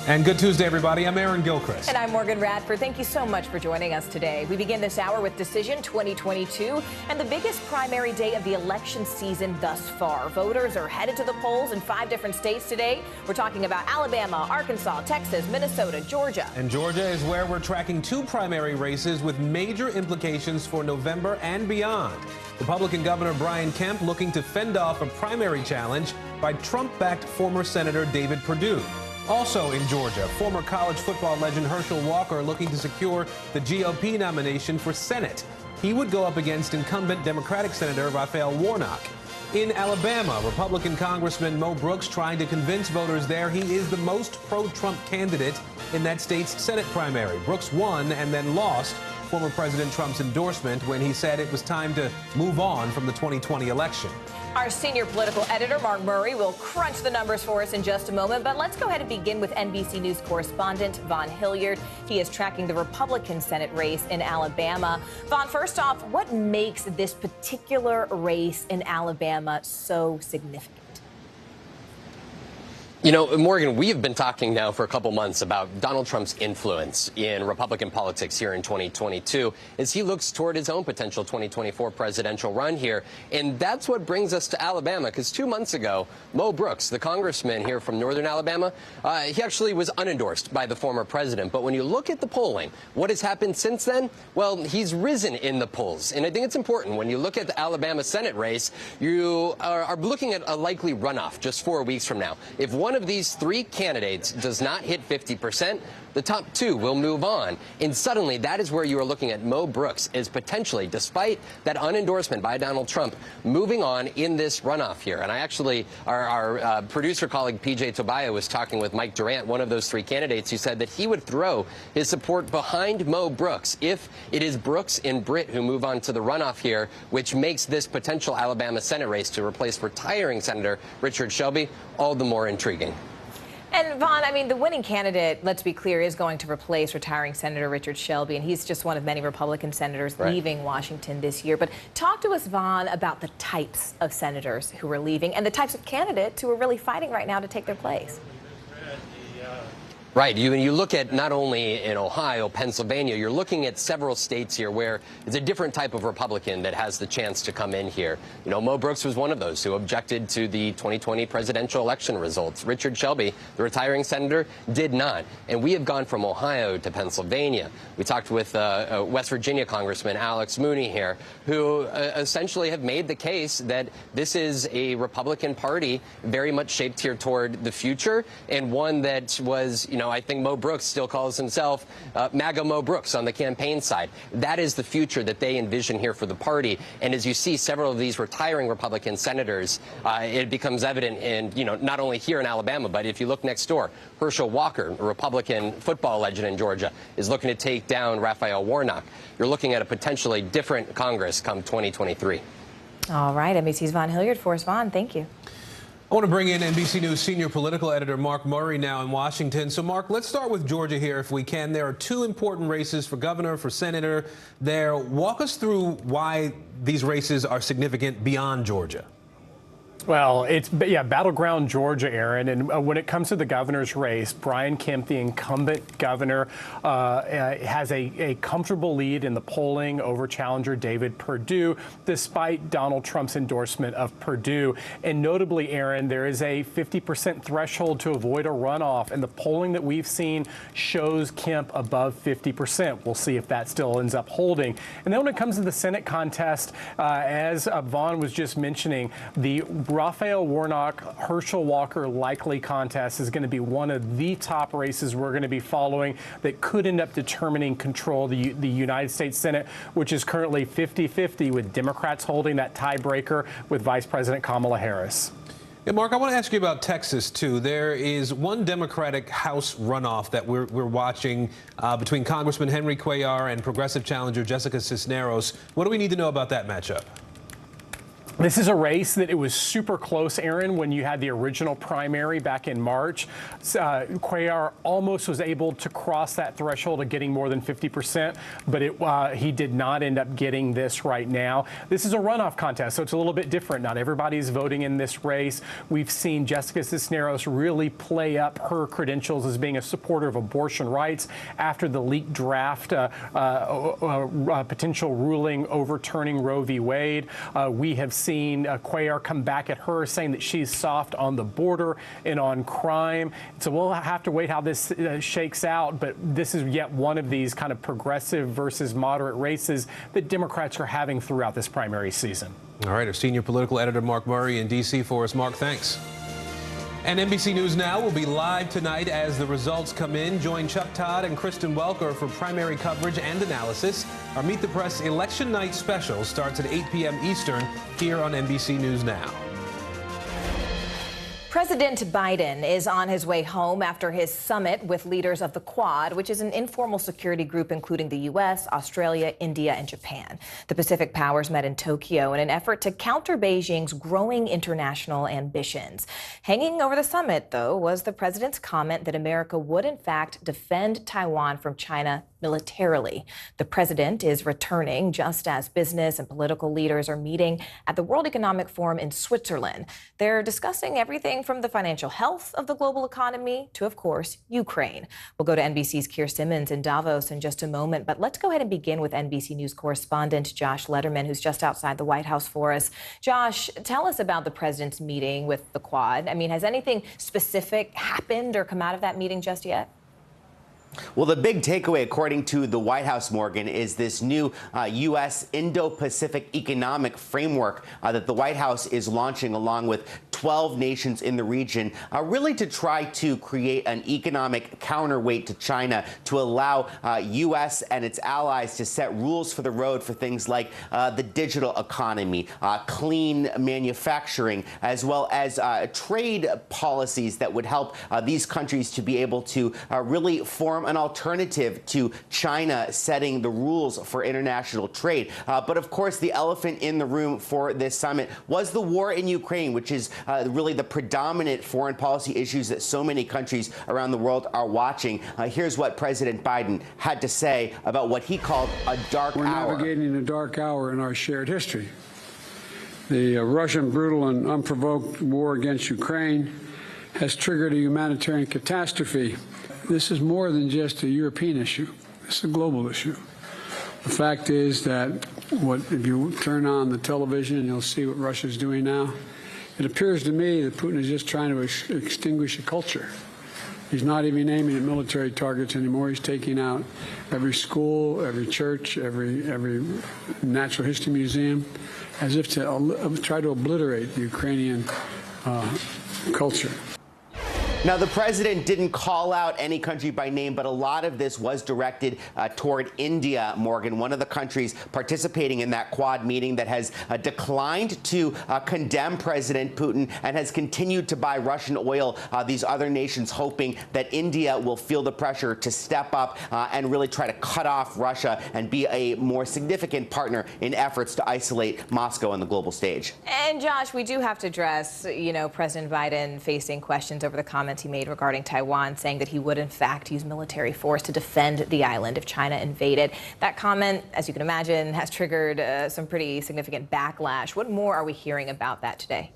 And good Tuesday, everybody. I'm Aaron Gilchrist. And I'm Morgan Radford. Thank you so much for joining us today. We begin this hour with Decision 2022 and the biggest primary day of the election season thus far. Voters are headed to the polls in 5 different states today. We're talking about Alabama, Arkansas, Texas, Minnesota, Georgia. And Georgia is where we're tracking 2 primary races with major implications for November and beyond. Republican Governor Brian Kemp looking to fend off a primary challenge by Trump-backed former Senator David Perdue. Also in Georgia, former college football legend Herschel Walker looking to secure the GOP nomination for Senate. He would go up against incumbent Democratic Senator Raphael Warnock. In Alabama, Republican Congressman Mo Brooks trying to convince voters there he is the most pro-Trump candidate in that state's Senate primary. Brooks won and then lost former President Trump's endorsement when he said it was time to move on from the 2020 election. Our senior political editor, Mark Murray, will crunch the numbers for us in just a moment. But let's go ahead and begin with NBC News correspondent Vaughn Hilliard. He is tracking the Republican Senate race in Alabama. Vaughn, first off, what makes this particular race in Alabama so significant? You know, Morgan, we have been talking now for a couple months about Donald Trump's influence in Republican politics here in 2022 as he looks toward his own potential 2024 presidential run here. And that's what brings us to Alabama, because 2 months ago, Mo Brooks, the congressman here from northern Alabama, he actually was unendorsed by the former president. But when you look at the polling, what has happened since then? Well, he's risen in the polls. And I think it's important when you look at the Alabama Senate race, you are looking at a likely runoff just 4 weeks from now. If one of these 3 candidates does not hit 50%, the top 2 will move on. And suddenly, that is where you are looking at Mo Brooks as potentially, despite that unendorsement by Donald Trump, moving on in this runoff here. And I actually, our producer colleague PJ Tobiah was talking with Mike Durant, one of those 3 candidates, who said that he would throw his support behind Mo Brooks if it is Brooks and Britt who move on to the runoff here, which makes this potential Alabama Senate race to replace retiring Senator Richard Shelby all the more intriguing. And Vaughn, I mean, the winning candidate, let's be clear, is going to replace retiring Senator Richard Shelby, and he's just one of many Republican senators leaving Washington this year. But talk to us, Vaughn, about the types of senators who are leaving and the types of candidates who are really fighting right now to take their place. Right. You look at not only in Ohio, Pennsylvania, you're looking at several states here where it's a different type of Republican that has the chance to come in here. You know, Mo Brooks was one of those who objected to the 2020 presidential election results. Richard Shelby, the retiring senator, did not. And we have gone from Ohio to Pennsylvania. We talked with West Virginia Congressman Alex Mooney here, who essentially have made the case that this is a Republican Party very much shaped here toward the future, and one that was, I think Mo Brooks still calls himself MAGA Mo Brooks on the campaign side. That is the future that they envision here for the party. And as you see several of these retiring Republican senators, it becomes evident in, not only here in Alabama, but if you look next door, Herschel Walker, a Republican football legend in Georgia, is looking to take down Raphael Warnock. You're looking at a potentially different Congress come 2023. All right, NBC's Vaughn Hilliard for us. Vaughn, thank you. I want to bring in NBC News senior political editor Mark Murray now in Washington. So, Mark, let's start with Georgia here if we can. There are two important races for governor, for senator there. Walk us through why these races are significant beyond Georgia. Well, it's battleground Georgia, Aaron. And when it comes to the governor's race, Brian Kemp, the incumbent governor, has a comfortable lead in the polling over challenger David Perdue, despite Donald Trump's endorsement of Perdue. And notably, Aaron, there is a 50% threshold to avoid a runoff. And the polling that we've seen shows Kemp above 50%. We'll see if that still ends up holding. And then when it comes to the Senate contest, as Vaughn was just mentioning, the Raphael Warnock, Herschel Walker likely contest is going to be one of the top races we're going to be following that could end up determining control of the United States Senate, which is currently 50-50 with Democrats holding that tiebreaker with Vice President Kamala Harris. Yeah, Mark, I want to ask you about Texas, too. There is one Democratic House runoff that we're watching between Congressman Henry Cuellar and progressive challenger Jessica Cisneros. What do we need to know about that matchup? This is a race that it was super close, Aaron, when you had the original primary back in March. Cuellar almost was able to cross that threshold of getting more than 50%, but he did not end up getting this right now. This is a runoff contest, so it's a little bit different. Not everybody's voting in this race. We've seen Jessica Cisneros really play up her credentials as being a supporter of abortion rights after the leaked draft potential ruling overturning Roe v. Wade. We have seen Cuellar come back at her saying that she's soft on the border and on crime. So we'll have to wait how this shakes out. But this is yet one of these kind of progressive versus moderate races that Democrats are having throughout this primary season. All right, our senior political editor Mark Murray in D.C. for us. Mark, thanks. And NBC News Now will be live tonight as the results come in. Join Chuck Todd and Kristen Welker for primary coverage and analysis. Our Meet the Press Election Night special starts at 8 p.m. Eastern here on NBC News Now. President Biden is on his way home after his summit with leaders of the Quad, which is an informal security group including the U.S., Australia, India, and Japan. The Pacific powers met in Tokyo in an effort to counter Beijing's growing international ambitions. Hanging over the summit, though, was the president's comment that America would, in fact, defend Taiwan from China militarily. The president is returning just as business and political leaders are meeting at the World Economic Forum in Switzerland. They're discussing everything from the financial health of the global economy to, of course, Ukraine. We'll go to NBC's Keir Simmons in Davos in just a moment, but let's go ahead and begin with NBC News correspondent Josh Lederman, who's just outside the White House for us. Josh, tell us about the president's meeting with the Quad. I mean, has anything specific happened or come out of that meeting just yet? Well, the big takeaway, according to the White House, Morgan, is this new U.S. Indo-Pacific economic framework that the White House is launching along with 12 nations in the region, really to try to create an economic counterweight to China to allow U.S. and its allies to set rules for the road for things like the digital economy, clean manufacturing, as well as trade policies that would help these countries to be able to really form an alternative to China setting the rules for international trade. But of course, the elephant in the room for this summit was the war in Ukraine, which is really the predominant foreign policy issues that so many countries around the world are watching. Here's what President Biden had to say about what he called a dark hour. We're navigating a dark hour in our shared history. The Russian brutal and unprovoked war against Ukraine has triggered a humanitarian catastrophe. This is more than just a European issue. It's a global issue. The fact is that if you turn on the television and you'll see what Russia's doing now, it appears to me that Putin is just trying to extinguish a culture. He's not even aiming at military targets anymore. He's taking out every school, every church, every natural history museum, as if to try to obliterate the Ukrainian culture. Now, the president didn't call out any country by name, but a lot of this was directed toward India, Morgan, one of the countries participating in that Quad meeting that has declined to condemn President Putin and has continued to buy Russian oil. These other nations hoping that India will feel the pressure to step up and really try to cut off Russia and be a more significant partner in efforts to isolate Moscow on the global stage. And Josh, we do have to address, President Biden facing questions over the comments he made regarding Taiwan, saying that he would in fact use military force to defend the island if China invaded. That comment, as you can imagine, has triggered some pretty significant backlash. What more are we hearing about that today?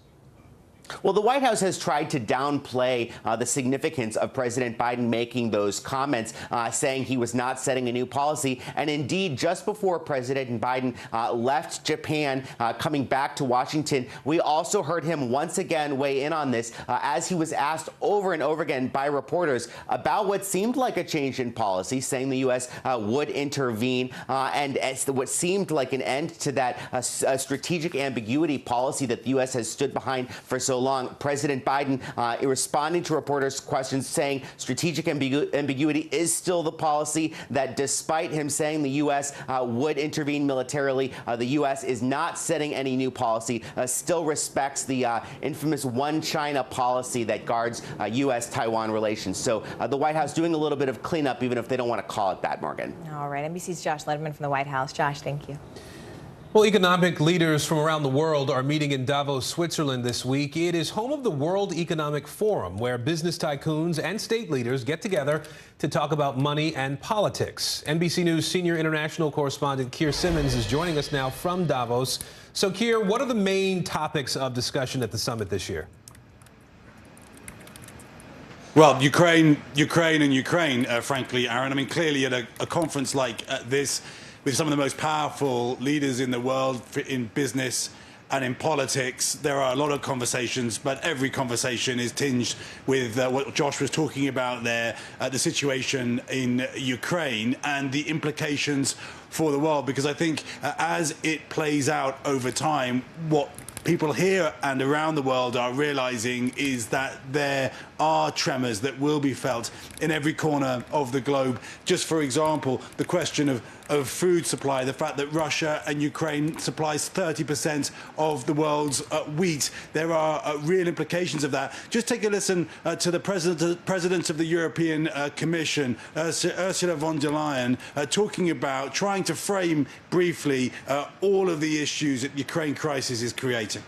Well, the White House has tried to downplay the significance of President Biden making those comments, saying he was not setting a new policy. And indeed, just before President Biden left Japan, coming back to Washington, we also heard him once again weigh in on this as he was asked over and over again by reporters about what seemed like a change in policy, saying the U.S. would intervene and what seemed like an end to that strategic ambiguity policy that the U.S. has stood behind for so long. President Biden responding to reporters' questions, saying strategic ambiguity is still the policy, that despite him saying the U.S. would intervene militarily, the U.S. is not setting any new policy, still respects the infamous one China policy that guards U.S.-Taiwan relations. So the White House doing a little bit of cleanup, even if they don't want to call it that, Morgan. All right, NBC's Josh Letterman from the White House. Josh, thank you. Well, economic leaders from around the world are meeting in Davos, Switzerland this week. It is home of the World Economic Forum, where business tycoons and state leaders get together to talk about money and politics. NBC News senior international correspondent Keir Simmons is joining us now from Davos. So, Keir, what are the main topics of discussion at the summit this year? Well, Ukraine, frankly, Aaron. I mean, clearly at a conference like this, with some of the most powerful leaders in the world in business and in politics, there are a lot of conversations, but every conversation is tinged with what Josh was talking about there, the situation in Ukraine and the implications for the world. Because I think as it plays out over time, what people here and around the world are realizing is that there are tremors that will be felt in every corner of the globe. Just for example, the question of food supply, the fact that Russia and Ukraine supplies 30% of the world's wheat. There are real implications of that. Just take a listen to the president of the European Commission, Ursula von der Leyen, talking about trying to frame briefly all of the issues that the Ukraine crisis is creating.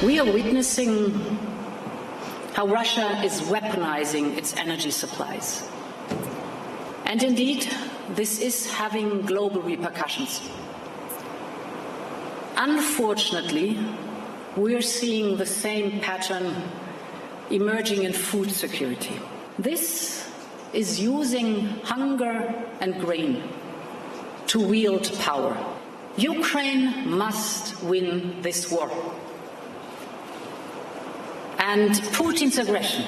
We are witnessing how Russia is weaponizing its energy supplies. And indeed, this is having global repercussions. Unfortunately, we're seeing the same pattern emerging in food security. This is using hunger and grain to wield power. Ukraine must win this war. And Putin's aggression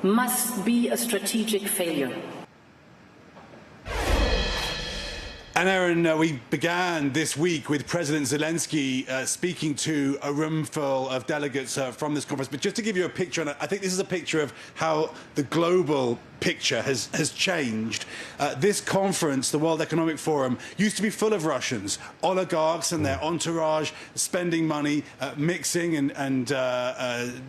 must be a strategic failure. And Aaron, we began this week with President Zelensky speaking to a room full of delegates from this conference. But just to give you a picture, and I think this is a picture of how the global picture has changed. This conference, the World Economic Forum, used to be full of Russians, oligarchs and their entourage, spending money, mixing and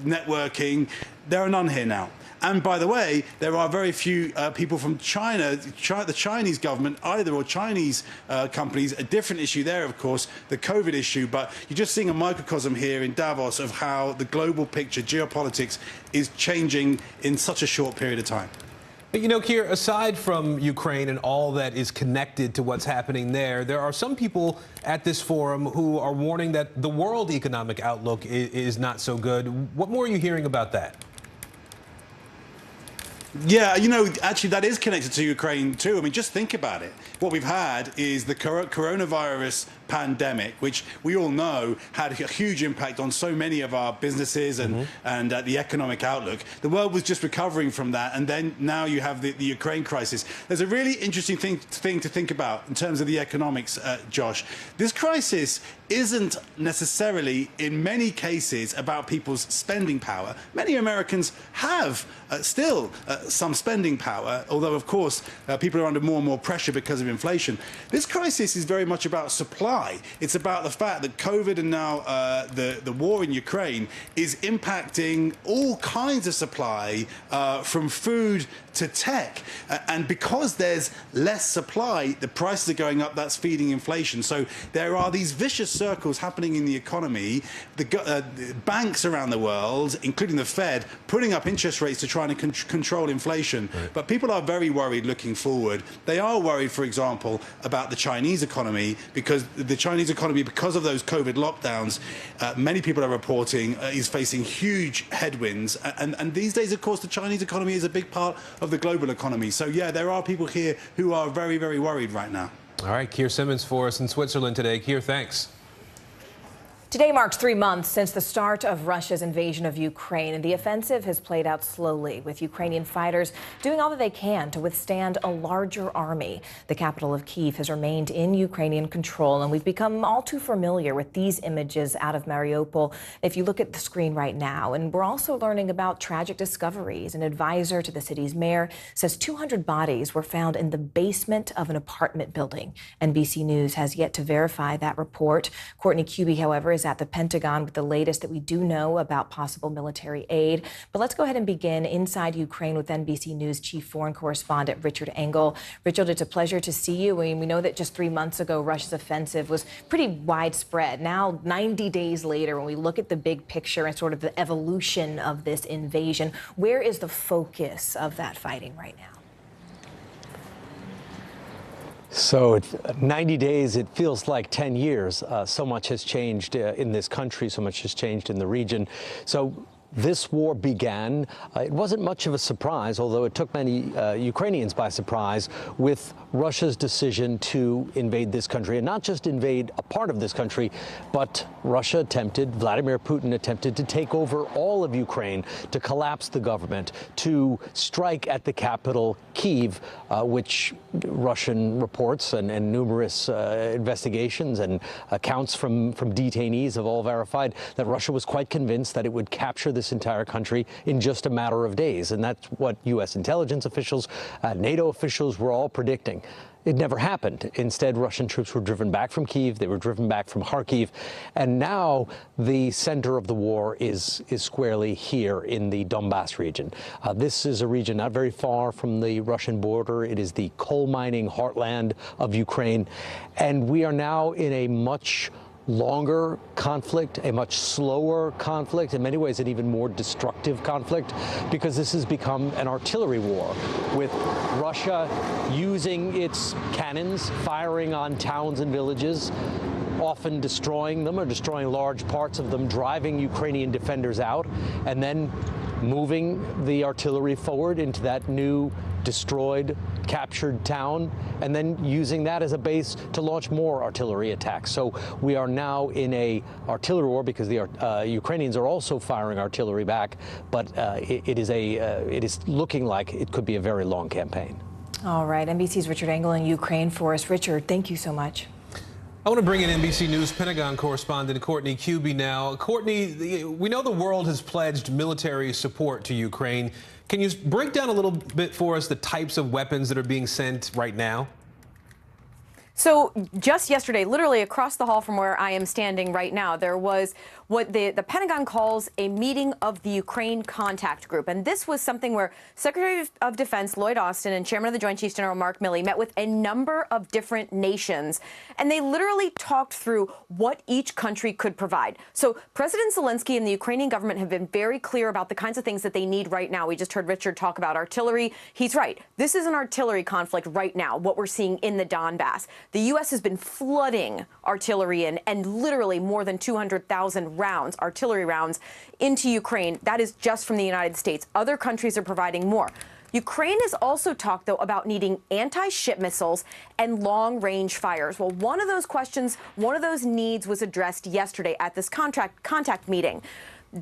networking. There are none here now. And by the way, there are very few people from China, the Chinese government either, or Chinese companies. A different issue there, of course, the COVID issue. But you're just seeing a microcosm here in Davos of how the global picture, geopolitics, is changing in such a short period of time. You know, Keir, aside from Ukraine and all that is connected to what's happening there are some people at this forum who are warning that the world economic outlook is not so good. What more are you hearing about that? Yeah, you know, actually that is connected to Ukraine too. I mean, just think about it. What we've had is the coronavirus pandemic, which we all know had a huge impact on so many of our businesses and the economic outlook. The world was just recovering from that, and then now you have the Ukraine crisis. There's a really interesting thing to think about in terms of the economics, Josh. This crisis isn't necessarily, in many cases, about people's spending power. Many Americans have still some spending power, although, of course, people are under more and more pressure because of inflation. This crisis is very much about supply. It's about the fact that COVID and now the war in Ukraine is impacting all kinds of supply, from food to tech. And because there's less supply, the prices are going up. That's feeding inflation. So there are these vicious circles happening in the economy. The banks around the world, including the Fed, putting up interest rates to try and control inflation. Right. But people are very worried looking forward. They are worried, for example, about the Chinese economy, because the Chinese economy, because of those COVID lockdowns, many people are reporting is facing huge headwinds. And these days, of course, the Chinese economy is a big part of the global economy. So, yeah, there are people here who are very, very worried right now. All right, Keir Simmons for us in Switzerland today. Keir, thanks. Today marks 3 months since the start of Russia's invasion of Ukraine, and the offensive has played out slowly, with Ukrainian fighters doing all that they can to withstand a larger army. The capital of Kyiv has remained in Ukrainian control, and we've become all too familiar with these images out of Mariupol. If you look at the screen right now, and we're also learning about tragic discoveries. An advisor to the city's mayor says 200 bodies were found in the basement of an apartment building. NBC News has yet to verify that report. Courtney Kuby, however, is at the Pentagon with the latest that we do know about possible military aid. But let's go ahead and begin inside Ukraine with NBC News chief foreign correspondent Richard Engel. Richard, it's a pleasure to see you. I mean, we know that just 3 months ago, Russia's offensive was pretty widespread. Now, 90 days later, when we look at the big picture and sort of the evolution of this invasion, where is the focus of that fighting right now? So it's 90 days, it feels like 10 years. So much has changed in this country, so much has changed in the region. So this war began. It wasn't much of a surprise, although it took many Ukrainians by surprise, with Russia's decision to invade this country, and not just invade a part of this country, but Vladimir Putin attempted to take over all of Ukraine, to collapse the government, to strike at the capital, Kyiv, which Russian reports and numerous investigations and accounts from detainees have all verified that Russia was quite convinced that it would capture this entire country in just a matter of days. And that's what U.S. intelligence officials, NATO officials were all predicting. It never happened. Instead, Russian troops were driven back from Kyiv. They were driven back from Kharkiv. And now the center of the war is squarely here in the Donbass region. This is a region not very far from the Russian border. It is the coal mining heartland of Ukraine. And we are now in a much longer conflict, a much slower conflict, in many ways an even more destructive conflict, because this has become an artillery war, with Russia using its cannons, firing on towns and villages, often destroying them or destroying large parts of them, driving Ukrainian defenders out, and then moving the artillery forward into that new destroyed, captured town, and then using that as a base to launch more artillery attacks. So we are now in a artillery war, because the Ukrainians are also firing artillery back, but it is looking like it could be a very long campaign. All right, NBC's Richard Engel in Ukraine for us. Richard, thank you so much. I want to bring in NBC News Pentagon correspondent Courtney Kuby now. Courtney, we know the world has pledged military support to Ukraine. Can you break down a little bit for us the types of weapons that are being sent right now? So just yesterday, literally across the hall from where I am standing right now, there was what the Pentagon calls a meeting of the Ukraine contact group. And this was something where Secretary of Defense Lloyd Austin and Chairman of the Joint Chiefs General Mark Milley met with a number of different nations. And they literally talked through what each country could provide. So President Zelensky and the Ukrainian government have been very clear about the kinds of things that they need right now. We just heard Richard talk about artillery. He's right. This is an artillery conflict right now, what we're seeing in the Donbass. The U.S. has been flooding artillery and literally more than 200,000 rounds, artillery rounds, into Ukraine. That is just from the United States. Other countries are providing more. Ukraine has also talked, though, about needing anti-ship missiles and long-range fires. Well, one of those questions, one of those needs was addressed yesterday at this contact meeting.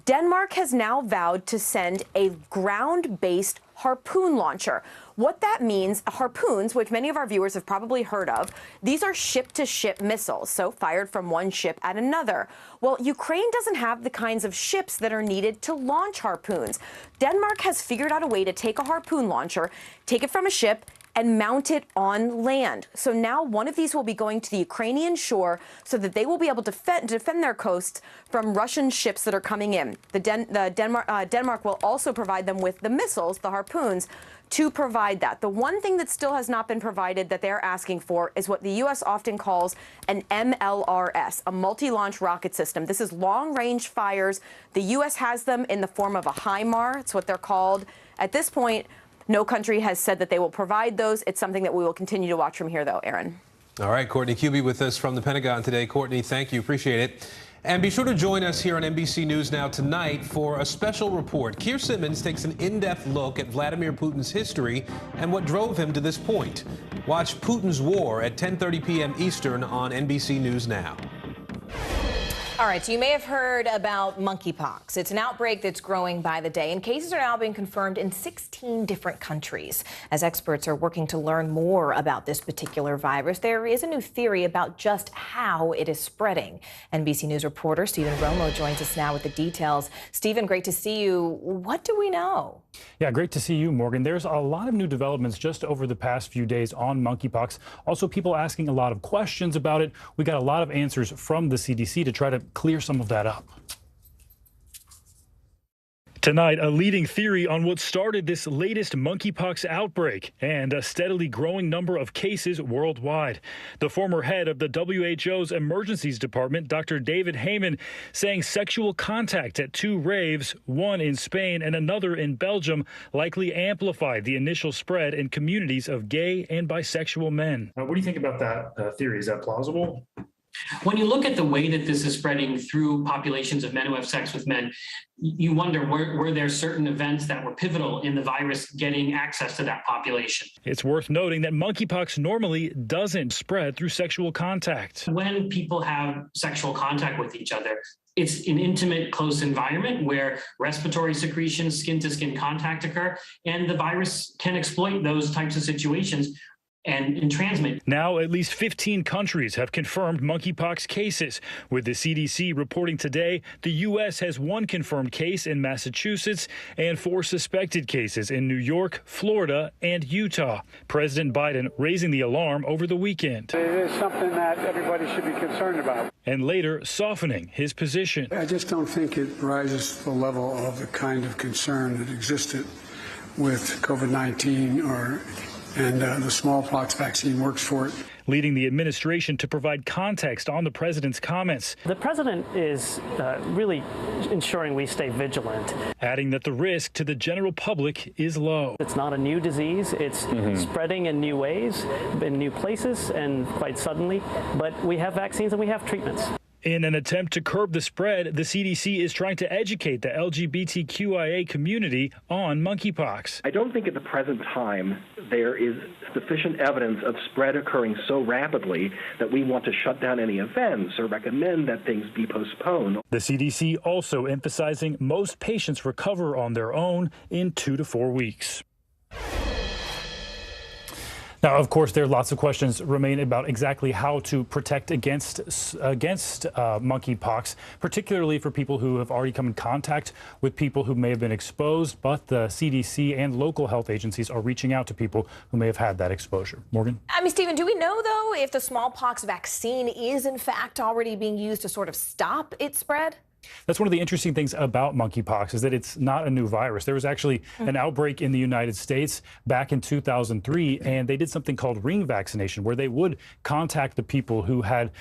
Denmark has now vowed to send a ground-based harpoon launcher. What that means, harpoons, which many of our viewers have probably heard of, these are ship-to-ship missiles, so fired from one ship at another. Well, Ukraine doesn't have the kinds of ships that are needed to launch harpoons. Denmark has figured out a way to take a harpoon launcher, take it from a ship, and mount it on land. So now one of these will be going to the Ukrainian shore so that they will be able to defend their coasts from Russian ships that are coming in. Denmark will also provide them with the missiles, the harpoons, to provide that. The one thing that still has not been provided that they're asking for is what the U.S. often calls an MLRS, a multi-launch rocket system. This is long-range fires. The U.S. has them in the form of a HIMAR. It's what they're called. At this point, no country has said that they will provide those. It's something that we will continue to watch from here, though, Aaron. All right, Courtney Kube with us from the Pentagon today. Courtney, thank you. Appreciate it. And be sure to join us here on NBC News Now tonight for a special report. Keir Simmons takes an in-depth look at Vladimir Putin's history and what drove him to this point. Watch Putin's War at 10:30 p.m. Eastern on NBC News Now. All right, so you may have heard about monkeypox. It's an outbreak that's growing by the day, and cases are now being confirmed in 16 different countries. As experts are working to learn more about this particular virus, there is a new theory about just how it is spreading. NBC News reporter Stephen Romo joins us now with the details. Stephen, great to see you. What do we know? Yeah, great to see you, Morgan. There's a lot of new developments just over the past few days on monkeypox. Also, people asking a lot of questions about it. We got a lot of answers from the CDC to try to clear some of that up. Tonight, a leading theory on what started this latest monkeypox outbreak and a steadily growing number of cases worldwide. The former head of the WHO's Emergencies Department, Dr. David Heyman, saying sexual contact at two raves, one in Spain and another in Belgium, likely amplified the initial spread in communities of gay and bisexual men. What do you think about that theory? Is that plausible? When you look at the way that this is spreading through populations of men who have sex with men, you wonder, were there certain events that were pivotal in the virus getting access to that population? It's worth noting that monkeypox normally doesn't spread through sexual contact. When people have sexual contact with each other, it's an intimate, close environment where respiratory secretions, skin-to-skin contact occur, and the virus can exploit those types of situations and transmit. Now, at least 15 countries have confirmed monkeypox cases. With the CDC reporting today, the U.S. has one confirmed case in Massachusetts and 4 suspected cases in New York, Florida, and Utah. President Biden raising the alarm over the weekend. It is something that everybody should be concerned about. And later softening his position. I just don't think it rises to the level of the kind of concern that existed with COVID-19 and the smallpox vaccine works for it. Leading the administration to provide context on the president's comments. The president is really ensuring we stay vigilant. Adding that the risk to the general public is low. It's not a new disease. It's spreading in new ways, in new places, and quite suddenly. But we have vaccines and we have treatments. In an attempt to curb the spread, the CDC is trying to educate the LGBTQIA community on monkeypox. I don't think at the present time there is sufficient evidence of spread occurring so rapidly that we want to shut down any events or recommend that things be postponed. The CDC also emphasizing most patients recover on their own in 2 to 4 weeks. Now, of course, there are lots of questions remain about exactly how to protect against monkeypox, particularly for people who have already come in contact with people who may have been exposed. But the CDC and local health agencies are reaching out to people who may have had that exposure. Morgan? I mean, Stephen, do we know, though, if the smallpox vaccine is, in fact, already being used to sort of stop its spread? That's one of the interesting things about monkeypox is that it's not a new virus. There was actually an outbreak in the United States back in 2003, and they did something called ring vaccination, where they would contact the people who had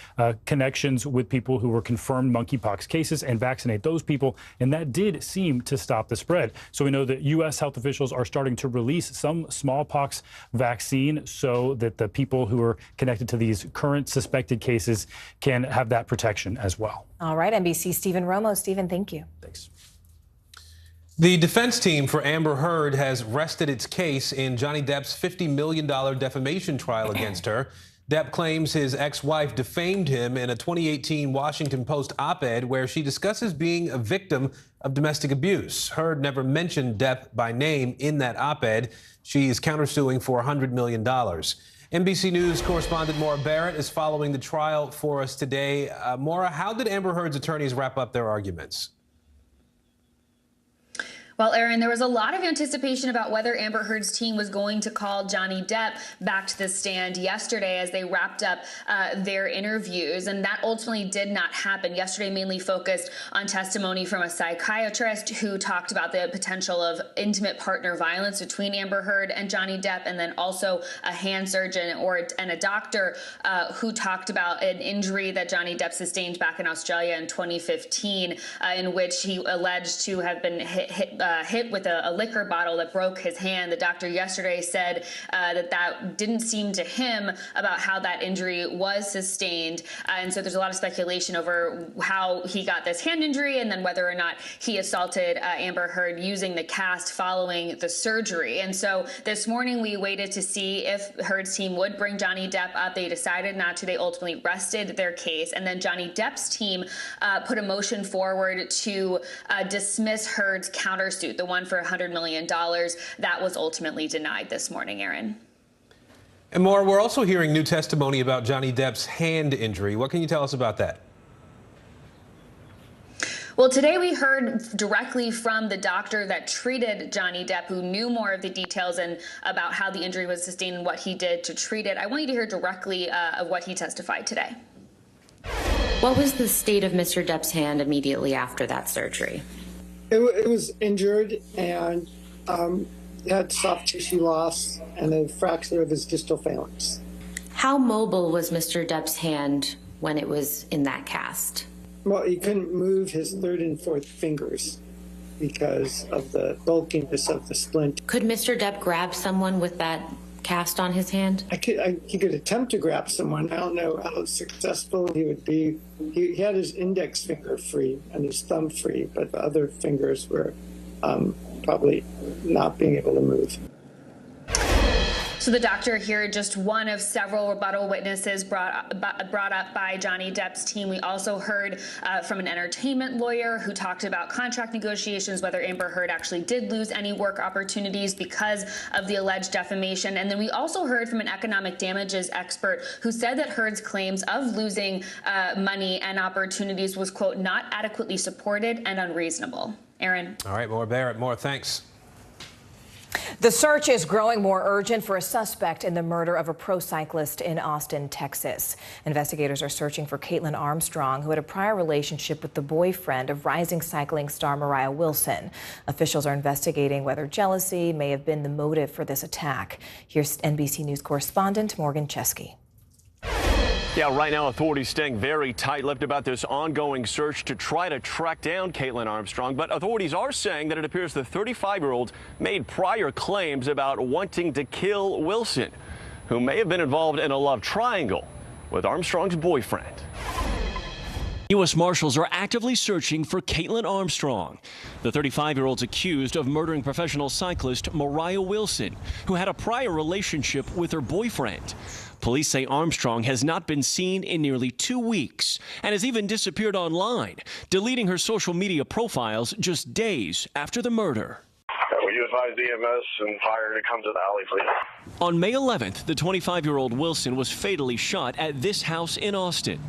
connections with people who were confirmed monkeypox cases and vaccinate those people, and that did seem to stop the spread. So we know that U.S. health officials are starting to release some smallpox vaccine so that the people who are connected to these current suspected cases can have that protection as well. All right, NBC Stephen Romo. Stephen, thank you. Thanks. The defense team for Amber Heard has rested its case in Johnny Depp's $50 million defamation trial against her. Depp claims his ex-wife defamed him in a 2018 Washington Post op-ed where she discusses being a victim of domestic abuse. Heard never mentioned Depp by name in that op-ed. She is countersuing for $100 million. NBC News correspondent Maura Barrett is following the trial for us today. Maura, how did Amber Heard's attorneys wrap up their arguments? Well, Aaron, there was a lot of anticipation about whether Amber Heard's team was going to call Johnny Depp back to the stand yesterday as they wrapped up their interviews, and that ultimately did not happen. Yesterday mainly focused on testimony from a psychiatrist who talked about the potential of intimate partner violence between Amber Heard and Johnny Depp, and then also a hand surgeon and a doctor who talked about an injury that Johnny Depp sustained back in Australia in 2015, in which he alleged to have been hit with a liquor bottle that broke his hand. The doctor yesterday said that didn't seem to him about how that injury was sustained. And so there's a lot of speculation over how he got this hand injury and then whether or not he assaulted Amber Heard using the cast following the surgery. And so this morning we waited to see if Heard's team would bring Johnny Depp up. They decided not to. They ultimately rested their case. And then Johnny Depp's team put a motion forward to dismiss Heard's countersuit, the one for $100 million. That was ultimately denied this morning, Aaron. And Maura, we're also hearing new testimony about Johnny Depp's hand injury. What can you tell us about that? Well, today we heard directly from the doctor that treated Johnny Depp, who knew more of the details and about how the injury was sustained and what he did to treat it. I want you to hear directly of what he testified today. What was the state of Mr. Depp's hand immediately after that surgery? It was injured and had soft tissue loss and a fracture of his distal phalanx. How mobile was Mr. Depp's hand when it was in that cast? Well, he couldn't move his third and fourth fingers because of the bulkiness of the splint. Could Mr. Depp grab someone with that cast on his hand? He could attempt to grab someone. I don't know how successful he would be. He had his index finger free and his thumb free, but the other fingers were probably not being able to move. So the doctor here, just one of several rebuttal witnesses brought up by Johnny Depp's team. We also heard from an entertainment lawyer who talked about contract negotiations, whether Amber Heard actually did lose any work opportunities because of the alleged defamation. And then we also heard from an economic damages expert who said that Heard's claims of losing money and opportunities was, quote, not adequately supported and unreasonable. Aaron. All right, Maura Barrett. Maura, thanks. The search is growing more urgent for a suspect in the murder of a pro cyclist in Austin, Texas. Investigators are searching for Caitlin Armstrong, who had a prior relationship with the boyfriend of rising cycling star Mariah Wilson. Officials are investigating whether jealousy may have been the motive for this attack. Here's NBC News correspondent Morgan Chesky. Yeah, right now authorities staying very tight-lipped about this ongoing search to try to track down Caitlin Armstrong. But authorities are saying that it appears the 35-year-old made prior claims about wanting to kill Wilson, who may have been involved in a love triangle with Armstrong's boyfriend. U.S. Marshals are actively searching for Caitlin Armstrong. The 35-year-old's accused of murdering professional cyclist Mariah Wilson, who had a prior relationship with her boyfriend. Police say Armstrong has not been seen in nearly 2 weeks and has even disappeared online, deleting her social media profiles just days after the murder. Will you advise EMS and fire to come to the alley, please? On May 11th, the 25-year-old Wilson was fatally shot at this house in Austin.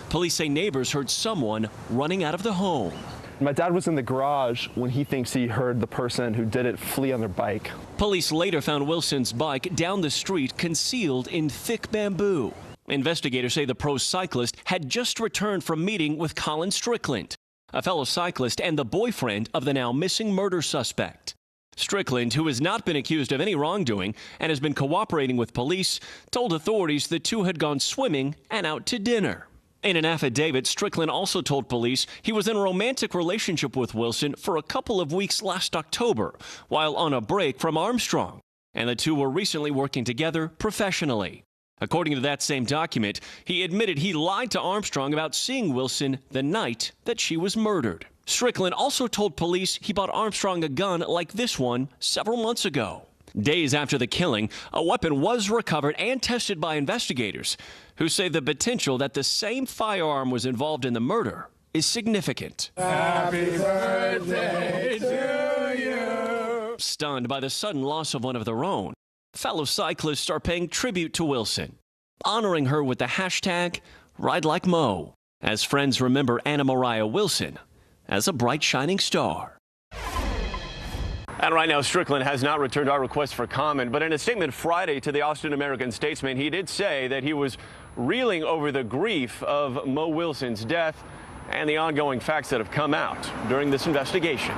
Police say neighbors heard someone running out of the home. My dad was in the garage when he thinks he heard the person who did it flee on their bike. Police later found Wilson's bike down the street, concealed in thick bamboo. Investigators say the pro cyclist had just returned from meeting with Colin Strickland, a fellow cyclist and the boyfriend of the now missing murder suspect. Strickland, who has not been accused of any wrongdoing and has been cooperating with police, told authorities the two had gone swimming and out to dinner. In an affidavit, Strickland also told police he was in a romantic relationship with Wilson for a couple of weeks last October, while on a break from Armstrong, and the two were recently working together professionally. According to that same document, he admitted he lied to Armstrong about seeing Wilson the night that she was murdered. Strickland also told police he bought Armstrong a gun like this one several months ago. Days after the killing, a weapon was recovered and tested by investigators, who say the potential that the same firearm was involved in the murder is significant. Happy birthday to you. Stunned by the sudden loss of one of their own, fellow cyclists are paying tribute to Wilson, honoring her with the hashtag #RideLikeMo, as friends remember Anna Mariah Wilson as a bright shining star. And right now, Strickland has not returned our request for comment, but in a statement Friday to the Austin American-Statesman, he did say that he was reeling over the grief of Mo Wilson's death and the ongoing facts that have come out during this investigation.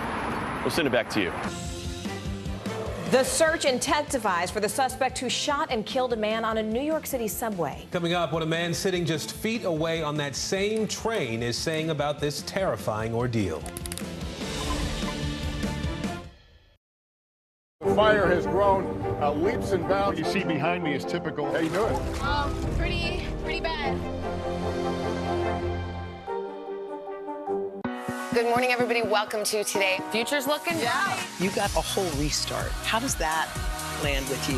We'll send it back to you. The search intensifies for the suspect who shot and killed a man on a New York City subway. Coming up, what a man sitting just feet away on that same train is saying about this terrifying ordeal. The fire has grown leaps and bounds. What you see behind me is typical. How you doing? Pretty bad. Good morning, everybody. Welcome to Today. Future's looking bright. You got a whole restart. How does that land with you?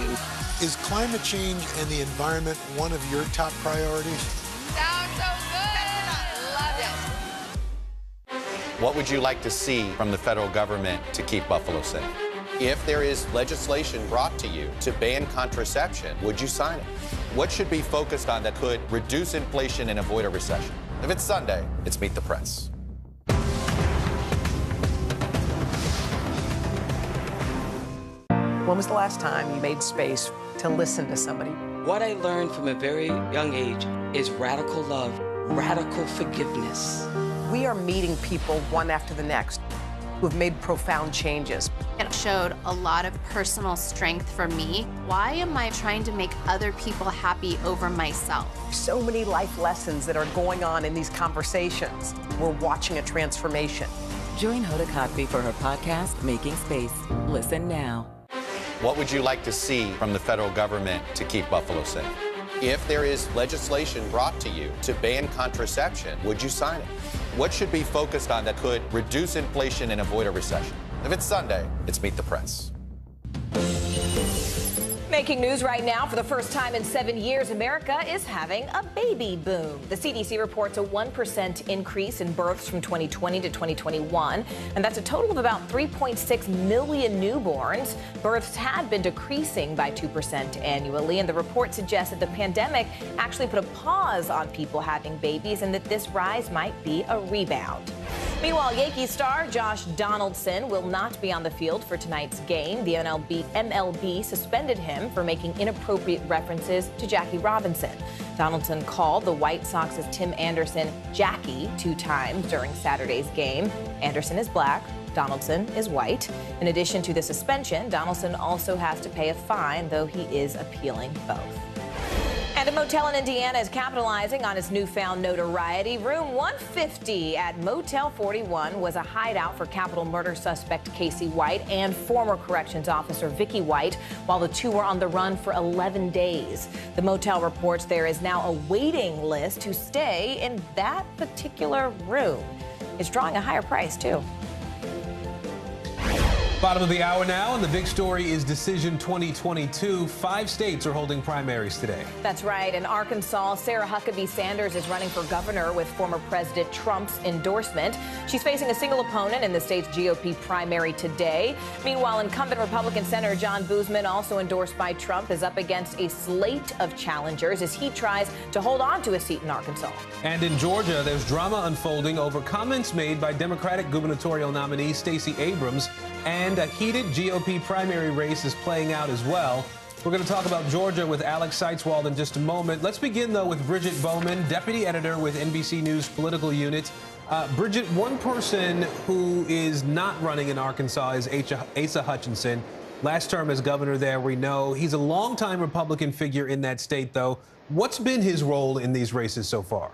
Is climate change and the environment one of your top priorities? Sounds so good. Loved it. What would you like to see from the federal government to keep Buffalo safe? If there is legislation brought to you to ban contraception, would you sign it? What should be focused on that could reduce inflation and avoid a recession? If it's Sunday, it's Meet the Press. When was the last time you made space to listen to somebody? What I learned from a very young age is radical love, radical forgiveness. We are meeting people one after the next who have made profound changes. It showed a lot of personal strength for me. Why am I trying to make other people happy over myself? So many life lessons that are going on in these conversations. We're watching a transformation. Join Hoda Kotb for her podcast, Making Space. Listen now. What would you like to see from the federal government to keep Buffalo safe? If there is legislation brought to you to ban contraception, would you sign it? What should be focused on that could reduce inflation and avoid a recession? If it's Sunday, it's Meet the Press. Making news right now, for the first time in 7 years, America is having a baby boom. The CDC reports a 1% increase in births from 2020 to 2021, and that's a total of about 3.6 million newborns. Births had been decreasing by 2% annually, and the report suggests that the pandemic actually put a pause on people having babies and that this rise might be a rebound. Meanwhile, Yankees star Josh Donaldson will not be on the field for tonight's game. The MLB suspended him for making inappropriate references to Jackie Robinson. Donaldson called the White Sox's Tim Anderson Jackie 2 times during Saturday's game. Anderson is black. Donaldson is white. In addition to the suspension, Donaldson also has to pay a fine, though he is appealing both. And a motel in Indiana is capitalizing on its newfound notoriety. Room 150 at Motel 41 was a hideout for capital murder suspect Casey White and former corrections officer Vicky White, while the two were on the run for 11 days. The motel reports there is now a waiting list to stay in that particular room. It's drawing a higher price, too. Bottom of the hour now, and the big story is Decision 2022. 5 states are holding primaries today. That's right. In Arkansas, Sarah Huckabee Sanders is running for governor with former President Trump's endorsement. She's facing a single opponent in the state's GOP primary today. Meanwhile, incumbent Republican Senator John Boozman, also endorsed by Trump, is up against a slate of challengers as he tries to hold on to a seat in Arkansas. And in Georgia, there's drama unfolding over comments made by Democratic gubernatorial nominee Stacey Abrams, and a heated GOP primary race is playing out as well. We're going to talk about Georgia with Alex Seitzwald in just a moment. Let's begin, though, with Bridget Bowman, deputy editor with NBC News Political Unit. Bridget, one person who is not running in Arkansas is Asa Hutchinson. Last term as governor there, we know. He's a longtime Republican figure in that state, though. What's been his role in these races so far?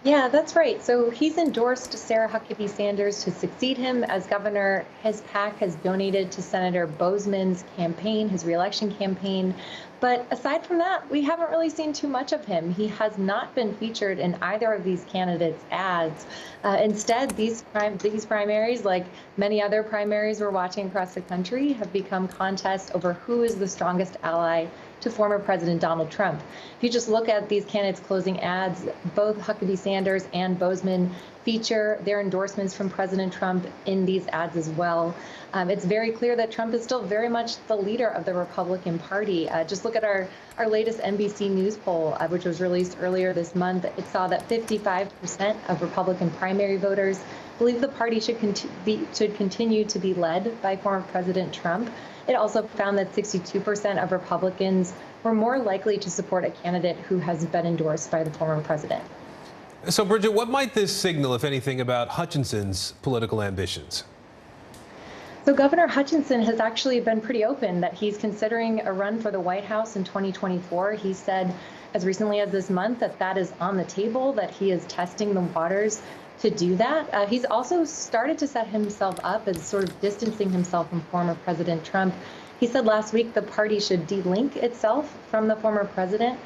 Yeah, that's right. So he's endorsed Sarah Huckabee Sanders to succeed him as governor. His PAC has donated to Senator Bozeman's campaign, his reelection campaign. But aside from that, we haven't really seen too much of him. He has not been featured in either of these candidates' ads. Instead, these primaries, like many other primaries we're watching across the country, have become contests over who is the strongest ally to former President Donald Trump. If you just look at these candidates' closing ads, both Huckabee Sanders and Bozeman feature their endorsements from President Trump in these ads as well. It's very clear that Trump is still very much the leader of the Republican Party. Just look at our latest NBC News poll, which was released earlier this month. It saw that 55% of Republican primary voters believe the party should continue to be led by former President Trump. It also found that 62% of Republicans were more likely to support a candidate who has been endorsed by the former president. So, Bridget, what might this signal, if anything, about Hutchinson's political ambitions? So Governor Hutchinson has actually been pretty open that he's considering a run for the White House in 2024. He said as recently as this month that that is on the table, that he is testing the waters to do that. He's also started to set himself up as sort of distancing himself from former President Trump. He said last week the party should de-link itself from the former president.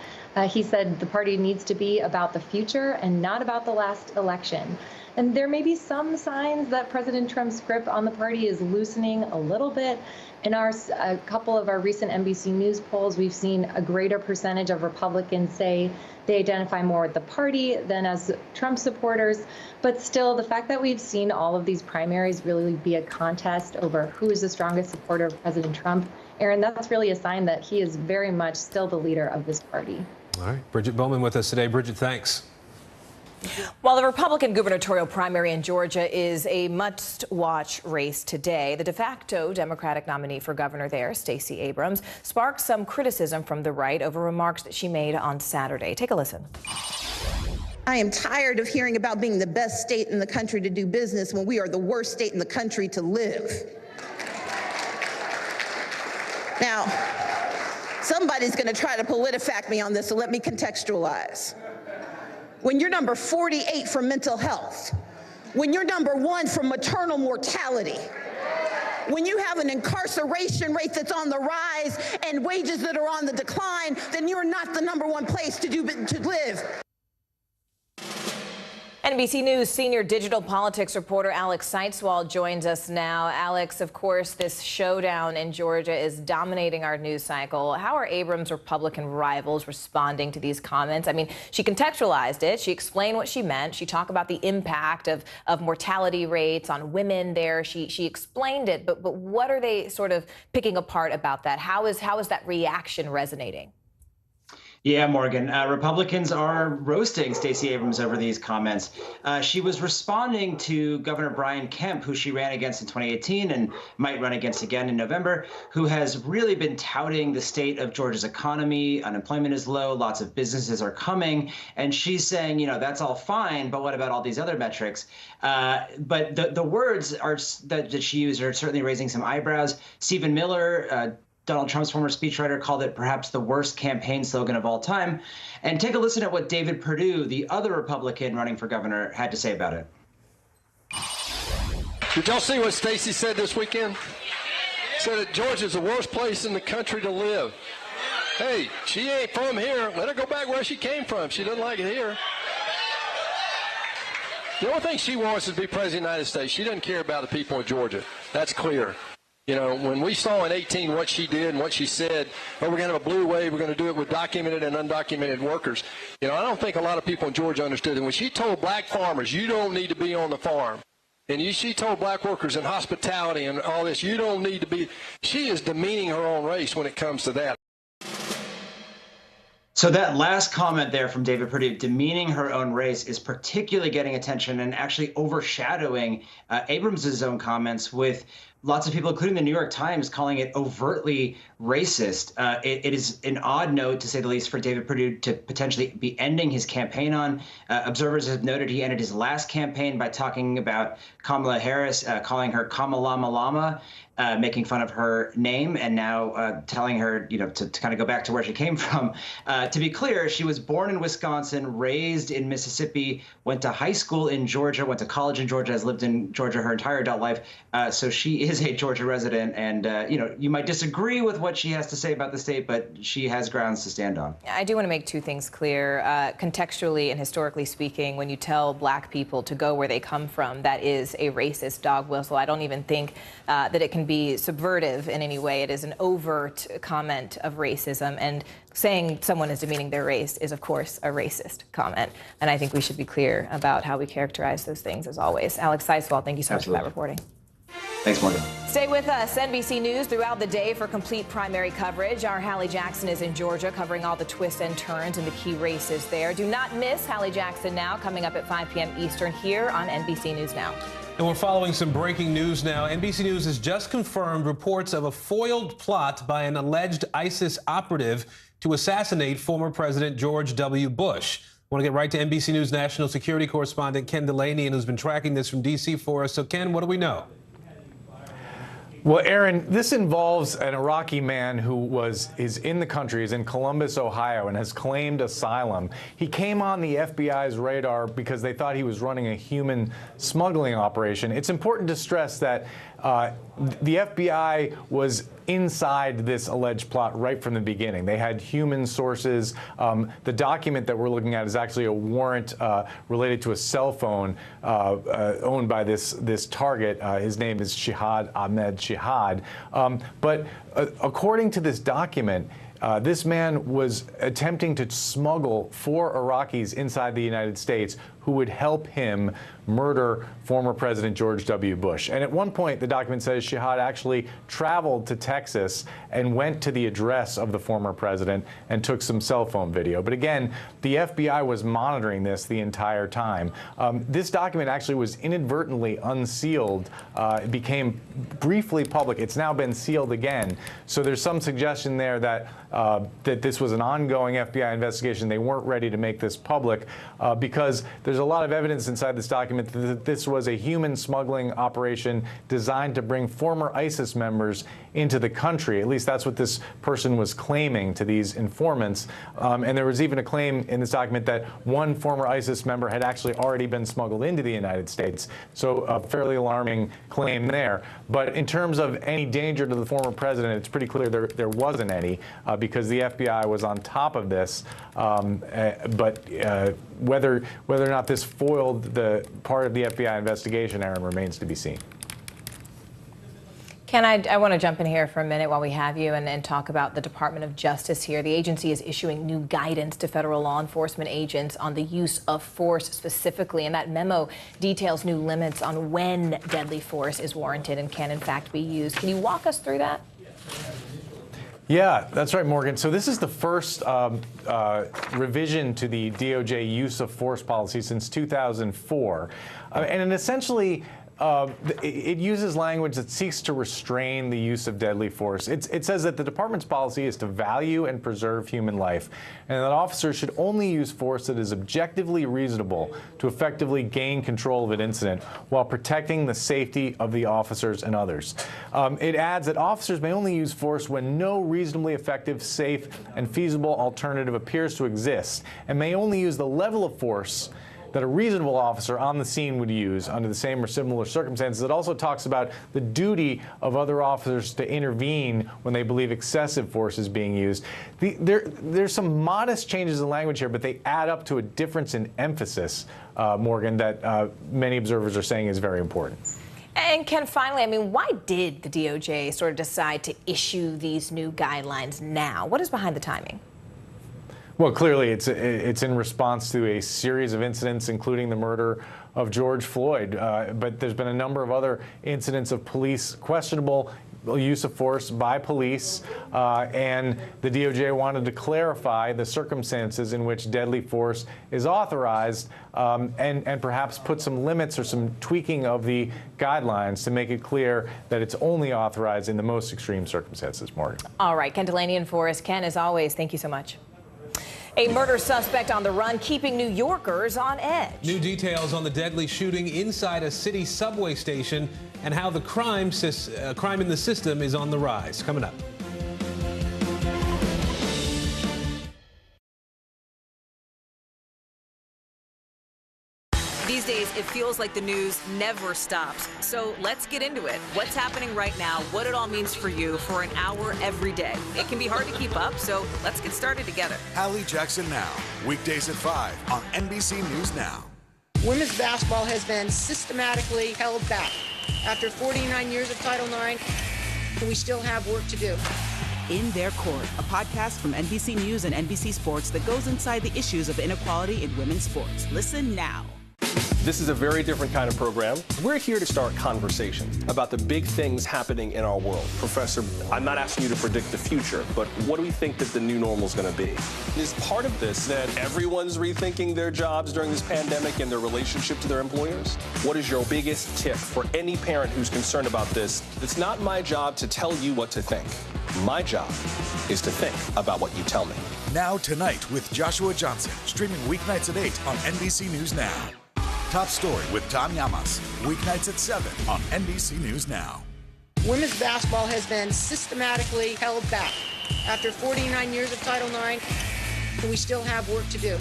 He said the party needs to be about the future and not about the last election. And there may be some signs that President Trump's grip on the party is loosening a little bit. In a couple of our recent NBC News polls, we've seen a greater percentage of Republicans say they identify more with the party than as Trump supporters. But still, the fact that we've seen all of these primaries really be a contest over who is the strongest supporter of President Trump, Aaron, that's really a sign that he is very much still the leader of this party. All right. Bridget Bowman with us today. Bridget, thanks. While the Republican gubernatorial primary in Georgia is a must-watch race today, the de facto Democratic nominee for governor there, Stacey Abrams, sparked some criticism from the right over remarks that she made on Saturday. Take a listen. I am tired of hearing about being the best state in the country to do business when we are the worst state in the country to live. Now, somebody's going to try to PolitiFact me on this, so let me contextualize. When you're number 48 for mental health, when you're number 1 for maternal mortality, when you have an incarceration rate that's on the rise and wages that are on the decline, then you're not the number 1 place to live. NBC News senior digital politics reporter Alex Seitzwald joins us now. Alex, of course, this showdown in Georgia is dominating our news cycle. How are Abrams' Republican rivals responding to these comments? I mean, she contextualized it. She explained what she meant. She talked about the impact of mortality rates on women there. She explained it, but what are they sort of picking apart about that? How is that reaction resonating? Yeah, Morgan, Republicans are roasting Stacey Abrams over these comments. She was responding to Governor Brian Kemp, who she ran against in 2018 and might run against again in November, who has really been touting the state of Georgia's economy. Unemployment is low, lots of businesses are coming. And she's saying, you know, that's all fine, but what about all these other metrics? But the words that she used are certainly raising some eyebrows. Stephen Miller, Donald Trump's former speechwriter, called it perhaps the worst campaign slogan of all time. And take a listen at what David Perdue, the other Republican running for governor, had to say about it. Did y'all see what Stacey said this weekend? Said that Georgia's the worst place in the country to live. Hey, she ain't from here. Let her go back where she came from. She doesn't like it here. The only thing she wants is to be president of the United States. She doesn't care about the people of Georgia. That's clear. You know, when we saw in 2018 what she did and what she said, oh, we're going to have a blue wave, we're going to do it with documented and undocumented workers. You know, I don't think a lot of people in Georgia understood. And when she told black farmers, you don't need to be on the farm, and she told black workers in hospitality and all this, you don't need to be, she is demeaning her own race when it comes to that. So that last comment there from David Perdue, demeaning her own race, is particularly getting attention and actually overshadowing Abrams' own comments with lots of people, including the New York Times, calling it overtly racist. It is an odd note, to say the least, for David Perdue to potentially be ending his campaign on. Observers have noted he ended his last campaign by talking about Kamala Harris, calling her Kamalama Lama, making fun of her name, and now telling her, to kind of go back to where she came from. To be clear, she was born in Wisconsin, raised in Mississippi, went to high school in Georgia, went to college in Georgia, has lived in Georgia her entire adult life. So she is a Georgia resident, and you might disagree with what she has to say about the state, but she has grounds to stand on. I do want to make two things clear. Contextually and historically speaking, when you tell black people to go where they come from, that is a racist dog whistle. I don't even think that it can be subvertive in any way. It is an overt comment of racism, and saying someone is demeaning their race is, of course, a racist comment. And I think we should be clear about how we characterize those things, as always. Alex Seiswald, thank you so much for that reporting. Thanks, Morgan. Stay with us. NBC News throughout the day for complete primary coverage. Our Hallie Jackson is in Georgia, covering all the twists and turns and the key races there. Do not miss Hallie Jackson Now, coming up at 5 p.m. Eastern here on NBC News Now. And we're following some breaking news now. NBC News has just confirmed reports of a foiled plot by an alleged ISIS operative to assassinate former President George W. Bush. I want to get right to NBC News national security correspondent Ken Delaney, and who's been tracking this from D.C. for us. So, Ken, what do we know? Well, Aaron, this involves an Iraqi man who is in the country, is in Columbus, Ohio, and has claimed asylum. He came on the FBI's radar because they thought he was running a human smuggling operation. It's important to stress that the FBI was inside this alleged plot right from the beginning. They had human sources. The document that we're looking at is actually a warrant related to a cell phone owned by this target. His name is Shihad Ahmed Shihad. But according to this document, this man was attempting to smuggle 4 Iraqis inside the United States who would help him murder former President George W. Bush. And at one point, the document says Shihad actually traveled to Texas and went to the address of the former president and took some cell phone video. But again, the FBI was monitoring this the entire time. This document actually was inadvertently unsealed. It became briefly public. It's now been sealed again. So there's some suggestion there that that this was an ongoing FBI investigation. They weren't ready to make this public because there's a lot of evidence inside this document that this was a human smuggling operation designed to bring former ISIS members into the country. At least that's what this person was claiming to these informants. And there was even a claim in this document that one former ISIS member had actually already been smuggled into the United States. So a fairly alarming claim there. But in terms of any danger to the former president, it's pretty clear there wasn't any because the FBI was on top of this. But whether or not this foiled the part of the FBI investigation, Aaron, remains to be seen. Ken, I want to jump in here for a minute while we have you and talk about the Department of Justice here. The agency is issuing new guidance to federal law enforcement agents on the use of force specifically, and that memo details new limits on when deadly force is warranted and can in fact be used. Can you walk us through that? Yeah, that's right, Morgan. So this is the first revision to the DOJ use of force policy since 2004. And essentially, it uses language that seeks to restrain the use of deadly force. It says that the department's policy is to value and preserve human life, and that officers should only use force that is objectively reasonable to effectively gain control of an incident while protecting the safety of the officers and others. It adds that officers may only use force when no reasonably effective, safe, and feasible alternative appears to exist, and may only use the level of force that a reasonable officer on the scene would use under the same or similar circumstances. It also talks about the duty of other officers to intervene when they believe excessive force is being used. There's some modest changes in language here, but they add up to a difference in emphasis, Morgan, that many observers are saying is very important. And Ken, finally, I mean, why did the DOJ sort of decide to issue these new guidelines now? What is behind the timing? Well, clearly, it's in response to a series of incidents, including the murder of George Floyd. But there's been a number of other incidents of police questionable use of force by police, and the DOJ wanted to clarify the circumstances in which deadly force is authorized, and perhaps put some limits or some tweaking of the guidelines to make it clear that it's only authorized in the most extreme circumstances. Morgan. All right, Ken Delaney in for us. Ken, as always, thank you so much. A murder suspect on the run, keeping New Yorkers on edge. New details on the deadly shooting inside a city subway station and how the crime in the system is on the rise. Coming up. These days, it feels like the news never stops. So let's get into it. What's happening right now, what it all means for you for an hour every day. It can be hard to keep up, so let's get started together. Hallie Jackson Now, weekdays at 5 on NBC News Now. Women's basketball has been systematically held back. After 49 years of Title IX, we still have work to do. In Their Court, a podcast from NBC News and NBC Sports that goes inside the issues of inequality in women's sports. Listen now. This is a very different kind of program. We're here to start conversation about the big things happening in our world. Professor, I'm not asking you to predict the future, but what do we think that the new normal is going to be? Is part of this that everyone's rethinking their jobs during this pandemic and their relationship to their employers? What is your biggest tip for any parent who's concerned about this? It's not my job to tell you what to think. My job is to think about what you tell me. Now Tonight with Joshua Johnson, streaming weeknights at 8 on NBC News Now. Top Story with Tom Llamas, weeknights at 7 on NBC News Now. Women's basketball has been systematically held back. After 49 years of Title IX, we still have work to do.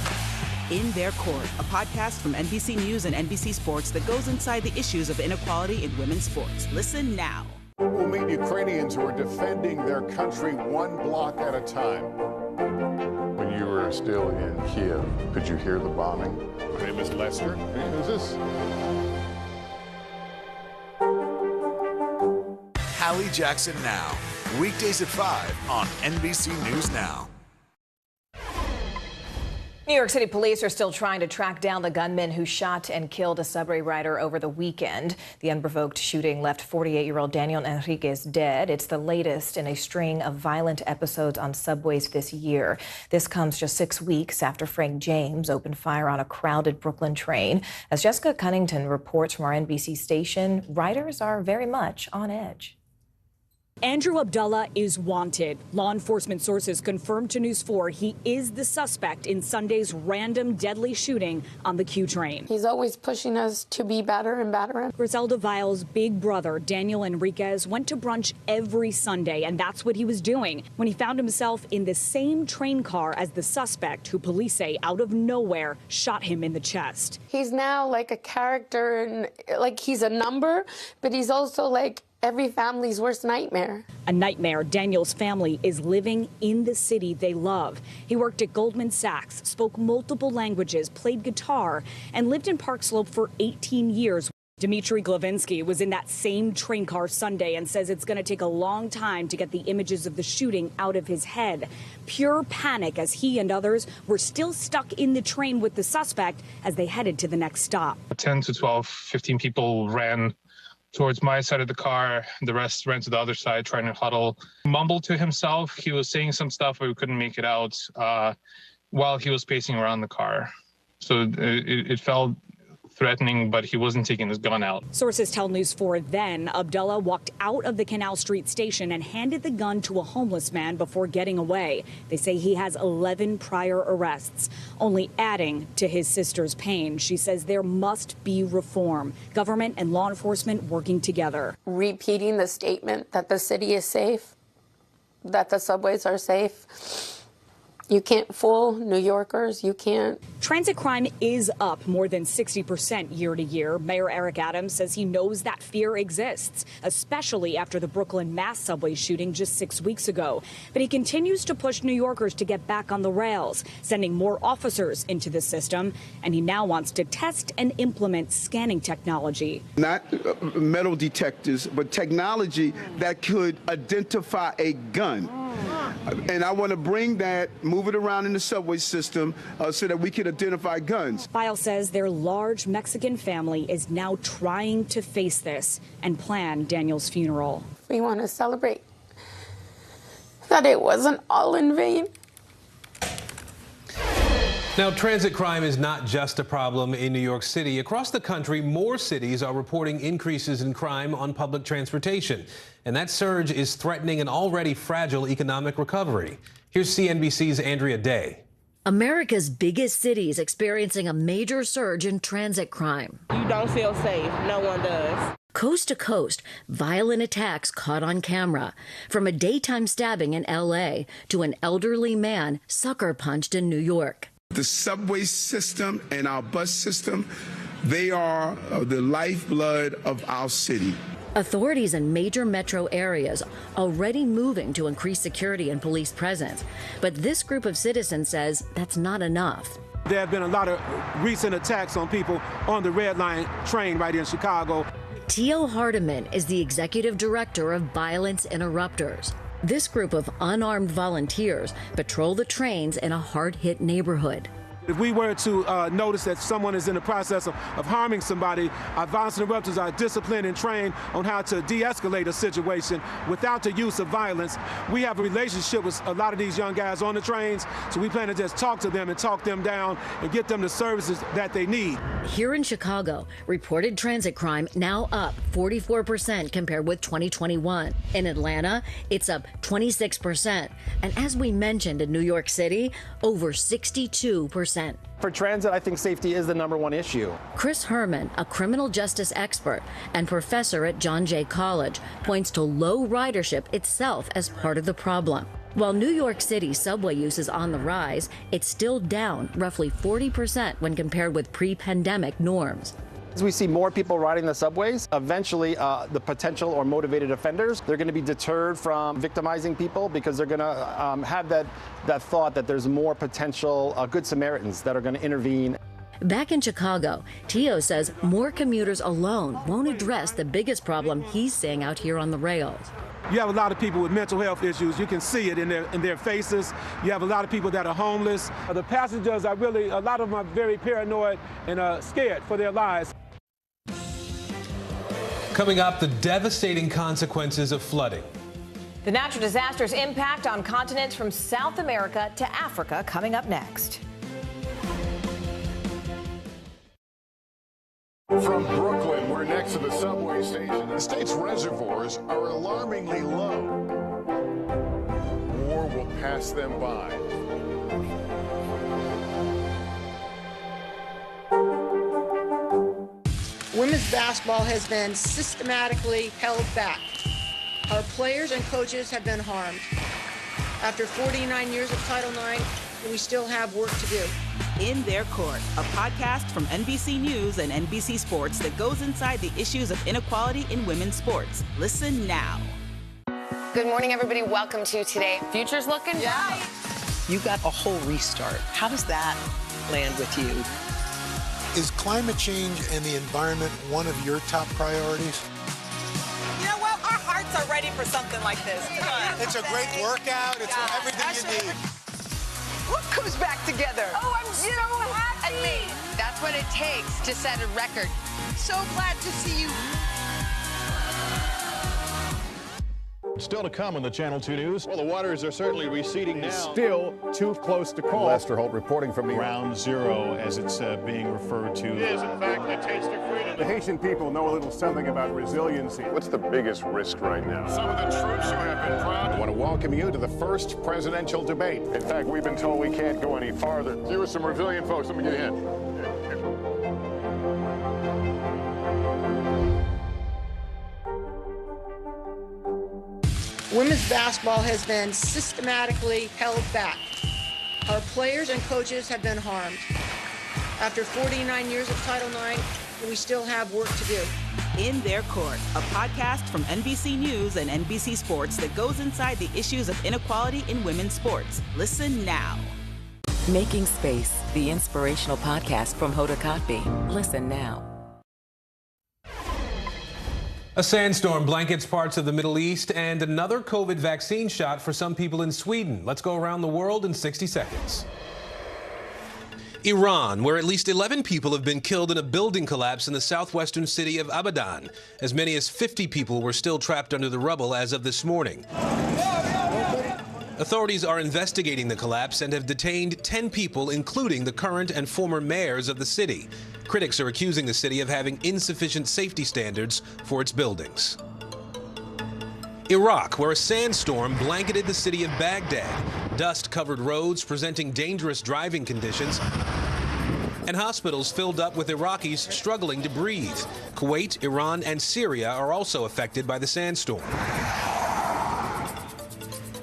In Their Court, a podcast from NBC News and NBC Sports that goes inside the issues of inequality in women's sports. Listen now. We'll meet Ukrainians who are defending their country one block at a time. When you were still in Kiev, could you hear the bombing? My name is Lester. Hey, who's this? Hallie Jackson Now, weekdays at 5 on NBC News Now. New York City police are still trying to track down the gunman who shot and killed a subway rider over the weekend. The unprovoked shooting left 48-year-old Daniel Enriquez dead. It's the latest in a string of violent episodes on subways this year. This comes just 6 weeks after Frank James opened fire on a crowded Brooklyn train. As Jessica Cunnington reports from our NBC station, riders are very much on edge. Andrew Abdullah is wanted. Law enforcement sources confirmed to News 4 he is the suspect in Sunday's random deadly shooting on the Q train. He's always pushing us to be better and better. Griselda Vile's big brother, Daniel Enriquez, went to brunch every Sunday, and that's what he was doing when he found himself in the same train car as the suspect, who police say out of nowhere shot him in the chest. He's now like a character, and like he's a number, but he's also like every family's worst nightmare. A nightmare Daniel's family is living in the city they love. He worked at Goldman Sachs, spoke multiple languages, played guitar, and lived in Park Slope for 18 years. Dmitry Glavinsky was in that same train car Sunday and says it's going to take a long time to get the images of the shooting out of his head. Pure panic as he and others were still stuck in the train with the suspect as they headed to the next stop. 10 to 12, 15 people ran towards my side of the car. The rest ran to the other side, trying to huddle. Mumbled to himself. He was saying some stuff, but we couldn't make it out while he was pacing around the car. So it felt threatening, but he wasn't taking his gun out. Sources tell News 4 then Abdullah walked out of the Canal Street station and handed the gun to a homeless man before getting away. They say he has 11 prior arrests, only adding to his sister's pain. She says there must be reform, government and law enforcement working together. Repeating the statement that the city is safe, that the subways are safe. You can't fool New Yorkers. You can't. Transit crime is up more than 60% year to year. Mayor Eric Adams says he knows that fear exists, especially after the Brooklyn mass subway shooting just 6 weeks ago. But he continues to push New Yorkers to get back on the rails, sending more officers into the system. And he now wants to test and implement scanning technology. Not metal detectors, but technology that could identify a gun. And I want to bring that, move it around in the subway system so that we can identify guns. Biles says their large Mexican family is now trying to face this and plan Daniel's funeral. We want to celebrate that it wasn't all in vain. Now, transit crime is not just a problem in New York City. Across the country, more cities are reporting increases in crime on public transportation. And that surge is threatening an already fragile economic recovery. Here's CNBC's Andrea Day. America's biggest cities experiencing a major surge in transit crime. You don't feel safe. No one does. Coast to coast, violent attacks caught on camera. From a daytime stabbing in L.A. to an elderly man sucker punched in New York. The subway system and our bus system, they are the lifeblood of our city. Authorities in major metro areas already moving to increase security and police presence. But this group of citizens says that's not enough. There have been a lot of recent attacks on people on the Red Line train right here in Chicago. Tio Hardiman is the executive director of Violence Interrupters. This group of unarmed volunteers patrol the trains in a hard-hit neighborhood. If we were to notice that someone is in the process of harming somebody, our violence interrupters are disciplined and trained on how to de-escalate a situation without the use of violence. We have a relationship with a lot of these young guys on the trains, so we plan to just talk to them and talk them down and get them the services that they need. Here in Chicago, reported transit crime now up 44% compared with 2021. In Atlanta, it's up 26%. And as we mentioned in New York City, over 62%. For transit, I think safety is the #1 issue. Chris Herman, a criminal justice expert and professor at John Jay College, points to low ridership itself as part of the problem. While New York City subway use is on the rise, it's still down roughly 40% when compared with pre-pandemic norms. As we see more people riding the subways, eventually the potential or motivated offenders, they're going to be deterred from victimizing people because they're going to have that thought that there's more potential good Samaritans that are going to intervene. Back in Chicago, Tio says more commuters alone won't address the biggest problem he's seeing out here on the rails. You have a lot of people with mental health issues. You can see it in their faces. You have a lot of people that are homeless. The passengers are really, a lot of them are very paranoid and scared for their lives. Coming up, the devastating consequences of flooding. The natural disasters' impact on continents from South America to Africa coming up next. From Brooklyn, we're next to the subway station. The state's reservoirs are alarmingly low. War will pass them by. Women's basketball has been systematically held back. Our players and coaches have been harmed. After 49 years of Title IX, we still have work to do. In Their Court, a podcast from NBC News and NBC Sports that goes inside the issues of inequality in women's sports. Listen now. Good morning, everybody. Welcome to Today. Future's looking bright. You got a whole restart. How does that land with you? Is climate change and the environment one of your top priorities? You know what? Our hearts are ready for something like this. It's a great workout. It's everything you need. Look who's back together. Oh, I'm so happy. And me. That's what it takes to set a record. So glad to see you. Still to come on the Channel 2 News. Well, the waters are certainly receding now. Still too close to call. Lester Holt reporting from Ground Zero, as it's being referred to. It is, in fact, a taste of freedom. The Haitian people know a little something about resiliency. What's the biggest risk right now? Some of the troops who have been proud. I want to welcome you to the first presidential debate. In fact, we've been told we can't go any farther. You with some resilient folks. Let me get a hint. Women's basketball has been systematically held back. Our players and coaches have been harmed. After 49 years of Title IX, we still have work to do. In Their Court, a podcast from NBC News and NBC Sports that goes inside the issues of inequality in women's sports. Listen now. Making Space, the inspirational podcast from Hoda Kotb. Listen now. A sandstorm blankets parts of the Middle East and another COVID vaccine shot for some people in Sweden. Let's go around the world in 60 seconds. Iran, where at least 11 people have been killed in a building collapse in the southwestern city of Abadan. As many as 50 people were still trapped under the rubble as of this morning. Authorities are investigating the collapse and have detained 10 people, including the current and former mayors of the city. Critics are accusing the city of having insufficient safety standards for its buildings. Iraq, where a sandstorm blanketed the city of Baghdad. Dust covered roads, presenting dangerous driving conditions, and hospitals filled up with Iraqis struggling to breathe. Kuwait, Iran, and Syria are also affected by the sandstorm.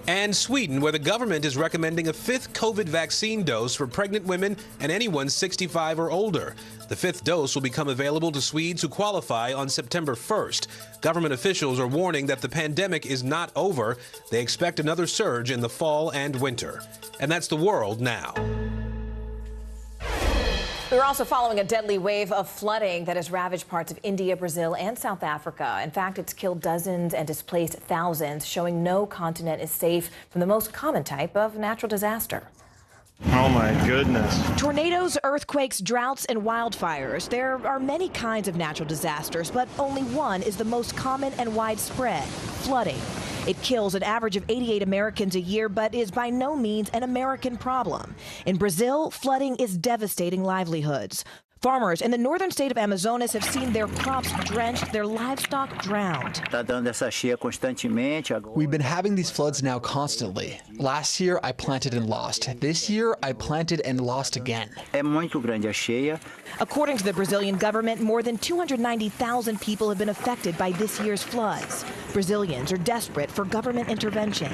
And Sweden, where the government is recommending a 5th COVID vaccine dose for pregnant women and anyone 65 or older. The 5th dose will become available to Swedes who qualify on September 1st. Government officials are warning that the pandemic is not over. They expect another surge in the fall and winter. And that's the world now. We're also following a deadly wave of flooding that has ravaged parts of India, Brazil, and South Africa. In fact, it's killed dozens and displaced thousands, showing no continent is safe from the most common type of natural disaster. Oh my goodness. Tornadoes, earthquakes, droughts, and wildfires. There are many kinds of natural disasters, but only one is the most common and widespread: flooding. It kills an average of 88 Americans a year, but is by no means an American problem. In Brazil, flooding is devastating livelihoods. Farmers in the northern state of Amazonas have seen their crops drenched, their livestock drowned. We've been having these floods now constantly. Last year, I planted and lost. This year, I planted and lost again. According to the Brazilian government, more than 290,000 people have been affected by this year's floods. Brazilians are desperate for government intervention.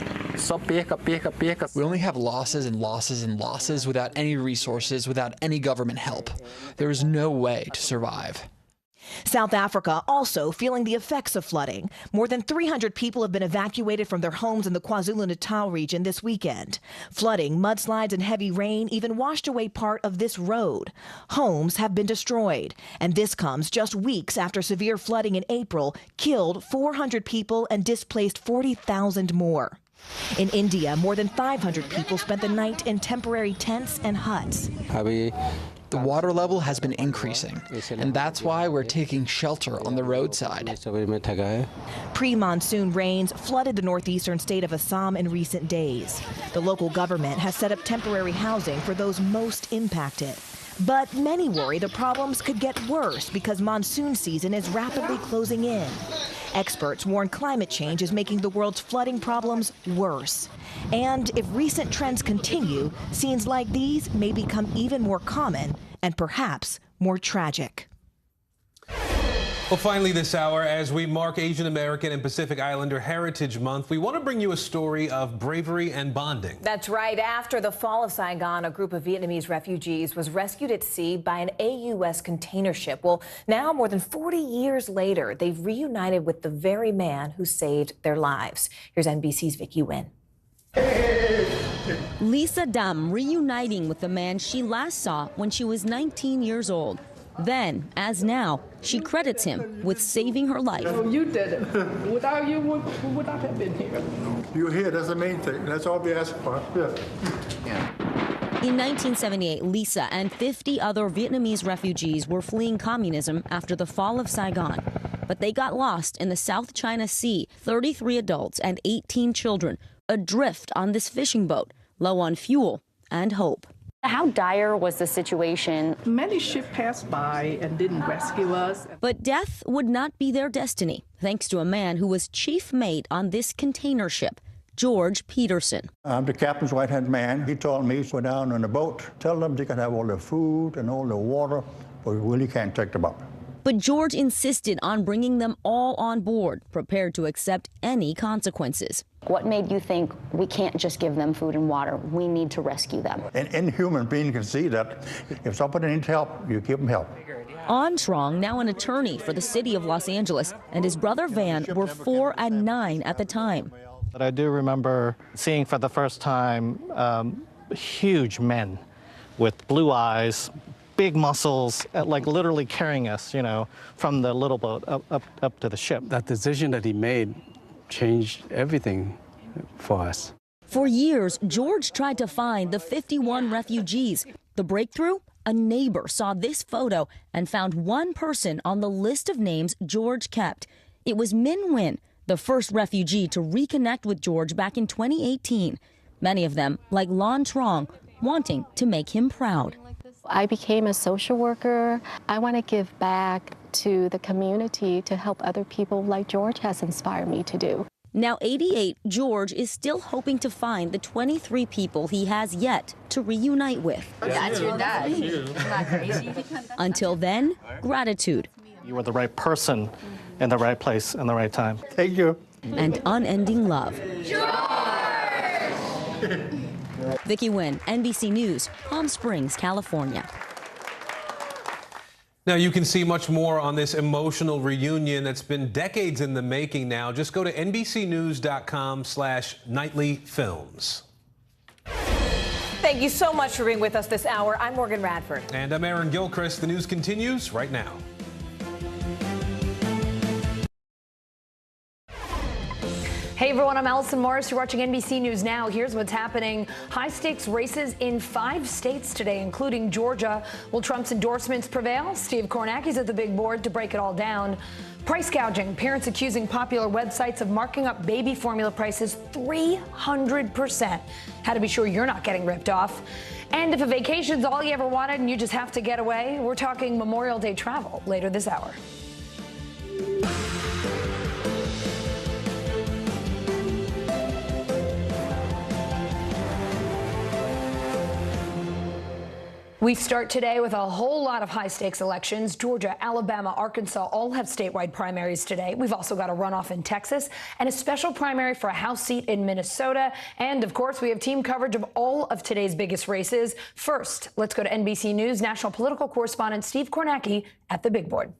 We only have losses and losses and losses without any resources, without any government help. There is no way to survive. South Africa also feeling the effects of flooding. More than 300 people have been evacuated from their homes in the KwaZulu-Natal region this weekend. Flooding, mudslides, and heavy rain even washed away part of this road. Homes have been destroyed. And this comes just weeks after severe flooding in April killed 400 people and displaced 40,000 more. In India, more than 500 people spent the night in temporary tents and huts. The water level has been increasing, and that's why we're taking shelter on the roadside. Pre-monsoon rains flooded the northeastern state of Assam in recent days. The local government has set up temporary housing for those most impacted. But many worry the problems could get worse because monsoon season is rapidly closing in. Experts warn climate change is making the world's flooding problems worse. And if recent trends continue, scenes like these may become even more common and perhaps more tragic. Well, finally this hour, as we mark Asian American and Pacific Islander Heritage Month, we want to bring you a story of bravery and bonding. That's right. After the fall of Saigon, a group of Vietnamese refugees was rescued at sea by an AUS container ship. Well, now more than 40 years later, they've reunited with the very man who saved their lives. Here's NBC's Vicki Nguyen. Lisa Dam reuniting with the man she last saw when she was 19 years old. Then, as now, she credits him with saving her life. You did it. Without you, we would not have been here. You're here. That's the main thing. That's all we ask for. Yeah. In 1978, Lisa and 50 other Vietnamese refugees were fleeing communism after the fall of Saigon. But they got lost in the South China Sea, 33 adults and 18 children, adrift on this fishing boat, low on fuel and hope. How dire was the situation? Many ships passed by and didn't rescue us. But death would not be their destiny, thanks to a man who was chief mate on this container ship, George Peterson. I'm the captain's right-hand man. He told me to go down on the boat, tell them they can have all the food and all the water, but we really can't take them up. But George insisted on bringing them all on board, prepared to accept any consequences. What made you think we can't just give them food and water? We need to rescue them. Any human being can see that if somebody needs help, you give them help. Armstrong, now an attorney for the city of Los Angeles, and his brother Van were 4 and 9 at the time. But I do remember seeing for the first time huge men with blue eyes, big muscles, like literally carrying us, from the little boat up to the ship. That decision that he made changed everything for us. For years, George tried to find the 51 refugees. The breakthrough? A neighbor saw this photo and found one person on the list of names George kept. It was Min Win, the first refugee to reconnect with George back in 2018. Many of them, like Lon Trong, wanting to make him proud. I became a social worker. I want to give back to the community to help other people like George has inspired me to do. Now 88, George is still hoping to find the 23 people he has yet to reunite with. That's your dad. Isn't that crazy? Until then, gratitude. You were the right person in the right place and the right time. Thank you. And unending love. Vicki Nguyen, NBC News, Palm Springs, California. Now, you can see much more on this emotional reunion that's been decades in the making now. Just go to NBCnews.com/nightlyfilms. Thank you so much for being with us this hour. I'm Morgan Radford. And I'm Aaron Gilchrist. The news continues right now. Hey everyone, I'm Allison Morris. You're watching NBC News Now. Here's what's happening. High-stakes races in 5 states today, including Georgia. Will Trump's endorsements prevail? Steve Kornacki's at the big board to break it all down. Price gouging. Parents accusing popular websites of marking up baby formula prices 300%. How to be sure you're not getting ripped off. And if a vacation's all you ever wanted and you just have to get away, we're talking Memorial Day travel later this hour. We start today with a whole lot of high-stakes elections. Georgia, Alabama, Arkansas all have statewide primaries today. We've also got a runoff in Texas and a special primary for a House seat in Minnesota. And, of course, we have team coverage of all of today's biggest races. First, let's go to NBC News national political correspondent Steve Kornacki at the big board.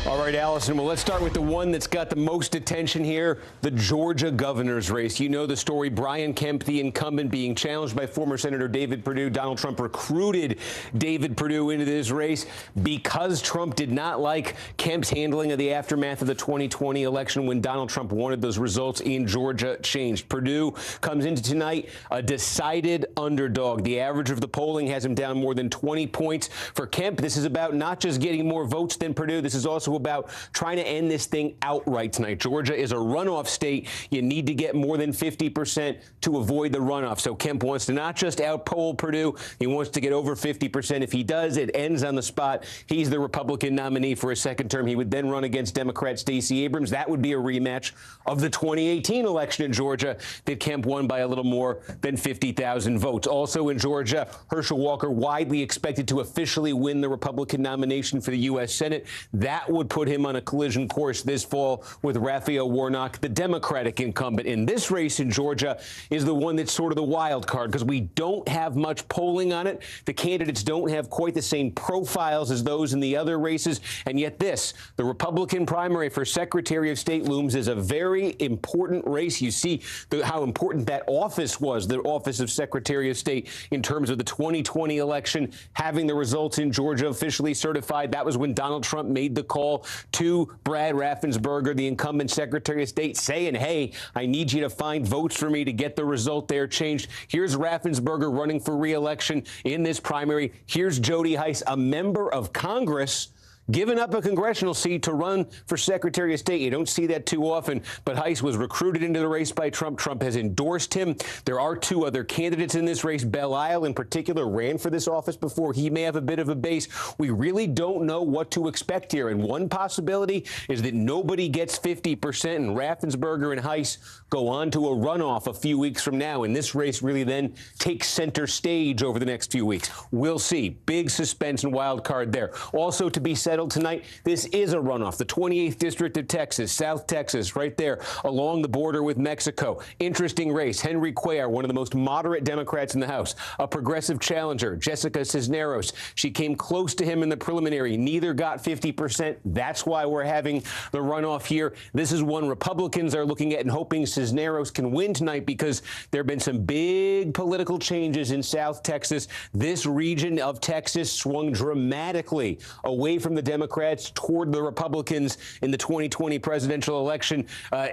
All right, Allison, well, let's start with the one that's got the most attention here, the Georgia governor's race. You know the story. Brian Kemp, the incumbent, being challenged by former Senator David Perdue. Donald Trump recruited David Perdue into this race because Trump did not like Kemp's handling of the aftermath of the 2020 election when Donald Trump wanted those results in Georgia changed. Perdue comes into tonight a decided underdog. The average of the polling has him down more than 20 points. For Kemp, this is about not just getting more votes than Perdue. This is also about trying to end this thing outright tonight. Georgia is a runoff state. You need to get more than 50% to avoid the runoff. So Kemp wants to not just outpoll Perdue, he wants to get over 50%. If he does, it ends on the spot. He's the Republican nominee for a second term. He would then run against Democrat Stacey Abrams. That would be a rematch of the 2018 election in Georgia that Kemp won by a little more than 50,000 votes. Also in Georgia, Herschel Walker widely expected to officially win the Republican nomination for the U.S. Senate. That would put him on a collision course this fall with Raphael Warnock, the Democratic incumbent. In this race in Georgia is the one that's sort of the wild card because we don't have much polling on it. The candidates don't have quite the same profiles as those in the other races. And yet this, the Republican primary for Secretary of State looms as a very important race. You see how important that office was, the office of Secretary of State, in terms of the 2020 election, having the results in Georgia officially certified. That was when Donald Trump made the call to Brad Raffensperger, the incumbent Secretary of State, saying, hey, I need you to find votes for me to get the result there changed. Here's Raffensperger running for re-election in this primary. Here's Jody Hice, a member of Congress, giving up a congressional seat to run for Secretary of State. You don't see that too often, but Hice was recruited into the race by Trump. Trump has endorsed him. There are 2 other candidates in this race. Belle Isle, in particular, ran for this office before. He may have a bit of a base. We really don't know what to expect here, and one possibility is that nobody gets 50%, and Raffensperger and Hice go on to a runoff a few weeks from now, and this race really then takes center stage over the next few weeks. We'll see. Big suspense and wild card there. Also to be said settled tonight. This is a runoff. The 28th District of Texas, South Texas, right there along the border with Mexico. Interesting race. Henry Cuellar, one of the most moderate Democrats in the House. A progressive challenger, Jessica Cisneros. She came close to him in the preliminary. Neither got 50%. That's why we're having the runoff here. This is one Republicans are looking at and hoping Cisneros can win tonight because there have been some big political changes in South Texas. This region of Texas swung dramatically away from the Democrats toward the Republicans in the 2020 presidential election.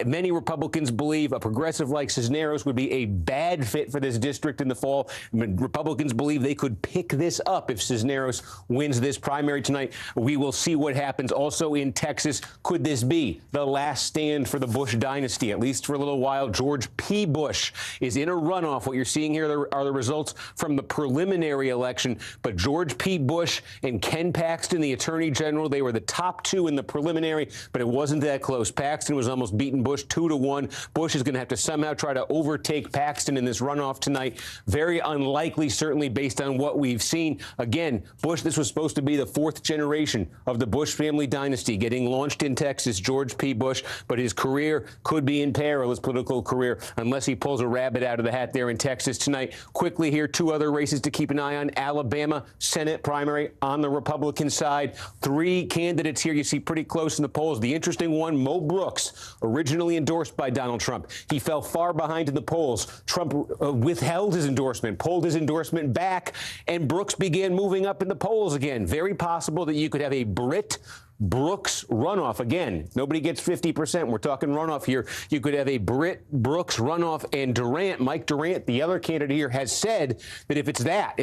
Many Republicans believe a progressive like Cisneros would be a bad fit for this district in the fall. Republicans believe they could pick this up if Cisneros wins this primary tonight. We will see what happens. Also in Texas, could this be the last stand for the Bush dynasty, at least for a little while? George P. Bush is in a runoff. What you're seeing here are the results from the preliminary election. But George P. Bush and Ken Paxton, the Attorney General, they were the top two in the preliminary, but it wasn't that close. Paxton was almost beating Bush 2-1. Bush is going to have to somehow try to overtake Paxton in this runoff tonight. Very unlikely, certainly based on what we've seen. Again, Bush, this was supposed to be the fourth generation of the Bush family dynasty getting launched in Texas, George P. Bush, but his career could be in peril, his political career, unless he pulls a rabbit out of the hat there in Texas tonight. Quickly here, two other races to keep an eye on. Alabama Senate primary on the Republican side. Three candidates here you see pretty close in the polls. The interesting one, Mo Brooks, originally endorsed by Donald Trump. He fell far behind in the polls. Trump withheld his endorsement, pulled his endorsement back, and Brooks began moving up in the polls again. Very possible that you could have a Britt Brooks runoff. Again, nobody gets 50%. We're talking runoff here. You could have a Britt Brooks runoff, and Durant, Mike Durant, the other candidate here, has said that if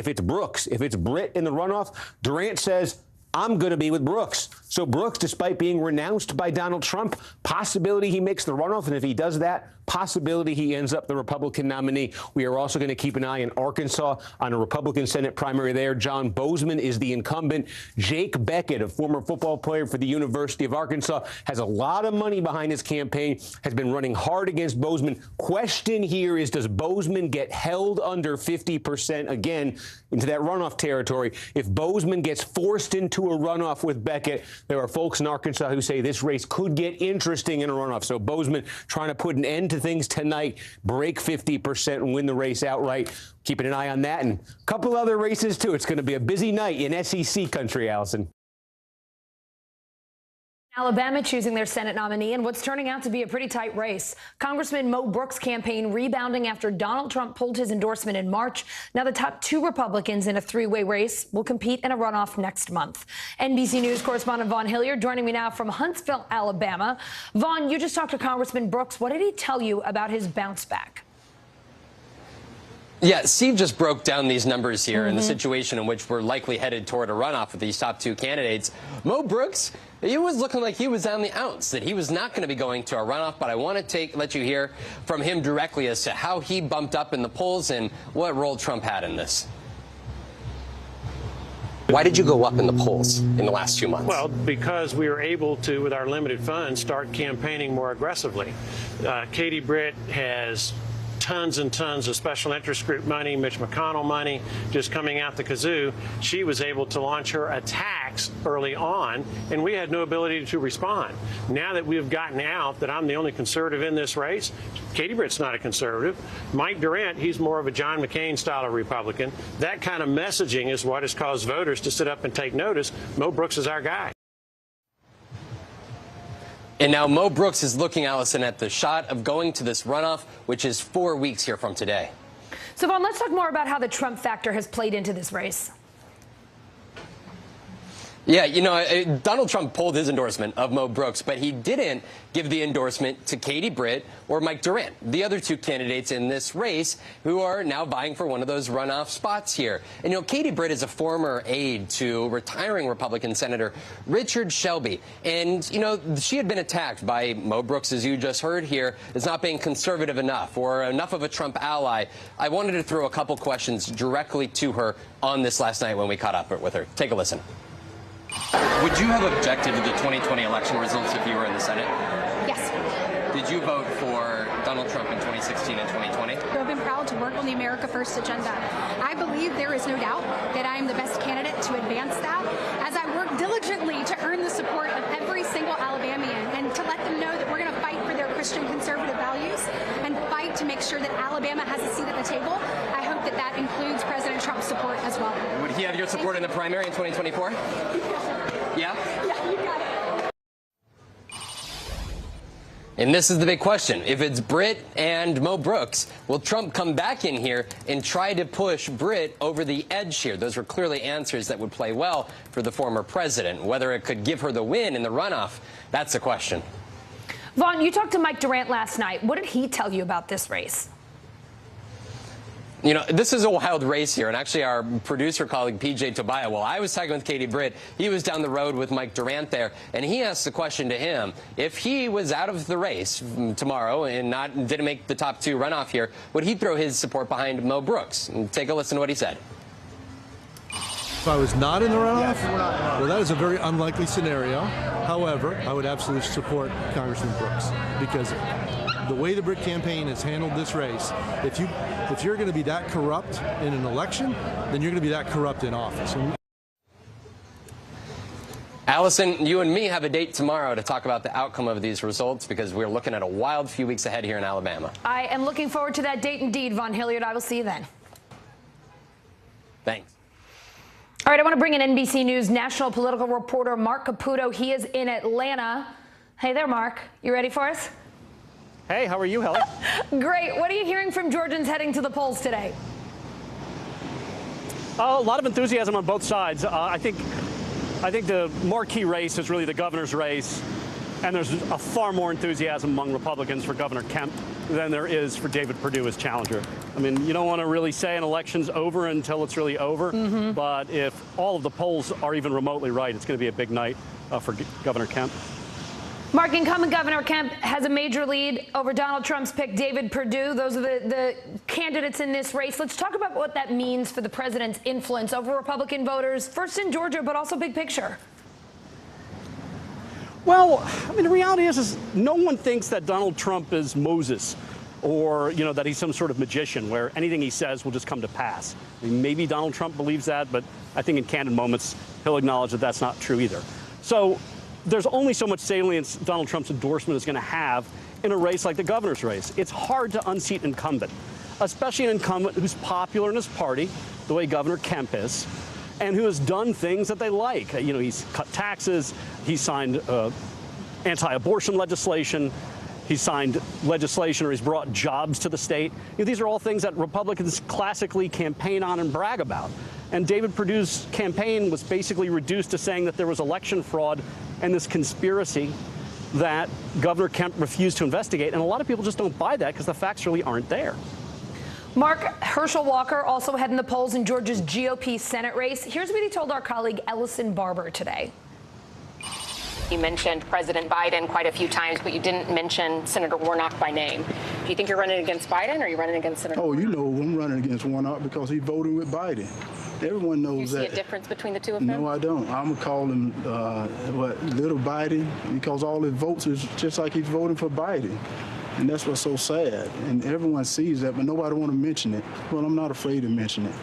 it's Brooks, if it's Britt in the runoff, Durant says, I'm going to be with Brooks. So Brooks, despite being renounced by Donald Trump, possibility he makes the runoff, and if he does that, possibility he ends up the Republican nominee. We are also going to keep an eye in Arkansas on a Republican Senate primary there. John Bozeman is the incumbent. Jake Beckett, a former football player for the University of Arkansas, has a lot of money behind his campaign, has been running hard against Bozeman. Question here is, does Bozeman get held under 50% again into that runoff territory? If Bozeman gets forced into a runoff with Beckett, there are folks in Arkansas who say this race could get interesting in a runoff. So Bozeman trying to put an end to things tonight, break 50% and win the race outright. Keeping an eye on that and a couple other races, too. It's going to be a busy night in SEC country, Allison. Alabama choosing their Senate nominee in what's turning out to be a pretty tight race. Congressman Mo Brooks' campaign rebounding after Donald Trump pulled his endorsement in March. Now the top two Republicans in a three-way race will compete in a runoff next month. NBC News correspondent Vaughn Hilliard joining me now from Huntsville, Alabama. Vaughn, you just talked to Congressman Brooks. What did he tell you about his bounce back? Yeah, Steve just broke down these numbers here and the situation in which we're likely headed toward a runoff with these top two candidates. Mo Brooks, he was looking like he was on the outs, that he was not going to be going to a runoff, but I want to let you hear from him directly as to how he bumped up in the polls and what role Trump had in this. Why did you go up in the polls in the last 2 months? Well, because we were able to, with our limited funds, start campaigning more aggressively. Katie Britt has tons and tons of special interest group money, Mitch McConnell money, just coming out the kazoo. She was able to launch her attacks early on, and we had no ability to respond. Now that we have gotten out that I'm the only conservative in this race, Katie Britt's not a conservative. Mike Durant, he's more of a John McCain style of Republican. That kind of messaging is what has caused voters to sit up and take notice. Mo Brooks is our guy. And now Mo Brooks is looking, Allison, at the shot of going to this runoff, which is 4 weeks here from today. So, Vaughn, let's talk more about how the Trump factor has played into this race. Yeah, you know, Donald Trump pulled his endorsement of Mo Brooks, but he didn't give the endorsement to Katie Britt or Mike Durant, the other two candidates in this race who are now vying for one of those runoff spots here. And, you know, Katie Britt is a former aide to retiring Republican Senator Richard Shelby. And, you know, she had been attacked by Mo Brooks, as you just heard here, as not being conservative enough or enough of a Trump ally. I wanted to throw a couple questions directly to her on this last night when we caught up with her. Take a listen. Would you have objected to the 2020 election results if you were in the Senate? Yes. Did you vote for Donald Trump in 2016 and 2020? I've been proud to work on the America First agenda. I believe there is no doubt that I am the best candidate to advance that, as I work diligently to earn make sure that Alabama has a seat at the table. I hope that that includes President Trump's support as well. Would he have your support in the primary in 2024? Yeah? Yeah, you got it. And this is the big question. If it's Britt and Mo Brooks, will Trump come back in here and try to push Britt over the edge here? Those were clearly answers that would play well for the former president. Whether it could give her the win in the runoff, that's the question. Vaughn, you talked to Mike Durant last night. What did he tell you about this race? You know, this is a wild race here, and actually our producer colleague, PJ Tobiah, while I was talking with Katie Britt, he was down the road with Mike Durant there, and he asked the question to him, if he was out of the race tomorrow and didn't make the top 2 runoff here, would he throw his support behind Mo Brooks? And take a listen to what he said. If I was not in the runoff, well, that is a very unlikely scenario. However, I would absolutely support Congressman Brooks, because the way the Britt campaign has handled this race, if you're going to be that corrupt in an election, then you're going to be that corrupt in office. Allison, you and me have a date tomorrow to talk about the outcome of these results, because we're looking at a wild few weeks ahead here in Alabama. I am looking forward to that date indeed, Vaughn Hilliard. I will see you then. Thanks. All right, I want to bring in NBC News national political reporter Mark Caputo. He is in Atlanta. Hey there, Mark. You ready for us? Hey, how are you, Helen? Great. What are you hearing from Georgians heading to the polls today? A lot of enthusiasm on both sides. I think the marquee race is really the governor's race, and there's a far more enthusiasm among Republicans for Governor Kemp than there is for David Perdue as challenger. I mean, you don't want to really say an election's over until it's really over, but if all of the polls are even remotely right, it's going to be a big night for Governor Kemp. Mark, incumbent Governor Kemp has a major lead over Donald Trump's pick, David Perdue. Those are the candidates in this race. Let's talk about what that means for the president's influence over Republican voters, first in Georgia, but also big picture. Well, I mean, the reality is no one thinks that Donald Trump is Moses, or, you know, that he's some sort of magician where anything he says will just come to pass. I mean, maybe Donald Trump believes that, but I think in candid moments, he'll acknowledge that that's not true either. So there's only so much salience Donald Trump's endorsement is going to have in a race like the governor's race. It's hard to unseat an incumbent, especially an incumbent who's popular in his party, the way Governor Kemp is, and who has done things that they like. You know, he's cut taxes, he's signed anti-abortion legislation, he's signed legislation or he's brought jobs to the state. You know, these are all things that Republicans classically campaign on and brag about. And David Perdue's campaign was basically reduced to saying that there was election fraud and this conspiracy that Governor Kemp refused to investigate. And a lot of people just don't buy that because the facts really aren't there. Mark, Herschel Walker also heading the polls in Georgia's GOP Senate race. Here's what he told our colleague Ellison Barber today. You mentioned President Biden quite a few times, but you didn't mention Senator Warnock by name. Do you think you're running against Biden, or are you running against Senator Warnock? You know I'm running against Warnock because he's voting with Biden. Everyone knows that. Do you see a difference between the two of them? No, I don't. I'm going to call him, little Biden, because all his votes is just like he's voting for Biden. And that's what's so sad. And everyone sees that, but nobody want to mention it. Well, I'm not afraid to mention it.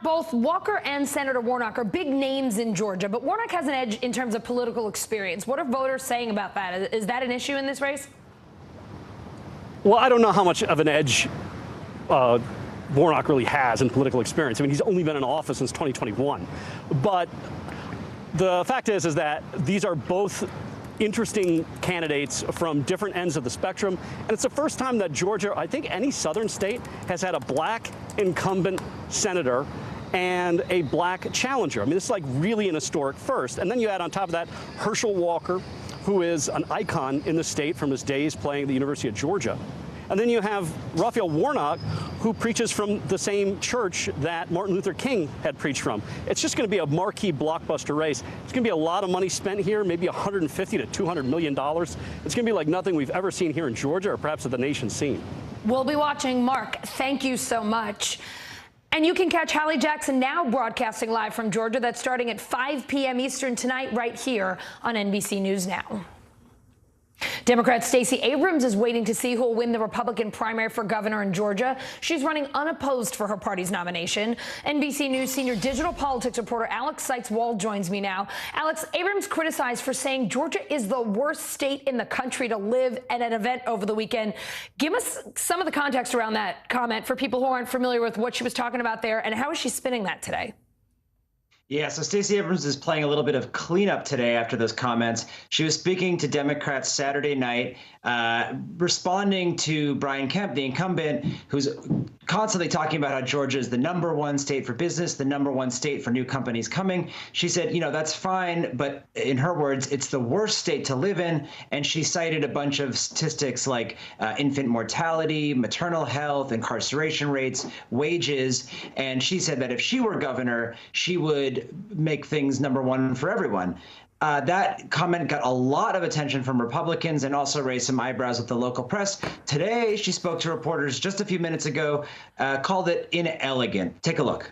Both Walker and Senator Warnock are big names in Georgia, but Warnock has an edge in terms of political experience. What are voters saying about that? Is that an issue in this race? Well, I don't know how much of an edge Warnock really has in political experience. I mean, he's only been in office since 2021. But the fact is that these are both interesting candidates from different ends of the spectrum. And it's the first time that Georgia, I think any southern state, has had a black incumbent senator and a black challenger. I mean, this is like really an historic first. And then you add on top of that Herschel Walker, who is an icon in the state from his days playing at the University of Georgia. And then you have Raphael Warnock, who preaches from the same church that Martin Luther King had preached from. It's just going to be a marquee blockbuster race. It's going to be a lot of money spent here, maybe $150 to $200 million. It's going to be like nothing we've ever seen here in Georgia or perhaps at the nation's scene. We'll be watching. Mark, thank you so much. And you can catch Hallie Jackson Now broadcasting live from Georgia. That's starting at 5 p.m. Eastern tonight right here on NBC News Now. Democrat Stacey Abrams is waiting to see who will win the Republican primary for governor in Georgia. She's running unopposed for her party's nomination. NBC News senior digital politics reporter Alex Seitz-Wald joins me now. Alex, Abrams criticized for saying Georgia is the worst state in the country to live at an event over the weekend. Give us some of the context around that comment for people who aren't familiar with what she was talking about there, and how is she spinning that today? Yeah, so Stacey Abrams is playing a little bit of cleanup today after those comments. She was speaking to Democrats Saturday night, responding to Brian Kemp, the incumbent, who's constantly talking about how Georgia is the #1 state for business, the #1 state for new companies coming. She said, you know, that's fine, but in her words, it's the worst state to live in. And she cited a bunch of statistics like infant mortality, maternal health, incarceration rates, wages. And she said that if she were governor, she would make things #1 for everyone. That comment got a lot of attention from Republicans and also raised some eyebrows with the local press. Today, she spoke to reporters just a few minutes ago, called it inelegant. Take a look.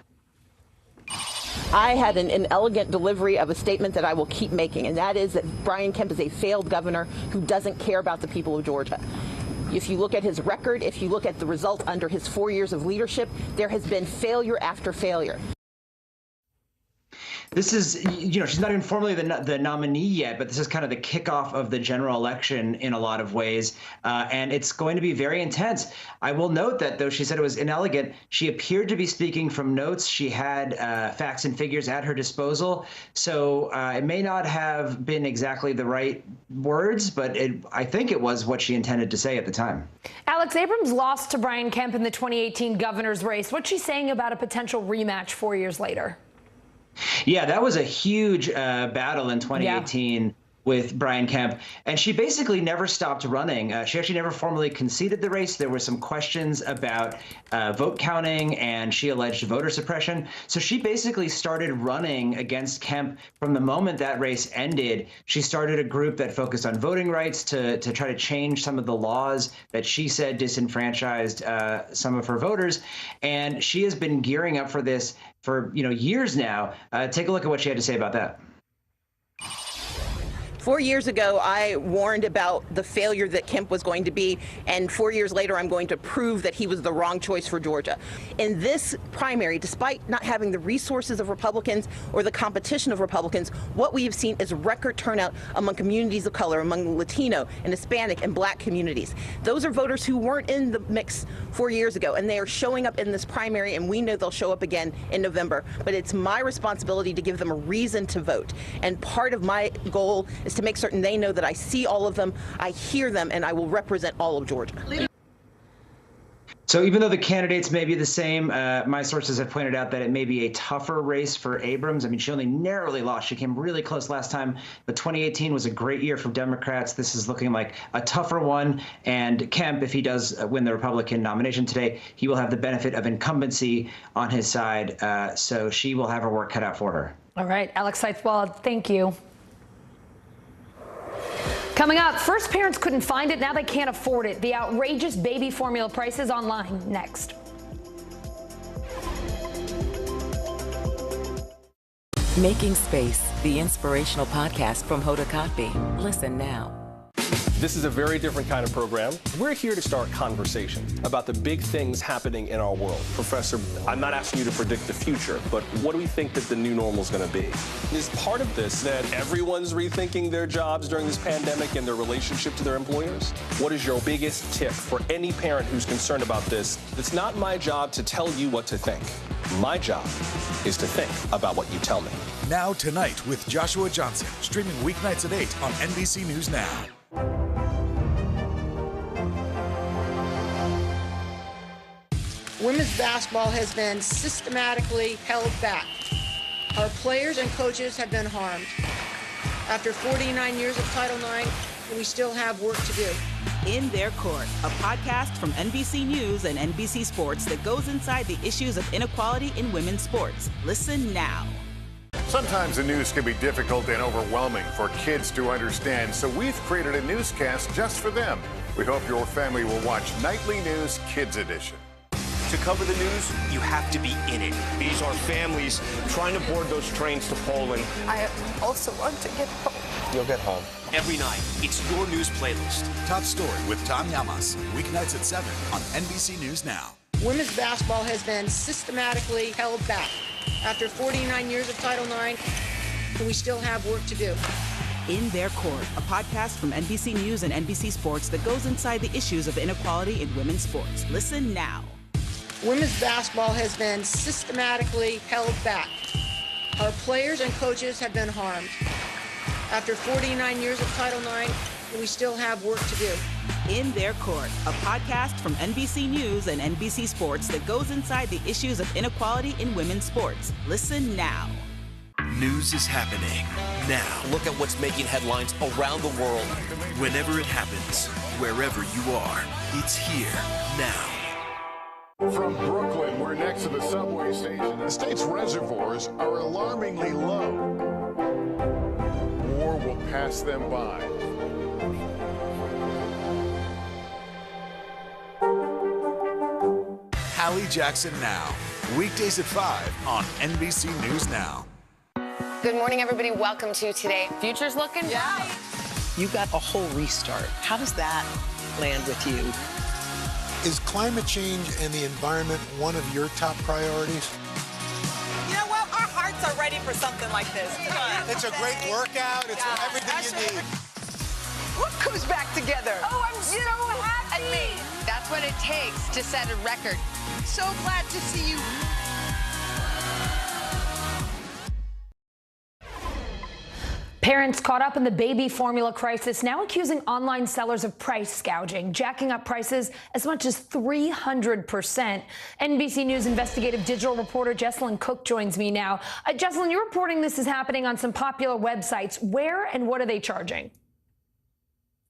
I had an inelegant delivery of a statement that I will keep making, and that is that Brian Kemp is a failed governor who doesn't care about the people of Georgia. If you look at his record, if you look at the result under his 4 years of leadership, there has been failure after failure. This is, you know, she's not even formally the nominee yet, but this is kind of the kickoff of the general election in a lot of ways. And it's going to be very intense. I will note that, though she said it was inelegant, she appeared to be speaking from notes. She had facts and figures at her disposal. So it may not have been exactly the right words, but I think it was what she intended to say at the time. Alex, Abrams lost to Brian Kemp in the 2018 governor's race. What's she saying about a potential rematch 4 years later? Yeah, that was a huge battle in 2018 with Brian Kemp, and she basically never stopped running. She actually never formally conceded the race. There were some questions about vote counting, and she alleged voter suppression. So she basically started running against Kemp from the moment that race ended. She started a group that focused on voting rights to try to change some of the laws that she said disenfranchised some of her voters, and she has been gearing up for this for years now. Take a look at what she had to say about that. 4 years ago, I warned about the failure that Kemp was going to be, and 4 years later, I'm going to prove that he was the wrong choice for Georgia. In this primary, despite not having the resources of Republicans or the competition of Republicans, what we have seen is record turnout among communities of color, among Latino and Hispanic and Black communities. Those are voters who weren't in the mix 4 years ago, and they are showing up in this primary, and we know they'll show up again in November. But it's my responsibility to give them a reason to vote, and part of my goal is to make certain they know that I see all of them, I hear them, and I will represent all of Georgia. So even though the candidates may be the same, my sources have pointed out that it may be a tougher race for Abrams. I mean, she only narrowly lost. She came really close last time, but 2018 was a great year for Democrats. This is looking like a tougher one. And Kemp, if he does win the Republican nomination today, he will have the benefit of incumbency on his side. So she will have her work cut out for her. All right, Alex Seitz-Wald, thank you. Coming up, first parents couldn't find it, now they can't afford it. The outrageous baby formula prices online next. Making Space, the inspirational podcast from Hoda Kotb. Listen now. This is a very different kind of program. We're here to start conversation about the big things happening in our world. Professor, I'm not asking you to predict the future, but what do we think that the new normal is going to be? Is part of this that everyone's rethinking their jobs during this pandemic and their relationship to their employers? What is your biggest tip for any parent who's concerned about this? It's not my job to tell you what to think. My job is to think about what you tell me. Now Tonight with Joshua Johnson, streaming weeknights at 8 on NBC News Now. Women's basketball has been systematically held back. Our players and coaches have been harmed. After 49 years of Title IX, we still have work to do. In Their Court, a podcast from NBC News and NBC Sports that goes inside the issues of inequality in women's sports. Listen now. Sometimes the news can be difficult and overwhelming for kids to understand, so we've created a newscast just for them. We hope your family will watch Nightly News Kids Edition. To cover the news, you have to be in it. These are families trying to board those trains to Poland. I also want to get home. You'll get home. Every night, it's your news playlist. Top Story with Tom Llamas, weeknights at 7 on NBC News Now. Women's basketball has been systematically held back. After 49 years of Title IX, we still have work to do. In Their Court, a podcast from NBC News and NBC Sports that goes inside the issues of inequality in women's sports. Listen now. Women's basketball has been systematically held back. Our players and coaches have been harmed. After 49 years of Title IX, we still have work to do. In Their Court, a podcast from NBC News and NBC Sports that goes inside the issues of inequality in women's sports. Listen now. News is happening now. Look at what's making headlines around the world. Whenever it happens, wherever you are, it's here now. From Brooklyn, we're next to the subway station. The state's reservoirs are alarmingly low. War will pass them by. Hallie Jackson Now, weekdays at 5 on NBC News Now. Good morning, everybody. Welcome to Today. Future's looking bright. You got a whole restart. How does that land with you? Is climate change and the environment one of your top priorities? You know what? Our hearts are ready for something like this. Come on. It's a great workout. It's everything you need. Look who's back together. Oh, I'm so happy. And me. That's what it takes to set a record. So glad to see you. Parents caught up in the baby formula crisis now accusing online sellers of price gouging, jacking up prices as much as 300%. NBC News investigative digital reporter Jesselyn Cook joins me now. Jesselyn, you're reporting this is happening on some popular websites. Where and what are they charging?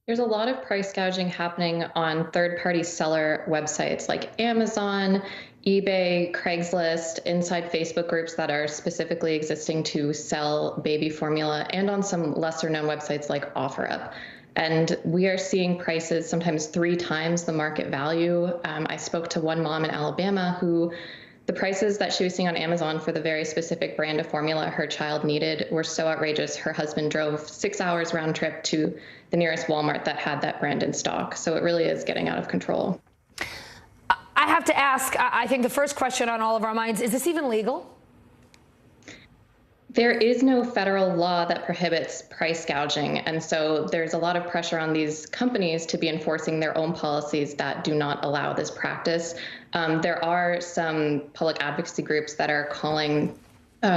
There's a lot of price gouging happening on third-party seller websites like Amazon, eBay, Craigslist, inside Facebook groups that are specifically existing to sell baby formula, and on some lesser-known websites like OfferUp. And we are seeing prices sometimes 3 times the market value. I spoke to one mom in Alabama who the prices that she was seeing on Amazon for the very specific brand of formula her child needed were so outrageous. Her husband drove 6 hours round trip to the nearest Walmart that had that brand in stock. So it really is getting out of control. I have to ask, I think the first question on all of our minds, is this even legal? There is no federal law that prohibits price gouging, and so there's a lot of pressure on these companies to be enforcing their own policies that do not allow this practice. There are some public advocacy groups that are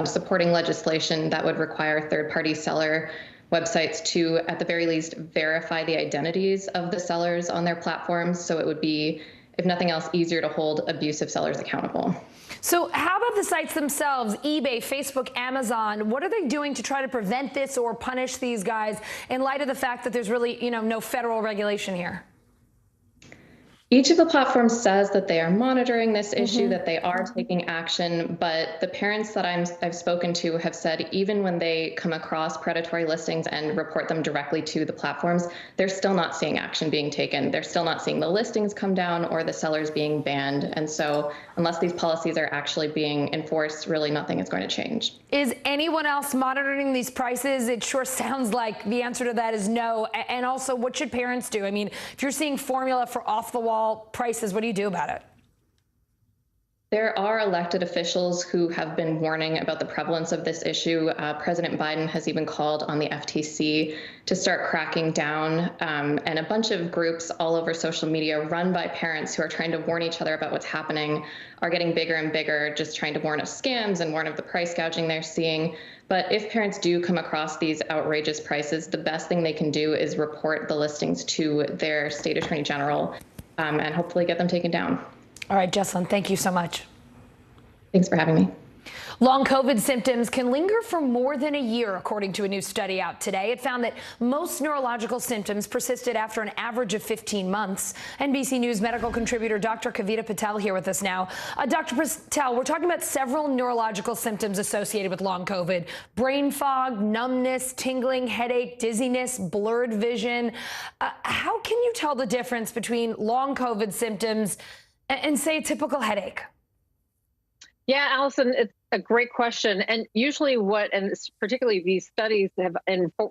supporting legislation that would require third-party seller websites to, at the very least, verify the identities of the sellers on their platforms, so it would be, if nothing else, easier to hold abusive sellers accountable. So how about the sites themselves, eBay, Facebook, Amazon? What are they doing to try to prevent this or punish these guys in light of the fact that there's really, no federal regulation here? Each of the platforms says that they are monitoring this issue, that they are taking action, but the parents that I've spoken to have said even when they come across predatory listings and report them directly to the platforms, they're still not seeing action being taken. They're still not seeing the listings come down or the sellers being banned. And so unless these policies are actually being enforced, really nothing is going to change. Is anyone else monitoring these prices? It sure sounds like the answer to that is no. And also, what should parents do? I mean, if you're seeing formula for off-the-wall prices, what do you do about it? There are elected officials who have been warning about the prevalence of this issue. President Biden has even called on the FTC to start cracking down, and a bunch of groups all over social media run by parents who are trying to warn each other about what's happening are getting bigger and bigger, just trying to warn of scams and warn of the price gouging they're seeing. But if parents do come across these outrageous prices, the best thing they can do is report the listings to their state attorney general and hopefully get them taken down. All right, Jesselyn, thank you so much. Thanks for having me. Long COVID symptoms can linger for more than a year, according to a new study out today. It found that most neurological symptoms persisted after an average of 15 months. NBC News medical contributor Dr. Kavita Patel here with us now. Dr. Patel, we're talking about several neurological symptoms associated with long COVID. Brain fog, numbness, tingling, headache, dizziness, blurred vision. How can you tell the difference between long COVID symptoms and say a typical headache? Yeah, Allison, it's a great question. And usually and particularly these studies have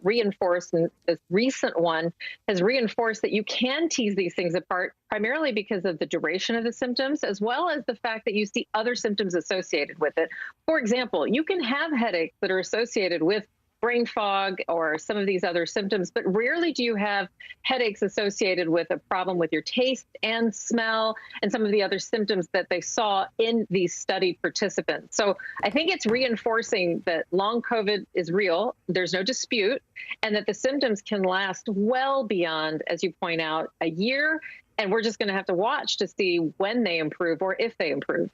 reinforced, and this recent one has reinforced that you can tease these things apart, primarily because of the duration of the symptoms, as well as the fact that you see other symptoms associated with it. For example, you can have headaches that are associated with brain fog or some of these other symptoms, but rarely do you have headaches associated with a problem with your taste and smell and some of the other symptoms that they saw in these study participants. So I think it's reinforcing that long COVID is real, there's no dispute, and that the symptoms can last well beyond, as you point out, a year, and we're just going to have to watch to see when they improve or if they improve.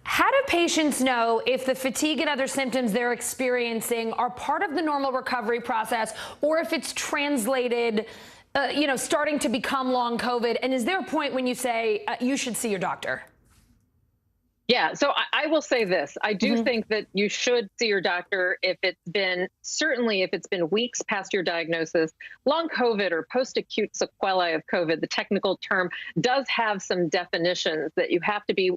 How do patients know if the fatigue and other symptoms they're experiencing are part of the normal recovery process, or if it's translated, starting to become long COVID? And is there a point when you say you should see your doctor? Yeah, so I will say this. I do think that you should see your doctor if it's been weeks past your diagnosis. Long COVID or post-acute sequelae of COVID, the technical term, does have some definitions that you have to be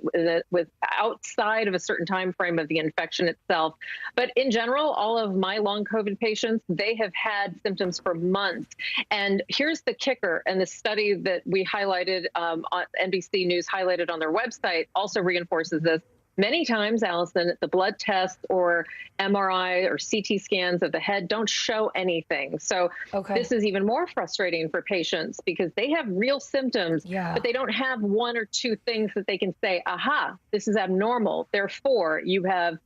with outside of a certain time frame of the infection itself. But in general, all of my long COVID patients, they have had symptoms for months. And here's the kicker, and the study that we highlighted on NBC News highlighted on their website also reinforces this. Many times, Allison, the blood tests or MRI or CT scans of the head don't show anything. So this is even more frustrating for patients because they have real symptoms, but they don't have one or two things that they can say, aha, this is abnormal. Therefore, you have,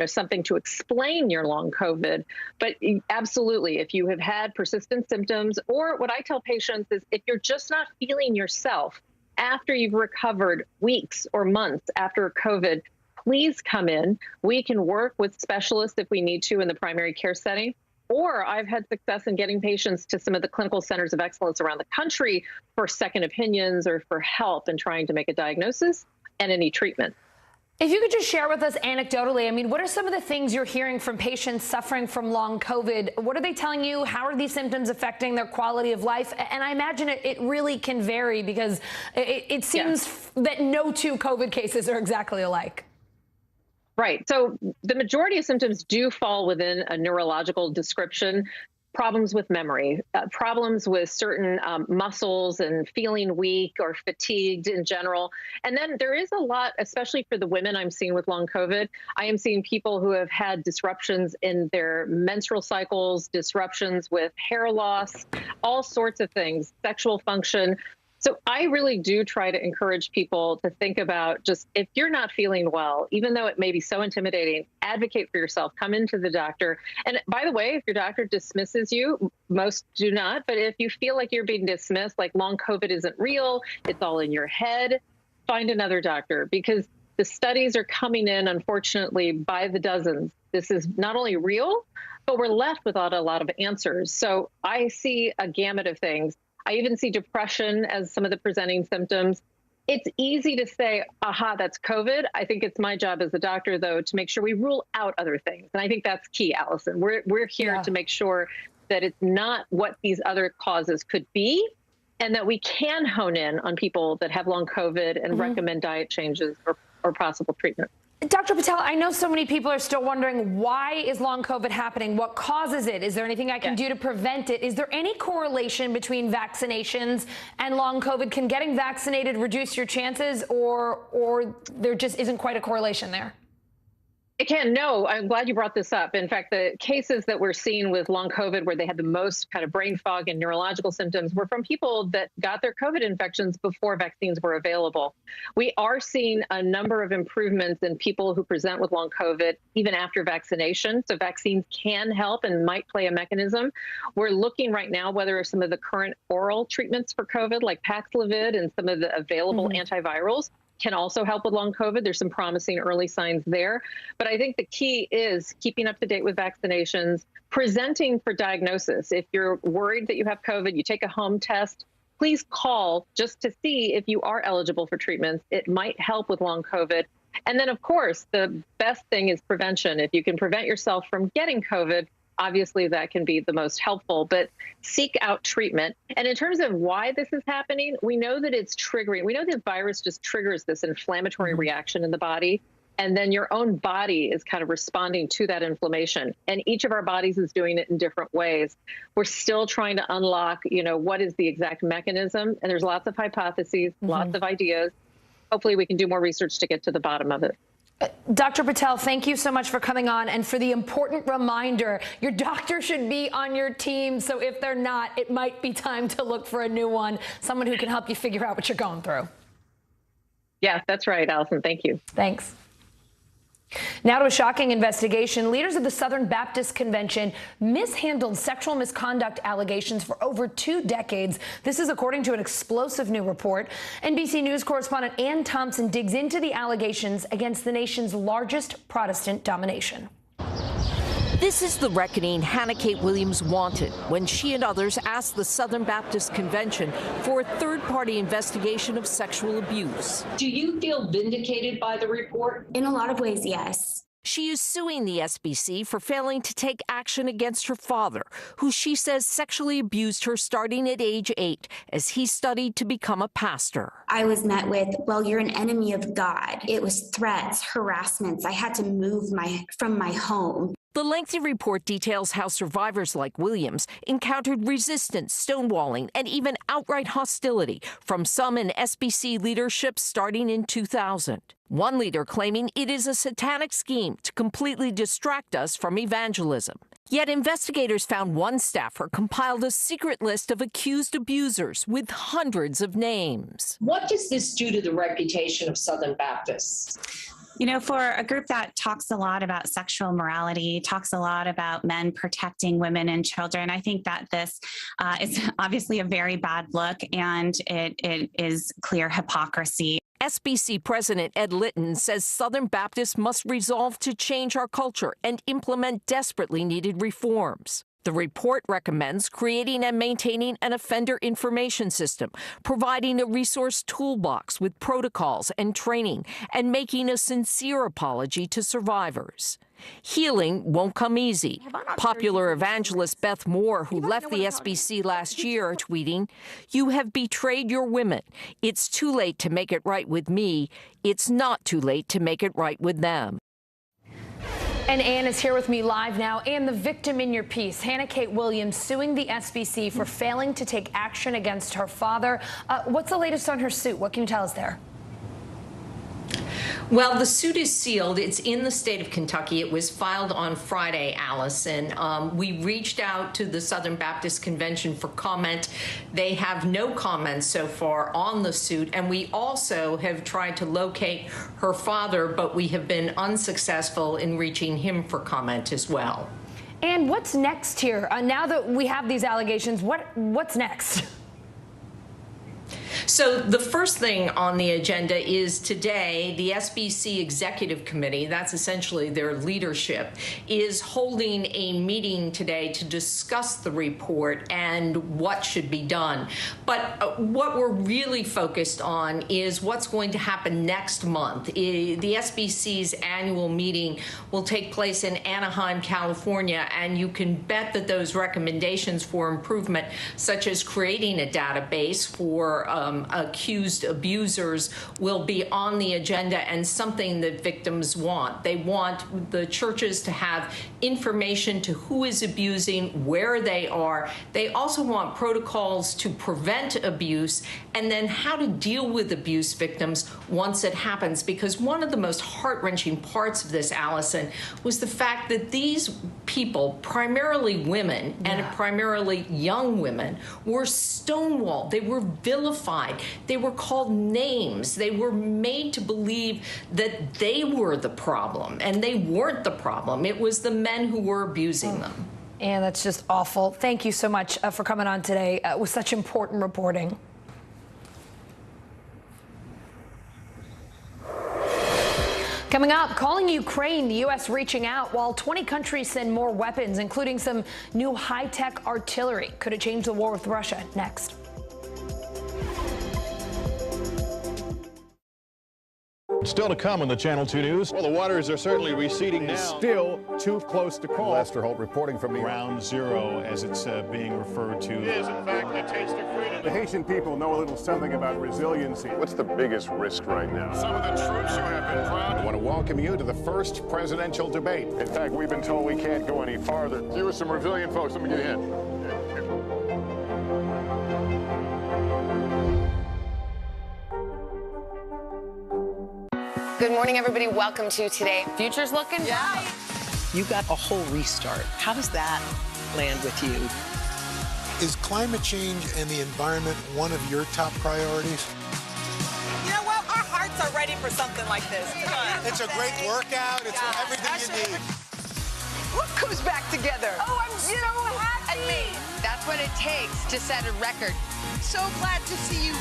something to explain your long COVID. But absolutely, if you have had persistent symptoms, or what I tell patients is if you're just not feeling yourself after you've recovered weeks or months after COVID, please come in. We can work with specialists if we need to in the primary care setting. Or I've had success in getting patients to some of the clinical centers of excellence around the country for second opinions or for help in trying to make a diagnosis and any treatment. If you could just share with us anecdotally, what are some of the things you're hearing from patients suffering from long COVID? What are they telling you? How are these symptoms affecting their quality of life? And I imagine it really can vary because it seems that no two COVID cases are exactly alike. Right. So the majority of symptoms do fall within a neurological description. Problems with memory, problems with certain muscles and feeling weak or fatigued in general. And then there is a lot, especially for the women I'm seeing with long COVID. I am seeing people who have had disruptions in their menstrual cycles, disruptions with hair loss, all sorts of things, sexual function. So I really do try to encourage people to think about just if you're not feeling well, even though it may be so intimidating, advocate for yourself, come into the doctor. And by the way, if your doctor dismisses you, most do not, but if you feel like you're being dismissed, like long COVID isn't real, it's all in your head, find another doctor because the studies are coming in, unfortunately, by the dozens. This is not only real, but we're left without a lot of answers. So I see a gamut of things. I even see depression as some of the presenting symptoms. It's easy to say, aha, that's COVID. I think it's my job as a doctor, though, to make sure we rule out other things. And I think that's key, Allison. We're here to make sure that it's not what these other causes could be, and that we can hone in on people that have long COVID and recommend diet changes or possible treatment. Dr. Patel, I know so many people are still wondering, why is long COVID happening? What causes it? Is there anything I can do to prevent it? Is there any correlation between vaccinations and long COVID? Can getting vaccinated reduce your chances, or there just isn't quite a correlation there? It can. No, I'm glad you brought this up. In fact, the cases that we're seeing with long COVID where they had the most kind of brain fog and neurological symptoms were from people that got their COVID infections before vaccines were available. We are seeing a number of improvements in people who present with long COVID even after vaccination. So vaccines can help and might play a mechanism. We're looking right now whether some of the current oral treatments for COVID, like Paxlovid and some of the available antivirals, can also help with long COVID. There's some promising early signs there. But I think the key is keeping up to date with vaccinations, presenting for diagnosis. If you're worried that you have COVID, you take a home test, please call just to see if you are eligible for treatments. It might help with long COVID. And then, of course, the best thing is prevention. If you can prevent yourself from getting COVID, obviously that can be the most helpful, but seek out treatment. And in terms of why this is happening, we know that it's triggering. We know the virus just triggers this inflammatory reaction in the body. And then your own body is kind of responding to that inflammation. And each of our bodies is doing it in different ways. We're still trying to unlock, what is the exact mechanism. And there's lots of hypotheses, lots of ideas. Hopefully we can do more research to get to the bottom of it. Dr. Patel, thank you so much for coming on and for the important reminder. Your doctor should be on your team. So if they're not, it might be time to look for a new one, someone who can help you figure out what you're going through. Yeah, that's right, Allison. Thank you. Thanks. Now to a shocking investigation. Leaders of the Southern Baptist Convention mishandled sexual misconduct allegations for over 2 decades. This is according to an explosive new report. NBC News correspondent Ann Thompson digs into the allegations against the nation's largest Protestant domination. This is the reckoning Hannah Kate Williams wanted when she and others asked the Southern Baptist Convention for a third-party investigation of sexual abuse. Do you feel vindicated by the report? In a lot of ways, yes. She is suing the SBC for failing to take action against her father, who she says sexually abused her starting at age 8 as he studied to become a pastor. I was met with, well, you're an enemy of God. It was threats, harassments. I had to move from my home. The lengthy report details how survivors like Williams encountered resistance, stonewalling, and even outright hostility from some in SBC leadership starting in 2000. One leader claiming it is a satanic scheme to completely distract us from evangelism. Yet investigators found one staffer compiled a secret list of accused abusers with hundreds of names. What does this do to the reputation of Southern Baptists? You know, for a group that talks a lot about sexual morality, talks a lot about men protecting women and children, I think that this is obviously a very bad look, and it is clear hypocrisy. SBC President Ed Litton says Southern Baptists must resolve to change our culture and implement desperately needed reforms. The report recommends creating and maintaining an offender information system, providing a resource toolbox with protocols and training, and making a sincere apology to survivors. Healing won't come easy. Popular evangelist Beth Moore, who left the SBC last year, tweeting, "You have betrayed your women. It's too late to make it right with me. It's not too late to make it right with them." And Ann is here with me live now. Ann, the victim in your piece, Hannah Kate Williams, suing the SBC for failing to take action against her father. What's the latest on her suit? What can you tell us there? Well, the suit is sealed. It's in the state of Kentucky. It was filed on Friday, Allison. We reached out to the Southern Baptist Convention for comment. They have no comments so far on the suit. And we also have tried to locate her father, but we have been unsuccessful in reaching him for comment as well. And what's next here? Now that we have these allegations, what's next? So the first thing on the agenda is today, the SBC Executive Committee, that's essentially their leadership, is holding a meeting today to discuss the report and what should be done. But what we're really focused on is what's going to happen next month. The SBC's annual meeting will take place in Anaheim, California, and you can bet that those recommendations for improvement, such as creating a database for accused abusers, will be on the agenda and something that victims want. They want the churches to have information to who is abusing, where they are. They also want protocols to prevent abuse and then how to deal with abuse victims once it happens. Because one of the most heart-wrenching parts of this, Allison, was the fact that these people, primarily women and primarily young women, were stonewalled. They were vilified. They were called names. They were made to believe that they were the problem, and they weren't the problem. It was the men who were abusing them. And that's just awful. Thank you so much for coming on today with such important reporting. Coming up, calling Ukraine, the U.S. reaching out while 20 countries send more weapons, including some new high-tech artillery. Could it change the war with Russia? Next. Still to come on the Channel 2 News. Well, the waters are certainly receding now. Still too close to call. Lester Holt reporting from the Ground Zero, as it's being referred to. It is, in fact, a taste of freedom. The Haitian people know a little something about resiliency. What's the biggest risk right now? Some of the troops who have been proud. I want to welcome you to the first presidential debate. In fact, we've been told we can't go any farther. You with some resilient folks. Let me get a hint. Good morning, everybody. Welcome to Today. Future's looking bright. You got a whole restart. How does that land with you? Is climate change and the environment one of your top priorities? You know what? Our hearts are ready for something like this. Come on. It's a great workout. It's everything you need. What goes back together? Oh, I'm so happy. And me. That's what it takes to set a record. So glad to see you.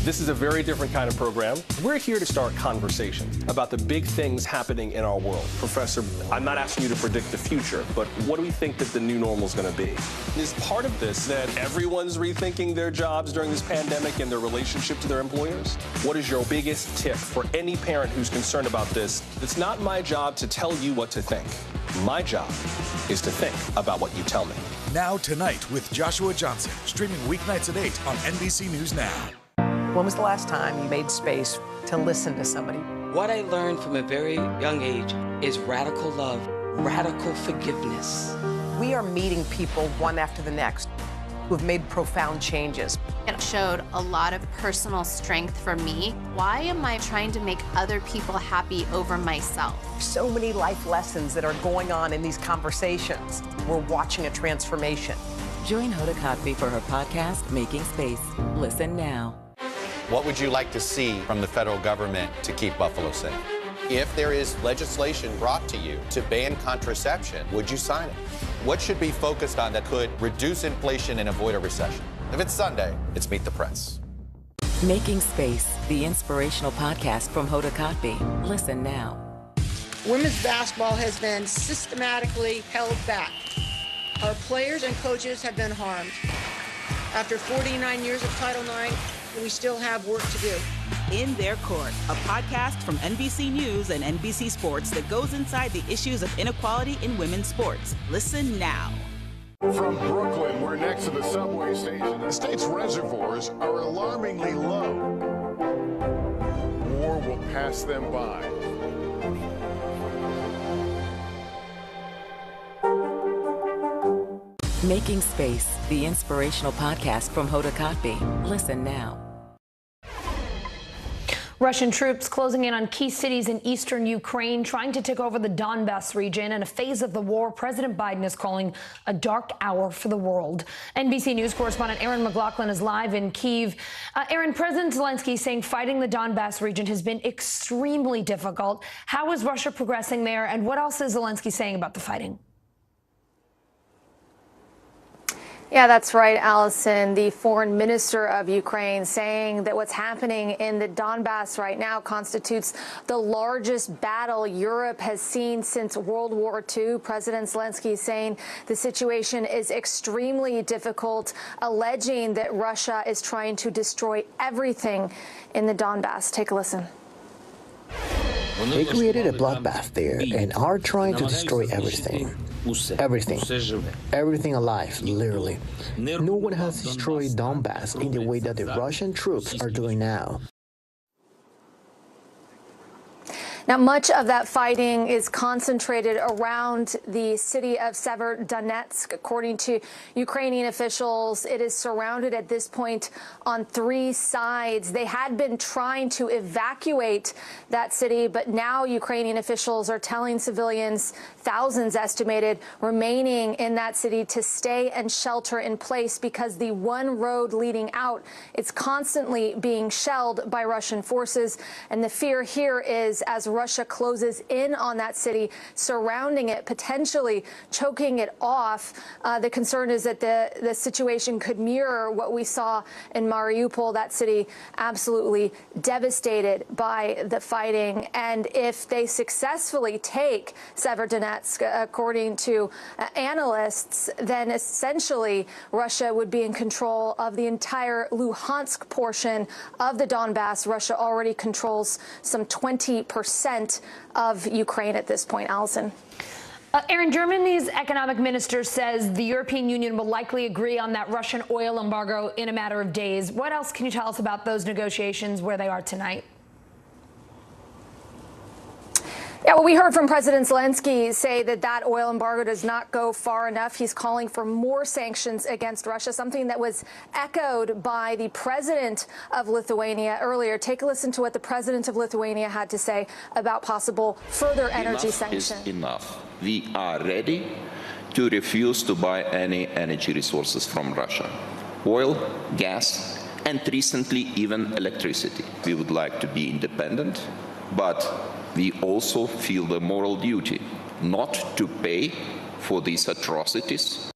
This is a very different kind of program. We're here to start conversation about the big things happening in our world. Professor, I'm not asking you to predict the future, but what do we think that the new normal is going to be? Is part of this that everyone's rethinking their jobs during this pandemic and their relationship to their employers? What is your biggest tip for any parent who's concerned about this? It's not my job to tell you what to think. My job is to think about what you tell me. Now Tonight with Joshua Johnson, streaming weeknights at 8 on NBC News Now. When was the last time you made space to listen to somebody? What I learned from a very young age is radical love, radical forgiveness. We are meeting people one after the next who have made profound changes. It showed a lot of personal strength for me. Why am I trying to make other people happy over myself? So many life lessons that are going on in these conversations. We're watching a transformation. Join Hoda Kotb for her podcast, Making Space. Listen now. What would you like to see from the federal government to keep Buffalo safe? If there is legislation brought to you to ban contraception, would you sign it? What should be focused on that could reduce inflation and avoid a recession? If it's Sunday, it's Meet the Press. Making Space, the inspirational podcast from Hoda Kotb. Listen now. Women's basketball has been systematically held back. Our players and coaches have been harmed. After 49 years of Title IX, we still have work to do. In Their Court, a podcast from NBC News and NBC Sports that goes inside the issues of inequality in women's sports. Listen now. From Brooklyn, we're next to the subway station. The state's reservoirs are alarmingly low. War will pass them by. Making Space, the inspirational podcast from Hoda Kotb. Listen now. Russian troops closing in on key cities in eastern Ukraine, trying to take over the Donbas region. In a phase of the war President Biden is calling a dark hour for the world. NBC News correspondent Aaron McLaughlin is live in Kyiv. Aaron, President Zelensky saying fighting the Donbas region has been extremely difficult. How is Russia progressing there, and what else is Zelensky saying about the fighting? Yeah, that's right, Allison. The foreign minister of Ukraine saying that what's happening in the Donbas right now constitutes the largest battle Europe has seen since World War II. President Zelensky saying the situation is extremely difficult, alleging that Russia is trying to destroy everything in the Donbas. Take a listen. They created a bloodbath there and are trying to destroy everything. Everything alive, literally. No one has destroyed Donbas in the way that the Russian troops are doing now. Now, much of that fighting is concentrated around the city of Severodonetsk. According to Ukrainian officials, it is surrounded at this point on 3 sides. They had been trying to evacuate that city, but now Ukrainian officials are telling civilians, thousands estimated, remaining in that city to stay and shelter in place because the one road leading out is constantly being shelled by Russian forces. And the fear here is as Russia closes in on that city, surrounding it, potentially choking it off. The concern is that the situation could mirror what we saw in Mariupol, that city absolutely devastated by the fighting. And if they successfully take Severodonetsk, according to analysts, then essentially Russia would be in control of the entire Luhansk portion of the Donbass. Russia already controls some 20% of Ukraine at this point. Allison. Aaron, Germany's economic minister says the European Union will likely agree on that Russian oil embargo in a matter of days. What else can you tell us about those negotiations, where they are tonight? Yeah, well, we heard from President Zelensky say that oil embargo does not go far enough. He's calling for more sanctions against Russia, something that was echoed by the president of Lithuania earlier. Take a listen to what the president of Lithuania had to say about possible further energy sanctions. Enough is enough. We are ready to refuse to buy any energy resources from Russia. Oil, gas, and recently even electricity. We would like to be independent, but we also feel the moral duty not to pay for these atrocities.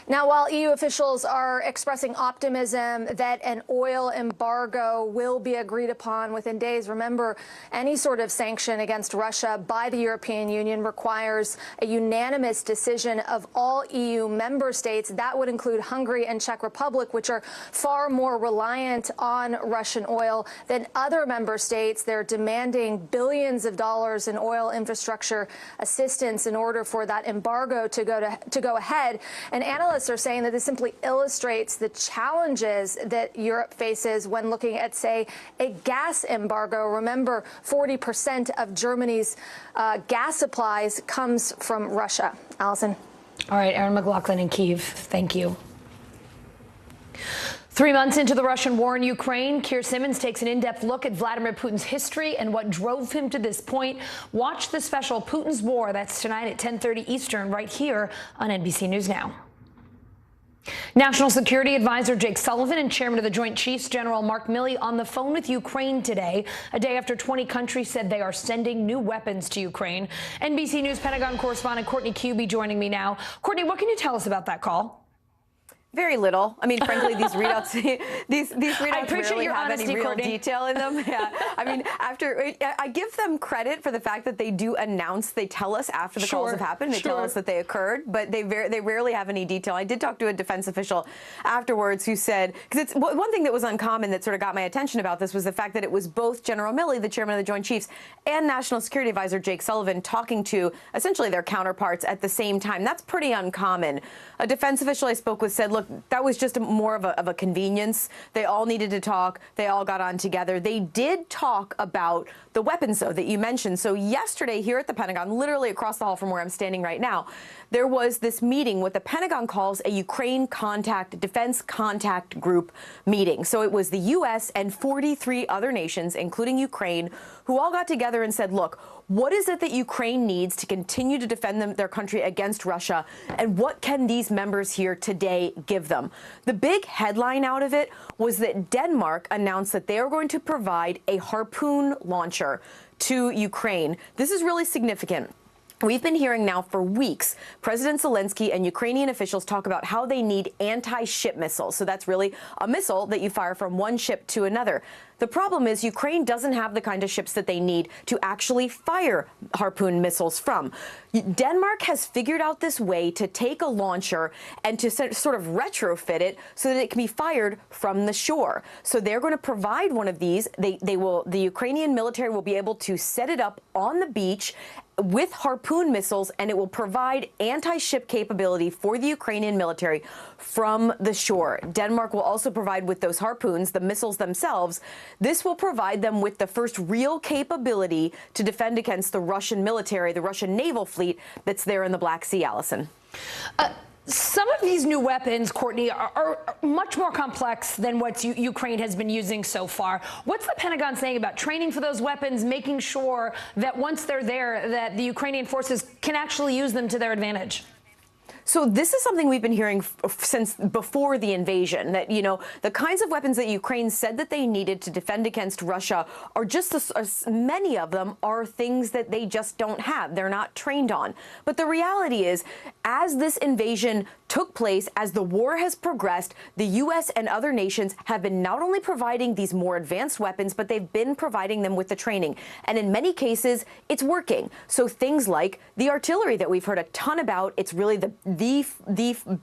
Now, while EU officials are expressing optimism that an oil embargo will be agreed upon within days, remember, any sort of sanction against Russia by the European Union requires a unanimous decision of all EU member states. That would include Hungary and Czech Republic, which are far more reliant on Russian oil than other member states. They're demanding billions of dollars in oil infrastructure assistance in order for that embargo to go ahead. And analysts are saying that this simply illustrates the challenges that Europe faces when looking at, say, a gas embargo. Remember, 40% of Germany's gas supplies comes from Russia. Allison. All right, Aaron McLaughlin in Kyiv. Thank you. 3 months into the Russian war in Ukraine, Keir Simmons takes an in-depth look at Vladimir Putin's history and what drove him to this point. Watch the special Putin's War. That's tonight at 10:30 Eastern right here on NBC News Now. National Security Advisor Jake Sullivan and Chairman of the Joint Chiefs General Mark Milley on the phone with Ukraine today, a day after 20 countries said they are sending new weapons to Ukraine. NBC News Pentagon correspondent Courtney Cubey joining me now. Courtney, what can you tell us about that call? Very little. I mean, frankly, these readouts, these readouts rarely have honesty, any real Courtney. detail in them. Yeah. I mean, I give them credit for the fact that they do announce, they tell us after the calls have happened, they tell us that they occurred, but they rarely have any detail. I did talk to a defense official afterwards who said, because it's one thing that was uncommon that sort of got my attention about this was the fact that it was both General Milley, the chairman of the Joint Chiefs, and National Security Advisor Jake Sullivan talking to essentially their counterparts at the same time. That's pretty uncommon. A defense official I spoke with said, look, that was just more of a convenience. They all needed to talk. They all got on together. They did talk about the weapons, though, that you mentioned. So yesterday here at the Pentagon, literally across the hall from where I'm standing right now, there was this meeting what the Pentagon calls a Ukraine Defense Contact Group meeting. So it was the U.S. and 43 other nations, including Ukraine, who all got together and said, look, what is it that Ukraine needs to continue to defend their country against Russia? And what can these members here today give them? The big headline out of it was that Denmark announced that they are going to provide a Harpoon launcher to Ukraine. This is really significant. We've been hearing now for weeks President Zelensky and Ukrainian officials talk about how they need anti-ship missiles. So that's really a missile that you fire from one ship to another. The problem is Ukraine doesn't have the kind of ships that they need to actually fire Harpoon missiles from. Denmark has figured out this way to take a launcher and to sort of retrofit it so that it can be fired from the shore. So they're going to provide one of these. The Ukrainian military will be able to set it up on the beach with Harpoon missiles, and it will provide anti-ship capability for the Ukrainian military from the shore. Denmark will also provide with those Harpoons, the missiles themselves. This will provide them with the first real capability to defend against the Russian military, the Russian naval fleet that's there in the Black Sea, Allison. Some of these new weapons, Courtney, are much more complex than what Ukraine has been using so far. What's the Pentagon saying about training for those weapons, making sure that once they're there, that the Ukrainian forces can actually use them to their advantage? So this is something we've been hearing since before the invasion, that, you know, the kinds of weapons that Ukraine said that they needed to defend against Russia are just many of them are things that they just don't have. They're not trained on. But the reality is, as this invasion took place, as the war has progressed, the U.S. and other nations have been not only providing these more advanced weapons, but they've been providing them with the training. And in many cases, it's working. So things like the artillery that we've heard a ton about, it's really the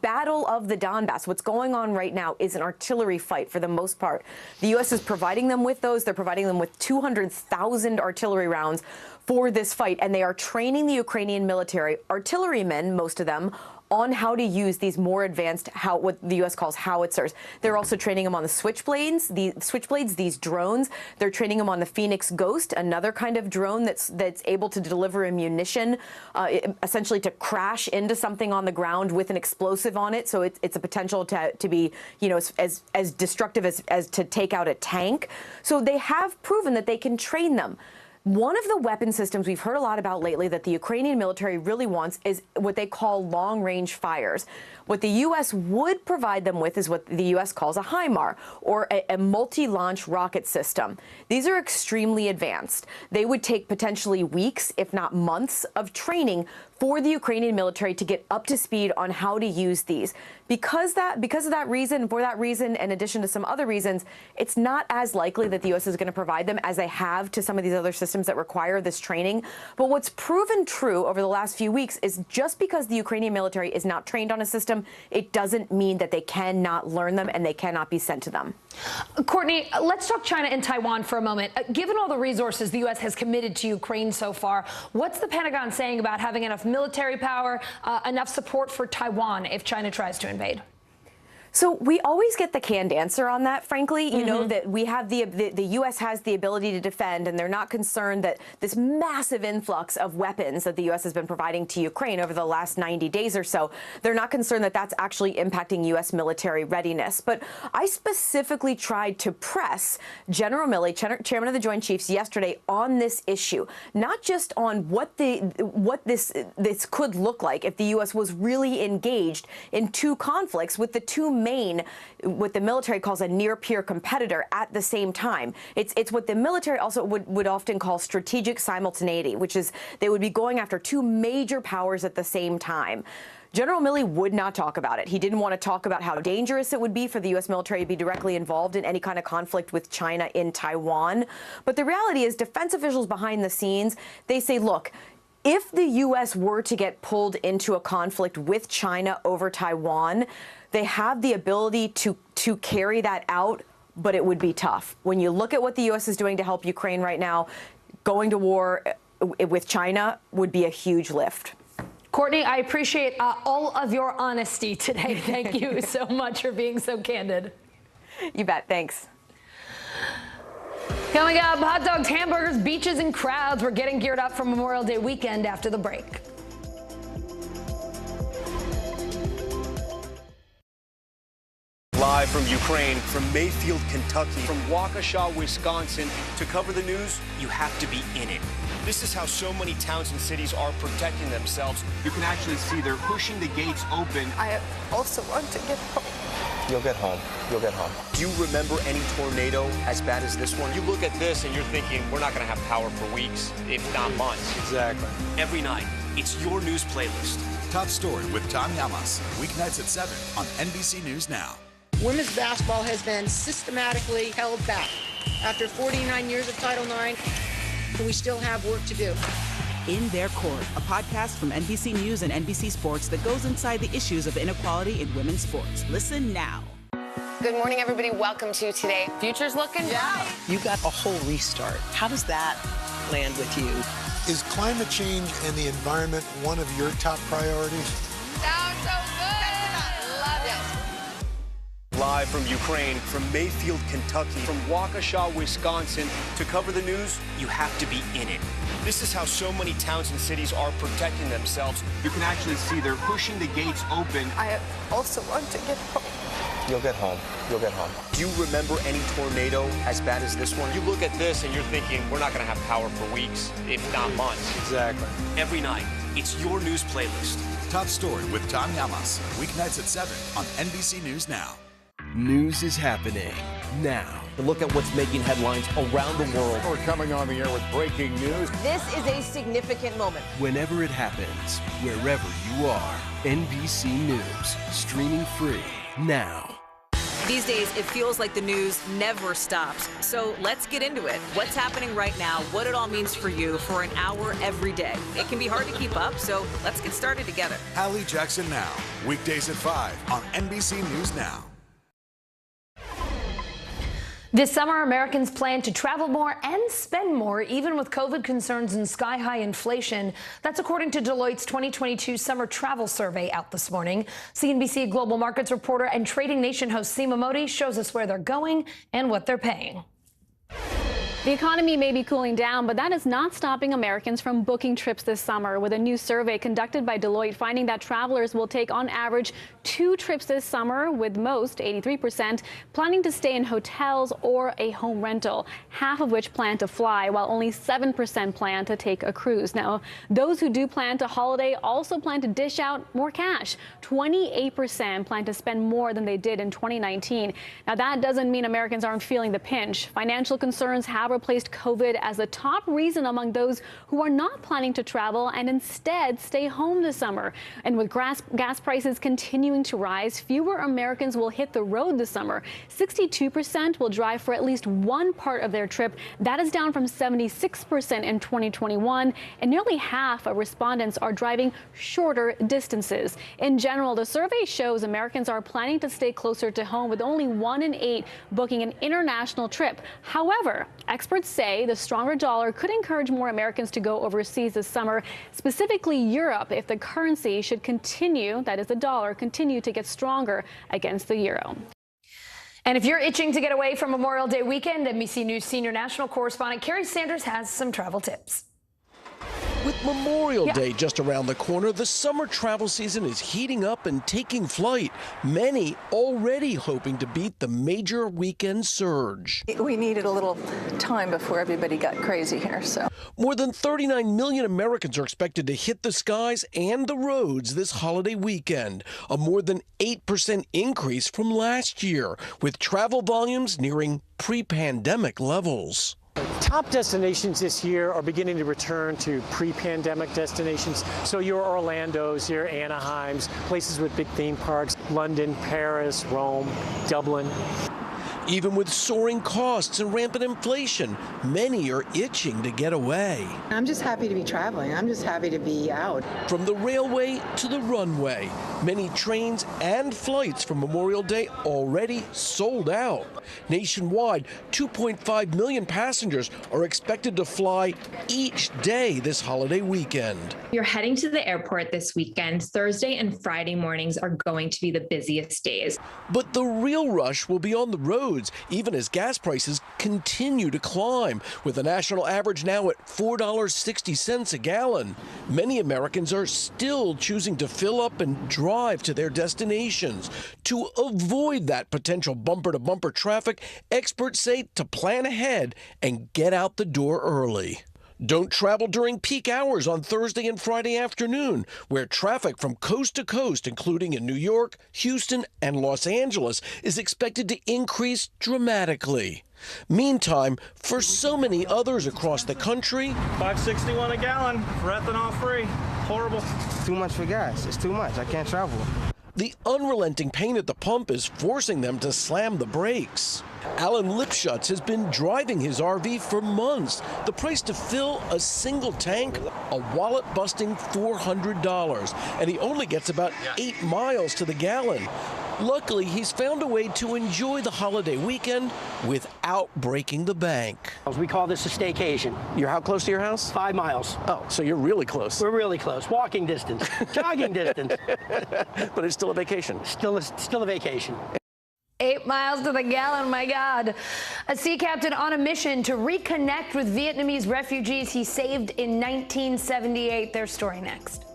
battle of the Donbass. What's going on right now is an artillery fight for the most part. The U.S. is providing them with those. They're providing them with 200,000 artillery rounds for this fight, and they are training the Ukrainian military, artillerymen, most of them, on how to use these more advanced, what the U.S. calls howitzers. They're also training them on the switchblades, these drones. They're training them on the Phoenix Ghost, another kind of drone that's able to deliver ammunition, essentially to crash into something on the ground with an explosive on it. So it's a potential to be, you know, as destructive as to take out a tank. So they have proven that they can train them. One of the weapon systems we've heard a lot about lately that the Ukrainian military really wants is what they call long-range fires. What the U.S. would provide them with is what the U.S. calls a HIMAR, or a multi-launch rocket system. These are extremely advanced. They would take potentially weeks, if not months, of training for the Ukrainian military to get up to speed on how to use these. For that reason, in addition to some other reasons, it's not as likely that the U.S. is going to provide them as they have to some of these other systems that require this training. But what's proven true over the last few weeks is just because the Ukrainian military is not trained on a system, it doesn't mean that they cannot learn them and they cannot be sent to them. Courtney, let's talk China and Taiwan for a moment. Given all the resources the U.S. has committed to Ukraine so far, what's the Pentagon saying about having enough military power, enough support for Taiwan if China tries to invade? So we always get the canned answer on that, frankly. You know, that we have the U.S. has the ability to defend, and they're not concerned that this massive influx of weapons that the U.S. has been providing to Ukraine over the last 90 days or so, they're not concerned that that's actually impacting U.S. military readiness. But I specifically tried to press General Milley, chairman of the Joint Chiefs, yesterday on this issue, not just on what this could look like if the U.S. was really engaged in two conflicts with the two main, what the military calls a near-peer competitor at the same time. It's what the military also would often call strategic simultaneity, which is they would be going after two major powers at the same time. General Milley would not talk about it. He didn't want to talk about how dangerous it would be for the U.S. military to be directly involved in any kind of conflict with China in Taiwan. But the reality is, defense officials behind the scenes, they say, look, if the U.S. were to get pulled into a conflict with China over Taiwan, they have the ability to carry that out, but it would be tough. When you look at what the U.S. is doing to help Ukraine right now, going to war with China would be a huge lift. Courtney, I appreciate all of your honesty today. Thank you so much for being so candid. You bet. Thanks. Coming up, hot dogs, hamburgers, beaches, and crowds. We're getting geared up for Memorial Day weekend after the break. Live from Ukraine, from Mayfield, Kentucky, from Waukesha, Wisconsin. To cover the news, you have to be in it. This is how so many towns and cities are protecting themselves. You can actually see they're pushing the gates open. I also want to get home. You'll get home. You'll get home. Do you remember any tornado as bad as this one? You look at this and you're thinking, we're not going to have power for weeks, if not months. Exactly. Every night, it's your news playlist. Top Story with Tom Yamas, weeknights at 7 on NBC News Now. Women's basketball has been systematically held back. After 49 years of Title IX, we still have work to do. In Their Court, a podcast from NBC News and NBC Sports that goes inside the issues of inequality in women's sports. Listen now. Good morning, everybody. Welcome to Today. Future's looking bright. You got a whole restart. How does that land with you? Is climate change and the environment one of your top priorities? Sounds so good. Love it. Live from Ukraine, from Mayfield, Kentucky, from Waukesha, Wisconsin. To cover the news, you have to be in it. This is how so many towns and cities are protecting themselves. You can actually see they're pushing the gates open. I also want to get home. You'll get home. You'll get home. Do you remember any tornado as bad as this one? You look at this and you're thinking, we're not going to have power for weeks, if not months. Exactly. Every night, it's your news playlist. Top Story with Tom Llamas, weeknights at 7 on NBC News Now. News is happening now. Look at what's making headlines around the world. We're coming on the air with breaking news. This is a significant moment. Whenever it happens, wherever you are, NBC News, streaming free now. These days, it feels like the news never stops. So let's get into it. What's happening right now, what it all means for you for an hour every day. It can be hard to keep up, so let's get started together. Hallie Jackson Now, weekdays at 5 on NBC News Now. This summer, Americans plan to travel more and spend more, even with COVID concerns and sky-high inflation. That's according to Deloitte's 2022 Summer Travel Survey out this morning. CNBC Global Markets reporter and Trading Nation host Seema Modi shows us where they're going and what they're paying. The economy may be cooling down, but that is not stopping Americans from booking trips this summer, with a new survey conducted by Deloitte finding that travelers will take on average 2 trips this summer, with most, 83%, planning to stay in hotels or a home rental, half of which plan to fly, while only 7% plan to take a cruise. Now, those who do plan to holiday also plan to dish out more cash. 28% plan to spend more than they did in 2019. Now, that doesn't mean Americans aren't feeling the pinch. Financial concerns have replaced COVID as the top reason among those who are not planning to travel and instead stay home this summer. And with gas prices continuing to rise, fewer Americans will hit the road this summer. 62% will drive for at least one part of their trip. That is down from 76% in 2021, and nearly half of respondents are driving shorter distances. In general, the survey shows Americans are planning to stay closer to home, with only 1 in 8 booking an international trip. However, experts say the stronger dollar could encourage more Americans to go overseas this summer, specifically Europe, if the currency should continue, that is the dollar, continue to get stronger against the euro. And if you're itching to get away from Memorial Day weekend, NBC News senior national correspondent Carrie Sanders has some travel tips. With Memorial Day just around the corner, the summer travel season is heating up and taking flight. Many already hoping to beat the major weekend surge. We needed a little time before everybody got crazy here, so. More than 39 million Americans are expected to hit the skies and the roads this holiday weekend, a more than 8% increase from last year, with travel volumes nearing pre-pandemic levels. Top destinations this year are beginning to return to pre-pandemic destinations. So your Orlandos, your Anaheims, places with big theme parks, London, Paris, Rome, Dublin. Even with soaring costs and rampant inflation, many are itching to get away. I'm just happy to be traveling. I'm just happy to be out. From the railway to the runway, many trains and flights for Memorial Day already sold out. Nationwide, 2.5 million passengers are expected to fly each day this holiday weekend. You're heading to the airport this weekend. Thursday and Friday mornings are going to be the busiest days. But the real rush will be on the roads, even as gas prices continue to climb, with the national average now at $4.60 a gallon. Many Americans are still choosing to fill up and drive to their destinations. To avoid that potential bumper-to-bumper traffic, experts say to plan ahead and get out the door early. Don't travel during peak hours on Thursday and Friday afternoon, where traffic from coast to coast, including in New York, Houston, and Los Angeles, is expected to increase dramatically. Meantime, for so many others across the country, $5.61 a gallon for ethanol free. Horrible. Too much for gas. It's too much. I can't travel. The unrelenting pain at the pump is forcing them to slam the brakes. Alan Lipschutz has been driving his RV for months. The price to fill a single tank, a wallet-busting $400, and he only gets about 8 miles to the gallon. Luckily, he's found a way to enjoy the holiday weekend without breaking the bank. We call this a staycation. You're how close to your house? 5 miles. Oh, so you're really close. We're really close. Walking distance, jogging distance. But it's still a vacation. Still a vacation. 8 miles to the gallon, my God. A sea captain on a mission to reconnect with Vietnamese refugees he saved in 1978. Their story next.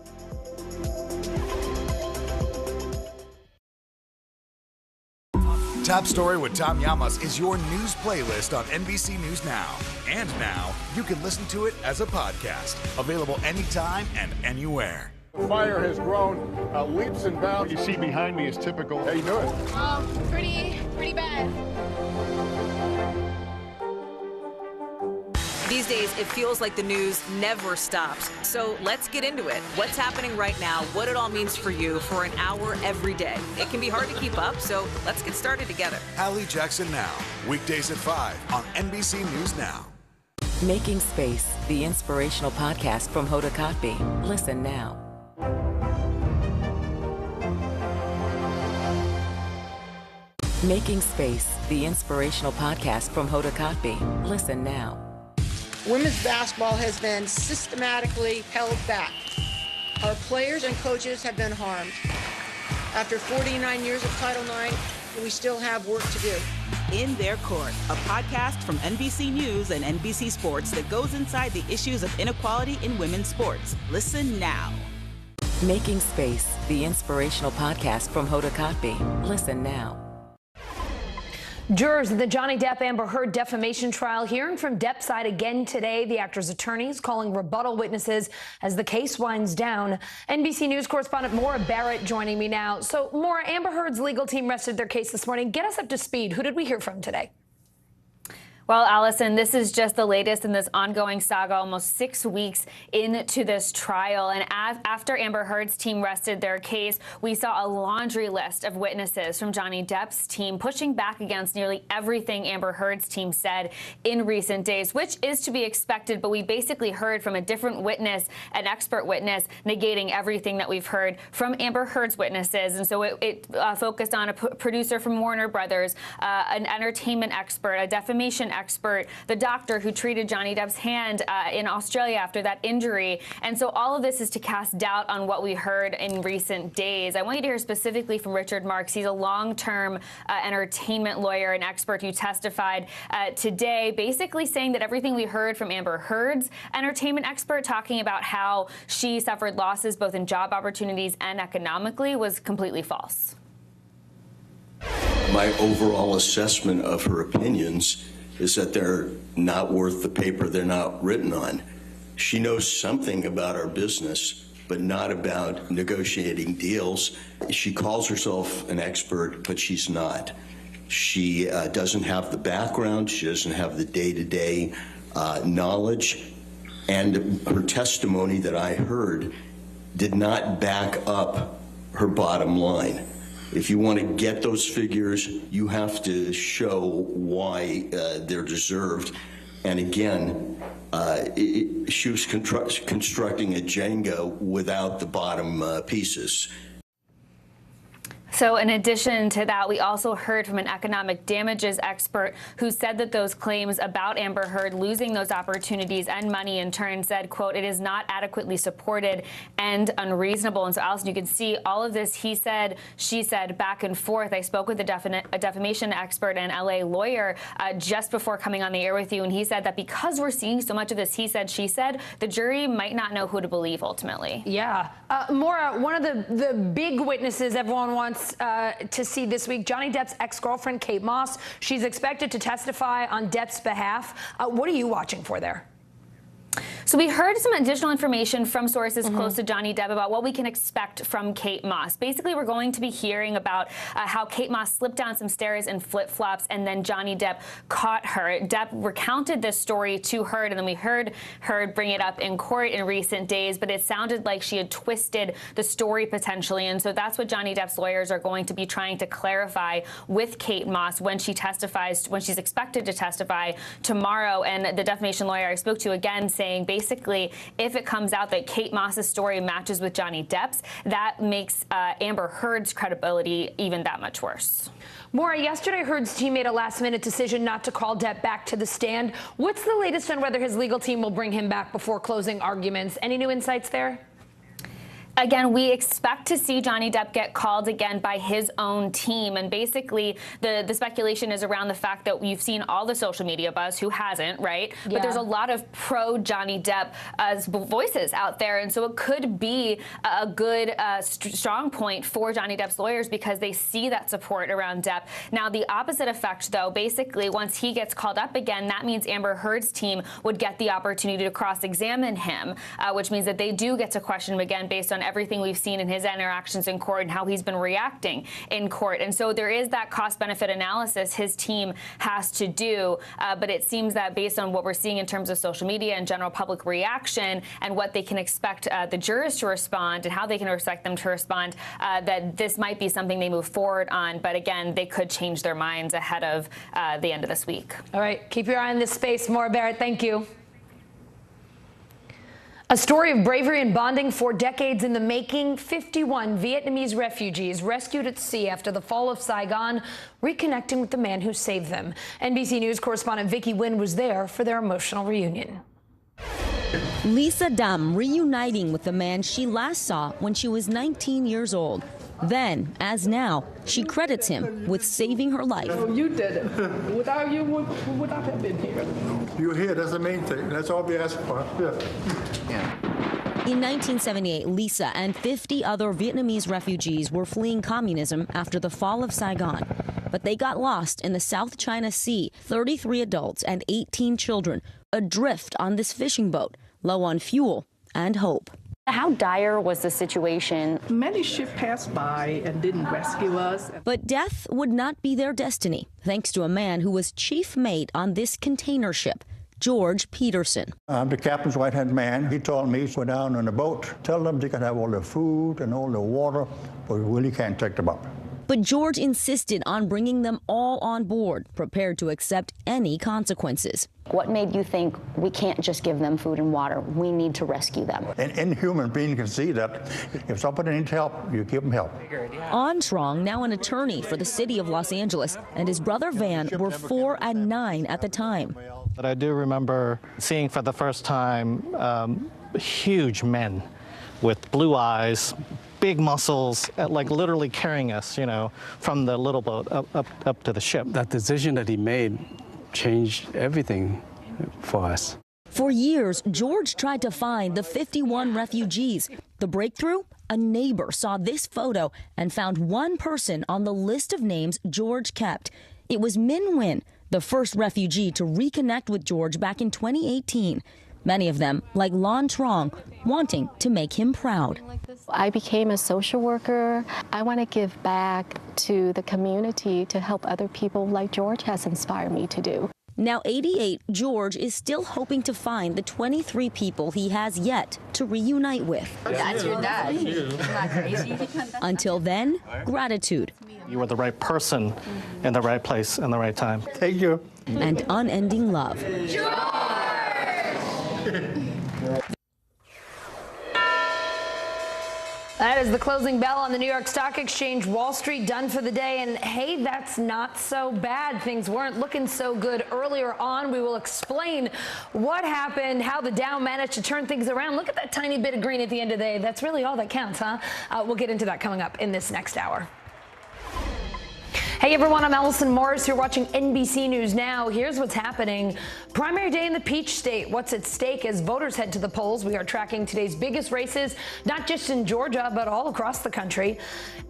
Top Story with Tom Llamas is your news playlist on NBC News Now. And now, you can listen to it as a podcast, available anytime and anywhere. The fire has grown leaps and bounds. What you see behind me is typical. How you doing? Pretty bad. These days, it feels like the news never stops. So let's get into it. What's happening right now, what it all means for you for an hour every day. It can be hard to keep up, so let's get started together. Hallie Jackson Now, weekdays at 5 on NBC News Now. Making Space, the inspirational podcast from Hoda Kotb. Listen now. Making Space, the inspirational podcast from Hoda Kotb. Listen now. Women's basketball has been systematically held back. Our players and coaches have been harmed. After 49 years of Title IX, we still have work to do. In Their Court, a podcast from NBC News and NBC Sports that goes inside the issues of inequality in women's sports. Listen now. Making Space, the inspirational podcast from Hoda Kotb. Listen now. Jurors in the Johnny Depp Amber Heard defamation trial hearing from Depp's side again today. The actor's attorneys calling rebuttal witnesses as the case winds down. NBC News correspondent Maura Barrett joining me now. So, Maura, Amber Heard's legal team rested their case this morning. Get us up to speed. Who did we hear from today? Well, Allison, this is just the latest in this ongoing saga, almost 6 weeks into this trial. And after Amber Heard's team rested their case, we saw a laundry list of witnesses from Johnny Depp's team pushing back against nearly everything Amber Heard's team said in recent days, which is to be expected. But we basically heard from a different witness, an expert witness, negating everything that we've heard from Amber Heard's witnesses. And so it focused on a producer from Warner Brothers, an entertainment expert, a defamation expert, the doctor who treated Johnny Depp's hand in Australia after that injury. And so all of this is to cast doubt on what we heard in recent days. I want you to hear specifically from Richard Marks. He's a long-term entertainment lawyer and expert who testified today, basically saying that everything we heard from Amber Heard's entertainment expert, talking about how she suffered losses both in job opportunities and economically, was completely false. My overall assessment of her opinions is that they're not worth the paper they're not written on. She knows something about our business, but not about negotiating deals. She calls herself an expert, but she's not. She doesn't have the background. She doesn't have the day-to-day knowledge. And her testimony that I heard did not back up her bottom line. If you want to get those figures, you have to show why they're deserved. And again, she was constructing a Jenga without the bottom pieces. So in addition to that, we also heard from an economic damages expert who said that those claims about Amber Heard losing those opportunities and money in turn said, quote, "It is not adequately supported and unreasonable." And so, Allison, you can see all of this he said, she said, back and forth. I spoke with a defamation expert and LA lawyer just before coming on the air with you, and he said that because we're seeing so much of this he said, she said, the jury might not know who to believe ultimately. Yeah. Maura, one of the big witnesses everyone wants to see this week, Johnny Depp's ex-girlfriend, Kate Moss. She's expected to testify on Depp's behalf. What are you watching for there? So we heard some additional information from sources close to Johnny Depp about what we can expect from Kate Moss. Basically, we're going to be hearing about how Kate Moss slipped down some stairs in flip-flops and then Johnny Depp caught her. Depp recounted this story to Heard, and then we heard Heard bring it up in court in recent days, but it sounded like she had twisted the story potentially, and so that's what Johnny Depp's lawyers are going to be trying to clarify with Kate Moss when she testifies, when she's expected to testify tomorrow. And the defamation lawyer I spoke to again saying basically if it comes out that Kate Moss's story matches with Johnny Depp's, that makes Amber Heard's credibility even that much worse. Maura, yesterday Heard's team made a last-minute decision not to call Depp back to the stand. What's the latest on whether his legal team will bring him back before closing arguments? Any new insights there? Again, we expect to see Johnny Depp get called again by his own team. And basically, the speculation is around the fact that you've seen all the social media buzz, who hasn't, right? Yeah. But there's a lot of pro-Johnny Depp voices out there. And so it could be a good, strong point for Johnny Depp's lawyers because they see that support around Depp. Now, the opposite effect, though, basically, once he gets called up again, that means Amber Heard's team would get the opportunity to cross-examine him, which means that they do get to question him again based on everything we've seen in his interactions in court and how he's been reacting in court. And so there is that cost-benefit analysis his team has to do. But it seems that based on what we're seeing in terms of social media and general public reaction and what they can expect the jurors to respond and how they can expect them to respond, that this might be something they move forward on. But again, they could change their minds ahead of the end of this week. All right, keep your eye on this space. Maura Barrett, thank you. A story of bravery and bonding for decades in the making. 51 Vietnamese refugees rescued at sea after the fall of Saigon, reconnecting with the man who saved them. NBC News correspondent Vicky Nguyen was there for their emotional reunion. Lisa Dam reuniting with the man she last saw when she was 19 years old. Then, as now, she credits him with saving her life. Oh, you did it. Without you, we would not have been here. You're here. That's the main thing. That's all we ask for. Yeah. In 1978, Lisa and 50 other Vietnamese refugees were fleeing communism after the fall of Saigon. But they got lost in the South China Sea, 33 adults and 18 children, adrift on this fishing boat, low on fuel and hope. How dire was the situation? Many ships passed by and didn't rescue us. But death would not be their destiny, thanks to a man who was chief mate on this container ship, George Peterson. I'm the captain's right-hand man. He told me to go down on the boat, tell them they can have all the food and all the water, but we really can't take them up. But George insisted on bringing them all on board, prepared to accept any consequences. What made you think we can't just give them food and water? We need to rescue them. Any human being can see that if somebody needs help, you give them help. Armstrong, now an attorney for the city of Los Angeles, and his brother Van were 4 and 9 at the time. But I do remember seeing for the first time huge men with blue eyes, big muscles, like literally carrying us, from the little boat up to the ship. That decision that he made changed everything for us. For years, George tried to find the 51 refugees. The breakthrough? A neighbor saw this photo and found one person on the list of names George kept. It was Minh Nguyen, the first refugee to reconnect with George back in 2018. Many of them, like Lon Trong, wanting to make him proud. I became a social worker. I want to give back to the community to help other people like George has inspired me to do. Now 88, George is still hoping to find the 23 people he has yet to reunite with. That's your dad. Isn't that crazy? Until then, gratitude. You were the right person in the right place and the right time. Thank you. And unending love. That is the closing bell on the New York Stock Exchange. Wall Street done for the day. And hey, that's not so bad. Things weren't looking so good earlier on. We will explain what happened, how the Dow managed to turn things around. Look at that tiny bit of green at the end of the day. That's really all that counts, huh? We'll get into that coming up in this next hour. Hey everyone, I'm Allison Morris. You're watching NBC News Now. Here's what's happening. Primary day in the Peach State. What's at stake as voters head to the polls? We are tracking today's biggest races, not just in Georgia, but all across the country.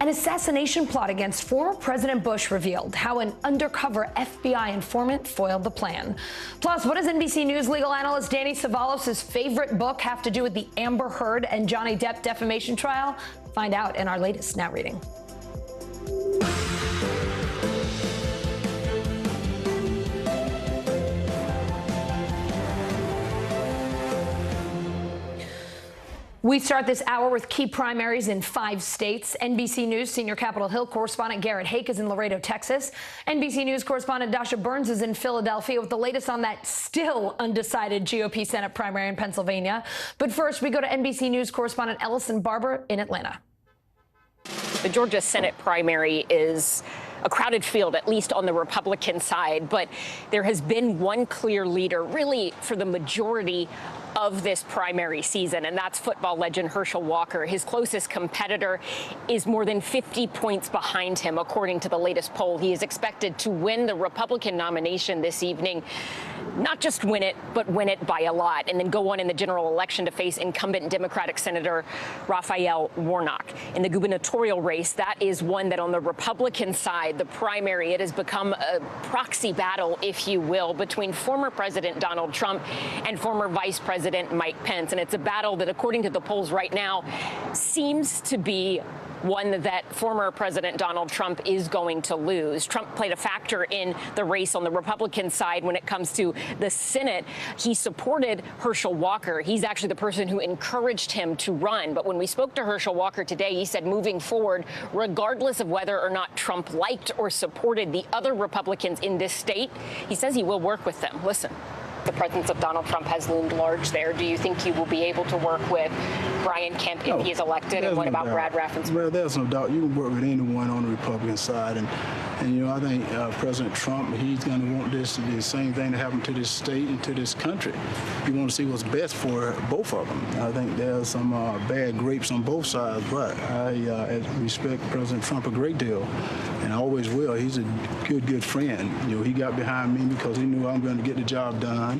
An assassination plot against former President Bush revealed. How an undercover FBI informant foiled the plan. Plus, what does NBC News legal analyst Danny Savalos' favorite book have to do with the Amber Heard and Johnny Depp defamation trial? Find out in our latest Now Reading. We start this hour with key primaries in 5 states. NBC News senior Capitol Hill correspondent Garrett Hake is in Laredo, Texas. NBC News correspondent Dasha Burns is in Philadelphia with the latest on that still undecided GOP Senate primary in Pennsylvania. But first, we go to NBC News correspondent Ellison Barber in Atlanta. The Georgia Senate primary is a crowded field, at least on the Republican side, but there has been one clear leader really for the majority of this primary season, and that's football legend Herschel Walker. His closest competitor is more than 50 points behind him, according to the latest poll. He is expected to win the Republican nomination this evening. not just win it, but win it by a lot, and then go on in the general election to face incumbent Democratic Senator Raphael Warnock. In the gubernatorial race, that is one that on the Republican side, the primary, it has become a proxy battle, if you will, between former President Donald Trump and former Vice President Mike Pence. And it's a battle that, according to the polls right now, seems to be one that former President Donald Trump is going to lose. Trump played a factor in the race on the Republican side when it comes to the Senate. He supported Herschel Walker. He's actually the person who encouraged him to run. But when we spoke to Herschel Walker today, he said moving forward, regardless of whether or not Trump liked or supported the other Republicans in this state, he says he will work with them. Listen. The presence of Donald Trump has loomed large there. Do you think you will be able to work with Brian Kemp if he is elected? And what about Brad Raffensperger? Well, there's no doubt. You can work with anyone on the Republican side. And you know, I think President Trump, he's going to want this to be the same thing that happened to this state and to this country. He wants to see what's best for both of them. I think there's some bad grapes on both sides, but I respect President Trump a great deal, and I always will. He's a good friend. You know, he got behind me because he knew I'm going to get the job done.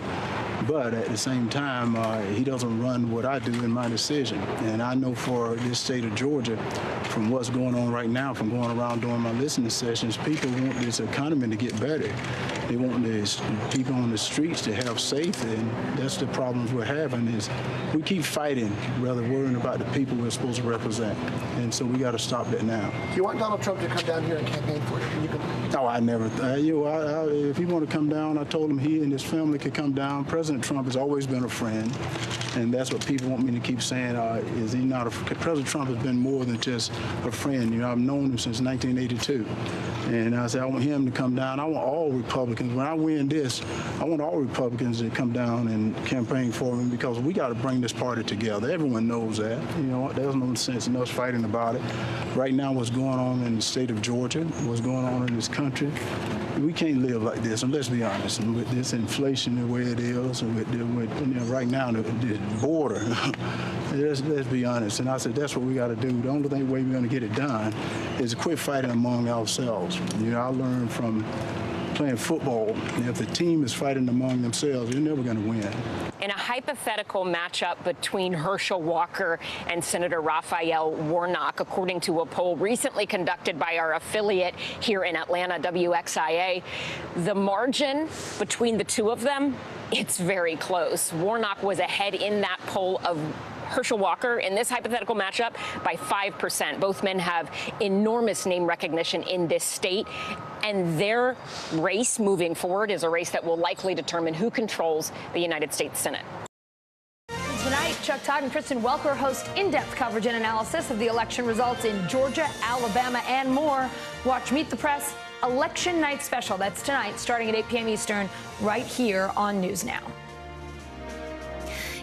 But at the same time, he doesn't run what I do in my decision. And I know for this state of Georgia, from what's going on right now, from going around doing my listening sessions, people want this economy to get better. They want these people on the streets to have safety, and that's the problems we're having is we keep fighting rather than worrying about the people we're supposed to represent. And so we got to stop that now. Do you want Donald Trump to come down here and campaign for you? No, I never. If he want to come down, I told him he and his family could come down. President Trump has always been a friend, and that's what people want me to keep saying. Is he not a? President Trump has been more than just a friend. You know, I've known him since 1982, and I said I want him to come down. I want all Republicans. When I win this, I want all Republicans to come down and campaign for me because we got to bring this party together. Everyone knows that. You know, there's no sense in us fighting about it. Right now, what's going on in the state of Georgia, what's going on in this country, we can't live like this. And let's be honest, and with this inflation the way it is, and with you know, right now the border, let's be honest. And I said that's what we got to do. The only way we're going to get it done is to quit fighting among ourselves. You know, I learned from playing football, if the team is fighting among themselves, you're never going to win. In a hypothetical matchup between Herschel Walker and Senator Raphael Warnock, according to a poll recently conducted by our affiliate here in Atlanta, WXIA, the margin between the two of them, it's very close. Warnock was ahead in that poll of Herschel Walker in this hypothetical matchup by 5%. Both men have enormous name recognition in this state, and their race moving forward is a race that will likely determine who controls the United States Senate. Tonight, Chuck Todd and Kristen Welker host in-depth coverage and analysis of the election results in Georgia, Alabama, and more. Watch Meet the Press Election Night Special. That's tonight, starting at 8 p.m. Eastern, right here on News Now.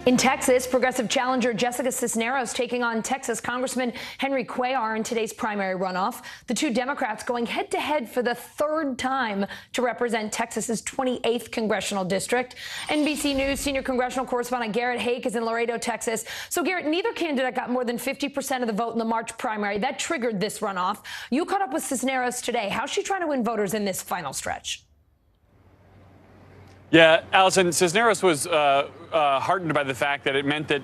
In Texas, progressive challenger Jessica Cisneros taking on Texas Congressman Henry Cuellar in today's primary runoff. The two Democrats going head-to-head for the third time to represent Texas's 28th congressional district. NBC News senior congressional correspondent Garrett Hake is in Laredo, Texas. So, Garrett, neither candidate got more than 50% of the vote in the March primary. That triggered this runoff. You caught up with Cisneros today. How's she trying to win voters in this final stretch? Yeah, Allison, Cisneros was heartened by the fact that it meant that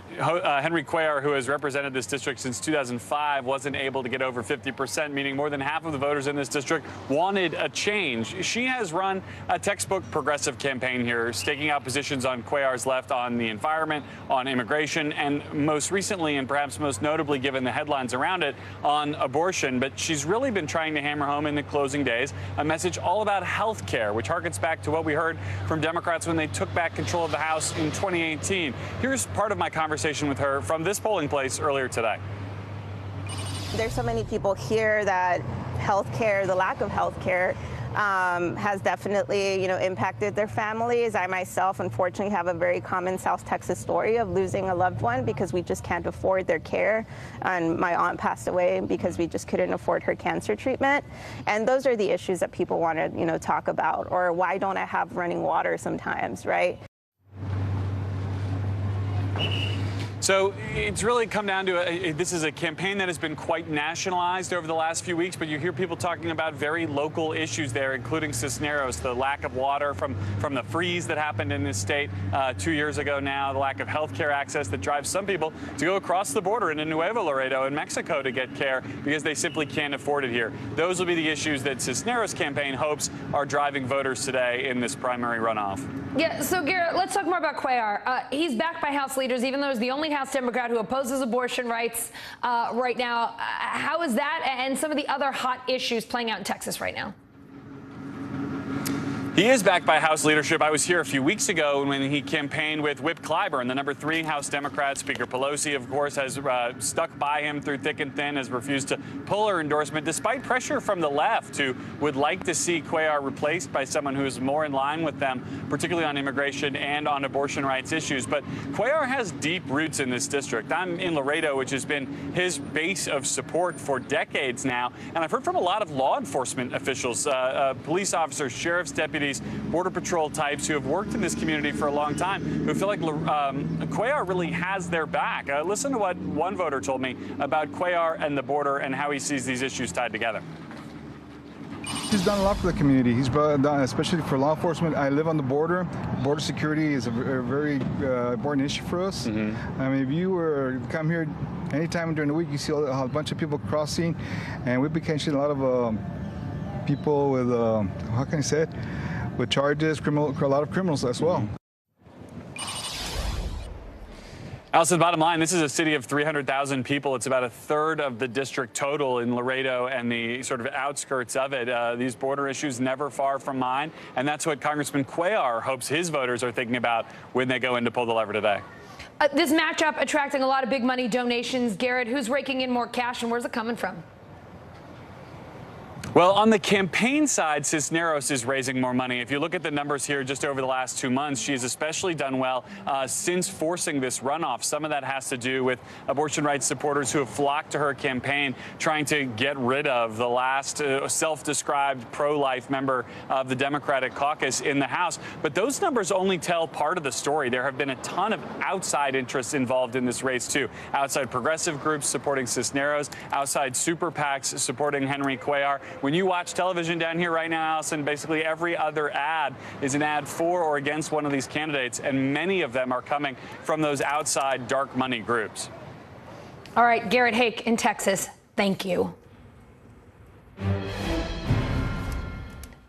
Henry Cuellar, who has represented this district since 2005, wasn't able to get over 50%, meaning more than half of the voters in this district wanted a change. She has run a textbook progressive campaign here, staking out positions on Cuellar's left on the environment, on immigration, and most recently, and perhaps most notably given the headlines around it, on abortion. But she's really been trying to hammer home in the closing days a message all about health care, which harkens back to what we heard from Democrats when they took back control of the House in 2018. Here's part of my conversation with her from this polling place earlier today. There's so many people here that healthcare, the lack of healthcare, has definitely, impacted their families. I myself, unfortunately, have a very common South Texas story of losing a loved one because we just can't afford their care. And my aunt passed away because we just couldn't afford her cancer treatment. And those are the issues that people want to, talk about. Or why don't I have running water sometimes, right? So it's really come down to this is a campaign that has been quite nationalized over the last few weeks, but you hear people talking about very local issues there, including Cisneros, the lack of water from the freeze that happened in this state 2 years ago now, the lack of health care access that drives some people to go across the border into Nuevo Laredo in Mexico to get care because they simply can't afford it here. Those will be the issues that Cisneros' campaign hopes are driving voters today in this primary runoff. Yeah, so Garrett, let's talk more about Cuellar. He's backed by House leaders, even though he's the only House Democrat who opposes abortion rights right now. How is that and some of the other hot issues playing out in Texas right now? He is backed by House leadership. I was here a few weeks ago when he campaigned with Whip Clyburn, the number 3 House Democrat. Speaker Pelosi, of course, has stuck by him through thick and thin, has refused to pull her endorsement, despite pressure from the left, who would like to see Cuellar replaced by someone who is more in line with them, particularly on immigration and on abortion rights issues. But Cuellar has deep roots in this district. I'm in Laredo, which has been his base of support for decades now. And I've heard from a lot of law enforcement officials, police officers, sheriff's deputies, Border Patrol types who have worked in this community for a long time, who feel like Cuellar really has their back. Listen to what one voter told me about Cuellar and the border and how he sees these issues tied together. He's done a lot for the community. He's done, especially for law enforcement. I live on the border. Border security is a very important issue for us. Mm-hmm. I mean, if you were to come here anytime during the week, you see a bunch of people crossing, and we became a lot of people with, how can I say it, with charges, a lot of criminals as well. Allison, bottom line, this is a city of 300,000 people. It's about a third of the district total in Laredo and the sort of outskirts of it. These border issues never far from mine, and that's what Congressman Cuellar hopes his voters are thinking about when they go in to pull the lever today. This matchup attracting a lot of big money donations. Garrett, who's raking in more cash and where's it coming from? Well, on the campaign side, Cisneros is raising more money. If you look at the numbers here just over the last 2 months, she has especially done well since forcing this runoff. Some of that has to do with abortion rights supporters who have flocked to her campaign, trying to get rid of the last self-described pro-life member of the Democratic caucus in the House. But those numbers only tell part of the story. There have been a ton of outside interests involved in this race, too. Outside progressive groups supporting Cisneros, outside super PACs supporting Henry Cuellar. When you watch television down here right now, Allison, basically every other ad is an ad for or against one of these candidates, and many of them are coming from those outside dark money groups. All right, Garrett Hake in Texas, thank you.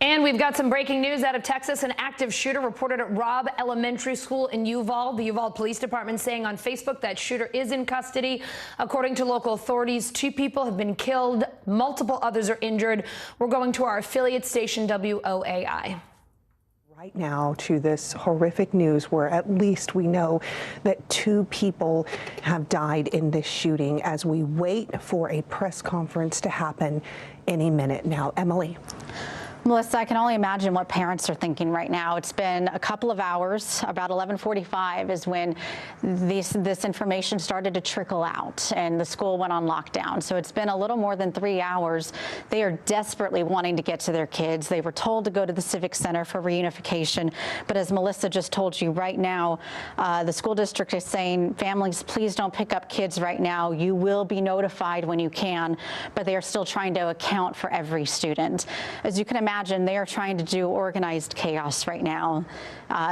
And we've got some breaking news out of Texas. An active shooter reported at Robb Elementary School in Uvalde. The Uvalde Police Department saying on Facebook that shooter is in custody. According to local authorities, 2 people have been killed. Multiple others are injured. We're going to our affiliate station, WOAI. Right now to this horrific news where at least we know that 2 people have died in this shooting as we wait for a press conference to happen any minute now. Emily. Melissa, I can only imagine what parents are thinking right now. It's been a couple of hours. About 11:45 is when this information started to trickle out and the school went on lockdown. So it's been a little more than 3 hours. They are desperately wanting to get to their kids. They were told to go to the Civic Center for reunification. But as Melissa just told you right now, the school district is saying, families, please don't pick up kids right now. You will be notified when you can, but they are still trying to account for every student. As you can imagine, they are trying to do organized chaos right now.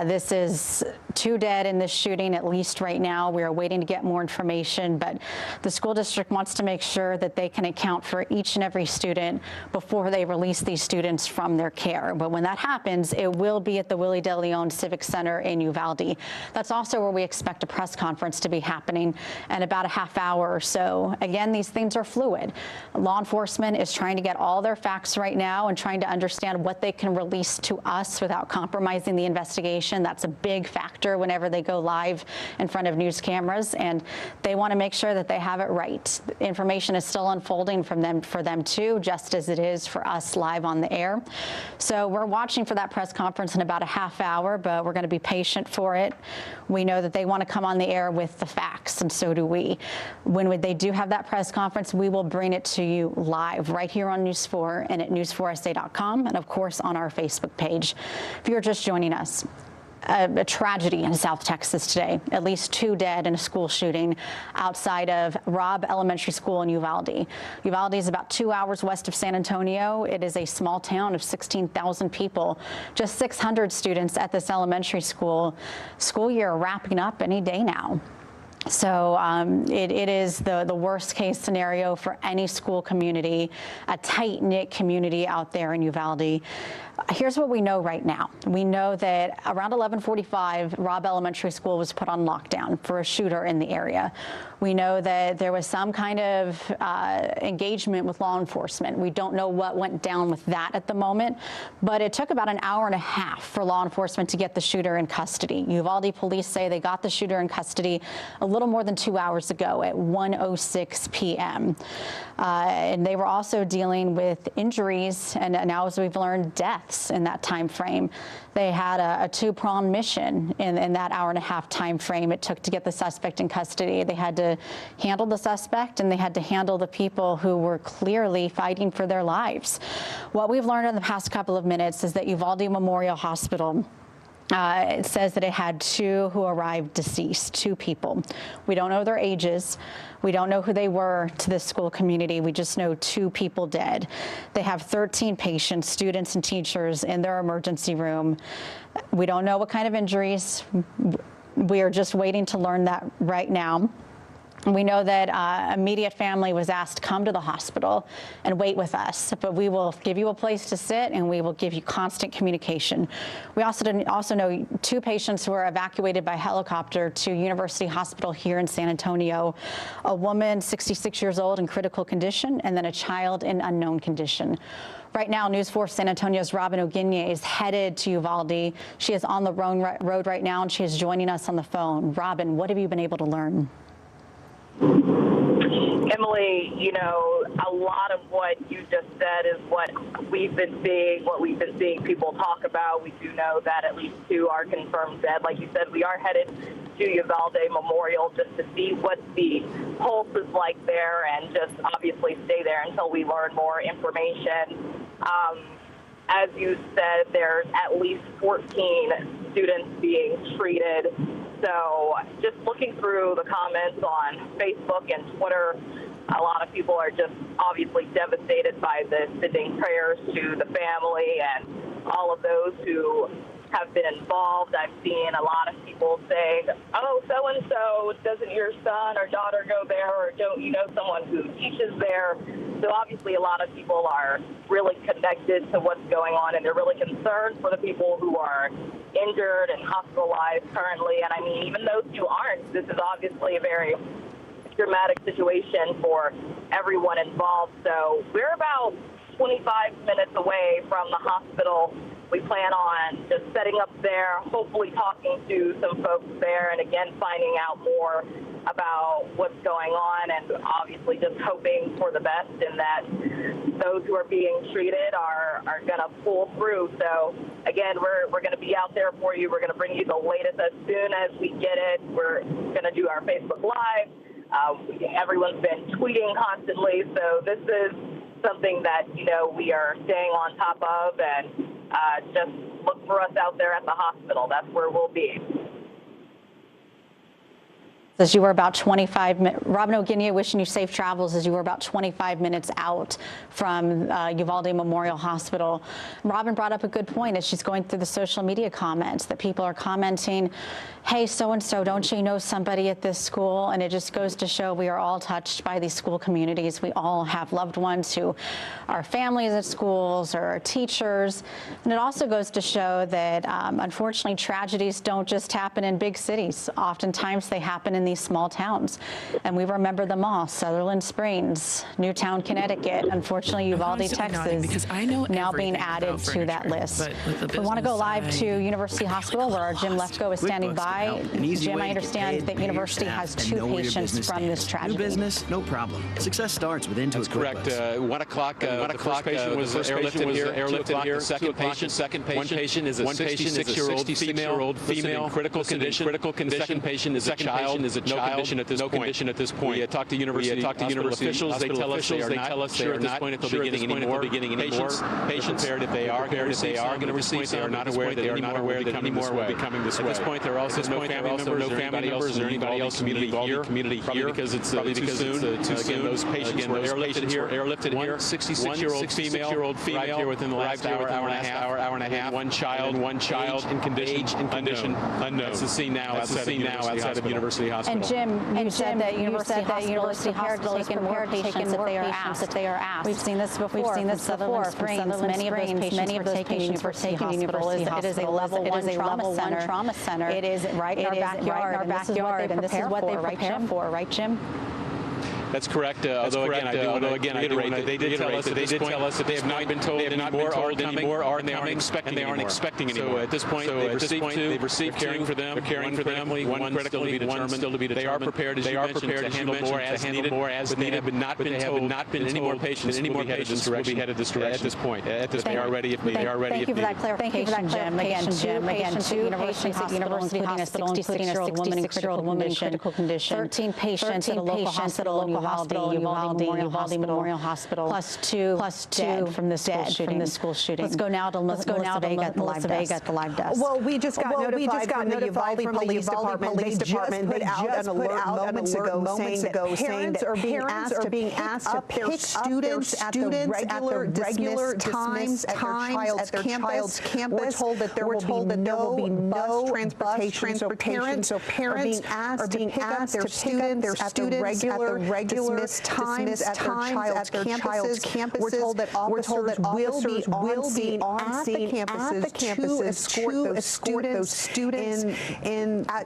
This is 2 dead in this shooting, at least right now. We are waiting to get more information, but the school district wants to make sure that they can account for each and every student before they release these students from their care. But when that happens, it will be at the Willie De Leon Civic Center in Uvalde. That's also where we expect a press conference to be happening in about a half hour or so. Again, these things are fluid. Law enforcement is trying to get all their facts right now and trying to understand what they can release to us without compromising the investigation. That's a big factor whenever they go live in front of news cameras, and they want to make sure that they have it right. The information is still unfolding for them too, just as it is for us live on the air. So we're watching for that press conference in about a half hour, but we're going to be patient for it. We know that they want to come on the air with the facts, and so do we. When they do have that press conference, we will bring it to you live right here on News 4 and at news4sa.com. And of course on our Facebook page. If you're just joining us, a tragedy in South Texas today. At least 2 dead in a school shooting outside of Robb Elementary School in Uvalde. Uvalde is about 2 hours west of San Antonio. It is a small town of 16,000 people. Just 600 students at this elementary school. School year wrapping up any day now. So it is the worst case scenario for any school community, a tight-knit community out there in Uvalde. Here's what we know right now. We know that around 11:45, Robb Elementary School was put on lockdown for a shooter in the area. We know that there was some kind of engagement with law enforcement. We don't know what went down with that at the moment, but it took about an hour and a half for law enforcement to get the shooter in custody. Uvalde police say they got the shooter in custody a little more than 2 hours ago at 1:06 p.m. And they were also dealing with injuries and now, as we've learned, deaths in that time frame. They had a 2-pronged mission in that hour and a half time frame it took to get the suspect in custody. They had to handle the suspect and they had to handle the people who were clearly fighting for their lives. What we've learned in the past couple of minutes is that Uvalde Memorial Hospital it says that it had 2 who arrived deceased, 2 people. We don't know their ages. We don't know who they were to this school community. We just know 2 people dead. They have 13 patients, students and teachers in their emergency room. We don't know what kind of injuries. We are just waiting to learn that right now. We know that immediate family was asked to come to the hospital and wait with us, but we will give you a place to sit and we will give you constant communication. We also know 2 patients who were evacuated by helicopter to University Hospital here in San Antonio, a woman 66 years old in critical condition, and then a child in unknown condition. Right now, News 4 San Antonio's Robin Oginye is headed to Uvalde. She is on the road right now and she is joining us on the phone. Robin, what have you been able to learn? Emily, you know, a lot of what you just said is what we've been seeing people talk about. We do know that at least 2 are confirmed dead. Like you said, we are headed to Uvalde Memorial just to see what the pulse is like there and just obviously stay there until we learn more information. As you said, there's at least 14 students being treated. So just looking through the comments on Facebook and Twitter, a lot of people are just obviously devastated by this, sending prayers to the family and all of those who have been involved. I've seen a lot of people saying, oh, so-and-so, doesn't your son or daughter go there, or don't you know someone who teaches there? So obviously a lot of people are really connected to what's going on, and they're really concerned for the people who are injured and hospitalized currently. And I mean, even those who aren't, this is obviously a very dramatic situation for everyone involved. So we're about 25 minutes away from the hospital. We plan on just setting up there, hopefully talking to some folks there, and again, finding out more about what's going on, and obviously just hoping for the best in that those who are being treated are going to pull through. So again, we're going to be out there for you. We're going to bring you the latest as soon as we get it. We're going to do our Facebook Live. Everyone's been tweeting constantly, so this is something that, you know, we are staying on top of, and just look for us out there at the hospital. That's where we'll be. As you were about 25 minutes, Robin Oginye, wishing you safe travels as you were about 25 minutes out from Uvalde Memorial Hospital. Robin brought up a good point as she's going through the social media comments that people are commenting, hey, so-and-so, don't you know somebody at this school? And it just goes to show we are all touched by these school communities. We all have loved ones who are families at schools or are teachers. And it also goes to show that, unfortunately, tragedies don't just happen in big cities. Oftentimes they happen in these small towns, and we remember them all. Sutherland Springs, Newtown, Connecticut, unfortunately Uvalde, Texas, now being added to that list. We want to go live to University Hospital, where our Jim Lefko is standing by. Jim, I understand that University has 2 patients from this tragedy. New business, no problem. Success starts with Intuit. That's correct. 1 o'clock, the first patient was airlifted here. The second patient is a 66-year-old female, critical condition. Second patient is a child is a child. No condition at this point. We talk to university officials. They tell us they are not sure at this point if they'll be getting any more patients. If they are going to receive some, they are not aware that any more will be coming this way. At this point, there are also no family members or anybody else community here. Probably because it's too soon. Again, those patients were airlifted here. 66-year-old female right here within the last hour and a half. One child in condition unknown. That's the scene now outside of University Hospital. And Jim, you said that University Hospital is prepared to take more patients if they are asked. We've seen this before. From Sutherland Springs. Many of those patients were taken to University Hospital. It is a level 1 trauma center. It is right in our backyard, and this is what they prepare for, right, Jim? That's correct. Although again, I do reiterate that they did tell us that they have not been told any more are coming, and they aren't expecting any more. So at this point, they've received caring for them, one still to be determined. They are prepared, as you mentioned, to handle more as needed, but they have not been any more patients will be headed this direction at this point. They are ready if needed. Thank you for that clarification, Jim. Again, two patients at University Hospital, including a 66-year-old woman in critical condition, 13 patients at a local hospital, Uvalde Memorial Hospital, plus two dead from the school shooting. Let's go now to Melissa Vega at the live desk. Well, we just got notified from the Uvalde Police Department. They just put out an alert moments ago saying that parents are being asked to pick students at the regular times at their child's campus. We're told that there will be no bus transportation. So parents are being asked to pick up their students at the regular times at their child's campuses. We're told that officers will be on scene at the campuses to escort those students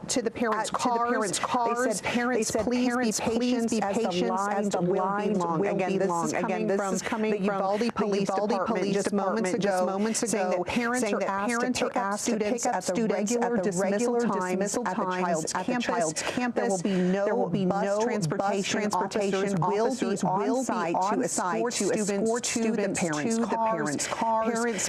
to the parents' cars. They said, parents, please be patient as the lines will be long. Again, this is coming from the Uvalde Police Department just moments ago, saying that parents are asked to pick up students at the regular dismissal times at the child's campus. There will be no transportation. Officers will be on site to escort students to the parents' cars. Parents,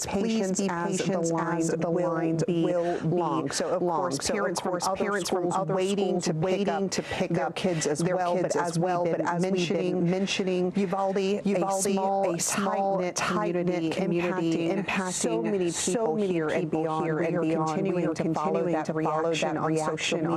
please be patient as the lines will be long. So, of course, parents from other schools waiting to pick up kids as well. But as we've been mentioning, Uvalde, a small, tight-knit community impacting so many people here and beyond. We are continuing to follow that reaction on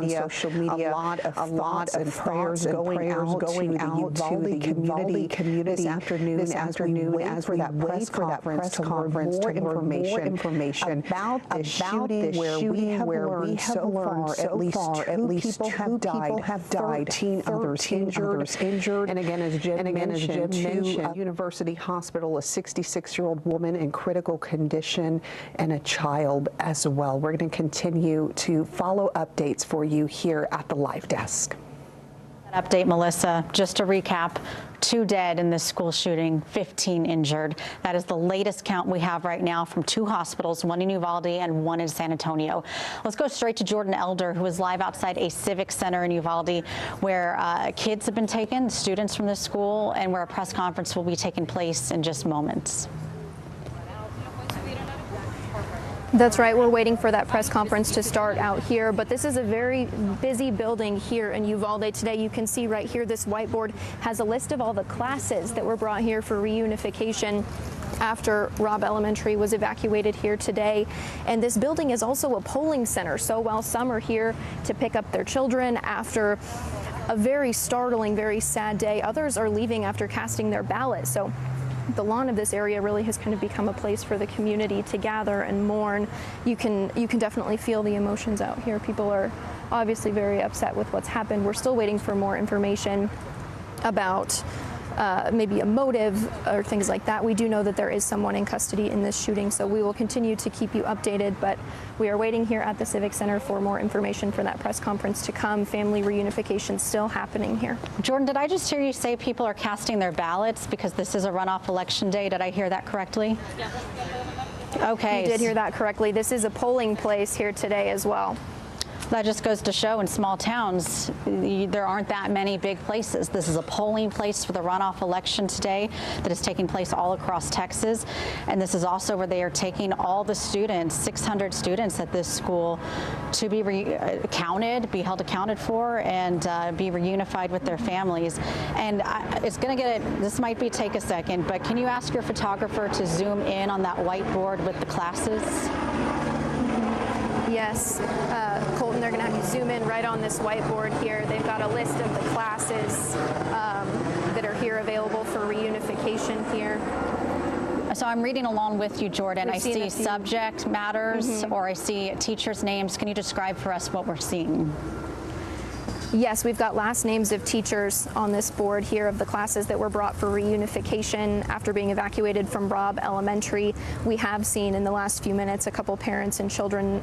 social media. A lot of thoughts and prayers going out to the Uvalde community this afternoon as we wait for that press conference to learn more information about the shooting where we have learned at least two people have died, 13 others injured. And again, as Jim mentioned, to University Hospital, a 66-year-old woman in critical condition and a child as well. We're going to continue to follow updates for you here at the live desk. Update, Melissa. Just to recap, 2 dead in this school shooting, 15 injured. That is the latest count we have right now from 2 hospitals, one in Uvalde and one in San Antonio. Let's go straight to Jordan Elder, who is live outside a civic center in Uvalde, where kids have been taken, students from this school, and where a press conference will be taking place in just moments. That's right. We're waiting for that press conference to start out here, but this is a very busy building here in Uvalde today. You can see right here, this whiteboard has a list of all the classes that were brought here for reunification after Robb Elementary was evacuated here today. And this building is also a polling center. So while some are here to pick up their children after a very startling, very sad day, others are leaving after casting their ballot. So the lawn of this area really has kind of become a place for the community to gather and mourn. You can definitely feel the emotions out here. People are obviously very upset with what's happened. We're still waiting for more information about maybe a motive or things like that. We do know that there is someone in custody in this shooting, so we will continue to keep you updated, but we are waiting here at the Civic Center for more information for that press conference to come. Family reunification still happening here. Jordan, did I just hear you say people are casting their ballots because this is a runoff election day? Did I hear that correctly? Yeah. Okay. You did hear that correctly. This is a polling place here today as well. That just goes to show in small towns, there aren't that many big places. This is a polling place for the runoff election today that is taking place all across Texas. And this is also where they are taking all the students, 600 students at this school, to be counted, be held accounted for, and be reunified with their families. And it's going to this might take a second, but can you ask your photographer to zoom in on that whiteboard with the classes? Yes, Colton, they're going to have you zoom in right on this whiteboard here. They've got a list of the classes that are here available for reunification here. So I'm reading along with you, Jordan. I see subject matters, or I see teachers' names. Can you describe for us what we're seeing? Yes, we've got last names of teachers on this board here of the classes that were brought for reunification after being evacuated from Robb Elementary. We have seen in the last few minutes a couple parents and children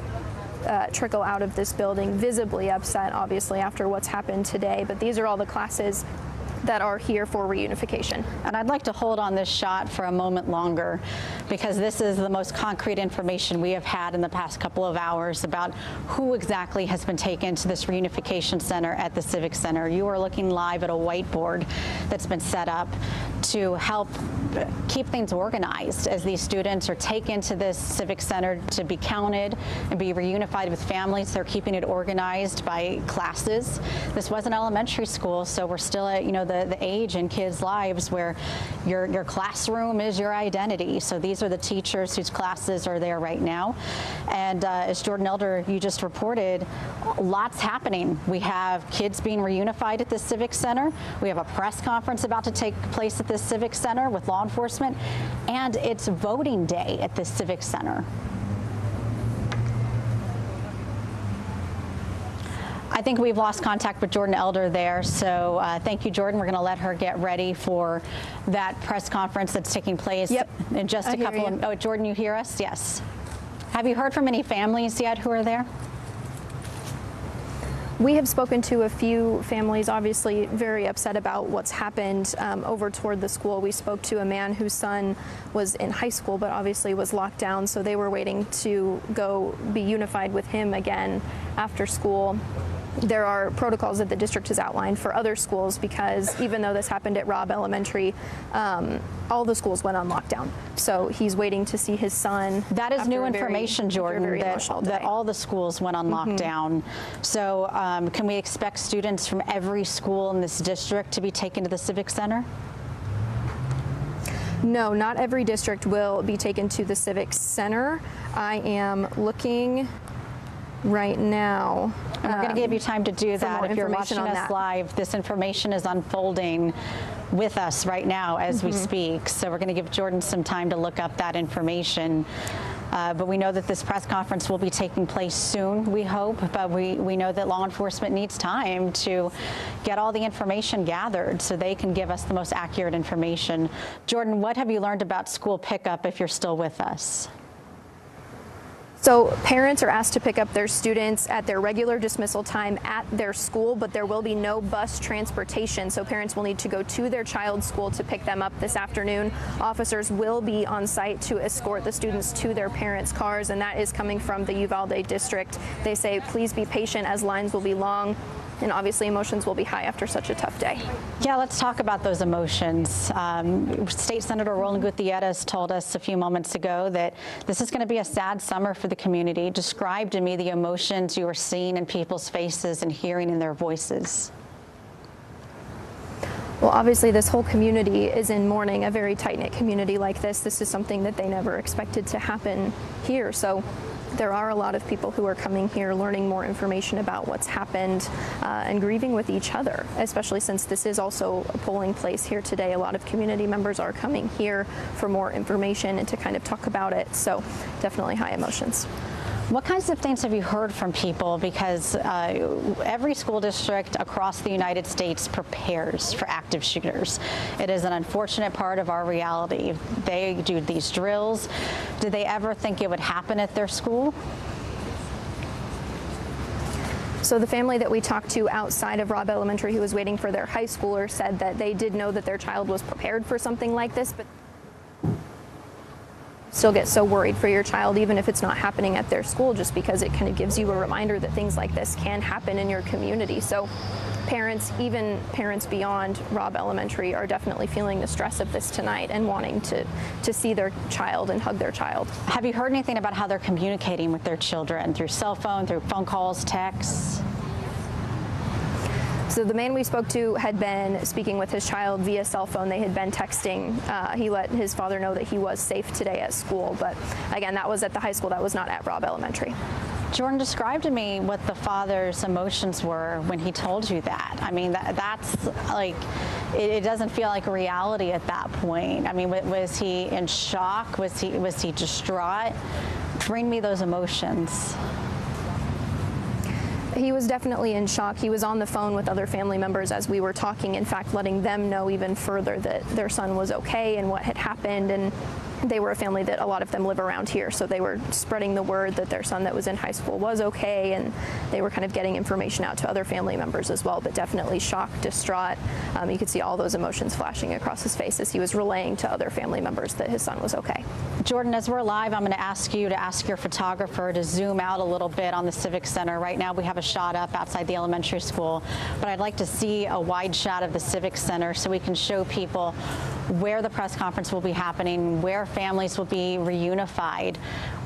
trickle out of this building, visibly upset, obviously, after what's happened today. But these are all the classes that are here for reunification. And I'd like to hold on this shot for a moment longer, because this is the most concrete information we have had in the past couple of hours about who exactly has been taken to this reunification center at the Civic Center. You are looking live at a whiteboard that's been set up to help keep things organized as these students are taken to this Civic Center to be counted and be reunified with families. They're keeping it organized by classes. This was an elementary school, so we're still at, the age in kids' lives where your classroom is your identity. So these are the teachers whose classes are there right now. And as Jordan Elder, you just reported, lots happening. We have kids being reunified at the Civic Center. We have a press conference about to take place at the Civic Center with law enforcement, and it's voting day at the Civic Center. I think we've lost contact with Jordan Elder there, so thank you, Jordan. We're going to let her get ready for that press conference that's taking place in just a couple of... Oh, Jordan, you hear us? Yes. Have you heard from any families yet who are there? We have spoken to a few families, obviously very upset about what's happened over toward the school. We spoke to a man whose son was in high school, but obviously was locked down, so they were waiting to go be unified with him again after school. There are protocols that the district has outlined for other schools, because even though this happened at Robb Elementary, all the schools went on lockdown. So he's waiting to see his son. That is new information, Jordan, that all the schools went on lockdown. So can we expect students from every school in this district to be taken to the Civic Center? No, not every district will be taken to the Civic Center. I am looking right now. And we're going to give you time to do that. If you're watching us live, this information is unfolding with us right now as we speak. So we're going to give Jordan some time to look up that information. But we know that this press conference will be taking place soon, we hope. But we know that law enforcement needs time to get all the information gathered so they can give us the most accurate information. Jordan, what have you learned about school pickup if you're still with us? So parents are asked to pick up their students at their regular dismissal time at their school, but there will be no bus transportation. So parents will need to go to their child's school to pick them up this afternoon. Officers will be on site to escort the students to their parents' cars, and that is coming from the Uvalde district. They say, please be patient as lines will be long. And obviously emotions will be high after such a tough day. Yeah, let's talk about those emotions. State Senator Roland Gutierrez told us a few moments ago that this is going to be a sad summer for the community. Describe to me the emotions you are seeing in people's faces and hearing in their voices. Well, obviously this whole community is in mourning, a very tight-knit community like this. This is something that they never expected to happen here. So there are a lot of people who are coming here learning more information about what's happened and grieving with each other, especially since this is also a polling place here today. A lot of community members are coming here for more information and to kind of talk about it. So definitely high emotions. What kinds of things have you heard from people? Because every school district across the United States prepares for active shooters. It is an unfortunate part of our reality. They do these drills. Did they ever think it would happen at their school? So the family that we talked to outside of Robb Elementary who was waiting for their high schooler said that they did know that their child was prepared for something like this, but still get so worried for your child, even if it's not happening at their school, just because it kind of gives you a reminder that things like this can happen in your community. So parents, even parents beyond Robb Elementary, are definitely feeling the stress of this tonight and wanting to see their child and hug their child. Have you heard anything about how they're communicating with their children through cell phone, through phone calls, texts? So the man we spoke to had been speaking with his child via cell phone. They had been texting. He let his father know that he was safe today at school. But again, that was at the high school. That was not at Robb Elementary. Jordan, describe to me what the father's emotions were when he told you that. I mean, that's like, it doesn't feel like reality at that point. I mean, was he in shock? Was he distraught? Bring me those emotions. He was definitely in shock. He was on the phone with other family members as we were talking, in fact, letting them know even further that their son was okay and what had happened. And they were a family that a lot of them live around here, so they were spreading the word that their son that was in high school was okay, and they were kind of getting information out to other family members as well, but definitely shocked, distraught. You could see all those emotions flashing across his face as he was relaying to other family members that his son was okay. Jordan, as we're live, I'm going to ask you to ask your photographer to zoom out a little bit on the Civic Center. Right now we have a shot up outside the elementary school, but I'd like to see a wide shot of the Civic Center so we can show people where the press conference will be happening, where families will be reunified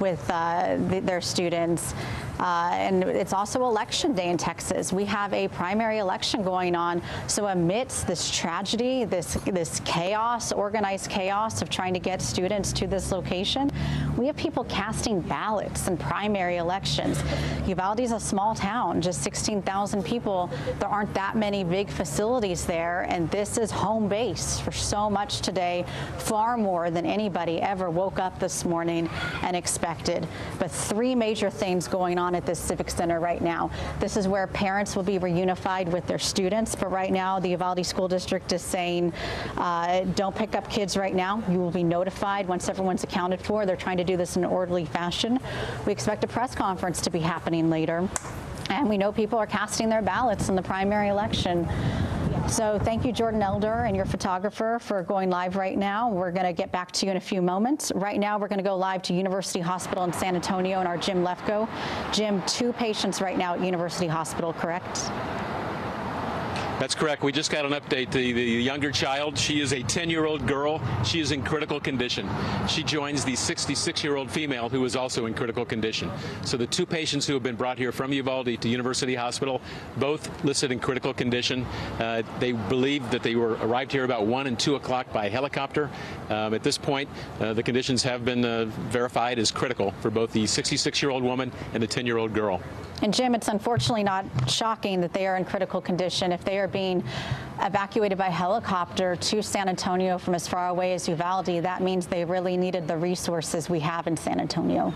with their students. And it's also election day in Texas. We have a primary election going on. So amidst this tragedy, this chaos, organized chaos of trying to get students to this location, we have people casting ballots in primary elections. Uvalde's a small town, just 16,000 people. There aren't that many big facilities there, and this is home base for so much today, far more than anybody ever woke up this morning and expected. But three major things going on at this Civic Center right now. This is where parents will be reunified with their students, but right now the Uvalde School District is saying don't pick up kids right now. You will be notified once everyone's accounted for. They're trying to do this in an orderly fashion. We expect a press conference to be happening later, and we know people are casting their ballots in the primary election. So thank you, Jordan Elder, and your photographer for going live right now. We're going to get back to you in a few moments. Right now, we're going to go live to University Hospital in San Antonio and our Jim Lefko. Jim, 2 patients right now at University Hospital, correct? That's correct. We just got an update. The younger child, she is a 10-year-old girl. She is in critical condition. She joins the 66-year-old female who is also in critical condition. So the 2 patients who have been brought here from Uvalde to University Hospital, both listed in critical condition. They believe that they arrived here about 1 and 2 o'clock by helicopter. At this point, the conditions have been verified as critical for both the 66-year-old woman and the 10-year-old girl. And Jim, it's unfortunately not shocking that they are in critical condition. If they are being evacuated by helicopter to San Antonio from as far away as Uvalde, that means they really needed the resources we have in San Antonio.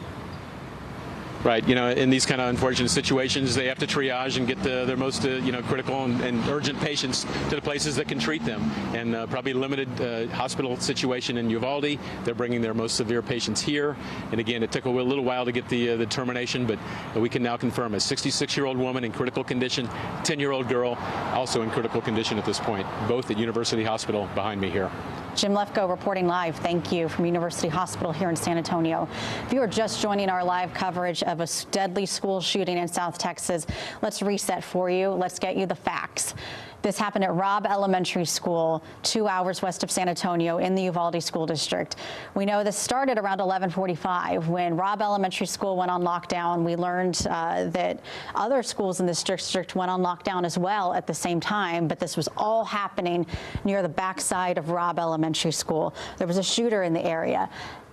Right. You know, in these kind of unfortunate situations, they have to triage and get their most, critical and urgent patients to the places that can treat them. And probably limited hospital situation in Uvalde. They're bringing their most severe patients here. And again, it took a little while to get the determination, but we can now confirm a 66-year-old woman in critical condition, 10-year-old girl also in critical condition at this point, both at University Hospital behind me here. Jim Lefko reporting live. Thank you from University Hospital here in San Antonio. If you are just joining our live coverage of a deadly school shooting in South Texas, let's reset for you. Let's get you the facts. This happened at Robb Elementary School, 2 hours west of San Antonio in the Uvalde School District. We know this started around 11:45 when Robb Elementary School went on lockdown. We learned that other schools in this district went on lockdown as well at the same time, but this was all happening near the backside of Robb Elementary School. There was a shooter in the area.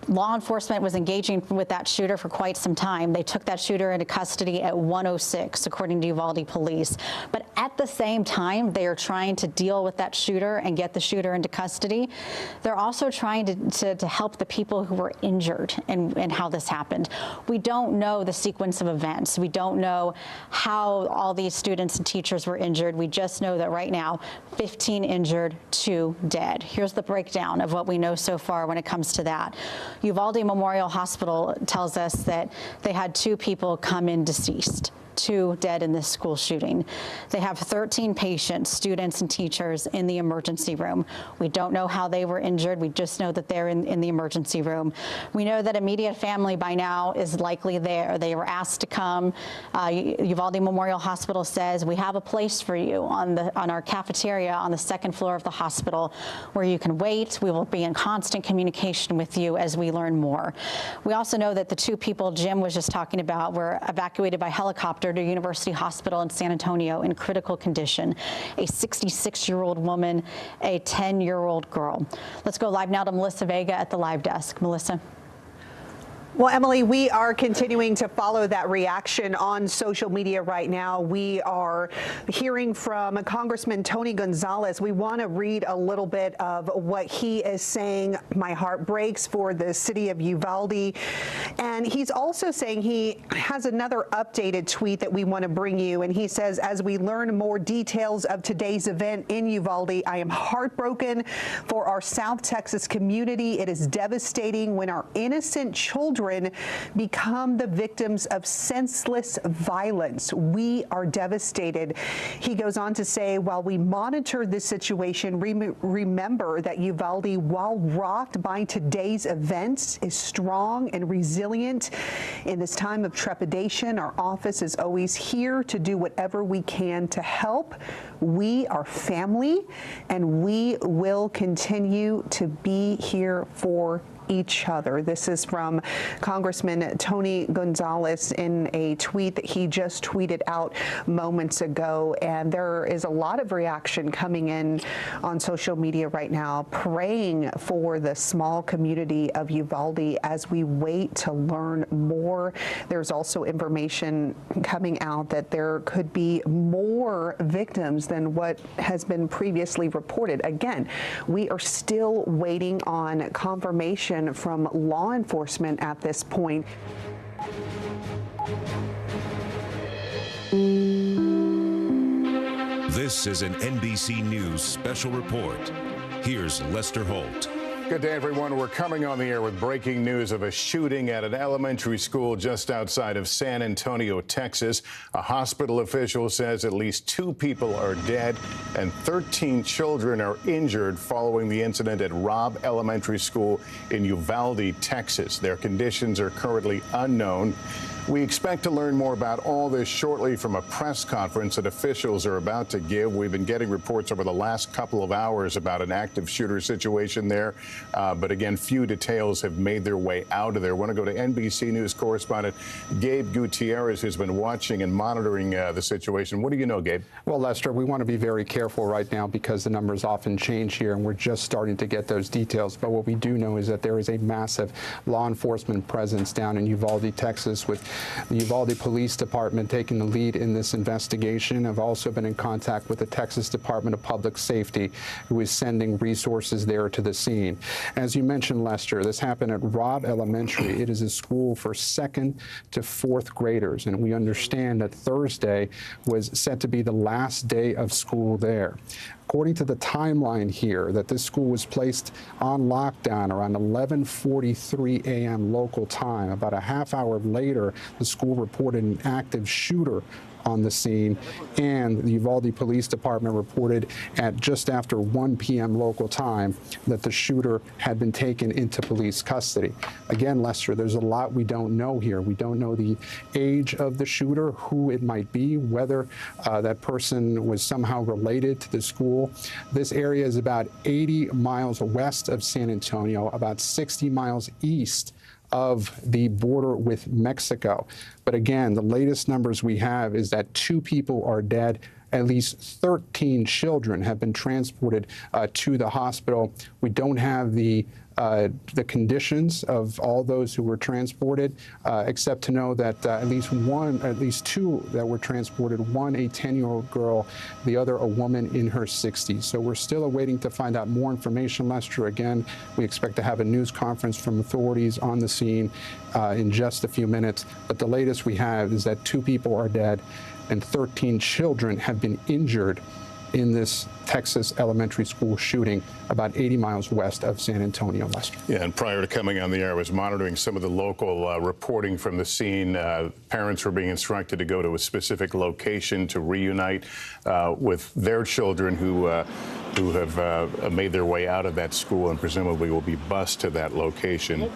Law enforcement was engaging with that shooter for quite some time. They took that shooter into custody at 1:06, according to Uvalde police. But at the same time, they are trying to deal with that shooter and get the shooter into custody. They're also trying to help the people who were injured and how this happened. We don't know the sequence of events. We don't know how all these students and teachers were injured. We just know that right now, 15 injured, 2 dead. Here's the breakdown of what we know so far when it comes to that. Uvalde Memorial Hospital tells us that they had 2 people come in deceased. 2 dead in this school shooting. They have 13 patients, students and teachers in the emergency room. We don't know how they were injured. We just know that they're in the emergency room. We know that immediate family by now is likely there. They were asked to come. Uvalde Memorial Hospital says we have a place for you on our cafeteria on the 2nd floor of the hospital where you can wait. We will be in constant communication with you as we learn more. We also know that the 2 people Jim was just talking about were evacuated by helicopter to University Hospital in San Antonio in critical condition. A 66-year-old woman, a 10-year-old girl. Let's go live now to Melissa Vega at the live desk. Melissa. Well, Emily, we are continuing to follow that reaction on social media right now. We are hearing from Congressman Tony Gonzalez. We want to read a little bit of what he is saying. My heart breaks for the city of Uvalde. And he's also saying he has another updated tweet that we want to bring you. And he says, as we learn more details of today's event in Uvalde, I am heartbroken for our South Texas community. It is devastating when our innocent children become the victims of senseless violence. We are devastated. He goes on to say, while we monitor this situation, remember that Uvalde, while rocked by today's events, is strong and resilient. In this time of trepidation, our office is always here to do whatever we can to help. We are family, and we will continue to be here for each other. This is from Congressman Tony Gonzalez in a tweet that he just tweeted out moments ago. And there is a lot of reaction coming in on social media right now, praying for the small community of Uvalde as we wait to learn more. There's also information coming out that there could be more victims than what has been previously reported. Again, we are still waiting on confirmation from law enforcement at this point. This is an NBC News special report. Here's Lester Holt. Good day, everyone. We're coming on the air with breaking news of a shooting at an elementary school just outside of San Antonio, Texas. A hospital official says at least 2 people are dead and 13 children are injured following the incident at Robb Elementary School in Uvalde, Texas. Their conditions are currently unknown. We expect to learn more about all this shortly from a press conference that officials are about to give. We've been getting reports over the last couple of hours about an active shooter situation there. But again, few details have made their way out of there. I want to go to NBC News correspondent Gabe Gutierrez, who's been watching and monitoring the situation. What do you know, Gabe? Well, Lester, we want to be very careful right now because the numbers often change here, and we're just starting to get those details. But what we do know is that there is a massive law enforcement presence down in Uvalde, Texas, with the Uvalde Police Department taking the lead in this investigation. I've also been in contact with the Texas Department of Public Safety, who is sending resources there to the scene. As you mentioned, Lester, this happened at Robb Elementary. It is a school for 2nd to 4th graders, and we understand that Thursday was set to be the last day of school there. According to the timeline here, that this school was placed on lockdown around 11:43 a.m. local time. About a half hour later, the school reported an active shooter on the scene, and the Uvalde Police Department reported at just after 1 p.m. local time that the shooter had been taken into police custody. Again, Lester, there's a lot we don't know here. We don't know the age of the shooter, who it might be, whether that person was somehow related to the school. This area is about 80 miles west of San Antonio, about 60 miles east of the border with Mexico. But again, the latest numbers we have is that 2 people are dead. At least 13 children have been transported to the hospital. We don't have the conditions of all those who were transported, except to know that at least 2 that were transported, one a 10-year-old girl, the other a woman in her 60s. So we're still awaiting to find out more information, Lester. Again, we expect to have a news conference from authorities on the scene in just a few minutes. But the latest we have is that 2 people are dead and 13 children have been injured in this Texas elementary school shooting about 80 miles west of San Antonio, Lester. Yeah, and prior to coming on the air, I was monitoring some of the local reporting from the scene. Parents were being instructed to go to a specific location to reunite with their children who have made their way out of that school and presumably will be bused to that location.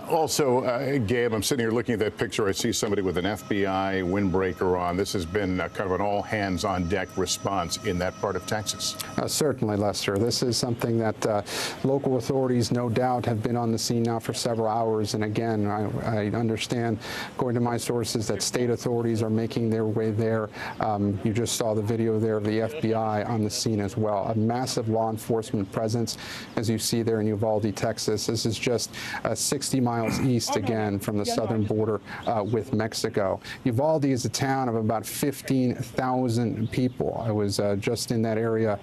Also, Gabe, I'm sitting here looking at that picture. I see somebody with an FBI windbreaker on. This has been kind of an all-hands-on-deck response in that part of Texas. Certainly, Lester. This is something that local authorities, no doubt, have been on the scene now for several hours. And again, I understand, according to my sources, that state authorities are making their way there. You just saw the video there of the FBI on the scene as well. A massive law enforcement presence, as you see there in Uvalde, Texas. This is just 60 miles east again from the southern border with Mexico. Uvalde is a town of about 15,000 people. I was just in that area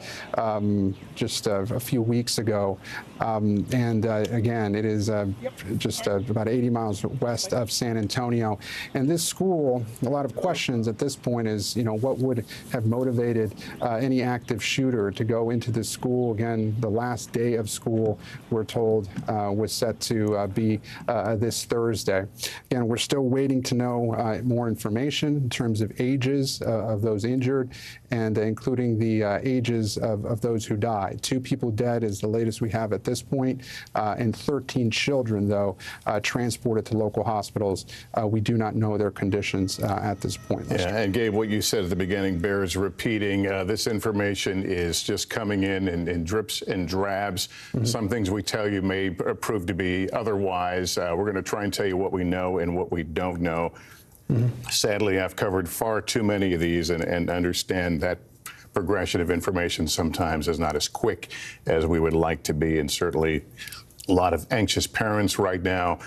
just a few weeks ago. Again, it is just about 80 miles west of San Antonio. And this school, a lot of questions at this point is, what would have motivated any active shooter to go into this school? Again, the last day of school, we're told, was set to be this Thursday. Again, we're still waiting to know more information in terms of ages of those injured and including the ages of those who died. 2 people dead is the latest we have at this point, and 13 children, though, transported to local hospitals. We do not know their conditions at this point. Yeah, and Gabe, what you said at the beginning bears repeating. This information is just coming in drips and drabs. Mm-hmm. Some things we tell you may prove to be otherwise. We're going to try and tell you what we know and what we don't know. Mm-hmm. Sadly, I've covered far too many of these and understand that progression of information sometimes is not as quick as we would like to be, and certainly a lot of anxious parents right now,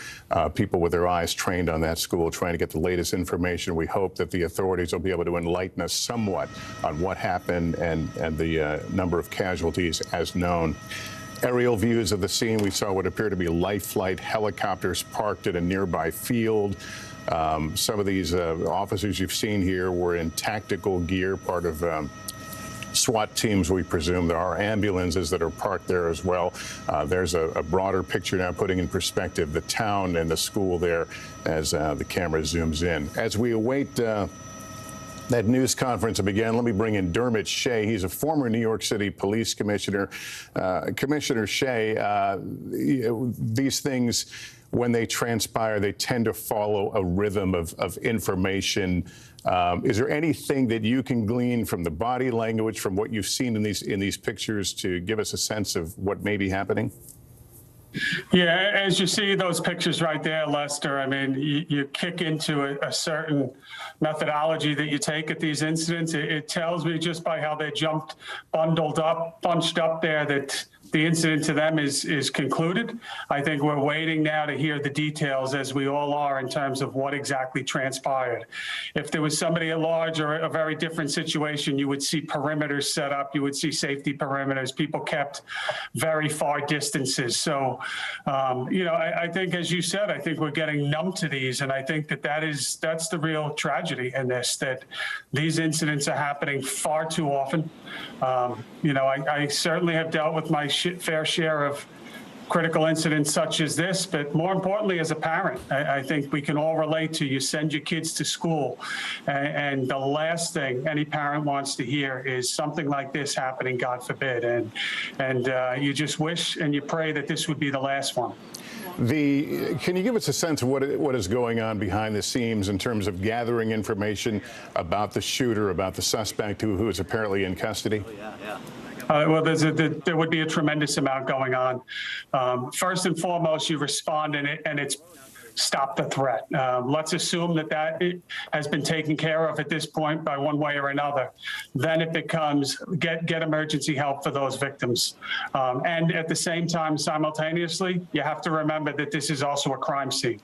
people with their eyes trained on that school trying to get the latest information. We hope that the authorities will be able to enlighten us somewhat on what happened and the number of casualties as known. Aerial views of the scene, we saw what appear to be life flight helicopters parked at a nearby field. Some of these officers you've seen here were in tactical gear, part of SWAT teams, we presume. There are ambulances that are parked there as well. There's a broader picture now putting in perspective the town and the school there as the camera zooms in. As we await that news conference began, let me bring in Dermot Shea. He's a former New York City police commissioner. Commissioner Shea, these things, when they transpire, they tend to follow a rhythm of information. Is there anything that you can glean from the body language, from what you've seen in these pictures, to give us a sense of what may be happening? Yeah, as you see those pictures right there, Lester, I mean, you kick into a certain methodology that you take at these incidents. It tells me just by how they jumped, bunched up there, that the incident to them is concluded. I think we're waiting now to hear the details, as we all are, in terms of what exactly transpired. If there was somebody at large or a very different situation, you would see perimeters set up. You would see safety perimeters. People kept very far distances. So, I think, as you said, I think we're getting numb to these. And I think that's the real tragedy in this, that these incidents are happening far too often. I certainly have dealt with my fair share of critical incidents such as this, but more importantly, as a parent, I think we can all relate to, you send your kids to school, and the last thing any parent wants to hear is something like this happening, God forbid, and you just wish and you pray that this would be the last one. Can you give us a sense of what is going on behind the scenes in terms of gathering information about the shooter, about the suspect who is apparently in custody? Well, there would be a tremendous amount going on. First and foremost, you respond and it's stop the threat. Let's assume that has been taken care of at this point by one way or another. Then it becomes get emergency help for those victims. And at the same time, simultaneously, you have to remember that this is also a crime scene.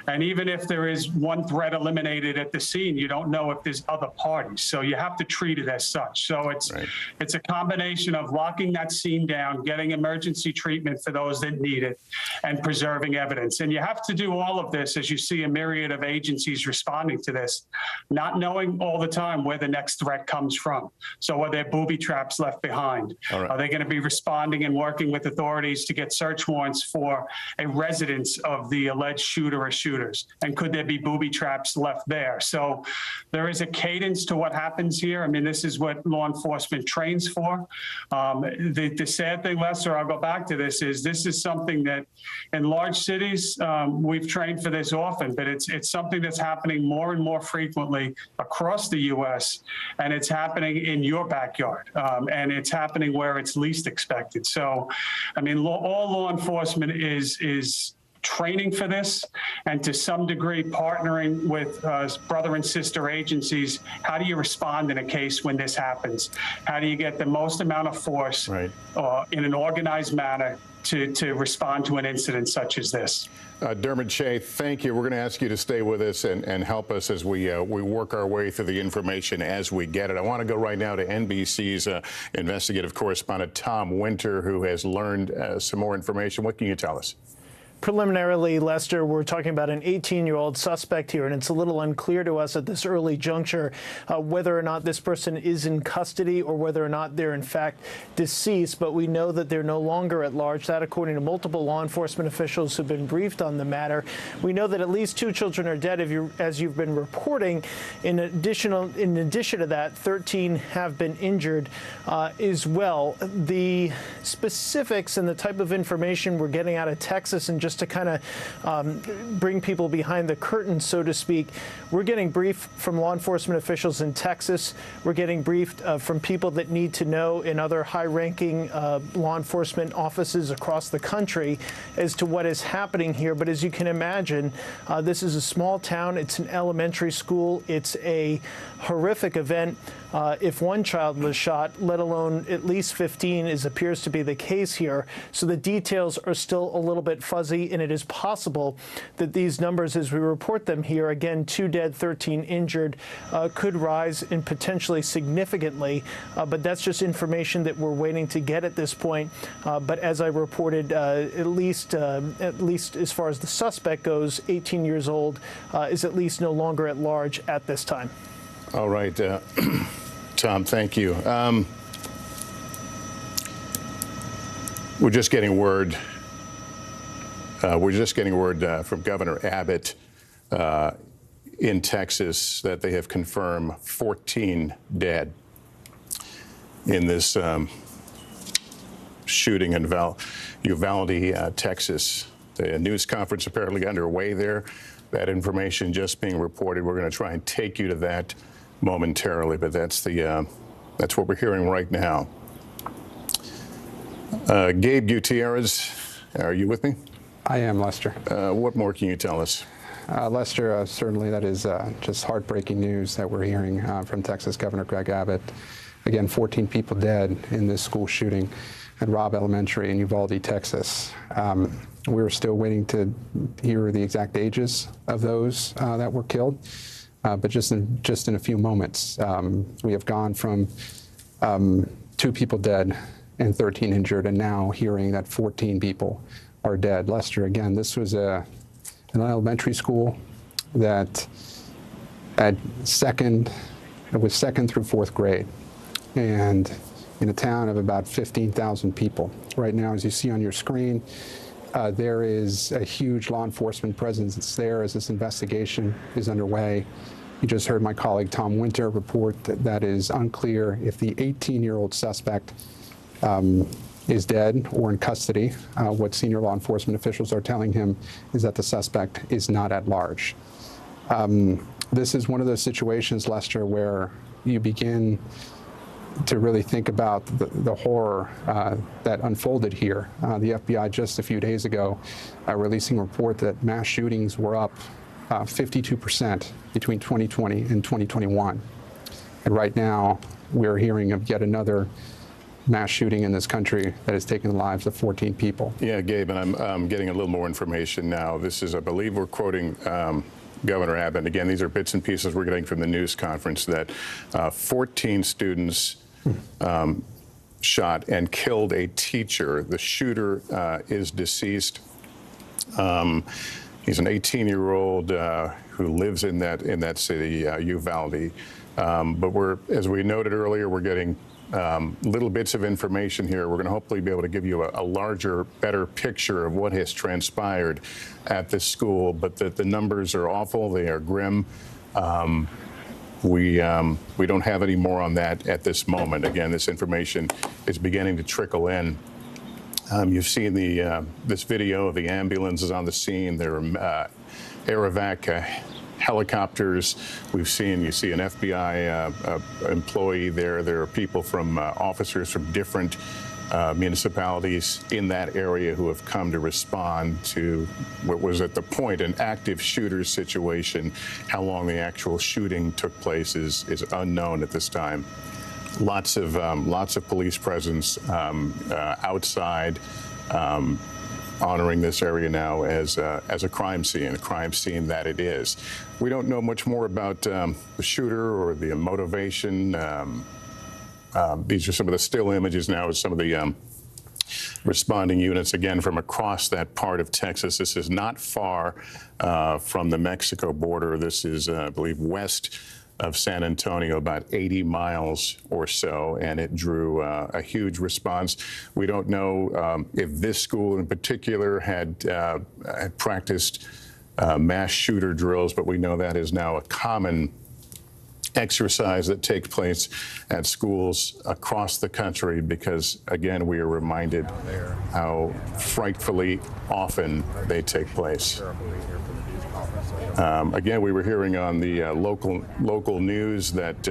And even if there is one threat eliminated at the scene, you don't know if there's other parties. So you have to treat it as such. So it's a combination of locking that scene down, getting emergency treatment for those that need it, and preserving evidence. And you have to do all of this, as you see a myriad of agencies responding to this, not knowing all the time where the next threat comes from. So are there booby traps left behind? Are they going to be responding and working with authorities to get search warrants for a residence of the alleged shooter or shooters? And could there be booby traps left there? So there is a cadence to what happens here. I mean, this is what law enforcement trains for. The sad thing, Lester, I'll go back to this is something that in large cities, we've trained for this often, but it's something that's happening more and more frequently across the U.S., and it's happening in your backyard, and it's happening where it's least expected. So, I mean, all law enforcement is training for this, and to some degree partnering with brother and sister agencies. How do you respond in a case when this happens? How do you get the most amount of force in an organized manner to respond to an incident such as this? Dermot Shea, thank you. We're going to ask you to stay with us and help us as we work our way through the information as we get it. I want to go right now to NBC's investigative correspondent, Tom Winter, who has learned some more information. What can you tell us? Preliminarily, Lester, we're talking about an 18-year-old suspect here, and it's a little unclear to us at this early juncture whether or not this person is in custody or whether or not they're in fact deceased. But we know that they're no longer at large. That, according to multiple law enforcement officials who've been briefed on the matter. We know that at least 2 children are dead, as you've been reporting. In addition to that, 13 have been injured as well. The specifics and the type of information we're getting out of Texas, and just to kind of bring people behind the curtain, so to speak, we're getting briefed from law enforcement officials in Texas. We're getting briefed from people that need to know in other high-ranking law enforcement offices across the country as to what is happening here. But as you can imagine, this is a small town. It's an elementary school. It's a horrific event. If one child was shot, let alone at least 15, as appears to be the case here. So the details are still a little bit fuzzy, and it is possible that these numbers, as we report them here, again, 2 dead, 13 injured, could rise and potentially significantly. But that's just information that we're waiting to get at this point. But as I reported, at least as far as the suspect goes, 18 years old, is at least no longer at large at this time. All right, Tom, thank you. We're just getting word. From Governor Abbott in Texas that they have confirmed 14 dead in this shooting in Uvalde, Texas. The news conference apparently underway there. That information just being reported. We're going to try and take you to that momentarily, but that's what we're hearing right now. Gabe Gutierrez, are you with me? I am, Lester. What more can you tell us? Lester, certainly that is just heartbreaking news that we're hearing from Texas Governor Greg Abbott. Again, 14 people dead in this school shooting at Robb Elementary in Uvalde, Texas. We're still waiting to hear the exact ages of those that were killed. But just in a few moments, we have gone from 2 people dead and 13 injured, and now hearing that 14 people are dead. Lester, again, this was an elementary school that it was second through 4th grade, and in a town of about 15,000 people. Right now, as you see on your screen, there is a huge law enforcement presence there as this investigation is underway. You just heard my colleague Tom Winter report that is unclear if the 18-year-old suspect is dead or in custody. What senior law enforcement officials are telling him is that the suspect is not at large. This is one of those situations, Lester, where you begin to really think about the horror that unfolded here. The FBI just a few days ago releasing a report that mass shootings were up 52% between 2020 and 2021. And right now, we're hearing of yet another mass shooting in this country that has taken the lives of 14 people. Yeah, Gabe, and I'm getting a little more information now. This is, I believe we're quoting Governor Abbott. Again, these are bits and pieces we're getting from the news conference that 14 students shot and killed a teacher. The shooter is deceased. He's an 18-year-old who lives in that city, Uvalde. But as we noted earlier, we're getting little bits of information here. We're going to hopefully be able to give you a larger, better picture of what has transpired at this school. But the numbers are awful. They are grim. We don't have any more on that at this moment. Again, this information is beginning to trickle in. You've seen this video of the ambulances on the scene. There are air evac helicopters. You see an FBI employee there. There are people officers from different municipalities in that area who have come to respond to what was at the point an active shooter situation. How long the actual shooting took place is unknown at this time. Lots of police presence outside, honoring this area now as a crime scene that it is. We don't know much more about the shooter or the motivation. These are some of the still images now of some of the responding units, again, from across that part of Texas. This is not far from the Mexico border. This is, I believe, west of San Antonio, about 80 miles or so, and it drew a huge response. We don't know if this school in particular had practiced mass shooter drills, but we know that is now a common exercise that takes place at schools across the country because, again, we are reminded how frightfully often they take place. Again, we were hearing on the local news that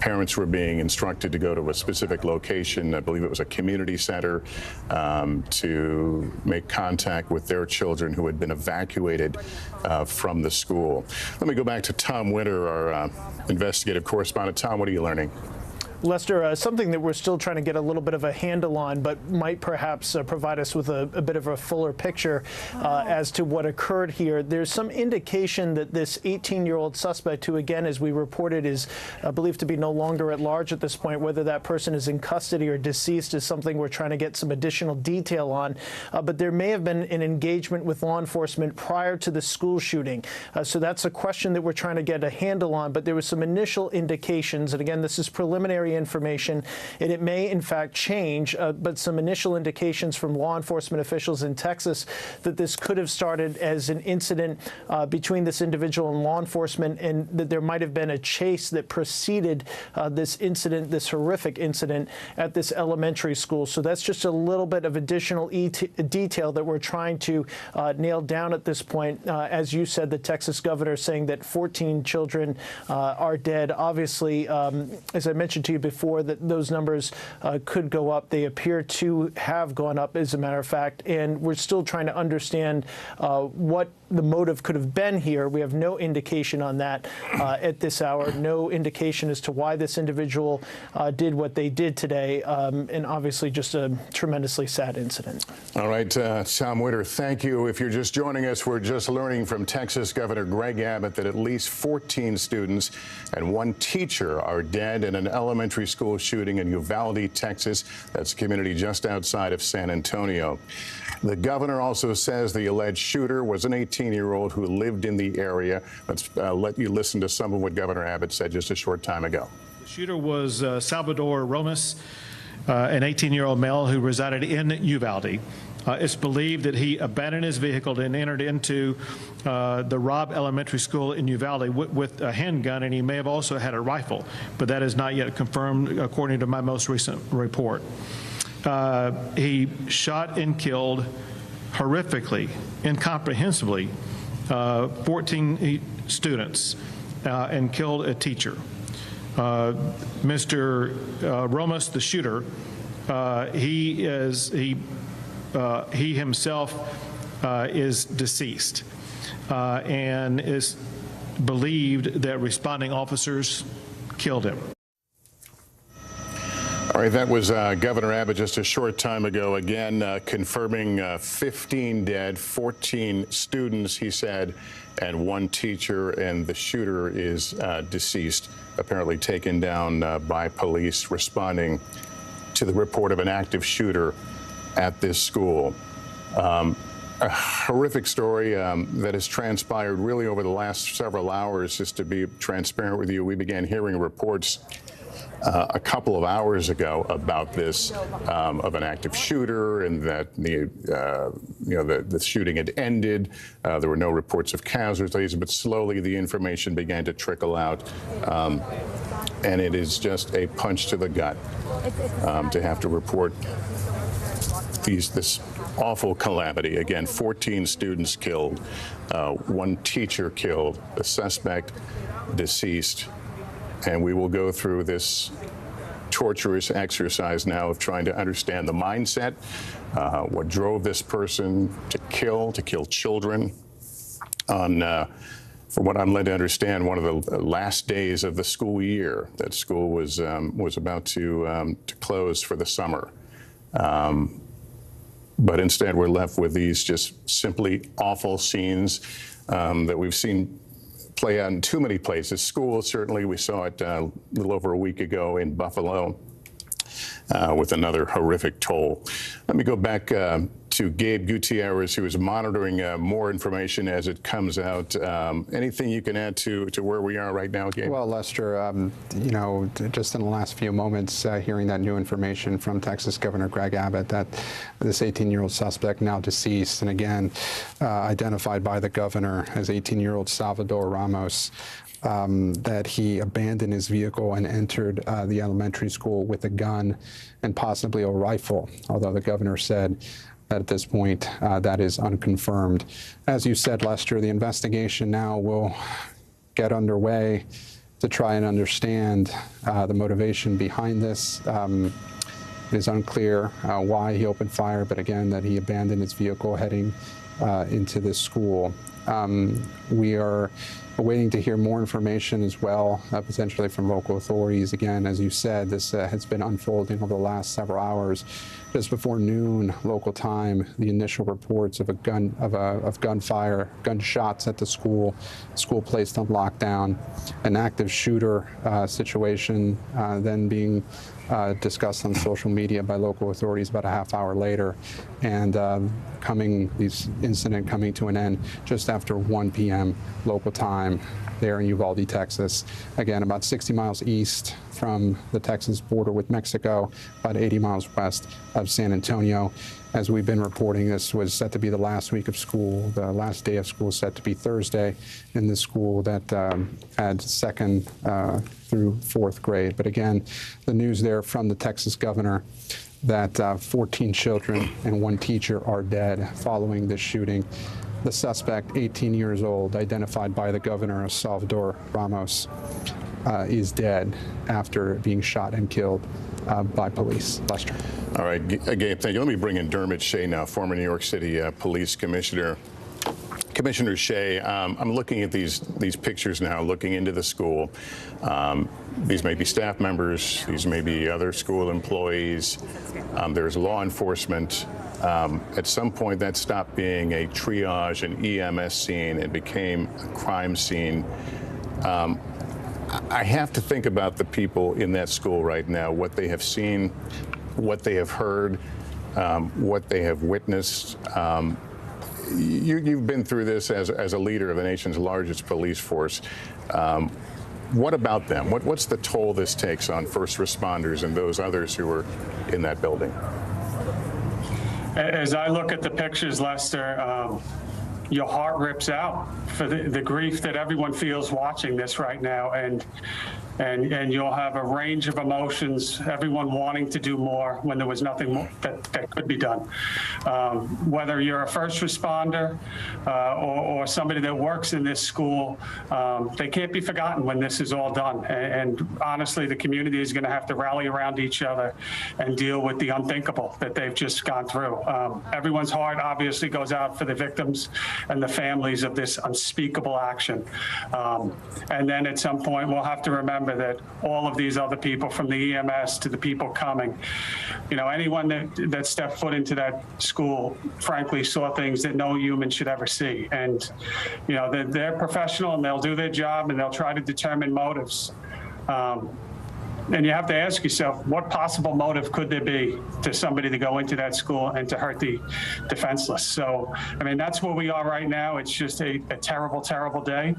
parents were being instructed to go to a specific location, I believe it was a community center, to make contact with their children who had been evacuated from the school. Let me go back to Tom Winter, our investigative correspondent. Tom, what are you learning? Lester, something that we're still trying to get a little bit of a handle on, but might perhaps provide us with a bit of a fuller picture as to what occurred here. There's some indication that this 18-year-old suspect, who again, as we reported, is believed to be no longer at large at this point, whether that person is in custody or deceased is something we're trying to get some additional detail on. But there may have been an engagement with law enforcement prior to the school shooting. So that's a question that we're trying to get a handle on. But there was some initial indications, and again, this is preliminary information, and it may in fact change, but some initial indications from law enforcement officials in Texas that this could have started as an incident between this individual and law enforcement, and that there might have been a chase that preceded this incident, this horrific incident at this elementary school. So that's just a little bit of additional detail that we're trying to nail down at this point. As you said, the Texas governor saying that 14 children are dead. Obviously, as I mentioned to you before, that those numbers could go up. They appear to have gone up, as a matter of fact, and we're still trying to understand what the motive could have been here. We have no indication on that at this hour, no indication as to why this individual did what they did today, and obviously just a tremendously sad incident. All right, Tom Winter, thank you. If you're just joining us, we're just learning from Texas Governor Greg Abbott that at least 14 students and 1 teacher are dead in an elementary school shooting in Uvalde, Texas. That's a community just outside of San Antonio. The governor also says the alleged shooter was an 18-year-old who lived in the area. Let's let you listen to some of what Governor Abbott said just a short time ago. The shooter was Salvador Romas, an 18-year-old male who resided in Uvalde. It's believed that he abandoned his vehicle and entered into the Robb Elementary School in Uvalde with a handgun, and he may have also had a rifle, but that is not yet confirmed according to my most recent report. He shot and killed horrifically, incomprehensibly, 14 students and killed a teacher. Mr. Romas, the shooter, he himself is deceased and is believed that responding officers killed him. All right, that was Governor Abbott just a short time ago, again confirming 15 dead, 14 students, he said, and 1 teacher, and the shooter is deceased, apparently taken down by police responding to the report of an active shooter at this school. a horrific story that has transpired really over the last several hours. Just to be transparent with you, we began hearing reports a couple of hours ago about this, of an active shooter, and that the shooting had ended. There were no reports of casualties, but slowly the information began to trickle out, and it is just a punch to the gut to have to report this awful calamity. Again, 14 students killed, one teacher killed, a suspect deceased. And we will go through this torturous exercise now of trying to understand the mindset, what drove this person to kill children on, from what I'm led to understand, one of the last days of the school year. That school was about to close for the summer. But instead, we're left with these just simply awful scenes that we've seen play out in too many places. Schools, certainly, we saw it a little over a week ago in Buffalo with another horrific toll. Let me go back to Gabe Gutierrez, who is monitoring more information as it comes out. Anything you can add to where we are right now, Gabe? Well, Lester, just in the last few moments, hearing that new information from Texas Governor Greg Abbott that this 18-year-old suspect, now deceased, and again identified by the governor as 18-year-old Salvador Ramos, that he abandoned his vehicle and entered the elementary school with a gun and possibly a rifle, although the governor said that at this point that is unconfirmed. As you said, Lester, the investigation now will get underway to try and understand the motivation behind this. It is unclear why he opened fire, but again, that he abandoned his vehicle heading into this school. We are waiting to hear more information as well, potentially from local authorities. Again, as you said, this has been unfolding over the last several hours. Just before noon, local time, the initial reports of gunfire, gunshots at the school placed on lockdown, an active shooter situation then being discussed on social media by local authorities about a half hour later, and this incident coming to an end just after 1 p.m. local time there in Uvalde, Texas. Again, about 60 miles east from the Texas border with Mexico, about 80 miles west of San Antonio. As we've been reporting, this was set to be the last week of school. The last day of school is set to be Thursday in the school that had second through fourth grade. But again, the news there from the Texas governor that 14 children and one teacher are dead following this shooting. The suspect, 18 years old, identified by the governor as Salvador Ramos, is dead after being shot and killed by police. Lester. All right, Gabe, thank you. Let me bring in Dermot Shea now, former New York City Police Commissioner. Commissioner Shea, I'm looking at these pictures now, looking into the school. These may be staff members, these may be other school employees. There's law enforcement. At some point, that stopped being a triage and EMS scene and became a crime scene. I have to think about the people in that school right now, what they have seen, what they have heard, what they have witnessed. You've been through this as a leader of the nation's largest police force. What about them? What's the toll this takes on first responders and those others who were in that building? As I look at the pictures, Lester, your heart rips out for the grief that everyone feels watching this right now, and you'll have a range of emotions, everyone wanting to do more when there was nothing more that could be done. Whether you're a first responder or somebody that works in this school, they can't be forgotten when this is all done. And honestly, the community is going to have to rally around each other and deal with the unthinkable that they've just gone through. Everyone's heart obviously goes out for the victims and the families of this unspeakable action. And then at some point, we'll have to remember that all of these other people, from the EMS to the people coming, anyone that stepped foot into that school, frankly, saw things that no human should ever see. And, they're professional and they'll do their job and they'll try to determine motives. And you have to ask yourself, what possible motive could there be to somebody to go into that school and to hurt the defenseless? So, I mean, that's where we are right now. It's just a terrible, terrible day.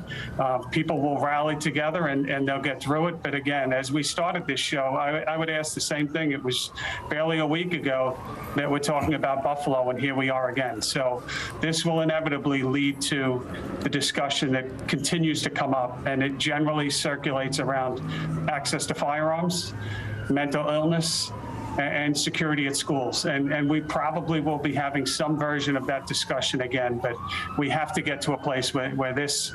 People will rally together and they'll get through it. But again, as we started this show, I would ask the same thing. It was barely a week ago that we're talking about Buffalo, and here we are again. So this will inevitably lead to the discussion that continues to come up, and it generally circulates around access to firearms, mental illness, and security at schools. And we probably will be having some version of that discussion again, but we have to get to a place where this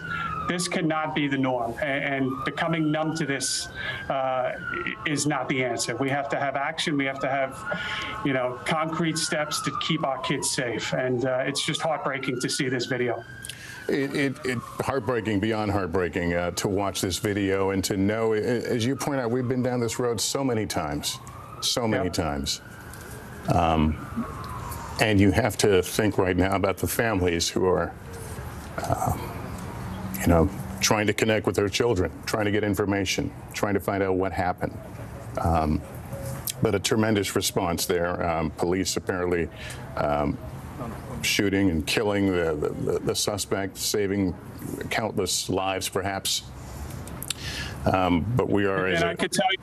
cannot be the norm. And becoming numb to this is not the answer. We have to have action. We have to have, concrete steps to keep our kids safe. And it's just heartbreaking to see this video. It heartbreaking, beyond heartbreaking, to watch this video and to know, as you point out, we've been down this road so many times. And you have to think right now about the families who are, trying to connect with their children, trying to get information, trying to find out what happened. But a tremendous response there. Police apparently shooting and killing the suspect, saving countless lives, perhaps. But we are. And I could tell you,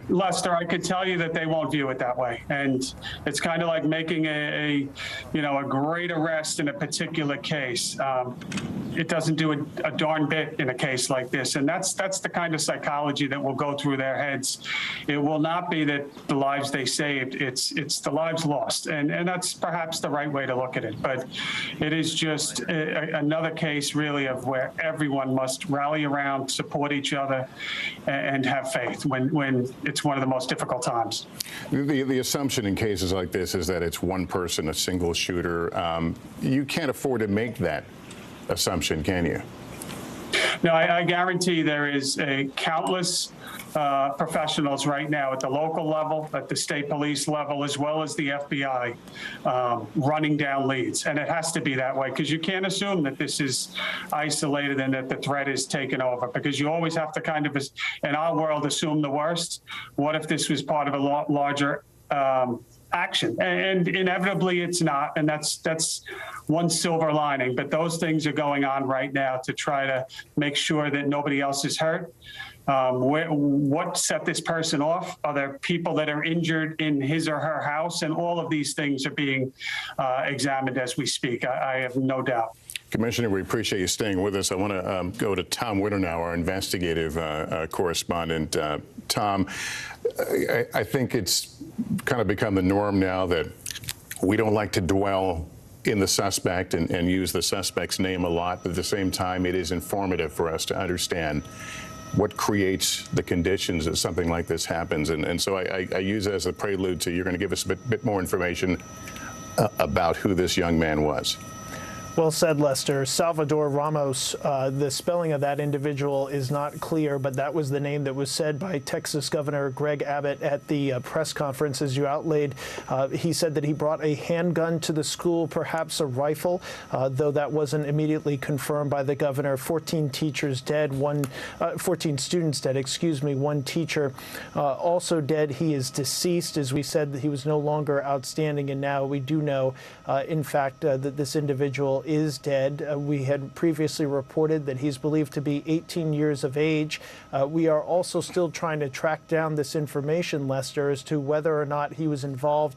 Lester, I could tell you that they won't view it that way. And it's kind of like making a great arrest in a particular case. It doesn't do a darn bit in a case like this. And that's the kind of psychology that will go through their heads. It will not be that the lives they saved, it's the lives lost. And that's perhaps the right way to look at it. But it is just another case really of where everyone must rally around, support each other, and have faith when it's one of the most difficult times. The assumption in cases like this is that it's one person, a single shooter. You can't afford to make that assumption, can you? No, I guarantee there is countless professionals right now at the local level, at the state police level, as well as the FBI, running down leads. And it has to be that way, because you can't assume that this is isolated and that the threat is taken over, because you always have to kind of, in our world, assume the worst. What if this was part of a larger action? And inevitably it's not, and that's one silver lining. But those things are going on right now to try to make sure that nobody else is hurt. What set this person off? Are there people that are injured in his or her house? And all of these things are being examined as we speak. I have no doubt. Commissioner, we appreciate you staying with us. I want to go to Tom Witter now, our investigative correspondent. Tom, I think it's kind of become the norm now that we don't like to dwell in the suspect and use the suspect's name a lot, but at the same time, it is informative for us to understand what creates the conditions that something like this happens. And so I use it as a prelude to, you're going to give us a bit more information about who this young man was. Well said, Lester. Salvador Ramos, the spelling of that individual is not clear, but that was the name that was said by Texas Governor Greg Abbott at the press conference, as you outlaid. He said that he brought a handgun to the school, perhaps a rifle, though that wasn't immediately confirmed by the governor. 14 teachers dead, 14 students dead, excuse me, one teacher also dead. He is deceased. As we said, he was no longer outstanding, and now we do know, in fact, that this individual is dead. We had previously reported that he's believed to be 18 years of age. We are also still trying to track down this information, Lester, as to whether or not he was involved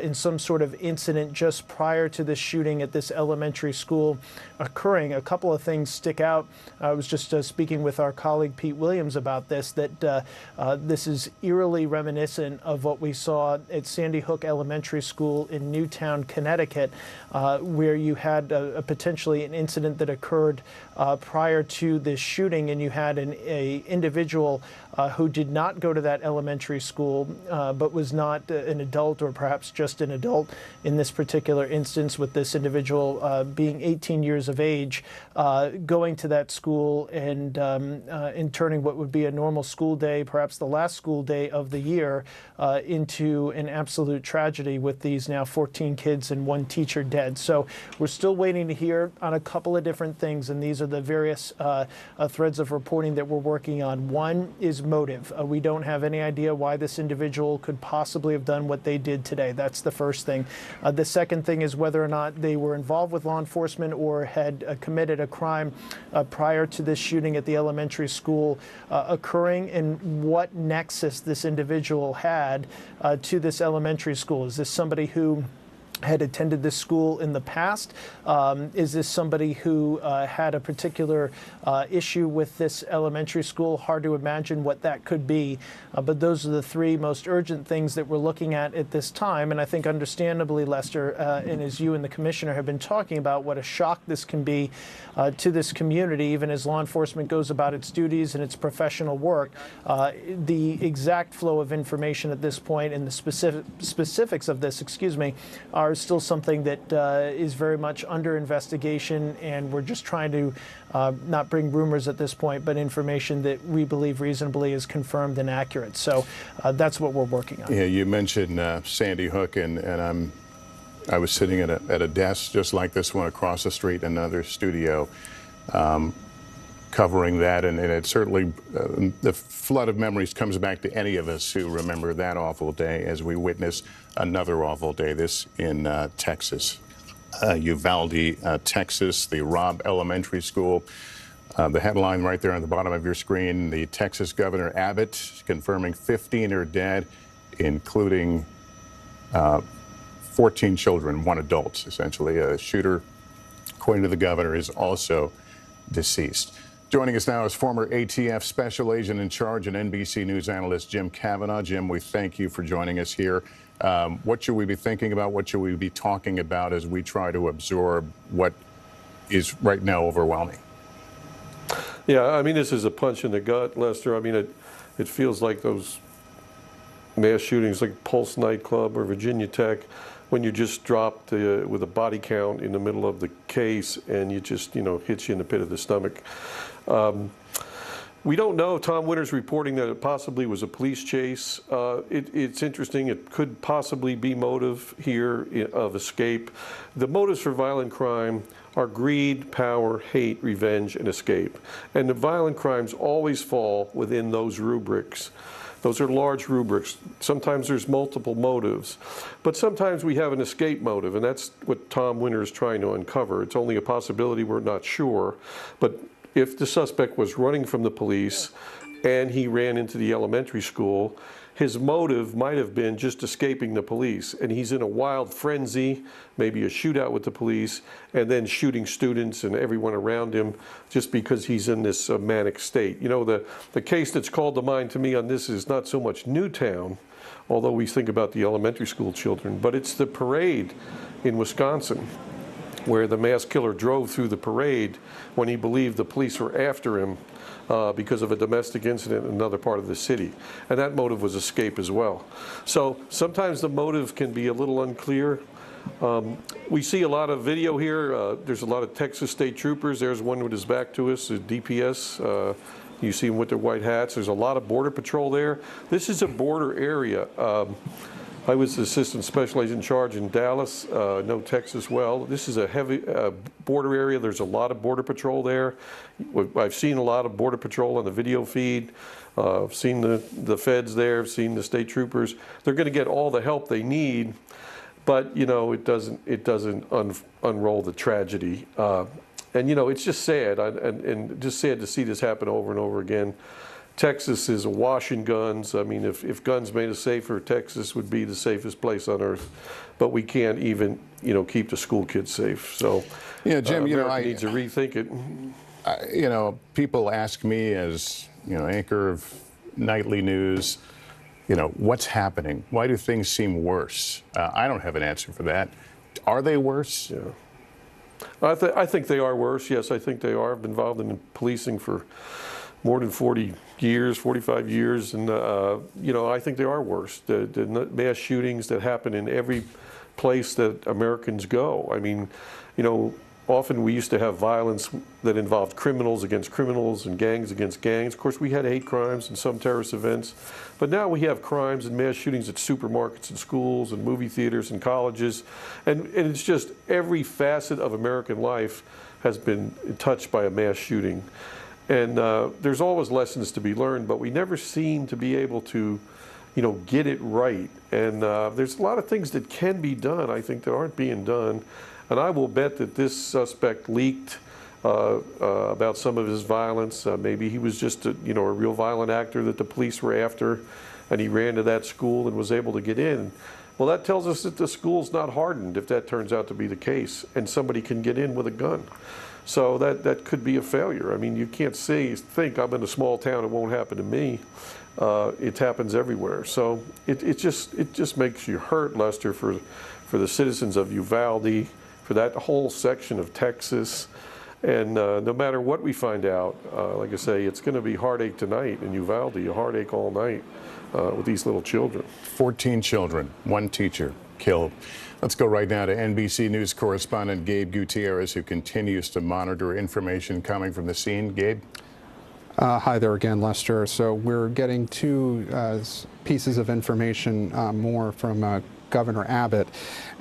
in some sort of incident just prior to the shooting at this elementary school occurring. A couple of things stick out. I was just speaking with our colleague Pete Williams about this, that this is eerily reminiscent of what we saw at Sandy Hook Elementary School in Newtown, Connecticut, where you had potentially an incident that occurred prior to this shooting, and you had an individual who did not go to that elementary school, but was not an adult, or perhaps just an adult in this particular instance, with this individual being 18 years of age, going to that school and turning what would be a normal school day, perhaps the last school day of the year, into an absolute tragedy with these now 14 kids and one teacher dead. So we're still waiting to hear on a couple of different things, and these are the various threads of reporting that we're working on. One is is motive. We don't have any idea why this individual could possibly have done what they did today. That's the first thing. The second thing is whether or not they were involved with law enforcement or had committed a crime prior to this shooting at the elementary school occurring, and what nexus this individual had to this elementary school. Is this somebody who had attended this school in the past? Is this somebody who had a particular issue with this elementary school? Hard to imagine what that could be. But those are the three most urgent things that we're looking at this time. And I think understandably, Lester, and as you and the commissioner have been talking about, what a shock this can be to this community, even as law enforcement goes about its duties and its professional work. The exact flow of information at this point and the specifics of this, are still something that is very much under investigation, and we're just trying to not bring rumors at this point, but information that we believe reasonably is confirmed and accurate. So that's what we're working on. Yeah, you mentioned Sandy Hook, and I was sitting at a desk just like this one across the street in another studio, covering that, and it certainly, the flood of memories comes back to any of us who remember that awful day as we witness another awful day, this in Texas. Uvalde, Texas, the Robb Elementary School. The headline right there on the bottom of your screen, the Texas Governor Abbott confirming 15 are dead, including 14 children, 1 adult, essentially. A shooter, according to the governor, is also deceased. Joining us now is former ATF Special Agent in Charge and NBC News analyst Jim Kavanaugh. Jim, we thank you for joining us here. What should we be thinking about? What should we be talking about as we try to absorb what is right now overwhelming? Yeah, I mean, this is a punch in the gut, Lester. I mean, it feels like those mass shootings like Pulse nightclub or Virginia Tech, when you just dropped with a body count in the middle of the case and you just, hits you in the pit of the stomach. We don't know. Tom Winter's reporting that it possibly was a police chase. It's interesting. It could possibly be motive here of escape. The motives for violent crime are greed, power, hate, revenge, and escape. And the violent crimes always fall within those rubrics. Those are large rubrics. Sometimes there's multiple motives, but sometimes we have an escape motive, and that's what Tom Winter is trying to uncover. It's only a possibility, we're not sure, but if the suspect was running from the police and he ran into the elementary school, his motive might have been just escaping the police, and he's in a wild frenzy, maybe a shootout with the police, and then shooting students and everyone around him just because he's in this manic state. The case that's called to mind to me on this is not so much Newtown, although we think about the elementary school children, but it's the parade in Wisconsin, where the mass killer drove through the parade when he believed the police were after him because of a domestic incident in another part of the city. And that motive was escape as well. So sometimes the motive can be a little unclear. We see a lot of video here. There's a lot of Texas state troopers. There's one with his back to us, DPS. You see them with their white hats. There's a lot of Border Patrol there. This is a border area. I was the Assistant Special Agent in Charge in Dallas, know Texas well. This is a heavy border area. There's a lot of Border Patrol there. I've seen a lot of Border Patrol on the video feed. I've seen the feds there. I've seen the state troopers. They're going to get all the help they need, but it doesn't unroll the tragedy. And it's just sad, and just sad to see this happen over and over again. Texas is awash in guns. I mean, if guns made us safer, Texas would be the safest place on earth. But we can't even, keep the school kids safe. So, yeah, Jim, America needs to rethink it. People ask me as anchor of nightly news, what's happening? Why do things seem worse? I don't have an answer for that. Are they worse? Yeah, I think they are worse. Yes, I think they are. I've been involved in policing for more than 40 years, 45 years, and I think they are worse. The mass shootings that happen in every place that Americans go. I mean, often we used to have violence that involved criminals against criminals and gangs against gangs. Of course, we had hate crimes and some terrorist events, but now we have crimes and mass shootings at supermarkets and schools and movie theaters and colleges, and it's just every facet of American life has been touched by a mass shooting. And there's always lessons to be learned, but we never seem to be able to, get it right. And there's a lot of things that can be done, I think, that aren't being done. And I will bet that this suspect leaked about some of his violence. Maybe he was just a real violent actor that the police were after, and he ran to that school and was able to get in. Well, that tells us that the school's not hardened if that turns out to be the case, and somebody can get in with a gun. So that could be a failure. I mean, you can't think I'm in a small town, it won't happen to me. It happens everywhere. So it just makes you hurt, Lester, for the citizens of Uvalde, for that whole section of Texas. And no matter what we find out, like I say, it's going to be heartache tonight in Uvalde, a heartache all night with these little children. 14 children, one teacher killed. Let's go right now to NBC News correspondent Gabe Gutierrez, who continues to monitor information coming from the scene. Gabe? Hi there again, Lester. So we're getting two pieces of information more from Governor Abbott.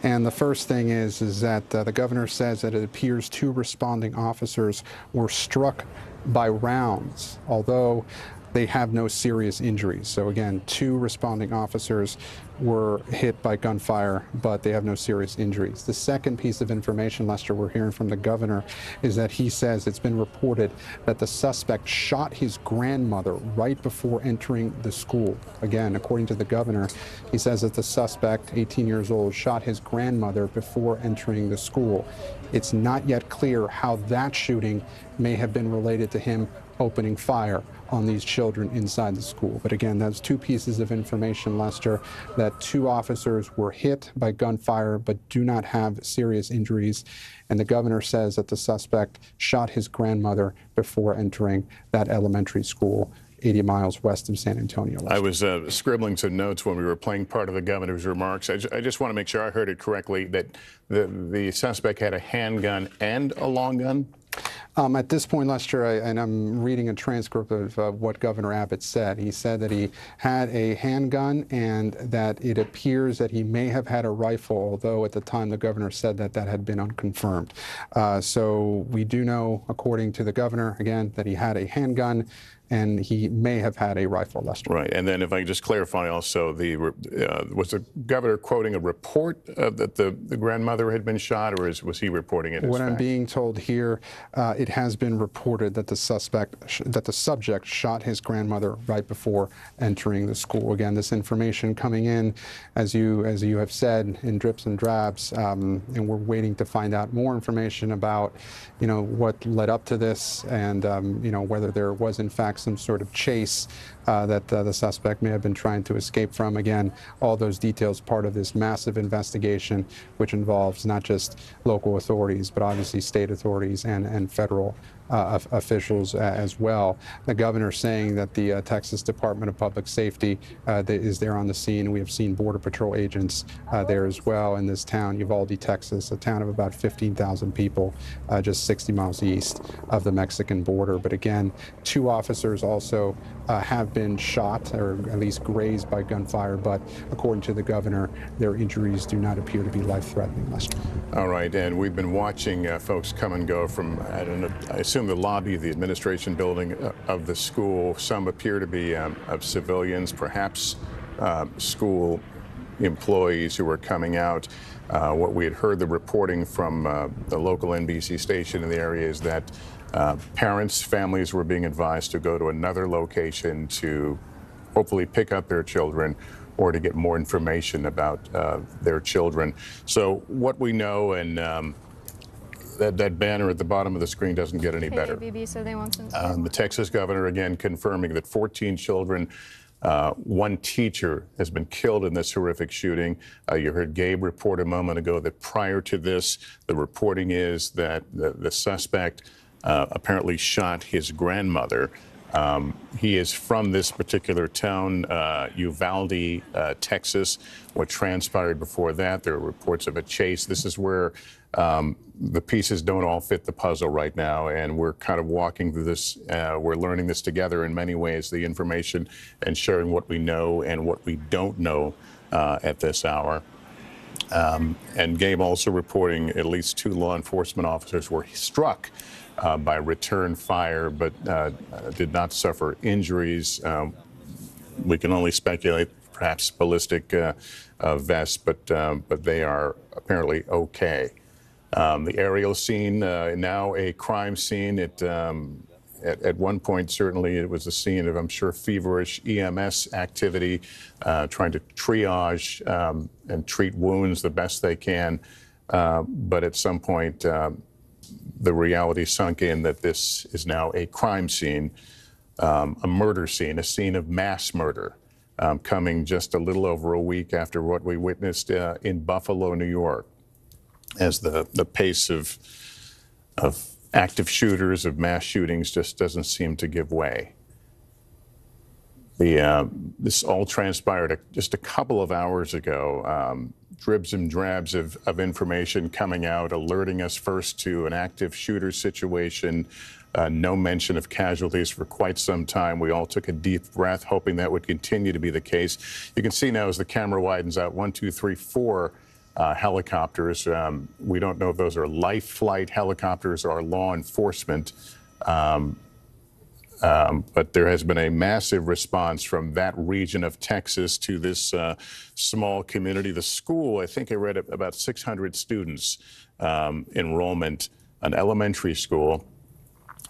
And the first thing is that the governor says that it appears two responding officers were struck by rounds, although they have no serious injuries. So again, two responding officers were hit by gunfire, but they have no serious injuries. The second piece of information, Lester, we're hearing from the governor is that he says it's been reported that the suspect shot his grandmother right before entering the school. Again, according to the governor, he says that the suspect, 18 years old, shot his grandmother before entering the school. It's not yet clear how that shooting may have been related to him opening fire on these children inside the school. But again, that's two pieces of information, Lester, that two officers were hit by gunfire but do not have serious injuries. And the governor says that the suspect shot his grandmother before entering that elementary school 80 miles west of San Antonio. Lester. I was scribbling some notes when we were playing part of the governor's remarks. I just want to make sure I heard it correctly, that the suspect had a handgun and a long gun? At this point, Lester, and I'm reading a transcript of what Governor Abbott said. He said that he had a handgun and that it appears that he may have had a rifle, although at the time the governor said that that had been unconfirmed. So we do know, according to the governor, again, that he had a handgun and he may have had a rifle, Lester. Right. And then if I can just clarify also, was the governor quoting a report that the grandmother had been shot, or was he reporting it as What fact? I'm being told here, it has been reported that the subject shot his grandmother right before entering the school. Again, this information coming in, as you have said, in drips and drabs, and we're waiting to find out more information about, what led up to this, and whether there was in fact some sort of chase that the suspect may have been trying to escape from. Again, all those details part of this massive investigation, which involves not just local authorities, but obviously state authorities and federal officials as well. The governor saying that the Texas Department of Public Safety is there on the scene. We have seen Border Patrol agents there as well in this town, Uvalde, Texas, a town of about 15,000 people, just 60 miles east of the Mexican border. But again, two officers also have been shot, or at least grazed by gunfire, but according to the governor, their injuries do not appear to be life-threatening, Lester. All right, and we've been watching folks come and go from, I assume the lobby of the administration building of the school. Some appear to be of civilians, perhaps school employees who are coming out. What we had heard the reporting from the local NBC station in the area is that parents, families were being advised to go to another location to hopefully pick up their children or to get more information about their children. So what we know, and that banner at the bottom of the screen doesn't get any better. BB, so they want some the Texas governor again confirming that 14 children, one teacher has been killed in this horrific shooting. You heard Gabe report a moment ago that prior to this, the reporting is that the suspect apparently shot his grandmother. He is from this particular town, Uvalde, Texas. What transpired before that, there are reports of a chase. This is where the pieces don't all fit the puzzle right now, and we're kind of walking through this. We're learning this together in many ways, the information and sharing what we know and what we don't know at this hour. And Gabe also reporting at least 2 law enforcement officers were struck by return fire, but did not suffer injuries. We can only speculate, perhaps ballistic vests, but they are apparently okay. The aerial scene, now a crime scene. At one point, certainly it was a scene of, I'm sure, feverish EMS activity, trying to triage and treat wounds the best they can. But at some point, the reality sunk in that this is now a crime scene, a murder scene, a scene of mass murder, coming just a little over a week after what we witnessed in Buffalo, New York, as the pace of active shooters, of mass shootings, just doesn't seem to give way. This all transpired just a couple of hours ago. Dribs and drabs of information coming out, alerting us first to an active shooter situation. No mention of casualties for quite some time. We all took a deep breath, hoping that would continue to be the case. You can see now as the camera widens out, 1, 2, 3, 4 helicopters. We don't know if those are life flight helicopters or law enforcement. But there has been a massive response from that region of Texas to this small community. The school, I think I read about 600 students enrollment, an elementary school.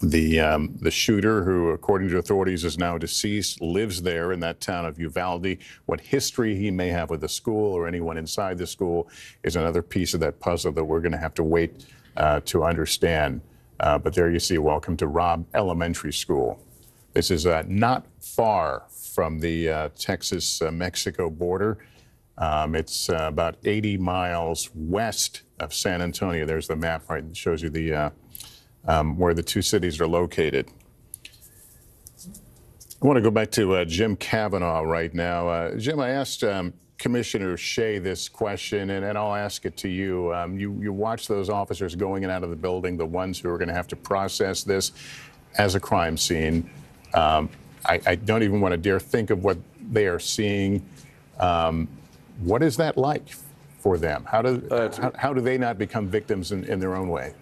The shooter, who according to authorities is now deceased, lives there in that town of Uvalde. What history he may have with the school or anyone inside the school is another piece of that puzzle that we're going to have to wait to understand. But there you see, welcome to Robb Elementary School. This is not far from the Texas-Mexico border. It's about 80 miles west of San Antonio. There's the map, right? It shows you the where the two cities are located. I want to go back to Jim Kavanaugh right now. Jim, I asked Commissioner Shea this question, and I'll ask it to you. You watch those officers going in and out of the building, the ones who are going to have to process this as a crime scene. I don't even want to dare think of what they are seeing. What is that like for them? How do they not become victims in their own way?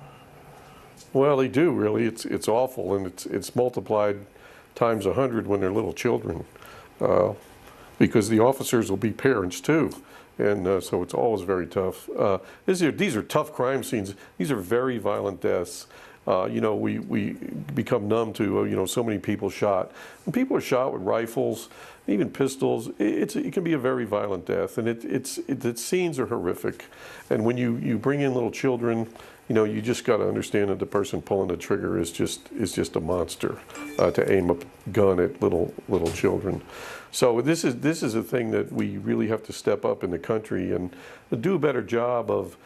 Well, they do, really. It's awful, and it's multiplied times 100 when they're little children, because the officers will be parents too, and so it's always very tough. These are tough crime scenes. These are very violent deaths. We become numb to so many people shot. When people are shot with rifles, even pistols, it can be a very violent death, and the scenes are horrific. And when you bring in little children, you just got to understand that the person pulling the trigger is just a monster to aim a gun at little children. So this is a thing that we really have to step up in the country and do a better job of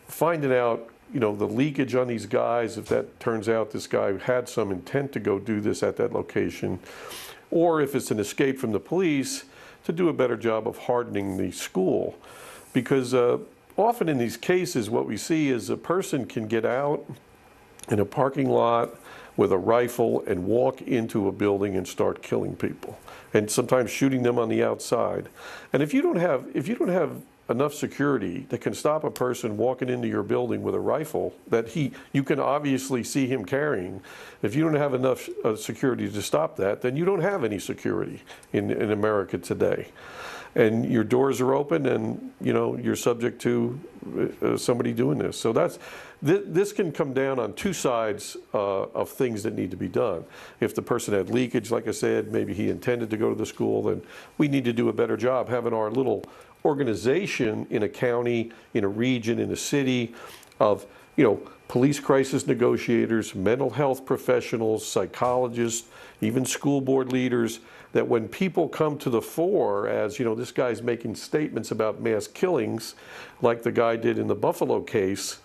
finding out, the leakage on these guys, if that turns out this guy had some intent to go do this at that location, or if it's an escape from the police, to do a better job of hardening the school. Because often in these cases, what we see is a person can get out in a parking lot with a rifle and walk into a building and start killing people, and sometimes shooting them on the outside. And if you don't have enough security that can stop a person walking into your building with a rifle that you can obviously see him carrying, if you don't have enough security to stop that, then you don't have any security in America today. And your doors are open, and you're subject to somebody doing this. So this can come down on two sides of things that need to be done. If the person had leakage, like I said, maybe he intended to go to the school, then we need to do a better job having our little organization in a county, in a region, in a city of police crisis negotiators, mental health professionals, psychologists, even school board leaders, that when people come to the fore as, this guy's making statements about mass killings, like the guy did in the Buffalo case,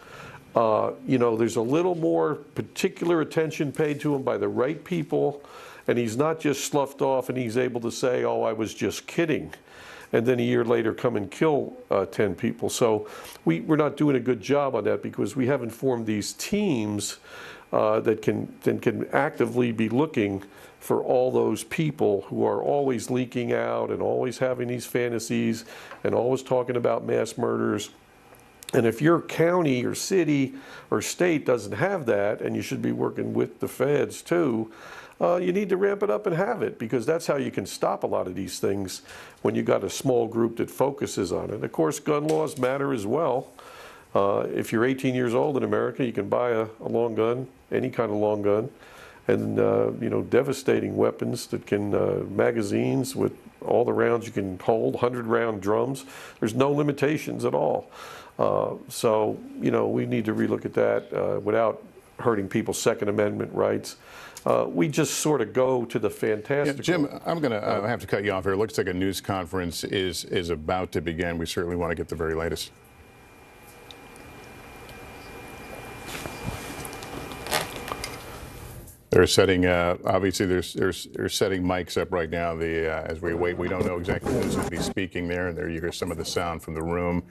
there's a little more particular attention paid to him by the right people, and he's not just sloughed off and he's able to say, oh, I was just kidding, and then a year later come and kill 10 people. So we're not doing a good job on that, because we haven't formed these teams that can actively be looking for all those people who are always leaking out and always having these fantasies and always talking about mass murders. And if your county or city or state doesn't have that, and you should be working with the feds too, you need to ramp it up and have it, because that's how you can stop a lot of these things when you got a small group that focuses on it. Of course, gun laws matter as well. If you're 18 years old in America, you can buy a long gun, any kind of long gun, and you know, devastating weapons that can, magazines with all the rounds you can hold, 100-round drums. There's no limitations at all. So, you know, we need to relook at that without hurting people's Second Amendment rights. We just sort of go to the fantastical. Yeah, Jim, I'm going to have to cut you off here. It looks like a news conference is about to begin. We certainly want to get the very latest. They're setting, obviously, they're setting mics up right now. As we wait, we don't know exactly who's going to be speaking there. And there you hear some of the sound from the room.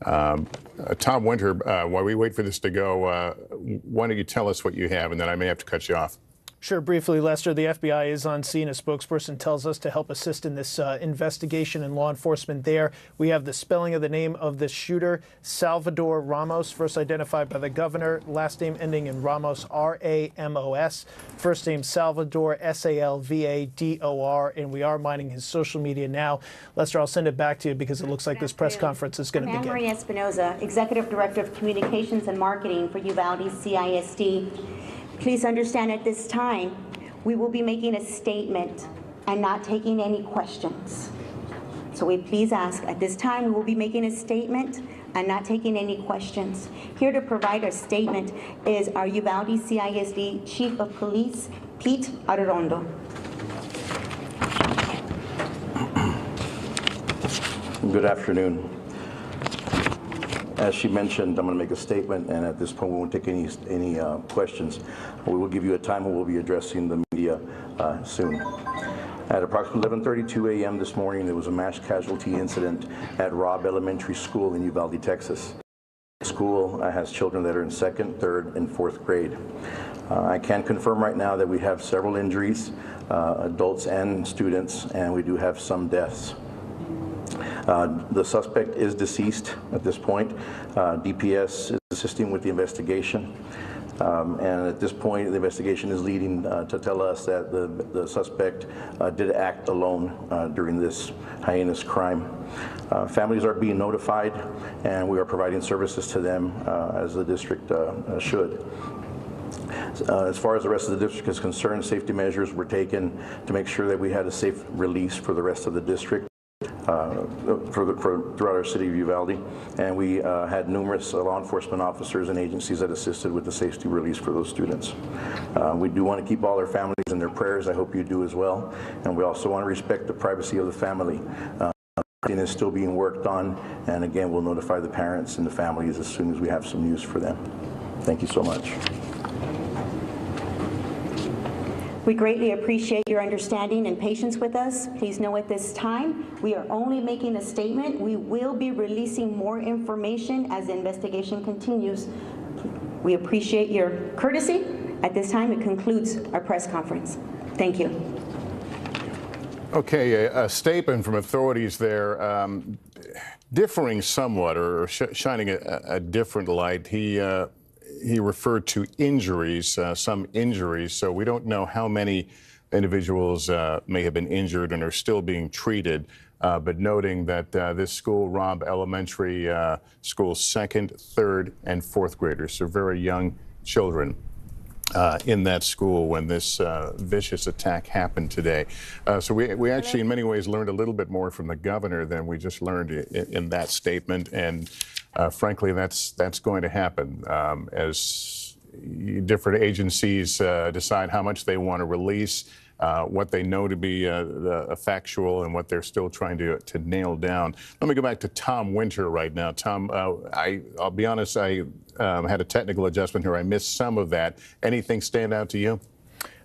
Tom Winter, while we wait for this to go, why don't you tell us what you have, and then I may have to cut you off. Sure. Briefly, Lester, the FBI is on scene. A spokesperson tells us to help assist in this investigation and law enforcement there. We have the spelling of the name of the shooter, Salvador Ramos, first identified by the governor, last name ending in Ramos, R-A-M-O-S, first name Salvador, S-A-L-V-A-D-O-R, and we are mining his social media now. Lester, I'll send it back to you because it looks like this press conference is going to begin. Anne-Marie Espinoza, Executive Director of Communications and Marketing for Uvalde CISD. Please understand at this time, we will be making a statement and not taking any questions. So we please ask, at this time, we will be making a statement and not taking any questions. Here to provide a statement is our Uvalde CISD Chief of Police, Pete Arredondo. Good afternoon. As she mentioned, I'm going to make a statement, and at this point we won't take any questions. We will give you a time when we'll be addressing the media soon. At approximately 11:32 a.m. this morning, there was a mass casualty incident at Robb Elementary School in Uvalde, Texas. The school has children that are in 2nd, 3rd, and 4th grade. I can confirm right now that we have several injuries, adults and students, and we do have some deaths. The suspect is deceased at this point. DPS is assisting with the investigation. And at this point, the investigation is leading to tell us that the suspect did act alone during this heinous crime. Families are being notified, and we are providing services to them as the district should. As far as the rest of the district is concerned, safety measures were taken to make sure that we had a safe release for the rest of the district. Throughout our city of Uvalde, and we had numerous law enforcement officers and agencies that assisted with the safety release for those students. We do want to keep all our families in their prayers. I hope you do as well, and we also want to respect the privacy of the family. Everything is still being worked on, and again, we'll notify the parents and the families as soon as we have some news for them. Thank you so much. We greatly appreciate your understanding and patience with us. Please know at this time, we are only making a statement. We will be releasing more information as the investigation continues. We appreciate your courtesy. At this time, it concludes our press conference. Thank you. Okay, a statement from authorities there, differing somewhat or shining a different light. He referred to injuries, some injuries, so we don't know how many individuals may have been injured and are still being treated, but noting that this school, Robb Elementary School, 2nd, 3rd, and 4th graders, so very young children in that school when this vicious attack happened today. So we actually in many ways learned a little bit more from the governor than we just learned in that statement, and frankly, that's going to happen as different agencies decide how much they want to release, what they know to be factual and what they're still trying to nail down. Let me go back to Tom Winter right now. Tom, I'll be honest, I had a technical adjustment here. I missed some of that. Anything stand out to you?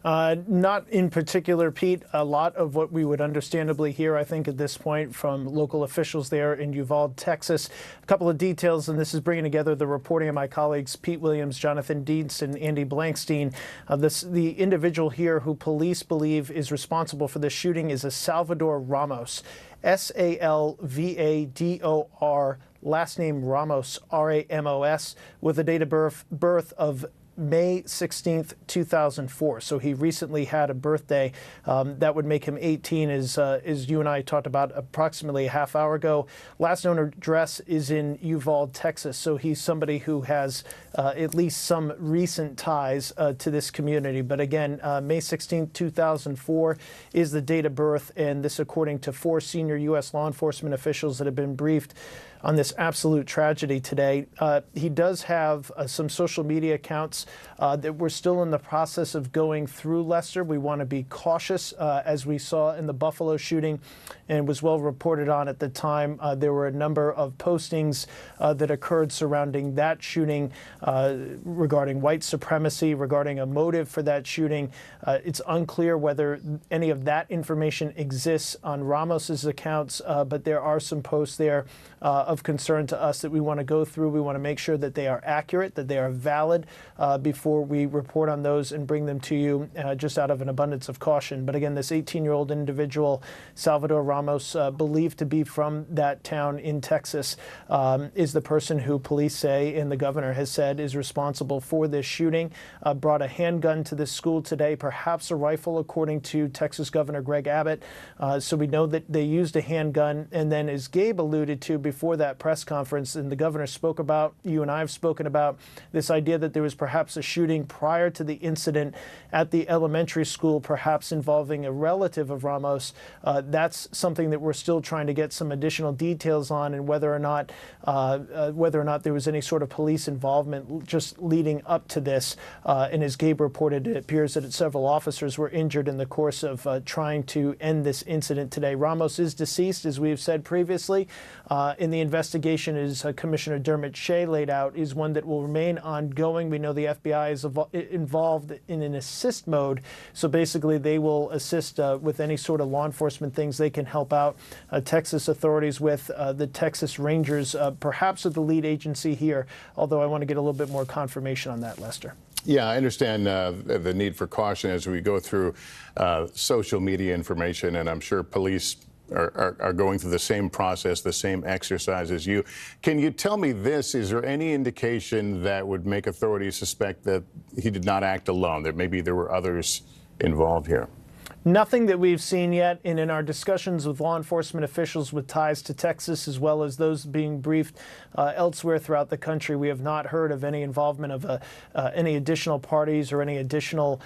Not in particular, Pete. A lot of what we would understandably hear, I think, at this point from local officials there in Uvalde, Texas. A couple of details, and this is bringing together the reporting of my colleagues Pete Williams, Jonathan Dietz, and Andy Blankstein. The individual here who police believe is responsible for this shooting is a Salvador Ramos, S-A-L-V-A-D-O-R, last name Ramos, R-A-M-O-S, with a date of birth of May 16th, 2004. So he recently had a birthday. That would make him 18, as you and I talked about approximately a half hour ago. Last known address is in Uvalde, Texas. So he's somebody who has at least some recent ties to this community. But again, May 16th, 2004 is the date of birth. And this according to 4 senior U.S. law enforcement officials that have been briefed on this absolute tragedy today. He does have some social media accounts that we're still in the process of going through, Lester. We want to be cautious, as we saw in the Buffalo shooting and was well reported on at the time. There were a number of postings that occurred surrounding that shooting regarding white supremacy, regarding a motive for that shooting. It's unclear whether any of that information exists on Ramos's accounts, but there are some posts there of concern to us that we want to go through. We want to make sure that they are accurate, that they are valid before we report on those and bring them to you, just out of an abundance of caution. But again, this 18-year-old individual, Salvador Ramos, believed to be from that town in Texas, is the person who police say, and the governor has said, is responsible for this shooting. Brought a handgun to this school today, perhaps a rifle, according to Texas Governor Greg Abbott. So we know that they used a handgun. And then, as Gabe alluded to before that press conference, and the governor spoke about, you and I have spoken about, this idea that there was perhaps a shooting prior to the incident at the elementary school, perhaps involving a relative of Ramos. That's something that we're still trying to get some additional details on, and whether or not there was any sort of police involvement just leading up to this. And as Gabe reported, it appears that several officers were injured in the course of trying to end this incident today. Ramos is deceased, as we have said previously. In the investigation, as Commissioner Dermot Shea laid out, is one that will remain ongoing. We know the FBI is involved in an assist mode. So basically, they will assist with any sort of law enforcement things they can help out Texas authorities with. The Texas Rangers, perhaps, are the lead agency here, although I want to get a little bit more confirmation on that, Lester. Yeah, I understand the need for caution as we go through social media information, and I'm sure police are going through the same process, the same exercise as you. Can you tell me this? Is there any indication that would make authorities suspect that he did not act alone, that maybe there were others involved here? Nothing that we've seen yet, and in our discussions with law enforcement officials with ties to Texas, as well as those being briefed elsewhere throughout the country, we have not heard of any involvement of any additional parties or any additional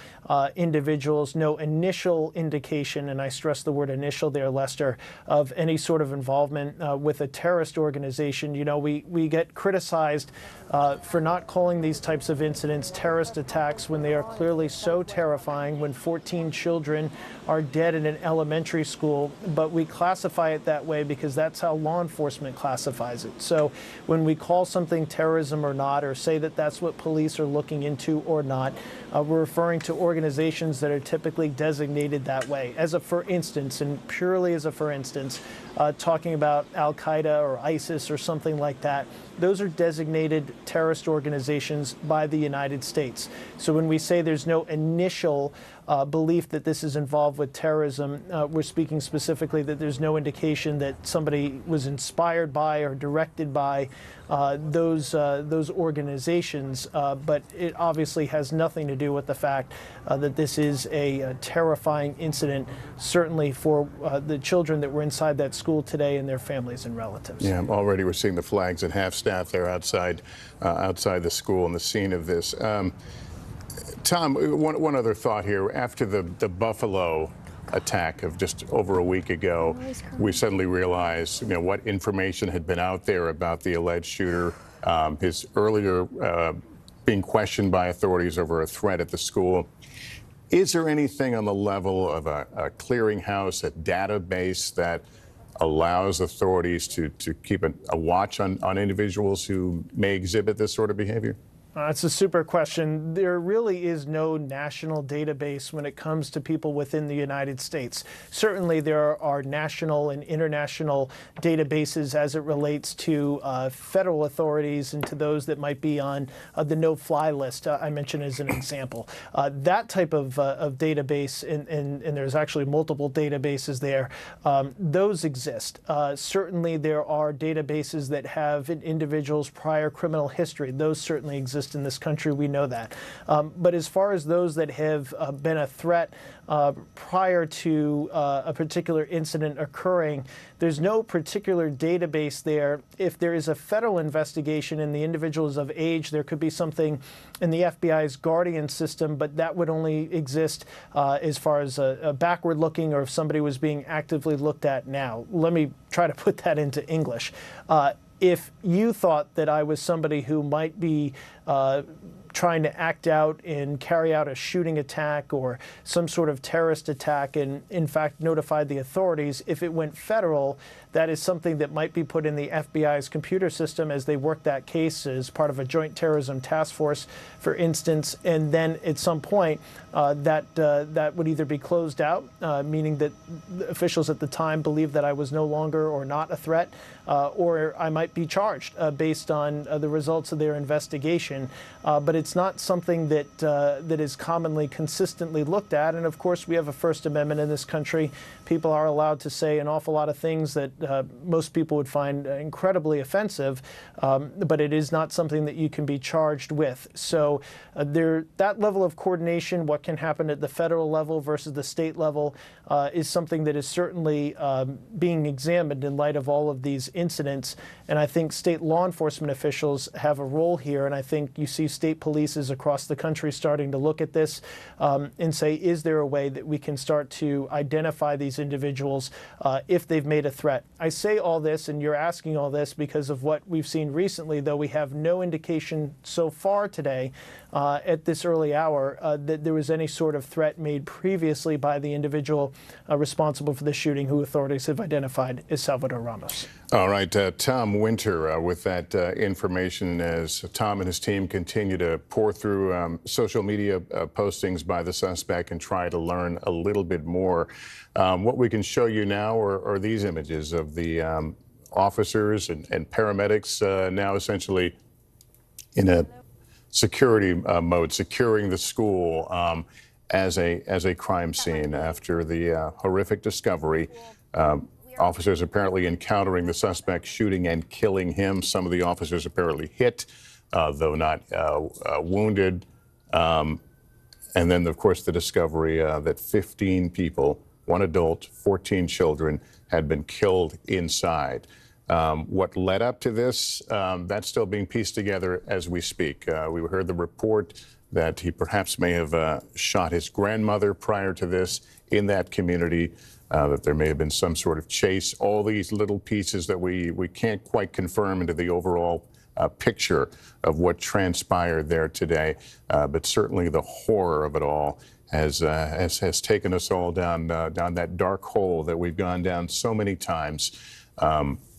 individuals. No initial indication, and I stress the word initial there, Lester, of any sort of involvement with a terrorist organization. You know, we get criticized for not calling these types of incidents terrorist attacks when they are clearly so terrifying, when 14 children are dead in an elementary school, but we classify it that way because that's how law enforcement classifies it. So when we call something terrorism or not, or say that that's what police are looking into or not, we're referring to organizations that are typically designated that way. As a for instance, and purely as a for instance, talking about Al-Qaeda or ISIS or something like that, those are designated terrorist organizations by the United States. So when we say there's no initial belief that this is involved with terrorism, we're speaking specifically that there's no indication that somebody was inspired by or directed by those organizations, but it obviously has nothing to do with the fact that this is a terrifying incident, certainly for the children that were inside that school today and their families and relatives. Yeah, already we're seeing the flags at half-staff there outside the school and the scene of this. Tom, one other thought here. After the Buffalo attack of just over a week ago, we suddenly realized, what information had been out there about the alleged shooter. His earlier being questioned by authorities over a threat at the school. Is there anything on the level of a clearinghouse, a database that allows authorities to keep a watch on individuals who may exhibit this sort of behavior? That's a super question. There really is no national database when it comes to people within the United States. Certainly there are national and international databases as it relates to federal authorities and to those that might be on the no-fly list, I mentioned as an example. That type of database, and there's actually multiple databases there, those exist. Certainly there are databases that have an individual's prior criminal history. Those certainly exist in this country, we know that. But as far as those that have been a threat prior to a particular incident occurring, there's no particular database there. If there is a federal investigation and the individual is of age, there could be something in the FBI's Guardian system, but that would only exist as far as a backward looking or if somebody was being actively looked at now. Let me try to put that into English. If you thought that I was somebody who might be trying to act out and carry out a shooting attack or some sort of terrorist attack and in fact notified the authorities, if it went federal, that is something that might be put in the FBI's computer system as they work that case as part of a joint terrorism task force, for instance, and then at some point that would either be closed out, meaning that the officials at the time believed that I was no longer or not a threat, or I might be charged based on the results of their investigation. But it's not something that is commonly consistently looked at. And of course, we have a First Amendment in this country. People are allowed to say an awful lot of things that most people would find incredibly offensive, but it is not something that you can be charged with. So that level of coordination, what can happen at the federal level versus the state level, is something that is certainly being examined in light of all of these incidents. And I think state law enforcement officials have a role here. And I think you see state polices across the country starting to look at this and say, is there a way that we can start to identify these individuals if they've made a threat? I say all this, and you're asking all this because of what we've seen recently, though we have no indication so far today at this early hour that there was any sort of threat made previously by the individual responsible for the shooting, who authorities have identified as Salvador Ramos. All right, Tom Winter with that information as Tom and his team continue to pour through social media postings by the suspect and try to learn a little bit more. What we can show you now are these images of the officers and paramedics now essentially in a security mode, securing the school as a crime scene after the horrific discovery. Officers apparently encountering the suspect, shooting and killing him. Some of the officers apparently hit, though not wounded. And then, of course, the discovery that 15 people, 1 adult, 14 children, had been killed inside. What led up to this, that's still being pieced together as we speak. We heard the report that he perhaps may have shot his grandmother prior to this in that community, that there may have been some sort of chase. All these little pieces that we can't quite confirm into the overall picture of what transpired there today. But certainly the horror of it all has taken us all down that dark hole that we've gone down so many times,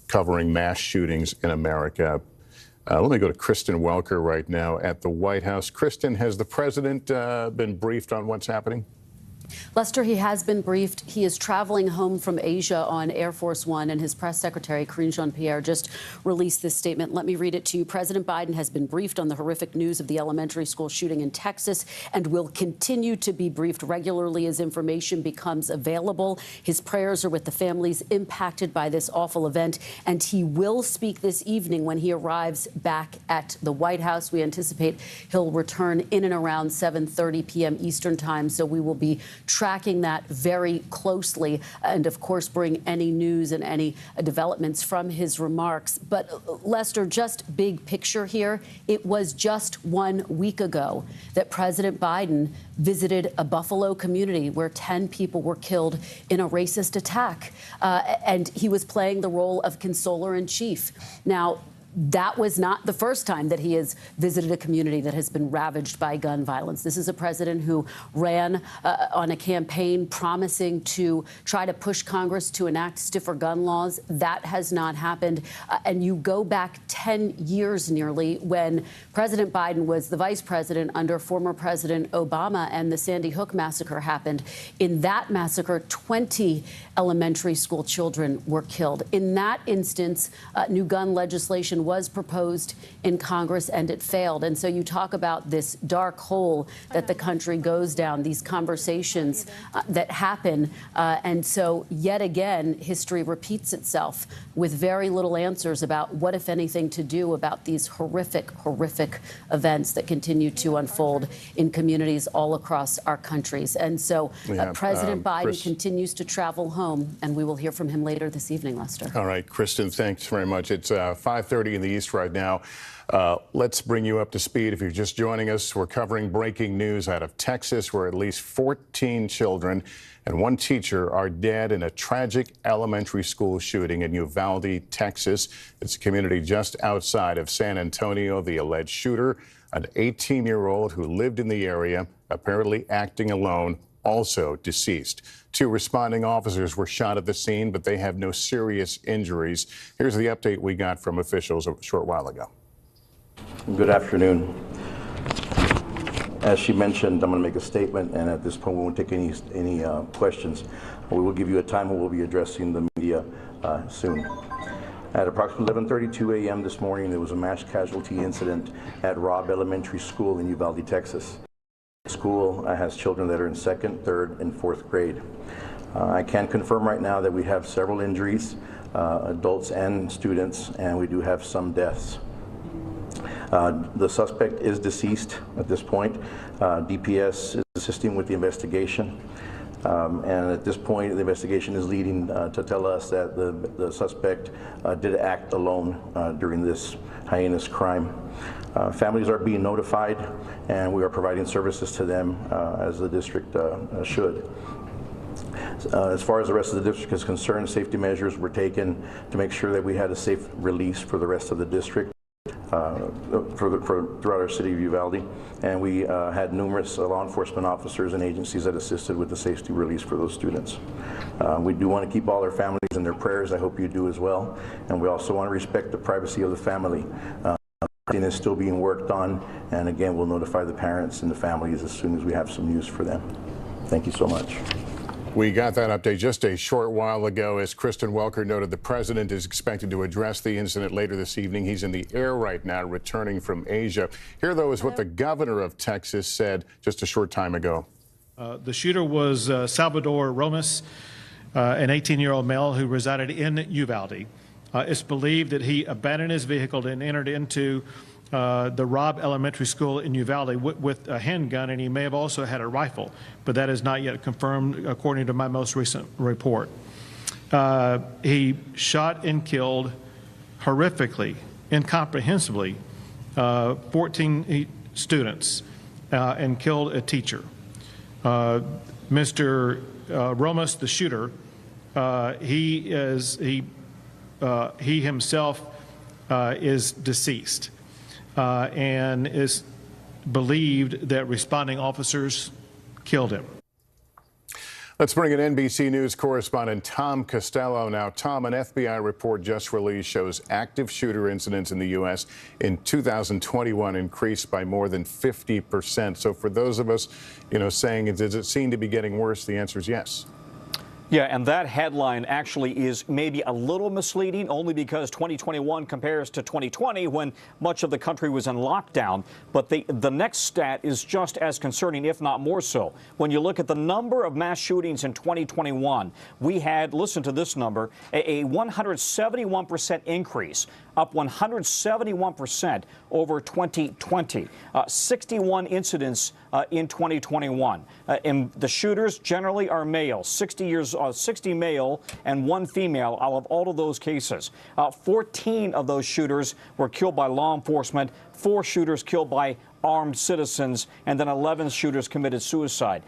covering mass shootings in America. Let me go to Kristen Welker right now at the White House. Kristen, has the president been briefed on what's happening? Lester, he has been briefed. He is traveling home from Asia on Air Force One, and his press secretary, Karine Jean-Pierre, just released this statement. Let me read it to you. President Biden has been briefed on the horrific news of the elementary school shooting in Texas and will continue to be briefed regularly as information becomes available. His prayers are with the families impacted by this awful event, and he will speak this evening when he arrives back at the White House. We anticipate he'll return in and around 7:30 p.m. Eastern time, so we will be tracking that very closely and, of course, bring any news and any developments from his remarks. But, Lester, just big picture here, it was just 1 week ago that President Biden visited a Buffalo community where 10 people were killed in a racist attack. And he was playing the role of consoler in chief. Now, that was not the first time that he has visited a community that has been ravaged by gun violence. This is a president who ran on a campaign promising to try to push Congress to enact stiffer gun laws. That has not happened. And you go back 10 years nearly when President Biden was the vice president under former President Obama and the Sandy Hook massacre happened. In that massacre, 20 elementary school children were killed. In that instance, new gun legislation was proposed in Congress and it failed. And so you talk about this dark hole that the country goes down, these conversations that happen. And so yet again, history repeats itself with very little answers about what, if anything, to do about these horrific, horrific events that continue to unfold in communities all across our countries. And so President Biden continues to travel home, and we will hear from him later this evening, Lester. All right, Kristen, thanks very much. It's 5:30 in the East right now. Let's bring you up to speed. If you're just joining us, we're covering breaking news out of Texas, where at least 14 children and one teacher are dead in a tragic elementary school shooting in Uvalde, Texas. It's a community just outside of San Antonio. The alleged shooter, an 18-year-old who lived in the area, apparently acting alone, also deceased. 2 responding officers were shot at the scene, but they have no serious injuries. Here's the update we got from officials a short while ago. Good afternoon. As she mentioned, I'm going to make a statement, and at this point we won't take any questions. We will give you a time when we'll be addressing the media soon. At approximately 11:32 a.m. this morning, there was a mass casualty incident at Robb Elementary School in Uvalde, Texas. The school has children that are in 2nd, 3rd, and 4th grade. I can confirm right now that we have several injuries, adults and students, and we do have some deaths. The suspect is deceased at this point. DPS is assisting with the investigation. And at this point, the investigation is leading to tell us that the suspect did act alone during this heinous crime. Families are being notified, and we are providing services to them as the district should. As far as the rest of the district is concerned, safety measures were taken to make sure that we had a safe release for the rest of the district. Throughout our city of Uvalde, and we had numerous law enforcement officers and agencies that assisted with the safety release for those students. We do want to keep all their families in their prayers. I hope you do as well, and we also want to respect the privacy of the family. Everything is still being worked on, and again, we'll notify the parents and the families as soon as we have some news for them. Thank you so much. We got that update just a short while ago. As Kristen Welker noted, the president is expected to address the incident later this evening. He's in the air right now, returning from Asia. Here, though, is what the governor of Texas said just a short time ago. The shooter was Salvador Romas, an 18-year-old male who resided in Uvalde. It's believed that he abandoned his vehicle and entered into the Robb Elementary School in Uvalde with a handgun, and he may have also had a rifle, but that is not yet confirmed according to my most recent report. He shot and killed horrifically, incomprehensibly, 14 students and killed a teacher. Mr. Romas, the shooter, he himself is deceased. And is believed that responding officers killed him. Let's bring in NBC News correspondent Tom Costello now. Tom, an FBI report just released shows active shooter incidents in the U.S. in 2021 increased by more than 50%. So for those of us, saying, does it seem to be getting worse? The answer is yes. Yeah, and that headline actually is maybe a little misleading, only because 2021 compares to 2020 when much of the country was in lockdown. But the next stat is just as concerning, if not more so. When you look at the number of mass shootings in 2021, we had, listen to this number, a 171% increase, up 171% over 2020. 61 incidents in 2021. And the shooters generally are male, 60 male and 1 female out of all of those cases. 14 of those shooters were killed by law enforcement. 4 shooters killed by armed citizens, and then 11 shooters committed suicide.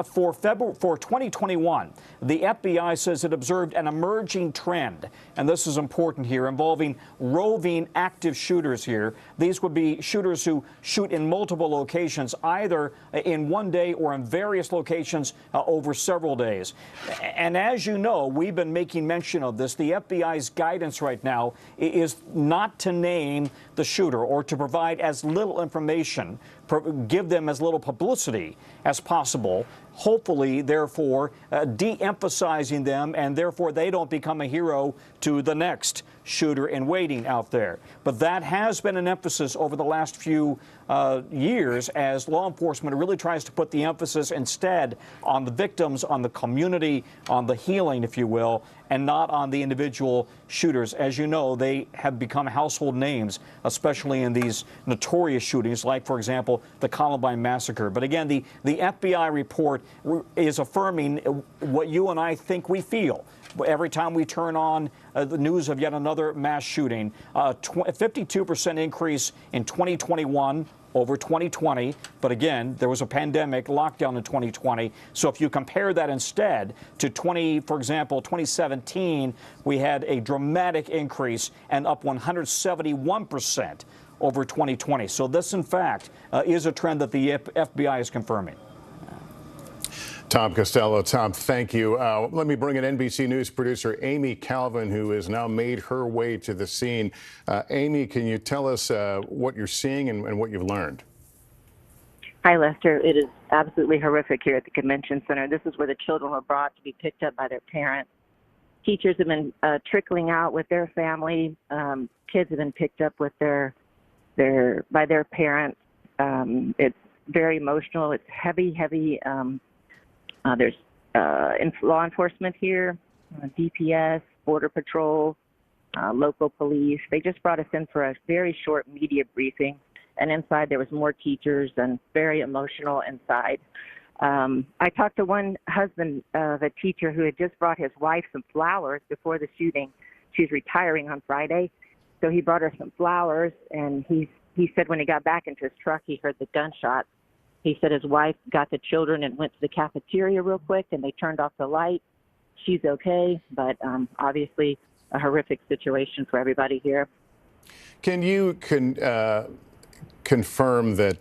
For 2021, the FBI says it observed an emerging trend, and this is important here, involving roving active shooters here. These would be shooters who shoot in multiple locations, either in one day or in various locations over several days. And as you know, we've been making mention of this. The FBI's guidance right now is not to name the shooter or to provide as little information, give them as little publicity as possible, hopefully, therefore, de-emphasizing them, and therefore they don't become a hero to the next shooter in waiting out there. But that has been an emphasis over the last few years as law enforcement really tries to put the emphasis instead on the victims, on the community, on the healing, if you will, and not on the individual shooters. As you know, they have become household names, especially in these notorious shootings, like, for example, the Columbine massacre. But again, the FBI report is affirming what you and I think we feel every time we turn on the news of yet another mass shooting. 52% increase in 2021 over 2020. But again, there was a pandemic lockdown in 2020. So if you compare that instead to for example, 2017, we had a dramatic increase and up 171% over 2020. So this, in fact, is a trend that the FBI is confirming. Tom Costello. Tom, thank you. Let me bring in NBC News producer Amy Calvin, who has now made her way to the scene. Amy, can you tell us what you're seeing and what you've learned? Hi, Lester. It is absolutely horrific here at the convention center. This is where the children were brought to be picked up by their parents. Teachers have been trickling out with their family. Kids have been picked up with by their parents. It's very emotional. It's heavy. There's law enforcement here, DPS, Border Patrol, local police. They just brought us in for a very short media briefing, and inside there was more teachers and very emotional inside. I talked to one husband of a teacher who had just brought his wife some flowers before the shooting. She's retiring on Friday, so he brought her some flowers, and he said when he got back into his truck, he heard the gunshots. He said his wife got the children and went to the cafeteria real quick, and they turned off the light. She's okay, but obviously a horrific situation for everybody here. Can you confirm that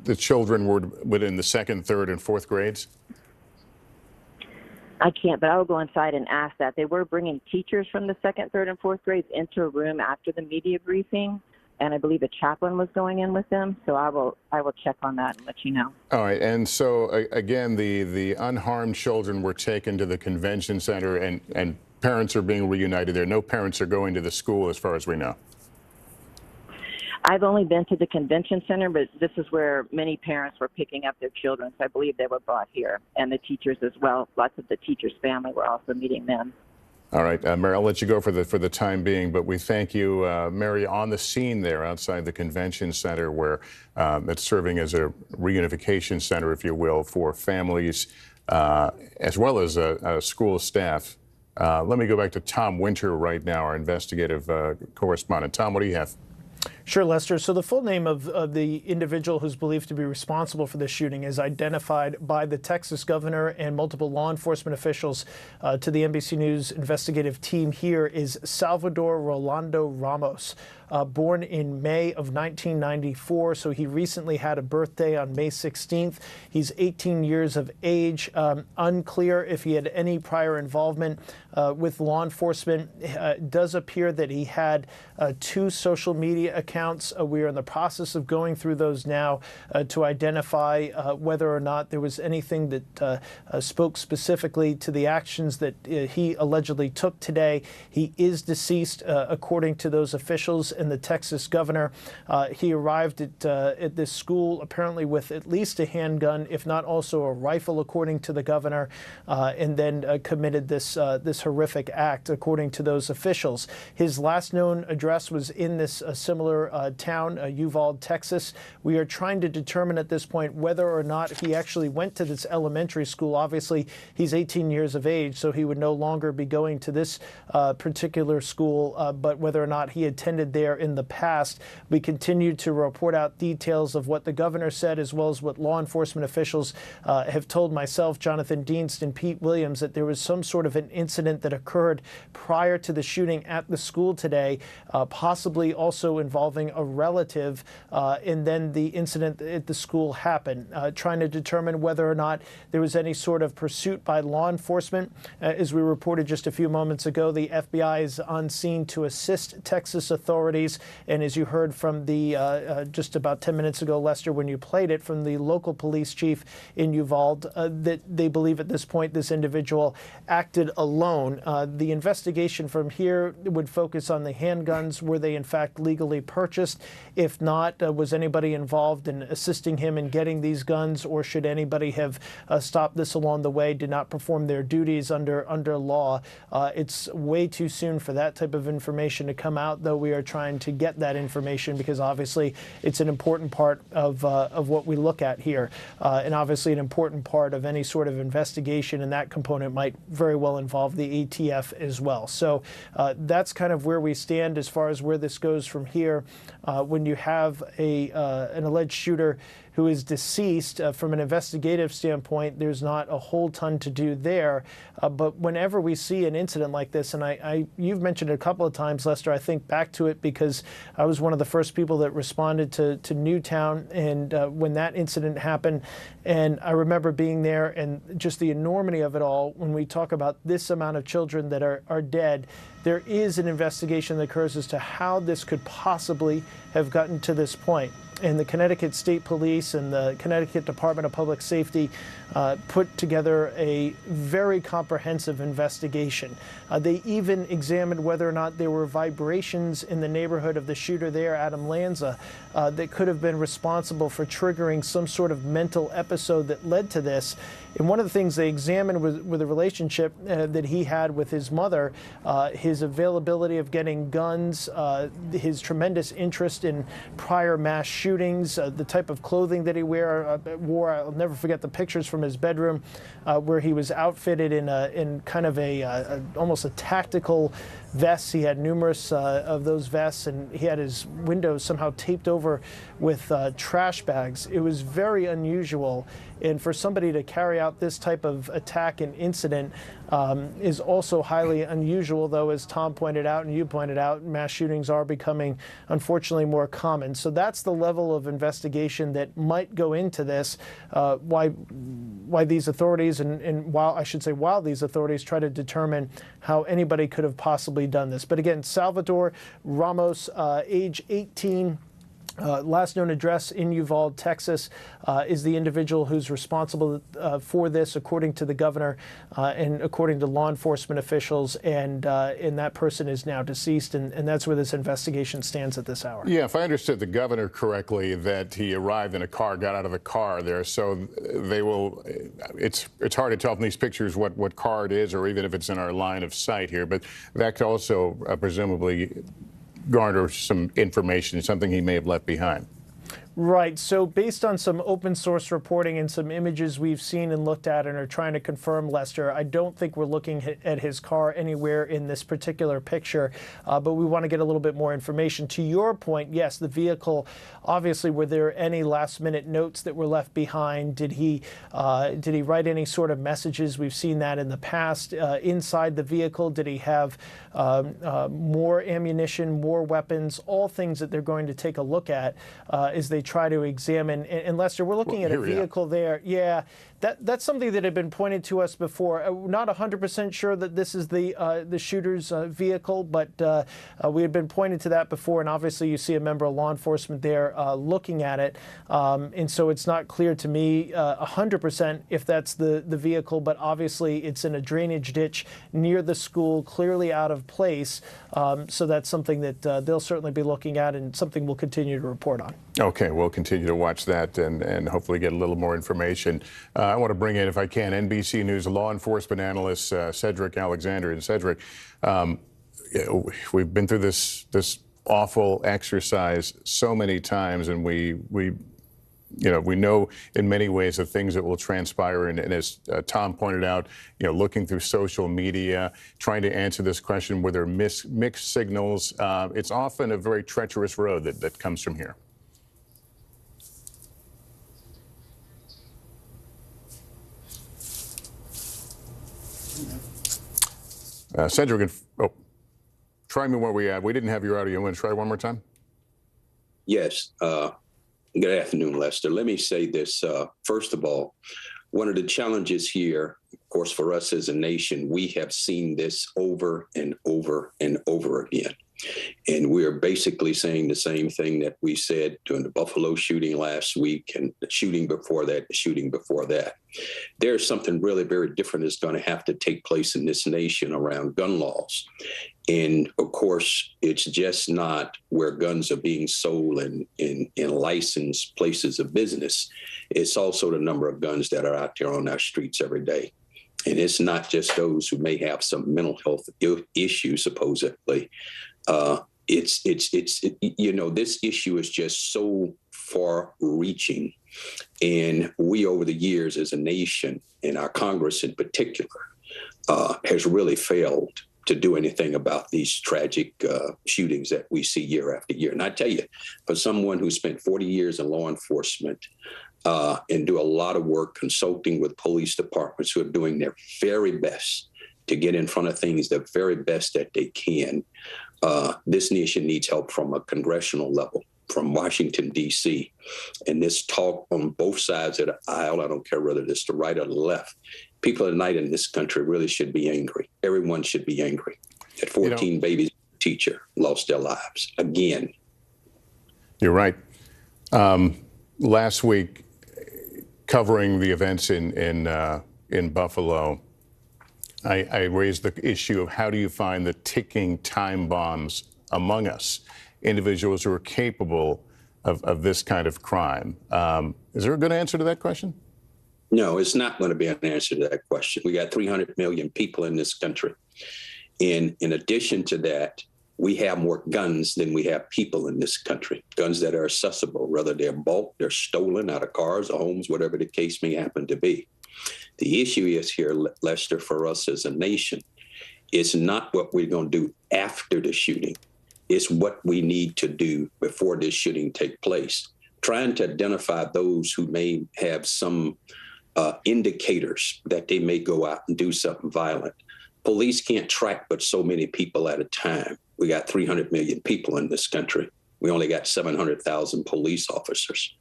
the children were within the 2nd, 3rd, and 4th grades? I can't, but I will go inside and ask that. They were bringing teachers from the 2nd, 3rd, and 4th grades into a room after the media briefing. And I believe a chaplain was going in with them, so I will check on that and let you know. All right, and so again, the unharmed children were taken to the convention center, and parents are being reunited there. No parents are going to the school, as far as we know. I've only been to the convention center, but this is where many parents were picking up their children, so I believe they were brought here, and the teachers as well. Lots of the teachers' family were also meeting them. All right, Mary, I'll let you go for the time being, but we thank you, Mary, on the scene there outside the convention center, where it's serving as a reunification center, if you will, for families as well as school staff. Let me go back to Tom Winter right now, our investigative correspondent. Tom, what do you have? Sure, Lester. So the full name of the individual who's believed to be responsible for this shooting is identified by the Texas governor and multiple law enforcement officials to the NBC News investigative team here is Salvador Rolando Ramos. Born in May of 1994, so he recently had a birthday on May 16th. He's 18 years of age. Unclear if he had any prior involvement with law enforcement. It does appear that he had 2 social media accounts. We are in the process of going through those now to identify whether or not there was anything that spoke specifically to the actions that he allegedly took today. He is deceased, according to those officials and the Texas governor. He arrived at this school apparently with at least a handgun, if not also a rifle, according to the governor, and then committed this horrific act, according to those officials. His last known address was in this similar particular town, Uvalde, Texas. We are trying to determine at this point whether or not he actually went to this elementary school. Obviously, he's 18 years of age, so he would no longer be going to this particular school, but whether or not he attended there in the past. We continue to report out details of what the governor said, as well as what law enforcement officials have told myself, Jonathan Dienst, and Pete Williams, that there was some sort of an incident that occurred prior to the shooting at the school today, possibly also involving a relative, and then the incident at the school happened, trying to determine whether or not there was any sort of pursuit by law enforcement. As we reported just a few moments ago, the FBI is on scene to assist Texas authorities, and as you heard from the just about 10 minutes ago, Lester, when you played it, from the local police chief in Uvalde, that they believe at this point this individual acted alone. The investigation from here would focus on the handguns. Were they in fact legally purchased? If not, was anybody involved in assisting him in getting these guns, or should anybody have stopped this along the way, did not perform their duties under law? It's way too soon for that type of information to come out, though we are trying to get that information because obviously it's an important part of what we look at here, and obviously an important part of any sort of investigation, and that component might very well involve the ATF as well. So that's kind of where we stand as far as where this goes from here. When you have an alleged shooter who is deceased, from an investigative standpoint, there's not a whole ton to do there. But whenever we see an incident like this, and you've mentioned it a couple of times, Lester, I think back to it because I was one of the first people that responded to Newtown, and when that incident happened, and I remember being there and just the enormity of it all. When we talk about this amount of children that are dead, there is an investigation that occurs as to how this could possibly have gotten to this point. And the Connecticut State Police and the Connecticut Department of Public Safety put together a very comprehensive investigation. They even examined whether or not there were vibrations in the neighborhood of the shooter there, Adam Lanza, that could have been responsible for triggering some sort of mental episode that led to this. And one of the things they examined was the relationship that he had with his mother, his availability of getting guns, his tremendous interest in prior mass shootings, the type of clothing that he wore. I'll never forget the pictures from his bedroom where he was outfitted in kind of almost a tactical vest. He had numerous of those vests, and he had his windows somehow taped over with trash bags. It was very unusual, and for somebody to carry out this type of attack and incident is also highly unusual, though, as Tom pointed out and you pointed out, mass shootings are becoming, unfortunately, more common. So that's the level of investigation that might go into this, why these authorities, and while these authorities try to determine how anybody could have possibly done this. But again, Salvador Ramos, age 18, last known address in Uvalde, Texas, is the individual who's responsible for this, according to the governor and according to law enforcement officials. And that person is now deceased, and that's where this investigation stands at this hour. Yeah, if I understood the governor correctly, that he arrived in a car, got out of the car there, so they will. It's hard to tell from these pictures what car it is, or even if it's in our line of sight here. But that could also presumably garner some information, something he may have left behind. Right. So based on some open source reporting and some images we've seen and looked at and are trying to confirm, Lester, I don't think we're looking at his car anywhere in this particular picture, but we want to get a little bit more information. To your point, yes, the vehicle, obviously, were there any last minute notes that were left behind? Did he write any sort of messages? We've seen that in the past. Inside the vehicle, did he have more ammunition, more weapons, all things that they're going to take a look at as they try to examine. And Lester, we're looking at a vehicle there. Yeah, that's something that had been pointed to us before. Not 100% sure that this is the shooter's vehicle, but we had been pointed to that before. And obviously, you see a member of law enforcement there looking at it. And so it's not clear to me 100% if that's the vehicle, but obviously it's in a drainage ditch near the school, clearly out of place. So that's something that they'll certainly be looking at and something we'll continue to report on. Okay, we'll continue to watch that and hopefully get a little more information. I want to bring in, if I can, NBC News law enforcement analyst Cedric Alexander. And Cedric, we've been through this awful exercise so many times, and we know in many ways the things that will transpire. And as Tom pointed out, looking through social media, trying to answer this question where there are mixed signals, it's often a very treacherous road that comes from here. Cedric, try me where we at. We didn't have your audio. You want to try one more time? Yes. Good afternoon, Lester. Let me say this. First of all, one of the challenges here, of course, for us as a nation, we have seen this over and over and over again. And we are basically saying the same thing that we said during the Buffalo shooting last week and the shooting before that, the shooting before that. There's something really very different that's going to have to take place in this nation around gun laws. And of course, it's just not where guns are being sold in licensed places of business. It's also the number of guns that are out there on our streets every day. And it's not just those who may have some mental health issues, supposedly. This issue is just so far reaching. And we, over the years as a nation, and our Congress in particular, has really failed to do anything about these tragic shootings that we see year after year. And I tell you, for someone who spent 40 years in law enforcement and do a lot of work consulting with police departments who are doing their very best to get in front of things the very best that they can, this nation needs help from a congressional level, from Washington, D.C. And this talk on both sides of the aisle, I don't care whether it's the right or the left, people tonight in this country really should be angry. Everyone should be angry that 14 babies, teacher, lost their lives again. You're right. Last week, covering the events in Buffalo, I raised the issue of how do you find the ticking time bombs among us, individuals who are capable of this kind of crime. Is there a good answer to that question? No, it's not going to be an answer to that question. We got 300 million people in this country. And in addition to that, we have more guns than we have people in this country, guns that are accessible, whether they're bought, they're stolen out of cars or homes, whatever the case may happen to be. The issue is here, Lester, for us as a nation, it's not what we're going to do after the shooting. It's what we need to do before this shooting take place. Trying to identify those who may have some indicators that they may go out and do something violent. Police can't track but so many people at a time. We got 300 million people in this country. We only got 700,000 police officers.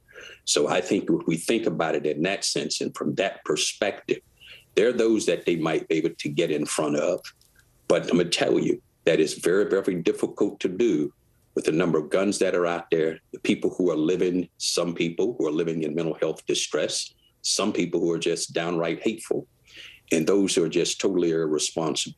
So I think if we think about it in that sense and from that perspective, there are those that they might be able to get in front of. But I'm going to tell you, that is very, very difficult to do with the number of guns that are out there, the people who are living, some people who are living in mental health distress, some people who are just downright hateful, and those who are just totally irresponsible.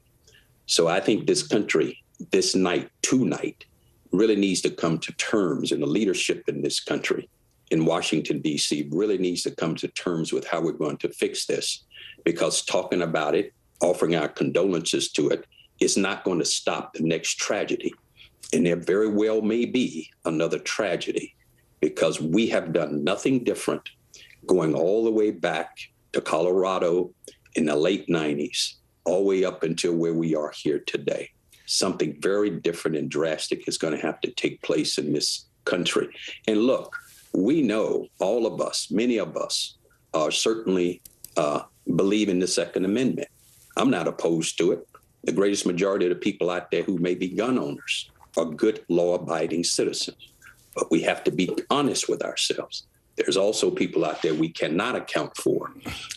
So I think this country, this night, tonight, really needs to come to terms, and the leadership in this country, in Washington, D.C., really needs to come to terms with how we're going to fix this, because talking about it, offering our condolences to it, is not going to stop the next tragedy. And there very well may be another tragedy, because we have done nothing different going all the way back to Colorado in the late 90s, all the way up until where we are here today. Something very different and drastic is going to have to take place in this country. And look, we know, all of us, many of us, are certainly believe in the Second Amendment. I'm not opposed to it. The greatest majority of the people out there who may be gun owners are good, law-abiding citizens. But we have to be honest with ourselves. There's also people out there we cannot account for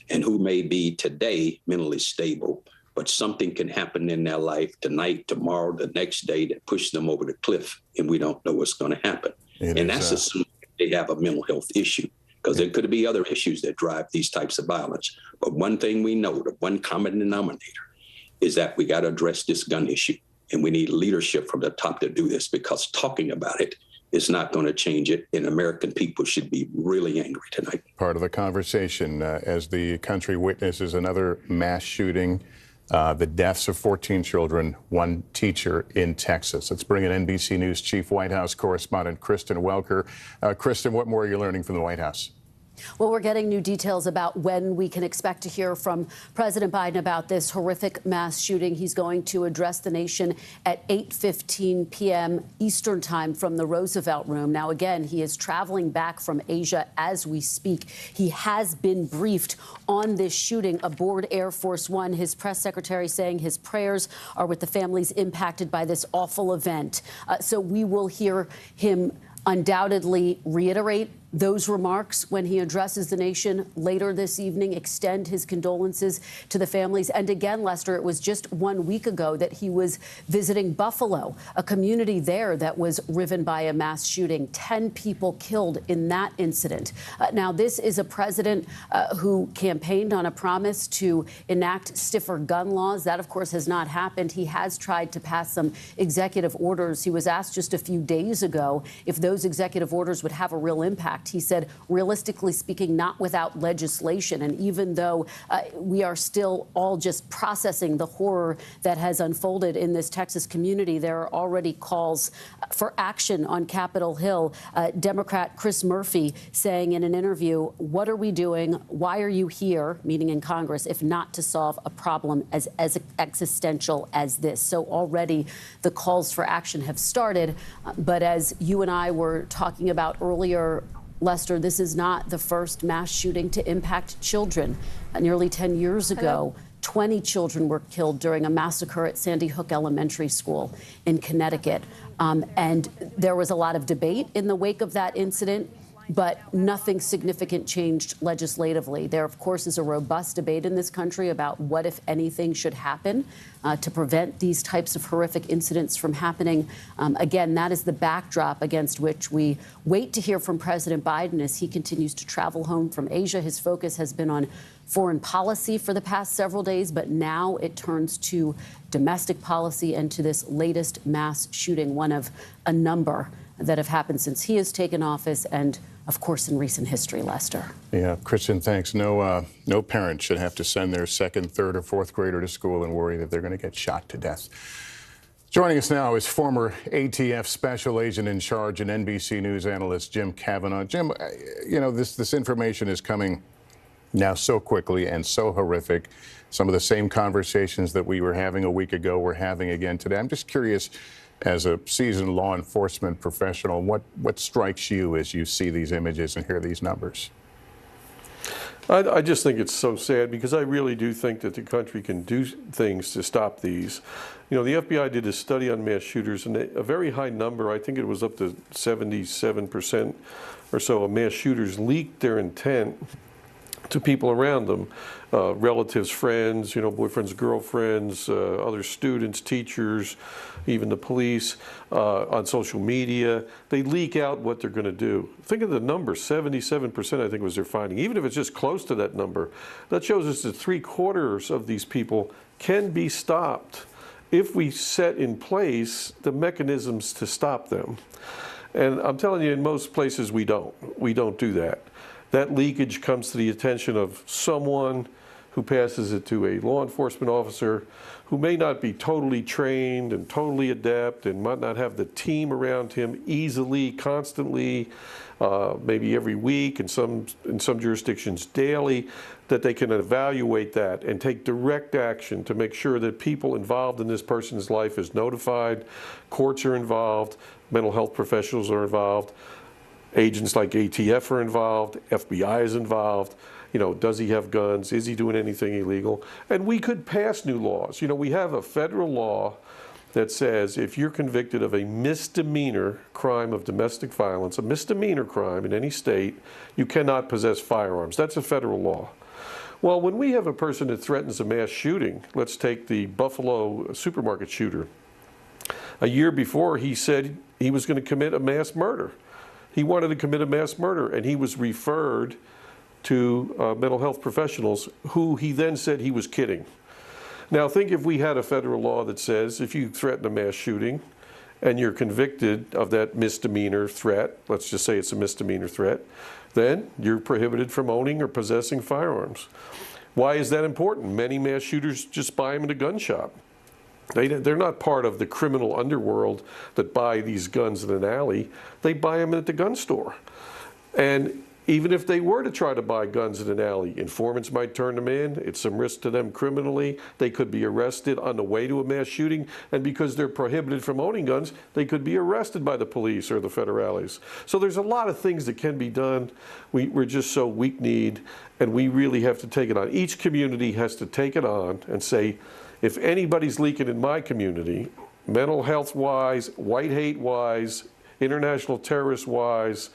and who may be today mentally stable, but something can happen in their life tonight, tomorrow, the next day that push them over the cliff, and we don't know what's going to happen. And that's assuming they have a mental health issue, because there could be other issues that drive these types of violence. But one thing we know, the one common denominator, is that we got to address this gun issue, and we need leadership from the top to do this, because talking about it is not going to change it, and American people should be really angry tonight. Part of the conversation as the country witnesses another mass shooting the deaths of 14 children, one teacher in Texas. Let's bring in NBC News Chief White House correspondent Kristen Welker. Kristen, what more are you learning from the White House? Well, we're getting new details about when we can expect to hear from President Biden about this horrific mass shooting. He's going to address the nation at 8:15 p.m. Eastern time from the Roosevelt Room. Now, again, he is traveling back from Asia as we speak. He has been briefed on this shooting aboard Air Force One. His press secretary saying his prayers are with the families impacted by this awful event. So we will hear him undoubtedly reiterate those remarks when he addresses the nation later this evening, extend his condolences to the families. And again, Lester, it was just 1 week ago that he was visiting Buffalo, a community there that was riven by a mass shooting. 10 people killed in that incident. Now, this is a president who campaigned on a promise to enact stiffer gun laws. That, of course, has not happened. He has tried to pass some executive orders. He was asked just a few days ago if those executive orders would have a real impact. He said, realistically speaking, not without legislation. And even though we are still all just processing the horror that has unfolded in this Texas community, there are already calls for action on Capitol Hill. Democrat Chris Murphy saying in an interview, what are we doing? Why are you here, meaning in Congress, if not to solve a problem as existential as this? So already the calls for action have started. But as you and I were talking about earlier, Lester, this is not the first mass shooting to impact children. Nearly 10 years ago, 20 children were killed during a massacre at Sandy Hook Elementary School in Connecticut. And there was a lot of debate in the wake of that incident, but nothing significant changed legislatively. There, of course, is a robust debate in this country about what, if anything, should happen to prevent these types of horrific incidents from happening. Again, that is the backdrop against which we wait to hear from President Biden as he continues to travel home from Asia. His focus has been on foreign policy for the past several days, but now it turns to domestic policy and to this latest mass shooting, one of a number that have happened since he has taken office and, of course, in recent history, Lester. Yeah, Kristen, thanks. No parent should have to send their second, third, or fourth grader to school and worry that they're going to get shot to death. Joining us now is former ATF special agent in charge and NBC News analyst Jim Kavanaugh. Jim, you know, this information is coming now so quickly and so horrific. Some of the same conversations that we were having a week ago, we're having again today. I'm just curious, as a seasoned law enforcement professional, what strikes you as you see these images and hear these numbers? I just think it's so sad because I really do think that the country can do things to stop these. You know, the FBI did a study on mass shooters, and a very high number, I think it was up to 77% or so of mass shooters leaked their intent to people around them, relatives, friends, you know, boyfriends, girlfriends, other students, teachers, even the police, on social media. They leak out what they're going to do. Think of the number, 77% I think was their finding. Even if it's just close to that number, that shows us that 3/4 of these people can be stopped if we set in place the mechanisms to stop them. And I'm telling you, in most places we don't do that. That leakage comes to the attention of someone who passes it to a law enforcement officer who may not be totally trained and totally adept and might not have the team around him easily, constantly, maybe every week, in some jurisdictions daily, that they can evaluate that and take direct action to make sure that people involved in this person's life is notified, courts are involved, mental health professionals are involved, agents like ATF are involved, FBI is involved. You know, does he have guns? Is he doing anything illegal? And we could pass new laws. You know, we have a federal law that says if you're convicted of a misdemeanor crime of domestic violence, a misdemeanor crime in any state, you cannot possess firearms. That's a federal law. Well, when we have a person that threatens a mass shooting, let's take the Buffalo supermarket shooter. A year before, he said he was going to commit a mass murder. He wanted to commit a mass murder, and he was referred to mental health professionals who he then said he was kidding. Now, think if we had a federal law that says if you threaten a mass shooting and you're convicted of that misdemeanor threat, let's just say it's a misdemeanor threat, then you're prohibited from owning or possessing firearms. Why is that important? Many mass shooters just buy them in a gun shop. They're not part of the criminal underworld that buy these guns in an alley. They buy them at the gun store. And even if they were to try to buy guns in an alley, informants might turn them in. It's some risk to them criminally. They could be arrested on the way to a mass shooting. And because they're prohibited from owning guns, they could be arrested by the police or the federales. So there's a lot of things that can be done. We're just so weak-kneed, and we really have to take it on. Each community has to take it on and say, if anybody's leaking in my community, mental health-wise, white hate-wise, international terrorist-wise,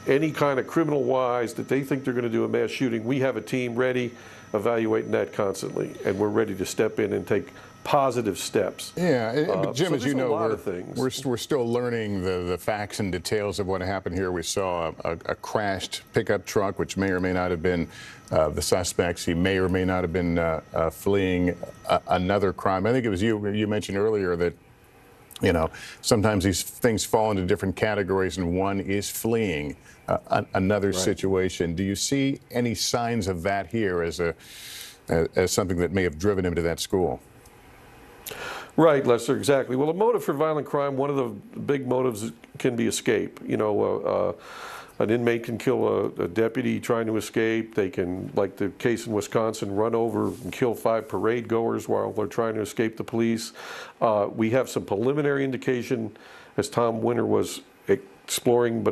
any kind of criminal-wise that they think they're going to do a mass shooting, we have a team ready, evaluating that constantly, and we're ready to step in and take positive steps. Yeah, but Jim, so as you know, we're still learning the facts and details of what happened here. We saw a crashed pickup truck, which may or may not have been the suspects. He may or may not have been fleeing another crime. I think it was you mentioned earlier that, you know, sometimes these things fall into different categories, and one is fleeing another situation. Do you see any signs of that here as something that may have driven him to that school? Right, Lester, exactly. Well, a motive for violent crime, one of the big motives can be escape. You know, an inmate can kill a deputy trying to escape. They can, like the case in Wisconsin, run over and kill 5 parade goers while they're trying to escape the police. We have some preliminary indication, as Tom Winter was exploring, but